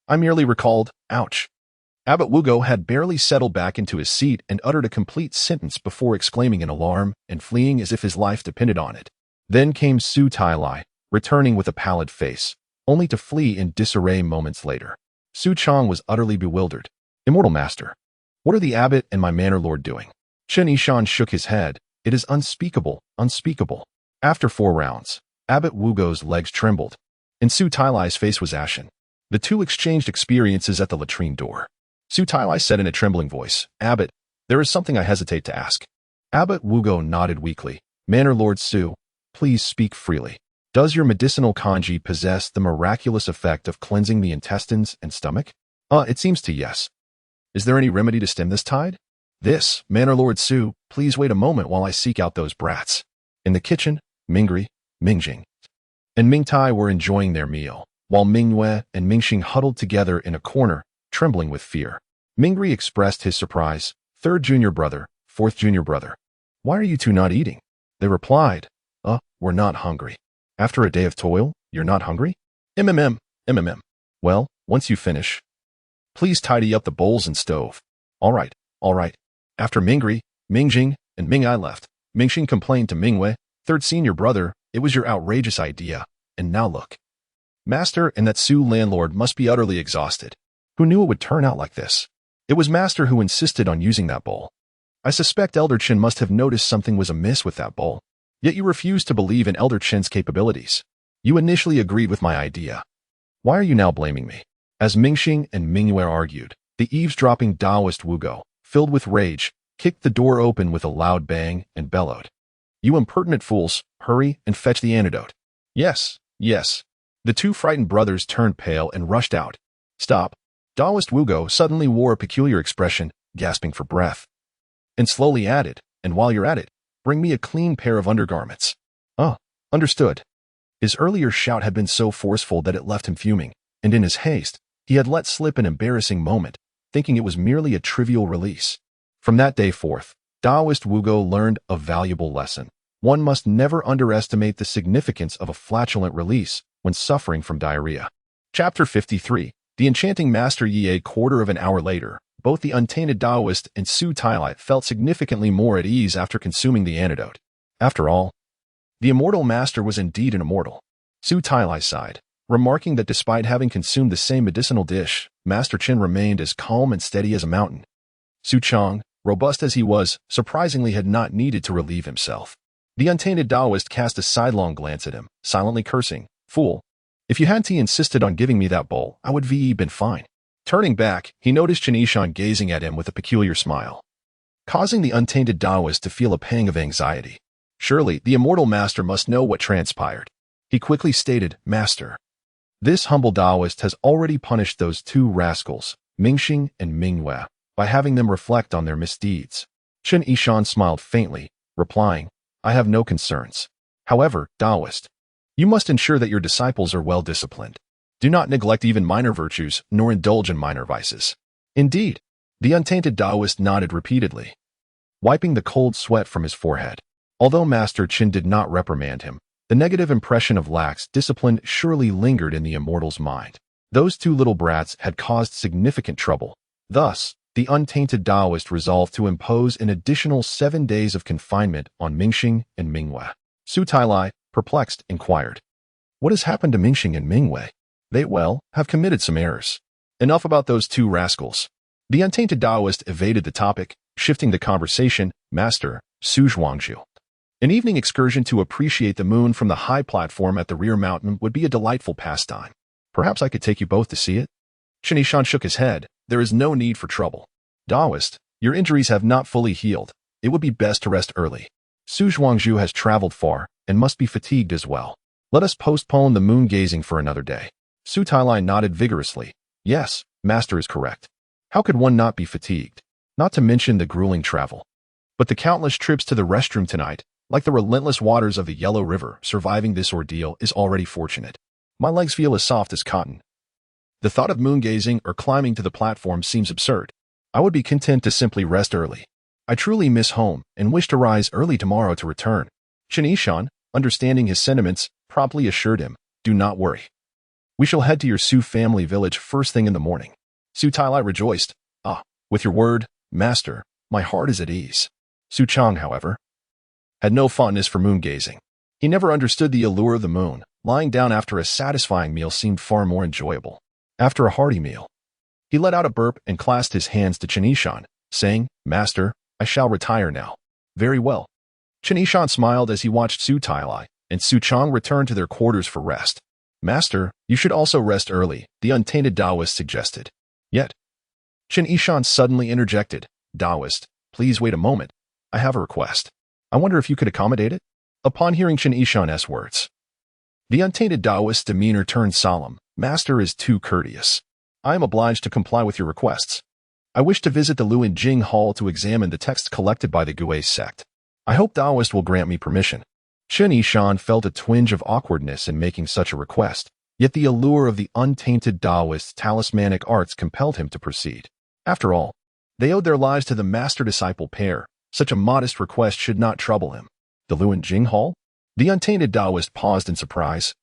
I merely recalled, ouch. Abbot Wugo had barely settled back into his seat and uttered a complete sentence before exclaiming in alarm and fleeing as if his life depended on it. Then came Su Tailai, returning with a pallid face, only to flee in disarray moments later. Su Chang was utterly bewildered. Immortal master, what are the abbot and my manor lord doing? Chen Yishan shook his head. It is unspeakable. After 4 rounds, Abbot Wugo's legs trembled, and Su Tailai's face was ashen. The two exchanged experiences at the latrine door. Su Tailai said in a trembling voice, Abbot, there is something I hesitate to ask. Abbot Wugo nodded weakly. Manor Lord Su, please speak freely. Does your medicinal congee possess the miraculous effect of cleansing the intestines and stomach? It seems to yes. Is there any remedy to stem this tide? This, Manor Lord Su, please wait a moment while I seek out those brats. In the kitchen, Mingri, Mingjing, and Mingtai were enjoying their meal, while Mingyue and Mingxing huddled together in a corner, trembling with fear. Mingri expressed his surprise. 3rd junior brother, 4th junior brother. Why are you two not eating? They replied, we're not hungry. After a day of toil, you're not hungry? MMM. Well, once you finish, please tidy up the bowls and stove. All right. After Mingri, Mingjing, and Mingai left, Mingxing complained to Mingwei, 3rd senior brother, it was your outrageous idea, and now look. Master and that Su landlord must be utterly exhausted. Who knew it would turn out like this? It was Master who insisted on using that bowl. I suspect Elder Chen must have noticed something was amiss with that bowl. Yet you refused to believe in Elder Chen's capabilities. You initially agreed with my idea. Why are you now blaming me? As Mingxing and Mingyue argued, the eavesdropping Taoist Wugo, filled with rage, kicked the door open with a loud bang and bellowed. You impertinent fools, hurry and fetch the antidote. Yes. The 2 frightened brothers turned pale and rushed out. Stop. Taoist Wugo suddenly wore a peculiar expression, gasping for breath, and slowly added, and while you're at it, bring me a clean pair of undergarments. Understood. His earlier shout had been so forceful that it left him fuming, and in his haste, he had let slip an embarrassing moment, thinking it was merely a trivial release. From that day forth, Taoist Wugo learned a valuable lesson. One must never underestimate the significance of a flatulent release when suffering from diarrhea. Chapter 53. The enchanting Master Yi. A quarter of an hour later, both the untainted Taoist and Su Tailai felt significantly more at ease after consuming the antidote. After all, the immortal master was indeed an immortal. Su Tailai sighed, remarking that despite having consumed the same medicinal dish, Master Chen remained as calm and steady as a mountain. Su Chang, robust as he was, surprisingly had not needed to relieve himself. The untainted Taoist cast a sidelong glance at him, silently cursing, Fool. If you hadn't insisted on giving me that bowl, I would have been fine. Turning back, he noticed Chen Yishan gazing at him with a peculiar smile, causing the untainted Taoist to feel a pang of anxiety. Surely, the immortal master must know what transpired. He quickly stated, Master, this humble Taoist has already punished those 2 rascals, Mingxing and Mingyue, by having them reflect on their misdeeds. Chen Yishan smiled faintly, replying, I have no concerns. However, Taoist, you must ensure that your disciples are well disciplined. Do not neglect even minor virtues, nor indulge in minor vices. Indeed, the untainted Taoist nodded repeatedly, wiping the cold sweat from his forehead. Although Master Chen did not reprimand him, the negative impression of lax discipline surely lingered in the immortal's mind. Those two little brats had caused significant trouble. Thus, the untainted Taoist resolved to impose an additional 7 days of confinement on Mingxing and Mingwei. Su Tailai, perplexed, inquired, "What has happened to Mingxing and Mingwei? They, have committed some errors. Enough about those two rascals." The untainted Taoist evaded the topic, shifting the conversation. "Master, Su Zhuangzhu. An evening excursion to appreciate the moon from the high platform at the rear mountain would be a delightful pastime. Perhaps I could take you both to see it?" Chen Yishan shook his head. "There is no need for trouble. Taoist, your injuries have not fully healed. It would be best to rest early. Su Zhuangzhu has traveled far and must be fatigued as well. Let us postpone the moon gazing for another day." Su Tailai nodded vigorously. "Yes, Master is correct. How could one not be fatigued? Not to mention the grueling travel. But the countless trips to the restroom tonight, like the relentless waters of the Yellow River, surviving this ordeal is already fortunate. My legs feel as soft as cotton. The thought of moon gazing or climbing to the platform seems absurd. I would be content to simply rest early. I truly miss home and wish to rise early tomorrow to return." Chen Yishan, understanding his sentiments, promptly assured him, "Do not worry. We shall head to your Su family village first thing in the morning." Su Tailai rejoiced. "Ah, with your word, Master, my heart is at ease." Su Chang, however, had no fondness for moon gazing. He never understood the allure of the moon. Lying down after a satisfying meal seemed far more enjoyable. After a hearty meal, he let out a burp and clasped his hands to Chen Yishan, saying, "Master, I shall retire now." "Very well." Chen Yishan smiled as he watched Su Tailai and Su Chang return to their quarters for rest. "Master, you should also rest early," the untainted Taoist suggested. Yet, Chen Yishan suddenly interjected, "Taoist, please wait a moment. I have a request. I wonder if you could accommodate it?" Upon hearing Chen Yishan's words, the untainted Taoist's demeanor turned solemn. "Master is too courteous. I am obliged to comply with your requests. I wish to visit the Luan Jing Hall to examine the texts collected by the Gui sect. I hope Taoist will grant me permission." Chen Yishan felt a twinge of awkwardness in making such a request, yet the allure of the untainted Taoist's talismanic arts compelled him to proceed. After all, they owed their lives to the master-disciple pair. Such a modest request should not trouble him. The Luan Jing Hall? The untainted Taoist paused in surprise.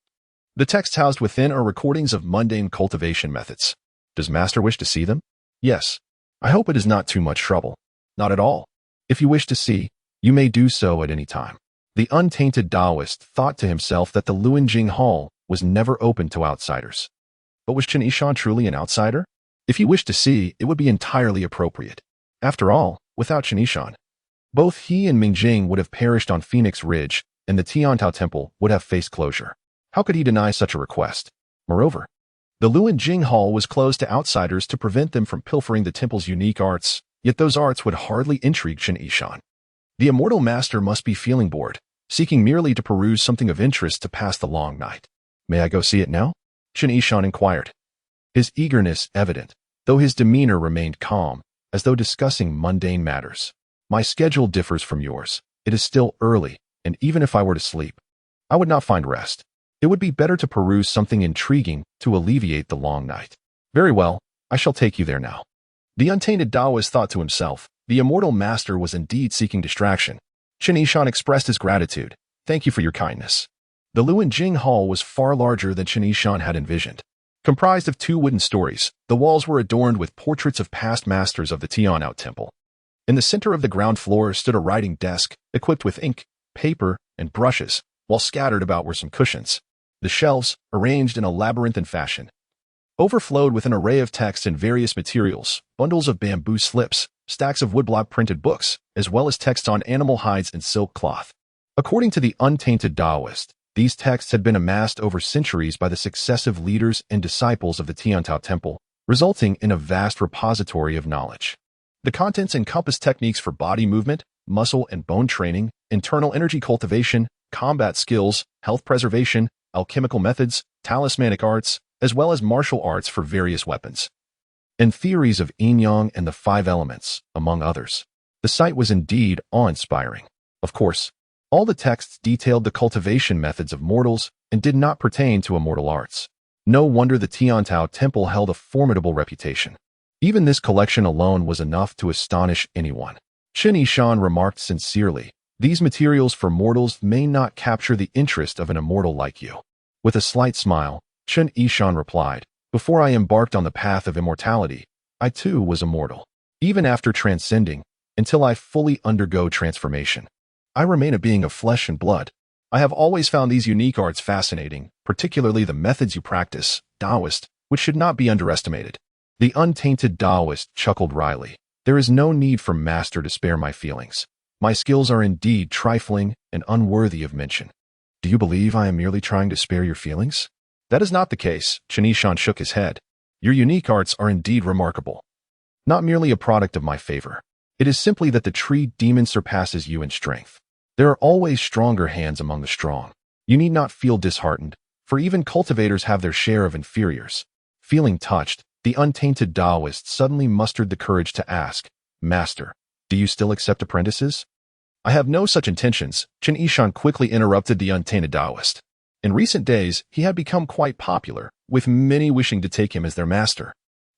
The texts housed within are recordings of mundane cultivation methods. Does Master wish to see them? Yes. I hope it is not too much trouble. Not at all. If you wish to see, you may do so at any time. The untainted Taoist thought to himself that the Luan Jing Hall was never open to outsiders. But was Chen Yishan truly an outsider? If he wished to see, it would be entirely appropriate. After all, without Chen Yishan, both he and Mingjing would have perished on Phoenix Ridge, and the Tiantao Temple would have faced closure. How could he deny such a request? Moreover, the Luan Jing Hall was closed to outsiders to prevent them from pilfering the temple's unique arts, yet those arts would hardly intrigue Chen Yishan. The immortal master must be feeling bored, seeking merely to peruse something of interest to pass the long night. "May I go see it now?" Chen Yishan inquired, his eagerness evident, though his demeanor remained calm, as though discussing mundane matters. "My schedule differs from yours. It is still early, and even if I were to sleep, I would not find rest. It would be better to peruse something intriguing to alleviate the long night." "Very well, I shall take you there now." The untainted Taoist thought to himself, the immortal master was indeed seeking distraction. Chen Yishan expressed his gratitude. "Thank you for your kindness." The Luan Jing Hall was far larger than Chen Yishan had envisioned. Comprised of 2 wooden stories, the walls were adorned with portraits of past masters of the Tiantao Temple. In the center of the ground floor stood a writing desk, equipped with ink, paper, and brushes, while scattered about were some cushions. The shelves, arranged in a labyrinthine fashion, overflowed with an array of texts in various materials, bundles of bamboo slips, stacks of woodblock printed books, as well as texts on animal hides and silk cloth. According to the untainted Taoist, these texts had been amassed over centuries by the successive leaders and disciples of the Tiantao Temple, resulting in a vast repository of knowledge. The contents encompass techniques for body movement, muscle and bone training, internal energy cultivation, combat skills, health preservation, alchemical methods, talismanic arts, as well as martial arts for various weapons, and theories of yin-yang and the 5 elements, among others. The sight was indeed awe-inspiring. Of course, All the texts detailed the cultivation methods of mortals and did not pertain to immortal arts. No wonder the Tiantao Temple held a formidable reputation. Even this collection alone was enough to astonish anyone. Chen Yishan remarked sincerely, "These materials for mortals may not capture the interest of an immortal like you." With a slight smile, Chen Yishan replied, "Before I embarked on the path of immortality, I too was immortal. Even after transcending, until I fully undergo transformation, I remain a being of flesh and blood. I have always found these unique arts fascinating, particularly the methods you practice, Taoist, which should not be underestimated." The untainted Taoist chuckled wryly. "There is no need for master to spare my feelings. My skills are indeed trifling and unworthy of mention." "Do you believe I am merely trying to spare your feelings?" "That is not the case." Chen Yishan shook his head. "Your unique arts are indeed remarkable. Not merely a product of my favor. It is simply that the tree demon surpasses you in strength. There are always stronger hands among the strong. You need not feel disheartened, for even cultivators have their share of inferiors." Feeling touched, the untainted Taoist suddenly mustered the courage to ask, "Master, do you still accept apprentices?" "I have no such intentions," Chen Yishan quickly interrupted the untainted Taoist. In recent days, he had become quite popular, with many wishing to take him as their master.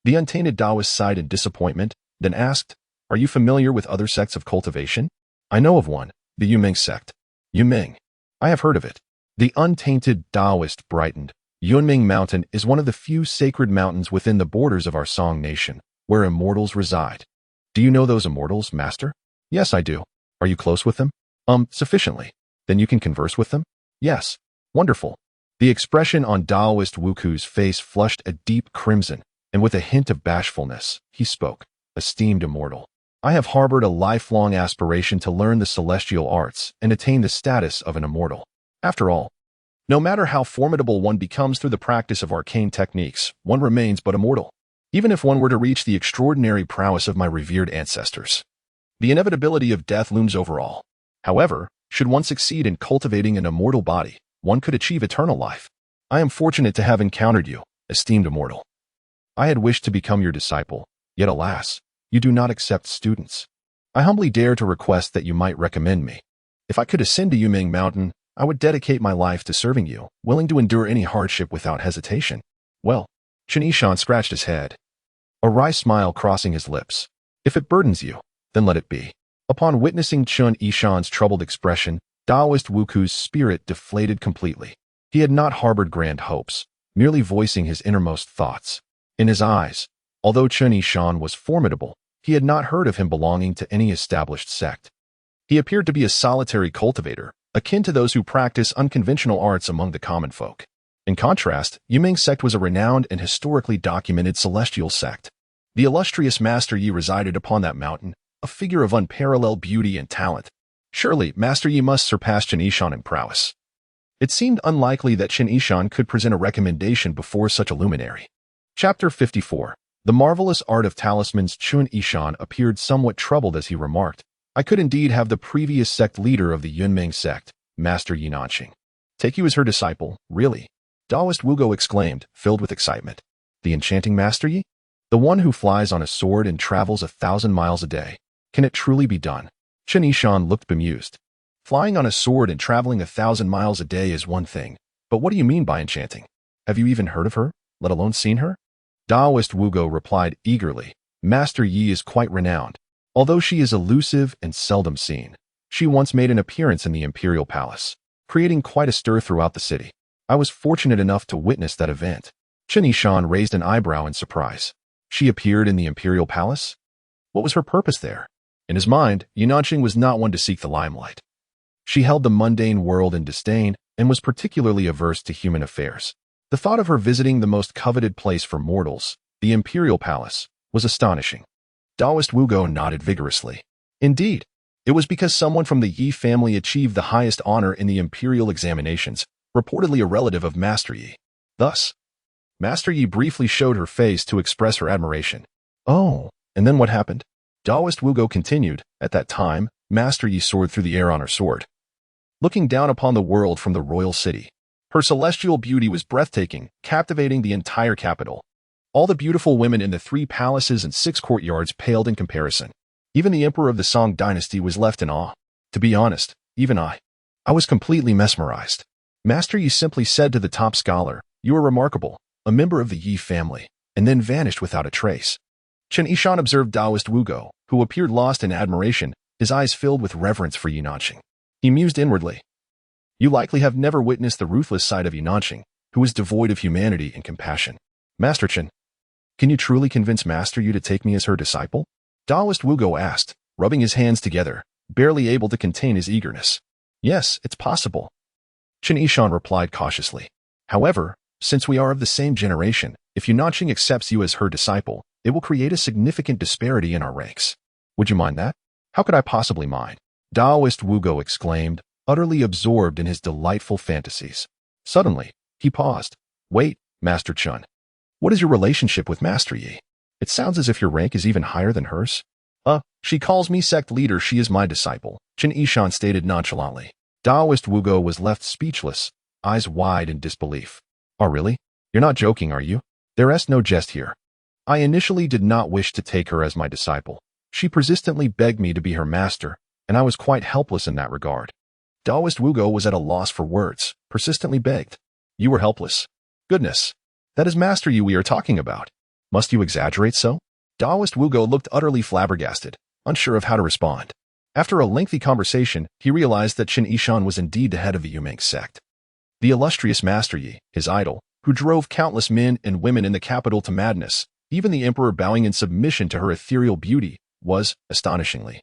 The untainted Taoist sighed in disappointment, then asked, "Are you familiar with other sects of cultivation?" "I know of one, the Yunming sect." "Yunming? I have heard of it." The untainted Taoist brightened. Yunming Mountain is one of the few sacred mountains within the borders of our Song nation, where immortals reside. "Do you know those immortals, master?" "Yes, I do." "Are you close with them?" Sufficiently." "Then you can converse with them?" "Yes." "Wonderful." The expression on Taoist Wuku's face flushed a deep crimson, and with a hint of bashfulness, he spoke, "Esteemed immortal, I have harbored a lifelong aspiration to learn the celestial arts and attain the status of an immortal. After all, no matter how formidable one becomes through the practice of arcane techniques, one remains but immortal, even if one were to reach the extraordinary prowess of my revered ancestors. The inevitability of death looms over all. However, should one succeed in cultivating an immortal body, one could achieve eternal life. I am fortunate to have encountered you, esteemed immortal. I had wished to become your disciple, yet alas, you do not accept students. I humbly dare to request that you might recommend me. If I could ascend to Yunming Mountain, I would dedicate my life to serving you, willing to endure any hardship without hesitation." "Well," Chen Yishan scratched his head, a wry smile crossing his lips. "If it burdens you, then let it be." Upon witnessing Chen Yishan's troubled expression, Taoist Wuku's spirit deflated completely. He had not harbored grand hopes, merely voicing his innermost thoughts. In his eyes, although Chen Yishan was formidable, he had not heard of him belonging to any established sect. He appeared to be a solitary cultivator, akin to those who practice unconventional arts among the common folk. In contrast, Yunming sect was a renowned and historically documented celestial sect. The illustrious Master Yi resided upon that mountain, a figure of unparalleled beauty and talent. Surely, Master Yi must surpass Chen Yishan in prowess. It seemed unlikely that Chen Yishan could present a recommendation before such a luminary. Chapter 54. The marvelous art of talismans. Chen Yishan appeared somewhat troubled as he remarked, "I could indeed have the previous sect leader of the Yunming sect, Master Yi Nanqing, take you as her disciple, really?" Taoist Wugo exclaimed, filled with excitement. "The enchanting Master Yi? The one who flies on a sword and travels 1,000 miles a day. Can it truly be done?" Chen Yishan looked bemused. "Flying on a sword and traveling 1,000 miles a day is one thing, but what do you mean by enchanting? Have you even heard of her, let alone seen her?" Taoist Wugo replied eagerly, "Master Yi is quite renowned. Although she is elusive and seldom seen, she once made an appearance in the imperial palace, creating quite a stir throughout the city. I was fortunate enough to witness that event." Chen Yishan raised an eyebrow in surprise. She appeared in the imperial palace? What was her purpose there? In his mind, Yi Nanqing was not one to seek the limelight. She held the mundane world in disdain and was particularly averse to human affairs. The thought of her visiting the most coveted place for mortals, the imperial palace, was astonishing. Taoist Wugo nodded vigorously. Indeed, it was because someone from the Yi family achieved the highest honor in the imperial examinations, reportedly a relative of Master Yi. Thus, Master Yi briefly showed her face to express her admiration. "Oh, and then what happened?" Taoist Wugo continued. "At that time, Master Yi soared through the air on her sword, looking down upon the world from the royal city. Her celestial beauty was breathtaking, captivating the entire capital. All the beautiful women in the 3 palaces and 6 courtyards paled in comparison. Even the emperor of the Song dynasty was left in awe. To be honest, even I, I was completely mesmerized. Master Yi simply said to the top scholar, "You are remarkable, a member of the Yi family," and then vanished without a trace. Chen Yishan observed Taoist Wugo, who appeared lost in admiration, his eyes filled with reverence for Yi Nanqing. He mused inwardly. You likely have never witnessed the ruthless side of Yi Nanqing, who is devoid of humanity and compassion. Master Chen, can you truly convince Master Yi to take me as her disciple? Taoist Wugo asked, rubbing his hands together, barely able to contain his eagerness. Yes, it's possible. Chen Yishan replied cautiously. However, since we are of the same generation, if Yi Nanqing accepts you as her disciple, it will create a significant disparity in our ranks. Would you mind that? How could I possibly mind? Taoist Wugo exclaimed, utterly absorbed in his delightful fantasies. Suddenly, he paused. Wait, Master Chen. What is your relationship with Master Yi? It sounds as if your rank is even higher than hers. She calls me sect leader, she is my disciple, Chen Yishan stated nonchalantly. Taoist Wugo was left speechless, eyes wide in disbelief. Oh really? You're not joking, are you? There is no jest here. I initially did not wish to take her as my disciple. She persistently begged me to be her master, and I was quite helpless in that regard. Taoist Wugo was at a loss for words, persistently begged. You were helpless. Goodness. That is Master Yi we are talking about. Must you exaggerate so? Taoist Wugo looked utterly flabbergasted, unsure of how to respond. After a lengthy conversation, he realized that Chen Yishan was indeed the head of the Yumeng sect. The illustrious Master Yi, his idol, who drove countless men and women in the capital to madness, even the emperor bowing in submission to her ethereal beauty, was, astonishingly,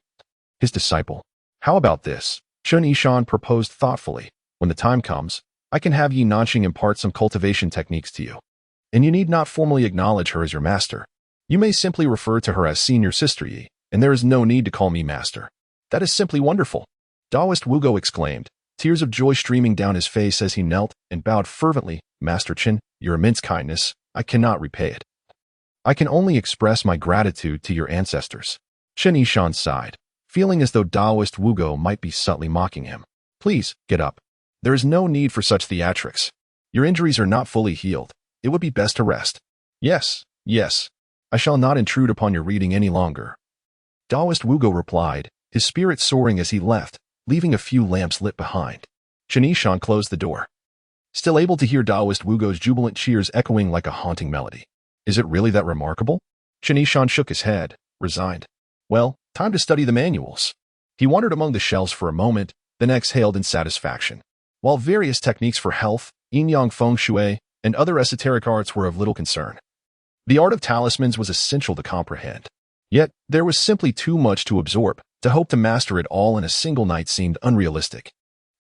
his disciple. How about this? Chen Yishan proposed thoughtfully. When the time comes, I can have Yi Nanqing impart some cultivation techniques to you. And you need not formally acknowledge her as your master. You may simply refer to her as Senior Sister Yi, and there is no need to call me master. That is simply wonderful. Taoist Wugo exclaimed, tears of joy streaming down his face as he knelt and bowed fervently. Master Chen, your immense kindness, I cannot repay it. I can only express my gratitude to your ancestors. Chen Yishan sighed, feeling as though Taoist Wugo might be subtly mocking him. Please, get up. There is no need for such theatrics. Your injuries are not fully healed. It would be best to rest. Yes. I shall not intrude upon your reading any longer. Taoist Wugo replied, his spirit soaring as he left, leaving a few lamps lit behind. Chen Yishan closed the door, still able to hear Taoist Wugo's jubilant cheers echoing like a haunting melody. Is it really that remarkable? Chen Yishan shook his head, resigned. Well, time to study the manuals. He wandered among the shelves for a moment, then exhaled in satisfaction. While various techniques for health, yin-yang feng shui, and other esoteric arts were of little concern, the art of talismans was essential to comprehend. Yet, there was simply too much to absorb. To hope to master it all in a single night seemed unrealistic.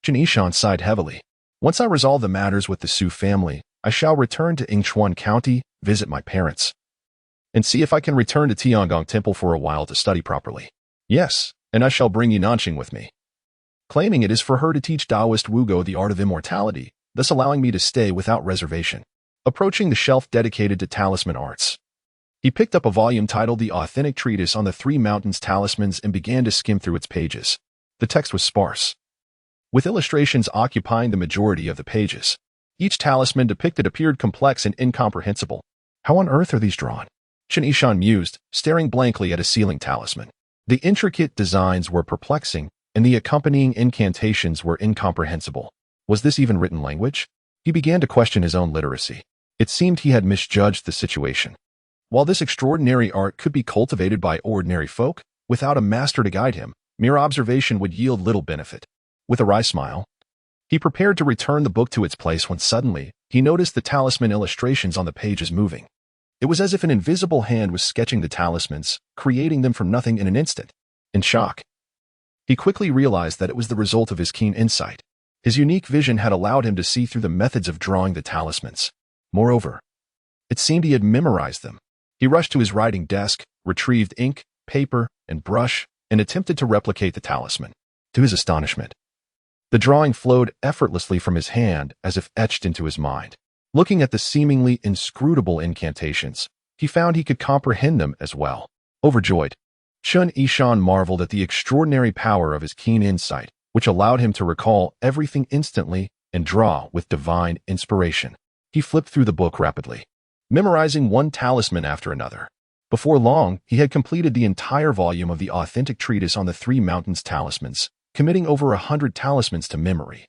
Chen Yishan sighed heavily. Once I resolve the matters with the Su family, I shall return to Yingchuan County, visit my parents, and see if I can return to Tiangong Temple for a while to study properly. Yes, and I shall bring Yi Nanqing with me, claiming it is for her to teach Taoist Wugo the art of immortality, thus allowing me to stay without reservation. Approaching the shelf dedicated to talisman arts, he picked up a volume titled The Authentic Treatise on the Three Mountains Talismans and began to skim through its pages. The text was sparse, with illustrations occupying the majority of the pages. Each talisman depicted appeared complex and incomprehensible. How on earth are these drawn? Chen Yishan mused, staring blankly at a ceiling talisman. The intricate designs were perplexing, and the accompanying incantations were incomprehensible. Was this even written language? He began to question his own literacy. It seemed he had misjudged the situation. While this extraordinary art could be cultivated by ordinary folk, without a master to guide him, mere observation would yield little benefit. With a wry smile, he prepared to return the book to its place when suddenly, he noticed the talisman illustrations on the pages moving. It was as if an invisible hand was sketching the talismans, creating them from nothing in an instant. In shock, he quickly realized that it was the result of his keen insight. His unique vision had allowed him to see through the methods of drawing the talismans. Moreover, it seemed he had memorized them. He rushed to his writing desk, retrieved ink, paper, and brush, and attempted to replicate the talisman. To his astonishment, the drawing flowed effortlessly from his hand as if etched into his mind. Looking at the seemingly inscrutable incantations, he found he could comprehend them as well. Overjoyed, Chen Yishan marveled at the extraordinary power of his keen insight, which allowed him to recall everything instantly and draw with divine inspiration. He flipped through the book rapidly, memorizing one talisman after another. Before long, he had completed the entire volume of the authentic treatise on the Three Mountains Talismans, committing over 100 talismans to memory.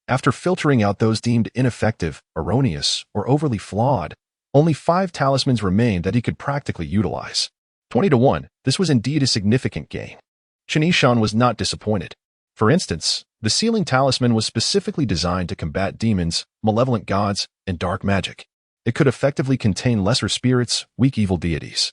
After filtering out those deemed ineffective, erroneous, or overly flawed, only 5 talismans remained that he could practically utilize. 20-1, this was indeed a significant gain. Chen Yishan was not disappointed. For instance, the sealing talisman was specifically designed to combat demons, malevolent gods, and dark magic. It could effectively contain lesser spirits, weak evil deities,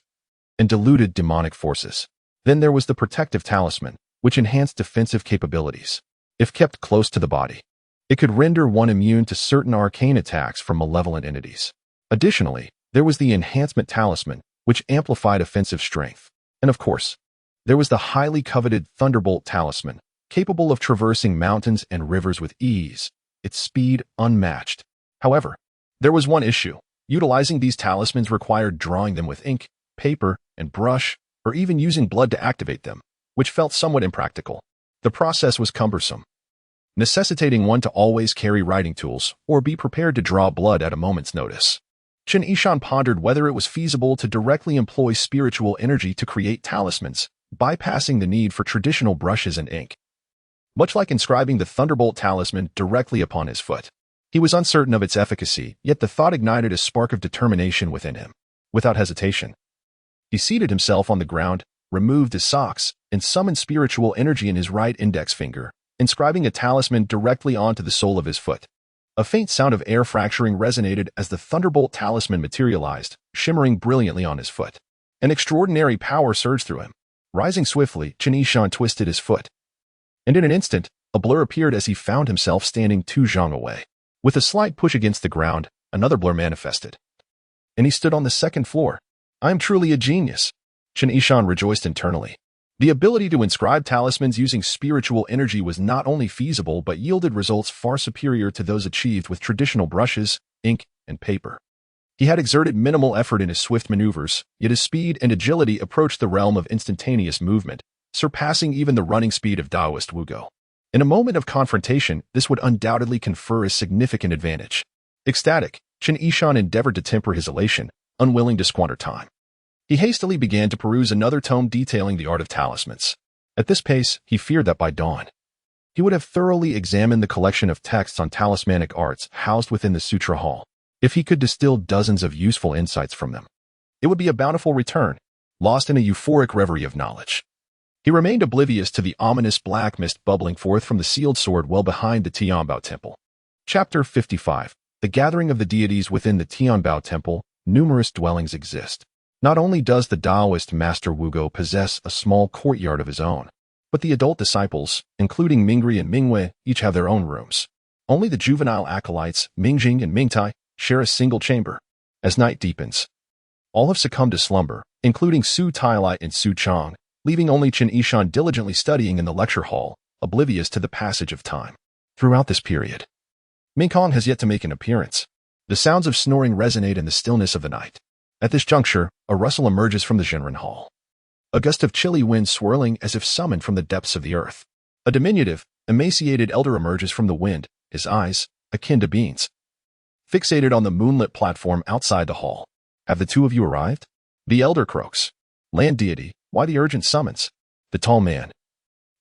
and diluted demonic forces. Then there was the protective talisman, which enhanced defensive capabilities. If kept close to the body, it could render one immune to certain arcane attacks from malevolent entities. Additionally, there was the enhancement talisman, which amplified offensive strength. And of course, there was the highly coveted Thunderbolt talisman, capable of traversing mountains and rivers with ease, its speed unmatched. However, there was one issue. Utilizing these talismans required drawing them with ink, paper, and brush, or even using blood to activate them, which felt somewhat impractical. The process was cumbersome, necessitating one to always carry writing tools or be prepared to draw blood at a moment's notice. Chen Yishan pondered whether it was feasible to directly employ spiritual energy to create talismans, bypassing the need for traditional brushes and ink. Much like inscribing the Thunderbolt talisman directly upon his foot, he was uncertain of its efficacy, yet the thought ignited a spark of determination within him. Without hesitation, he seated himself on the ground, removed his socks, and summoned spiritual energy in his right index finger, inscribing a talisman directly onto the sole of his foot. A faint sound of air fracturing resonated as the Thunderbolt talisman materialized, shimmering brilliantly on his foot. An extraordinary power surged through him. Rising swiftly, Chen Yishan twisted his foot, and in an instant, a blur appeared as he found himself standing 2 zhang away. With a slight push against the ground, another blur manifested, and he stood on the 2nd floor. I am truly a genius, Chen Yishan rejoiced internally. The ability to inscribe talismans using spiritual energy was not only feasible but yielded results far superior to those achieved with traditional brushes, ink, and paper. He had exerted minimal effort in his swift maneuvers, yet his speed and agility approached the realm of instantaneous movement, surpassing even the running speed of Taoist Wugo. In a moment of confrontation, this would undoubtedly confer a significant advantage. Ecstatic, Chen Yishan endeavored to temper his elation, unwilling to squander time. He hastily began to peruse another tome detailing the art of talismans. At this pace, he feared that by dawn, he would have thoroughly examined the collection of texts on talismanic arts housed within the Sutra Hall. If he could distill dozens of useful insights from them, it would be a bountiful return, lost in a euphoric reverie of knowledge. He remained oblivious to the ominous black mist bubbling forth from the sealed sword well behind the Tianbao Temple. Chapter 55. The Gathering of the Deities Within the Tianbao Temple. Numerous dwellings exist. Not only does the Taoist Master Wugo possess a small courtyard of his own, but the adult disciples, including Mingri and Mingwei, each have their own rooms. Only the juvenile acolytes, Mingjing and Mingtai, share a single chamber. As night deepens, all have succumbed to slumber, including Su Tailai and Su Chang, leaving only Chen Yishan diligently studying in the lecture hall, oblivious to the passage of time. Throughout this period, Mingkong has yet to make an appearance. The sounds of snoring resonate in the stillness of the night. At this juncture, a rustle emerges from the Zhenren Hall. A gust of chilly wind swirling as if summoned from the depths of the earth. A diminutive, emaciated elder emerges from the wind, his eyes, akin to beans, fixated on the moonlit platform outside the hall. Have the 2 of you arrived? The elder croaks. Land deity, why the urgent summons? The tall man,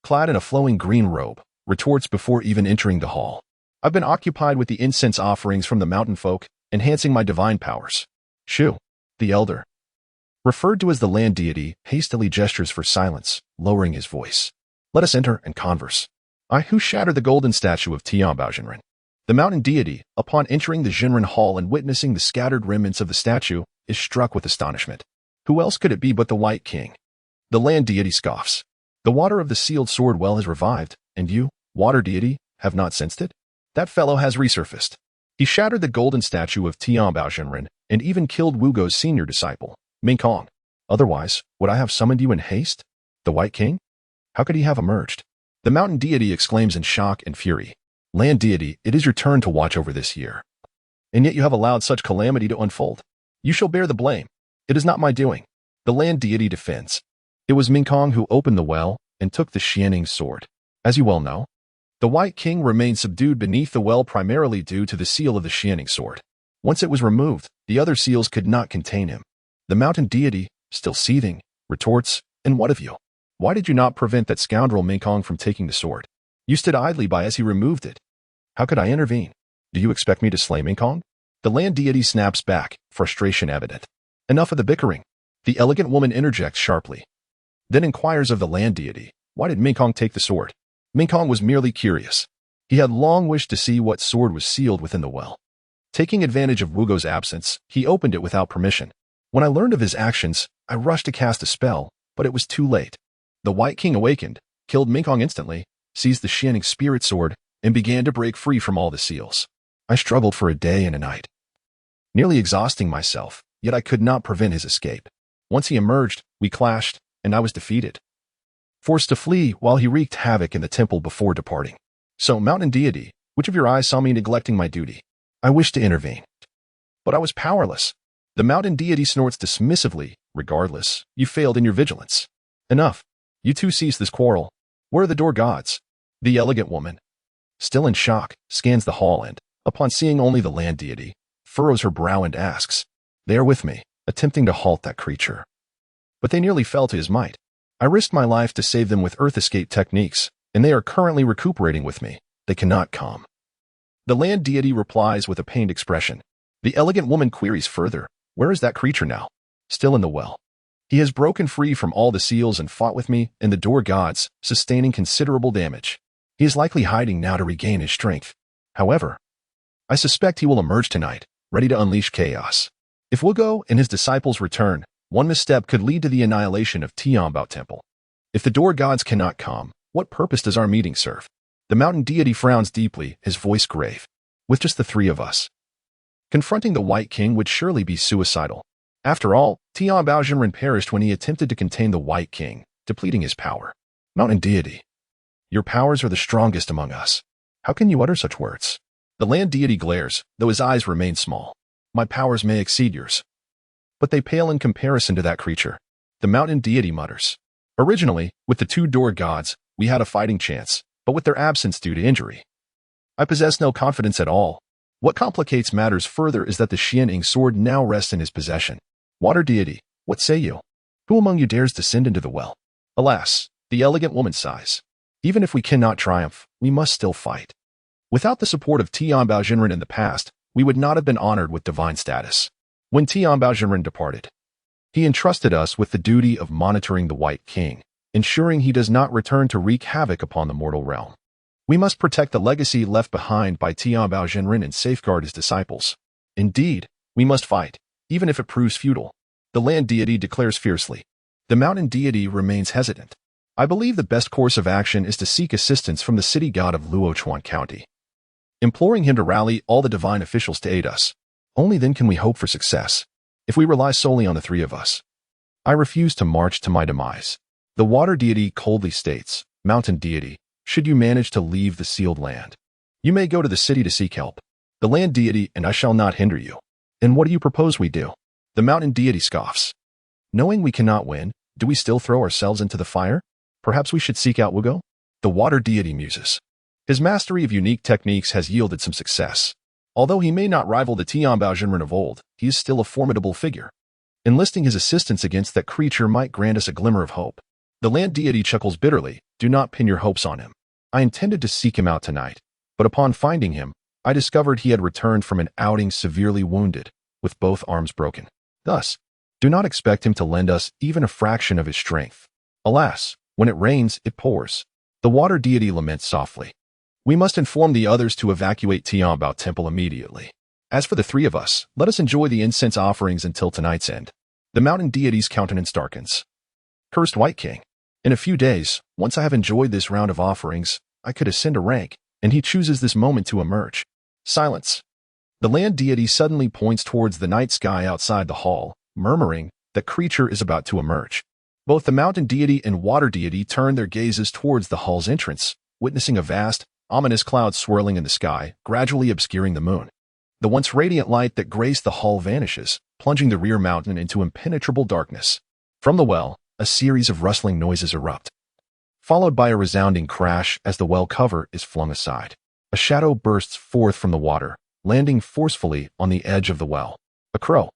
clad in a flowing green robe, retorts before even entering the hall. I've been occupied with the incense offerings from the mountain folk, enhancing my divine powers. Shu, the elder, referred to as the land deity, hastily gestures for silence, lowering his voice. Let us enter and converse. I who shattered the golden statue of Tianbao Zhenren. The mountain deity, upon entering the Zhenren Hall and witnessing the scattered remnants of the statue, is struck with astonishment. Who else could it be but the White King? The land deity scoffs. The water of the sealed sword well has revived, and you, water deity, have not sensed it? That fellow has resurfaced. He shattered the golden statue of Tianbao Zhenren and even killed Wugo's senior disciple, Mingkong. Otherwise, would I have summoned you in haste? The White King? How could he have emerged? The mountain deity exclaims in shock and fury. Land deity, it is your turn to watch over this year. And yet you have allowed such calamity to unfold. You shall bear the blame. It is not my doing. The land deity defends. It was Mingkong who opened the well and took the Xianing sword. As you well know, the White King remained subdued beneath the well primarily due to the seal of the Xianing sword. Once it was removed, the other seals could not contain him. The mountain deity, still seething, retorts, and what of you? Why did you not prevent that scoundrel Mingkong from taking the sword? You stood idly by as he removed it. How could I intervene? Do you expect me to slay Minkong? The land deity snaps back, frustration evident. Enough of the bickering. The elegant woman interjects sharply. Then inquires of the land deity, why did Minkong take the sword? Minkong was merely curious. He had long wished to see what sword was sealed within the well. Taking advantage of Wugo's absence, he opened it without permission. When I learned of his actions, I rushed to cast a spell, but it was too late. The White King awakened, killed Minkong instantly, seized the shining spirit sword, and began to break free from all the seals. I struggled for a day and a night, nearly exhausting myself, yet I could not prevent his escape. Once he emerged, we clashed, and I was defeated. Forced to flee while he wreaked havoc in the temple before departing. So, mountain deity, which of your eyes saw me neglecting my duty? I wished to intervene, but I was powerless. The mountain deity snorts dismissively. Regardless, you failed in your vigilance. Enough. You two cease this quarrel. Where are the door gods? The elegant woman, still in shock, scans the hall and, upon seeing only the land deity, furrows her brow and asks, They are with me, attempting to halt that creature. But they nearly fell to his might. I risked my life to save them with earth escape techniques, and they are currently recuperating with me. They cannot come. The land deity replies with a pained expression. The elegant woman queries further, Where is that creature now? Still in the well. He has broken free from all the seals and fought with me and the door gods, sustaining considerable damage. He is likely hiding now to regain his strength. However, I suspect he will emerge tonight, ready to unleash chaos. If Wugo and his disciples return, one misstep could lead to the annihilation of Tianbao Temple. If the door gods cannot come, what purpose does our meeting serve? The mountain deity frowns deeply, his voice grave. With just the three of us, confronting the White King would surely be suicidal. After all, Tianbao Jinren perished when he attempted to contain the White King, depleting his power. Mountain deity, your powers are the strongest among us. How can you utter such words? The land deity glares, though his eyes remain small. My powers may exceed yours, but they pale in comparison to that creature. The mountain deity mutters. Originally, with the two door gods, we had a fighting chance, but with their absence due to injury, I possess no confidence at all. What complicates matters further is that the Xianning sword now rests in his possession. Water deity, what say you? Who among you dares descend into the well? Alas, the elegant woman sighs. Even if we cannot triumph, we must still fight. Without the support of Tianbao Jinren in the past, we would not have been honored with divine status. When Tianbao Jinren departed, he entrusted us with the duty of monitoring the White King, ensuring he does not return to wreak havoc upon the mortal realm. We must protect the legacy left behind by Tianbao Jinren and safeguard his disciples. Indeed, we must fight, even if it proves futile. The land deity declares fiercely. The mountain deity remains hesitant. I believe the best course of action is to seek assistance from the city god of Luochuan County, imploring him to rally all the divine officials to aid us. Only then can we hope for success. If we rely solely on the three of us, I refuse to march to my demise. The water deity coldly states, Mountain deity, should you manage to leave the sealed land, you may go to the city to seek help. The land deity and I shall not hinder you. And what do you propose we do? The mountain deity scoffs. Knowing we cannot win, do we still throw ourselves into the fire? Perhaps we should seek out Wugo? The water deity muses. His mastery of unique techniques has yielded some success. Although he may not rival the Tianbao Jinren of old, he is still a formidable figure. Enlisting his assistance against that creature might grant us a glimmer of hope. The land deity chuckles bitterly. Do not pin your hopes on him. I intended to seek him out tonight, but upon finding him, I discovered he had returned from an outing severely wounded, with both arms broken. Thus, do not expect him to lend us even a fraction of his strength. Alas, when it rains, it pours. The water deity laments softly. We must inform the others to evacuate Tianbao Temple immediately. As for the three of us, let us enjoy the incense offerings until tonight's end. The mountain deity's countenance darkens. Cursed White King. In a few days, once I have enjoyed this round of offerings, I could ascend a rank, and he chooses this moment to emerge. Silence. The land deity suddenly points towards the night sky outside the hall, murmuring, the creature is about to emerge. Both the mountain deity and water deity turn their gazes towards the hall's entrance, witnessing a vast, ominous cloud swirling in the sky, gradually obscuring the moon. The once radiant light that graced the hall vanishes, plunging the rear mountain into impenetrable darkness. From the well, a series of rustling noises erupt, followed by a resounding crash as the well cover is flung aside. A shadow bursts forth from the water, landing forcefully on the edge of the well. A crow,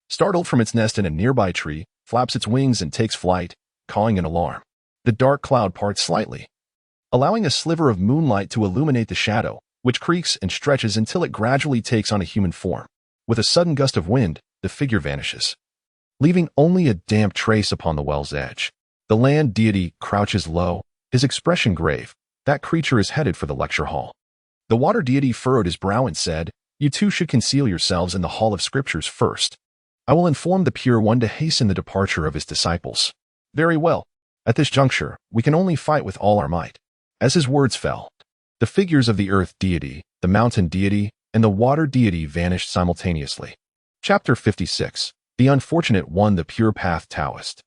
startled from its nest in a nearby tree, flaps its wings and takes flight, cawing in alarm. The dark cloud parts slightly, allowing a sliver of moonlight to illuminate the shadow, which creaks and stretches until it gradually takes on a human form. With a sudden gust of wind, the figure vanishes, leaving only a damp trace upon the well's edge. The land deity crouches low, his expression grave. That creature is headed for the lecture hall. The water deity furrowed his brow and said, "You two should conceal yourselves in the hall of scriptures first. I will inform the pure one to hasten the departure of his disciples." "Very well. At this juncture, we can only fight with all our might." As his words fell, the figures of the earth deity, the mountain deity, and the water deity vanished simultaneously. Chapter 56. The Unfortunate One, the Pure Path Taoist.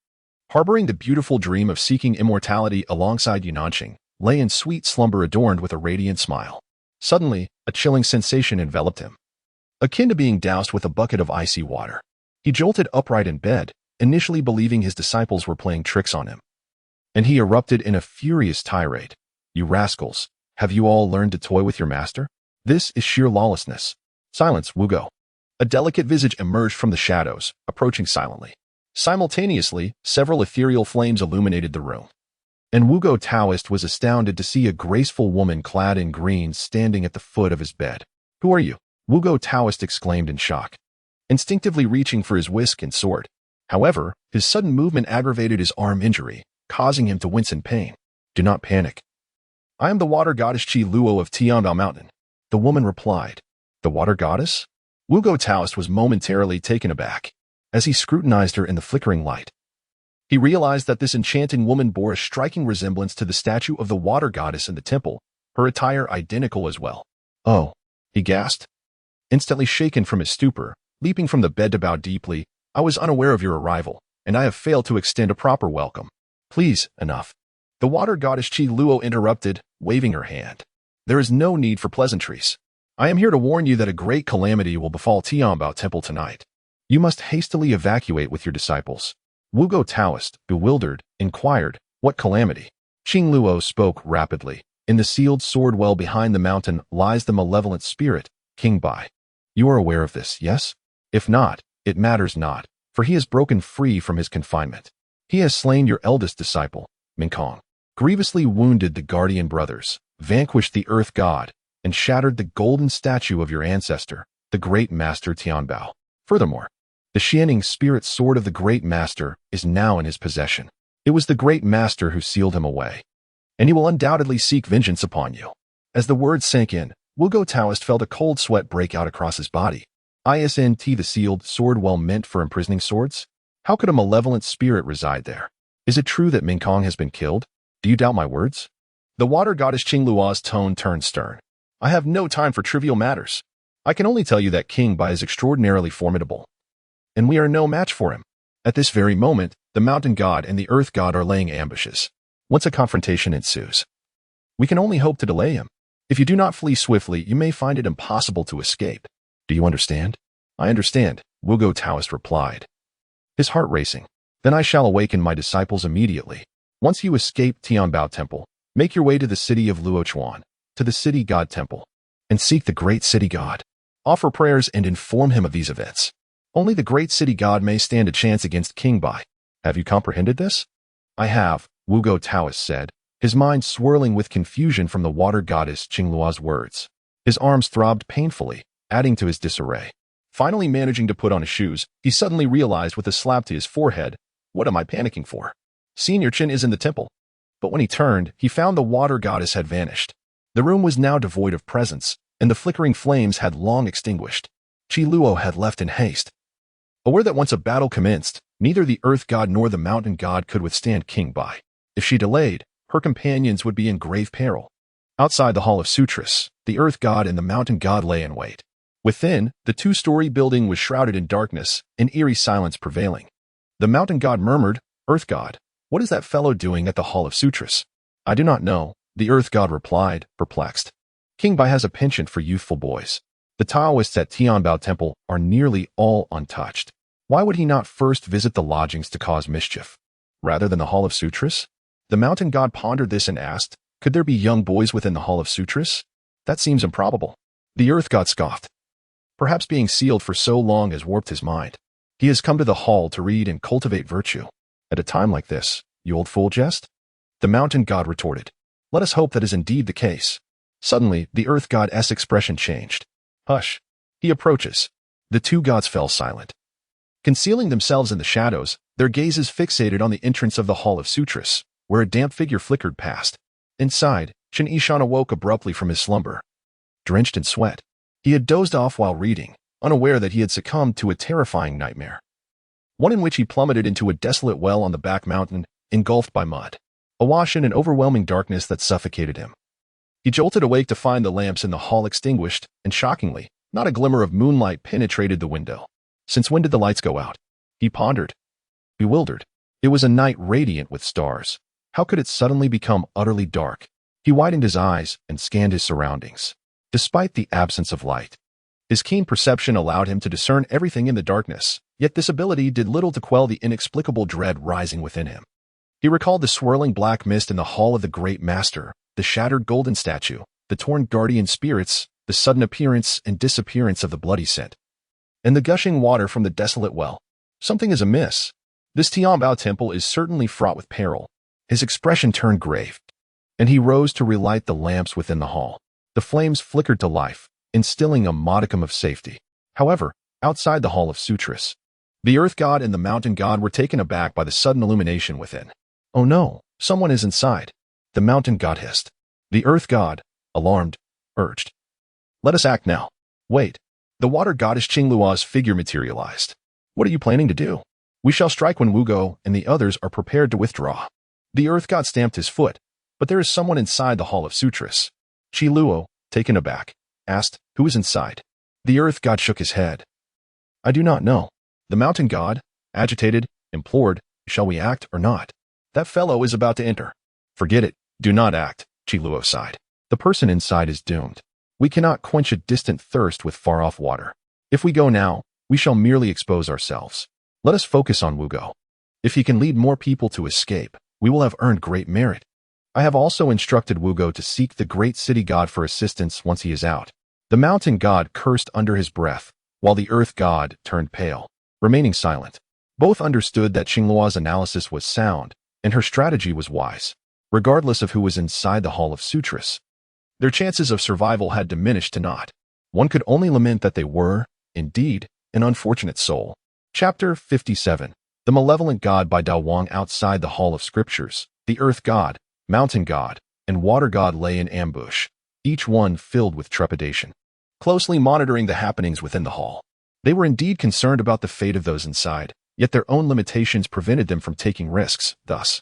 Harboring the beautiful dream of seeking immortality alongside Yunanqing, lay in sweet slumber adorned with a radiant smile. Suddenly, a chilling sensation enveloped him, akin to being doused with a bucket of icy water. He jolted upright in bed, initially believing his disciples were playing tricks on him. And he erupted in a furious tirade. "You rascals, have you all learned to toy with your master? This is sheer lawlessness." "Silence, Wugo." A delicate visage emerged from the shadows, approaching silently. Simultaneously, several ethereal flames illuminated the room. And Wugo Taoist was astounded to see a graceful woman clad in green standing at the foot of his bed. "Who are you?" Wugo Taoist exclaimed in shock, instinctively reaching for his whisk and sword. However, his sudden movement aggravated his arm injury, causing him to wince in pain. "Do not panic. I am the water goddess Qi Luo of Tianbao Mountain," the woman replied. "The water goddess?" Wugo Taoist was momentarily taken aback. As he scrutinized her in the flickering light, he realized that this enchanting woman bore a striking resemblance to the statue of the water goddess in the temple, her attire identical as well. "Oh," he gasped, instantly shaken from his stupor, leaping from the bed to bow deeply. "I was unaware of your arrival, and I have failed to extend a proper welcome." "Please, enough." The water goddess Qi Luo interrupted, waving her hand. "There is no need for pleasantries. I am here to warn you that a great calamity will befall Tianbao Temple tonight. You must hastily evacuate with your disciples." Wugo Taoist, bewildered, inquired, "What calamity?" Qing Luo spoke rapidly. "In the sealed sword well behind the mountain lies the malevolent spirit, King Bai. You are aware of this, yes? If not, it matters not, for he has broken free from his confinement. He has slain your eldest disciple, Minkong, grievously wounded the guardian brothers, vanquished the earth god, and shattered the golden statue of your ancestor, the great master Tianbao. Furthermore, the shining spirit sword of the great master is now in his possession. It was the great master who sealed him away, and he will undoubtedly seek vengeance upon you." As the words sank in, Wugo Taoist felt a cold sweat break out across his body. Isn't the sealed sword well meant for imprisoning swords? How could a malevolent spirit reside there? Is it true that Minkong has been killed? Do you doubt my words? The water goddess Qing Luo's tone turned stern. "I have no time for trivial matters. I can only tell you that King Bai is extraordinarily formidable, and we are no match for him. At this very moment, the mountain god and the earth god are laying ambushes. Once a confrontation ensues, we can only hope to delay him. If you do not flee swiftly, you may find it impossible to escape. Do you understand?" "I understand," Wugo Taoist replied, his heart racing. "Then I shall awaken my disciples immediately. Once you escape Tianbao Temple, make your way to the city of Luochuan, to the city god temple, and seek the great city god. Offer prayers and inform him of these events. Only the great city god may stand a chance against King Bai. Have you comprehended this?" "I have," Wugo Taoist said, his mind swirling with confusion from the water goddess Qingluo's words. His arms throbbed painfully, adding to his disarray. Finally managing to put on his shoes, he suddenly realized with a slap to his forehead, "What am I panicking for? Senior Chen is in the temple." But when he turned, he found the water goddess had vanished. The room was now devoid of presence, and the flickering flames had long extinguished. Qi Luo had left in haste. Aware that once a battle commenced, neither the earth god nor the mountain god could withstand King Bai. If she delayed, her companions would be in grave peril. Outside the Hall of Sutras, the earth god and the mountain god lay in wait. Within, the two-story building was shrouded in darkness, an eerie silence prevailing. The mountain god murmured, "Earth god, what is that fellow doing at the Hall of Sutras?" "I do not know," the earth god replied, perplexed. "King Bai has a penchant for youthful boys. The Taoists at Tianbao Temple are nearly all untouched. Why would he not first visit the lodgings to cause mischief, rather than the Hall of Sutras?" The mountain god pondered this and asked, "Could there be young boys within the Hall of Sutras? That seems improbable." The earth god scoffed. "Perhaps being sealed for so long has warped his mind. He has come to the hall to read and cultivate virtue. At a time like this, you old fool jest?" The mountain god retorted, Let us hope that is indeed the case. Suddenly, the earth god's expression changed. Hush. He approaches. The two gods fell silent. Concealing themselves in the shadows, their gazes fixated on the entrance of the Hall of Sutras, where a damp figure flickered past. Inside, Chen Yishan awoke abruptly from his slumber. Drenched in sweat, he had dozed off while reading, unaware that he had succumbed to a terrifying nightmare. One in which he plummeted into a desolate well on the back mountain, engulfed by mud, awash in an overwhelming darkness that suffocated him. He jolted awake to find the lamps in the hall extinguished, and shockingly, not a glimmer of moonlight penetrated the window. Since when did the lights go out? He pondered. Bewildered. It was a night radiant with stars. How could it suddenly become utterly dark? He widened his eyes and scanned his surroundings. Despite the absence of light, his keen perception allowed him to discern everything in the darkness, yet this ability did little to quell the inexplicable dread rising within him. He recalled the swirling black mist in the hall of the great master, the shattered golden statue, the torn guardian spirits, the sudden appearance and disappearance of the bloody scent, and the gushing water from the desolate well. Something is amiss. This Tianbao temple is certainly fraught with peril. His expression turned grave, and he rose to relight the lamps within the hall. The flames flickered to life, instilling a modicum of safety. However, outside the Hall of Sutras, the earth god and the mountain god were taken aback by the sudden illumination within. Oh no, someone is inside. The mountain god hissed. The earth god, alarmed, urged. Let us act now. Wait. The water goddess Qingluo's figure materialized. What are you planning to do? We shall strike when Wugo and the others are prepared to withdraw. The earth god stamped his foot, but there is someone inside the Hall of Sutras. Qingluo, taken aback, asked, who is inside? The earth god shook his head. I do not know. The mountain god, agitated, implored, shall we act or not? That fellow is about to enter. Forget it. Do not act, Qingluo sighed. The person inside is doomed. We cannot quench a distant thirst with far-off water. If we go now, we shall merely expose ourselves. Let us focus on Wugo. If he can lead more people to escape, we will have earned great merit. I have also instructed Wugo to seek the great city god for assistance once he is out. The mountain god cursed under his breath, while the earth god turned pale, remaining silent. Both understood that Qingluo's analysis was sound, and her strategy was wise. Regardless of who was inside the Hall of Sutras, their chances of survival had diminished to naught. One could only lament that they were, indeed, an unfortunate soul. Chapter 57. The Malevolent God by Dao Wang. Outside the Hall of Scriptures, the Earth God, Mountain God, and Water God lay in ambush, each one filled with trepidation, closely monitoring the happenings within the hall. They were indeed concerned about the fate of those inside, yet their own limitations prevented them from taking risks. Thus,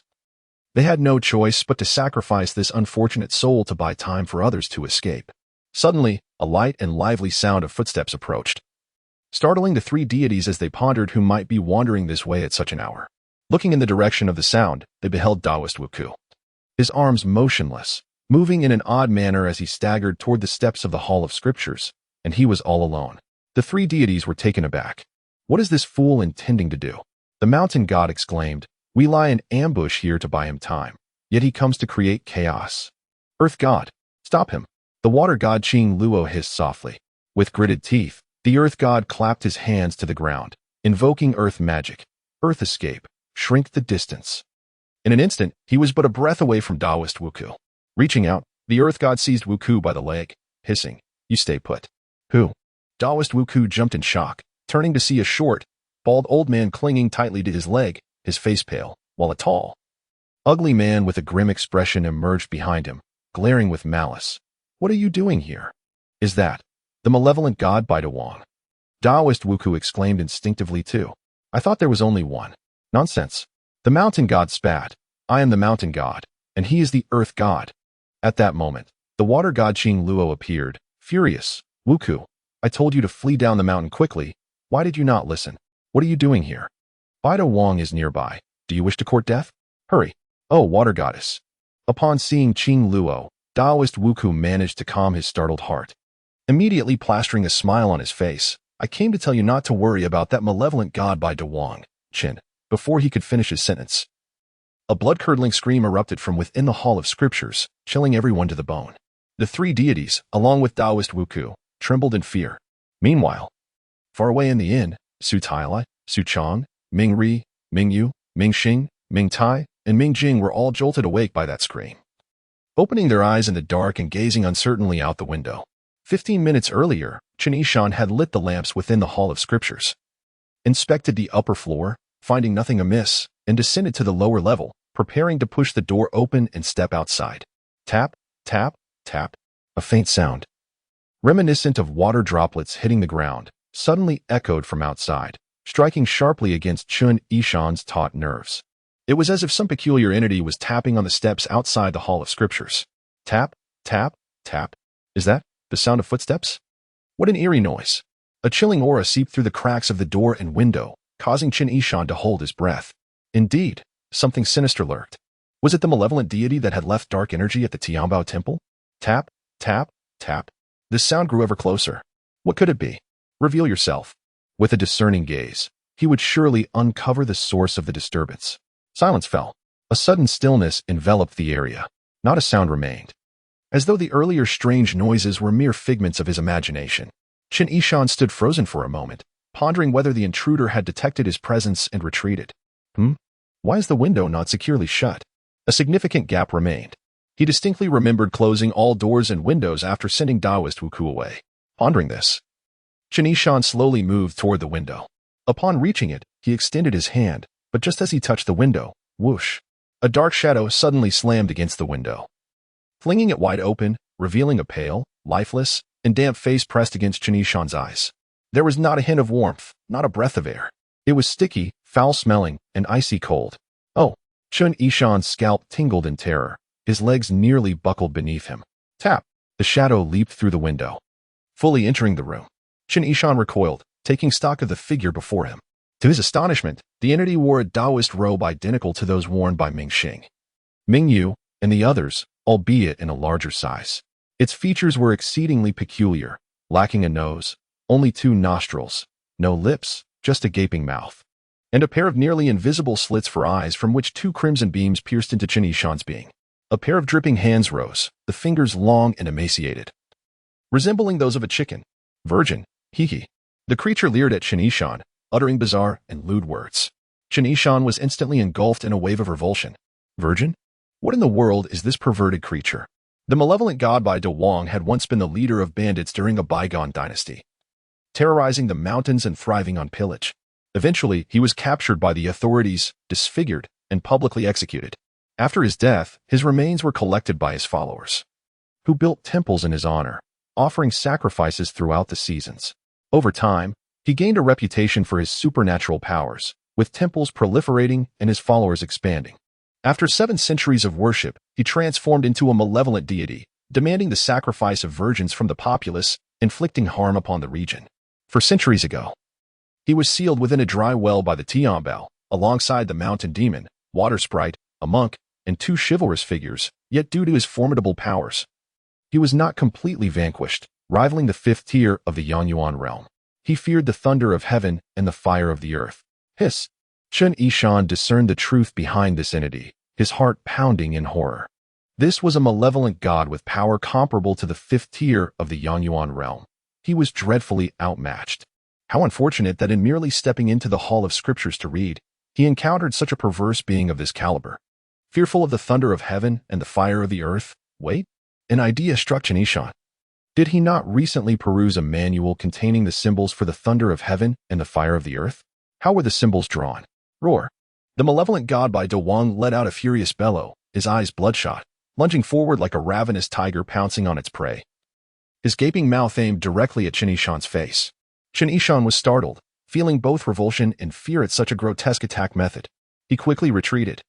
they had no choice but to sacrifice this unfortunate soul to buy time for others to escape. Suddenly, a light and lively sound of footsteps approached, startling the three deities as they pondered who might be wandering this way at such an hour. Looking in the direction of the sound, they beheld Taoist Wuku, his arms motionless, moving in an odd manner as he staggered toward the steps of the Hall of Scriptures, and he was all alone. The three deities were taken aback. What is this fool intending to do? The mountain god exclaimed, we lie in ambush here to buy him time, yet he comes to create chaos. Earth god, stop him. The water god Qingluo hissed softly. With gritted teeth, the earth god clapped his hands to the ground, invoking earth magic. Earth escape, shrink the distance. In an instant, he was but a breath away from Taoist Wuku. Reaching out, the earth god seized Wuku by the leg, hissing, you stay put. Who? Taoist Wuku jumped in shock, turning to see a short, bald old man clinging tightly to his leg, his face pale, while a tall, ugly man with a grim expression emerged behind him, glaring with malice. What are you doing here? Is that the malevolent god by Dao Wang? Taoist Wuku exclaimed instinctively too. I thought there was only one. Nonsense. The mountain god spat. I am the mountain god, and he is the earth god. At that moment, the water god Qingluo appeared, furious. Wuku, I told you to flee down the mountain quickly. Why did you not listen? What are you doing here? Dao Wang is nearby. Do you wish to court death? Hurry. Oh, water goddess. Upon seeing Qingluo, Taoist Wuku managed to calm his startled heart. Immediately plastering a smile on his face, I came to tell you not to worry about that malevolent god by Dao Wang, Chen, before he could finish his sentence. A blood-curdling scream erupted from within the Hall of Scriptures, chilling everyone to the bone. The three deities, along with Taoist Wuku, trembled in fear. Meanwhile, far away in the inn, Su Tailai, Su Chong, Ming Ri, Ming Yu, Ming Xing, Ming Tai, and Ming Jing were all jolted awake by that scream. opening their eyes in the dark and gazing uncertainly out the window. 15 minutes earlier, Chen Yishan had lit the lamps within the Hall of Scriptures, inspected the upper floor, finding nothing amiss, and descended to the lower level, preparing to push the door open and step outside. Tap, tap, tap. A faint sound, reminiscent of water droplets hitting the ground, suddenly echoed from outside, striking sharply against Chen Yishan's taut nerves. It was as if some peculiar entity was tapping on the steps outside the Hall of Scriptures. Tap, tap, tap. Is that the sound of footsteps? What an eerie noise. A chilling aura seeped through the cracks of the door and window, causing Chen Yishan to hold his breath. Indeed, something sinister lurked. Was it the malevolent deity that had left dark energy at the Tianbao temple? Tap, tap, tap. The sound grew ever closer. What could it be? Reveal yourself. With a discerning gaze, he would surely uncover the source of the disturbance. Silence fell. A sudden stillness enveloped the area. Not a sound remained. As though the earlier strange noises were mere figments of his imagination. Chen Yishan stood frozen for a moment, pondering whether the intruder had detected his presence and retreated. Why is the window not securely shut? A significant gap remained. He distinctly remembered closing all doors and windows after sending Taoist Wuku away. Pondering this, Chen Yishan slowly moved toward the window. Upon reaching it, he extended his hand, but just as he touched the window, whoosh, a dark shadow suddenly slammed against the window, flinging it wide open, revealing a pale, lifeless, and damp face pressed against Chen Yishan's eyes. There was not a hint of warmth, not a breath of air. It was sticky, foul-smelling, and icy cold. Oh! Chen Yishan's scalp tingled in terror. His legs nearly buckled beneath him. Tap! The shadow leaped through the window, fully entering the room. Chen Yishan recoiled, taking stock of the figure before him. To his astonishment, the entity wore a Taoist robe identical to those worn by Ming Xing, Ming Yu, and the others, albeit in a larger size. Its features were exceedingly peculiar, lacking a nose, only 2 nostrils, no lips, just a gaping mouth, and a pair of nearly invisible slits for eyes from which 2 crimson beams pierced into Chen Yishan's being. A pair of dripping hands rose, the fingers long and emaciated, resembling those of a chicken. Virgin, hee. The creature leered at Chen Yishan, uttering bizarre and lewd words. Chen Yishan was instantly engulfed in a wave of revulsion. Virgin? What in the world is this perverted creature? The malevolent god Bai Dawang had once been the leader of bandits during a bygone dynasty, terrorizing the mountains and thriving on pillage. Eventually, he was captured by the authorities, disfigured, and publicly executed. After his death, his remains were collected by his followers, who built temples in his honor, offering sacrifices throughout the seasons. Over time, he gained a reputation for his supernatural powers, with temples proliferating and his followers expanding. After 7 centuries of worship, he transformed into a malevolent deity, demanding the sacrifice of virgins from the populace, inflicting harm upon the region. For centuries ago, he was sealed within a dry well by the Tianbao, alongside the mountain demon, water sprite, a monk, and 2 chivalrous figures, yet due to his formidable powers, he was not completely vanquished, rivaling the 5th tier of the Yangyuan realm. He feared the thunder of heaven and the fire of the earth. Hiss! Chen Yishan discerned the truth behind this entity, his heart pounding in horror. This was a malevolent god with power comparable to the 5th tier of the Yangyuan realm. He was dreadfully outmatched. How unfortunate that in merely stepping into the Hall of Scriptures to read, he encountered such a perverse being of this caliber. Fearful of the thunder of heaven and the fire of the earth, wait, an idea struck Chen Yishan. Did he not recently peruse a manual containing the symbols for the thunder of heaven and the fire of the earth? How were the symbols drawn? Roar. The malevolent god Bai Dawang let out a furious bellow, his eyes bloodshot, lunging forward like a ravenous tiger pouncing on its prey. His gaping mouth aimed directly at Chen Yishan's face. Chen Yishan was startled, feeling both revulsion and fear at such a grotesque attack method. He quickly retreated.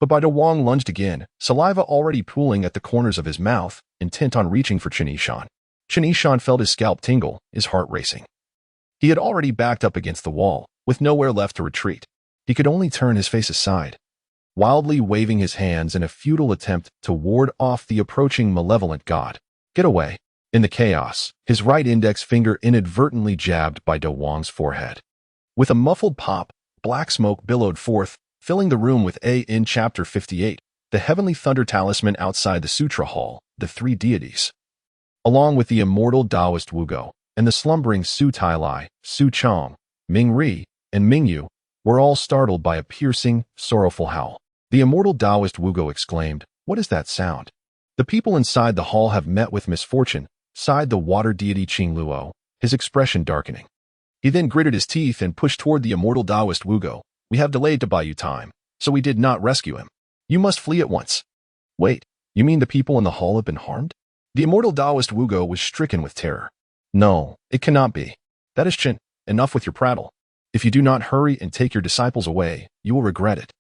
But Bai Dawang lunged again, saliva already pooling at the corners of his mouth, intent on reaching for Chen Yishan. Chen Yishan felt his scalp tingle, his heart racing. He had already backed up against the wall, with nowhere left to retreat. He could only turn his face aside, wildly waving his hands in a futile attempt to ward off the approaching malevolent god. Get away. In the chaos, his right index finger inadvertently jabbed Bai Dawang's forehead. With a muffled pop, black smoke billowed forth, filling the room with in Chapter 58, the heavenly thunder talisman outside the Sutra Hall, the 3 deities, along with the immortal Taoist Wugo, and the slumbering Su Tailai, Su Chong, Ming Ri, and Ming Yu, were all startled by a piercing, sorrowful howl. The immortal Taoist Wugo exclaimed, "What is that sound?" The people inside the hall have met with misfortune, sighed the water deity Qing Luo, his expression darkening. He then gritted his teeth and pushed toward the immortal Taoist Wugo. We have delayed to buy you time, so we did not rescue him. You must flee at once. Wait, you mean the people in the hall have been harmed? The immortal Taoist Wugo was stricken with terror. No, it cannot be. That is Chen. Enough with your prattle. If you do not hurry and take your disciples away, you will regret it.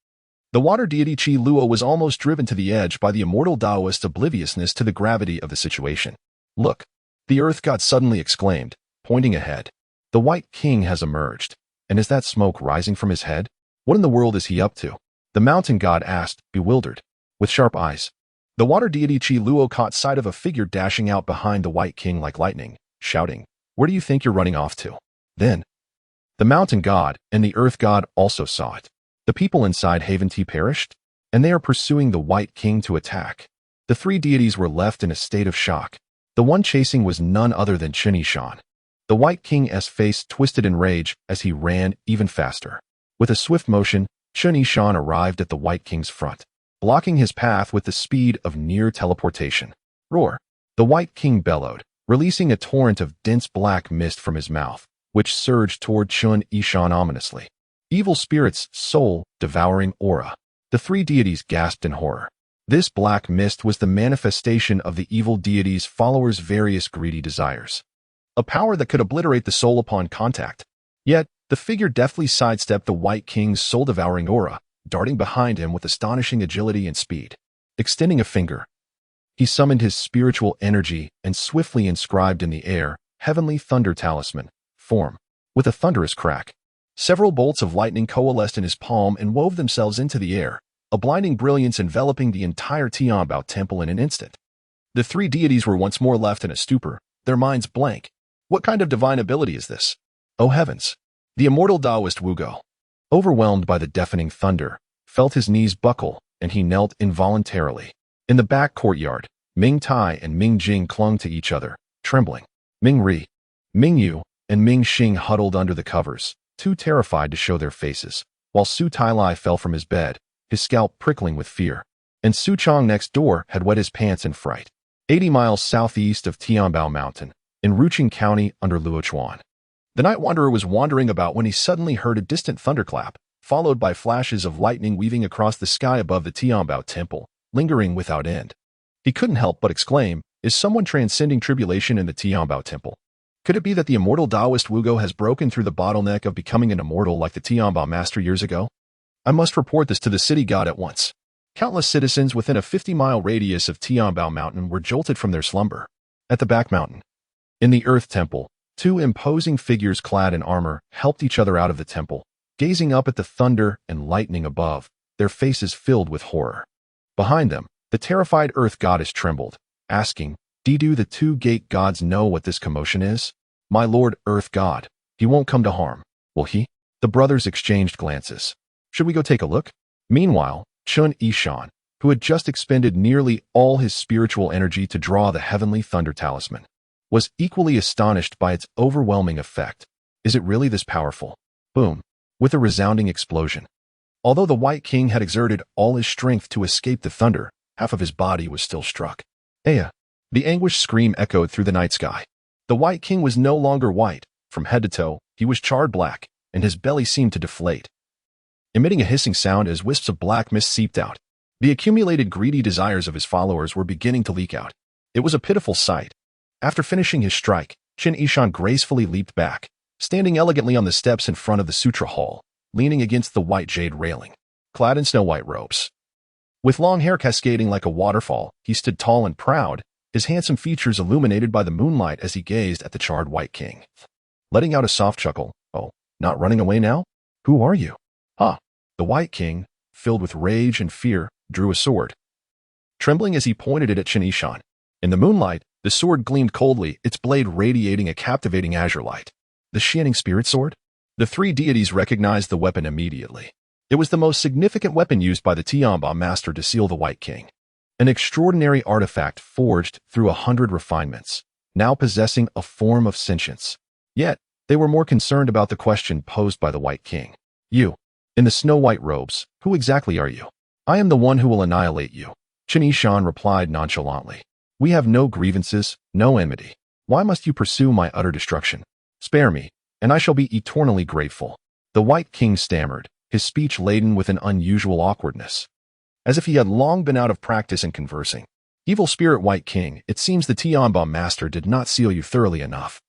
The water deity Qi Luo was almost driven to the edge by the immortal Taoist's obliviousness to the gravity of the situation. Look, the earth god suddenly exclaimed, pointing ahead. The White King has emerged. And is that smoke rising from his head? What in the world is he up to? The mountain god asked, bewildered. With sharp eyes. The water deity Qi Luo caught sight of a figure dashing out behind the White King like lightning, shouting, Where do you think you're running off to? Then, the mountain god and the earth god also saw it. The people inside Haven Tea perished, and they are pursuing the White King to attack. The three deities were left in a state of shock. The one chasing was none other than Chen Yishan. The White King's face twisted in rage as he ran even faster. With a swift motion, Chen Yishan arrived at the White King's front, blocking his path with the speed of near teleportation. Roar! The White King bellowed, releasing a torrent of dense black mist from his mouth, which surged toward Chen Yishan ominously. Evil spirits, soul, devouring aura. The three deities gasped in horror. This black mist was the manifestation of the evil deity's followers' various greedy desires. A power that could obliterate the soul upon contact. Yet, the figure deftly sidestepped the White King's soul-devouring aura, darting behind him with astonishing agility and speed. Extending a finger, he summoned his spiritual energy and swiftly inscribed in the air, Heavenly Thunder Talisman, form. With a thunderous crack, several bolts of lightning coalesced in his palm and wove themselves into the air, a blinding brilliance enveloping the entire Tianbao temple in an instant. The three deities were once more left in a stupor, their minds blank. What kind of divine ability is this? Oh heavens! The immortal Taoist Wugo, overwhelmed by the deafening thunder, felt his knees buckle, and he knelt involuntarily. In the back courtyard, Ming Tai and Ming Jing clung to each other, trembling. Ming Ri, Ming Yu, and Ming Xing huddled under the covers, too terrified to show their faces, while Su Tailai fell from his bed, his scalp prickling with fear. And Su Chong next door had wet his pants in fright. 80 miles southeast of Tianbao Mountain, in Ruqing County under Luochuan. The night wanderer was wandering about when he suddenly heard a distant thunderclap, followed by flashes of lightning weaving across the sky above the Tianbao temple, lingering without end. He couldn't help but exclaim, is someone transcending tribulation in the Tianbao temple? Could it be that the immortal Taoist Wugo has broken through the bottleneck of becoming an immortal like the Tianbao master years ago? I must report this to the city god at once. Countless citizens within a 50-mile radius of Tianbao Mountain were jolted from their slumber. At the back mountain, in the Earth Temple, two imposing figures clad in armor helped each other out of the temple, gazing up at the thunder and lightning above, their faces filled with horror. Behind them, the terrified Earth goddess trembled, asking, Do the two gate gods know what this commotion is? My lord Earth God, he won't come to harm, will he? The brothers exchanged glances. Should we go take a look? Meanwhile, Chen Yishan, who had just expended nearly all his spiritual energy to draw the Heavenly Thunder Talisman, was equally astonished by its overwhelming effect. Is it really this powerful? Boom! With a resounding explosion. Although the White King had exerted all his strength to escape the thunder, half of his body was still struck. Aya! The anguished scream echoed through the night sky. The White King was no longer white. From head to toe, he was charred black, and his belly seemed to deflate, emitting a hissing sound as wisps of black mist seeped out. The accumulated greedy desires of his followers were beginning to leak out. It was a pitiful sight. After finishing his strike, Chen Yishan gracefully leaped back, standing elegantly on the steps in front of the Sutra Hall, leaning against the white jade railing, clad in snow-white robes. With long hair cascading like a waterfall, he stood tall and proud, his handsome features illuminated by the moonlight as he gazed at the charred White King. Letting out a soft chuckle, Oh, not running away now? Who are you? Ah, the White King, filled with rage and fear, drew a sword, trembling as he pointed it at Chen Yishan. In the moonlight, the sword gleamed coldly, its blade radiating a captivating azure light. The Shining Spirit Sword? The three deities recognized the weapon immediately. It was the most significant weapon used by the Tianbao master to seal the White King. An extraordinary artifact forged through 100 refinements, now possessing a form of sentience. Yet, they were more concerned about the question posed by the White King. You, in the snow-white robes, who exactly are you? I am the one who will annihilate you. Chen Yishan replied nonchalantly. We have no grievances, no enmity. Why must you pursue my utter destruction? Spare me, and I shall be eternally grateful. The White King stammered, his speech laden with an unusual awkwardness, as if he had long been out of practice in conversing. Evil Spirit White King, it seems the Tianba Master did not seal you thoroughly enough.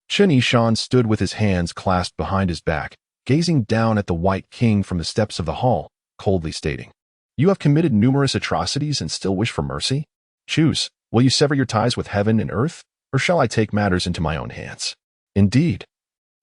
Chen Yishan stood with his hands clasped behind his back, gazing down at the White King from the steps of the hall, coldly stating, You have committed numerous atrocities and still wish for mercy? Choose, will you sever your ties with heaven and earth, or shall I take matters into my own hands? Indeed.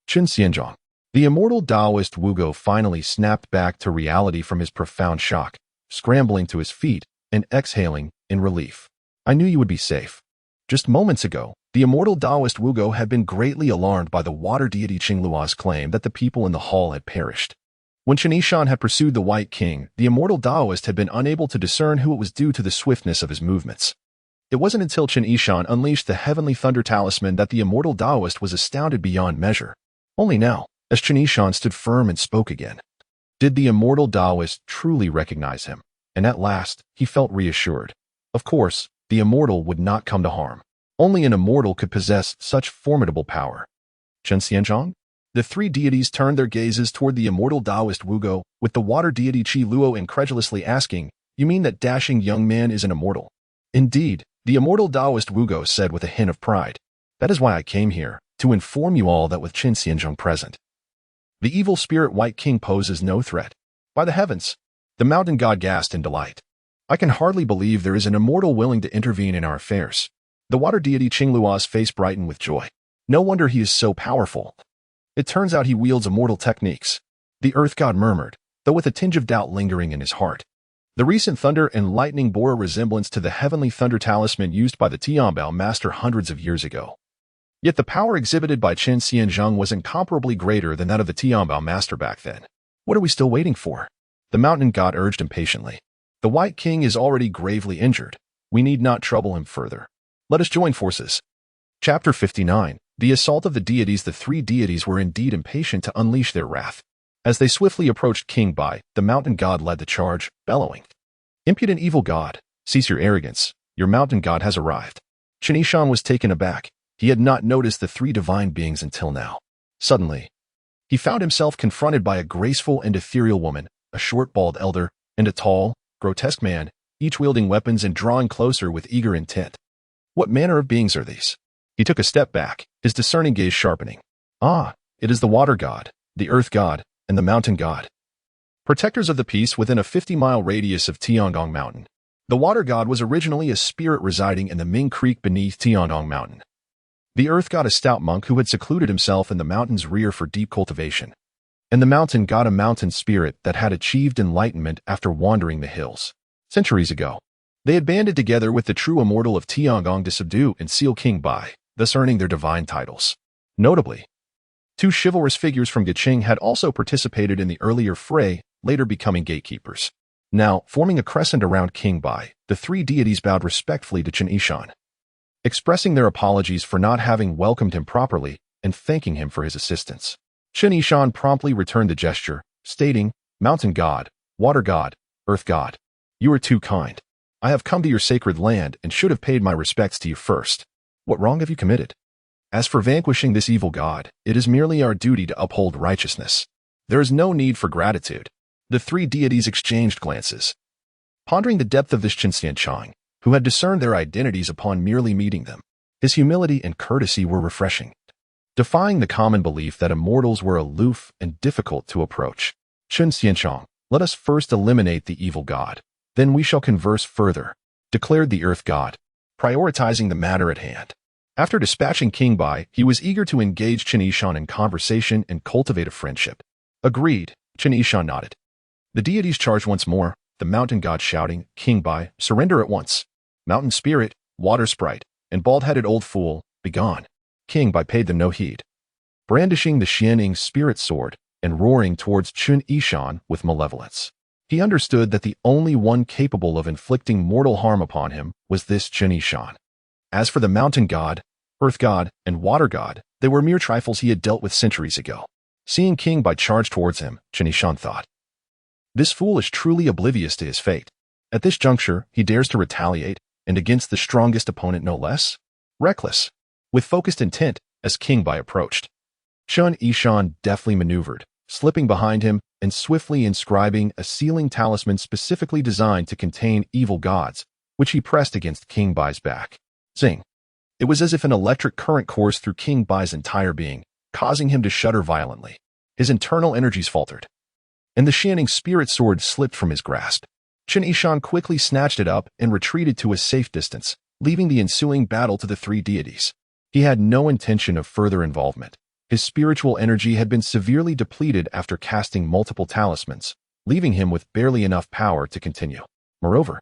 Chen Xianzhong. The immortal Taoist Wugo finally snapped back to reality from his profound shock, scrambling to his feet and exhaling in relief. I knew you would be safe. Just moments ago, the immortal Taoist Wugo had been greatly alarmed by the water deity Qingluo's claim that the people in the hall had perished. When Chen Yishan had pursued the White King, the immortal Taoist had been unable to discern who it was due to the swiftness of his movements. It wasn't until Chen Yishan unleashed the heavenly thunder talisman that the immortal Taoist was astounded beyond measure. Only now, as Chen Yishan stood firm and spoke again, did the immortal Taoist truly recognize him, and at last he felt reassured. Of course, the immortal would not come to harm. Only an immortal could possess such formidable power. Chen Xianzhong? The three deities turned their gazes toward the immortal Taoist Wugo, with the water deity Qi Luo incredulously asking, You mean that dashing young man is an immortal? Indeed, the immortal Taoist Wugo said with a hint of pride. That is why I came here, to inform you all that with Chen Xianzhong present, the evil spirit White King poses no threat. By the heavens! The mountain god gasped in delight. I can hardly believe there is an immortal willing to intervene in our affairs. The water deity Qingluo's face brightened with joy. No wonder he is so powerful. It turns out he wields immortal techniques. The earth god murmured, though with a tinge of doubt lingering in his heart. The recent thunder and lightning bore a resemblance to the heavenly thunder talisman used by the Tianba Master hundreds of years ago. Yet the power exhibited by Chen Xianzhong was incomparably greater than that of the Tianba Master back then. What are we still waiting for? The mountain god urged impatiently. The White King is already gravely injured. We need not trouble him further. Let us join forces. Chapter 59. The Assault of the Deities. The three deities were indeed impatient to unleash their wrath. As they swiftly approached King Bai, the mountain god led the charge, bellowing, Impudent evil god, cease your arrogance. Your mountain god has arrived. Chen Yishan was taken aback. He had not noticed the three divine beings until now. Suddenly, he found himself confronted by a graceful and ethereal woman, a short bald elder, and a tall, grotesque man, each wielding weapons and drawing closer with eager intent. What manner of beings are these? He took a step back, his discerning gaze sharpening. Ah, it is the water god, the earth god, and the mountain god. Protectors of the peace within a 50-mile radius of Tiangong Mountain. The water god was originally a spirit residing in the Ming Creek beneath Tiangong Mountain. The earth god a stout monk who had secluded himself in the mountain's rear for deep cultivation. And the mountain god a mountain spirit that had achieved enlightenment after wandering the hills. Centuries ago, they had banded together with the true immortal of Tiangong to subdue and seal King Bai, thus earning their divine titles. Notably, two chivalrous figures from Geqing had also participated in the earlier fray, later becoming gatekeepers. Now, forming a crescent around King Bai, the three deities bowed respectfully to Chen Yishan, expressing their apologies for not having welcomed him properly and thanking him for his assistance. Chen Yishan promptly returned the gesture, stating, Mountain god, water god, earth god, you are too kind. I have come to your sacred land and should have paid my respects to you first. What wrong have you committed? As for vanquishing this evil god, it is merely our duty to uphold righteousness. There is no need for gratitude. The three deities exchanged glances, pondering the depth of this Chen Xianzhong, who had discerned their identities upon merely meeting them. His humility and courtesy were refreshing, defying the common belief that immortals were aloof and difficult to approach. Chen Xianzhong, let us first eliminate the evil god. Then we shall converse further, declared the earth god, prioritizing the matter at hand. After dispatching King Bai, he was eager to engage Chen Yishan in conversation and cultivate a friendship. Agreed, Chen Yishan nodded. The deities charged once more, the mountain god shouting, King Bai, surrender at once. Mountain spirit, water sprite, and bald-headed old fool, begone. King Bai paid them no heed, brandishing the Xianing spirit sword and roaring towards Chen Yishan with malevolence. He understood that the only one capable of inflicting mortal harm upon him was this Chen Yishan. As for the mountain god, earth god, and water god, they were mere trifles he had dealt with centuries ago. Seeing King Bai charge towards him, Chen Yishan thought, this fool is truly oblivious to his fate. At this juncture, he dares to retaliate, and against the strongest opponent no less? Reckless. With focused intent, as King Bai approached, Chen Yishan deftly maneuvered, slipping behind him and swiftly inscribing a sealing talisman specifically designed to contain evil gods, which he pressed against King Bai's back. Zing. It was as if an electric current coursed through King Bai's entire being, causing him to shudder violently. His internal energies faltered, and the shining spirit sword slipped from his grasp. Chen Yishan quickly snatched it up and retreated to a safe distance, leaving the ensuing battle to the three deities. He had no intention of further involvement. His spiritual energy had been severely depleted after casting multiple talismans, leaving him with barely enough power to continue. Moreover,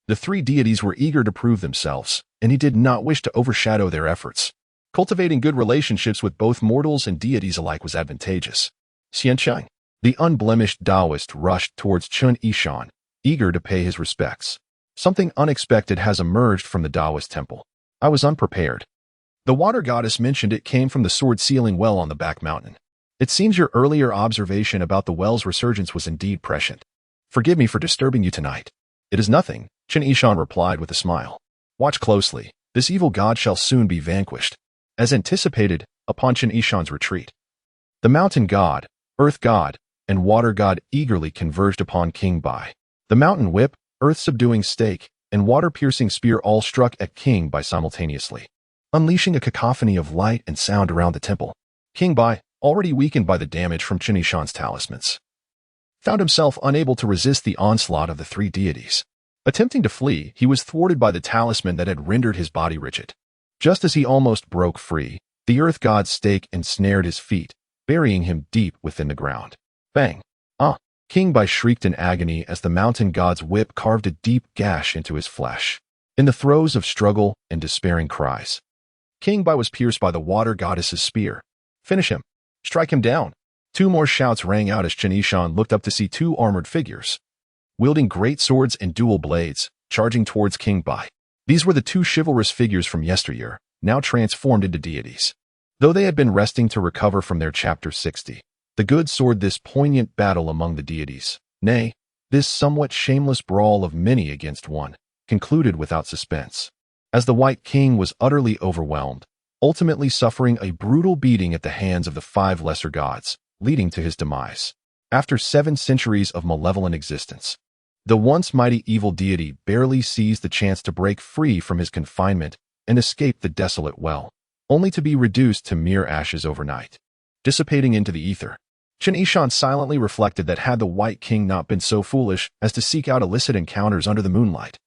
the three deities were eager to prove themselves, and he did not wish to overshadow their efforts. Cultivating good relationships with both mortals and deities alike was advantageous. Xianqiang, the unblemished Taoist, rushed towards Chen Yishan, eager to pay his respects. Something unexpected has emerged from the Taoist temple. I was unprepared. The water goddess mentioned it came from the sword sealing well on the back mountain. It seems your earlier observation about the well's resurgence was indeed prescient. Forgive me for disturbing you tonight. It is nothing, Chen Yishan replied with a smile. Watch closely. This evil god shall soon be vanquished. As anticipated, upon Chen Yishan's retreat, the mountain god, earth god, and water god eagerly converged upon King Bai. The mountain whip, earth-subduing stake, and water-piercing spear all struck at King Bai simultaneously, unleashing a cacophony of light and sound around the temple. King Bai, already weakened by the damage from Chen Yishan's talismans, found himself unable to resist the onslaught of the three deities. Attempting to flee, he was thwarted by the talisman that had rendered his body rigid. Just as he almost broke free, the earth god's stake ensnared his feet, burying him deep within the ground. Bang! Ah! King Bai shrieked in agony as the mountain god's whip carved a deep gash into his flesh. In the throes of struggle and despairing cries, King Bai was pierced by the water goddess's spear. Finish him! Strike him down! Two more shouts rang out as Chen Yishan looked up to see two armored figures, wielding great swords and dual blades, charging towards King Bai. These were the two chivalrous figures from yesteryear, now transformed into deities. Though they had been resting to recover from their Chapter 60, the good sword this poignant battle among the deities, nay, this somewhat shameless brawl of many against one, concluded without suspense, as the White King was utterly overwhelmed, ultimately suffering a brutal beating at the hands of the five lesser gods, leading to his demise. After 7 centuries of malevolent existence, the once mighty evil deity barely seized the chance to break free from his confinement and escape the desolate well, only to be reduced to mere ashes overnight, dissipating into the ether. Chen Yishan silently reflected that had the White King not been so foolish as to seek out illicit encounters under the moonlight,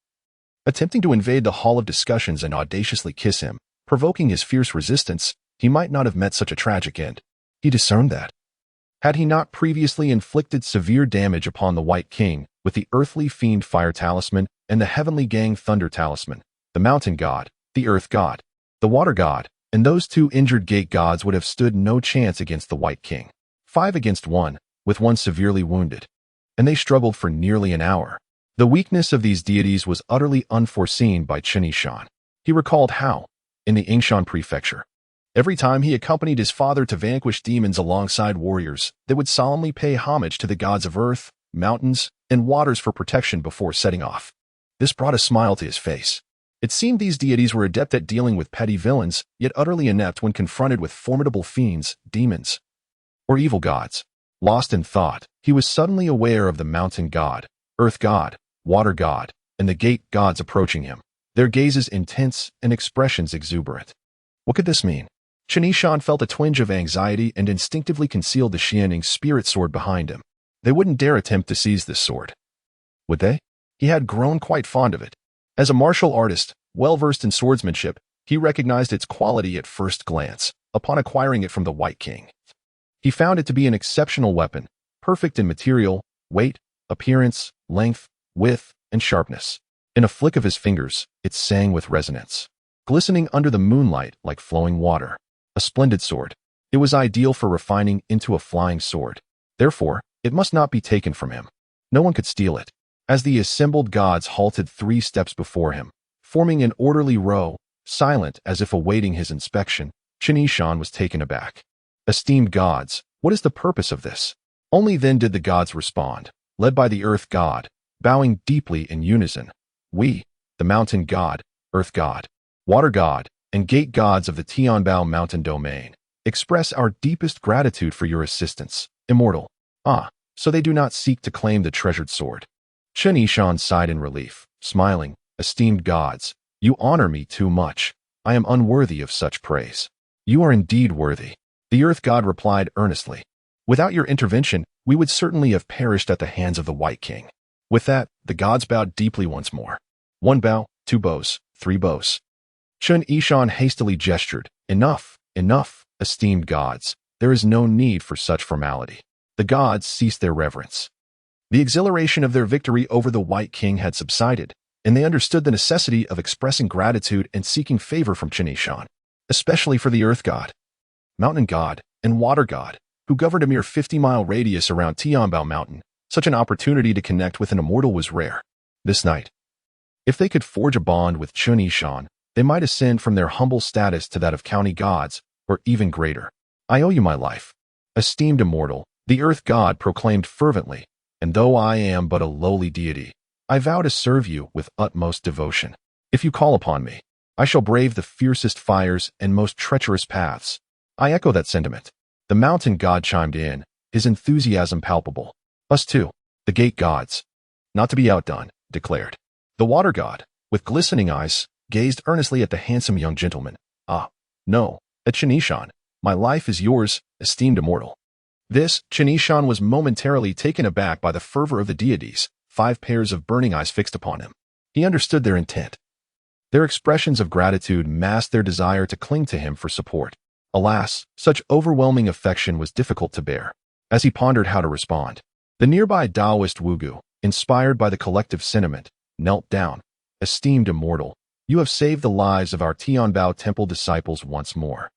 attempting to invade the hall of discussions and audaciously kiss him, provoking his fierce resistance, he might not have met such a tragic end. He discerned that, had he not previously inflicted severe damage upon the White King with the earthly fiend fire talisman and the heavenly gang thunder talisman, the mountain god, the earth god, the water god, and those 2 injured gate gods would have stood no chance against the White King. 5 against 1, with one severely wounded, and they struggled for nearly an hour. The weakness of these deities was utterly unforeseen by Chen Yishan. He recalled how, in the Yingshan prefecture, every time he accompanied his father to vanquish demons alongside warriors, they would solemnly pay homage to the gods of earth, mountains, and waters for protection before setting off. This brought a smile to his face. It seemed these deities were adept at dealing with petty villains, yet utterly inept when confronted with formidable fiends, demons, or evil gods. Lost in thought, he was suddenly aware of the mountain god, earth god, water god, and the gate gods approaching him, their gazes intense and expressions exuberant. What could this mean? Chen Yishan felt a twinge of anxiety and instinctively concealed the shining spirit sword behind him. They wouldn't dare attempt to seize this sword, would they? He had grown quite fond of it. As a martial artist, well-versed in swordsmanship, he recognized its quality at first glance, upon acquiring it from the White King. He found it to be an exceptional weapon, perfect in material, weight, appearance, length, width, and sharpness. In a flick of his fingers, it sang with resonance, glistening under the moonlight like flowing water. A splendid sword. It was ideal for refining into a flying sword. Therefore, it must not be taken from him. No one could steal it. As the assembled gods halted 3 steps before him, forming an orderly row, silent as if awaiting his inspection, Chen Yishan was taken aback. Esteemed gods, what is the purpose of this? Only then did the gods respond, led by the earth god, bowing deeply in unison. We, the mountain god, earth god, water god, and gate gods of the Tianbao mountain domain, express our deepest gratitude for your assistance, immortal. So they do not seek to claim the treasured sword. Chen Yishan sighed in relief, smiling. Esteemed gods, you honor me too much. I am unworthy of such praise. You are indeed worthy. The earth god replied earnestly. Without your intervention, we would certainly have perished at the hands of the White King. With that, the gods bowed deeply once more. 1 bow, 2 bows, 3 bows. Chen Yishan hastily gestured. Enough, enough, esteemed gods. There is no need for such formality. The gods ceased their reverence. The exhilaration of their victory over the White King had subsided, and they understood the necessity of expressing gratitude and seeking favor from Chen Yishan, especially for the earth god, mountain god, and water god, who governed a mere 50-mile radius around Tianbao Mountain. Such an opportunity to connect with an immortal was rare. This night, if they could forge a bond with Chen Yishan, they might ascend from their humble status to that of county gods, or even greater. I owe you my life. Esteemed immortal, the earth god proclaimed fervently, and though I am but a lowly deity, I vow to serve you with utmost devotion. If you call upon me, I shall brave the fiercest fires and most treacherous paths. I echo that sentiment. The mountain god chimed in, his enthusiasm palpable. Us too, the gate gods. Not to be outdone, declared. The water god, with glistening eyes, gazed earnestly at the handsome young gentleman. No, at Chen Yishan. My life is yours, esteemed immortal. This, Chen Yishan was momentarily taken aback by the fervor of the deities, 5 pairs of burning eyes fixed upon him. He understood their intent. Their expressions of gratitude masked their desire to cling to him for support. Alas, such overwhelming affection was difficult to bear. As he pondered how to respond, the nearby Taoist Wugu, inspired by the collective sentiment, knelt down. Esteemed immortal, you have saved the lives of our Tianbao temple disciples once more.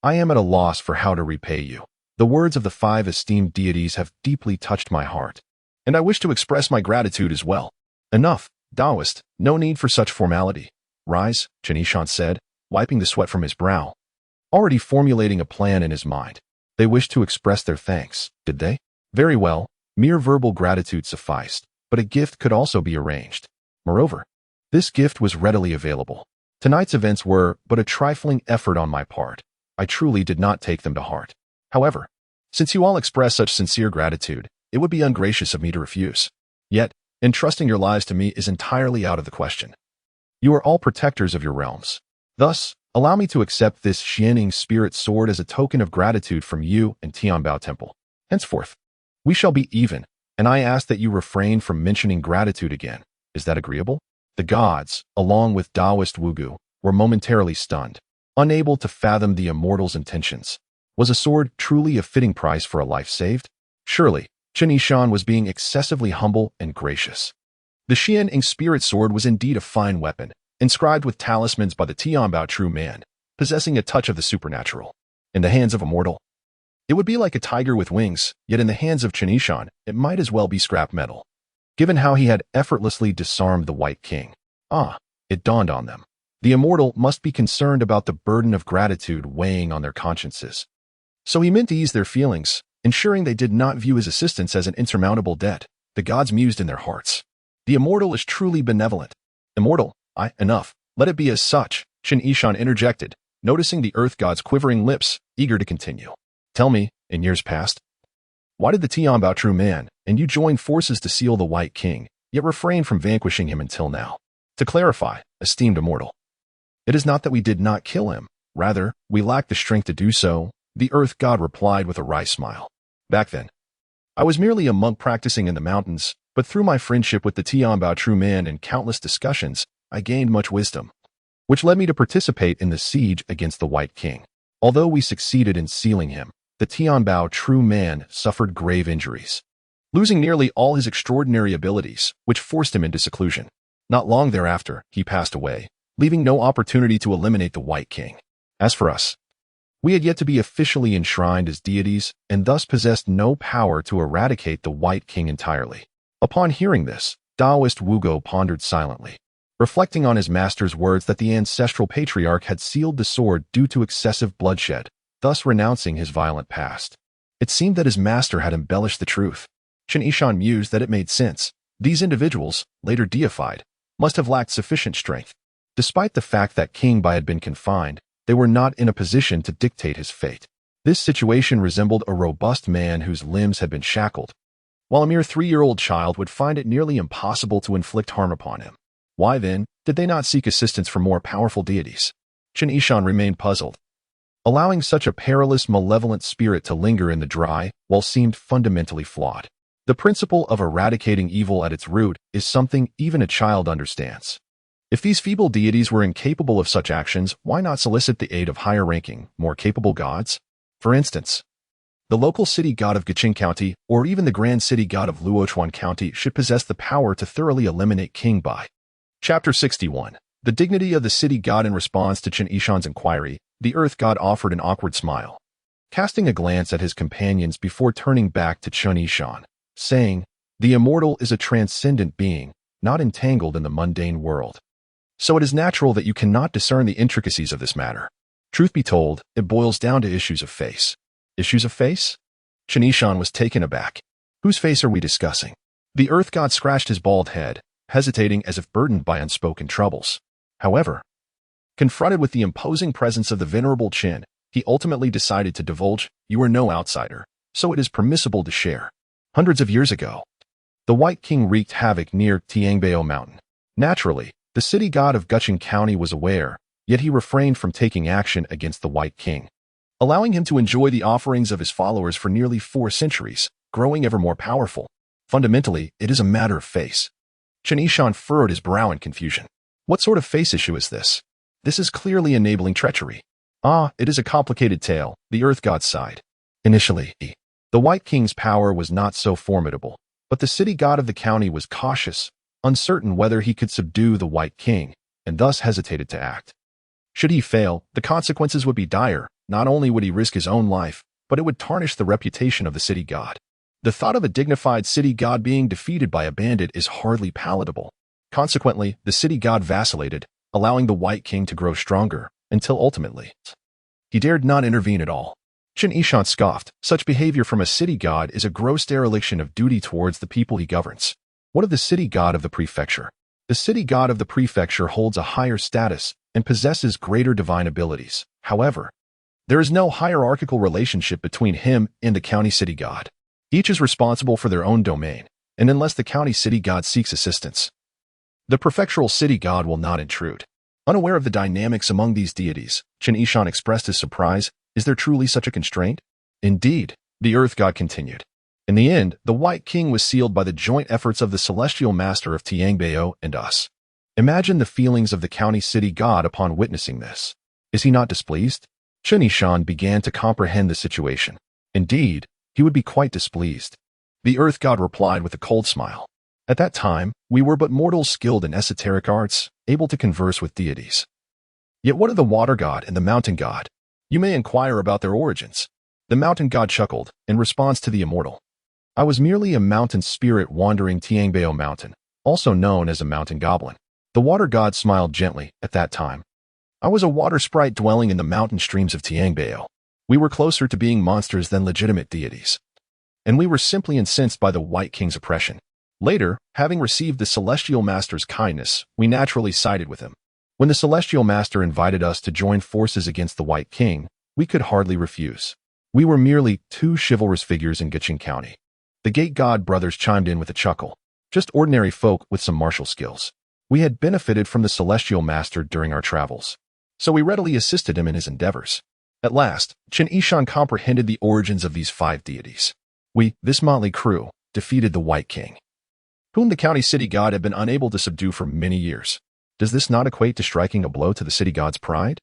I am at a loss for how to repay you. The words of the 5 esteemed deities have deeply touched my heart, and I wish to express my gratitude as well. Enough, Taoist, no need for such formality. Rise, Chen Yishan said, wiping the sweat from his brow. Already formulating a plan in his mind. They wished to express their thanks, did they? Very well, mere verbal gratitude sufficed, but a gift could also be arranged. Moreover, this gift was readily available. Tonight's events were but a trifling effort on my part. I truly did not take them to heart. However, since you all express such sincere gratitude, it would be ungracious of me to refuse. Yet, entrusting your lives to me is entirely out of the question. You are all protectors of your realms. Thus, allow me to accept this Xianing spirit sword as a token of gratitude from you and Tianbao Temple. Henceforth, we shall be even, and I ask that you refrain from mentioning gratitude again. Is that agreeable? The gods, along with Taoist Wugu, were momentarily stunned, unable to fathom the immortal's intentions. Was a sword truly a fitting price for a life saved? Surely, Chen Yishan was being excessively humble and gracious. The Xianing spirit sword was indeed a fine weapon, inscribed with talismans by the Tianbao true man, possessing a touch of the supernatural. In the hands of a mortal, it would be like a tiger with wings, yet in the hands of Chen Yishan, it might as well be scrap metal. Given how he had effortlessly disarmed the White King. It dawned on them. The immortal must be concerned about the burden of gratitude weighing on their consciences. So he meant to ease their feelings, ensuring they did not view his assistance as an insurmountable debt. The gods mused in their hearts. The immortal is truly benevolent. Immortal, enough. Let it be as such, Chen Yishan interjected, noticing the earth god's quivering lips, eager to continue. Tell me, in years past, why did the Tianbao true man and you join forces to seal the White King, yet refrain from vanquishing him until now? To clarify, esteemed immortal, it is not that we did not kill him. Rather, we lacked the strength to do so, the earth god replied with a wry smile. Back then, I was merely a monk practicing in the mountains, but through my friendship with the Tianbao true man and countless discussions, I gained much wisdom, which led me to participate in the siege against the White King. Although we succeeded in sealing him, the Tianbao true man suffered grave injuries, losing nearly all his extraordinary abilities, which forced him into seclusion. Not long thereafter, he passed away, leaving no opportunity to eliminate the White King. As for us, we had yet to be officially enshrined as deities and thus possessed no power to eradicate the White King entirely. Upon hearing this, Taoist Wugo pondered silently, reflecting on his master's words that the ancestral patriarch had sealed the sword due to excessive bloodshed, thus renouncing his violent past. It seemed that his master had embellished the truth. Chen Yishan mused that it made sense. These individuals, later deified, must have lacked sufficient strength. Despite the fact that King Bai had been confined, they were not in a position to dictate his fate. This situation resembled a robust man whose limbs had been shackled, while a mere 3-year-old child would find it nearly impossible to inflict harm upon him. Why, then, did they not seek assistance from more powerful deities? Chen Yishan remained puzzled. Allowing such a perilous, malevolent spirit to linger in the dry well seemed fundamentally flawed. The principle of eradicating evil at its root is something even a child understands. If these feeble deities were incapable of such actions, why not solicit the aid of higher-ranking, more capable gods? For instance, the local city god of Guqing County or even the grand city god of Luochuan County should possess the power to thoroughly eliminate King Bai. Chapter 61. The dignity of the city god. In response to Chen Yishan's inquiry, the earth god offered an awkward smile, casting a glance at his companions before turning back to Chen Yishan, saying, "The immortal is a transcendent being, not entangled in the mundane world. So it is natural that you cannot discern the intricacies of this matter. Truth be told, it boils down to issues of face." Issues of face? Chen Yishan was taken aback. Whose face are we discussing? The earth god scratched his bald head, hesitating as if burdened by unspoken troubles. However, confronted with the imposing presence of the venerable Chen, he ultimately decided to divulge, "You are no outsider, so it is permissible to share. Hundreds of years ago, the White King wreaked havoc near Tiangbao Mountain. Naturally, the city god of Guqing County was aware, yet he refrained from taking action against the White King, allowing him to enjoy the offerings of his followers for nearly 4 centuries, growing ever more powerful. Fundamentally, it is a matter of face." Chen Yishan furrowed his brow in confusion. What sort of face issue is this? This is clearly enabling treachery. It is a complicated tale, the earth god sighed. Initially, the White King's power was not so formidable, but the city god of the county was cautious, uncertain whether he could subdue the White King, and thus hesitated to act. Should he fail, the consequences would be dire. Not only would he risk his own life, but it would tarnish the reputation of the city god. The thought of a dignified city god being defeated by a bandit is hardly palatable. Consequently, the city god vacillated, allowing the White King to grow stronger, until ultimately, he dared not intervene at all. Chen Yishan scoffed. Such behavior from a city god is a gross dereliction of duty towards the people he governs. What of the city god of the prefecture? The city god of the prefecture holds a higher status and possesses greater divine abilities. However, there is no hierarchical relationship between him and the county city god. Each is responsible for their own domain, and unless the county city god seeks assistance, the prefectural city god will not intrude. Unaware of the dynamics among these deities, Chen Yishan expressed his surprise. Is there truly such a constraint? Indeed, the earth god continued. In the end, the White King was sealed by the joint efforts of the celestial master of Tiangbao and us. Imagine the feelings of the county city god upon witnessing this. Is he not displeased? Chen Yishan began to comprehend the situation. Indeed, he would be quite displeased. The earth god replied with a cold smile. At that time, we were but mortals skilled in esoteric arts, able to converse with deities. Yet what of the water god and the mountain god? You may inquire about their origins. The mountain god chuckled, in response to the immortal. I was merely a mountain spirit wandering Tiangbao Mountain, also known as a mountain goblin. The water god smiled gently. At that time, I was a water sprite dwelling in the mountain streams of Tiangbao. We were closer to being monsters than legitimate deities, and we were simply incensed by the White King's oppression. Later, having received the Celestial Master's kindness, we naturally sided with him. When the Celestial Master invited us to join forces against the White King, we could hardly refuse. We were merely 2 chivalrous figures in Guqing County. The Gate God brothers chimed in with a chuckle. Just ordinary folk with some martial skills. We had benefited from the Celestial Master during our travels, so we readily assisted him in his endeavors. At last, Chen Yishan comprehended the origins of these 5 deities. We, this motley crew, defeated the White King, whom the county city god had been unable to subdue for many years. Does this not equate to striking a blow to the city god's pride?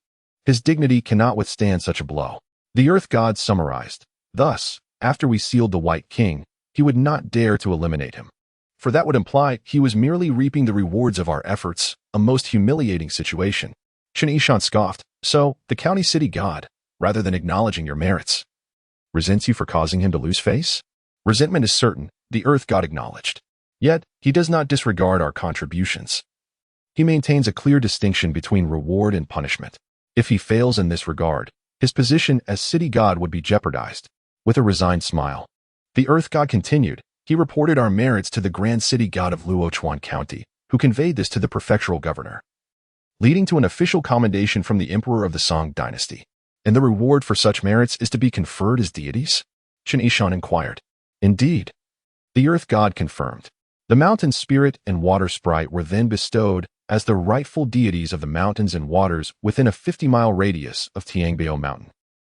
His dignity cannot withstand such a blow. The earth god summarized. Thus, after we sealed the White King, he would not dare to eliminate him, for that would imply he was merely reaping the rewards of our efforts, a most humiliating situation. Chen Yishan scoffed. So, the county city god, rather than acknowledging your merits, resents you for causing him to lose face? Resentment is certain, the earth god acknowledged. Yet, he does not disregard our contributions. He maintains a clear distinction between reward and punishment. If he fails in this regard, his position as city god would be jeopardized. With a resigned smile, the earth god continued. He reported our merits to the grand city god of Luochuan County, who conveyed this to the prefectural governor, leading to an official commendation from the emperor of the Song dynasty. And the reward for such merits is to be conferred as deities? Chen Yishan inquired. Indeed. The earth god confirmed. The mountain spirit and water sprite were then bestowed as the rightful deities of the mountains and waters within a 50-mile radius of Tiangbao Mountain,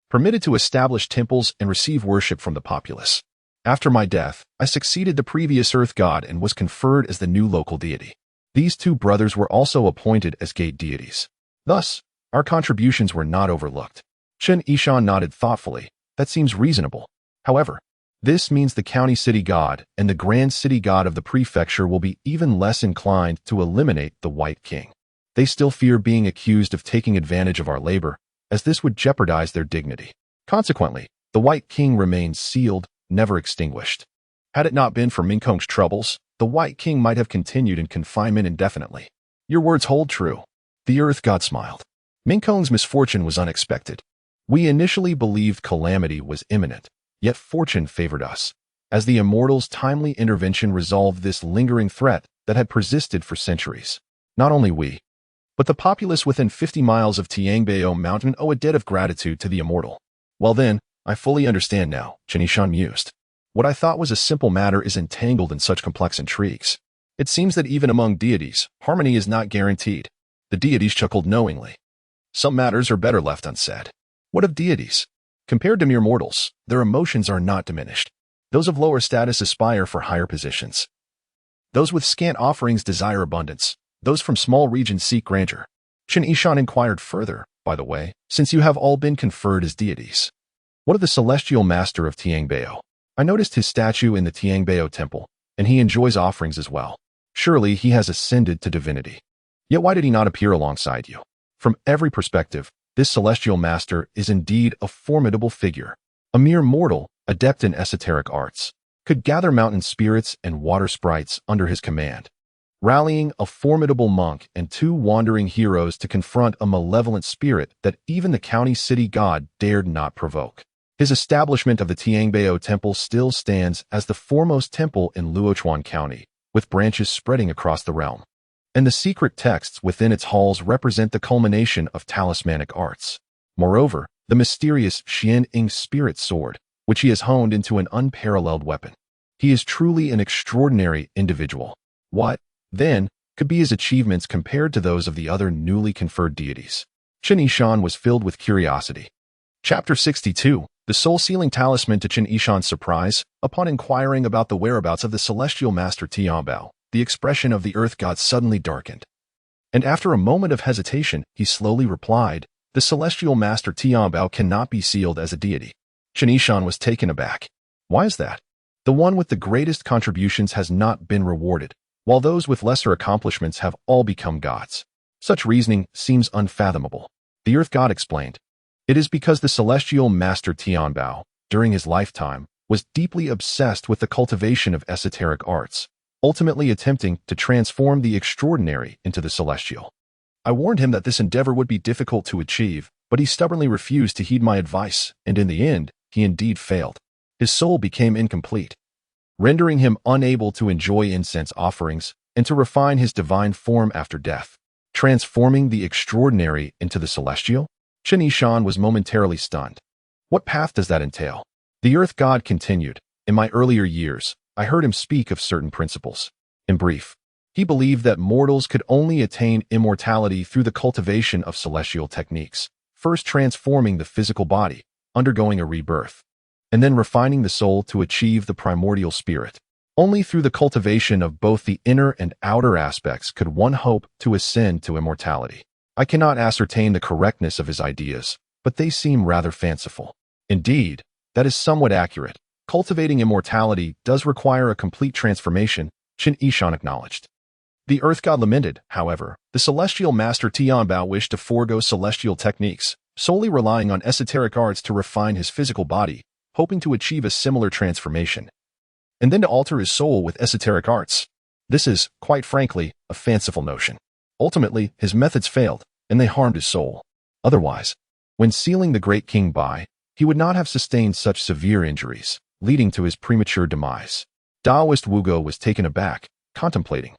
permitted to establish temples and receive worship from the populace. After my death, I succeeded the previous earth god and was conferred as the new local deity. These two brothers were also appointed as gate deities. Thus, our contributions were not overlooked. Chen Yishan nodded thoughtfully. That seems reasonable. However, this means the county city god and the grand city god of the prefecture will be even less inclined to eliminate the White King. They still fear being accused of taking advantage of our labor, as this would jeopardize their dignity. Consequently, the White King remains sealed, never extinguished. Had it not been for Mingkong's troubles, the White King might have continued in confinement indefinitely. Your words hold true. The earth god smiled. Mingkong's misfortune was unexpected. We initially believed calamity was imminent. Yet fortune favored us, as the immortals' timely intervention resolved this lingering threat that had persisted for centuries. Not only we, but the populace within 50 miles of Tiangbao Mountain owe a debt of gratitude to the immortal. Well then, I fully understand now, Chen Yishan mused. What I thought was a simple matter is entangled in such complex intrigues. It seems that even among deities, harmony is not guaranteed. The deities chuckled knowingly. Some matters are better left unsaid. What of deities? Compared to mere mortals, their emotions are not diminished. Those of lower status aspire for higher positions. Those with scant offerings desire abundance. Those from small regions seek grandeur. Chen Yishan inquired further, by the way, since you have all been conferred as deities. What of the celestial master of Tiangbao? I noticed his statue in the Tiangbao temple, and he enjoys offerings as well. Surely he has ascended to divinity. Yet why did he not appear alongside you? From every perspective, this celestial master is indeed a formidable figure. A mere mortal, adept in esoteric arts, could gather mountain spirits and water sprites under his command, rallying a formidable monk and two wandering heroes to confront a malevolent spirit that even the county city god dared not provoke. His establishment of the Tiangbao Temple still stands as the foremost temple in Luochuan County, with branches spreading across the realm. And the secret texts within its halls represent the culmination of talismanic arts. Moreover, the mysterious Xian Ying spirit sword, which he has honed into an unparalleled weapon. He is truly an extraordinary individual. What, then, could be his achievements compared to those of the other newly conferred deities? Chen Yishan was filled with curiosity. Chapter 62. The soul-sealing talisman. To Chen Yishan's surprise, upon inquiring about the whereabouts of the celestial master Tianbao, the expression of the earth god suddenly darkened. And after a moment of hesitation, he slowly replied, the celestial master Tianbao cannot be sealed as a deity. Chen Yishan was taken aback. Why is that? The one with the greatest contributions has not been rewarded, while those with lesser accomplishments have all become gods. Such reasoning seems unfathomable. The earth god explained. It is because the celestial master Tianbao, during his lifetime, was deeply obsessed with the cultivation of esoteric arts, ultimately attempting to transform the extraordinary into the celestial. I warned him that this endeavor would be difficult to achieve, but he stubbornly refused to heed my advice, and in the end, he indeed failed. His soul became incomplete, rendering him unable to enjoy incense offerings and to refine his divine form after death. Transforming the extraordinary into the celestial? Chen Yishan was momentarily stunned. What path does that entail? The earth god continued. In my earlier years, I heard him speak of certain principles. In brief, he believed that mortals could only attain immortality through the cultivation of celestial techniques, first transforming the physical body, undergoing a rebirth, and then refining the soul to achieve the primordial spirit. Only through the cultivation of both the inner and outer aspects could one hope to ascend to immortality. I cannot ascertain the correctness of his ideas, but they seem rather fanciful. Indeed, that is somewhat accurate. Cultivating immortality does require a complete transformation, Chen Yishan acknowledged. The earth god lamented, however, the celestial master Tianbao wished to forego celestial techniques, solely relying on esoteric arts to refine his physical body, hoping to achieve a similar transformation, and then to alter his soul with esoteric arts. This is, quite frankly, a fanciful notion. Ultimately, his methods failed, and they harmed his soul. Otherwise, when sealing the great king Bai, he would not have sustained such severe injuries, leading to his premature demise. Taoist Wugo was taken aback, contemplating.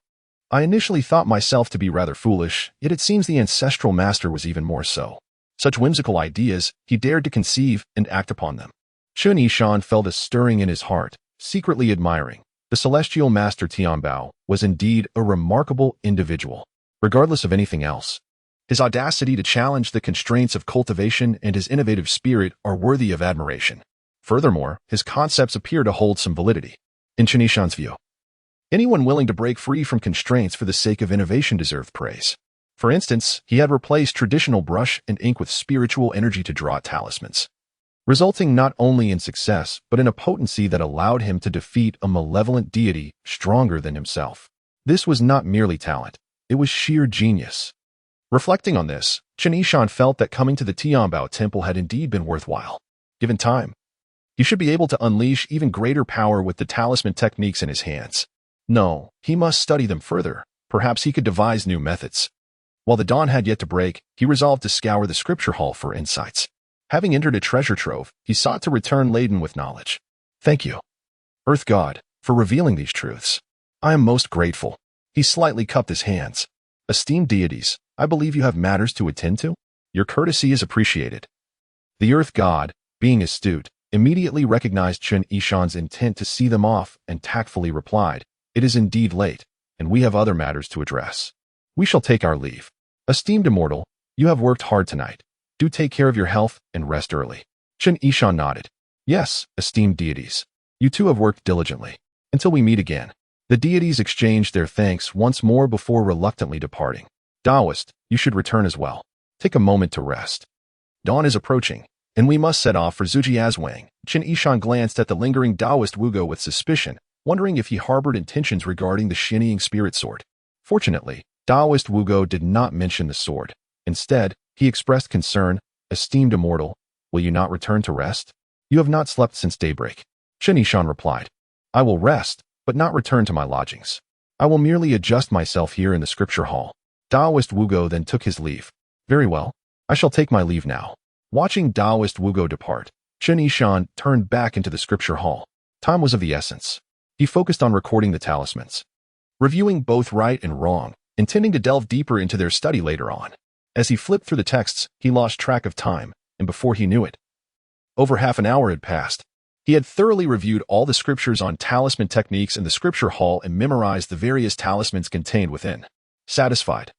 I initially thought myself to be rather foolish, yet it seems the ancestral master was even more so. Such whimsical ideas, he dared to conceive and act upon them. Chen Yishan felt a stirring in his heart, secretly admiring. The celestial master Tianbao was indeed a remarkable individual, regardless of anything else. His audacity to challenge the constraints of cultivation and his innovative spirit are worthy of admiration. Furthermore, his concepts appear to hold some validity. In Chen Yishan's view, anyone willing to break free from constraints for the sake of innovation deserved praise. For instance, he had replaced traditional brush and ink with spiritual energy to draw talismans, resulting not only in success, but in a potency that allowed him to defeat a malevolent deity stronger than himself. This was not merely talent, it was sheer genius. Reflecting on this, Chen Yishan felt that coming to the Tianbao temple had indeed been worthwhile. Given time, he should be able to unleash even greater power with the talisman techniques in his hands. No, he must study them further. Perhaps he could devise new methods. While the dawn had yet to break, he resolved to scour the scripture hall for insights. Having entered a treasure trove, he sought to return laden with knowledge. Thank you, Earth God, for revealing these truths. I am most grateful. He slightly cupped his hands. Esteemed deities, I believe you have matters to attend to. Your courtesy is appreciated. The Earth God, being astute, immediately recognized Chen Yishan's intent to see them off and tactfully replied, It is indeed late, and we have other matters to address. We shall take our leave. Esteemed immortal, you have worked hard tonight. Do take care of your health and rest early. Chen Yishan nodded. Yes, esteemed deities. You too have worked diligently. Until we meet again. The deities exchanged their thanks once more before reluctantly departing. Taoist, you should return as well. Take a moment to rest. Dawn is approaching, and we must set off for Zhujiazwang. Chen Yishan glanced at the lingering Taoist Wugo with suspicion, wondering if he harbored intentions regarding the shining spirit sword. Fortunately, Taoist Wugo did not mention the sword. Instead, he expressed concern. Esteemed immortal, will you not return to rest? You have not slept since daybreak. Chen Yishan replied. I will rest, but not return to my lodgings. I will merely adjust myself here in the scripture hall. Taoist Wugo then took his leave. Very well, I shall take my leave now. Watching Taoist Wugo depart, Chen Yishan turned back into the scripture hall. Time was of the essence. He focused on recording the talismans, reviewing both right and wrong, intending to delve deeper into their study later on. As he flipped through the texts, he lost track of time, and before he knew it, over half an hour had passed. He had thoroughly reviewed all the scriptures on talisman techniques in the scripture hall and memorized the various talismans contained within. Satisfied,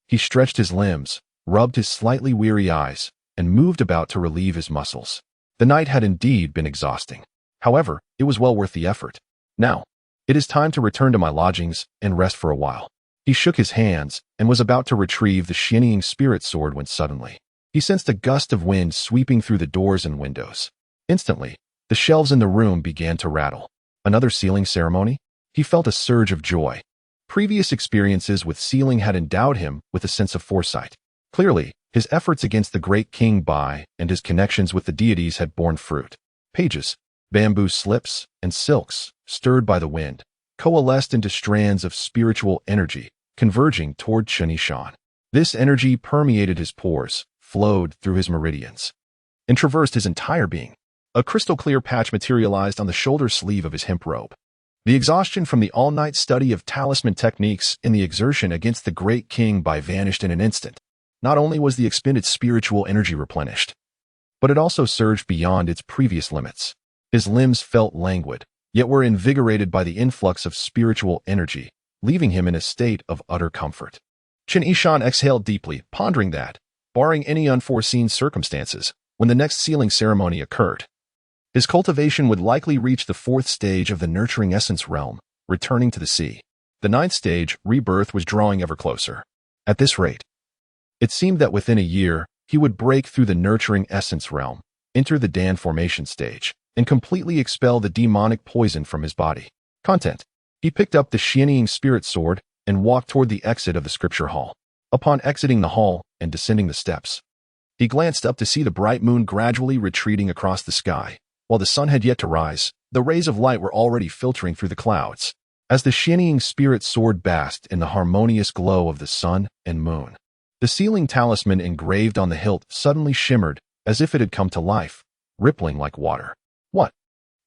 he stretched his limbs, rubbed his slightly weary eyes, and moved about to relieve his muscles. The night had indeed been exhausting. However, it was well worth the effort. Now, it is time to return to my lodgings and rest for a while. He shook his hands and was about to retrieve the shining spirit sword when suddenly, he sensed a gust of wind sweeping through the doors and windows. Instantly, the shelves in the room began to rattle. Another sealing ceremony? He felt a surge of joy. Previous experiences with sealing had endowed him with a sense of foresight. Clearly, his efforts against the great King Bai and his connections with the deities had borne fruit. Pages, bamboo slips, and silks, stirred by the wind, coalesced into strands of spiritual energy, converging toward Chen Yishan. This energy permeated his pores, flowed through his meridians, and traversed his entire being. A crystal-clear patch materialized on the shoulder sleeve of his hemp robe. The exhaustion from the all-night study of talisman techniques and the exertion against the great King Bai vanished in an instant. Not only was the expended spiritual energy replenished, but it also surged beyond its previous limits. His limbs felt languid, yet were invigorated by the influx of spiritual energy, leaving him in a state of utter comfort. Chen Yishan exhaled deeply, pondering that, barring any unforeseen circumstances, when the next sealing ceremony occurred, his cultivation would likely reach the 4th stage of the nurturing essence realm, returning to the sea. The 9th stage, rebirth, was drawing ever closer. At this rate, it seemed that within a year, he would break through the nurturing essence realm, enter the Dan formation stage, and completely expel the demonic poison from his body. Content. He picked up the shining spirit sword and walked toward the exit of the scripture hall. Upon exiting the hall and descending the steps, he glanced up to see the bright moon gradually retreating across the sky. While the sun had yet to rise, the rays of light were already filtering through the clouds. As the shining spirit sword basked in the harmonious glow of the sun and moon, the sealing talisman engraved on the hilt suddenly shimmered as if it had come to life, rippling like water. What?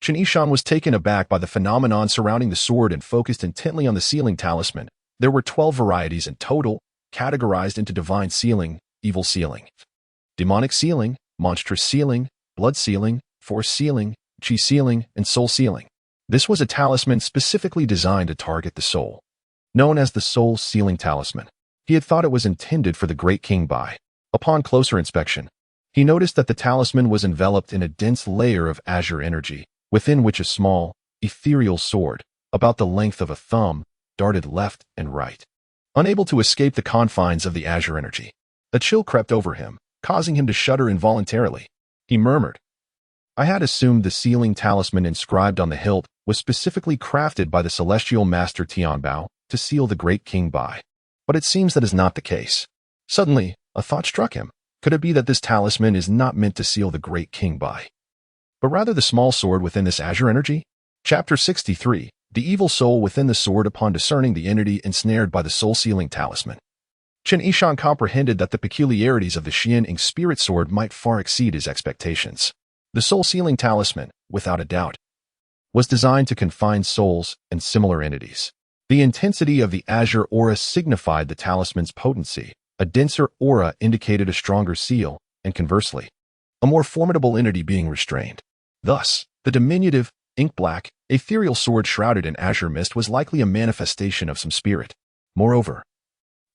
Chen Yishan was taken aback by the phenomenon surrounding the sword and focused intently on the sealing talisman. There were 12 varieties in total, categorized into divine sealing, evil sealing, demonic sealing, monstrous sealing, blood sealing, force sealing, chi sealing, and soul sealing. This was a talisman specifically designed to target the soul. Known as the soul sealing talisman, he had thought it was intended for the great king Bai. Upon closer inspection, he noticed that the talisman was enveloped in a dense layer of azure energy, within which a small, ethereal sword, about the length of a thumb, darted left and right. Unable to escape the confines of the azure energy, a chill crept over him, causing him to shudder involuntarily. He murmured, "I had assumed the sealing talisman inscribed on the hilt was specifically crafted by the celestial master Tianbao to seal the great king Bai. But it seems that is not the case." Suddenly, a thought struck him. Could it be that this talisman is not meant to seal the great king Bai, but rather the small sword within this azure energy? Chapter 63. The evil soul within the sword. Upon discerning the entity ensnared by the soul-sealing talisman, Chen Yishan comprehended that the peculiarities of the Chen spirit sword might far exceed his expectations. The soul-sealing talisman, without a doubt, was designed to confine souls and similar entities. The intensity of the azure aura signified the talisman's potency. A denser aura indicated a stronger seal, and conversely, a more formidable entity being restrained. Thus, the diminutive, ink-black, ethereal sword shrouded in azure mist was likely a manifestation of some spirit. Moreover,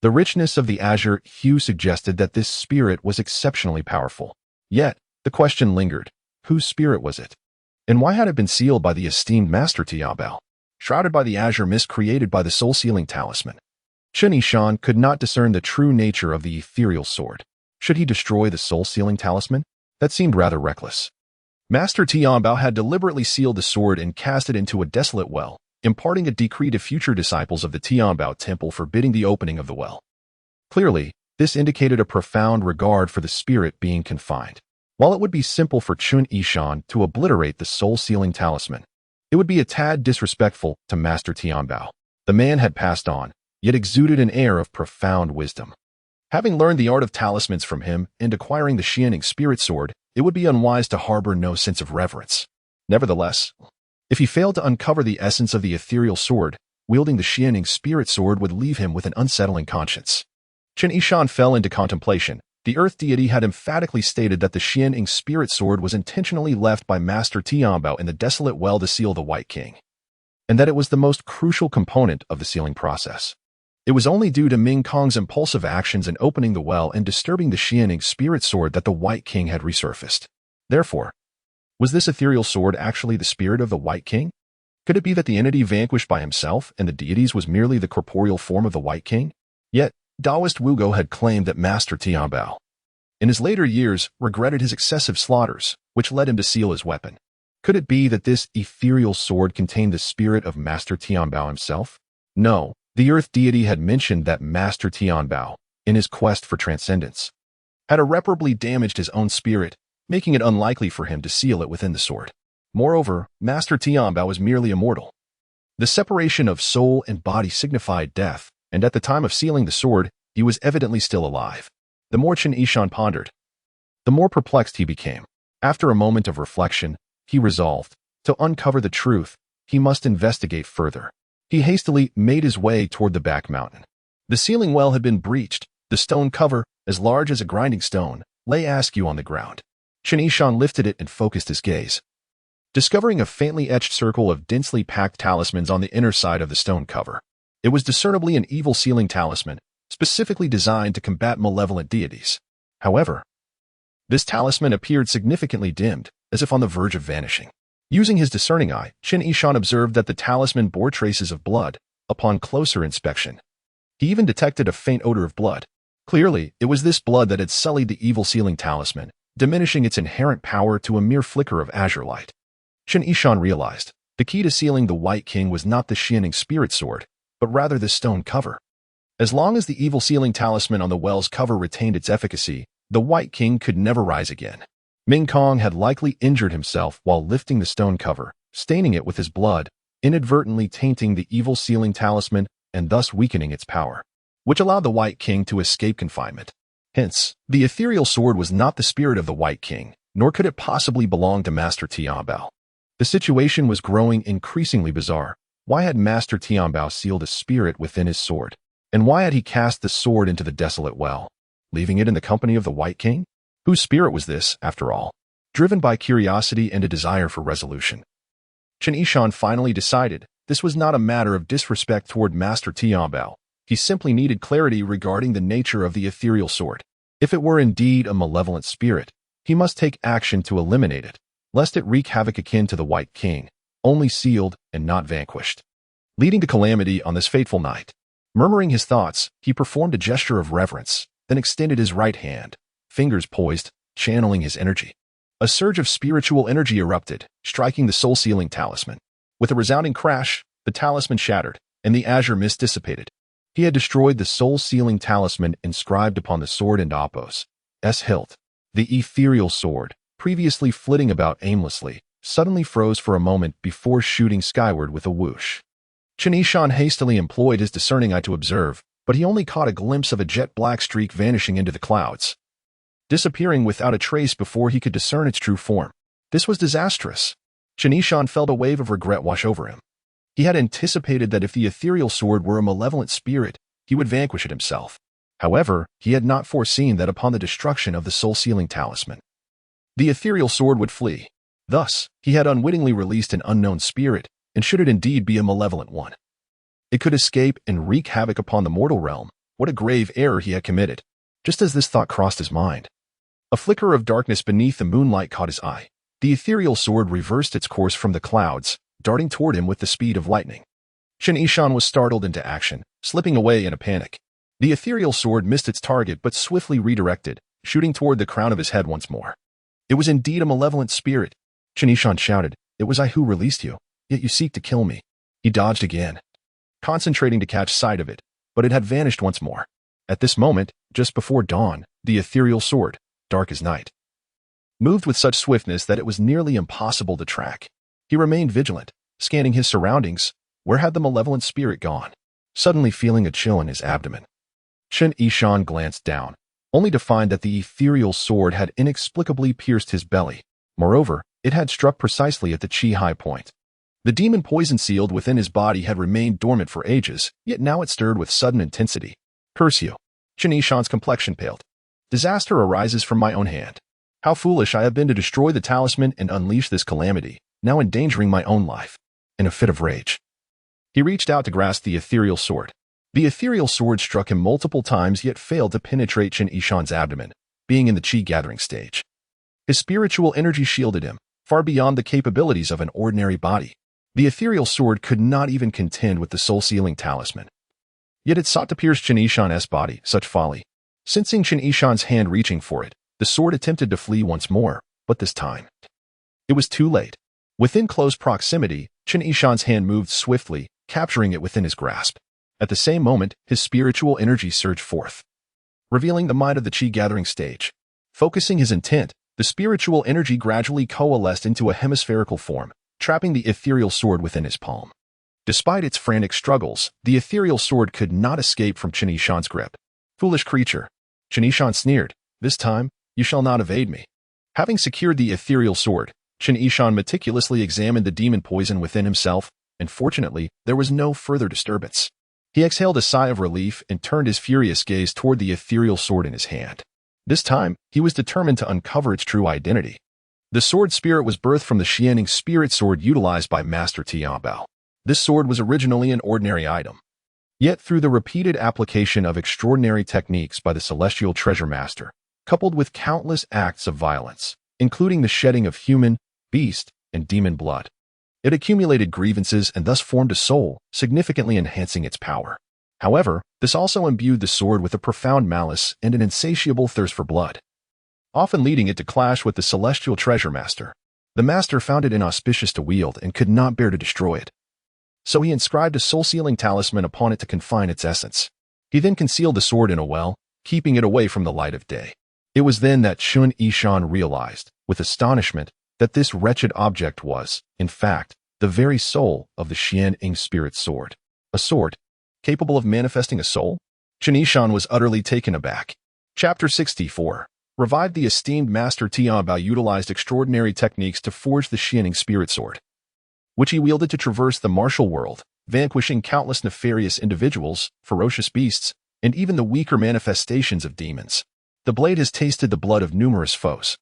the richness of the azure hue suggested that this spirit was exceptionally powerful. Yet, the question lingered: whose spirit was it? And why had it been sealed by the esteemed Master Tianbao? Shrouded by the azure mist created by the soul-sealing talisman, Chen Yishan could not discern the true nature of the ethereal sword. Should he destroy the soul-sealing talisman? That seemed rather reckless. Master Tianbao had deliberately sealed the sword and cast it into a desolate well, imparting a decree to future disciples of the Tianbao temple forbidding the opening of the well. Clearly, this indicated a profound regard for the spirit being confined. While it would be simple for Chen Yishan to obliterate the soul-sealing talisman, it would be a tad disrespectful to Master Tianbao. The man had passed on, yet exuded an air of profound wisdom. Having learned the art of talismans from him and acquiring the Chen spirit sword, it would be unwise to harbor no sense of reverence. Nevertheless, if he failed to uncover the essence of the ethereal sword, wielding the Chen spirit sword would leave him with an unsettling conscience. Chen Yishan fell into contemplation. The earth deity had emphatically stated that the Chen spirit sword was intentionally left by Master Tianbao in the desolate well to seal the White King, and that it was the most crucial component of the sealing process. It was only due to Ming Kong's impulsive actions in opening the well and disturbing the Chen spirit sword that the White King had resurfaced. Therefore, was this ethereal sword actually the spirit of the White King? Could it be that the entity vanquished by himself and the deities was merely the corporeal form of the White King? Yet, Taoist Wugo had claimed that Master Tianbao, in his later years, regretted his excessive slaughters, which led him to seal his weapon. Could it be that this ethereal sword contained the spirit of Master Tianbao himself? No. The earth deity had mentioned that Master Tianbao, in his quest for transcendence, had irreparably damaged his own spirit, making it unlikely for him to seal it within the sword. Moreover, Master Tianbao was merely immortal. The separation of soul and body signified death, and at the time of sealing the sword, he was evidently still alive. The more Chen Yishan pondered, the more perplexed he became. After a moment of reflection, he resolved, to uncover the truth, he must investigate further. He hastily made his way toward the back mountain. The sealing well had been breached. The stone cover, as large as a grinding stone, lay askew on the ground. Chen Yishan lifted it and focused his gaze, discovering a faintly etched circle of densely packed talismans on the inner side of the stone cover. It was discernibly an evil sealing talisman, specifically designed to combat malevolent deities. However, this talisman appeared significantly dimmed, as if on the verge of vanishing. Using his discerning eye, Chen Yishan observed that the talisman bore traces of blood. Upon closer inspection, he even detected a faint odor of blood. Clearly, it was this blood that had sullied the evil sealing talisman, diminishing its inherent power to a mere flicker of azure light. Chen Yishan realized the key to sealing the White King was not the Chen spirit sword, but rather the stone cover. As long as the evil sealing talisman on the well's cover retained its efficacy, the White King could never rise again. Ming Kong had likely injured himself while lifting the stone cover, staining it with his blood, inadvertently tainting the evil sealing talisman and thus weakening its power, which allowed the White King to escape confinement. Hence, the ethereal sword was not the spirit of the White King, nor could it possibly belong to Master Tianbao. The situation was growing increasingly bizarre. Why had Master Tianbao sealed a spirit within his sword? And why had he cast the sword into the desolate well, leaving it in the company of the White King? Whose spirit was this, after all? Driven by curiosity and a desire for resolution, Chen Yishan finally decided this was not a matter of disrespect toward Master Tianbao. He simply needed clarity regarding the nature of the ethereal sword. If it were indeed a malevolent spirit, he must take action to eliminate it, lest it wreak havoc akin to the White King, only sealed and not vanquished, leading to calamity on this fateful night. Murmuring his thoughts, he performed a gesture of reverence, then extended his right hand, fingers poised, channeling his energy. A surge of spiritual energy erupted, striking the soul-sealing talisman. With a resounding crash, the talisman shattered, and the azure mist dissipated. He had destroyed the soul-sealing talisman inscribed upon the sword and Apos' hilt. The ethereal sword, previously flitting about aimlessly, suddenly froze for a moment before shooting skyward with a whoosh. Chen Yishan hastily employed his discerning eye to observe, but he only caught a glimpse of a jet-black streak vanishing into the clouds, disappearing without a trace before he could discern its true form. This was disastrous. Chen Yishan felt a wave of regret wash over him. He had anticipated that if the ethereal sword were a malevolent spirit, he would vanquish it himself. However, he had not foreseen that upon the destruction of the soul-sealing talisman, the ethereal sword would flee. Thus, he had unwittingly released an unknown spirit, and should it indeed be a malevolent one, it could escape and wreak havoc upon the mortal realm. What a grave error he had committed. Just as this thought crossed his mind, a flicker of darkness beneath the moonlight caught his eye. The ethereal sword reversed its course from the clouds, darting toward him with the speed of lightning. Chen Yishan was startled into action, slipping away in a panic. The ethereal sword missed its target but swiftly redirected, shooting toward the crown of his head once more. It was indeed a malevolent spirit. Chen Yishan shouted, "It was I who released you, yet you seek to kill me." He dodged again, concentrating to catch sight of it, but it had vanished once more. At this moment, just before dawn, the ethereal sword, dark as night, moved with such swiftness that it was nearly impossible to track. He remained vigilant, scanning his surroundings. Where had the malevolent spirit gone? Suddenly feeling a chill in his abdomen, Chen Yishan glanced down, only to find that the ethereal sword had inexplicably pierced his belly. Moreover, it had struck precisely at the chi high point. The demon poison sealed within his body had remained dormant for ages, yet now it stirred with sudden intensity. Curse you! Chen Yishan's complexion paled. Disaster arises from my own hand. How foolish I have been to destroy the talisman and unleash this calamity, now endangering my own life. In a fit of rage, he reached out to grasp the ethereal sword. The ethereal sword struck him multiple times yet failed to penetrate Chen Yishan's abdomen, being in the chi gathering stage. His spiritual energy shielded him, far beyond the capabilities of an ordinary body. The ethereal sword could not even contend with the soul-sealing talisman. Yet it sought to pierce Chen Yishan's body, such folly. Sensing Chen Yishan's hand reaching for it, the sword attempted to flee once more, but this time, it was too late. Within close proximity, Chen Yishan's hand moved swiftly, capturing it within his grasp. At the same moment, his spiritual energy surged forth, revealing the might of the chi gathering stage. Focusing his intent, the spiritual energy gradually coalesced into a hemispherical form, trapping the ethereal sword within his palm. Despite its frantic struggles, the ethereal sword could not escape from Chen Yishan's grip. Foolish creature, Chen Yishan sneered, this time, you shall not evade me. Having secured the ethereal sword, Chen Yishan meticulously examined the demon poison within himself, and fortunately, there was no further disturbance. He exhaled a sigh of relief and turned his furious gaze toward the ethereal sword in his hand. This time, he was determined to uncover its true identity. The sword spirit was birthed from the Xianing spirit sword utilized by Master Tianbao. This sword was originally an ordinary item. Yet through the repeated application of extraordinary techniques by the celestial treasure master, coupled with countless acts of violence, including the shedding of human, beast, and demon blood, it accumulated grievances and thus formed a soul, significantly enhancing its power. However, this also imbued the sword with a profound malice and an insatiable thirst for blood, often leading it to clash with the celestial treasure master. The master found it inauspicious to wield and could not bear to destroy it. So he inscribed a soul-sealing talisman upon it to confine its essence. He then concealed the sword in a well, keeping it away from the light of day. It was then that Chen Yishan realized, with astonishment, that this wretched object was, in fact, the very soul of the Xianing spirit sword. A sword capable of manifesting a soul? Chen Yishan was utterly taken aback. Chapter 64. Revived. The esteemed Master Tianbao utilized extraordinary techniques to forge the Xianing spirit sword. which he wielded to traverse the martial world, vanquishing countless nefarious individuals, ferocious beasts, and even the weaker manifestations of demons. The blade has tasted the blood of numerous foes,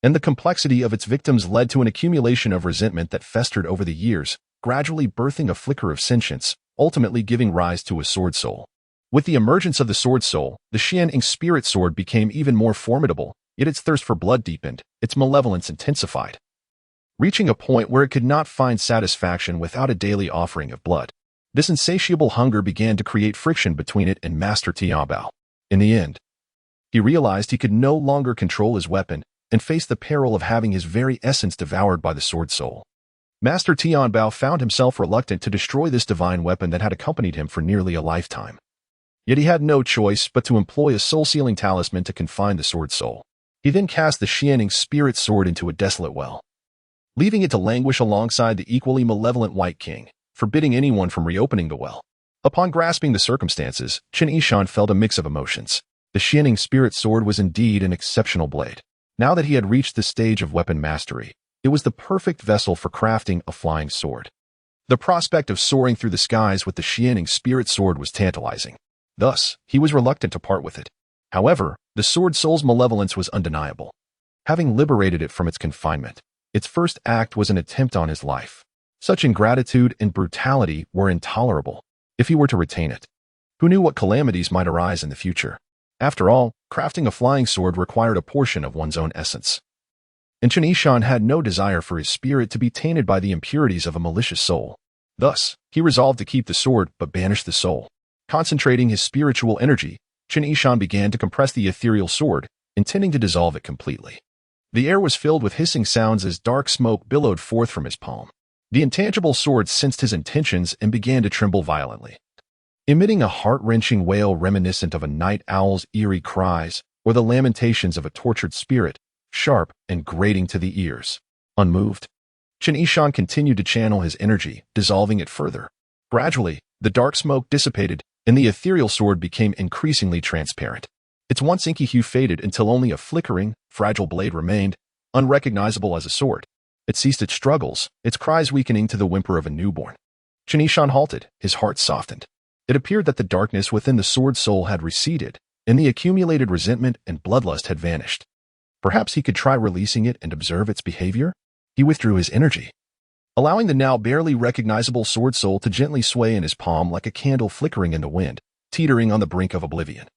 and the complexity of its victims led to an accumulation of resentment that festered over the years, gradually birthing a flicker of sentience, ultimately giving rise to a sword soul. With the emergence of the sword soul, the Chen spirit sword became even more formidable, yet its thirst for blood deepened, its malevolence intensified, reaching a point where it could not find satisfaction without a daily offering of blood. This insatiable hunger began to create friction between it and Master Tianbao. In the end, he realized he could no longer control his weapon and faced the peril of having his very essence devoured by the sword soul. Master Tianbao found himself reluctant to destroy this divine weapon that had accompanied him for nearly a lifetime. Yet he had no choice but to employ a soul-sealing talisman to confine the sword soul. He then cast the Chen spirit sword into a desolate well, leaving it to languish alongside the equally malevolent White King, forbidding anyone from reopening the well. Upon grasping the circumstances, Chen Yishan felt a mix of emotions. The Chen spirit sword was indeed an exceptional blade. Now that he had reached the stage of weapon mastery, it was the perfect vessel for crafting a flying sword. The prospect of soaring through the skies with the Chen spirit sword was tantalizing. Thus, he was reluctant to part with it. However, the sword soul's malevolence was undeniable. Having liberated it from its confinement, its first act was an attempt on his life. Such ingratitude and brutality were intolerable. If he were to retain it, who knew what calamities might arise in the future? After all, crafting a flying sword required a portion of one's own essence. And Chen Yishan had no desire for his spirit to be tainted by the impurities of a malicious soul. Thus, he resolved to keep the sword but banish the soul. Concentrating his spiritual energy, Chen Yishan began to compress the ethereal sword, intending to dissolve it completely. The air was filled with hissing sounds as dark smoke billowed forth from his palm. The intangible sword sensed his intentions and began to tremble violently, emitting a heart-wrenching wail reminiscent of a night owl's eerie cries or the lamentations of a tortured spirit, sharp and grating to the ears. Unmoved, Chen Yishan continued to channel his energy, dissolving it further. Gradually, the dark smoke dissipated, and the ethereal sword became increasingly transparent. Its once inky hue faded until only a flickering, fragile blade remained, unrecognizable as a sword. It ceased its struggles, its cries weakening to the whimper of a newborn. Chen Yishan halted, his heart softened. It appeared that the darkness within the sword soul had receded, and the accumulated resentment and bloodlust had vanished. Perhaps he could try releasing it and observe its behavior? He withdrew his energy, allowing the now barely recognizable sword soul to gently sway in his palm like a candle flickering in the wind, teetering on the brink of oblivion.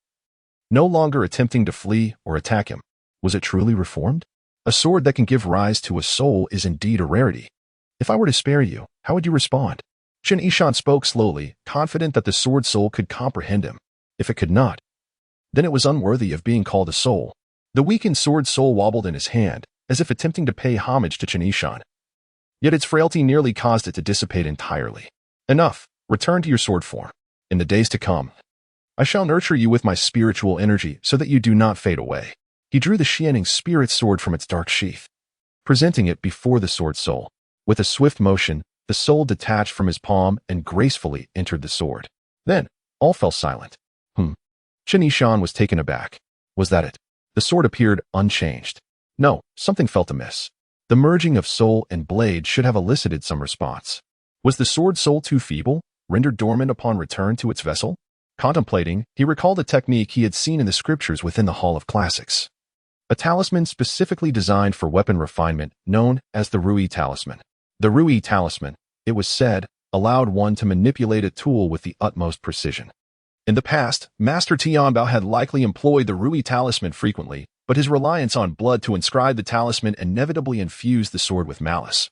No longer attempting to flee or attack him, was it truly reformed? A sword that can give rise to a soul is indeed a rarity. If I were to spare you, how would you respond? Chen Yishan spoke slowly, confident that the sword soul could comprehend him. If it could not, then it was unworthy of being called a soul. The weakened sword soul wobbled in his hand, as if attempting to pay homage to Chen Yishan. Yet its frailty nearly caused it to dissipate entirely. Enough, return to your sword form. In the days to come, I shall nurture you with my spiritual energy so that you do not fade away. He drew the Chen spirit sword from its dark sheath, presenting it before the sword soul. With a swift motion, the soul detached from his palm and gracefully entered the sword. Then, all fell silent. Chen Yishan was taken aback. Was that it? The sword appeared unchanged. No, something felt amiss. The merging of soul and blade should have elicited some response. Was the sword soul too feeble, rendered dormant upon return to its vessel? Contemplating, he recalled a technique he had seen in the scriptures within the Hall of Classics. A talisman specifically designed for weapon refinement, known as the Rui talisman. The Rui talisman, it was said, allowed one to manipulate a tool with the utmost precision. In the past, Master Tianbao had likely employed the Rui talisman frequently, but his reliance on blood to inscribe the talisman inevitably infused the sword with malice,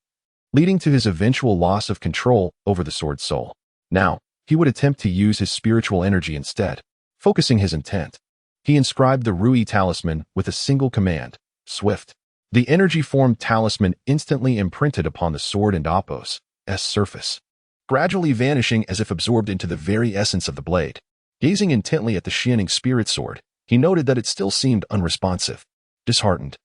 leading to his eventual loss of control over the sword soul. Now, he would attempt to use his spiritual energy instead, focusing his intent. He inscribed the Rui talisman with a single command, swift. The energy-formed talisman instantly imprinted upon the sword and Apos' surface, gradually vanishing as if absorbed into the very essence of the blade. Gazing intently at the Chen spirit sword, he noted that it still seemed unresponsive. Disheartened,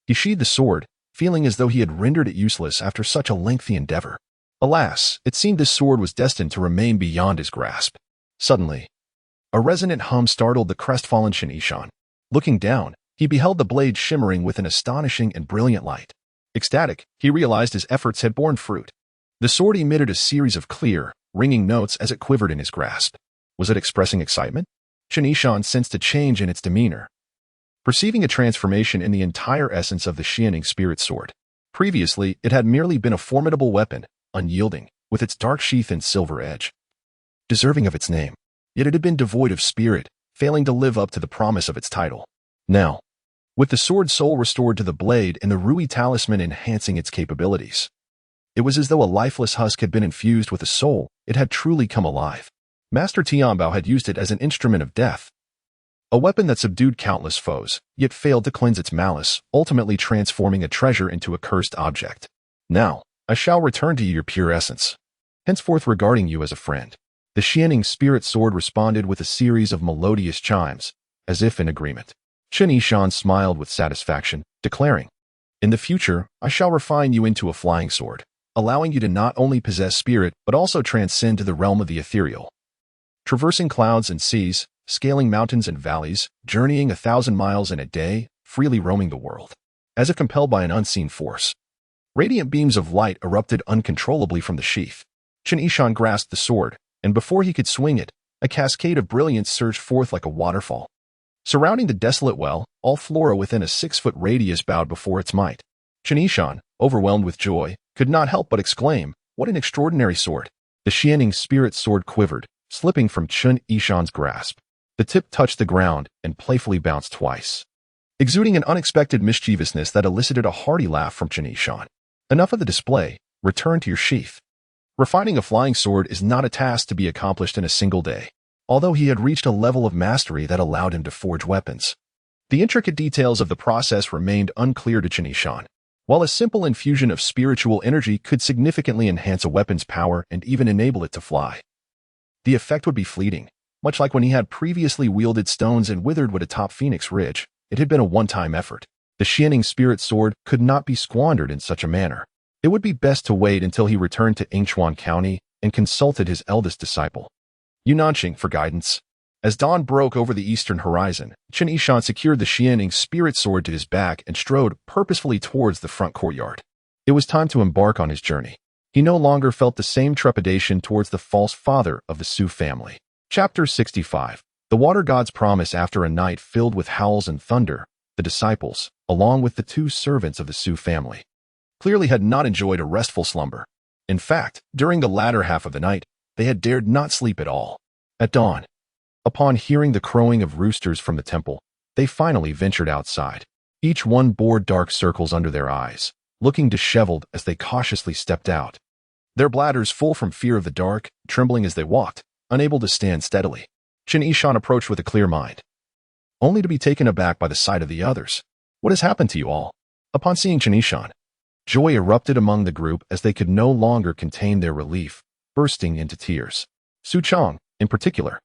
he sheathed the sword, feeling as though he had rendered it useless after such a lengthy endeavor. Alas, it seemed this sword was destined to remain beyond his grasp. Suddenly, a resonant hum startled the crestfallen Chen Yishan. Looking down, he beheld the blade shimmering with an astonishing and brilliant light. Ecstatic, he realized his efforts had borne fruit. The sword emitted a series of clear, ringing notes as it quivered in his grasp. Was it expressing excitement? Chen Yishan sensed a change in its demeanor, perceiving a transformation in the entire essence of the Xianing spirit sword. Previously, it had merely been a formidable weapon, unyielding, with its dark sheath and silver edge, deserving of its name. Yet it had been devoid of spirit, failing to live up to the promise of its title. Now, with the sword's soul restored to the blade and the Rui talisman enhancing its capabilities, it was as though a lifeless husk had been infused with a soul. It had truly come alive. Master Tianbao had used it as an instrument of death, a weapon that subdued countless foes, yet failed to cleanse its malice, ultimately transforming a treasure into a cursed object. Now, I shall return to you your pure essence, henceforth regarding you as a friend. The Xianing spirit sword responded with a series of melodious chimes, as if in agreement. Chen Yishan smiled with satisfaction, declaring, "In the future, I shall refine you into a flying sword, allowing you to not only possess spirit but also transcend to the realm of the ethereal, traversing clouds and seas, scaling mountains and valleys, journeying 1,000 miles in a day, freely roaming the world." As if compelled by an unseen force, radiant beams of light erupted uncontrollably from the sheath. Chen Yishan grasped the sword, and before he could swing it, a cascade of brilliance surged forth like a waterfall. Surrounding the desolate well, all flora within a 6-foot radius bowed before its might. Chen Yishan, overwhelmed with joy, could not help but exclaim, "What an extraordinary sword!" The Xianing spirit sword quivered, slipping from Chen Yishan's grasp. The tip touched the ground and playfully bounced twice, exuding an unexpected mischievousness that elicited a hearty laugh from Chen Yishan. "Enough of the display. Return to your sheath." Refining a flying sword is not a task to be accomplished in a single day. Although he had reached a level of mastery that allowed him to forge weapons, the intricate details of the process remained unclear to Chen Yishan. While a simple infusion of spiritual energy could significantly enhance a weapon's power and even enable it to fly, the effect would be fleeting. Much like when he had previously wielded stones and withered wood atop Phoenix Ridge, it had been a one-time effort. The Xianing spirit sword could not be squandered in such a manner. It would be best to wait until he returned to Yingchuan County and consulted his eldest disciple, Yunanqing, for guidance. As dawn broke over the eastern horizon, Chen Yishan secured the Xianing spirit sword to his back and strode purposefully towards the front courtyard. It was time to embark on his journey. He no longer felt the same trepidation towards the false father of the Su family. Chapter 65. The Water God's Promise. After a night filled with howls and thunder, the disciples, along with the 2 servants of the Su family, clearly had not enjoyed a restful slumber. In fact, during the latter half of the night, they had dared not sleep at all. At dawn, upon hearing the crowing of roosters from the temple, they finally ventured outside. Each one bore dark circles under their eyes, looking disheveled as they cautiously stepped out, their bladders full from fear of the dark, trembling as they walked, unable to stand steadily. Chen Yishan approached with a clear mind, only to be taken aback by the sight of the others. "What has happened to you all?" Upon seeing Chen Yishan, joy erupted among the group as they could no longer contain their relief, bursting into tears. Su Chang, in particular,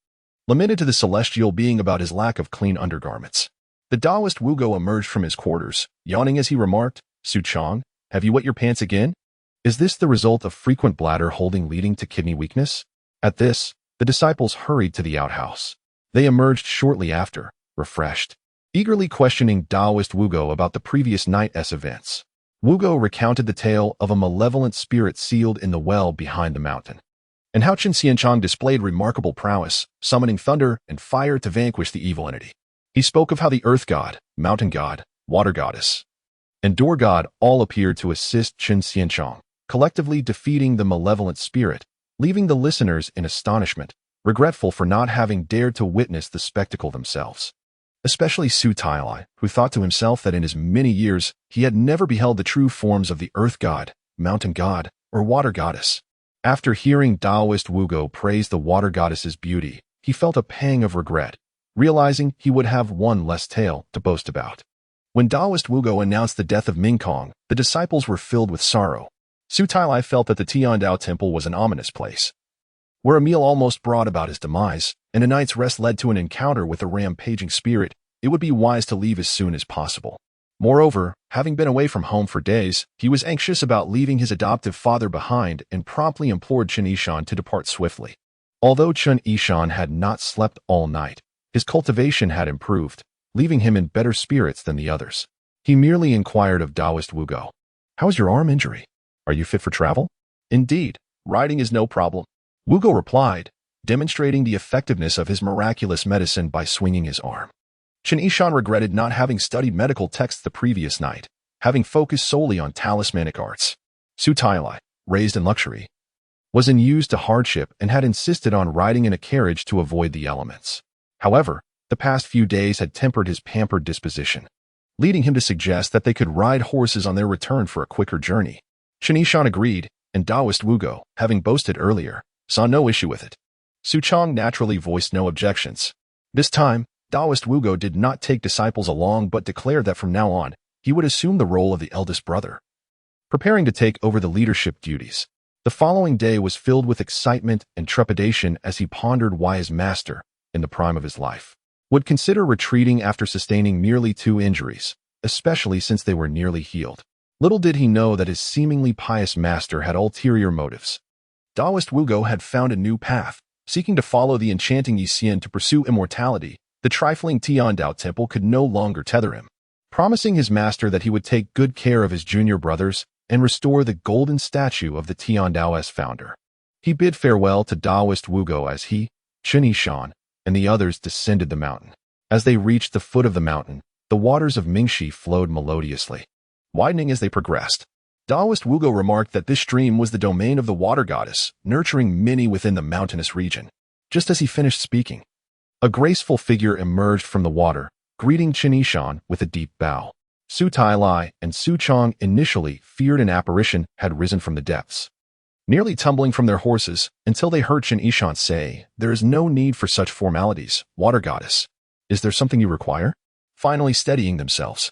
lamented to the celestial being about his lack of clean undergarments. The Taoist Wugo emerged from his quarters, yawning as he remarked, "Su Chang, have you wet your pants again? Is this the result of frequent bladder holding leading to kidney weakness?" At this, the disciples hurried to the outhouse. They emerged shortly after, refreshed, eagerly questioning Taoist Wugo about the previous night's events. Wugo recounted the tale of a malevolent spirit sealed in the well behind the mountain, and how Chen Xianchang displayed remarkable prowess, summoning thunder and fire to vanquish the evil entity. He spoke of how the earth god, mountain god, water goddess, and door god all appeared to assist Chen Xianchang, collectively defeating the malevolent spirit, leaving the listeners in astonishment, regretful for not having dared to witness the spectacle themselves. Especially Su Tailai, who thought to himself that in his many years he had never beheld the true forms of the earth god, mountain god, or water goddess. After hearing Taoist Wugo praise the water goddess's beauty, he felt a pang of regret, realizing he would have one less tale to boast about. When Taoist Wugo announced the death of Ming Kong, the disciples were filled with sorrow. Su Tailai felt that the Tiandao temple was an ominous place, where a meal almost brought about his demise, and a night's rest led to an encounter with a rampaging spirit. It would be wise to leave as soon as possible. Moreover, having been away from home for days, he was anxious about leaving his adoptive father behind and promptly implored Chen Yishan to depart swiftly. Although Chen Yishan had not slept all night, his cultivation had improved, leaving him in better spirits than the others. He merely inquired of Taoist Wugo, "How is your arm injury? Are you fit for travel?" Indeed, riding is no problem, Wugo replied, demonstrating the effectiveness of his miraculous medicine by swinging his arm. Chen Yishan regretted not having studied medical texts the previous night, having focused solely on talismanic arts. Su Tailai, raised in luxury, was unused to hardship and had insisted on riding in a carriage to avoid the elements. However, the past few days had tempered his pampered disposition, leading him to suggest that they could ride horses on their return for a quicker journey. Chen Yishan agreed, and Taoist Wugo, having boasted earlier, saw no issue with it. Su Chong naturally voiced no objections. This time, Taoist Wugo did not take disciples along but declared that from now on, he would assume the role of the eldest brother, preparing to take over the leadership duties. The following day was filled with excitement and trepidation as he pondered why his master, in the prime of his life, would consider retreating after sustaining merely 2 injuries, especially since they were nearly healed. Little did he know that his seemingly pious master had ulterior motives. Taoist Wugo had found a new path, seeking to follow the enchanting Yixian to pursue immortality. The trifling Tiandao temple could no longer tether him. Promising his master that he would take good care of his junior brothers and restore the golden statue of the Tiandao's founder, he bid farewell to Taoist Wugo as he, Chen Yishan, and the others descended the mountain. As they reached the foot of the mountain, the waters of Mingxi flowed melodiously, widening as they progressed. Taoist Wugo remarked that this stream was the domain of the water goddess, nurturing many within the mountainous region. Just as he finished speaking, a graceful figure emerged from the water, greeting Chen Yishan with a deep bow. Su Tailai and Su Chong, initially feared an apparition, had risen from the depths, nearly tumbling from their horses, until they heard Chen Yishan say, "There is no need for such formalities, water goddess. Is there something you require?" Finally steadying themselves,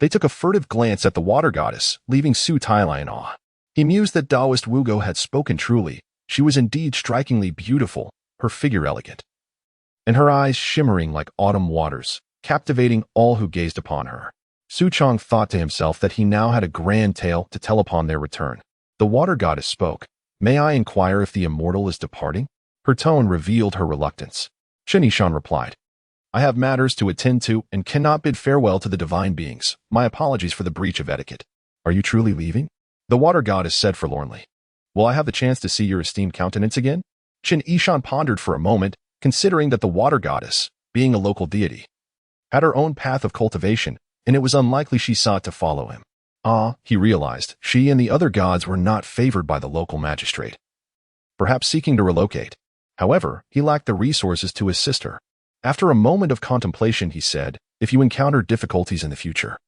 they took a furtive glance at the water goddess, leaving Su Tailai in awe. He mused that Taoist Wugo had spoken truly. She was indeed strikingly beautiful, her figure elegant, and her eyes shimmering like autumn waters, captivating all who gazed upon her. Su Chong thought to himself that he now had a grand tale to tell upon their return. The water goddess spoke. "May I inquire if the immortal is departing?" Her tone revealed her reluctance. Chen Yishan replied, "I have matters to attend to and cannot bid farewell to the divine beings. My apologies for the breach of etiquette." "Are you truly leaving?" the water goddess said forlornly. "Will I have the chance to see your esteemed countenance again?" Chen Yishan pondered for a moment, considering that the water goddess, being a local deity, had her own path of cultivation, and it was unlikely she sought to follow him. He realized, she and the other gods were not favored by the local magistrate, perhaps seeking to relocate. However, he lacked the resources to assist her. After a moment of contemplation, he said, "If you encounter difficulties in the future,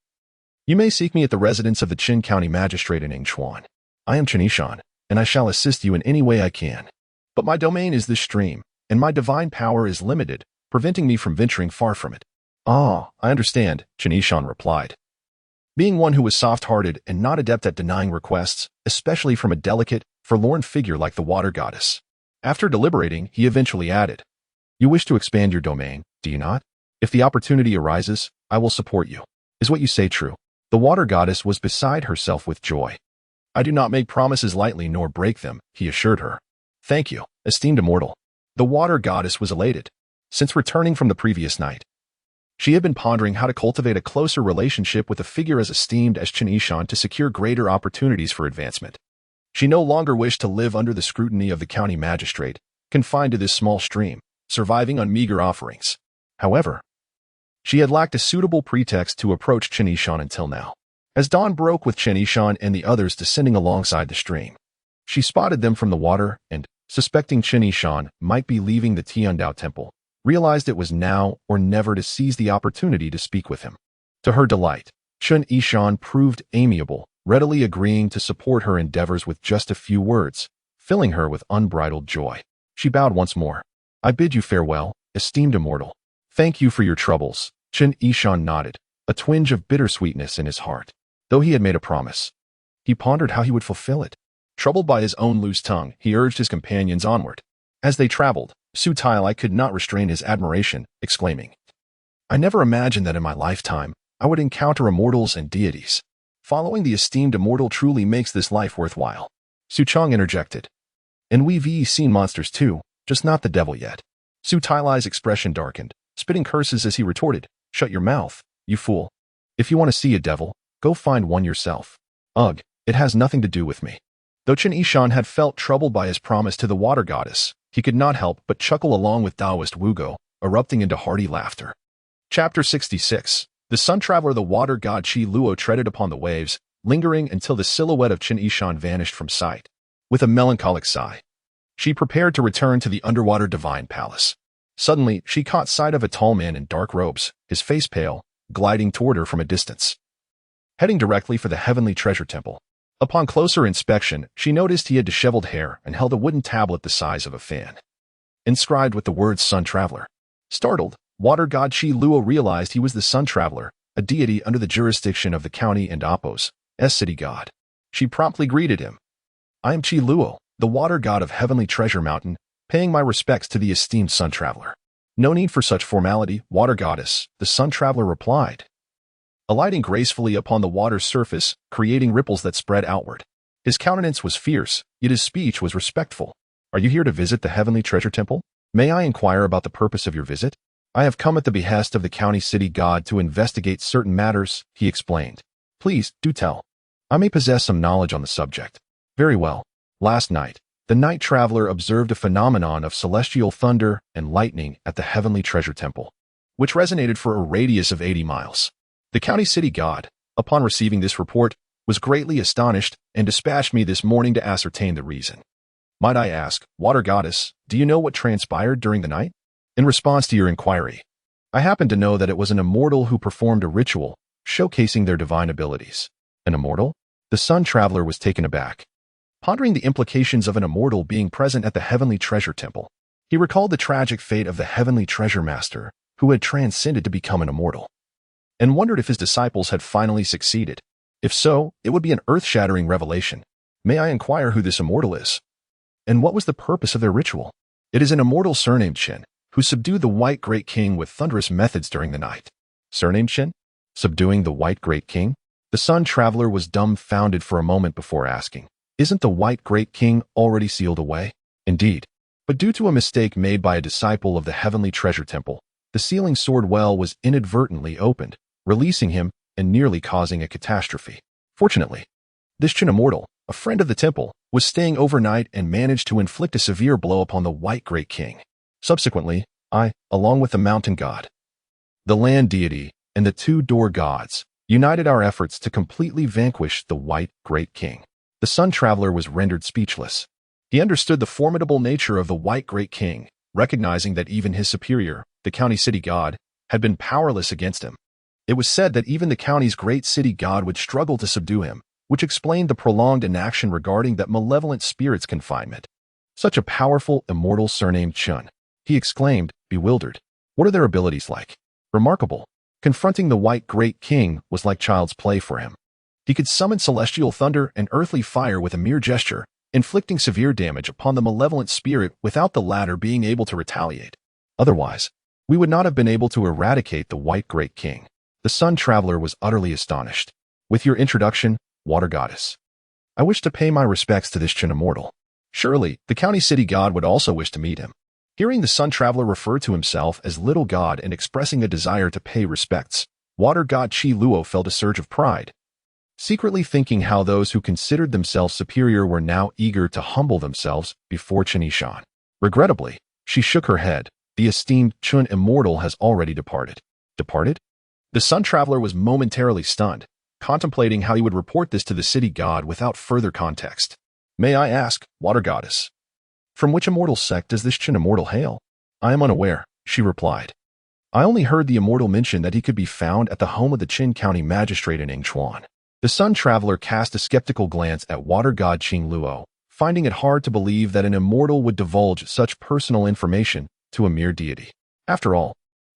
you may seek me at the residence of the Qin County Magistrate in Yingchuan. I am Chen Yishan, and I shall assist you in any way I can. But my domain is this stream, and my divine power is limited, preventing me from venturing far from it." "I understand," Chen Yishan replied. Being one who was soft-hearted and not adept at denying requests, especially from a delicate, forlorn figure like the water goddess. After deliberating, he eventually added, "You wish to expand your domain, do you not? If the opportunity arises, I will support you. Is what you say true?" The water goddess was beside herself with joy. "I do not make promises lightly nor break them," he assured her. "Thank you, esteemed immortal." The water goddess was elated. Since returning from the previous night, she had been pondering how to cultivate a closer relationship with a figure as esteemed as Chen Yishan to secure greater opportunities for advancement. She no longer wished to live under the scrutiny of the county magistrate, confined to this small stream, surviving on meager offerings. However, she had lacked a suitable pretext to approach Chen Yishan until now. As dawn broke with Chen Yishan and the others descending alongside the stream, she spotted them from the water and, suspecting Chen Yishan might be leaving the Tiandao temple, realized it was now or never to seize the opportunity to speak with him. To her delight, Chen Yishan proved amiable, readily agreeing to support her endeavors with just a few words, filling her with unbridled joy. She bowed once more. "I bid you farewell, esteemed immortal. Thank you for your troubles." Chen Yishan nodded, a twinge of bittersweetness in his heart. Though he had made a promise, he pondered how he would fulfill it. Troubled by his own loose tongue, he urged his companions onward. As they traveled, Su Tailai could not restrain his admiration, exclaiming, "I never imagined that in my lifetime I would encounter immortals and deities. Following the esteemed immortal truly makes this life worthwhile." Su Chong interjected, "And we've seen monsters too, just not the devil yet." Su Tailai's expression darkened, spitting curses as he retorted, "Shut your mouth, you fool. If you want to see a devil, go find one yourself. Ugh, it has nothing to do with me." Though Chen Yishan had felt troubled by his promise to the water goddess, he could not help but chuckle along with Taoist Wugo, erupting into hearty laughter. Chapter 66. The Sun Traveler. The water god Qi Luo treaded upon the waves, lingering until the silhouette of Chen Yishan vanished from sight. With a melancholic sigh, she prepared to return to the underwater divine palace. Suddenly, she caught sight of a tall man in dark robes, his face pale, gliding toward her from a distance, heading directly for the heavenly treasure temple. Upon closer inspection, she noticed he had disheveled hair and held a wooden tablet the size of a fan, inscribed with the words Sun Traveler. Startled, water god Qi Luo realized he was the Sun Traveler, a deity under the jurisdiction of the county and Apos, city god. She promptly greeted him. "I am Qi Luo, the water god of Heavenly Treasure Mountain, paying my respects to the esteemed Sun Traveler." "No need for such formality, water goddess," the Sun Traveler replied, alighting gracefully upon the water's surface, creating ripples that spread outward. His countenance was fierce, yet his speech was respectful. "Are you here to visit the Heavenly Treasure Temple? May I inquire about the purpose of your visit?" "I have come at the behest of the county city god to investigate certain matters," he explained. "Please, do tell. I may possess some knowledge on the subject." "Very well. Last night, the night traveler observed a phenomenon of celestial thunder and lightning at the Heavenly Treasure Temple, which resonated for a radius of 80 miles. The county city god, upon receiving this report, was greatly astonished and dispatched me this morning to ascertain the reason. Might I ask, water goddess, do you know what transpired during the night?" "In response to your inquiry, I happen to know that it was an immortal who performed a ritual, showcasing their divine abilities." "An immortal?" The Sun Traveler was taken aback, pondering the implications of an immortal being present at the Heavenly Treasure Temple. He recalled the tragic fate of the Heavenly Treasure Master, who had transcended to become an immortal, and wondered if his disciples had finally succeeded. If so, it would be an earth-shattering revelation. "May I inquire who this immortal is? And what was the purpose of their ritual?" "It is an immortal surnamed Chen, who subdued the White Great King with thunderous methods during the night." "Surnamed Chen? Subduing the White Great King?" The Sun Traveler was dumbfounded for a moment before asking, "Isn't the White Great King already sealed away?" "Indeed. But due to a mistake made by a disciple of the Heavenly Treasure Temple, the sealing sword well was inadvertently opened, releasing him and nearly causing a catastrophe. Fortunately, this Chen immortal, a friend of the temple, was staying overnight and managed to inflict a severe blow upon the White Great King. Subsequently, I, along with the mountain god, the land deity, and the two door gods, united our efforts to completely vanquish the White Great King." The Sun Traveler was rendered speechless. He understood the formidable nature of the White Great King, recognizing that even his superior, the county city god, had been powerless against him. It was said that even the county's great city god would struggle to subdue him, which explained the prolonged inaction regarding that malevolent spirit's confinement. "Such a powerful, immortal surnamed Chen," he exclaimed, bewildered. "What are their abilities like?" "Remarkable. Confronting the White Great King was like child's play for him. He could summon celestial thunder and earthly fire with a mere gesture, inflicting severe damage upon the malevolent spirit without the latter being able to retaliate. Otherwise, we would not have been able to eradicate the White Great King." The Sun Traveler was utterly astonished. "With your introduction, water goddess, I wish to pay my respects to this Chen immortal. Surely, the county city god would also wish to meet him." Hearing the Sun Traveler refer to himself as little god and expressing a desire to pay respects, water god Qi Luo felt a surge of pride, secretly thinking how those who considered themselves superior were now eager to humble themselves before Chen Yishan. Regrettably, she shook her head. "The esteemed Chen immortal has already departed." "Departed?" The Sun Traveler was momentarily stunned, contemplating how he would report this to the city god without further context. "May I ask, water goddess, from which immortal sect does this Chen immortal hail?" "I am unaware," she replied. "I only heard the immortal mention that he could be found at the home of the Qin County Magistrate in Yingchuan." The Sun Traveler cast a skeptical glance at water god Qing Luo, finding it hard to believe that an immortal would divulge such personal information to a mere deity. After all,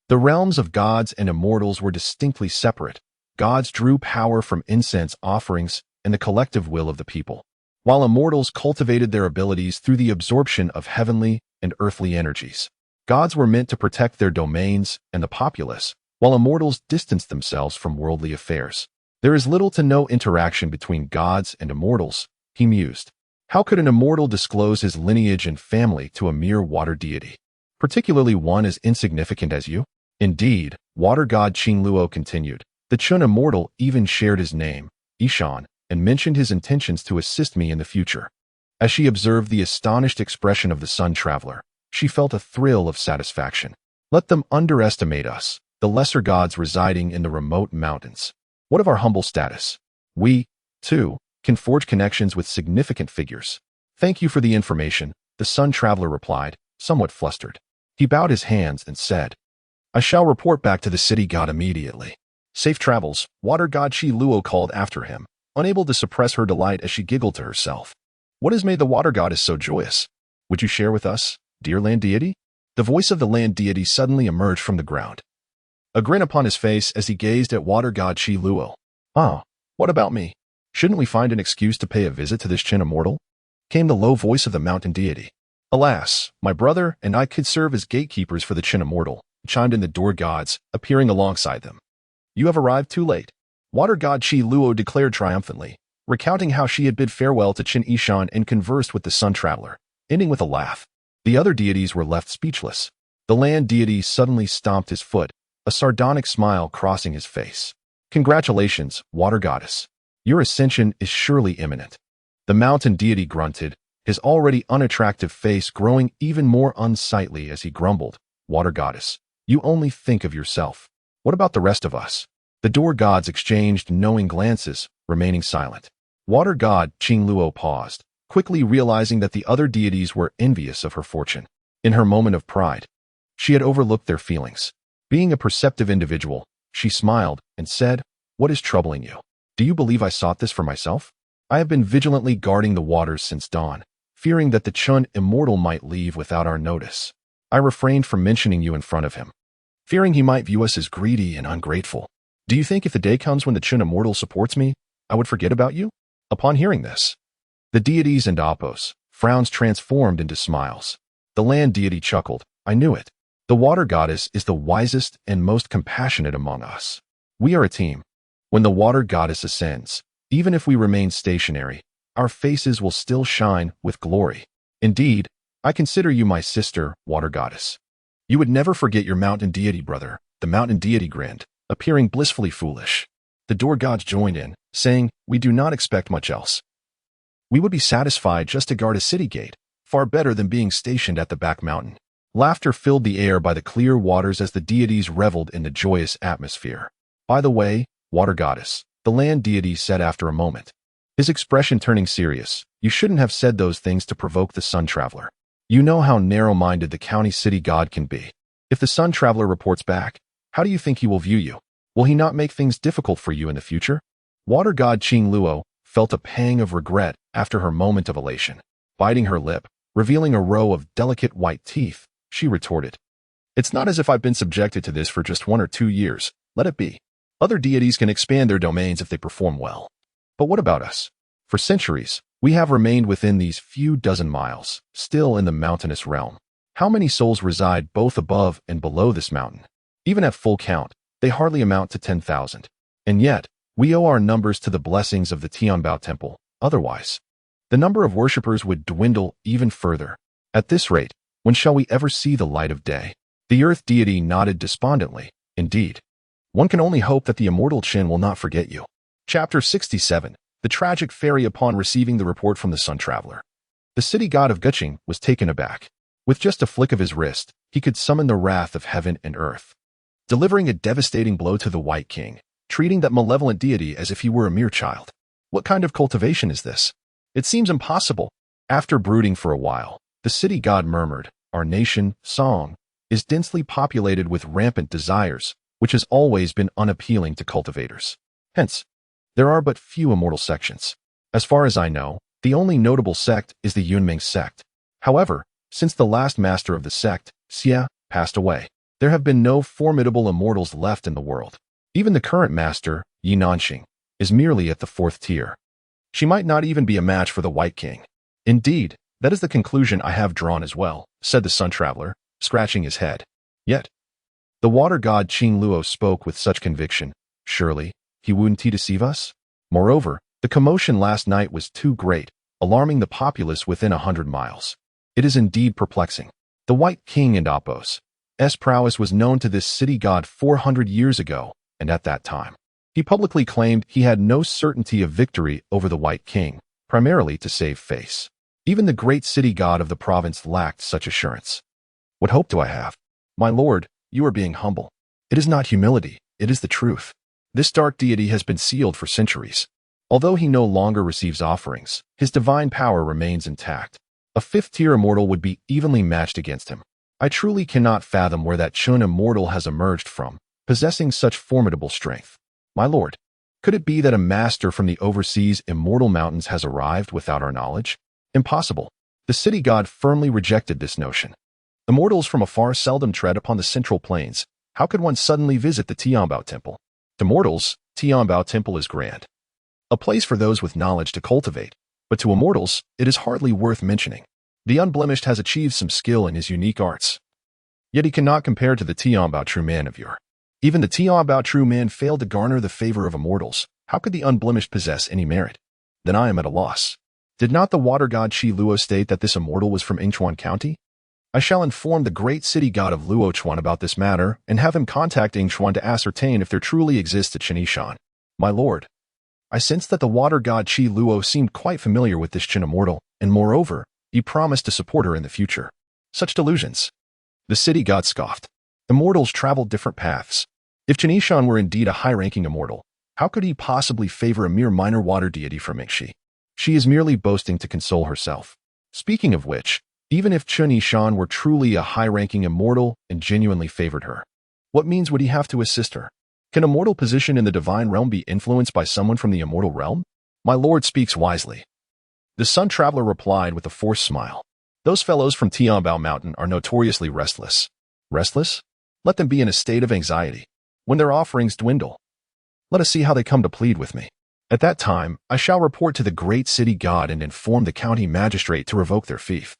the realms of gods and immortals were distinctly separate. Gods drew power from incense offerings and the collective will of the people, while immortals cultivated their abilities through the absorption of heavenly and earthly energies. Gods were meant to protect their domains and the populace, while immortals distanced themselves from worldly affairs. "There is little to no interaction between gods and immortals," he mused. "How could an immortal disclose his lineage and family to a mere water deity, particularly one as insignificant as you?" "Indeed," water god Qing Luo continued, "the Chen immortal even shared his name, Yishan, and mentioned his intentions to assist me in the future." As she observed the astonished expression of the Sun Traveler, she felt a thrill of satisfaction. Let them underestimate us, the lesser gods residing in the remote mountains. What of our humble status? We, too, can forge connections with significant figures. Thank you for the information, the Sun Traveler replied, somewhat flustered. He bowed his hands and said, I shall report back to the city god immediately. Safe travels, water god Chi Luo called after him, unable to suppress her delight as she giggled to herself. What has made the water goddess so joyous? Would you share with us, dear land deity? The voice of the land deity suddenly emerged from the ground. A grin upon his face as he gazed at water god Chi Luo. Ah, what about me? Shouldn't we find an excuse to pay a visit to this Chen immortal? Came the low voice of the mountain deity. Alas, my brother and I could serve as gatekeepers for the Chen immortal, chimed in the door gods, appearing alongside them. You have arrived too late. Water god Chi Luo declared triumphantly, recounting how she had bid farewell to Chen Yishan and conversed with the Sun Traveler, ending with a laugh. The other deities were left speechless. The land deity suddenly stomped his foot, a sardonic smile crossing his face. Congratulations, water goddess. Your ascension is surely imminent. The mountain deity grunted, his already unattractive face growing even more unsightly as he grumbled, Water goddess, you only think of yourself. What about the rest of us? The door gods exchanged knowing glances, remaining silent. Water god Qing Luo paused, quickly realizing that the other deities were envious of her fortune. In her moment of pride, she had overlooked their feelings. Being a perceptive individual, she smiled and said, What is troubling you? Do you believe I sought this for myself? I have been vigilantly guarding the waters since dawn, fearing that the Chen immortal might leave without our notice. I refrained from mentioning you in front of him, fearing he might view us as greedy and ungrateful. Do you think if the day comes when the Chen immortal supports me, I would forget about you? Upon hearing this, the deities and Apos, frowns transformed into smiles. The land deity chuckled, I knew it. The water goddess is the wisest and most compassionate among us. We are a team. When the water goddess ascends, even if we remain stationary, our faces will still shine with glory. Indeed, I consider you my sister, water goddess. You would never forget your mountain deity brother. The mountain deity grinned, appearing blissfully foolish. The door gods joined in, saying, We do not expect much else. We would be satisfied just to guard a city gate, far better than being stationed at the back mountain. Laughter filled the air by the clear waters as the deities reveled in the joyous atmosphere. By the way, water goddess, the land deity said after a moment, his expression turning serious, you shouldn't have said those things to provoke the Sun Traveler. You know how narrow-minded the county city god can be. If the Sun Traveler reports back, how do you think he will view you? Will he not make things difficult for you in the future? Water god Qing Luo felt a pang of regret after her moment of elation. Biting her lip, revealing a row of delicate white teeth, she retorted, It's not as if I've been subjected to this for just 1 or 2 years. Let it be. Other deities can expand their domains if they perform well. But what about us? For centuries, we have remained within these few dozen miles, still in the mountainous realm. How many souls reside both above and below this mountain? Even at full count, they hardly amount to 10,000. And yet, we owe our numbers to the blessings of the Tianbao Temple. Otherwise, the number of worshippers would dwindle even further. At this rate, when shall we ever see the light of day? The earth deity nodded despondently. Indeed, one can only hope that the immortal Chen will not forget you. Chapter 67. The tragic fairy upon receiving the report from the Sun Traveler. The city god of Guqing was taken aback. With just a flick of his wrist, he could summon the wrath of heaven and earth, delivering a devastating blow to the White King, treating that malevolent deity as if he were a mere child. What kind of cultivation is this? It seems impossible. After brooding for a while, the city god murmured, Our nation, Song, is densely populated with rampant desires, which has always been unappealing to cultivators. Hence, there are but few immortal sections. As far as I know, the only notable sect is the Yunming sect. However, since the last master of the sect, Xia, passed away, there have been no formidable immortals left in the world. Even the current master, Yi Nanxing, is merely at the 4th tier. She might not even be a match for the White King. Indeed, that is the conclusion I have drawn as well, said the Sun Traveler, scratching his head. Yet, the water god Qing Luo spoke with such conviction. Surely, he wouldn't deceive us? Moreover, the commotion last night was too great, alarming the populace within 100 miles. It is indeed perplexing. The White King and Apos' prowess was known to this city god 400 years ago, and at that time, he publicly claimed he had no certainty of victory over the White King, primarily to save face. Even the great city god of the province lacked such assurance. What hope do I have? My lord, you are being humble. It is not humility, it is the truth. This dark deity has been sealed for centuries. Although he no longer receives offerings, his divine power remains intact. A fifth-tier immortal would be evenly matched against him. I truly cannot fathom where that Chen immortal has emerged from, possessing such formidable strength. My lord, could it be that a master from the overseas immortal mountains has arrived without our knowledge? Impossible. The city god firmly rejected this notion. Immortals from afar seldom tread upon the central plains. How could one suddenly visit the Tianbao temple? To mortals, Tianbao temple is grand. A place for those with knowledge to cultivate. But to immortals, it is hardly worth mentioning. The unblemished has achieved some skill in his unique arts. Yet he cannot compare to the Tianbao true man of yore. Even the Tianbao true man failed to garner the favor of immortals. How could the unblemished possess any merit? Then I am at a loss. Did not the water god Qi Luo state that this immortal was from Yingchuan County? I shall inform the great city god of Luochuan about this matter and have him contact Yingchuan to ascertain if there truly exists a Chen Yishan. My lord, I sensed that the water god Qi Luo seemed quite familiar with this Chen immortal, and moreover, he promised to support her in the future. Such delusions. The city god scoffed. Immortals travel different paths. If Chen Yishan were indeed a high-ranking immortal, how could he possibly favor a mere minor water deity from Yingxi? She is merely boasting to console herself. Speaking of which, even if Chen Yishan were truly a high-ranking immortal and genuinely favored her, what means would he have to assist her? Can a mortal position in the divine realm be influenced by someone from the immortal realm? My lord speaks wisely. The sun traveler replied with a forced smile. Those fellows from Tianbao Mountain are notoriously restless. Restless? Let them be in a state of anxiety. When their offerings dwindle, let us see how they come to plead with me. At that time, I shall report to the great city god and inform the county magistrate to revoke their fief,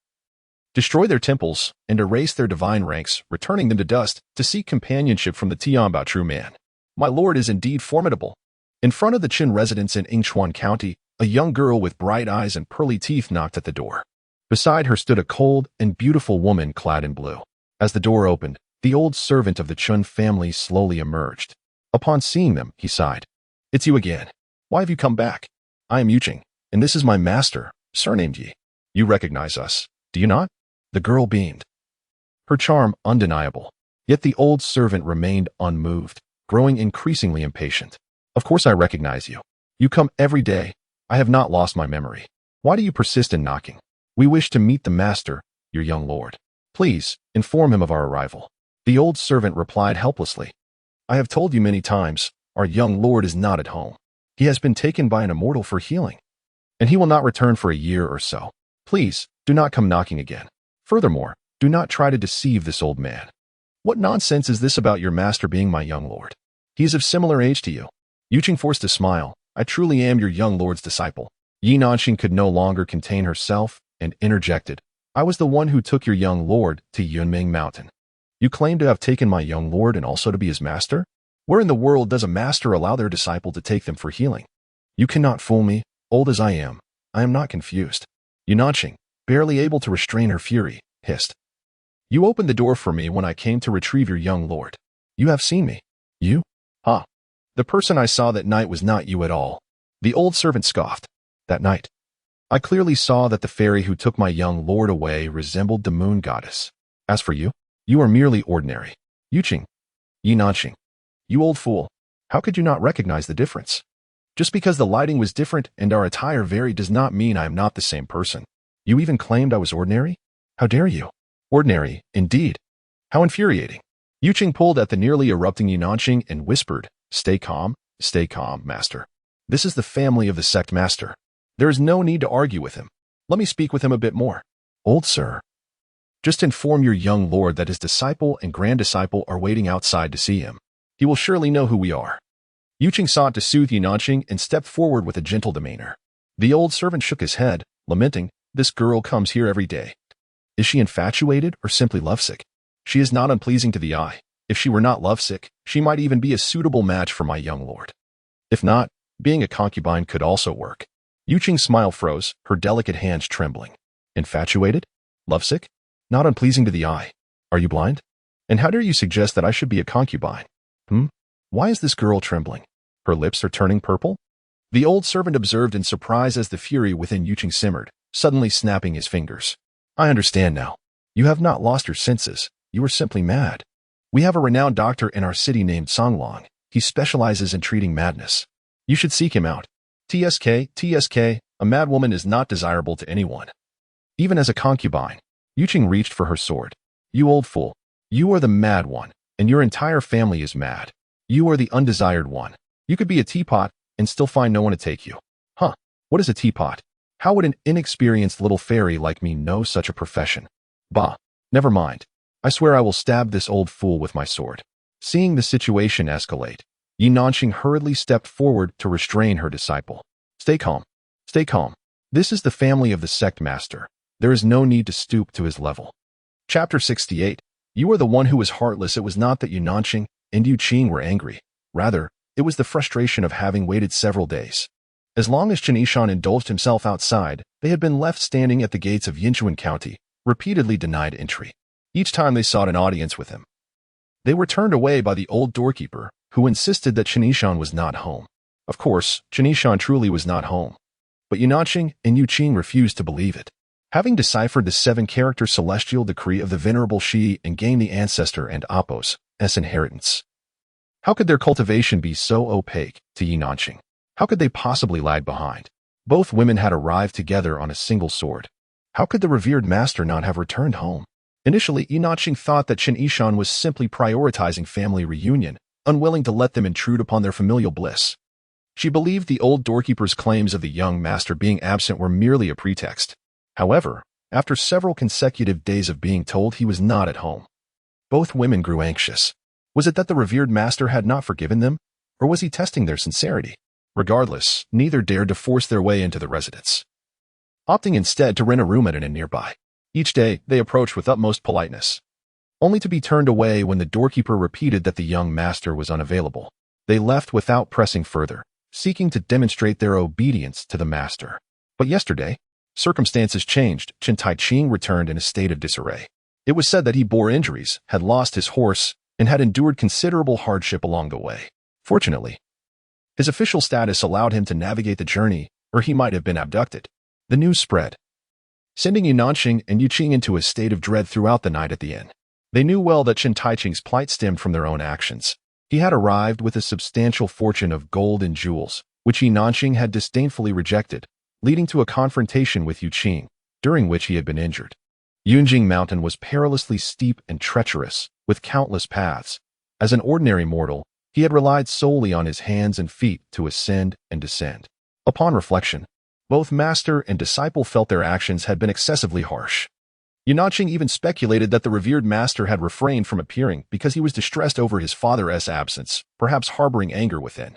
destroy their temples, and erase their divine ranks, returning them to dust to seek companionship from the Tianbao true man. My lord is indeed formidable. In front of the Qin residence in Yingchuan County, a young girl with bright eyes and pearly teeth knocked at the door. Beside her stood a cold and beautiful woman clad in blue. As the door opened, the old servant of the Chen family slowly emerged. Upon seeing them, he sighed. It's you again. Why have you come back? I am Yuqing, and this is my master, surnamed Yi. You recognize us, do you not? The girl beamed. Her charm undeniable. Yet the old servant remained unmoved, growing increasingly impatient. Of course I recognize you. You come every day. I have not lost my memory. Why do you persist in knocking? We wish to meet the master, your young lord. Please, inform him of our arrival. The old servant replied helplessly. I have told you many times, our young lord is not at home. He has been taken by an immortal for healing, and he will not return for a year or so. Please, do not come knocking again. Furthermore, do not try to deceive this old man. What nonsense is this about your master being my young lord? He is of similar age to you. Yuqing forced a smile. I truly am your young lord's disciple. Yi Nanxing could no longer contain herself and interjected. I was the one who took your young lord to Yunming Mountain. You claim to have taken my young lord and also to be his master? Where in the world does a master allow their disciple to take them for healing? You cannot fool me. Old as I am not confused. Yi Nanxing, barely able to restrain her fury, hissed. You opened the door for me when I came to retrieve your young lord. You have seen me. You? Ha. The person I saw that night was not you at all. The old servant scoffed. That night, I clearly saw that the fairy who took my young lord away resembled the moon goddess. As for you, you are merely ordinary. Yuqing. Yi Nanxing. You old fool. How could you not recognize the difference? Just because the lighting was different and our attire varied does not mean I am not the same person. You even claimed I was ordinary? How dare you? Ordinary, indeed. How infuriating. Yuqing pulled at the nearly erupting Yi Nanxing and whispered, stay calm, master. This is the family of the sect master. There is no need to argue with him. Let me speak with him a bit more. Old sir. Just inform your young lord that his disciple and grand disciple are waiting outside to see him. He will surely know who we are. Yuqing sought to soothe Yi Nanxing and stepped forward with a gentle demeanor. The old servant shook his head, lamenting, this girl comes here every day. Is she infatuated or simply lovesick? She is not unpleasing to the eye. If she were not lovesick, she might even be a suitable match for my young lord. If not, being a concubine could also work. Yuqing's smile froze, her delicate hands trembling. Infatuated? Lovesick? Not unpleasing to the eye. Are you blind? And how dare you suggest that I should be a concubine? Why is this girl trembling? Her lips are turning purple? The old servant observed in surprise as the fury within Yuqing simmered, suddenly snapping his fingers. I understand now. You have not lost your senses. You are simply mad. We have a renowned doctor in our city named Songlong. He specializes in treating madness. You should seek him out. TSK, a mad woman is not desirable to anyone. Even as a concubine. Yuqing reached for her sword. You old fool. You are the mad one, and your entire family is mad. You are the undesired one. You could be a teapot and still find no one to take you. Huh, what is a teapot? How would an inexperienced little fairy like me know such a profession? Bah, never mind. I swear I will stab this old fool with my sword. Seeing the situation escalate, Yi Nanxing hurriedly stepped forward to restrain her disciple. Stay calm. Stay calm. This is the family of the sect master. There is no need to stoop to his level. Chapter 68. You are the one who was heartless. It was not that Yi Nanxing and Yu Qing were angry. Rather, it was the frustration of having waited several days. As long as Chen Yishan indulged himself outside, they had been left standing at the gates of Yinchuan County, repeatedly denied entry. Each time they sought an audience with him, they were turned away by the old doorkeeper, who insisted that Chen Yishan was not home. Of course, Chen Yishan truly was not home. But Yi Nanxing and Yu Qing refused to believe it. Having deciphered the 7-character celestial decree of the Venerable Shi and gained the Ancestor and Apos' inheritance, how could their cultivation be so opaque to Yi Nanxing? How could they possibly lag behind? Both women had arrived together on a single sword. How could the revered master not have returned home? Initially, Yi Nanxing thought that Chen Yishan was simply prioritizing family reunion, unwilling to let them intrude upon their familial bliss. She believed the old doorkeeper's claims of the young master being absent were merely a pretext. However, after several consecutive days of being told he was not at home, both women grew anxious. Was it that the revered master had not forgiven them, or was he testing their sincerity? Regardless, neither dared to force their way into the residence, opting instead to rent a room at an inn nearby. Each day, they approached with utmost politeness, only to be turned away when the doorkeeper repeated that the young master was unavailable. They left without pressing further, seeking to demonstrate their obedience to the master. But yesterday, circumstances changed. Chen Taiqing returned in a state of disarray. It was said that he bore injuries, had lost his horse, and had endured considerable hardship along the way. Fortunately, his official status allowed him to navigate the journey, or he might have been abducted. The news spread, sending Yi Nanxing and Yu Qing into a state of dread throughout the night at the inn. They knew well that Chen Taiqing's plight stemmed from their own actions. He had arrived with a substantial fortune of gold and jewels, which Yi Nanxing had disdainfully rejected, leading to a confrontation with Yu Qing, during which he had been injured. Yunjing Mountain was perilously steep and treacherous, with countless paths. As an ordinary mortal, he had relied solely on his hands and feet to ascend and descend. Upon reflection, both master and disciple felt their actions had been excessively harsh. Yi Nanxing even speculated that the revered master had refrained from appearing because he was distressed over his father's absence, perhaps harboring anger within.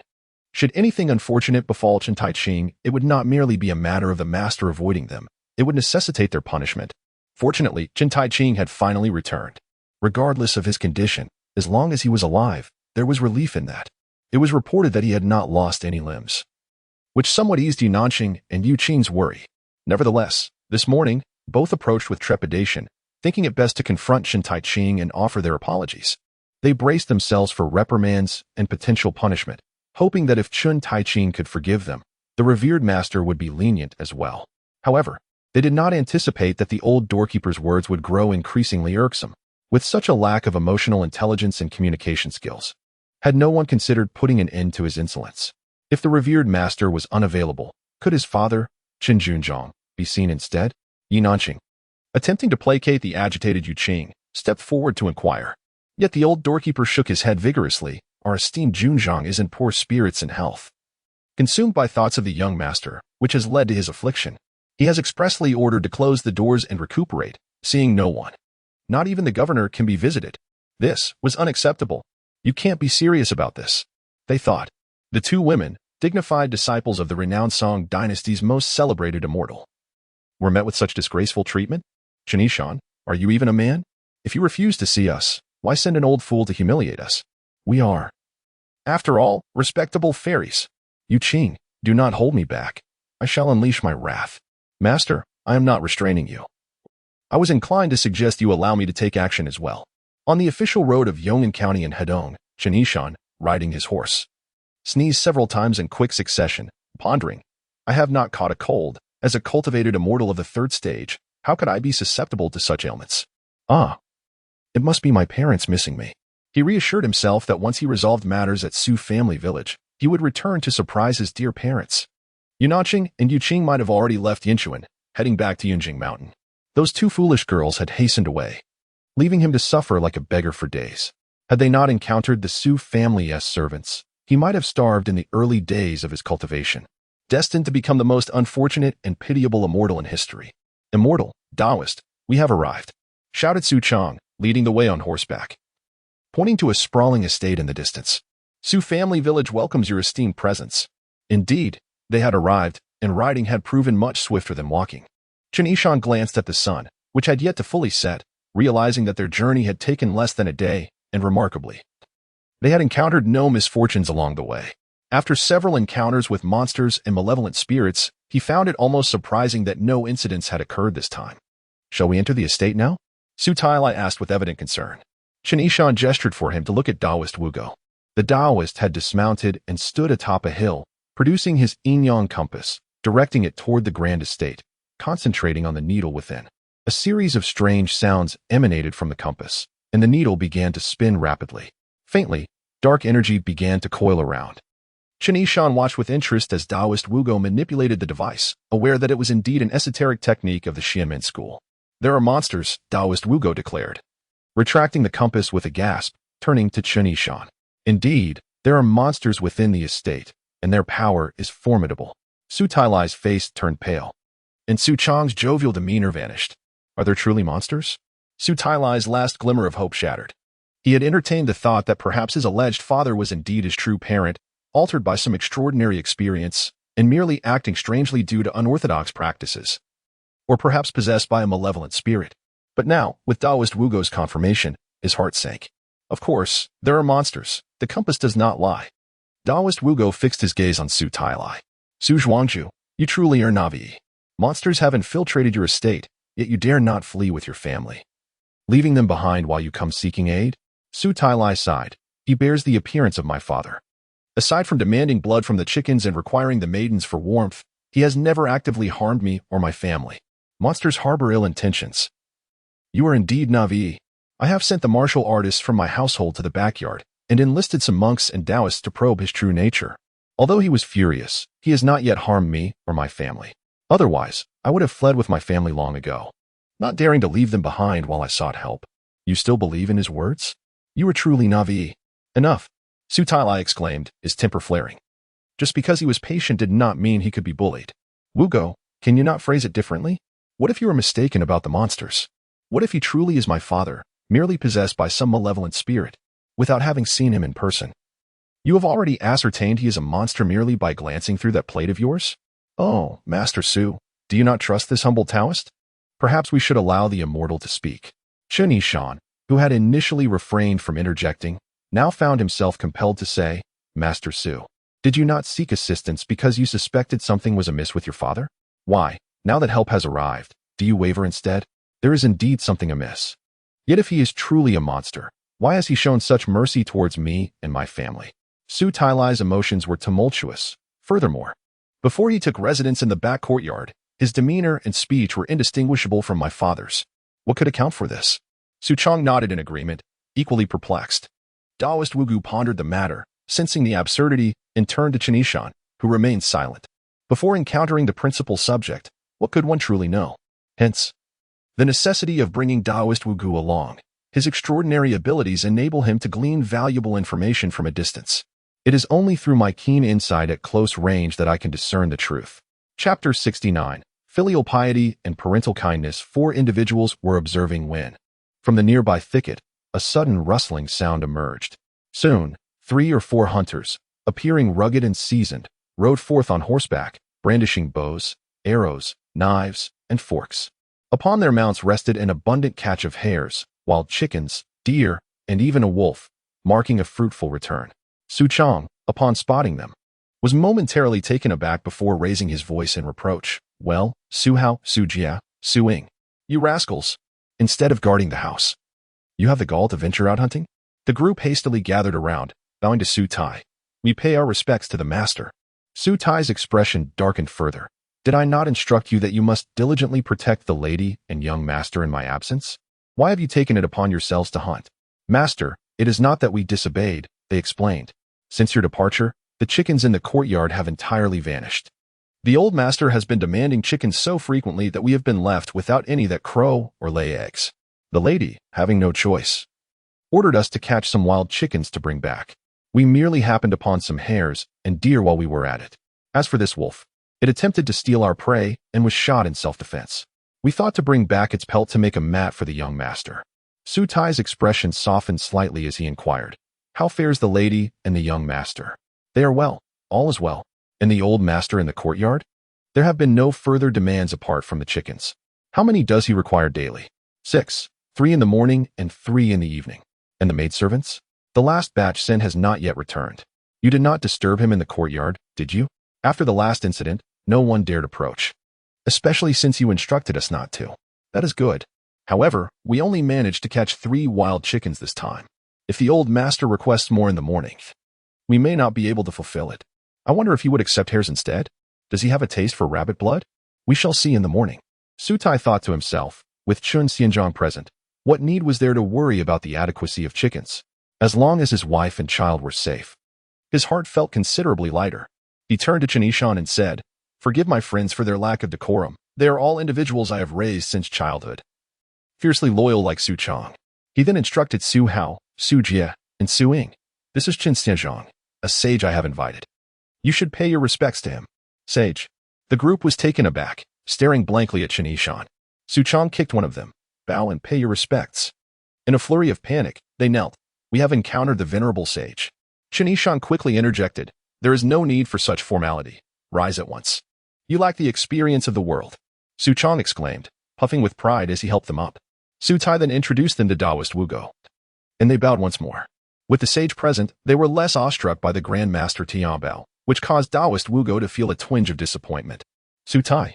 Should anything unfortunate befall Chen Taiqing, it would not merely be a matter of the master avoiding them, it would necessitate their punishment. Fortunately, Chen Taiqing had finally returned. Regardless of his condition, as long as he was alive, there was relief in that. It was reported that he had not lost any limbs, which somewhat eased Yi Nanxing and Yu Qing's worry. Nevertheless, this morning, both approached with trepidation, thinking it best to confront Chen Taiqing and offer their apologies. They braced themselves for reprimands and potential punishment, hoping that if Chen Taiqing could forgive them, the revered master would be lenient as well. However, they did not anticipate that the old doorkeeper's words would grow increasingly irksome. With such a lack of emotional intelligence and communication skills, had no one considered putting an end to his insolence? If the revered master was unavailable, could his father, Chen Junzhong, be seen instead? Yi Nanxing, attempting to placate the agitated Yu Qing, stepped forward to inquire. Yet the old doorkeeper shook his head vigorously. Our esteemed Junzhong is in poor spirits and health, consumed by thoughts of the young master, which has led to his affliction. He has expressly ordered to close the doors and recuperate, seeing no one. Not even the governor can be visited. This was unacceptable. You can't be serious about this, they thought. The two women, dignified disciples of the renowned Song dynasty's most celebrated immortal, were met with such disgraceful treatment? Chen Yishan, are you even a man? If you refuse to see us, why send an old fool to humiliate us? We are, after all, respectable fairies. Yu Qing, do not hold me back. I shall unleash my wrath. Master, I am not restraining you. I was inclined to suggest you allow me to take action as well. On the official road of Yong'an County in Hedong, Chen Yishan, riding his horse, sneezed several times in quick succession, pondering. I have not caught a cold, As a cultivated immortal of the third stage, how could I be susceptible to such ailments? Ah, it must be my parents missing me. He reassured himself that once he resolved matters at Su family village, he would return to surprise his dear parents. Yunanqing and Yuqing might have already left Yinchuan, heading back to Yunjing Mountain. Those two foolish girls had hastened away, leaving him to suffer like a beggar for days. Had they not encountered the Su family's servants, he might have starved in the early days of his cultivation, destined to become the most unfortunate and pitiable immortal in history. Immortal, Taoist, we have arrived, shouted Su Chang, leading the way on horseback, pointing to a sprawling estate in the distance. Su family village welcomes your esteemed presence. Indeed, they had arrived, and riding had proven much swifter than walking. Chen Yishan glanced at the sun, which had yet to fully set, realizing that their journey had taken less than a day, and remarkably, they had encountered no misfortunes along the way. After several encounters with monsters and malevolent spirits, he found it almost surprising that no incidents had occurred this time. Shall we enter the estate now? Su Tailai asked with evident concern. Chen Yishan gestured for him to look at Taoist Wugo. The Taoist had dismounted and stood atop a hill, producing his yin-yang compass, directing it toward the grand estate, concentrating on the needle within. A series of strange sounds emanated from the compass, and the needle began to spin rapidly. Faintly, dark energy began to coil around. Chen Yishan watched with interest as Taoist Wugo manipulated the device, aware that it was indeed an esoteric technique of the Xianmen school. There are monsters, Taoist Wugo declared, retracting the compass with a gasp, turning to Chen Yishan. Indeed, there are monsters within the estate, and their power is formidable. Su Tailai's face turned pale, and Su Chang's jovial demeanor vanished. Are there truly monsters? Su Tailai's last glimmer of hope shattered. He had entertained the thought that perhaps his alleged father was indeed his true parent, altered by some extraordinary experience, and merely acting strangely due to unorthodox practices, or perhaps possessed by a malevolent spirit. But now, with Taoist Wugo's confirmation, his heart sank. Of course, there are monsters. The compass does not lie. Taoist Wugo fixed his gaze on Su Tailai. Su Zhuangju, you truly are Navi. Monsters have infiltrated your estate, yet you dare not flee with your family, leaving them behind while you come seeking aid? Su Tailai sighed. He bears the appearance of my father. Aside from demanding blood from the chickens and requiring the maidens for warmth, he has never actively harmed me or my family. Monsters harbor ill intentions. You are indeed Navi. I have sent the martial artists from my household to the backyard and enlisted some monks and Taoists to probe his true nature. Although he was furious, he has not yet harmed me or my family. Otherwise, I would have fled with my family long ago, not daring to leave them behind while I sought help. You still believe in his words? You are truly Navi. Enough, Su Tailai exclaimed, his temper flaring. Just because he was patient did not mean he could be bullied. Wugo, can you not phrase it differently? What if you are mistaken about the monsters? What if he truly is my father, merely possessed by some malevolent spirit, without having seen him in person? You have already ascertained he is a monster merely by glancing through that plate of yours? Oh, Master Su, do you not trust this humble Taoist? Perhaps we should allow the immortal to speak. Chen Yishan, who had initially refrained from interjecting, now found himself compelled to say, Master Su, did you not seek assistance because you suspected something was amiss with your father? Why, now that help has arrived, do you waver instead? There is indeed something amiss. Yet if he is truly a monster, why has he shown such mercy towards me and my family? Su Tailai's emotions were tumultuous. Furthermore, before he took residence in the back courtyard, his demeanor and speech were indistinguishable from my father's. What could account for this? Su Chang nodded in agreement, equally perplexed. Taoist Wugo pondered the matter, sensing the absurdity, and turned to Chen Yishan, who remained silent. Before encountering the principal subject, what could one truly know? Hence, the necessity of bringing Taoist Wugo along. His extraordinary abilities enable him to glean valuable information from a distance. It is only through my keen insight at close range that I can discern the truth. Chapter 69. Filial piety and parental kindness. 4 individuals were observing when, from the nearby thicket, a sudden rustling sound emerged. Soon, 3 or 4 hunters, appearing rugged and seasoned, rode forth on horseback, brandishing bows, arrows, knives, and forks. Upon their mounts rested an abundant catch of hares, wild chickens, deer, and even a wolf, marking a fruitful return. Su Chang, upon spotting them, was momentarily taken aback before raising his voice in reproach. Well, Su Hao, Su Jia, Su Ying, you rascals, instead of guarding the house, you have the gall to venture out hunting? The group hastily gathered around, bowing to Su Tai. We pay our respects to the master. Su Tai's expression darkened further, Did I not instruct you that you must diligently protect the lady and young master in my absence? Why have you taken it upon yourselves to hunt? Master, it is not that we disobeyed, they explained. Since your departure, the chickens in the courtyard have entirely vanished. The old master has been demanding chickens so frequently that we have been left without any that crow or lay eggs. The lady, having no choice, ordered us to catch some wild chickens to bring back. We merely happened upon some hares and deer while we were at it. As for this wolf, it attempted to steal our prey and was shot in self-defense. We thought to bring back its pelt to make a mat for the young master. Su Tai's expression softened slightly as he inquired, "How fares the lady and the young master?" "They are well. All is well." "And the old master in the courtyard?" "There have been no further demands apart from the chickens." "How many does he require daily?" "6, 3 in the morning and 3 in the evening." "And the maidservants?" "The last batch sent has not yet returned." "You did not disturb him in the courtyard, did you?" "After the last incident, no one dared approach. Especially since you instructed us not to." "That is good. However, we only managed to catch 3 wild chickens this time. If the old master requests more in the morning, we may not be able to fulfill it. I wonder if he would accept hares instead? Does he have a taste for rabbit blood? We shall see in the morning." Su Tai thought to himself, with Chen Yishan present, what need was there to worry about the adequacy of chickens? As long as his wife and child were safe, his heart felt considerably lighter. He turned to Chen Yishan and said, "Forgive my friends for their lack of decorum. They are all individuals I have raised since childhood, fiercely loyal like Su Chang." He then instructed Su Hao, Su Jie, and Su Ying. "This is Chen Yishan, a sage I have invited. You should pay your respects to him." "Sage." The group was taken aback, staring blankly at Chen Yishan. Su Chang kicked one of them. "Bow and pay your respects." In a flurry of panic, they knelt. "We have encountered the venerable sage." Chen Yishan quickly interjected, "There is no need for such formality. Rise at once. You lack the experience of the world." Su Chang exclaimed, puffing with pride as he helped them up. Su Tai then introduced them to Taoist Wugo, and they bowed once more. With the sage present, they were less awestruck by the Grand Master Tianbao, which caused Taoist Wugo to feel a twinge of disappointment. Su Tai,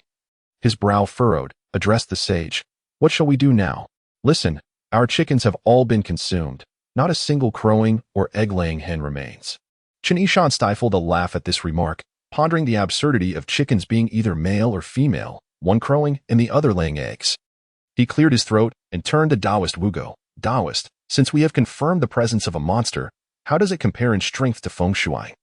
his brow furrowed, addressed the sage. "What shall we do now? Listen, our chickens have all been consumed. Not a single crowing or egg-laying hen remains." Chen Yishan stifled a laugh at this remark, pondering the absurdity of chickens being either male or female, one crowing and the other laying eggs. He cleared his throat and turned to Taoist Wugo. "Taoist, since we have confirmed the presence of a monster, how does it compare in strength to feng shui?"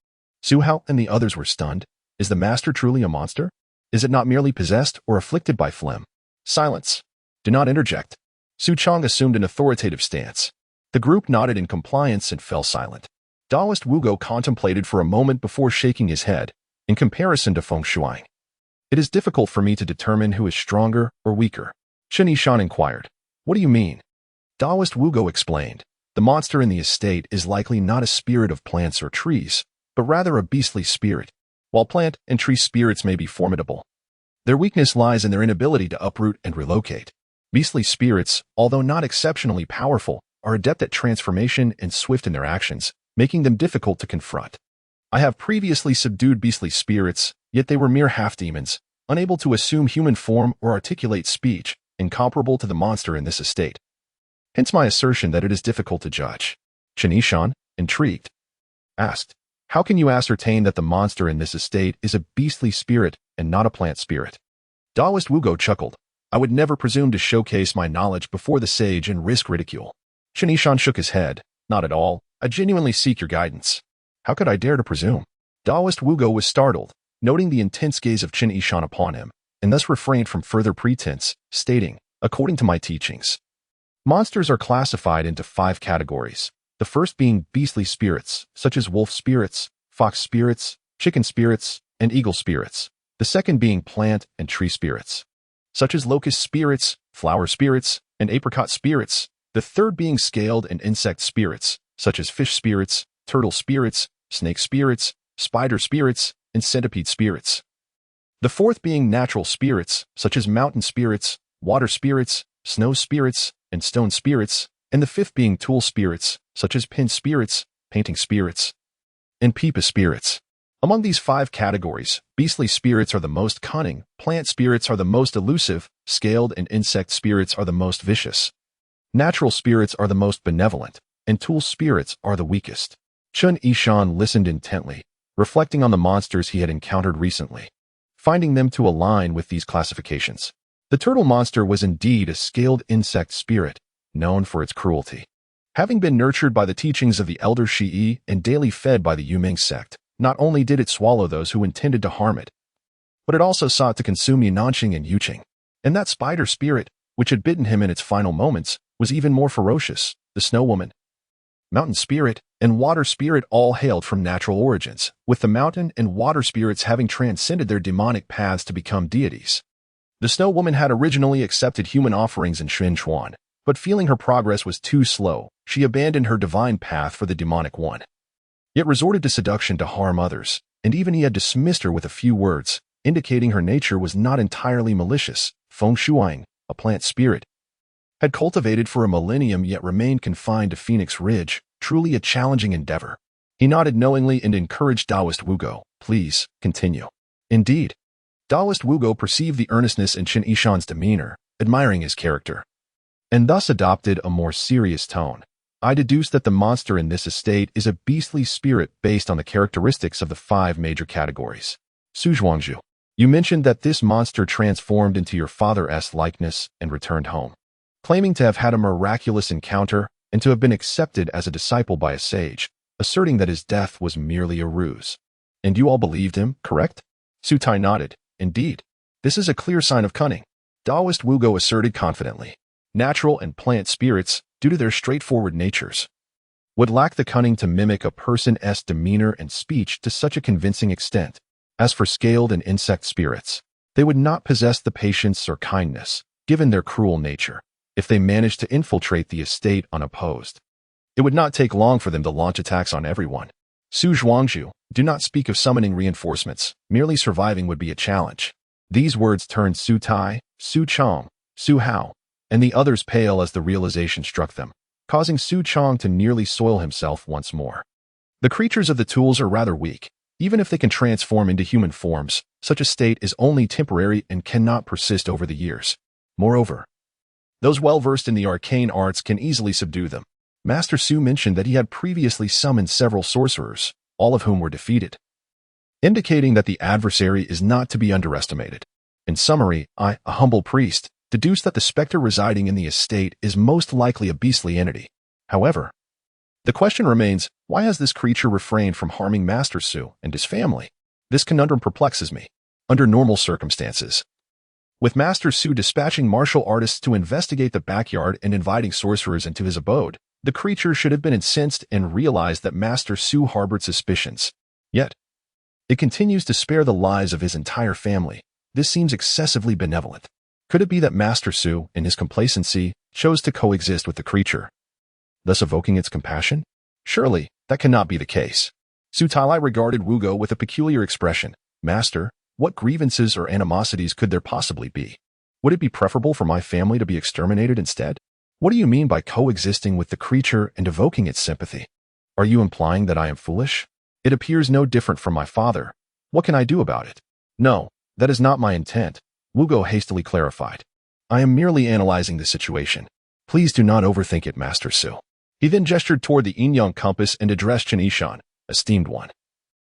Su Hao and the others were stunned. Is the master truly a monster? Is it not merely possessed or afflicted by phlegm? Silence. Do not interject. Su Chang assumed an authoritative stance. The group nodded in compliance and fell silent. Taoist Wugo contemplated for a moment before shaking his head. In comparison to feng shui, it is difficult for me to determine who is stronger or weaker. Chen Yishan inquired, "What do you mean?" Taoist Wugo explained, "The monster in the estate is likely not a spirit of plants or trees, but rather a beastly spirit. While plant and tree spirits may be formidable, their weakness lies in their inability to uproot and relocate. Beastly spirits, although not exceptionally powerful, are adept at transformation and swift in their actions, making them difficult to confront. I have previously subdued beastly spirits, yet they were mere half-demons, unable to assume human form or articulate speech, incomparable to the monster in this estate. Hence my assertion that it is difficult to judge." Chen Yishan, intrigued, asked, "How can you ascertain that the monster in this estate is a beastly spirit and not a plant spirit?" Taoist Wugo chuckled. "I would never presume to showcase my knowledge before the sage and risk ridicule." Chen Yishan shook his head. "Not at all. I genuinely seek your guidance." "How could I dare to presume?" Taoist Wugo was startled, noting the intense gaze of Chen Yishan upon him, and thus refrained from further pretense, stating, "According to my teachings, monsters are classified into 5 categories. The first being beastly spirits, such as wolf spirits, fox spirits, chicken spirits, and eagle spirits. The second being plant and tree spirits, such as locust spirits, flower spirits, and apricot spirits. The third being scaled and insect spirits, such as fish spirits, turtle spirits, snake spirits, spider spirits, and centipede spirits. The fourth being natural spirits, such as mountain spirits, water spirits, snow spirits, and stone spirits, and the fifth being tool spirits, such as pin spirits, painting spirits, and pipa spirits. Among these 5 categories, beastly spirits are the most cunning, plant spirits are the most elusive, scaled and insect spirits are the most vicious. Natural spirits are the most benevolent, and tool spirits are the weakest. Chen Yishan listened intently, reflecting on the monsters he had encountered recently. finding them to align with these classifications. The turtle monster was indeed a scaled insect spirit, known for its cruelty. Having been nurtured by the teachings of the elder Shi'i and daily fed by the Yuming sect, not only did it swallow those who intended to harm it, but it also sought to consume Yunanqing and Yuqing. And that spider spirit, which had bitten him in its final moments, was even more ferocious. The snow woman, mountain spirit, and water spirit all hailed from natural origins, with the mountain and water spirits having transcended their demonic paths to become deities. The snow woman had originally accepted human offerings in Xinchuan, but feeling her progress was too slow, she abandoned her divine path for the demonic one. Yet resorted to seduction to harm others, and even he had dismissed her with a few words, indicating her nature was not entirely malicious. Feng Shuang, a plant spirit, had cultivated for a millennium yet remained confined to Phoenix Ridge, truly a challenging endeavor. He nodded knowingly and encouraged Taoist Wugo, please, continue. Indeed, Taoist Wugo perceived the earnestness in Chen Yishan's demeanor, admiring his character, and thus adopted a more serious tone. I deduce that the monster in this estate is a beastly spirit based on the characteristics of the 5 major categories. Su Zhuangzhu, you mentioned that this monster transformed into your father's likeness and returned home, claiming to have had a miraculous encounter and to have been accepted as a disciple by a sage, asserting that his death was merely a ruse. And you all believed him, correct? Su Tai nodded. Indeed, this is a clear sign of cunning, Taoist Wugo asserted confidently. Natural and plant spirits, due to their straightforward natures, would lack the cunning to mimic a person's demeanor and speech to such a convincing extent. As for scaled and insect spirits, they would not possess the patience or kindness, given their cruel nature, if they managed to infiltrate the estate unopposed. It would not take long for them to launch attacks on everyone. Su Zhuangzhu, do not speak of summoning reinforcements, merely surviving would be a challenge. These words turned Su Tai, Su Chong, Su Hao, and the others pale as the realization struck them, causing Su Chong to nearly soil himself once more. The creatures of the tools are rather weak. Even if they can transform into human forms, such a state is only temporary and cannot persist over the years. Moreover, those well-versed in the arcane arts can easily subdue them. Master Su mentioned that he had previously summoned several sorcerers, all of whom were defeated, indicating that the adversary is not to be underestimated. In summary, I, a humble priest, deduce that the specter residing in the estate is most likely a beastly entity. However, the question remains, why has this creature refrained from harming Master Su and his family? This conundrum perplexes me. Under normal circumstances, with Master Su dispatching martial artists to investigate the backyard and inviting sorcerers into his abode, the creature should have been incensed and realized that Master Su harbored suspicions. Yet, it continues to spare the lives of his entire family. This seems excessively benevolent. Could it be that Master Su, in his complacency, chose to coexist with the creature, thus evoking its compassion? Surely, that cannot be the case. Su Tailai regarded Wugo with a peculiar expression. Master, what grievances or animosities could there possibly be? Would it be preferable for my family to be exterminated instead? What do you mean by coexisting with the creature and evoking its sympathy? Are you implying that I am foolish? It appears no different from my father. What can I do about it? No, that is not my intent, Wugo hastily clarified. I am merely analyzing the situation. Please do not overthink it, Master Su. He then gestured toward the yin-yang compass and addressed Chen Yishan, esteemed one.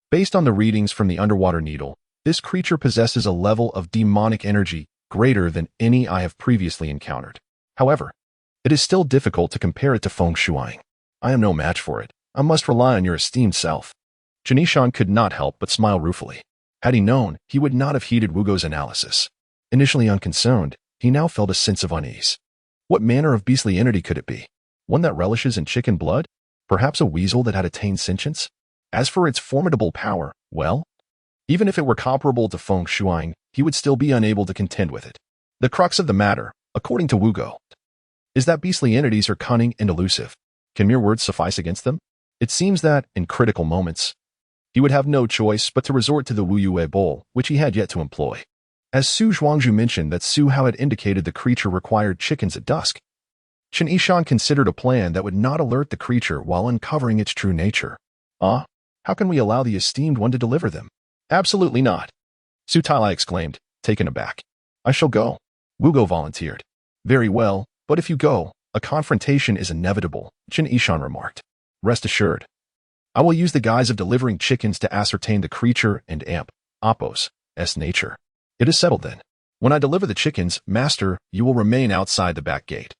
Based on the readings from the underwater needle, this creature possesses a level of demonic energy greater than any I have previously encountered. However, it is still difficult to compare it to Feng Shuang. I am no match for it. I must rely on your esteemed self. Chen Yishan could not help but smile ruefully. Had he known, he would not have heeded Wugo's analysis. Initially unconcerned, he now felt a sense of unease. What manner of beastly entity could it be? One that relishes in chicken blood? Perhaps a weasel that had attained sentience? As for its formidable power, well, even if it were comparable to Feng Shuang, he would still be unable to contend with it. The crux of the matter, according to Wugo, is that beastly entities are cunning and elusive. Can mere words suffice against them? It seems that, in critical moments, he would have no choice but to resort to the Wu Yue Bowl, which he had yet to employ. As Su Zhuangzhu mentioned that Su Hao had indicated the creature required chickens at dusk, Chen Yishan considered a plan that would not alert the creature while uncovering its true nature. How can we allow the esteemed one to deliver them? Absolutely not, Su Tailai exclaimed, taken aback. I shall go, Wugo volunteered. Very well, but if you go, a confrontation is inevitable, Chen Yishan remarked. Rest assured, I will use the guise of delivering chickens to ascertain the creature and Ampos, nature. It is settled then. When I deliver the chickens, master, you will remain outside the back gate,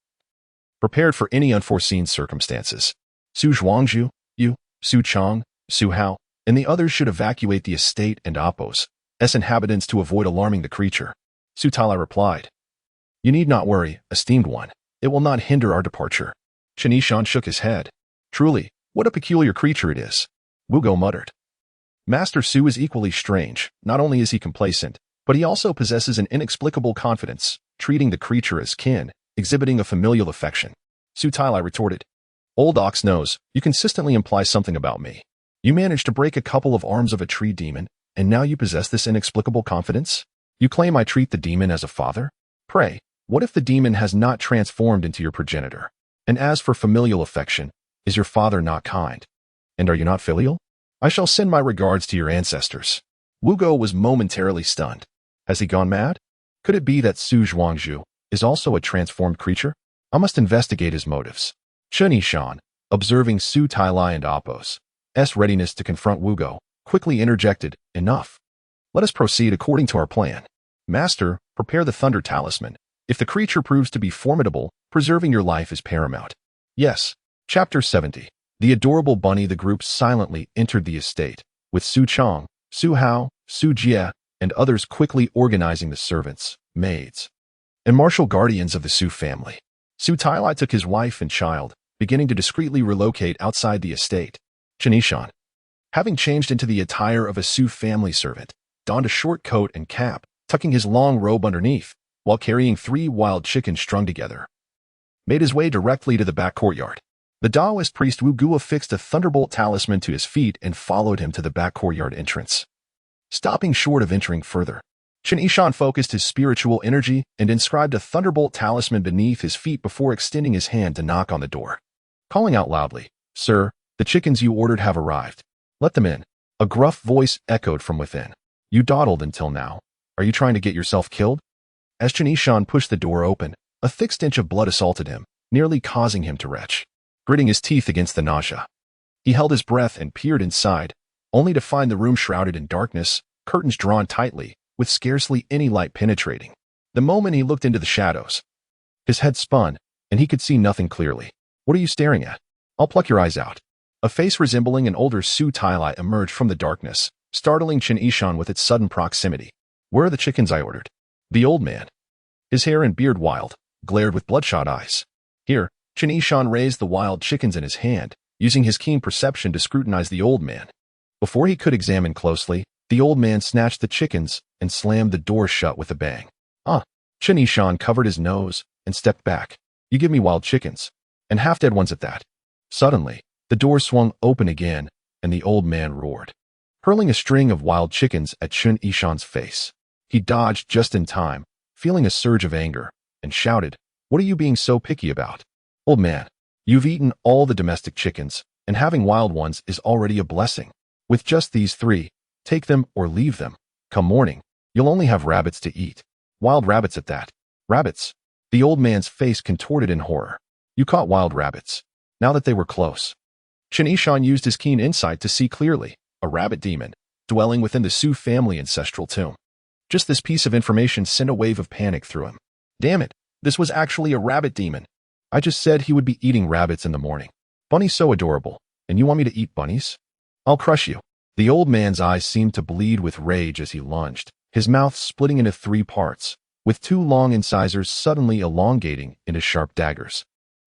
prepared for any unforeseen circumstances. Su Zhuangzhu, you, Su Chang, Su Hao, and the others should evacuate the estate and Apos' inhabitants to avoid alarming the creature. Su Tailai replied, You need not worry, esteemed one. It will not hinder our departure. Chen Yishan shook his head. Truly, what a peculiar creature it is. Wu Go muttered. Master Su is equally strange. Not only is he complacent, but he also possesses an inexplicable confidence, treating the creature as kin, exhibiting a familial affection. Su Tailai retorted, Old Ox Nose, you consistently imply something about me. You managed to break a couple of arms of a tree demon, and now you possess this inexplicable confidence? You claim I treat the demon as a father? Pray, what if the demon has not transformed into your progenitor? And as for familial affection, is your father not kind? And are you not filial? I shall send my regards to your ancestors. Wu Go was momentarily stunned. Has he gone mad? Could it be that Su Zhuangzhu is also a transformed creature? I must investigate his motives. Chen Yishan, observing Su Tailai and Apos' readiness to confront Wu Go, quickly interjected, Enough. Let us proceed according to our plan. Master, prepare the Thunder Talisman. If the creature proves to be formidable, preserving your life is paramount. Yes. Chapter 70. The adorable bunny. The group silently entered the estate, with Su Chang, Su Hao, Su Jie, and others quickly organizing the servants, maids, and martial guardians of the Su family. Su Tailai took his wife and child, beginning to discreetly relocate outside the estate. Chen Yishan, having changed into the attire of a Su family servant, donned a short coat and cap, tucking his long robe underneath, while carrying 3 wild chickens strung together, made his way directly to the back courtyard. The Taoist priest Wu Guo affixed a thunderbolt talisman to his feet and followed him to the back courtyard entrance. Stopping short of entering further, Chen Yishan focused his spiritual energy and inscribed a thunderbolt talisman beneath his feet before extending his hand to knock on the door. Calling out loudly, Sir, the chickens you ordered have arrived. Let them in. A gruff voice echoed from within. You dawdled until now. Are you trying to get yourself killed? As Chen Yishan pushed the door open, a thick stench of blood assaulted him, nearly causing him to retch. Gritting his teeth against the nausea, he held his breath and peered inside, only to find the room shrouded in darkness, curtains drawn tightly, with scarcely any light penetrating. The moment he looked into the shadows, his head spun, and he could see nothing clearly. What are you staring at? I'll pluck your eyes out. A face resembling an older Su Tailai emerged from the darkness, startling Chen Yishan with its sudden proximity. Where are the chickens I ordered? The old man, his hair and beard wild, glared with bloodshot eyes. Here, Chen Yishan raised the wild chickens in his hand, using his keen perception to scrutinize the old man. Before he could examine closely, the old man snatched the chickens and slammed the door shut with a bang. Chen Yishan covered his nose and stepped back. You give me wild chickens, and half-dead ones at that. Suddenly, the door swung open again, and the old man roared, hurling a string of wild chickens at Chen Yishan's face. He dodged just in time, feeling a surge of anger, and shouted, What are you being so picky about? Old man, you've eaten all the domestic chickens, and having wild ones is already a blessing. With just these 3, take them or leave them. Come morning, you'll only have rabbits to eat. Wild rabbits at that. Rabbits. The old man's face contorted in horror. You caught wild rabbits. Now that they were close, Chen Yishan used his keen insight to see clearly, a rabbit demon, dwelling within the Su family ancestral tomb. Just this piece of information sent a wave of panic through him. Damn it, this was actually a rabbit demon. I just said he would be eating rabbits in the morning. Bunny's so adorable, and you want me to eat bunnies? I'll crush you. The old man's eyes seemed to bleed with rage as he lunged, his mouth splitting into 3 parts, with 2 long incisors suddenly elongating into sharp daggers,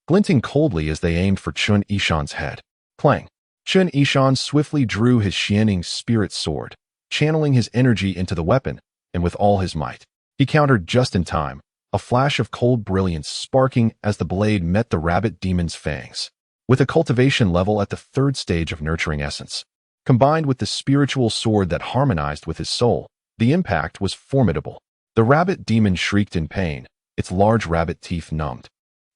glinting coldly as they aimed for Chen Yishan's head. Clang! Chen Yishan swiftly drew his Xianing spirit sword, channeling his energy into the weapon, and with all his might, he countered just in time, a flash of cold brilliance sparking as the blade met the rabbit demon's fangs. With a cultivation level at the 3rd stage of nurturing essence, combined with the spiritual sword that harmonized with his soul, the impact was formidable. The rabbit demon shrieked in pain, its large rabbit teeth numbed,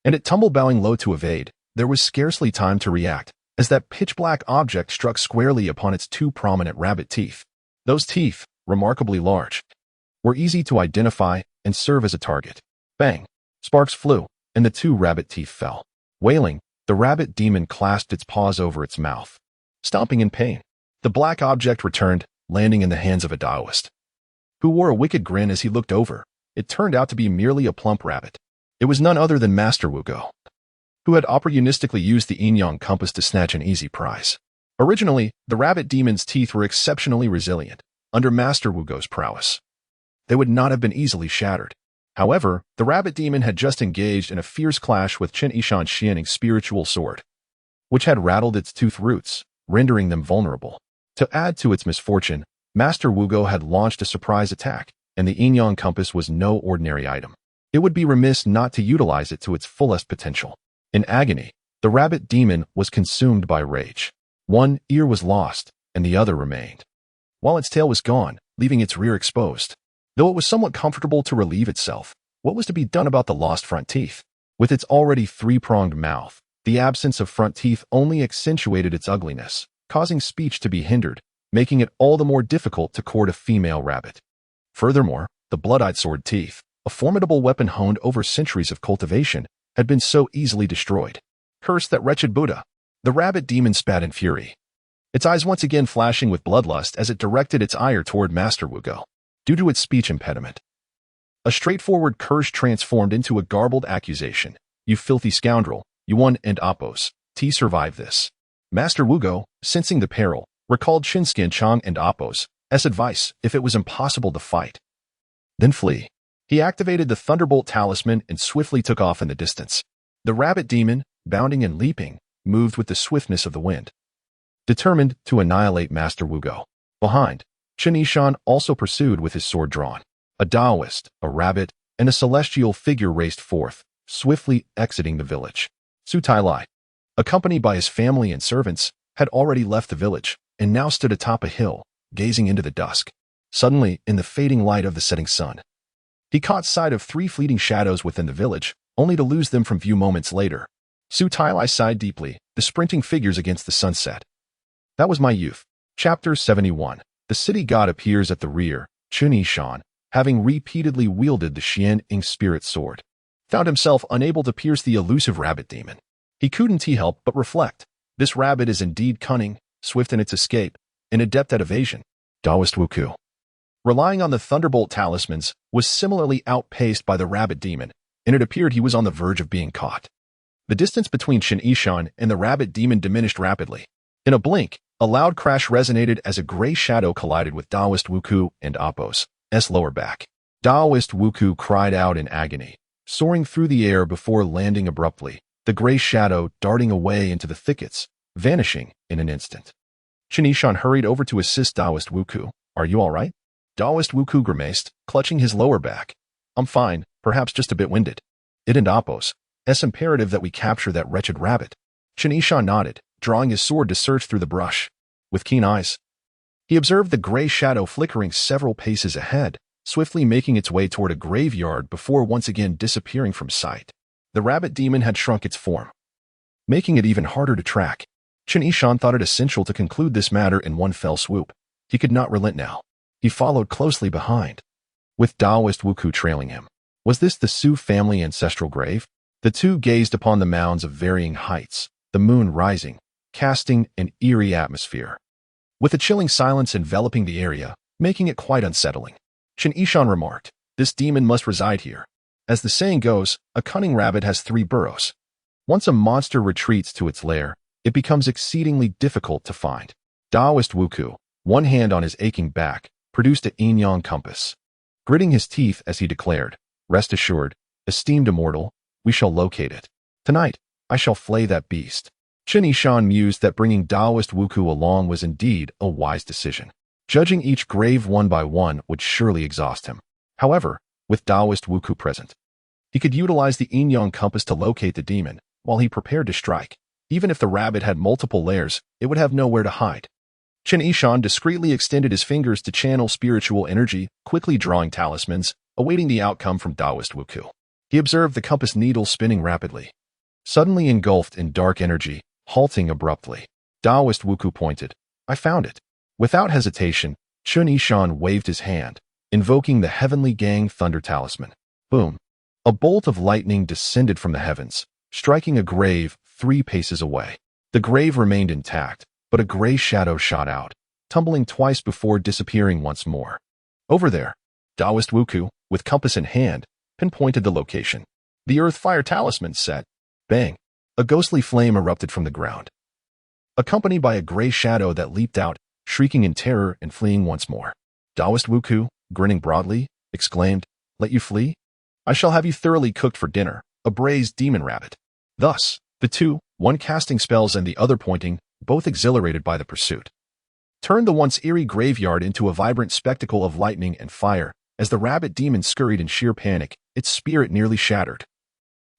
and it tumbled bowing low to evade. There was scarcely time to react, as that pitch-black object struck squarely upon its 2 prominent rabbit teeth. Those teeth, remarkably large, were easy to identify and serve as a target. Bang! Sparks flew, and the 2 rabbit teeth fell. Wailing, the rabbit demon clasped its paws over its mouth, stomping in pain. The black object returned, landing in the hands of a Taoist who wore a wicked grin as he looked over. It turned out to be merely a plump rabbit. It was none other than Master Wugo, who had opportunistically used the yin-yang compass to snatch an easy prize. Originally, the rabbit demon's teeth were exceptionally resilient. Under Master Wugo's prowess, they would not have been easily shattered. However, the rabbit demon had just engaged in a fierce clash with Chen Yishan's shining spiritual sword, which had rattled its tooth roots, rendering them vulnerable. To add to its misfortune, Master Wugo had launched a surprise attack, and the yin-yang compass was no ordinary item. It would be remiss not to utilize it to its fullest potential. In agony, the rabbit demon was consumed by rage. One ear was lost, and the other remained, while its tail was gone, leaving its rear exposed. Though it was somewhat comfortable to relieve itself, what was to be done about the lost front teeth? With its already three-pronged mouth, the absence of front teeth only accentuated its ugliness, causing speech to be hindered, making it all the more difficult to court a female rabbit. Furthermore, the blood-eyed sword teeth, a formidable weapon honed over centuries of cultivation, had been so easily destroyed. Curse that wretched Buddha! The rabbit demon spat in fury, its eyes once again flashing with bloodlust as it directed its ire toward Master Wugo. Due to its speech impediment, a straightforward curse transformed into a garbled accusation. You filthy scoundrel, Yuan and Appos, T survive this. Master Wugo, sensing the peril, recalled Shinskin Chang and Appos' advice if it was impossible to fight, then flee. He activated the Thunderbolt talisman and swiftly took off in the distance. The rabbit demon, bounding and leaping, moved with the swiftness of the wind, determined to annihilate Master Wugo. Behind, Chen Yishan also pursued with his sword drawn. A Taoist, a rabbit, and a celestial figure raced forth, swiftly exiting the village. Su Tai-Lai, accompanied by his family and servants, had already left the village and now stood atop a hill, gazing into the dusk. Suddenly, in the fading light of the setting sun, he caught sight of three fleeting shadows within the village, only to lose them from view moments later. Su Tai-Lai sighed deeply, the sprinting figures against the sunset. That was my youth. Chapter 71. The city god appears at the rear. Chen Yishan, having repeatedly wielded the Xian-Ing spirit sword, found himself unable to pierce the elusive rabbit demon. He couldn't help but reflect. This rabbit is indeed cunning, swift in its escape, and adept at evasion. Taoist Wuku, relying on the Thunderbolt talismans, was similarly outpaced by the rabbit demon, and it appeared he was on the verge of being caught. The distance between Chen Yishan and the rabbit demon diminished rapidly. In a blink, a loud crash resonated as a gray shadow collided with Taoist Wuku and Appos' lower back. Taoist Wuku cried out in agony, soaring through the air before landing abruptly, the gray shadow darting away into the thickets, vanishing in an instant. Chen Yishan hurried over to assist Taoist Wuku. Are you all right? Taoist Wuku grimaced, clutching his lower back. I'm fine, perhaps just a bit winded. It and Appos' imperative that we capture that wretched rabbit. Chen Yishan nodded, drawing his sword to search through the brush. With keen eyes, he observed the gray shadow flickering several paces ahead, swiftly making its way toward a graveyard before once again disappearing from sight. The rabbit demon had shrunk its form, making it even harder to track. Chen Yishan thought it essential to conclude this matter in one fell swoop. He could not relent now. He followed closely behind, with Taoist Wuku trailing him. Was this the Su family ancestral grave? The two gazed upon the mounds of varying heights, the moon rising, casting an eerie atmosphere, with a chilling silence enveloping the area, making it quite unsettling. Chen Yishan remarked, this demon must reside here. As the saying goes, a cunning rabbit has three burrows. Once a monster retreats to its lair, it becomes exceedingly difficult to find. Taoist Wuku, one hand on his aching back, produced a yin-yang compass. Gritting his teeth as he declared, rest assured, esteemed immortal, we shall locate it. Tonight, I shall flay that beast. Chen Yishan mused that bringing Taoist Wuku along was indeed a wise decision. Judging each grave one by one would surely exhaust him. However, with Taoist Wuku present, he could utilize the yin-yang compass to locate the demon, while he prepared to strike. Even if the rabbit had multiple layers, it would have nowhere to hide. Chen Yishan discreetly extended his fingers to channel spiritual energy, quickly drawing talismans, awaiting the outcome from Taoist Wuku. He observed the compass needle spinning rapidly, suddenly engulfed in dark energy, halting abruptly. Taoist Wuku pointed. I found it. Without hesitation, Chen Yishan waved his hand, invoking the Heavenly Gang Thunder Talisman. Boom! A bolt of lightning descended from the heavens, striking a grave 3 paces away. The grave remained intact, but a gray shadow shot out, tumbling twice before disappearing once more. Over there, Taoist Wuku, with compass in hand, pinpointed the location. The earth-fire talisman set. Bang! A ghostly flame erupted from the ground, accompanied by a gray shadow that leaped out, shrieking in terror and fleeing once more. Taoist Wuku, grinning broadly, exclaimed, "Let you flee? I shall have you thoroughly cooked for dinner, a braised demon rabbit." Thus, the two, one casting spells and the other pointing, both exhilarated by the pursuit, turned the once eerie graveyard into a vibrant spectacle of lightning and fire. As the rabbit demon scurried in sheer panic, its spirit nearly shattered,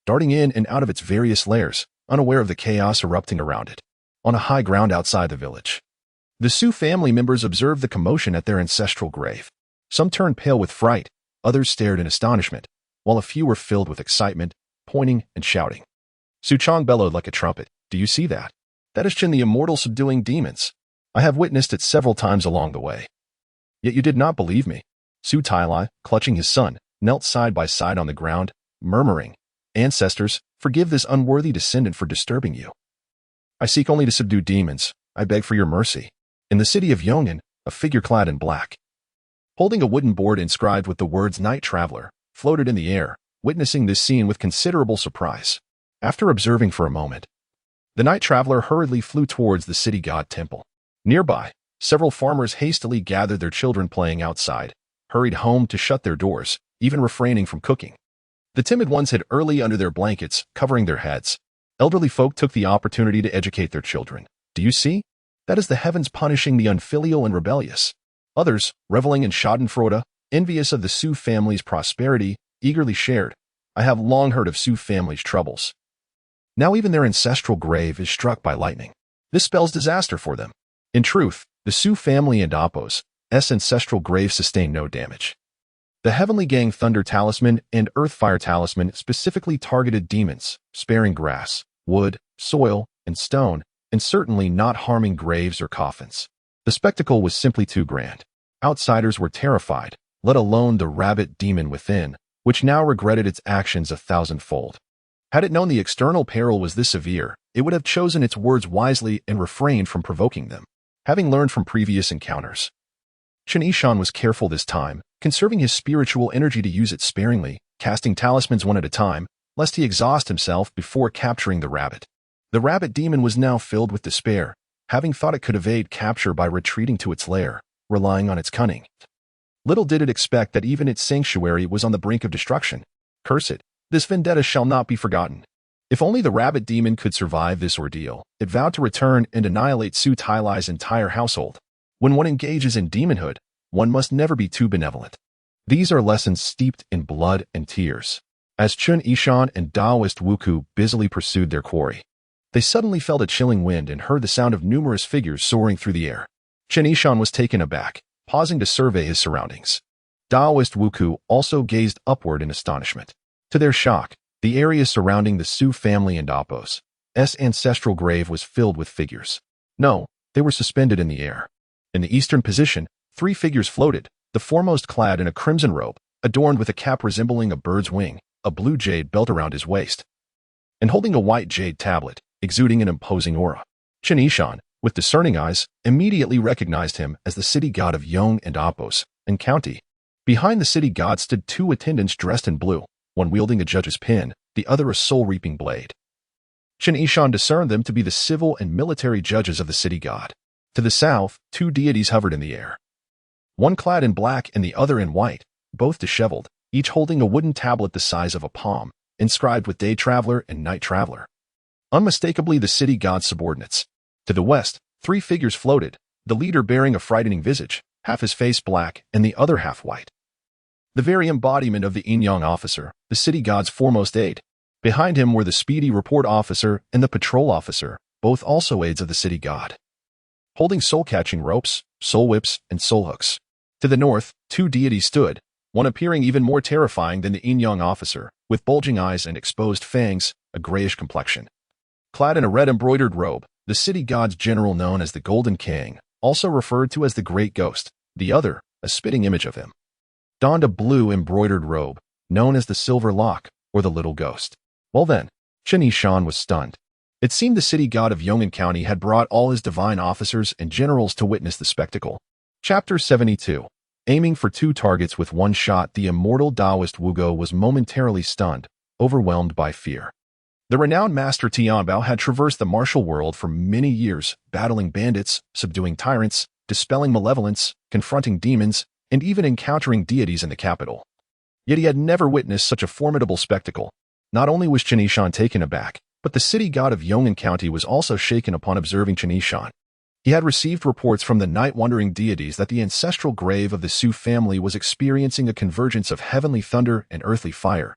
darting in and out of its various lairs, unaware of the chaos erupting around it. On a high ground outside the village, the Su family members observed the commotion at their ancestral grave. Some turned pale with fright, others stared in astonishment, while a few were filled with excitement, pointing and shouting. Su Chong bellowed like a trumpet, "Do you see that? That is Chen the immortal subduing demons. I have witnessed it several times along the way. Yet you did not believe me." Su Tailai, clutching his son, knelt side by side on the ground, murmuring, "Ancestors, forgive this unworthy descendant for disturbing you. I seek only to subdue demons. I beg for your mercy." In the city of Yong'an, a figure clad in black, holding a wooden board inscribed with the words "Night Traveler," floated in the air, witnessing this scene with considerable surprise. After observing for a moment, the Night Traveler hurriedly flew towards the city god temple. Nearby, several farmers hastily gathered their children playing outside, hurried home to shut their doors, even refraining from cooking. The timid ones hid early under their blankets, covering their heads. Elderly folk took the opportunity to educate their children. "Do you see? That is the heavens punishing the unfilial and rebellious." Others, reveling in schadenfreude, envious of the Su family's prosperity, eagerly shared, "I have long heard of Su family's troubles. Now even their ancestral grave is struck by lightning. This spells disaster for them." In truth, the Su family and Appo's ancestral grave sustained no damage. The Heavenly Gang Thunder Talisman and Earth Fire Talisman specifically targeted demons, sparing grass, wood, soil, and stone, and certainly not harming graves or coffins. The spectacle was simply too grand. Outsiders were terrified, let alone the rabbit demon within, which now regretted its actions 1,000-fold. Had it known the external peril was this severe, it would have chosen its words wisely and refrained from provoking them. Having learned from previous encounters, Chen Yishan was careful this time, conserving his spiritual energy to use it sparingly, casting talismans one at a time, lest he exhaust himself before capturing the rabbit. The rabbit demon was now filled with despair, having thought it could evade capture by retreating to its lair, relying on its cunning. Little did it expect that even its sanctuary was on the brink of destruction. Curse it, this vendetta shall not be forgotten. If only the rabbit demon could survive this ordeal, it vowed to return and annihilate Su Tailai's entire household. When one engages in demonhood, one must never be too benevolent. These are lessons steeped in blood and tears. As Chen Yishan and Taoist Wuku busily pursued their quarry, they suddenly felt a chilling wind and heard the sound of numerous figures soaring through the air. Chen Yishan was taken aback, pausing to survey his surroundings. Taoist Wuku also gazed upward in astonishment. To their shock, the area surrounding the Su family and Appo's ancestral grave was filled with figures. No, they were suspended in the air. In the eastern position, 3 figures floated, the foremost clad in a crimson robe, adorned with a cap resembling a bird's wing, a blue jade belt around his waist, and holding a white jade tablet, exuding an imposing aura. Chen Yishan, with discerning eyes, immediately recognized him as the city god of Yong and Appo's and county. Behind the city god stood 2 attendants dressed in blue, one wielding a judge's pin, the other a soul-reaping blade. Chen Yishan discerned them to be the civil and military judges of the city god. To the south, 2 deities hovered in the air, one clad in black and the other in white, both disheveled, each holding a wooden tablet the size of a palm, inscribed with Day Traveler and Night Traveler. Unmistakably the city god's subordinates. To the west, 3 figures floated, the leader bearing a frightening visage, half his face black and the other half white. The very embodiment of the Yin-Yang officer, the city god's foremost aide. Behind him were the speedy report officer and the patrol officer, both also aides of the city god, holding soul-catching ropes, soul whips, and soul hooks. To the north, 2 deities stood, one appearing even more terrifying than the Yin-Yang officer, with bulging eyes and exposed fangs, a grayish complexion. Clad in a red embroidered robe, the city god's general known as the Golden King, also referred to as the Great Ghost, the other, a spitting image of him, donned a blue embroidered robe, known as the Silver Lock, or the Little Ghost. Well then, Chen Yishan was stunned. It seemed the city god of Yong'an County had brought all his divine officers and generals to witness the spectacle. Chapter 72. Aiming for two targets with one shot, the immortal Taoist Wugo was momentarily stunned, overwhelmed by fear. The renowned Master Tianbao had traversed the martial world for many years, battling bandits, subduing tyrants, dispelling malevolence, confronting demons, and even encountering deities in the capital. Yet he had never witnessed such a formidable spectacle. Not only was Chen Yishan taken aback, but the city god of Yong'an County was also shaken upon observing Chen Yishan. He had received reports from the night-wandering deities that the ancestral grave of the Su family was experiencing a convergence of heavenly thunder and earthly fire.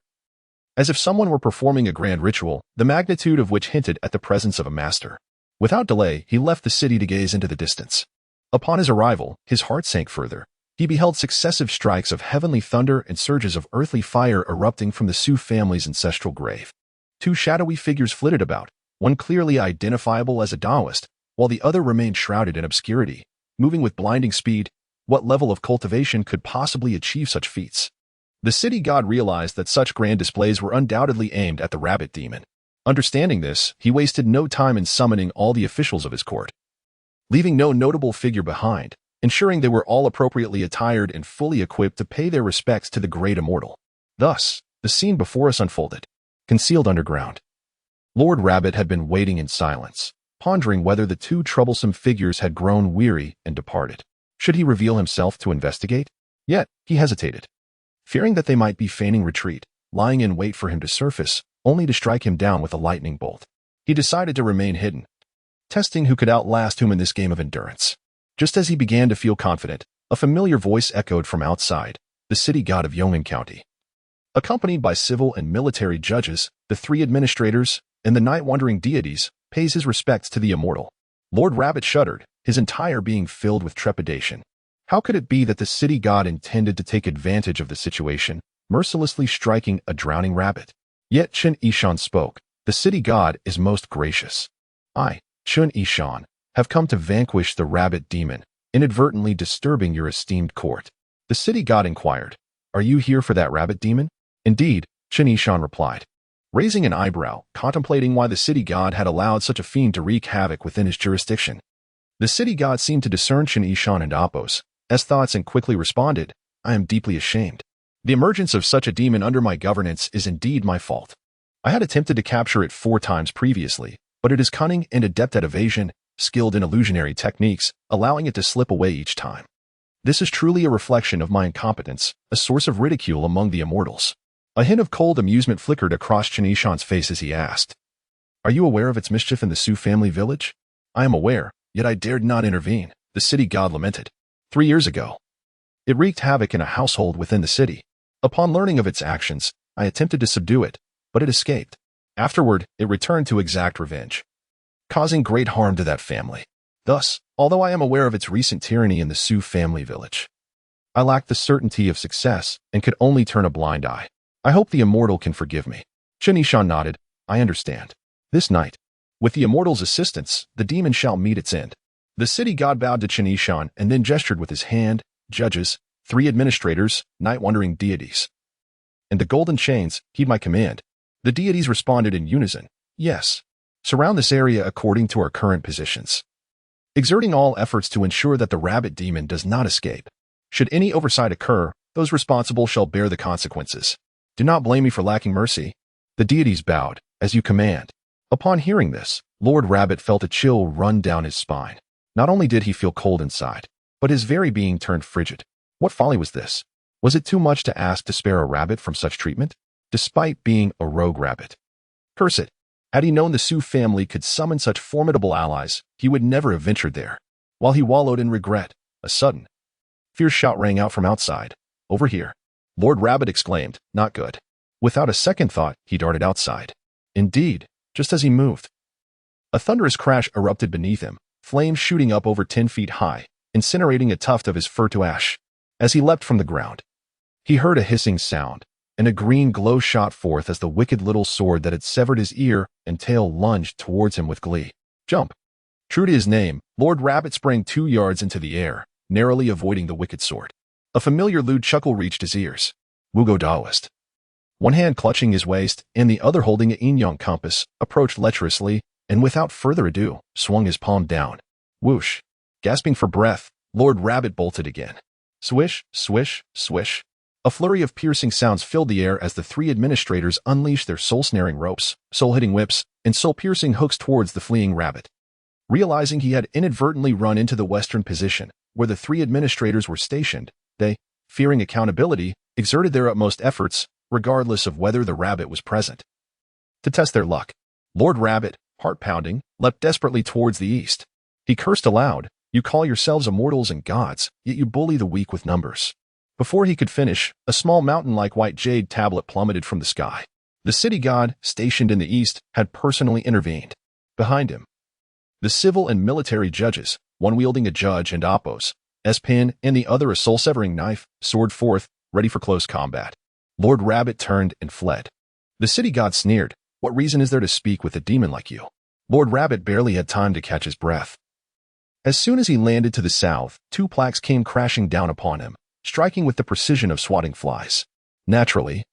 As if someone were performing a grand ritual, the magnitude of which hinted at the presence of a master. Without delay, he left the city to gaze into the distance. Upon his arrival, his heart sank further. He beheld successive strikes of heavenly thunder and surges of earthly fire erupting from the Su family's ancestral grave. Two shadowy figures flitted about, one clearly identifiable as a Taoist, while the other remained shrouded in obscurity, moving with blinding speed. What level of cultivation could possibly achieve such feats? The city god realized that such grand displays were undoubtedly aimed at the rabbit demon. Understanding this, he wasted no time in summoning all the officials of his court, leaving no notable figure behind, ensuring they were all appropriately attired and fully equipped to pay their respects to the great immortal. Thus, the scene before us unfolded. Concealed underground, Lord Rabbit had been waiting in silence, pondering whether the two troublesome figures had grown weary and departed. Should he reveal himself to investigate? Yet, he hesitated, fearing that they might be feigning retreat, lying in wait for him to surface, only to strike him down with a lightning bolt. He decided to remain hidden, testing who could outlast whom in this game of endurance. Just as he began to feel confident, a familiar voice echoed from outside, the city god of Yong'an County. Accompanied by civil and military judges, the three administrators, and the night-wandering deities, pays his respects to the immortal. Lord Rabbit shuddered, his entire being filled with trepidation. How could it be that the city god intended to take advantage of the situation, mercilessly striking a drowning rabbit? Yet Chen Yishan spoke. The city god is most gracious. I, Chen Yishan, have come to vanquish the rabbit demon, inadvertently disturbing your esteemed court. The city god inquired, are you here for that rabbit demon? Indeed, Chen Yishan replied, raising an eyebrow, contemplating why the city god had allowed such a fiend to wreak havoc within his jurisdiction. The city god seemed to discern Chen Yishan and Appos, as thoughts, and quickly responded, I am deeply ashamed. The emergence of such a demon under my governance is indeed my fault. I had attempted to capture it 4 times previously, but it is cunning and adept at evasion, skilled in illusionary techniques, allowing it to slip away each time. This is truly a reflection of my incompetence, a source of ridicule among the immortals. A hint of cold amusement flickered across Chen Yishan's face as he asked, are you aware of its mischief in the Su family village? I am aware, yet I dared not intervene, the city god lamented. 3 years ago, it wreaked havoc in a household within the city. Upon learning of its actions, I attempted to subdue it, but it escaped. Afterward, it returned to exact revenge, causing great harm to that family. Thus, although I am aware of its recent tyranny in the Su family village, I lack the certainty of success and could only turn a blind eye. I hope the immortal can forgive me. Chen Yishan nodded, I understand. This night, with the immortal's assistance, the demon shall meet its end. The city god bowed to Chen Yishan and then gestured with his hand, judges, 3 administrators, night-wandering deities. And the golden chains, heed my command. The deities responded in unison, yes. Surround this area according to our current positions, exerting all efforts to ensure that the rabbit demon does not escape. Should any oversight occur, those responsible shall bear the consequences. Do not blame me for lacking mercy. The deities bowed, as you command. Upon hearing this, Lord Rabbit felt a chill run down his spine. Not only did he feel cold inside, but his very being turned frigid. What folly was this? Was it too much to ask to spare a rabbit from such treatment, despite being a rogue rabbit? Curse it. Had he known the Su family could summon such formidable allies, he would never have ventured there. While he wallowed in regret, a sudden, fierce shout rang out from outside. Over here. Lord Rabbit exclaimed, not good. Without a second thought, he darted outside. Indeed, just as he moved, a thunderous crash erupted beneath him, flames shooting up over 10 feet high, incinerating a tuft of his fur to ash. As he leapt from the ground, he heard a hissing sound, and a green glow shot forth as the wicked little sword that had severed his ear and tail lunged towards him with glee. Jump! True to his name, Lord Rabbit sprang 2 yards into the air, narrowly avoiding the wicked sword. A familiar lewd chuckle reached his ears. Wugo Daoist, one hand clutching his waist and the other holding a yin-yang compass, approached lecherously and without further ado, swung his palm down. Whoosh! Gasping for breath, Lord Rabbit bolted again. Swish, swish, swish. A flurry of piercing sounds filled the air as the three administrators unleashed their soul-snaring ropes, soul-hitting whips, and soul-piercing hooks towards the fleeing rabbit. Realizing he had inadvertently run into the western position, where the three administrators were stationed, they, fearing accountability, exerted their utmost efforts, regardless of whether the rabbit was present. To test their luck, Lord Rabbit, heart-pounding, leapt desperately towards the east. He cursed aloud, "You call yourselves immortals and gods, yet you bully the weak with numbers." Before he could finish, a small mountain-like white jade tablet plummeted from the sky. The city god, stationed in the east, had personally intervened. Behind him, the civil and military judges, one wielding a judge and oppos, S-pin, and the other a soul-severing knife, sword forth, ready for close combat. Lord Rabbit turned and fled. The city god sneered, "What reason is there to speak with a demon like you?" Lord Rabbit barely had time to catch his breath. As soon as he landed to the south, two plaques came crashing down upon him, striking with the precision of swatting flies. Naturally,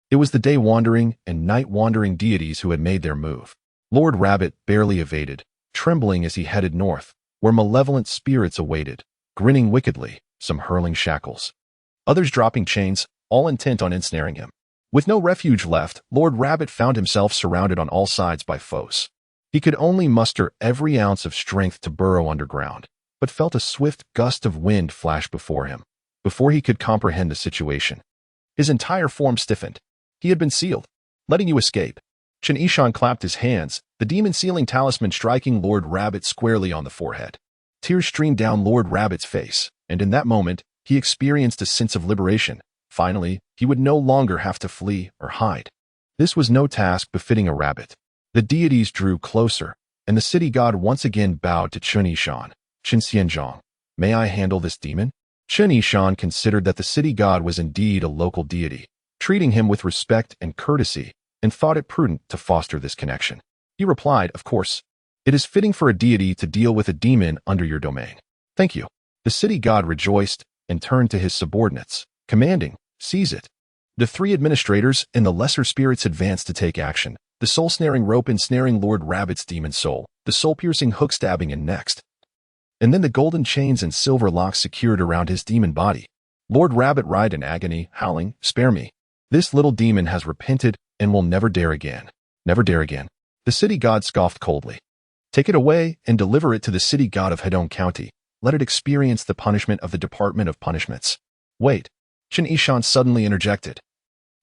it was the day-wandering and night-wandering deities who had made their move. Lord Rabbit barely evaded, trembling as he headed north, where malevolent spirits awaited, grinning wickedly, some hurling shackles, others dropping chains, all intent on ensnaring him. With no refuge left, Lord Rabbit found himself surrounded on all sides by foes. He could only muster every ounce of strength to burrow underground, but felt a swift gust of wind flash before him. Before he could comprehend the situation, his entire form stiffened. He had been sealed, letting you escape. Chen Yishan clapped his hands, the demon-sealing talisman striking Lord Rabbit squarely on the forehead. Tears streamed down Lord Rabbit's face, and in that moment, he experienced a sense of liberation. Finally, he would no longer have to flee or hide. This was no task befitting a rabbit. The deities drew closer, and the city god once again bowed to Chen Yishan. "Chen Xianzhong, may I handle this demon?" Chen Yishan considered that the city god was indeed a local deity, treating him with respect and courtesy, and thought it prudent to foster this connection. He replied, "Of course. It is fitting for a deity to deal with a demon under your domain." "Thank you." The city god rejoiced and turned to his subordinates, commanding, "Seize it." The three administrators and the lesser spirits advanced to take action, the soul-snaring rope ensnaring Lord Rabbit's demon soul, the soul-piercing hook stabbing in next, and then the golden chains and silver locks secured around his demon body. Lord Rabbit writhed in agony, howling, "Spare me. This little demon has repented and will never dare again. Never dare again." The city god scoffed coldly. "Take it away and deliver it to the city god of Hedong County. Let it experience the punishment of the Department of Punishments." "Wait," Chen Yishan suddenly interjected.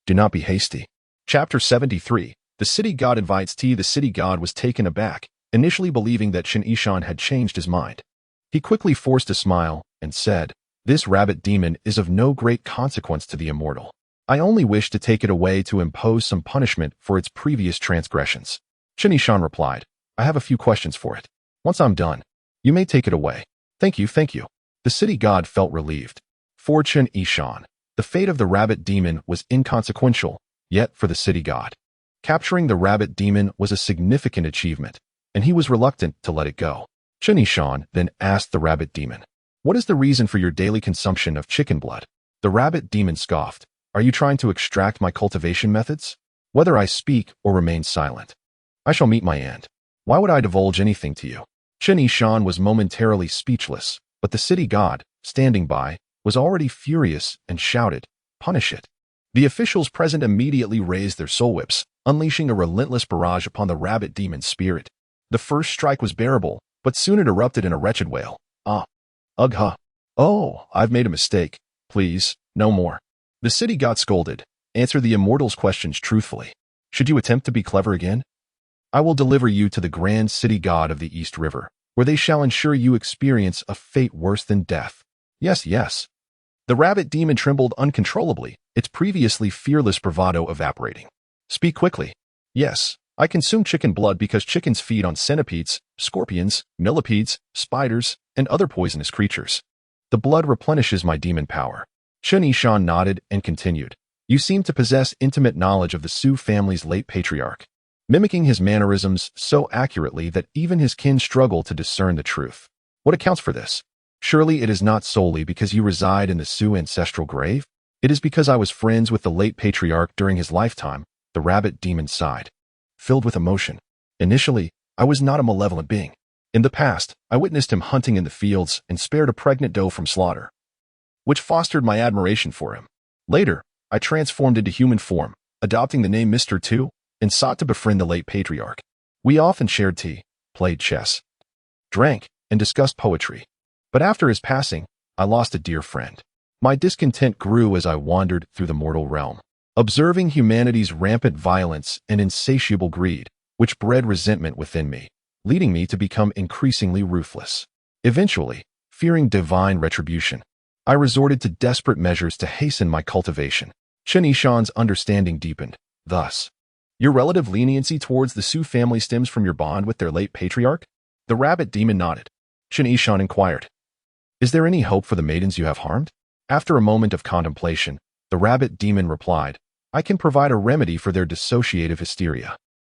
"Do not be hasty." Chapter 73. The city god invites tea. The city god was taken aback, initially believing that Chen Yishan had changed his mind. He quickly forced a smile and said, "This rabbit demon is of no great consequence to the immortal. I only wish to take it away to impose some punishment for its previous transgressions." Chen Yishan replied, "I have a few questions for it. Once I'm done, you may take it away." "Thank you, thank you." The city god felt relieved. For Chen Yishan, the fate of the rabbit demon was inconsequential, yet for the city god, capturing the rabbit demon was a significant achievement, and he was reluctant to let it go. Chen Yishan then asked the rabbit demon, "What is the reason for your daily consumption of chicken blood?" The rabbit demon scoffed, "Are you trying to extract my cultivation methods? Whether I speak or remain silent, I shall meet my end. Why would I divulge anything to you?" Chen Yishan was momentarily speechless, but the city god, standing by, was already furious and shouted, "Punish it." The officials present immediately raised their soul whips, unleashing a relentless barrage upon the rabbit demon's spirit. The first strike was bearable, but soon it erupted in a wretched wail. "Ah. Ugh. Oh, I've made a mistake. Please, no more." The city god scolded, "Answer the immortals' questions truthfully. Should you attempt to be clever again, I will deliver you to the grand city god of the East River, where they shall ensure you experience a fate worse than death." "Yes, yes." The rabbit demon trembled uncontrollably, its previously fearless bravado evaporating. "Speak quickly." "Yes, I consume chicken blood because chickens feed on centipedes, scorpions, millipedes, spiders, and other poisonous creatures. The blood replenishes my demon power." Chen Yishan nodded and continued, "You seem to possess intimate knowledge of the Su family's late patriarch, mimicking his mannerisms so accurately that even his kin struggle to discern the truth. What accounts for this? Surely it is not solely because you reside in the Su ancestral grave? It is because I was friends with the late patriarch during his lifetime." The rabbit demon sighed, filled with emotion. "Initially, I was not a malevolent being. In the past, I witnessed him hunting in the fields and spared a pregnant doe from slaughter. which fostered my admiration for him. Later, I transformed into human form, adopting the name Mr. Tu, and sought to befriend the late patriarch. We often shared tea, played chess, drank, and discussed poetry. But after his passing, I lost a dear friend. My discontent grew as I wandered through the mortal realm, observing humanity's rampant violence and insatiable greed, which bred resentment within me, leading me to become increasingly ruthless. Eventually, fearing divine retribution, I resorted to desperate measures to hasten my cultivation. Chen Yishan's understanding deepened. Thus, your relative leniency towards the Su family stems from your bond with their late patriarch? The rabbit demon nodded. Chen Yishan inquired, "Is there any hope for the maidens you have harmed?" After a moment of contemplation, the rabbit demon replied, "I can provide a remedy for their dissociative hysteria."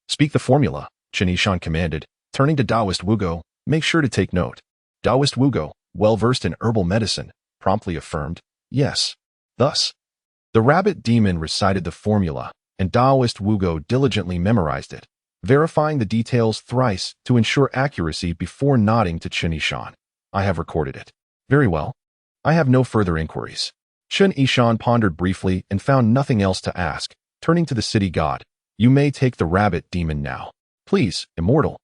"Speak the formula," Chen Yishan commanded. Turning to Taoist Wugo, "Make sure to take note." Taoist Wugo, well-versed in herbal medicine, promptly affirmed, "Yes." Thus, the rabbit demon recited the formula, and Taoist Wugo diligently memorized it, verifying the details thrice to ensure accuracy before nodding to Chen Yishan. "I have recorded it." "Very well. I have no further inquiries." Chen Yishan pondered briefly and found nothing else to ask. Turning to the city god, "You may take the rabbit demon now. Please, immortal,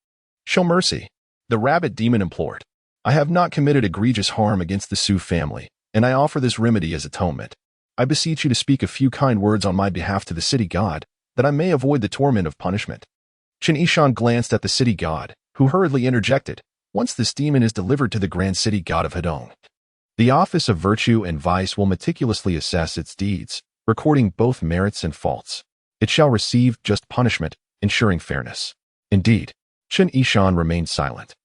show mercy." The rabbit demon implored, "I have not committed egregious harm against the Su family, and I offer this remedy as atonement. I beseech you to speak a few kind words on my behalf to the city god, that I may avoid the torment of punishment." Chen Yishan glanced at the city god, who hurriedly interjected, "Once this demon is delivered to the grand city god of Hedong, the office of virtue and vice will meticulously assess its deeds, recording both merits and faults. It shall receive just punishment, ensuring fairness." Indeed, Chen Yishan remained silent.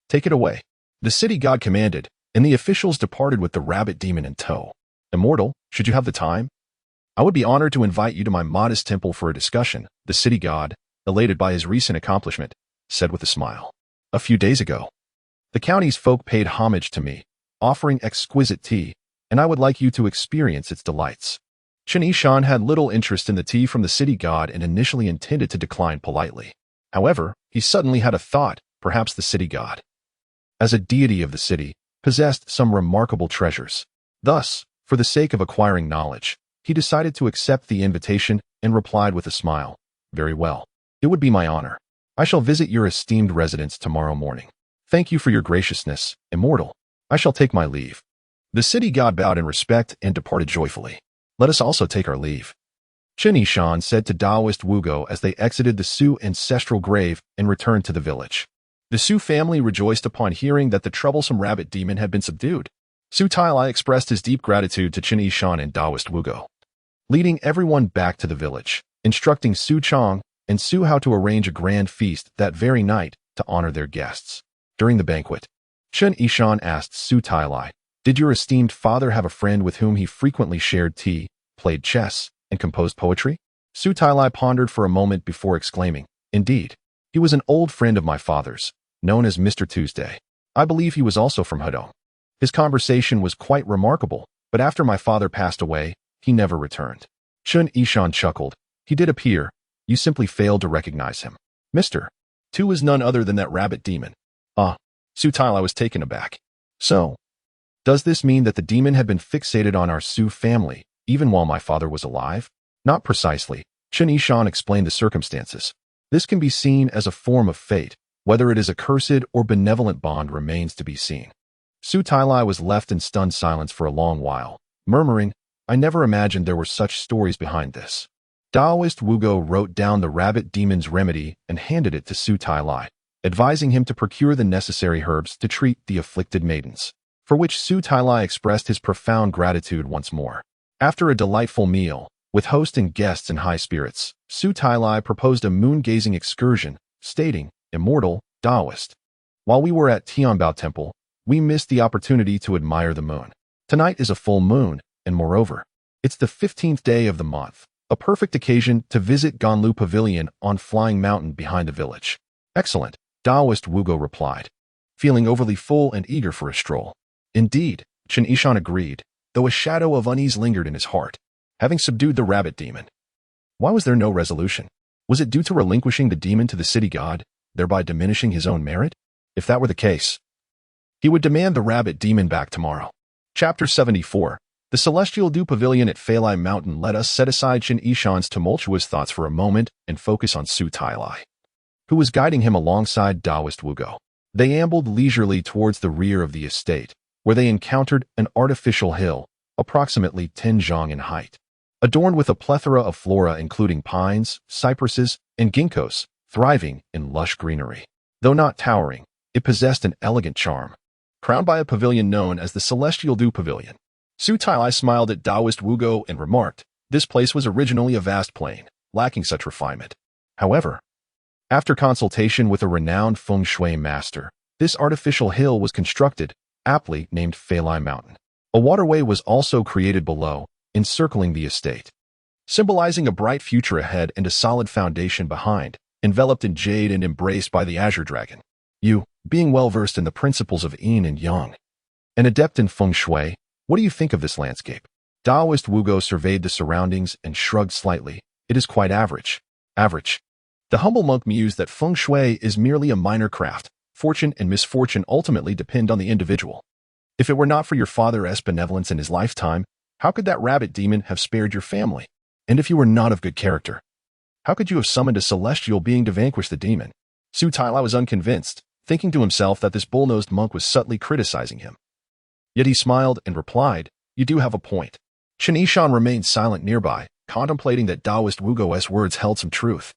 "Take it away," the city god commanded, and the officials departed with the rabbit demon in tow. "Immortal, should you have the time, I would be honored to invite you to my modest temple for a discussion," the city god, elated by his recent accomplishment, said with a smile. "A few days ago, the county's folk paid homage to me, offering exquisite tea, and I would like you to experience its delights." Chen Yishan had little interest in the tea from the city god and initially intended to decline politely. However, he suddenly had a thought. Perhaps the city god, as a deity of the city, possessed some remarkable treasures. Thus, for the sake of acquiring knowledge, he decided to accept the invitation and replied with a smile, "Very well. It would be my honor. I shall visit your esteemed residence tomorrow morning. Thank you for your graciousness, immortal. I shall take my leave." The city god bowed in respect and departed joyfully. "Let us also take our leave," Chen Yishan said to Taoist Wugo as they exited the Su ancestral grave and returned to the village. The Su family rejoiced upon hearing that the troublesome rabbit demon had been subdued. Su Tailai expressed his deep gratitude to Chen Yishan and Taoist Wugo, leading everyone back to the village, instructing Su Chang and Su how to arrange a grand feast that very night to honor their guests. During the banquet, Chen Yishan asked Su Tailai, "Did your esteemed father have a friend with whom he frequently shared tea, played chess, and composed poetry?" Su Tailai pondered for a moment before exclaiming, "Indeed, he was an old friend of my father's, known as Mr. Tuesday. I believe he was also from Hedong. His conversation was quite remarkable, but after my father passed away, he never returned." Chen Yishan chuckled. "He did appear. You simply failed to recognize him. Mr. Tu is none other than that rabbit demon." "Ah," Su Tailai was taken aback. "So, does this mean that the demon had been fixated on our Su family, even while my father was alive?" "Not precisely." Chen Yishan explained the circumstances. "This can be seen as a form of fate. Whether it is a cursed or benevolent bond remains to be seen." Su Tailai was left in stunned silence for a long while, murmuring, "I never imagined there were such stories behind this." Taoist Wugo wrote down the rabbit demon's remedy and handed it to Su Tailai, advising him to procure the necessary herbs to treat the afflicted maidens, for which Su Tailai expressed his profound gratitude once more. After a delightful meal, with host and guests in high spirits, Su Tailai proposed a moon-gazing excursion, stating, "Immortal, Taoist, while we were at Tianbao Temple, we missed the opportunity to admire the moon. Tonight is a full moon, and moreover, it's the 15th day of the month, a perfect occasion to visit Ganlu Pavilion on Flying Mountain behind the village." "Excellent," Taoist Wugo replied, feeling overly full and eager for a stroll. "Indeed," Chen Yishan agreed, though a shadow of unease lingered in his heart. Having subdued the rabbit demon, why was there no resolution? Was it due to relinquishing the demon to the city god, thereby diminishing his own merit? If that were the case, he would demand the rabbit demon back tomorrow. Chapter 74. The celestial dew pavilion at Feilai Mountain let us set aside Chen Yishan's tumultuous thoughts for a moment and focus on Su Tailai, who was guiding him alongside Taoist Wugo. They ambled leisurely towards the rear of the estate, where they encountered an artificial hill, approximately 10 zhang in height, adorned with a plethora of flora including pines, cypresses, and ginkgos, thriving in lush greenery. Though not towering, it possessed an elegant charm. Crowned by a pavilion known as the Celestial Dew Pavilion, Su Tailai smiled at Taoist Wugo and remarked, "This place was originally a vast plain, lacking such refinement. However, after consultation with a renowned feng shui master, this artificial hill was constructed, aptly named Feilai Mountain. A waterway was also created below, encircling the estate, symbolizing a bright future ahead and a solid foundation behind, enveloped in jade and embraced by the azure dragon. You, being well-versed in the principles of yin and yang, an adept in feng shui, what do you think of this landscape?" Taoist Wugo surveyed the surroundings and shrugged slightly. "It is quite average." Average. The humble monk mused that feng shui is merely a minor craft. Fortune and misfortune ultimately depend on the individual. If it were not for your father's benevolence in his lifetime, how could that rabbit demon have spared your family? And if you were not of good character, how could you have summoned a celestial being to vanquish the demon? Su Tailai was unconvinced, thinking to himself that this bull-nosed monk was subtly criticizing him. Yet he smiled and replied, "You do have a point." Chen Yishan remained silent nearby, contemplating that Taoist Wugo's words held some truth.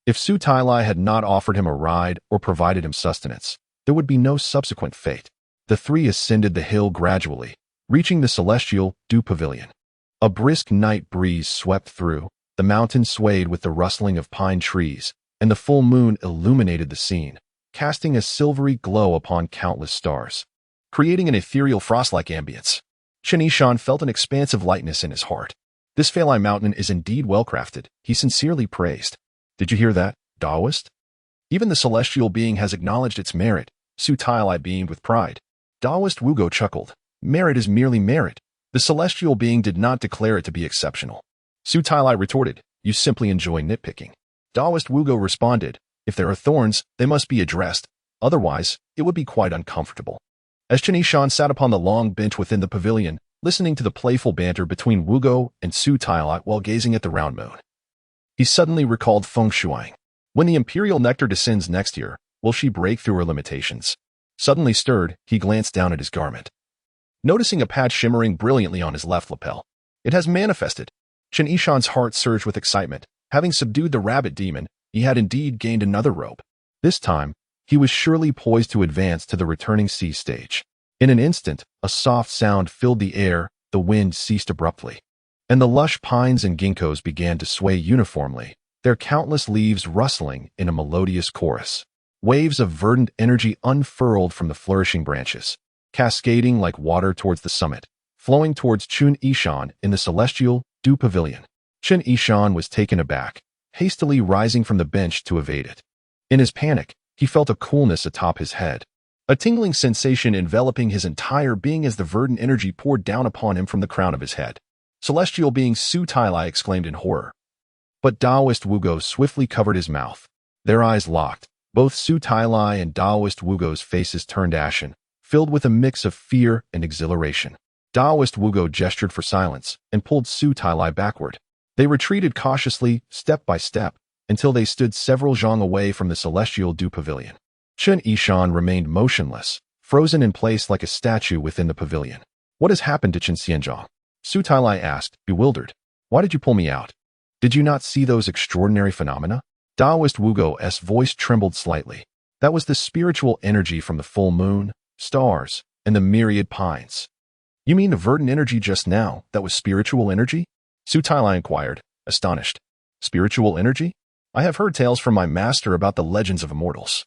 If Su Tailai had not offered him a ride or provided him sustenance, there would be no subsequent fate. The three ascended the hill gradually, reaching the Celestial Dew Pavilion. A brisk night breeze swept through, the mountain swayed with the rustling of pine trees, and the full moon illuminated the scene, casting a silvery glow upon countless stars, creating an ethereal frost-like ambience. Chen Yishan felt an expansive lightness in his heart. This Feilai Mountain is indeed well-crafted, he sincerely praised. Did you hear that, Taoist? Even the celestial being has acknowledged its merit. Su Tailai beamed with pride. Taoist Wugo chuckled. Merit is merely merit. The celestial being did not declare it to be exceptional. Su Tailai retorted, "You simply enjoy nitpicking." Taoist Wugo responded, "If there are thorns, they must be addressed. Otherwise, it would be quite uncomfortable." As Chen Yishan sat upon the long bench within the pavilion, listening to the playful banter between Wugo and Su Tailai while gazing at the round moon, he suddenly recalled feng shuiing. When the imperial nectar descends next year, will she break through her limitations? Suddenly stirred, he glanced down at his garment, noticing a patch shimmering brilliantly on his left lapel. It has manifested. Chen Yishan's heart surged with excitement. Having subdued the rabbit demon, he had indeed gained another robe. This time, he was surely poised to advance to the returning sea stage. In an instant, a soft sound filled the air, the wind ceased abruptly, and the lush pines and ginkgos began to sway uniformly, their countless leaves rustling in a melodious chorus. Waves of verdant energy unfurled from the flourishing branches, cascading like water towards the summit, flowing towards Chen Yishan in the Celestial Dew Pavilion. Chen Yishan was taken aback, hastily rising from the bench to evade it. In his panic, he felt a coolness atop his head, a tingling sensation enveloping his entire being as the verdant energy poured down upon him from the crown of his head. Celestial being Su Tailai exclaimed in horror. But Taoist Wugo swiftly covered his mouth. Their eyes locked. Both Su Tailai and Taoist Wugo's faces turned ashen, filled with a mix of fear and exhilaration. Taoist Wugo gestured for silence and pulled Su Tailai backward. They retreated cautiously, step by step, until they stood several zhang away from the Celestial Dew Pavilion. Chen Yishan remained motionless, frozen in place like a statue within the pavilion. "What has happened to Chen Xianzhang?" Su Tailai asked, bewildered. "Why did you pull me out? Did you not see those extraordinary phenomena?" Taoist Wugo's voice trembled slightly. That was the spiritual energy from the full moon, stars, and the myriad pines. "You mean the verdant energy just now, that was spiritual energy?" Su Tailai inquired, astonished. "Spiritual energy? I have heard tales from my master about the legends of immortals.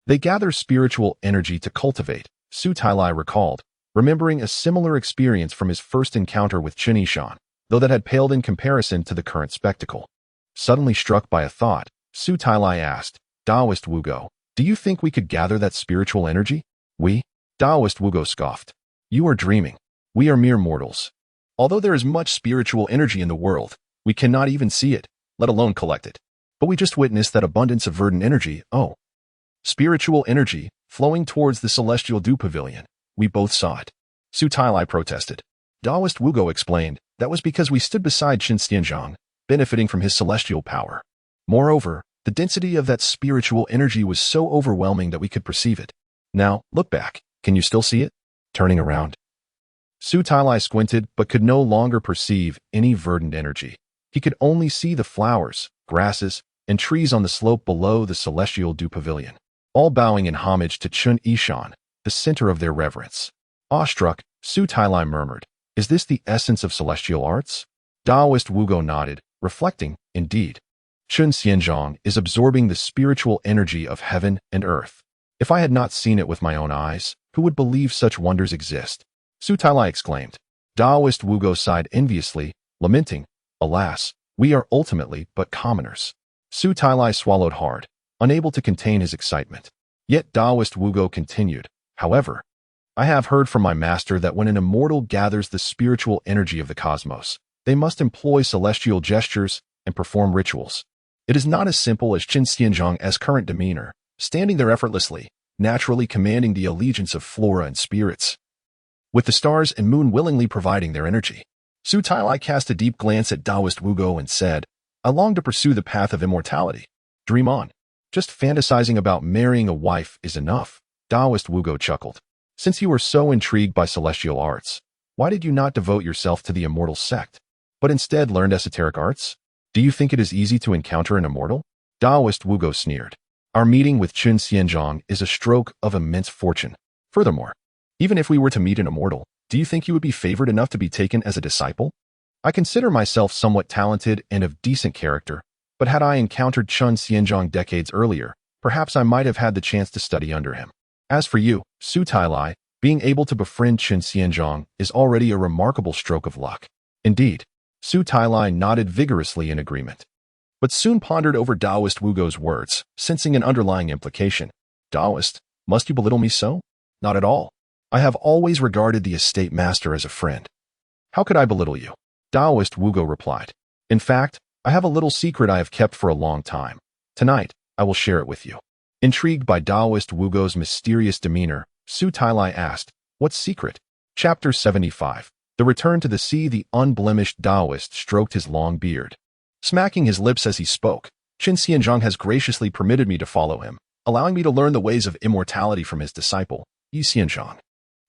They gather spiritual energy to cultivate," Su Tailai recalled, remembering a similar experience from his first encounter with Chen Yishan, though that had paled in comparison to the current spectacle. Suddenly struck by a thought, Su Tailai asked, "Taoist Wugo, do you think we could gather that spiritual energy?" "We?" Taoist Wugo scoffed. "You are dreaming. We are mere mortals. Although there is much spiritual energy in the world, we cannot even see it, let alone collect it. But we just witnessed that abundance of verdant energy, spiritual energy, flowing towards the Celestial Dew Pavilion. We both saw it." Su Tailai protested. Taoist Wugo explained, that was because we stood beside Chen Yishan, benefiting from his celestial power. Moreover, the density of that spiritual energy was so overwhelming that we could perceive it. Now, look back. Can you still see it? Turning around. Su Tailai squinted but could no longer perceive any verdant energy. He could only see the flowers, grasses, and trees on the slope below the celestial dew pavilion, all bowing in homage to Chen Yishan, the center of their reverence. Awestruck, Su Tailai murmured, "Is this the essence of celestial arts?" Taoist Wugo nodded, reflecting, "Indeed. Chen Yishan is absorbing the spiritual energy of heaven and earth. If I had not seen it with my own eyes, who would believe such wonders exist?" Su Tailai exclaimed. Taoist Wugo sighed enviously, lamenting, "Alas, we are ultimately but commoners." Su Tailai swallowed hard, unable to contain his excitement. Yet Taoist Wugo continued, "However, I have heard from my master that when an immortal gathers the spiritual energy of the cosmos, they must employ celestial gestures and perform rituals. It is not as simple as Chen Yishan's current demeanor, standing there effortlessly, naturally commanding the allegiance of flora and spirits, with the stars and moon willingly providing their energy." Su Tailai cast a deep glance at Taoist Wugo and said, "I long to pursue the path of immortality. Dream on. Just fantasizing about marrying a wife is enough." Taoist Wugo chuckled. "Since you are so intrigued by celestial arts, why did you not devote yourself to the immortal sect, but instead learned esoteric arts? Do you think it is easy to encounter an immortal?" Taoist Wugo sneered. "Our meeting with Chen Yishan is a stroke of immense fortune. Furthermore, even if we were to meet an immortal, do you think you would be favored enough to be taken as a disciple? I consider myself somewhat talented and of decent character, but had I encountered Chen Yishan decades earlier, perhaps I might have had the chance to study under him. As for you, Su Tailai, being able to befriend Chen Yishan is already a remarkable stroke of luck." Indeed, Su Tailai nodded vigorously in agreement, but soon pondered over Taoist Wugo's words, sensing an underlying implication. "Taoist, must you belittle me so? Not at all. I have always regarded the estate master as a friend. How could I belittle you?" Taoist Wugo replied. "In fact, I have a little secret I have kept for a long time. Tonight, I will share it with you." Intrigued by Taoist Wugo's mysterious demeanor, Su Tailai asked, "What secret?" Chapter 75. The Return to the Sea. The unblemished Taoist stroked his long beard, smacking his lips as he spoke. "Chen Yishan has graciously permitted me to follow him, allowing me to learn the ways of immortality from his disciple, Yishan.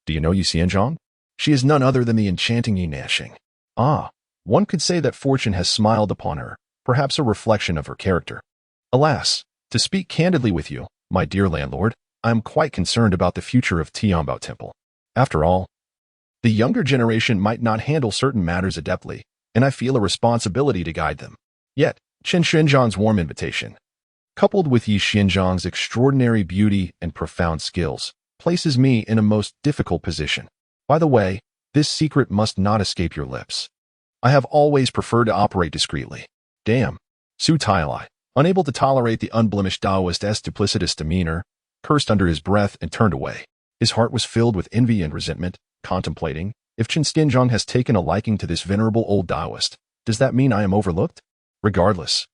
Do you know Yishan? She is none other than the enchanting Yinashing. Ah, one could say that fortune has smiled upon her, perhaps a reflection of her character. Alas, to speak candidly with you, my dear landlord, I am quite concerned about the future of Tianbao Temple. After all, the younger generation might not handle certain matters adeptly, and I feel a responsibility to guide them. Yet, Chen Yishan's warm invitation, coupled with Yishan's extraordinary beauty and profound skills, places me in a most difficult position. By the way, this secret must not escape your lips. I have always preferred to operate discreetly." Damn. Su Tailai, unable to tolerate the unblemished Taoist's duplicitous demeanor, cursed under his breath and turned away. His heart was filled with envy and resentment, contemplating, if Chen Yishan has taken a liking to this venerable old Taoist, does that mean I am overlooked? Regardless,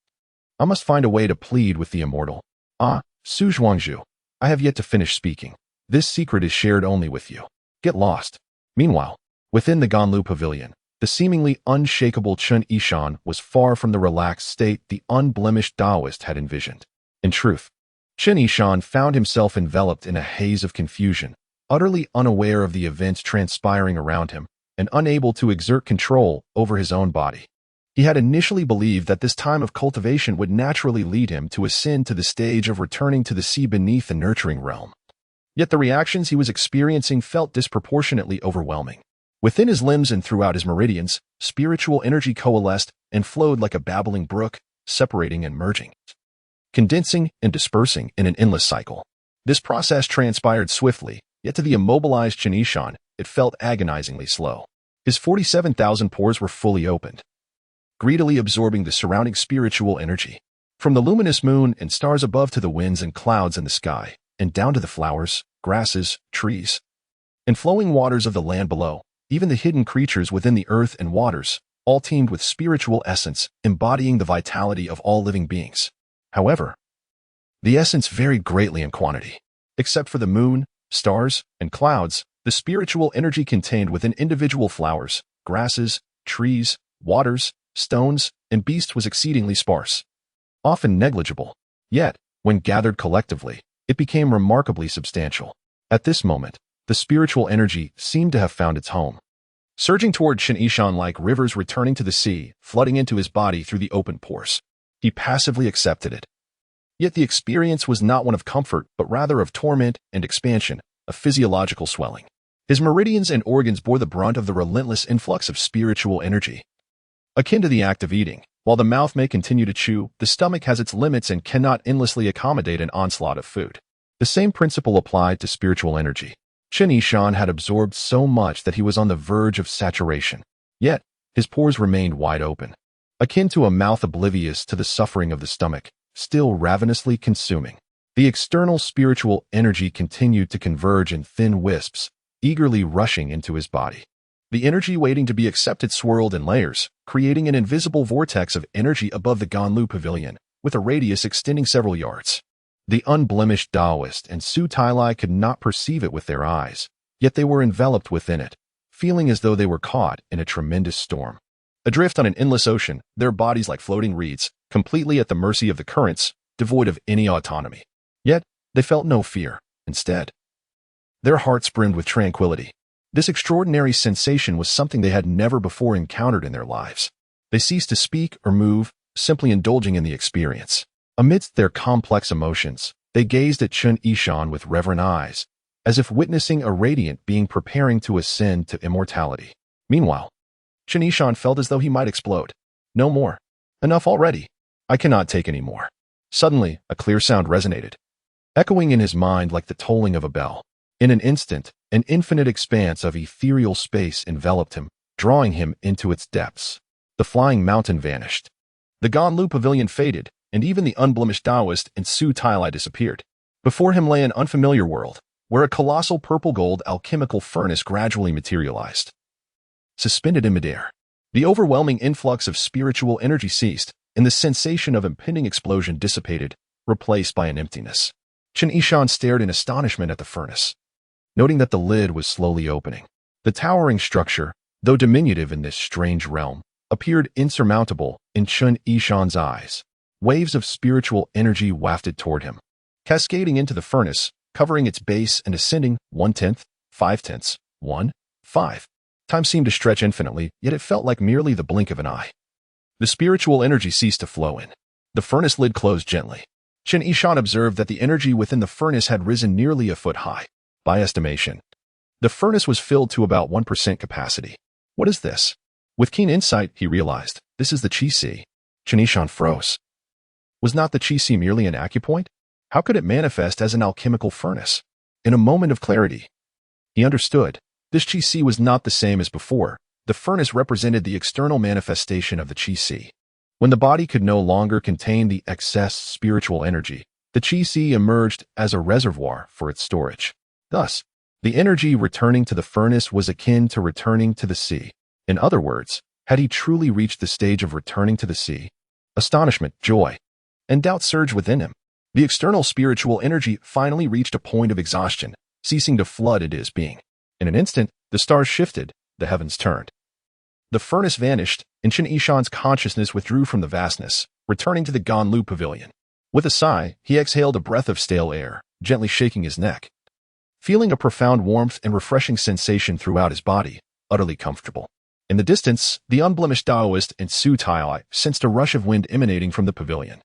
I must find a way to plead with the immortal. Ah, Su Zhuangzhu, I have yet to finish speaking. This secret is shared only with you. Get lost. Meanwhile, within the Ganlu pavilion, the seemingly unshakable Chen Yishan was far from the relaxed state the unblemished Taoist had envisioned. In truth, Chen Yishan found himself enveloped in a haze of confusion, utterly unaware of the events transpiring around him, and unable to exert control over his own body. He had initially believed that this time of cultivation would naturally lead him to ascend to the stage of returning to the sea beneath the nurturing realm. Yet the reactions he was experiencing felt disproportionately overwhelming. Within his limbs and throughout his meridians, spiritual energy coalesced and flowed like a babbling brook, separating and merging, condensing and dispersing in an endless cycle. This process transpired swiftly, yet to the immobilized Chen Yishan, it felt agonizingly slow. His 47,000 pores were fully opened, greedily absorbing the surrounding spiritual energy. From the luminous moon and stars above to the winds and clouds in the sky, and down to the flowers, grasses, trees, and flowing waters of the land below, even the hidden creatures within the earth and waters, all teemed with spiritual essence, embodying the vitality of all living beings. However, the essence varied greatly in quantity. Except for the moon, stars, and clouds, the spiritual energy contained within individual flowers, grasses, trees, waters, stones, and beasts was exceedingly sparse, often negligible. Yet, when gathered collectively, it became remarkably substantial. At this moment, the spiritual energy seemed to have found its home. Surging toward Chen Yishan like rivers returning to the sea, flooding into his body through the open pores. He passively accepted it. Yet the experience was not one of comfort, but rather of torment and expansion, a physiological swelling. His meridians and organs bore the brunt of the relentless influx of spiritual energy. Akin to the act of eating, while the mouth may continue to chew, the stomach has its limits and cannot endlessly accommodate an onslaught of food. The same principle applied to spiritual energy. Chen Yishan had absorbed so much that he was on the verge of saturation. Yet, his pores remained wide open, akin to a mouth oblivious to the suffering of the stomach, still ravenously consuming. The external spiritual energy continued to converge in thin wisps, eagerly rushing into his body. The energy waiting to be accepted swirled in layers, creating an invisible vortex of energy above the Ganlu pavilion, with a radius extending several yards. The unblemished Taoist and Su Tailai could not perceive it with their eyes, yet they were enveloped within it, feeling as though they were caught in a tremendous storm. Adrift on an endless ocean, their bodies like floating reeds, completely at the mercy of the currents, devoid of any autonomy. Yet, they felt no fear. Instead, their hearts brimmed with tranquility. This extraordinary sensation was something they had never before encountered in their lives. They ceased to speak or move, simply indulging in the experience. Amidst their complex emotions, they gazed at Chen Yishan with reverent eyes, as if witnessing a radiant being preparing to ascend to immortality. Meanwhile, Chen Yishan felt as though he might explode. No more. Enough already. I cannot take any more. Suddenly, a clear sound resonated, echoing in his mind like the tolling of a bell. In an instant, an infinite expanse of ethereal space enveloped him, drawing him into its depths. The flying mountain vanished. The Ganlu pavilion faded, and even the unblemished Taoist and Su Tailai disappeared. Before him lay an unfamiliar world, where a colossal purple-gold alchemical furnace gradually materialized. Suspended in midair, the overwhelming influx of spiritual energy ceased, and the sensation of impending explosion dissipated, replaced by an emptiness. Chen Yishan stared in astonishment at the furnace, noting that the lid was slowly opening. The towering structure, though diminutive in this strange realm, appeared insurmountable in Chen Yishan's eyes. Waves of spiritual energy wafted toward him, cascading into the furnace, covering its base and ascending 1/10, 5/10, 1, 5. Time seemed to stretch infinitely, yet it felt like merely the blink of an eye. The spiritual energy ceased to flow in. The furnace lid closed gently. Chen Yishan observed that the energy within the furnace had risen nearly a foot high. By estimation, the furnace was filled to about 1% capacity. What is this? With keen insight, he realized, this is the Qi. Chen Yishan froze. Was not the Qi merely an acupoint? How could it manifest as an alchemical furnace? In a moment of clarity, he understood. This Qi was not the same as before. The furnace represented the external manifestation of the Qi. When the body could no longer contain the excess spiritual energy, the Qi emerged as a reservoir for its storage. Thus, the energy returning to the furnace was akin to returning to the sea. In other words, had he truly reached the stage of returning to the sea? Astonishment, joy, and doubt surged within him. The external spiritual energy finally reached a point of exhaustion, ceasing to flood into his being. In an instant, the stars shifted, the heavens turned. The furnace vanished, and Chen Yishan's consciousness withdrew from the vastness, returning to the Ganlu pavilion. With a sigh, he exhaled a breath of stale air, gently shaking his neck. Feeling a profound warmth and refreshing sensation throughout his body, utterly comfortable. In the distance, the unblemished Taoist and Su Tailai sensed a rush of wind emanating from the pavilion.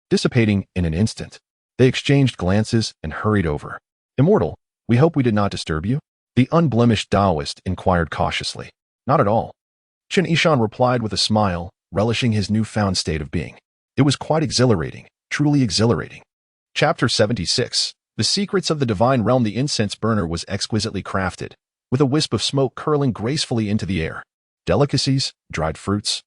Dissipating in an instant, they exchanged glances and hurried over. "Immortal, we hope we did not disturb you?" The unblemished Taoist inquired cautiously. "Not at all." Chen Yishan replied with a smile, relishing his newfound state of being. It was quite exhilarating, truly exhilarating. Chapter 76. The Secrets of the Divine Realm. The incense burner was exquisitely crafted, with a wisp of smoke curling gracefully into the air. Delicacies, dried fruits,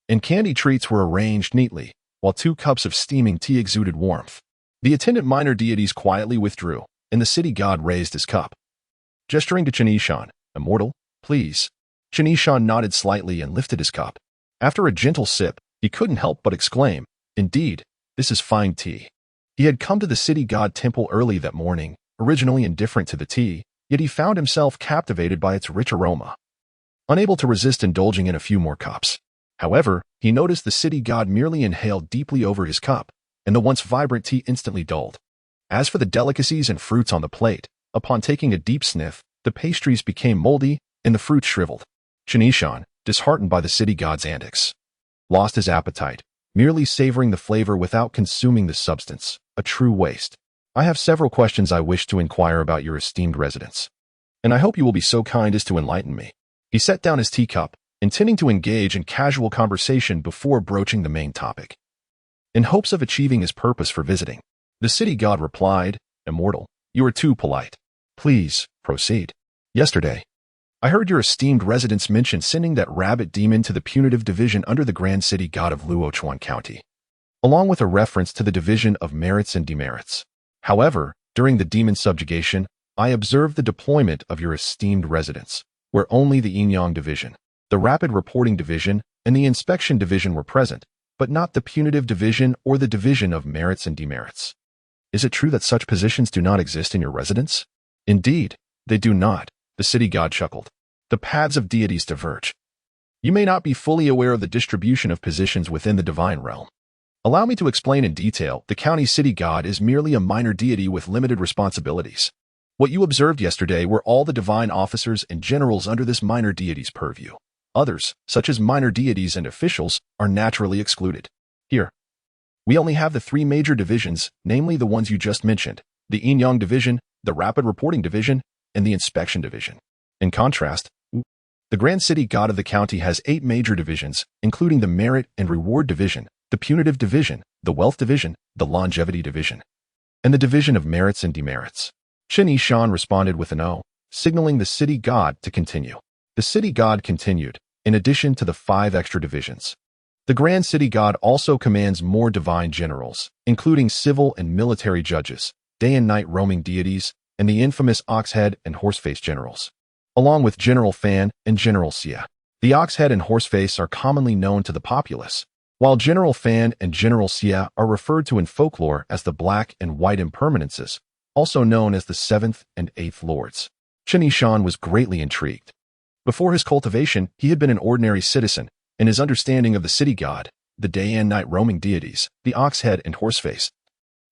and candy treats were arranged neatly, while 2 cups of steaming tea exuded warmth. The attendant minor deities quietly withdrew, and the city god raised his cup. Gesturing to Chen Yishan, "Immortal, please." Chen Yishan nodded slightly and lifted his cup. After a gentle sip, he couldn't help but exclaim, "Indeed, this is fine tea." He had come to the city god temple early that morning, originally indifferent to the tea, yet he found himself captivated by its rich aroma. unable to resist indulging in a few more cups. However, he noticed the city god merely inhaled deeply over his cup, and the once vibrant tea instantly dulled. As for the delicacies and fruits on the plate, upon taking a deep sniff, the pastries became moldy and the fruit shriveled. Chen Yishan, disheartened by the city god's antics, lost his appetite, merely savoring the flavor without consuming the substance, a true waste. I have several questions I wish to inquire about your esteemed residents, and I hope you will be so kind as to enlighten me. He set down his teacup, intending to engage in casual conversation before broaching the main topic. In hopes of achieving his purpose for visiting, the city god replied, "Immortal, you are too polite. Please, proceed. Yesterday, I heard your esteemed residents mention sending that rabbit demon to the punitive division under the grand city god of Luochuan County, along with a reference to the division of merits and demerits. However, during the demon subjugation, I observed the deployment of your esteemed residents, where only the Yin-Yang division, the rapid reporting division, and the inspection division were present, but not the punitive division or the division of merits and demerits. Is it true that such positions do not exist in your residence?" "Indeed, they do not," the city god chuckled. "The paths of deities diverge. You may not be fully aware of the distribution of positions within the divine realm. Allow me to explain in detail. The county city god is merely a minor deity with limited responsibilities. What you observed yesterday were all the divine officers and generals under this minor deity's purview. Others, such as minor deities and officials, are naturally excluded. Here, we only have the three major divisions, namely the ones you just mentioned, the Yin-Yang division, the rapid reporting division, and the inspection division. In contrast, the grand city god of the county has 8 major divisions, including the merit and reward division, the punitive division, the wealth division, the longevity division, and the division of merits and demerits." Chen Yishan responded with an O, signaling the city god to continue. The city god continued, in addition to the 5 extra divisions. The grand city god also commands more divine generals, including civil and military judges, day and night roaming deities, and the infamous ox-head and horse-face generals, along with General Fan and General Xia. The ox-head and horse-face are commonly known to the populace, while General Fan and General Xia are referred to in folklore as the black and white impermanences, also known as the 7th and 8th lords. Chen Yishan was greatly intrigued. Before his cultivation, he had been an ordinary citizen, and his understanding of the city god, the day and night roaming deities, the ox-head and horse-face,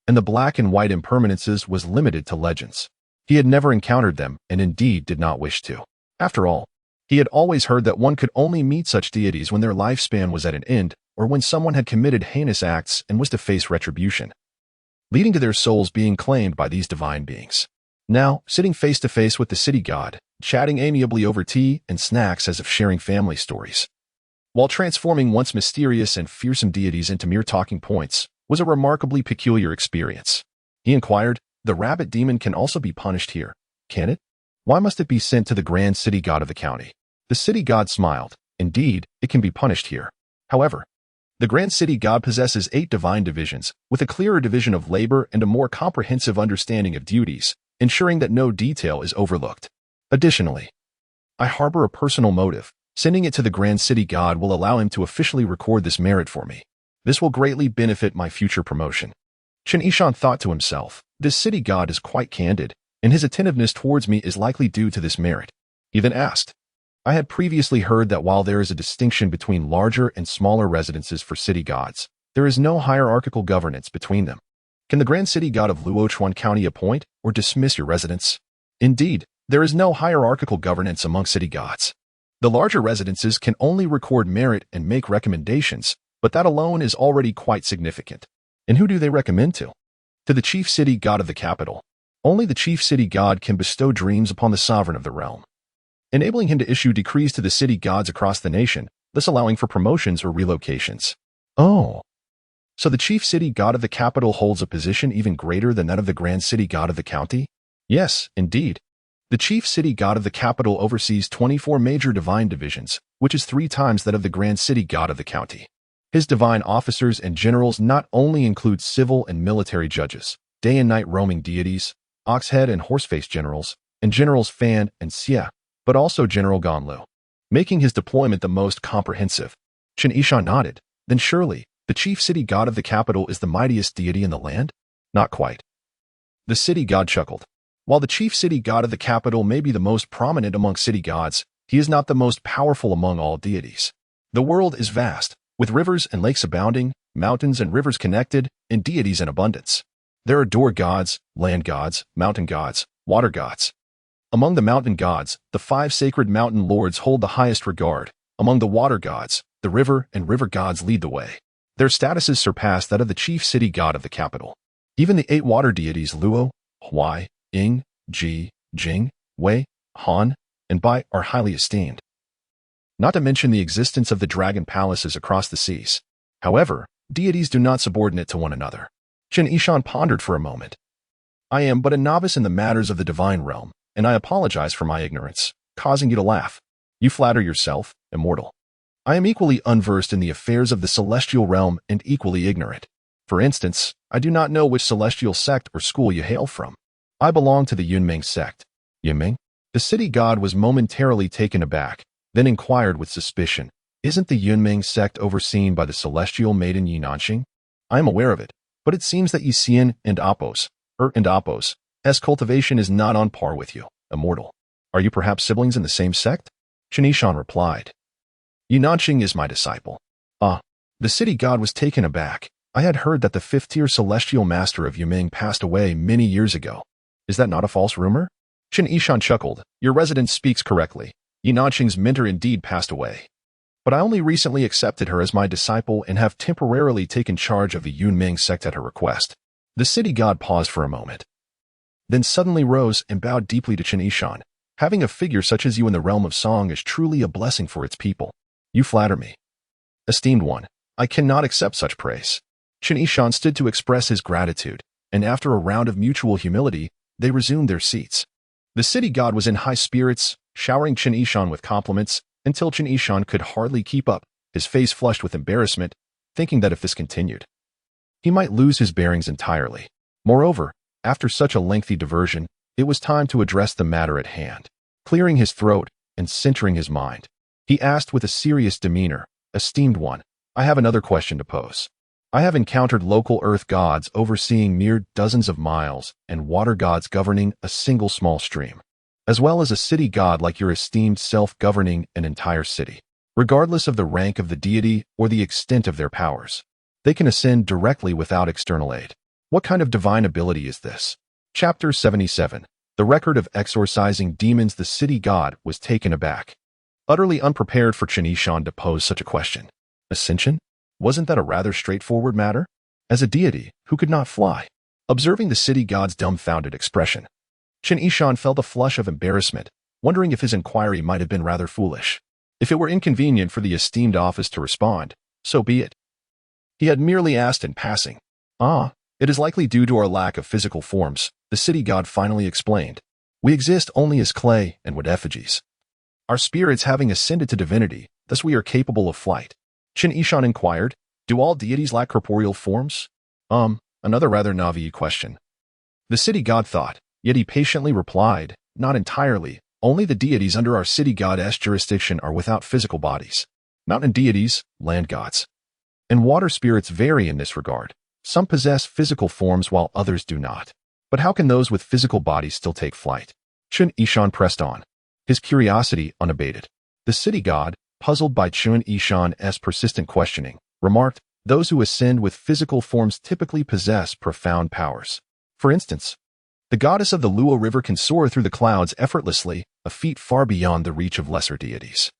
and the black and white impermanences was limited to legends. He had never encountered them, and indeed did not wish to. After all, he had always heard that one could only meet such deities when their lifespan was at an end, or when someone had committed heinous acts and was to face retribution, leading to their souls being claimed by these divine beings. Now, sitting face to face with the city god, chatting amiably over tea and snacks as if sharing family stories, while transforming once mysterious and fearsome deities into mere talking points, was a remarkably peculiar experience. He inquired, "The rabbit demon can also be punished here, can it? Why must it be sent to the grand city god of the county?" The city god smiled. "Indeed, it can be punished here. However, the grand city god possesses 8 divine divisions, with a clearer division of labor and a more comprehensive understanding of duties, ensuring that no detail is overlooked. Additionally, I harbor a personal motive. Sending it to the grand city god will allow him to officially record this merit for me. This will greatly benefit my future promotion." Chen Yishan thought to himself, "This city god is quite candid, and his attentiveness towards me is likely due to this merit." He then asked, "I had previously heard that while there is a distinction between larger and smaller residences for city gods, there is no hierarchical governance between them. Can the grand city god of Luochuan County appoint or dismiss your residents?" "Indeed, there is no hierarchical governance among city gods. The larger residences can only record merit and make recommendations, but that alone is already quite significant." "And who do they recommend to?" "To the chief city god of the capital. Only the chief city god can bestow dreams upon the sovereign of the realm, enabling him to issue decrees to the city gods across the nation, thus allowing for promotions or relocations." "Oh, so the chief city god of the capital holds a position even greater than that of the grand city god of the county?" "Yes, indeed. The chief city god of the capital oversees 24 major divine divisions, which is 3 times that of the grand city god of the county. His divine officers and generals not only include civil and military judges, day and night roaming deities, ox-head and horse-face generals, and generals Fan and Xia, but also General Ganlu, making his deployment the most comprehensive." Chen Yishan nodded. "Then surely, the chief city god of the capital is the mightiest deity in the land?" "Not quite." The city god chuckled. "While the chief city god of the capital may be the most prominent among city gods, He is not the most powerful among all deities. The world is vast, with rivers and lakes abounding, mountains and rivers connected, and deities in abundance. There are door gods, land gods, mountain gods, water gods. Among the mountain gods, the 5 sacred mountain lords hold the highest regard. Among the water gods, the river and river gods lead the way. Their statuses surpass that of the chief city god of the capital. Even the 8 water deities Luo, Huai, Ying, Ji, Jing, Wei, Han, and Bai are highly esteemed. Not to mention the existence of the dragon palaces across the seas. However, deities do not subordinate to one another. Chen Yishan pondered for a moment. I am but a novice in the matters of the divine realm, and I apologize for my ignorance, causing you to laugh. You flatter yourself, immortal. I am equally unversed in the affairs of the celestial realm and equally ignorant. For instance, I do not know which celestial sect or school you hail from. I belong to the Yunming sect. Yunming? The city god was momentarily taken aback, then inquired with suspicion, isn't the Yunming sect overseen by the celestial maiden Yinanxing? I am aware of it, but it seems that Yixian and Apos, as cultivation is not on par with you, immortal. Are you perhaps siblings in the same sect? Chen Yishan replied. Yinanxing is my disciple. The city god was taken aback. I had heard that the 5th-tier celestial master of Yuming passed away many years ago. Is that not a false rumor? Chen Yishan chuckled. Your resident speaks correctly. Yinanxing's mentor indeed passed away. But I only recently accepted her as my disciple and have temporarily taken charge of the Yunming sect at her request. The city god paused for a moment, then suddenly rose and bowed deeply to Chen Yishan. Having a figure such as you in the realm of song is truly a blessing for its people. You flatter me. Esteemed one, I cannot accept such praise. Chen Yishan stood to express his gratitude, and after a round of mutual humility, they resumed their seats. The city god was in high spirits, showering Chen Yishan with compliments, until Chen Yishan could hardly keep up, his face flushed with embarrassment, thinking that if this continued, he might lose his bearings entirely. Moreover, after such a lengthy diversion, it was time to address the matter at hand. Clearing his throat and centering his mind, he asked with a serious demeanor, Esteemed one, I have another question to pose. I have encountered local earth gods overseeing mere dozens of miles and water gods governing a single small stream, as well as a city god like your esteemed self governing an entire city. Regardless of the rank of the deity or the extent of their powers, they can ascend directly without external aid. What kind of divine ability is this? Chapter 77. The record of exorcising demons. The city god was taken aback, utterly unprepared for Chen Yishan to pose such a question. Ascension? Wasn't that a rather straightforward matter? As a deity who could not fly. Observing the city god's dumbfounded expression, Chen Yishan felt a flush of embarrassment, wondering if his inquiry might have been rather foolish. If it were inconvenient for the esteemed office to respond, so be it. He had merely asked in passing. It is likely due to our lack of physical forms, the city god finally explained. We exist only as clay and wood effigies. Our spirits having ascended to divinity, thus we are capable of flight. Chen Yishan inquired, do all deities lack corporeal forms? Another rather naive question. The city god thought, yet he patiently replied, not entirely, only the deities under our city god's jurisdiction are without physical bodies. Mountain deities, land gods, and water spirits vary in this regard. Some possess physical forms while others do not. But how can those with physical bodies still take flight? Chen Yishan pressed on, his curiosity unabated. The city god, puzzled by Chen Yishan's persistent questioning, remarked, those who ascend with physical forms typically possess profound powers. For instance, the goddess of the Luo River can soar through the clouds effortlessly, a feat far beyond the reach of lesser deities.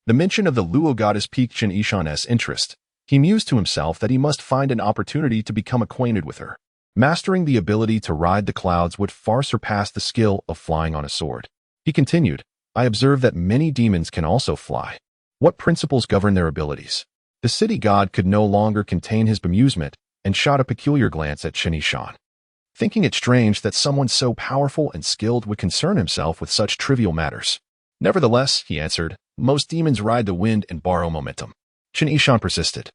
The mention of the Luo goddess piqued Chen Yishan's interest. He mused to himself that he must find an opportunity to become acquainted with her. Mastering the ability to ride the clouds would far surpass the skill of flying on a sword. He continued, I observe that many demons can also fly. What principles govern their abilities? The city god could no longer contain his bemusement and shot a peculiar glance at Chen Yishan, thinking it strange that someone so powerful and skilled would concern himself with such trivial matters. Nevertheless, he answered, most demons ride the wind and borrow momentum. Chen Yishan persisted.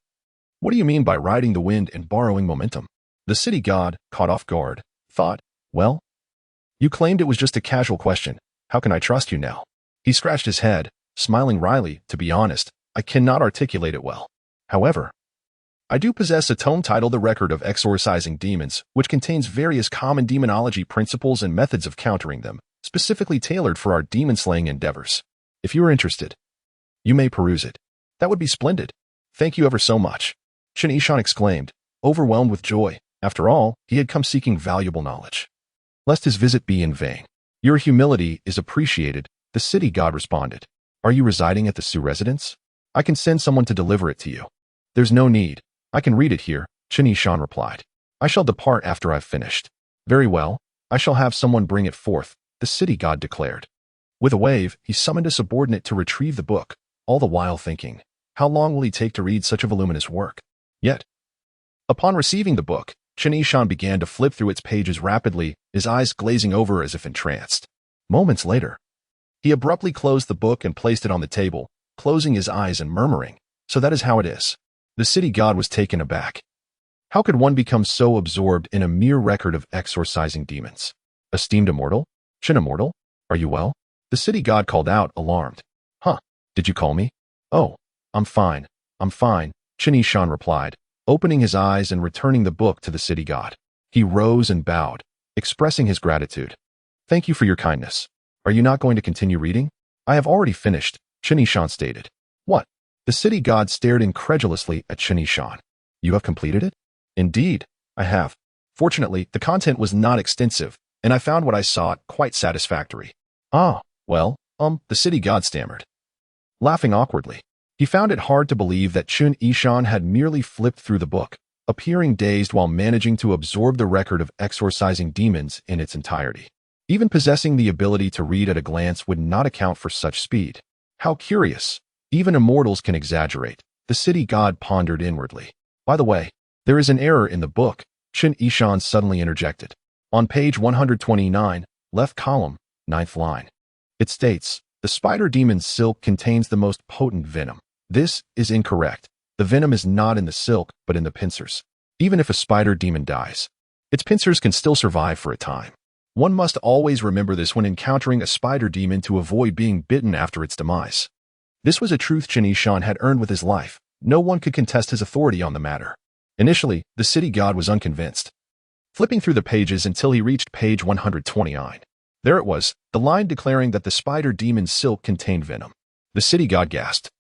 What do you mean by riding the wind and borrowing momentum? The city god, caught off guard, thought, well, you claimed it was just a casual question. How can I trust you now? He scratched his head, smiling wryly. To be honest, I cannot articulate it well. However, I do possess a tome titled The Record of Exorcising Demons, which contains various common demonology principles and methods of countering them, specifically tailored for our demon-slaying endeavors. If you are interested, you may peruse it. That would be splendid. Thank you ever so much, Chen Yishan exclaimed, overwhelmed with joy. After all, he had come seeking valuable knowledge. Lest his visit be in vain. Your humility is appreciated, the city god responded. Are you residing at the Su residence? I can send someone to deliver it to you. There's no need. I can read it here, Chen Yishan replied. I shall depart after I've finished. Very well, I shall have someone bring it forth, the city god declared. With a wave, he summoned a subordinate to retrieve the book, all the while thinking, how long will he take to read such a voluminous work? Yet, upon receiving the book, Chen Yishan began to flip through its pages rapidly, his eyes glazing over as if entranced. Moments later, he abruptly closed the book and placed it on the table, closing his eyes and murmuring, so that is how it is. The city god was taken aback. How could one become so absorbed in a mere record of exorcising demons? Esteemed immortal? Chen immortal? Are you well? The city god called out, alarmed. Huh? Did you call me? Oh, I'm fine, Chen Yishan replied, opening his eyes and returning the book to the city god. He rose and bowed, expressing his gratitude. Thank you for your kindness. Are you not going to continue reading? I have already finished, Chen Yishan stated. What? The city god stared incredulously at Chen Yishan. You have completed it? Indeed, I have. Fortunately, the content was not extensive, and I found what I sought quite satisfactory. Ah, well, the city god stammered, laughing awkwardly. He found it hard to believe that Chen Yishan had merely flipped through the book, appearing dazed while managing to absorb the record of exorcising demons in its entirety. Even possessing the ability to read at a glance would not account for such speed. How curious. Even immortals can exaggerate, the city god pondered inwardly. By the way, there is an error in the book, Chen Yishan suddenly interjected. On page 129, left column, 9th line. It states, the spider demon's silk contains the most potent venom. This is incorrect. The venom is not in the silk, but in the pincers. Even if a spider demon dies, its pincers can still survive for a time. One must always remember this when encountering a spider demon to avoid being bitten after its demise. This was a truth Chen Yishan had earned with his life. No one could contest his authority on the matter. Initially, the city god was unconvinced, flipping through the pages until he reached page 129. There it was, the line declaring that the spider demon's silk contained venom. The city god gasped,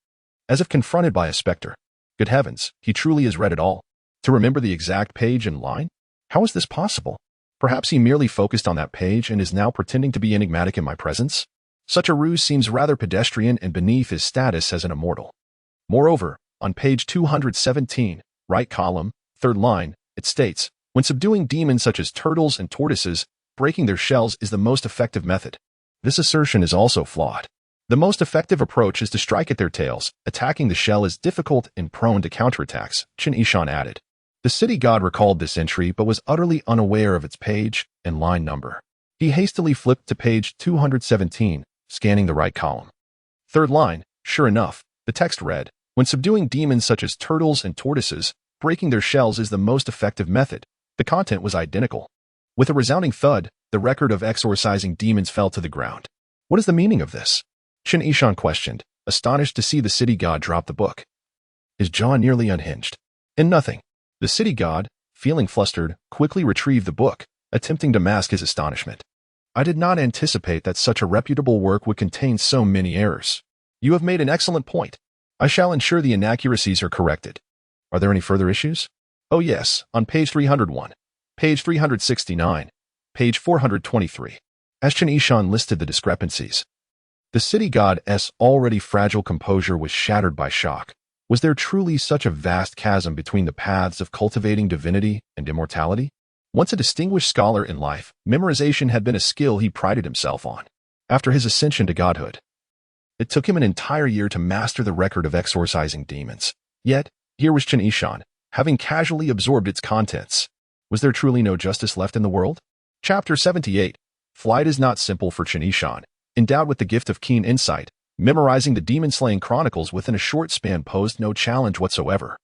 as if confronted by a specter. Good heavens, he truly has read it all. To remember the exact page and line? How is this possible? Perhaps he merely focused on that page and is now pretending to be enigmatic in my presence? Such a ruse seems rather pedestrian and beneath his status as an immortal. Moreover, on page 217, right column, 3rd line, it states, when subduing demons such as turtles and tortoises, breaking their shells is the most effective method. This assertion is also flawed. The most effective approach is to strike at their tails. Attacking the shell is difficult and prone to counterattacks, Chen Yishan added. The city god recalled this entry but was utterly unaware of its page and line number. He hastily flipped to page 217, scanning the right column. 3rd line, sure enough, the text read, when subduing demons such as turtles and tortoises, breaking their shells is the most effective method. The content was identical. With a resounding thud, the record of exorcising demons fell to the ground. What is the meaning of this? Chen Yishan questioned, astonished to see the city god drop the book. His jaw nearly unhinged. In nothing. The city god, feeling flustered, quickly retrieved the book, attempting to mask his astonishment. I did not anticipate that such a reputable work would contain so many errors. You have made an excellent point. I shall ensure the inaccuracies are corrected. Are there any further issues? Oh yes, on page 301, page 369, page 423. As Chen Yishan listed the discrepancies, the city god's already fragile composure was shattered by shock. Was there truly such a vast chasm between the paths of cultivating divinity and immortality? Once a distinguished scholar in life, memorization had been a skill he prided himself on. After his ascension to godhood, it took him an entire year to master the record of exorcising demons. Yet, here was Chen Yishan, having casually absorbed its contents. Was there truly no justice left in the world? Chapter 78. Flight is not simple for Chen Yishan. Endowed with the gift of keen insight, memorizing the demon-slaying chronicles within a short span posed no challenge whatsoever.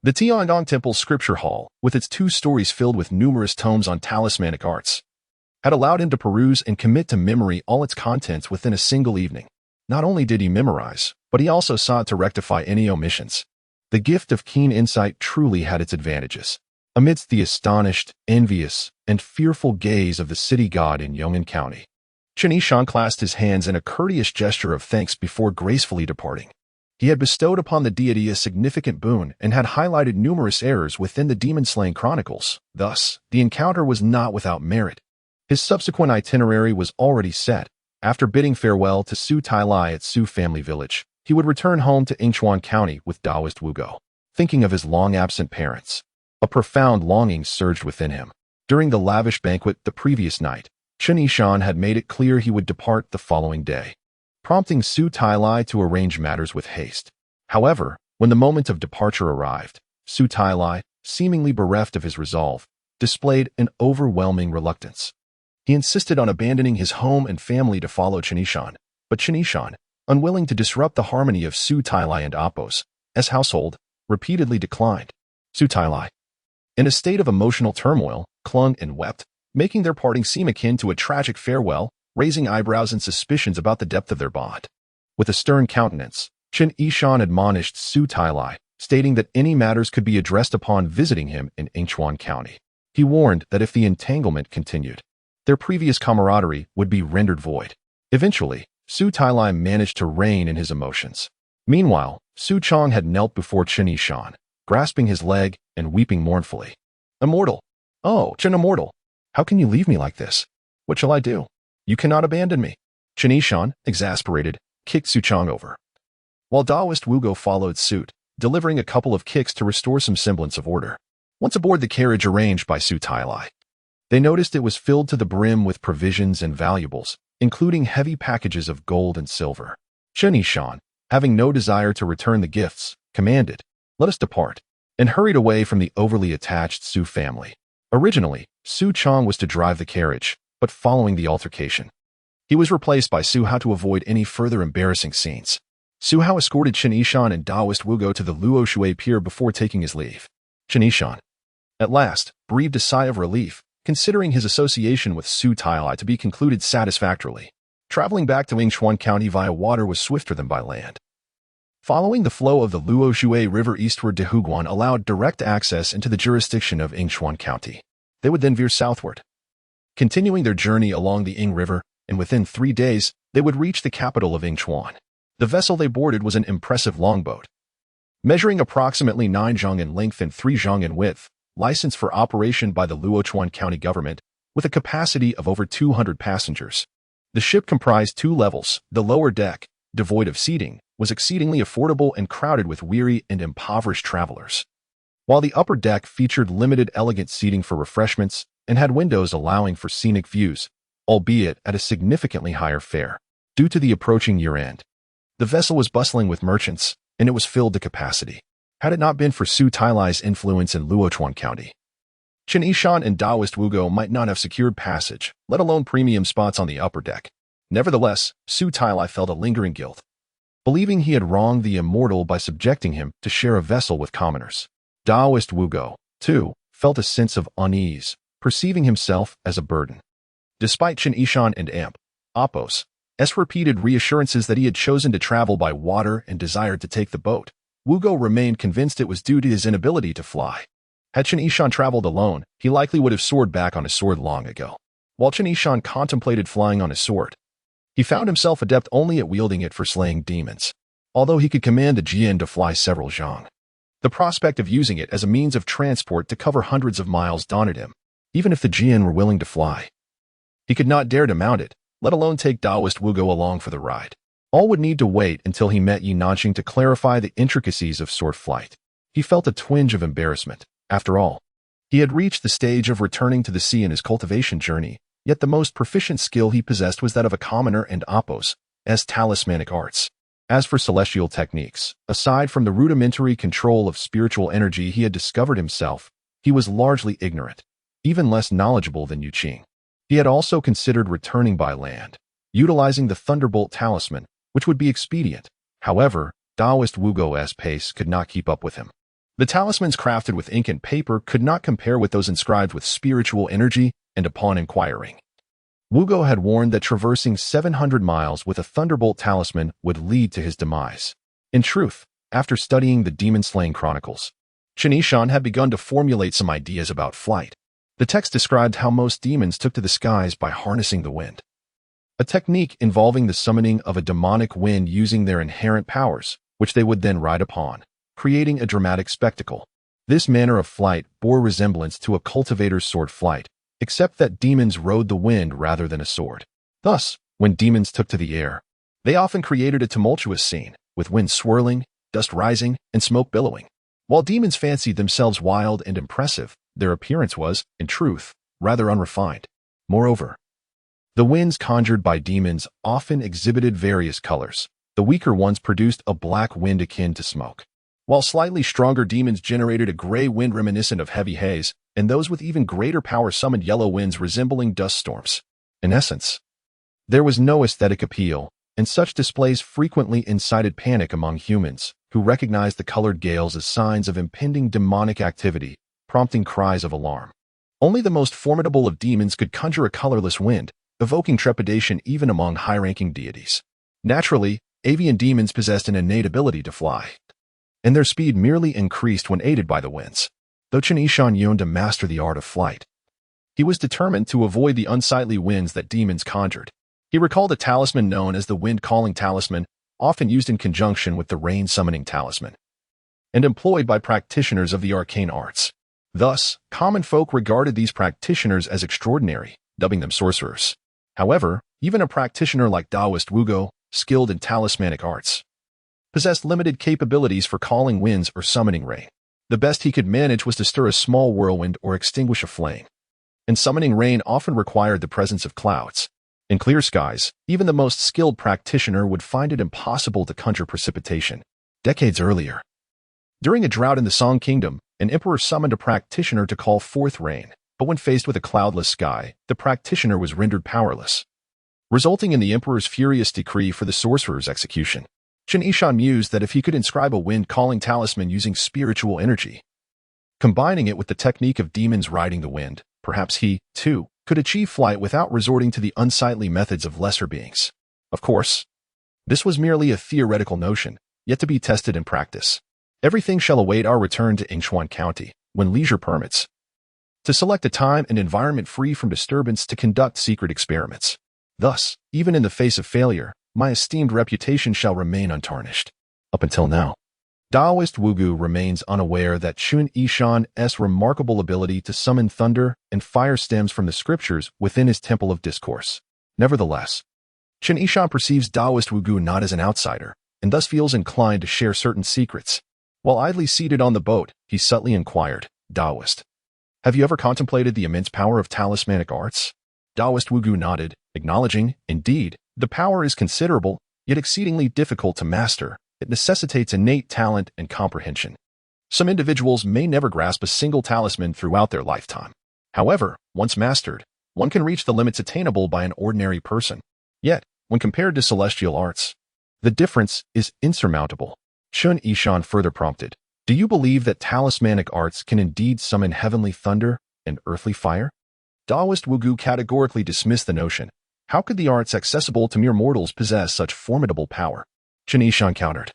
The Tiangong Temple Scripture Hall, with its 2 stories filled with numerous tomes on talismanic arts, had allowed him to peruse and commit to memory all its contents within a single evening. Not only did he memorize, but he also sought to rectify any omissions. The gift of keen insight truly had its advantages. Amidst the astonished, envious, and fearful gaze of the city god in Yong'an County, Chen Yishan clasped his hands in a courteous gesture of thanks before gracefully departing. He had bestowed upon the deity a significant boon and had highlighted numerous errors within the demon-slaying chronicles. Thus, the encounter was not without merit. His subsequent itinerary was already set. After bidding farewell to Su Tai-Lai at Su family village, he would return home to Yingchuan County with Taoist Wugo. Thinking of his long-absent parents, a profound longing surged within him. During the lavish banquet the previous night, Chen Yishan had made it clear he would depart the following day, prompting Su Tai-Lai to arrange matters with haste. However, when the moment of departure arrived, Su Tai-Lai, seemingly bereft of his resolve, displayed an overwhelming reluctance. He insisted on abandoning his home and family to follow Chen Yishan, but Chen Yishan, unwilling to disrupt the harmony of Su Tai-Lai and Apos, as household, repeatedly declined. Su Tai-Lai, in a state of emotional turmoil, clung and wept, making their parting seem akin to a tragic farewell, raising eyebrows and suspicions about the depth of their bond. With a stern countenance, Chen Yishan admonished Su Tai-Lai, stating that any matters could be addressed upon visiting him in Yingchuan County. He warned that if the entanglement continued, their previous camaraderie would be rendered void. Eventually, Su Tai-Lai managed to rein in his emotions. Meanwhile, Su Chong had knelt before Chen Yishan, grasping his leg and weeping mournfully. Immortal! Oh, Chen Immortal! How can you leave me like this? What shall I do? You cannot abandon me. Chen Yishan, exasperated, kicked Su Chong over, while Taoist Wugo followed suit, delivering a couple of kicks to restore some semblance of order. Once aboard the carriage arranged by Su Tai-Lai, they noticed it was filled to the brim with provisions and valuables, including heavy packages of gold and silver. Chen Yishan, having no desire to return the gifts, commanded, "Let us depart," and hurried away from the overly attached Su family. Originally, Su Chong was to drive the carriage, but following the altercation, he was replaced by Su Hao to avoid any further embarrassing scenes. Su Hao escorted Chen Yishan and Taoist Wugo to the Luo Shui Pier before taking his leave. Chen Yishan, at last, breathed a sigh of relief, considering his association with Su Tai-Lai to be concluded satisfactorily. Traveling back to Yingchuan County via water was swifter than by land. Following the flow of the Luo Shui River eastward to Huguan allowed direct access into the jurisdiction of Yingchuan County. They would then veer southward, continuing their journey along the Ying River, and within 3 days, they would reach the capital of Yingchuan. The vessel they boarded was an impressive longboat, measuring approximately 9 zhang in length and 3 zhang in width, licensed for operation by the Luochuan County government, with a capacity of over 200 passengers. The ship comprised 2 levels. The lower deck, devoid of seating, was exceedingly affordable and crowded with weary and impoverished travelers, while the upper deck featured limited elegant seating for refreshments and had windows allowing for scenic views, albeit at a significantly higher fare. Due to the approaching year-end, the vessel was bustling with merchants, and it was filled to capacity. Had it not been for Su Tai-Lai's influence in Luochuan County, Chen Yishan and Taoist Wugo might not have secured passage, let alone premium spots on the upper deck. Nevertheless, Su Tai-Lai felt a lingering guilt, believing he had wronged the immortal by subjecting him to share a vessel with commoners. Taoist Wugo, too, felt a sense of unease, perceiving himself as a burden. Despite Chen Yishan and Apos' repeated reassurances that he had chosen to travel by water and desired to take the boat, Wugo remained convinced it was due to his inability to fly. Had Chen Yishan traveled alone, he likely would have soared back on his sword long ago. While Chen Yishan contemplated flying on his sword, he found himself adept only at wielding it for slaying demons, although he could command the Jian to fly several zhang. The prospect of using it as a means of transport to cover hundreds of miles daunted him. Even if the Jian were willing to fly, he could not dare to mount it, let alone take Taoist Wugo along for the ride. All would need to wait until he met Yi Nanqing to clarify the intricacies of sword flight. He felt a twinge of embarrassment. After all, he had reached the stage of returning to the sea in his cultivation journey, yet the most proficient skill he possessed was that of a commoner and Apos' talismanic arts. As for celestial techniques, aside from the rudimentary control of spiritual energy he had discovered himself, he was largely ignorant, even less knowledgeable than Yu Qing. He had also considered returning by land, utilizing the Thunderbolt talisman, which would be expedient. However, Taoist Wugo's pace could not keep up with him. The talismans crafted with ink and paper could not compare with those inscribed with spiritual energy, and upon inquiring, Wugo had warned that traversing 700 miles with a Thunderbolt talisman would lead to his demise. In truth, after studying the demon-slaying chronicles, Chen Yishan had begun to formulate some ideas about flight. The text described how most demons took to the skies by harnessing the wind. a technique involving the summoning of a demonic wind using their inherent powers, which they would then ride upon, creating a dramatic spectacle. This manner of flight bore resemblance to a cultivator's sword flight, except that demons rode the wind rather than a sword. Thus, when demons took to the air, they often created a tumultuous scene, with wind swirling, dust rising, and smoke billowing. While demons fancied themselves wild and impressive, their appearance was, in truth, rather unrefined. Moreover, the winds conjured by demons often exhibited various colors. The weaker ones produced a black wind akin to smoke, while slightly stronger demons generated a gray wind reminiscent of heavy haze, and those with even greater power summoned yellow winds resembling dust storms. In essence, there was no aesthetic appeal, and such displays frequently incited panic among humans, who recognized the colored gales as signs of impending demonic activity, prompting cries of alarm. Only the most formidable of demons could conjure a colorless wind, evoking trepidation even among high-ranking deities. Naturally, avian demons possessed an innate ability to fly, and their speed merely increased when aided by the winds. Though Chen Yishan yearned to master the art of flight, he was determined to avoid the unsightly winds that demons conjured. He recalled a talisman known as the wind-calling talisman, often used in conjunction with the rain-summoning talisman, and employed by practitioners of the arcane arts. Thus, common folk regarded these practitioners as extraordinary, dubbing them sorcerers. However, even a practitioner like Taoist Wugo, skilled in talismanic arts, possessed limited capabilities for calling winds or summoning rain. The best he could manage was to stir a small whirlwind or extinguish a flame, and summoning rain often required the presence of clouds. In clear skies, even the most skilled practitioner would find it impossible to conjure precipitation. Decades earlier, during a drought in the Song Kingdom, an emperor summoned a practitioner to call forth rain, but when faced with a cloudless sky, the practitioner was rendered powerless, resulting in the emperor's furious decree for the sorcerer's execution. Chen Yishan mused that if he could inscribe a wind-calling talisman using spiritual energy, combining it with the technique of demons riding the wind, perhaps he, too, could achieve flight without resorting to the unsightly methods of lesser beings. Of course, this was merely a theoretical notion, yet to be tested in practice. Everything shall await our return to Yingchuan County, when leisure permits, to select a time and environment free from disturbance to conduct secret experiments. Thus, even in the face of failure, my esteemed reputation shall remain untarnished. Up until now, Taoist Wugu remains unaware that Chen Yishan's remarkable ability to summon thunder and fire stems from the scriptures within his temple of discourse. Nevertheless, Chen Yishan perceives Taoist Wugu not as an outsider, and thus feels inclined to share certain secrets. While idly seated on the boat, he subtly inquired, "Taoist, have you ever contemplated the immense power of talismanic arts?" Taoist Wugu nodded, acknowledging, "Indeed, the power is considerable, yet exceedingly difficult to master. It necessitates innate talent and comprehension. Some individuals may never grasp a single talisman throughout their lifetime. However, once mastered, one can reach the limits attainable by an ordinary person. Yet, when compared to celestial arts, the difference is insurmountable." Chen Yishan further prompted, "Do you believe that talismanic arts can indeed summon heavenly thunder and earthly fire?" Taoist Wugu categorically dismissed the notion. How could the arts accessible to mere mortals possess such formidable power? Chen Yishan countered,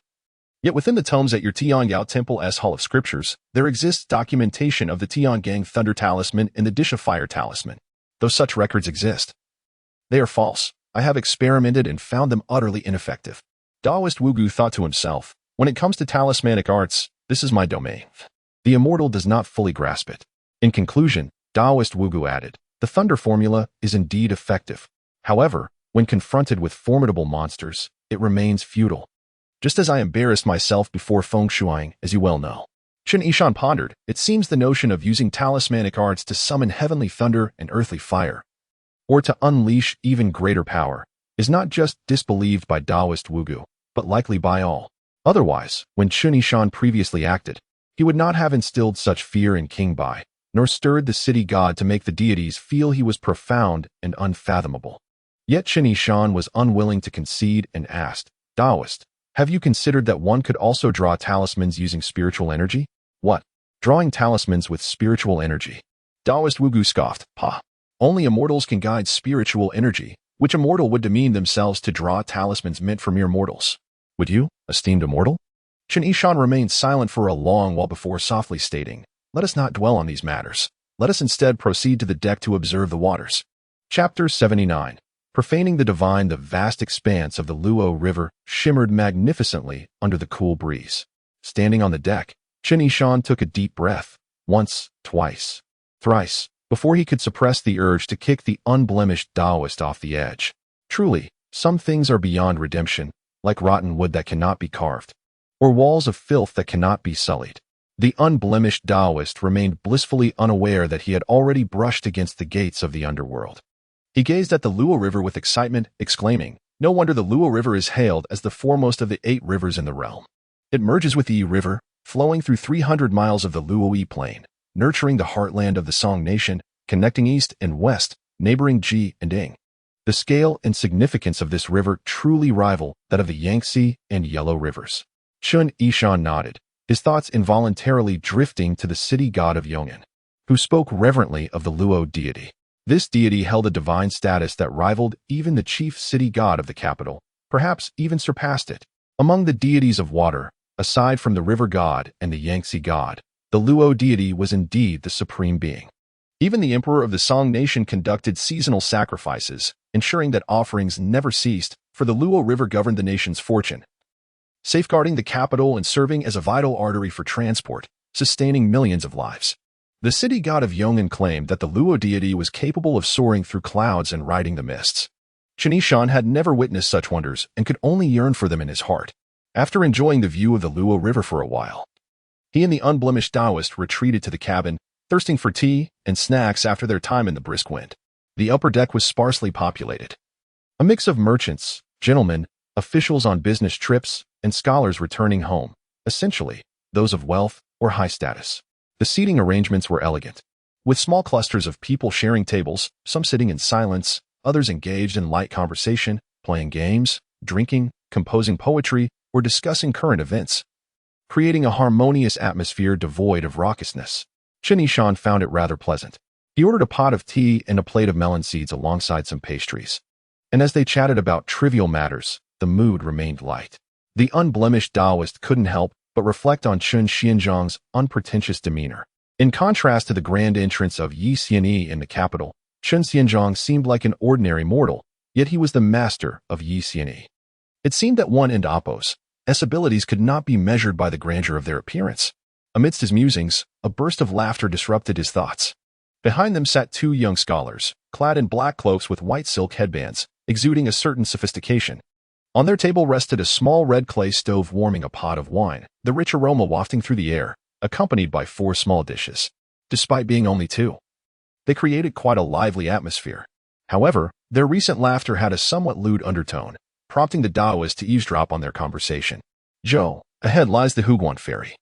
"Yet within the tomes at your Tianyao Temple's Hall of Scriptures, there exists documentation of the Tiangang Thunder Talisman and the Dish of Fire Talisman. Though such records exist, they are false. I have experimented and found them utterly ineffective." Taoist Wugu thought to himself, "When it comes to talismanic arts, this is my domain. The immortal does not fully grasp it." In conclusion, Taoist Wugu added, "The thunder formula is indeed effective. However, when confronted with formidable monsters, it remains futile. Just as I embarrassed myself before feng shuiing, as you well know." Chen Yishan pondered. It seems the notion of using talismanic arts to summon heavenly thunder and earthly fire, or to unleash even greater power, is not just disbelieved by Taoist Wugu, but likely by all. Otherwise, when Chen Yishan previously acted, he would not have instilled such fear in King Bai, nor stirred the city god to make the deities feel he was profound and unfathomable. Yet Chen Yishan was unwilling to concede and asked, "Taoist, have you considered that one could also draw talismans using spiritual energy?" "What? Drawing talismans with spiritual energy?" Taoist Wugu scoffed. "Ha! Only immortals can guide spiritual energy. Which immortal would demean themselves to draw talismans meant for mere mortals? Would you, esteemed immortal?" Chen Yishan remained silent for a long while before softly stating, "Let us not dwell on these matters. Let us instead proceed to the deck to observe the waters." Chapter 79. Profaning the divine, the vast expanse of the Luo River shimmered magnificently under the cool breeze. Standing on the deck, Chen Yishan took a deep breath, once, twice, thrice, before he could suppress the urge to kick the unblemished Taoist off the edge. Truly, some things are beyond redemption, like rotten wood that cannot be carved, or walls of filth that cannot be sullied. The unblemished Taoist remained blissfully unaware that he had already brushed against the gates of the underworld. He gazed at the Luo River with excitement, exclaiming, "No wonder the Luo River is hailed as the foremost of the 8 rivers in the realm. It merges with the Yi River, flowing through 300 miles of the Luo-Yi Plain, nurturing the heartland of the Song Nation, connecting east and west, neighboring Ji and Ing. The scale and significance of this river truly rival that of the Yangtze and Yellow Rivers." Chen Yishan nodded, his thoughts involuntarily drifting to the city god of Yong'an, who spoke reverently of the Luo deity. This deity held a divine status that rivaled even the chief city god of the capital, perhaps even surpassed it. Among the deities of water, aside from the river god and the Yangtze god, the Luo deity was indeed the supreme being. Even the emperor of the Song Nation conducted seasonal sacrifices, ensuring that offerings never ceased, for the Luo River governed the nation's fortune, safeguarding the capital and serving as a vital artery for transport, sustaining millions of lives. The city god of Yong'an claimed that the Luo deity was capable of soaring through clouds and riding the mists. Chen Yishan had never witnessed such wonders and could only yearn for them in his heart. After enjoying the view of the Luo River for a while, he and the unblemished Taoist retreated to the cabin, thirsting for tea and snacks after their time in the brisk wind. The upper deck was sparsely populated. A mix of merchants, gentlemen, officials on business trips, and scholars returning home, essentially, those of wealth or high status. The seating arrangements were elegant, with small clusters of people sharing tables, some sitting in silence, others engaged in light conversation, playing games, drinking, composing poetry, or discussing current events, creating a harmonious atmosphere devoid of raucousness. Chen Yishan found it rather pleasant. He ordered a pot of tea and a plate of melon seeds alongside some pastries. And as they chatted about trivial matters, the mood remained light. The unblemished Taoist couldn't help but reflect on Chen Xianzhang's unpretentious demeanor. In contrast to the grand entrance of Yi Xianyi in the capital, Chen Xianzhang seemed like an ordinary mortal, yet he was the master of Yi Xianyi. It seemed that one and Apos, S abilities could not be measured by the grandeur of their appearance. Amidst his musings, a burst of laughter disrupted his thoughts. Behind them sat 2 young scholars, clad in black cloaks with white silk headbands, exuding a certain sophistication. On their table rested a small red clay stove warming a pot of wine, the rich aroma wafting through the air, accompanied by 4 small dishes. Despite being only 2, they created quite a lively atmosphere. However, their recent laughter had a somewhat lewd undertone, prompting the Taoists to eavesdrop on their conversation. "Zhou, ahead lies the Huguan Ferry,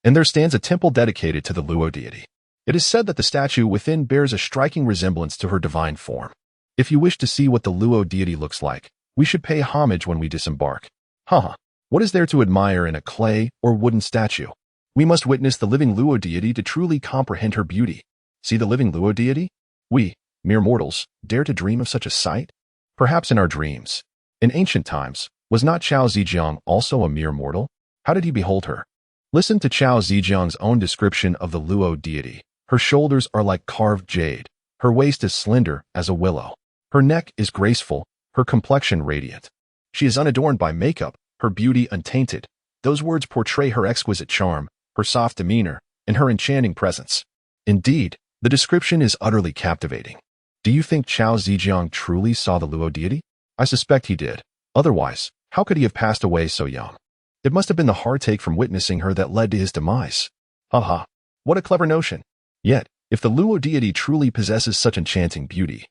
and there stands a temple dedicated to the Luo deity. It is said that the statue within bears a striking resemblance to her divine form. If you wish to see what the Luo deity looks like, we should pay homage when we disembark." Haha, what is there to admire in a clay or wooden statue? We must witness the living Luo deity to truly comprehend her beauty. See the living Luo deity? We, mere mortals, dare to dream of such a sight? Perhaps in our dreams. In ancient times, was not Chao Zijiang also a mere mortal? How did he behold her? Listen to Chao Zijiang's own description of the Luo deity. Her shoulders are like carved jade. Her waist is slender as a willow. Her neck is graceful, her complexion radiant. She is unadorned by makeup, her beauty untainted. Those words portray her exquisite charm, her soft demeanor, and her enchanting presence. Indeed, the description is utterly captivating. Do you think Chao Zijiang truly saw the Luo deity? I suspect he did. Otherwise, how could he have passed away so young? It must have been the heartache from witnessing her that led to his demise. Haha, what a clever notion. Yet, if the Luo deity truly possesses such enchanting beauty,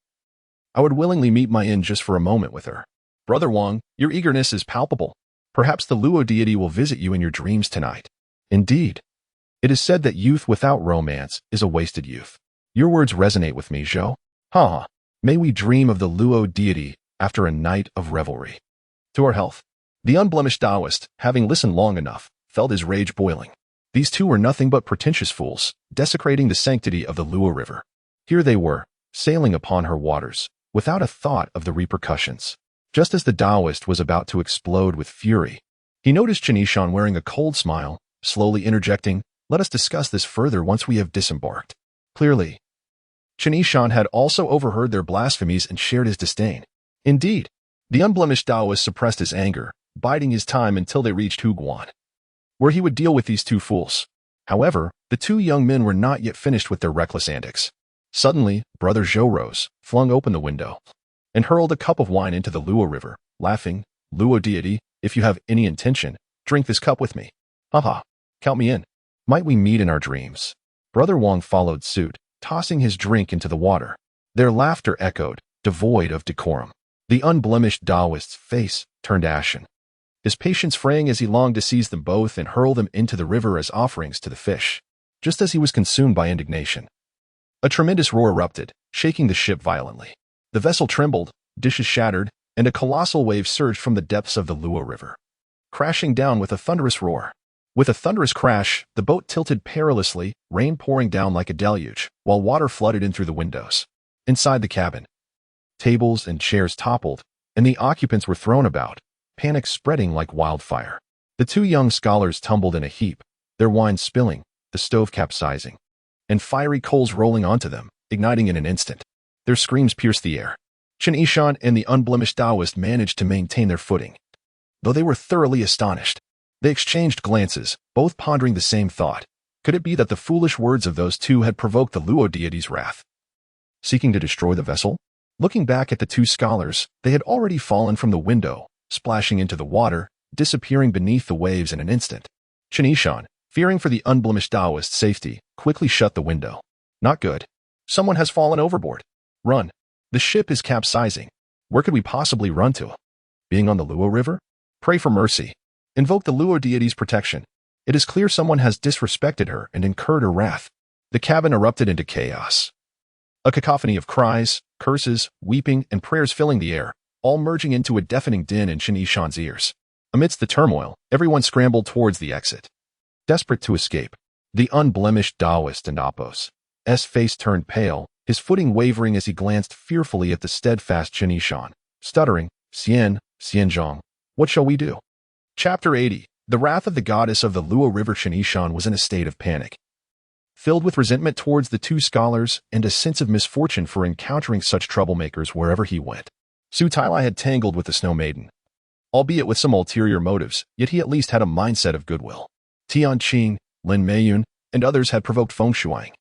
I would willingly meet my end just for a moment with her. Brother Wang, your eagerness is palpable. Perhaps the Luo deity will visit you in your dreams tonight. Indeed. It is said that youth without romance is a wasted youth. Your words resonate with me, Zhou. Haha, may we dream of the Luo deity after a night of revelry. To our health. The unblemished Taoist, having listened long enough, felt his rage boiling. These 2 were nothing but pretentious fools, desecrating the sanctity of the Luo River. Here they were, sailing upon her waters, without a thought of the repercussions. Just as the Taoist was about to explode with fury, he noticed Chen Yishan wearing a cold smile, slowly interjecting, "Let us discuss this further once we have disembarked." Clearly, Chen Yishan had also overheard their blasphemies and shared his disdain. Indeed, the unblemished Taoist suppressed his anger, biding his time until they reached Huguan, where he would deal with these two fools. However, the two young men were not yet finished with their reckless antics. Suddenly, Brother Zhou rose, flung open the window, and hurled a cup of wine into the Luo River, laughing, "Luo deity, if you have any intention, drink this cup with me. Haha, count me in. Might we meet in our dreams?" Brother Wang followed suit, tossing his drink into the water. Their laughter echoed, devoid of decorum. The unblemished Taoist's face turned ashen, his patience fraying as he longed to seize them both and hurl them into the river as offerings to the fish. Just as he was consumed by indignation, a tremendous roar erupted, shaking the ship violently. The vessel trembled, dishes shattered, and a colossal wave surged from the depths of the Luo River, crashing down with a thunderous roar. With a thunderous crash, the boat tilted perilously, rain pouring down like a deluge, while water flooded in through the windows. Inside the cabin, tables and chairs toppled, and the occupants were thrown about, panic spreading like wildfire. The two young scholars tumbled in a heap, their wine spilling, the stove capsizing, and fiery coals rolling onto them, igniting in an instant. Their screams pierced the air. Chen Yishan and the unblemished Taoist managed to maintain their footing, though they were thoroughly astonished. They exchanged glances, both pondering the same thought. Could it be that the foolish words of those two had provoked the Luo deity's wrath, seeking to destroy the vessel? Looking back at the two scholars, they had already fallen from the window, splashing into the water, disappearing beneath the waves in an instant. Chen Yishan, fearing for the unblemished Taoist's safety, quickly shut the window. Not good. Someone has fallen overboard. Run. The ship is capsizing. Where could we possibly run to? Being on the Luo River? Pray for mercy. Invoke the Luo deity's protection. It is clear someone has disrespected her and incurred her wrath. The cabin erupted into chaos. A cacophony of cries, curses, weeping, and prayers filling the air, all merging into a deafening din in Chen Yishan's ears. Amidst the turmoil, everyone scrambled towards the exit, desperate to escape. The unblemished Taoist and Apos' face turned pale, his footing wavering as he glanced fearfully at the steadfast Chen Yishan, stuttering, Xianzhong, what shall we do?" Chapter 80. The wrath of the goddess of the Luo River. Chen Yishan was in a state of panic, filled with resentment towards the two scholars and a sense of misfortune for encountering such troublemakers wherever he went. Su Tailai had tangled with the Snow Maiden, albeit with some ulterior motives, yet he at least had a mindset of goodwill. Tian Qing, Lin Meiyun, and others had provoked Feng Shuang,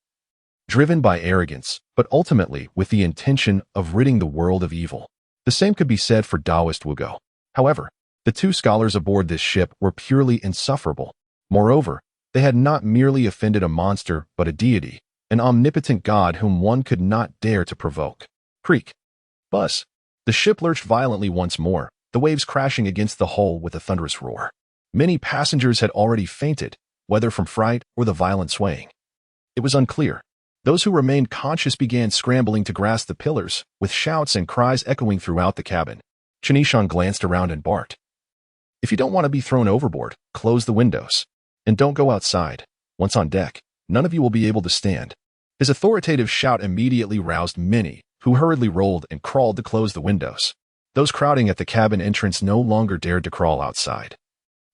driven by arrogance, but ultimately with the intention of ridding the world of evil. The same could be said for Taoist Wugo. However, the two scholars aboard this ship were purely insufferable. Moreover, they had not merely offended a monster but a deity, an omnipotent god whom one could not dare to provoke. Creak. Buzz. The ship lurched violently once more, the waves crashing against the hull with a thunderous roar. Many passengers had already fainted, whether from fright or the violent swaying. It was unclear. Those who remained conscious began scrambling to grasp the pillars, with shouts and cries echoing throughout the cabin. Chen Yishan glanced around and barked, "If you don't want to be thrown overboard, close the windows. And don't go outside. Once on deck, none of you will be able to stand." His authoritative shout immediately roused many, who hurriedly rolled and crawled to close the windows. Those crowding at the cabin entrance no longer dared to crawl outside,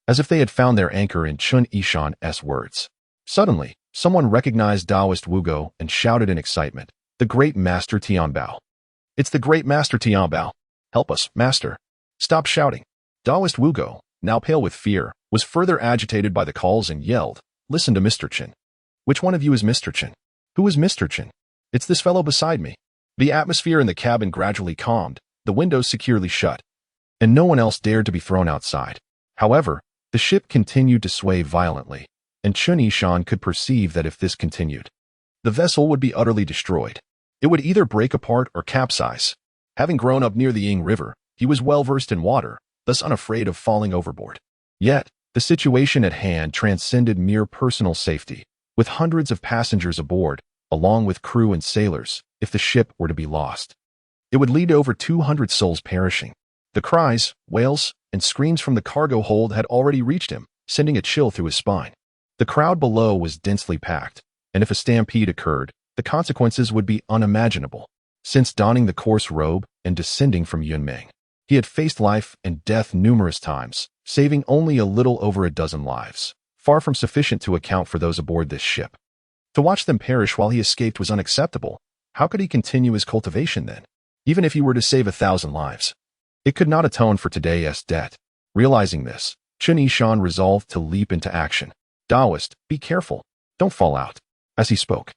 as if they had found their anchor in Chen Yishan's words. Suddenly, someone recognized Taoist Wugo and shouted in excitement, "The Great Master Tianbao! It's the Great Master Tianbao! Help us, Master!" Stop shouting. Taoist Wugo, now pale with fear, was further agitated by the calls and yelled, "Listen to Mr. Chen. Which one of you is Mr. Chen? Who is Mr. Chen? It's this fellow beside me." The atmosphere in the cabin gradually calmed, the windows securely shut, and no one else dared to be thrown outside. However, the ship continued to sway violently, and Chen Yishan could perceive that if this continued, the vessel would be utterly destroyed. It would either break apart or capsize. Having grown up near the Ying River, he was well versed in water, thus unafraid of falling overboard. Yet, the situation at hand transcended mere personal safety. With hundreds of passengers aboard, along with crew and sailors, if the ship were to be lost, it would lead to over 200 souls perishing. The cries, wails, and screams from the cargo hold had already reached him, sending a chill through his spine. The crowd below was densely packed, and if a stampede occurred, the consequences would be unimaginable. Since donning the coarse robe and descending from Yunmeng, he had faced life and death numerous times, saving only a little over a dozen lives, far from sufficient to account for those aboard this ship. To watch them perish while he escaped was unacceptable. How could he continue his cultivation then? even if he were to save 1,000 lives. It could not atone for today's debt. Realizing this, Chen Yishan resolved to leap into action. Taoist, be careful. Don't fall out. As he spoke,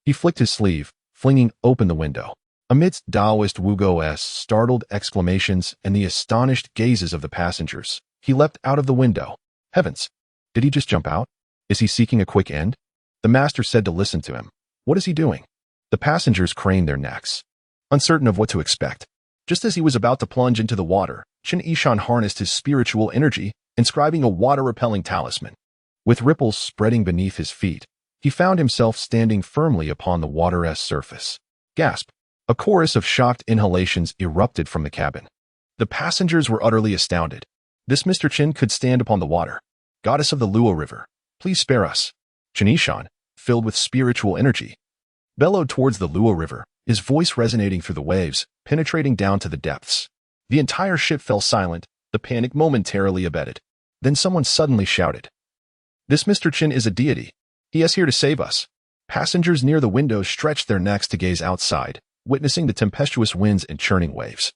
he flicked his sleeve, flinging open the window. Amidst Taoist Wugo's startled exclamations and the astonished gazes of the passengers, he leapt out of the window. Heavens! Did he just jump out? Is he seeking a quick end? The master said to listen to him. What is he doing? The passengers craned their necks, uncertain of what to expect. Just as he was about to plunge into the water, Chen Yishan harnessed his spiritual energy, inscribing a water-repelling talisman. With ripples spreading beneath his feet, he found himself standing firmly upon the water's surface. Gasp! A chorus of shocked inhalations erupted from the cabin. The passengers were utterly astounded. This Mr. Chen could stand upon the water. Goddess of the Luo River, please spare us. Chen Yishan, filled with spiritual energy, bellowed towards the Luo River, his voice resonating through the waves, penetrating down to the depths. The entire ship fell silent, the panic momentarily abated. Then someone suddenly shouted, "This Mr. Chen is a deity. He is here to save us." Passengers near the window stretched their necks to gaze outside, witnessing the tempestuous winds and churning waves.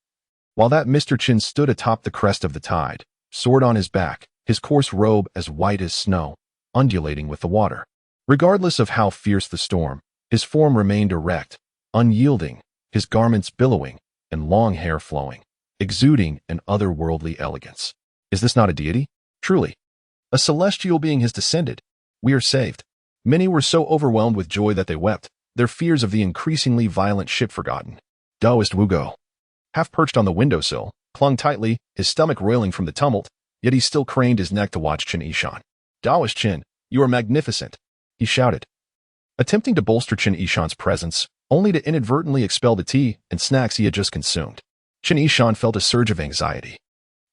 While that Mr. Chen stood atop the crest of the tide, sword on his back, his coarse robe as white as snow, undulating with the water. Regardless of how fierce the storm, his form remained erect, unyielding, his garments billowing, and long hair flowing, exuding an otherworldly elegance. Is this not a deity? Truly. A celestial being has descended. We are saved. Many were so overwhelmed with joy that they wept, their fears of the increasingly violent ship forgotten. Taoist Wugo, half perched on the windowsill, clung tightly, his stomach roiling from the tumult, yet he still craned his neck to watch Chen Yishan. "Taoist Chen, you are magnificent," he shouted, attempting to bolster Chen Yishan's presence, only to inadvertently expel the tea and snacks he had just consumed. Chen Yishan felt a surge of anxiety.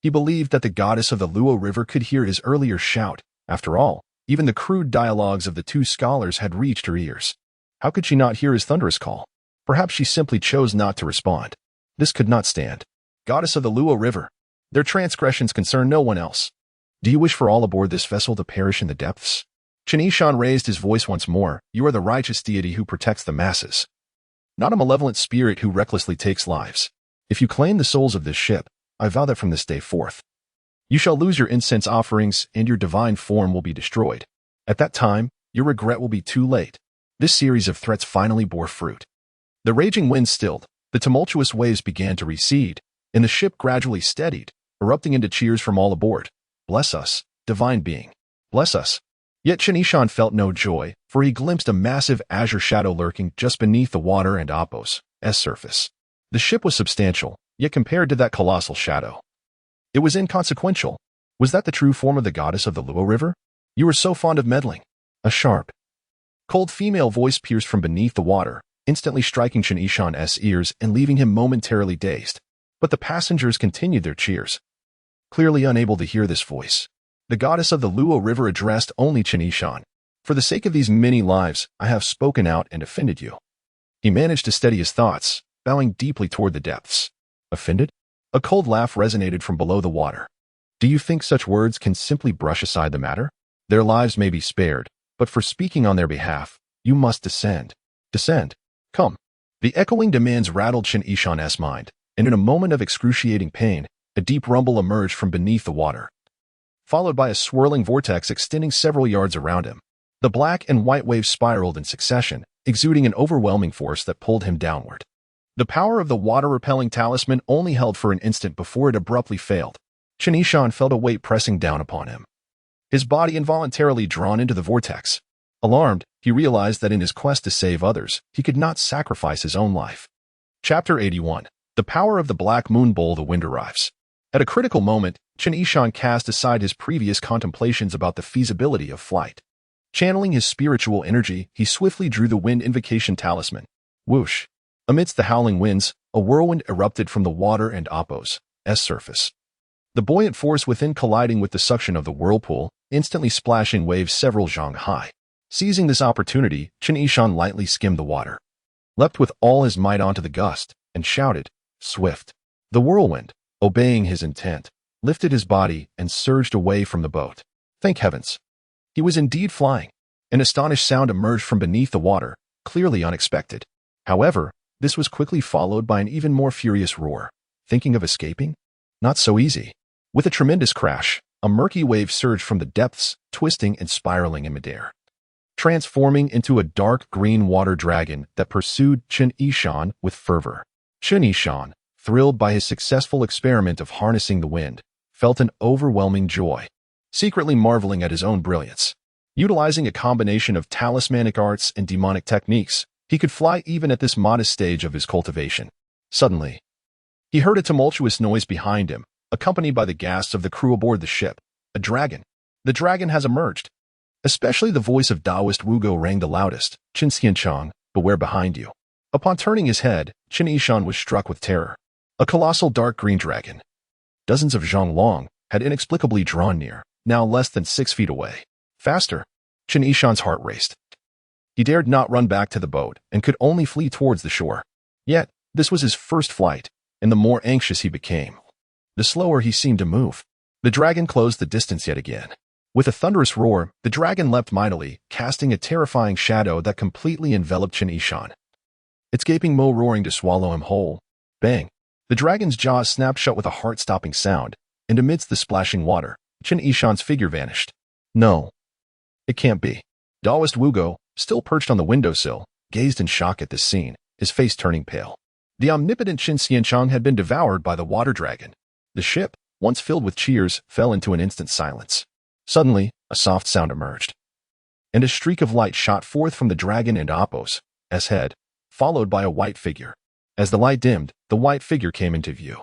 He believed that the goddess of the Luo River could hear his earlier shout. After all, even the crude dialogues of the two scholars had reached her ears. How could she not hear his thunderous call? Perhaps she simply chose not to respond. This could not stand. Goddess of the Luo River, their transgressions concern no one else. Do you wish for all aboard this vessel to perish in the depths? Chen Yishan raised his voice once more. You are the righteous deity who protects the masses, not a malevolent spirit who recklessly takes lives. If you claim the souls of this ship, I vow that from this day forth, you shall lose your incense offerings and your divine form will be destroyed. At that time, your regret will be too late. This series of threats finally bore fruit. The raging wind stilled, the tumultuous waves began to recede, and the ship gradually steadied, erupting into cheers from all aboard. Bless us, divine being. Bless us. Yet Chen Yishan felt no joy, for he glimpsed a massive azure shadow lurking just beneath the water and Apos' surface. The ship was substantial, yet compared to that colossal shadow, it was inconsequential. Was that the true form of the goddess of the Luo River? You were so fond of meddling. A sharp, cold female voice pierced from beneath the water, instantly striking Chen Yishan's ears and leaving him momentarily dazed. But the passengers continued their cheers, clearly unable to hear this voice. The goddess of the Luo River addressed only Chen Yishan. For the sake of these many lives, I have spoken out and offended you. He managed to steady his thoughts, bowing deeply toward the depths. Offended? A cold laugh resonated from below the water. Do you think such words can simply brush aside the matter? Their lives may be spared, but for speaking on their behalf, you must descend. Descend. Come. The echoing demands rattled Chen Yishan's mind, and in a moment of excruciating pain, a deep rumble emerged from beneath the water, followed by a swirling vortex extending several yards around him. The black and white waves spiraled in succession, exuding an overwhelming force that pulled him downward. The power of the water-repelling talisman only held for an instant before it abruptly failed. Chen Yishan felt a weight pressing down upon him, his body involuntarily drawn into the vortex. Alarmed, he realized that in his quest to save others, he could not sacrifice his own life. Chapter 81. The Power of the Black Moon Bowl. The wind arrives. At a critical moment, Chen Yishan cast aside his previous contemplations about the feasibility of flight. Channeling his spiritual energy, he swiftly drew the wind invocation talisman. Whoosh! Amidst the howling winds, a whirlwind erupted from the water and Apos' surface. The buoyant force within colliding with the suction of the whirlpool, instantly splashing waves several zhang high. Seizing this opportunity, Chen Yishan lightly skimmed the water, leapt with all his might onto the gust, and shouted, "Swift!" The whirlwind, obeying his intent, lifted his body and surged away from the boat. Thank heavens! He was indeed flying. An astonished sound emerged from beneath the water, clearly unexpected. However, This was quickly followed by an even more furious roar. Thinking of escaping? Not so easy. With a tremendous crash, a murky wave surged from the depths, twisting and spiraling in midair, transforming into a dark green water dragon that pursued Chen Yishan with fervor. Chen Yishan, thrilled by his successful experiment of harnessing the wind, felt an overwhelming joy, secretly marveling at his own brilliance. Utilizing a combination of talismanic arts and demonic techniques, he could fly even at this modest stage of his cultivation. Suddenly, he heard a tumultuous noise behind him, accompanied by the gasps of the crew aboard the ship. A dragon. The dragon has emerged. Especially the voice of Taoist Wugo rang the loudest. Chen Yishan, beware behind you. Upon turning his head, Chen Yishan was struck with terror. A colossal dark green dragon, dozens of zhang long, had inexplicably drawn near, now less than 6 feet away. Faster! Chen Yishan's heart raced. He dared not run back to the boat and could only flee towards the shore. Yet, this was his first flight, and the more anxious he became, the slower he seemed to move. The dragon closed the distance yet again. With a thunderous roar, the dragon leapt mightily, casting a terrifying shadow that completely enveloped Chen Yishan, its gaping maw roaring to swallow him whole. Bang! The dragon's jaws snapped shut with a heart-stopping sound, and amidst the splashing water, Chen Yishan's figure vanished. No. It can't be. Taoist Wugo, still perched on the windowsill, gazed in shock at this scene, his face turning pale. The omnipotent Chen Yishan had been devoured by the water dragon. The ship, once filled with cheers, fell into an instant silence. Suddenly, a soft sound emerged, and a streak of light shot forth from the dragon and Apos' head, followed by a white figure. As the light dimmed, the white figure came into view,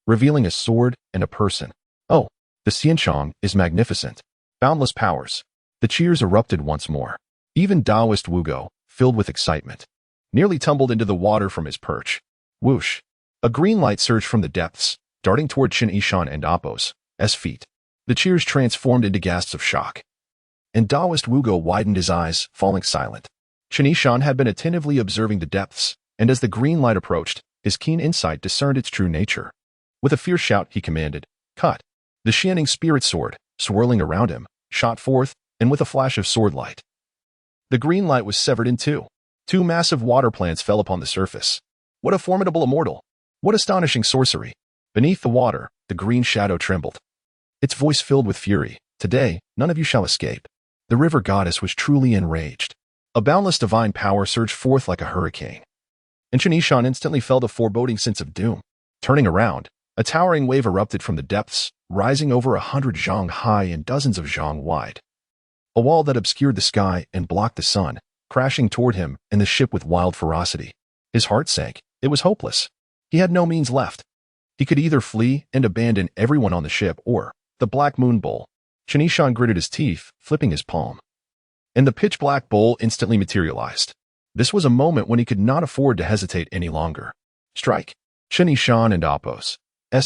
revealing a sword and a person. Oh, the Xianchong is magnificent. Boundless powers. The cheers erupted once more. Even Taoist Wugo, filled with excitement, nearly tumbled into the water from his perch. Whoosh! A green light surged from the depths, darting toward Chen Yishan and Apos' feet. The cheers transformed into gasps of shock, and Taoist Wugo widened his eyes, falling silent. Chen Yishan had been attentively observing the depths, and as the green light approached, his keen insight discerned its true nature. With a fierce shout, he commanded, "Cut!" The shining spirit sword, swirling around him, shot forth, and with a flash of sword light, the green light was severed in two. 2 massive water plants fell upon the surface. What a formidable immortal! What astonishing sorcery! Beneath the water, the green shadow trembled, its voice filled with fury. Today, none of you shall escape. The river goddess was truly enraged. A boundless divine power surged forth like a hurricane, and Chen Yishan instantly felt a foreboding sense of doom. Turning around, a towering wave erupted from the depths, rising over 100 zhang high and dozens of zhang wide. A wall that obscured the sky and blocked the sun, crashing toward him and the ship with wild ferocity. His heart sank. It was hopeless. He had no means left. He could either flee and abandon everyone on the ship or the Black Moon Bowl. Chen Yishan gritted his teeth, flipping his palm, and the pitch-black bowl instantly materialized. This was a moment when he could not afford to hesitate any longer. Strike! Chen Yishan and Apos'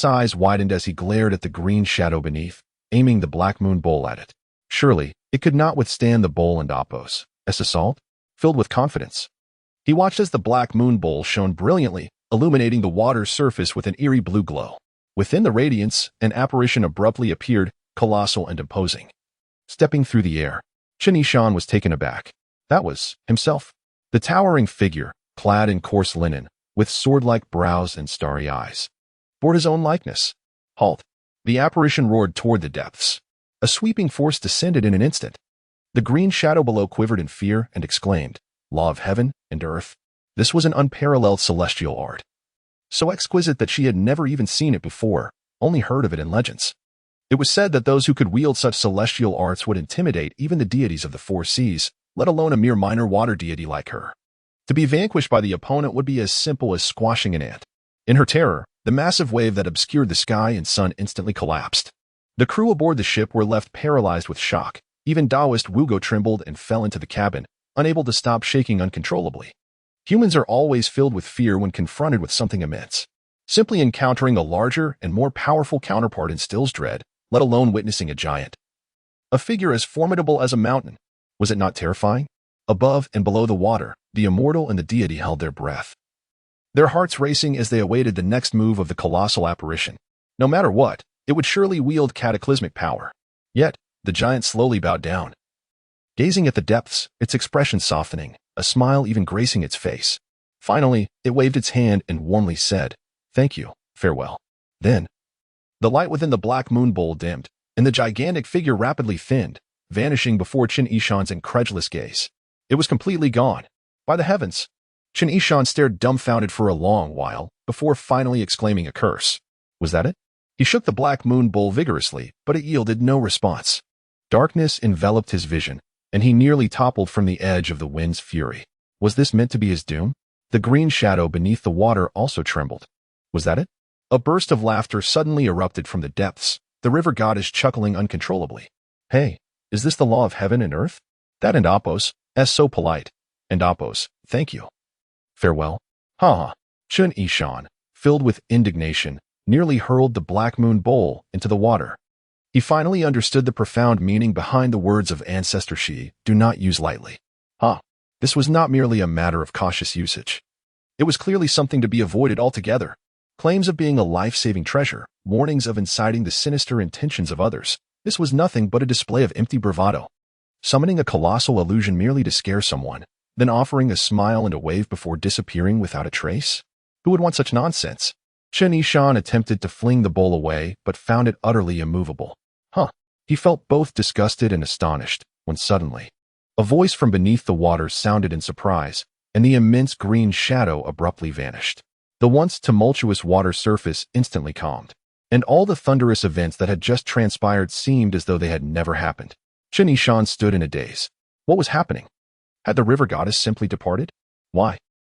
eyes widened as he glared at the green shadow beneath, aiming the Black Moon Bowl at it. Surely, it could not withstand the bowl and Apos' assault. Filled with confidence, he watched as the Black Moon Bowl shone brilliantly, illuminating the water's surface with an eerie blue glow. Within the radiance, an apparition abruptly appeared, colossal and imposing. Stepping through the air, Chen Yishan was taken aback. That was himself. The towering figure, clad in coarse linen, with sword-like brows and starry eyes, bore his own likeness. Halt! The apparition roared toward the depths. A sweeping force descended in an instant. The green shadow below quivered in fear and exclaimed, "Law of heaven and earth." This was an unparalleled celestial art, so exquisite that she had never even seen it before, only heard of it in legends. It was said that those who could wield such celestial arts would intimidate even the deities of the 4 seas, let alone a mere minor water deity like her. To be vanquished by the opponent would be as simple as squashing an ant. In her terror, the massive wave that obscured the sky and sun instantly collapsed. The crew aboard the ship were left paralyzed with shock. Even Taoist Wugo trembled and fell into the cabin, unable to stop shaking uncontrollably. Humans are always filled with fear when confronted with something immense. Simply encountering a larger and more powerful counterpart instills dread, let alone witnessing a giant. A figure as formidable as a mountain. Was it not terrifying? Above and below the water, the immortal and the deity held their breath, their hearts racing as they awaited the next move of the colossal apparition. No matter what, it would surely wield cataclysmic power. Yet, the giant slowly bowed down, gazing at the depths, its expression softening, a smile even gracing its face. Finally, it waved its hand and warmly said, "Thank you, farewell." Then, the light within the black moon bowl dimmed, and the gigantic figure rapidly thinned, vanishing before Chen Yishan's incredulous gaze. It was completely gone. By the heavens! Chen Yishan stared dumbfounded for a long while, before finally exclaiming a curse. Was that it? He shook the black moon bowl vigorously, but it yielded no response. Darkness enveloped his vision, and he nearly toppled from the edge of the wind's fury. Was this meant to be his doom? The green shadow beneath the water also trembled. Was that it? A burst of laughter suddenly erupted from the depths, the river goddess chuckling uncontrollably. Hey, is this the law of heaven and earth? That and Apos, as so polite. And Apos, thank you. Farewell. Ha! Chen Yishan, filled with indignation, nearly hurled the black moon bowl into the water. He finally understood the profound meaning behind the words of Ancestor Shi, do not use lightly. This was not merely a matter of cautious usage. It was clearly something to be avoided altogether. Claims of being a life-saving treasure, warnings of inciting the sinister intentions of others. This was nothing but a display of empty bravado. Summoning a colossal illusion merely to scare someone, then offering a smile and a wave before disappearing without a trace? Who would want such nonsense? Chen Yishan attempted to fling the bowl away, but found it utterly immovable. He felt both disgusted and astonished, when suddenly, a voice from beneath the water sounded in surprise, and the immense green shadow abruptly vanished. The once tumultuous water surface instantly calmed, and all the thunderous events that had just transpired seemed as though they had never happened. Chen Yishan stood in a daze. What was happening? Had the river goddess simply departed? Why?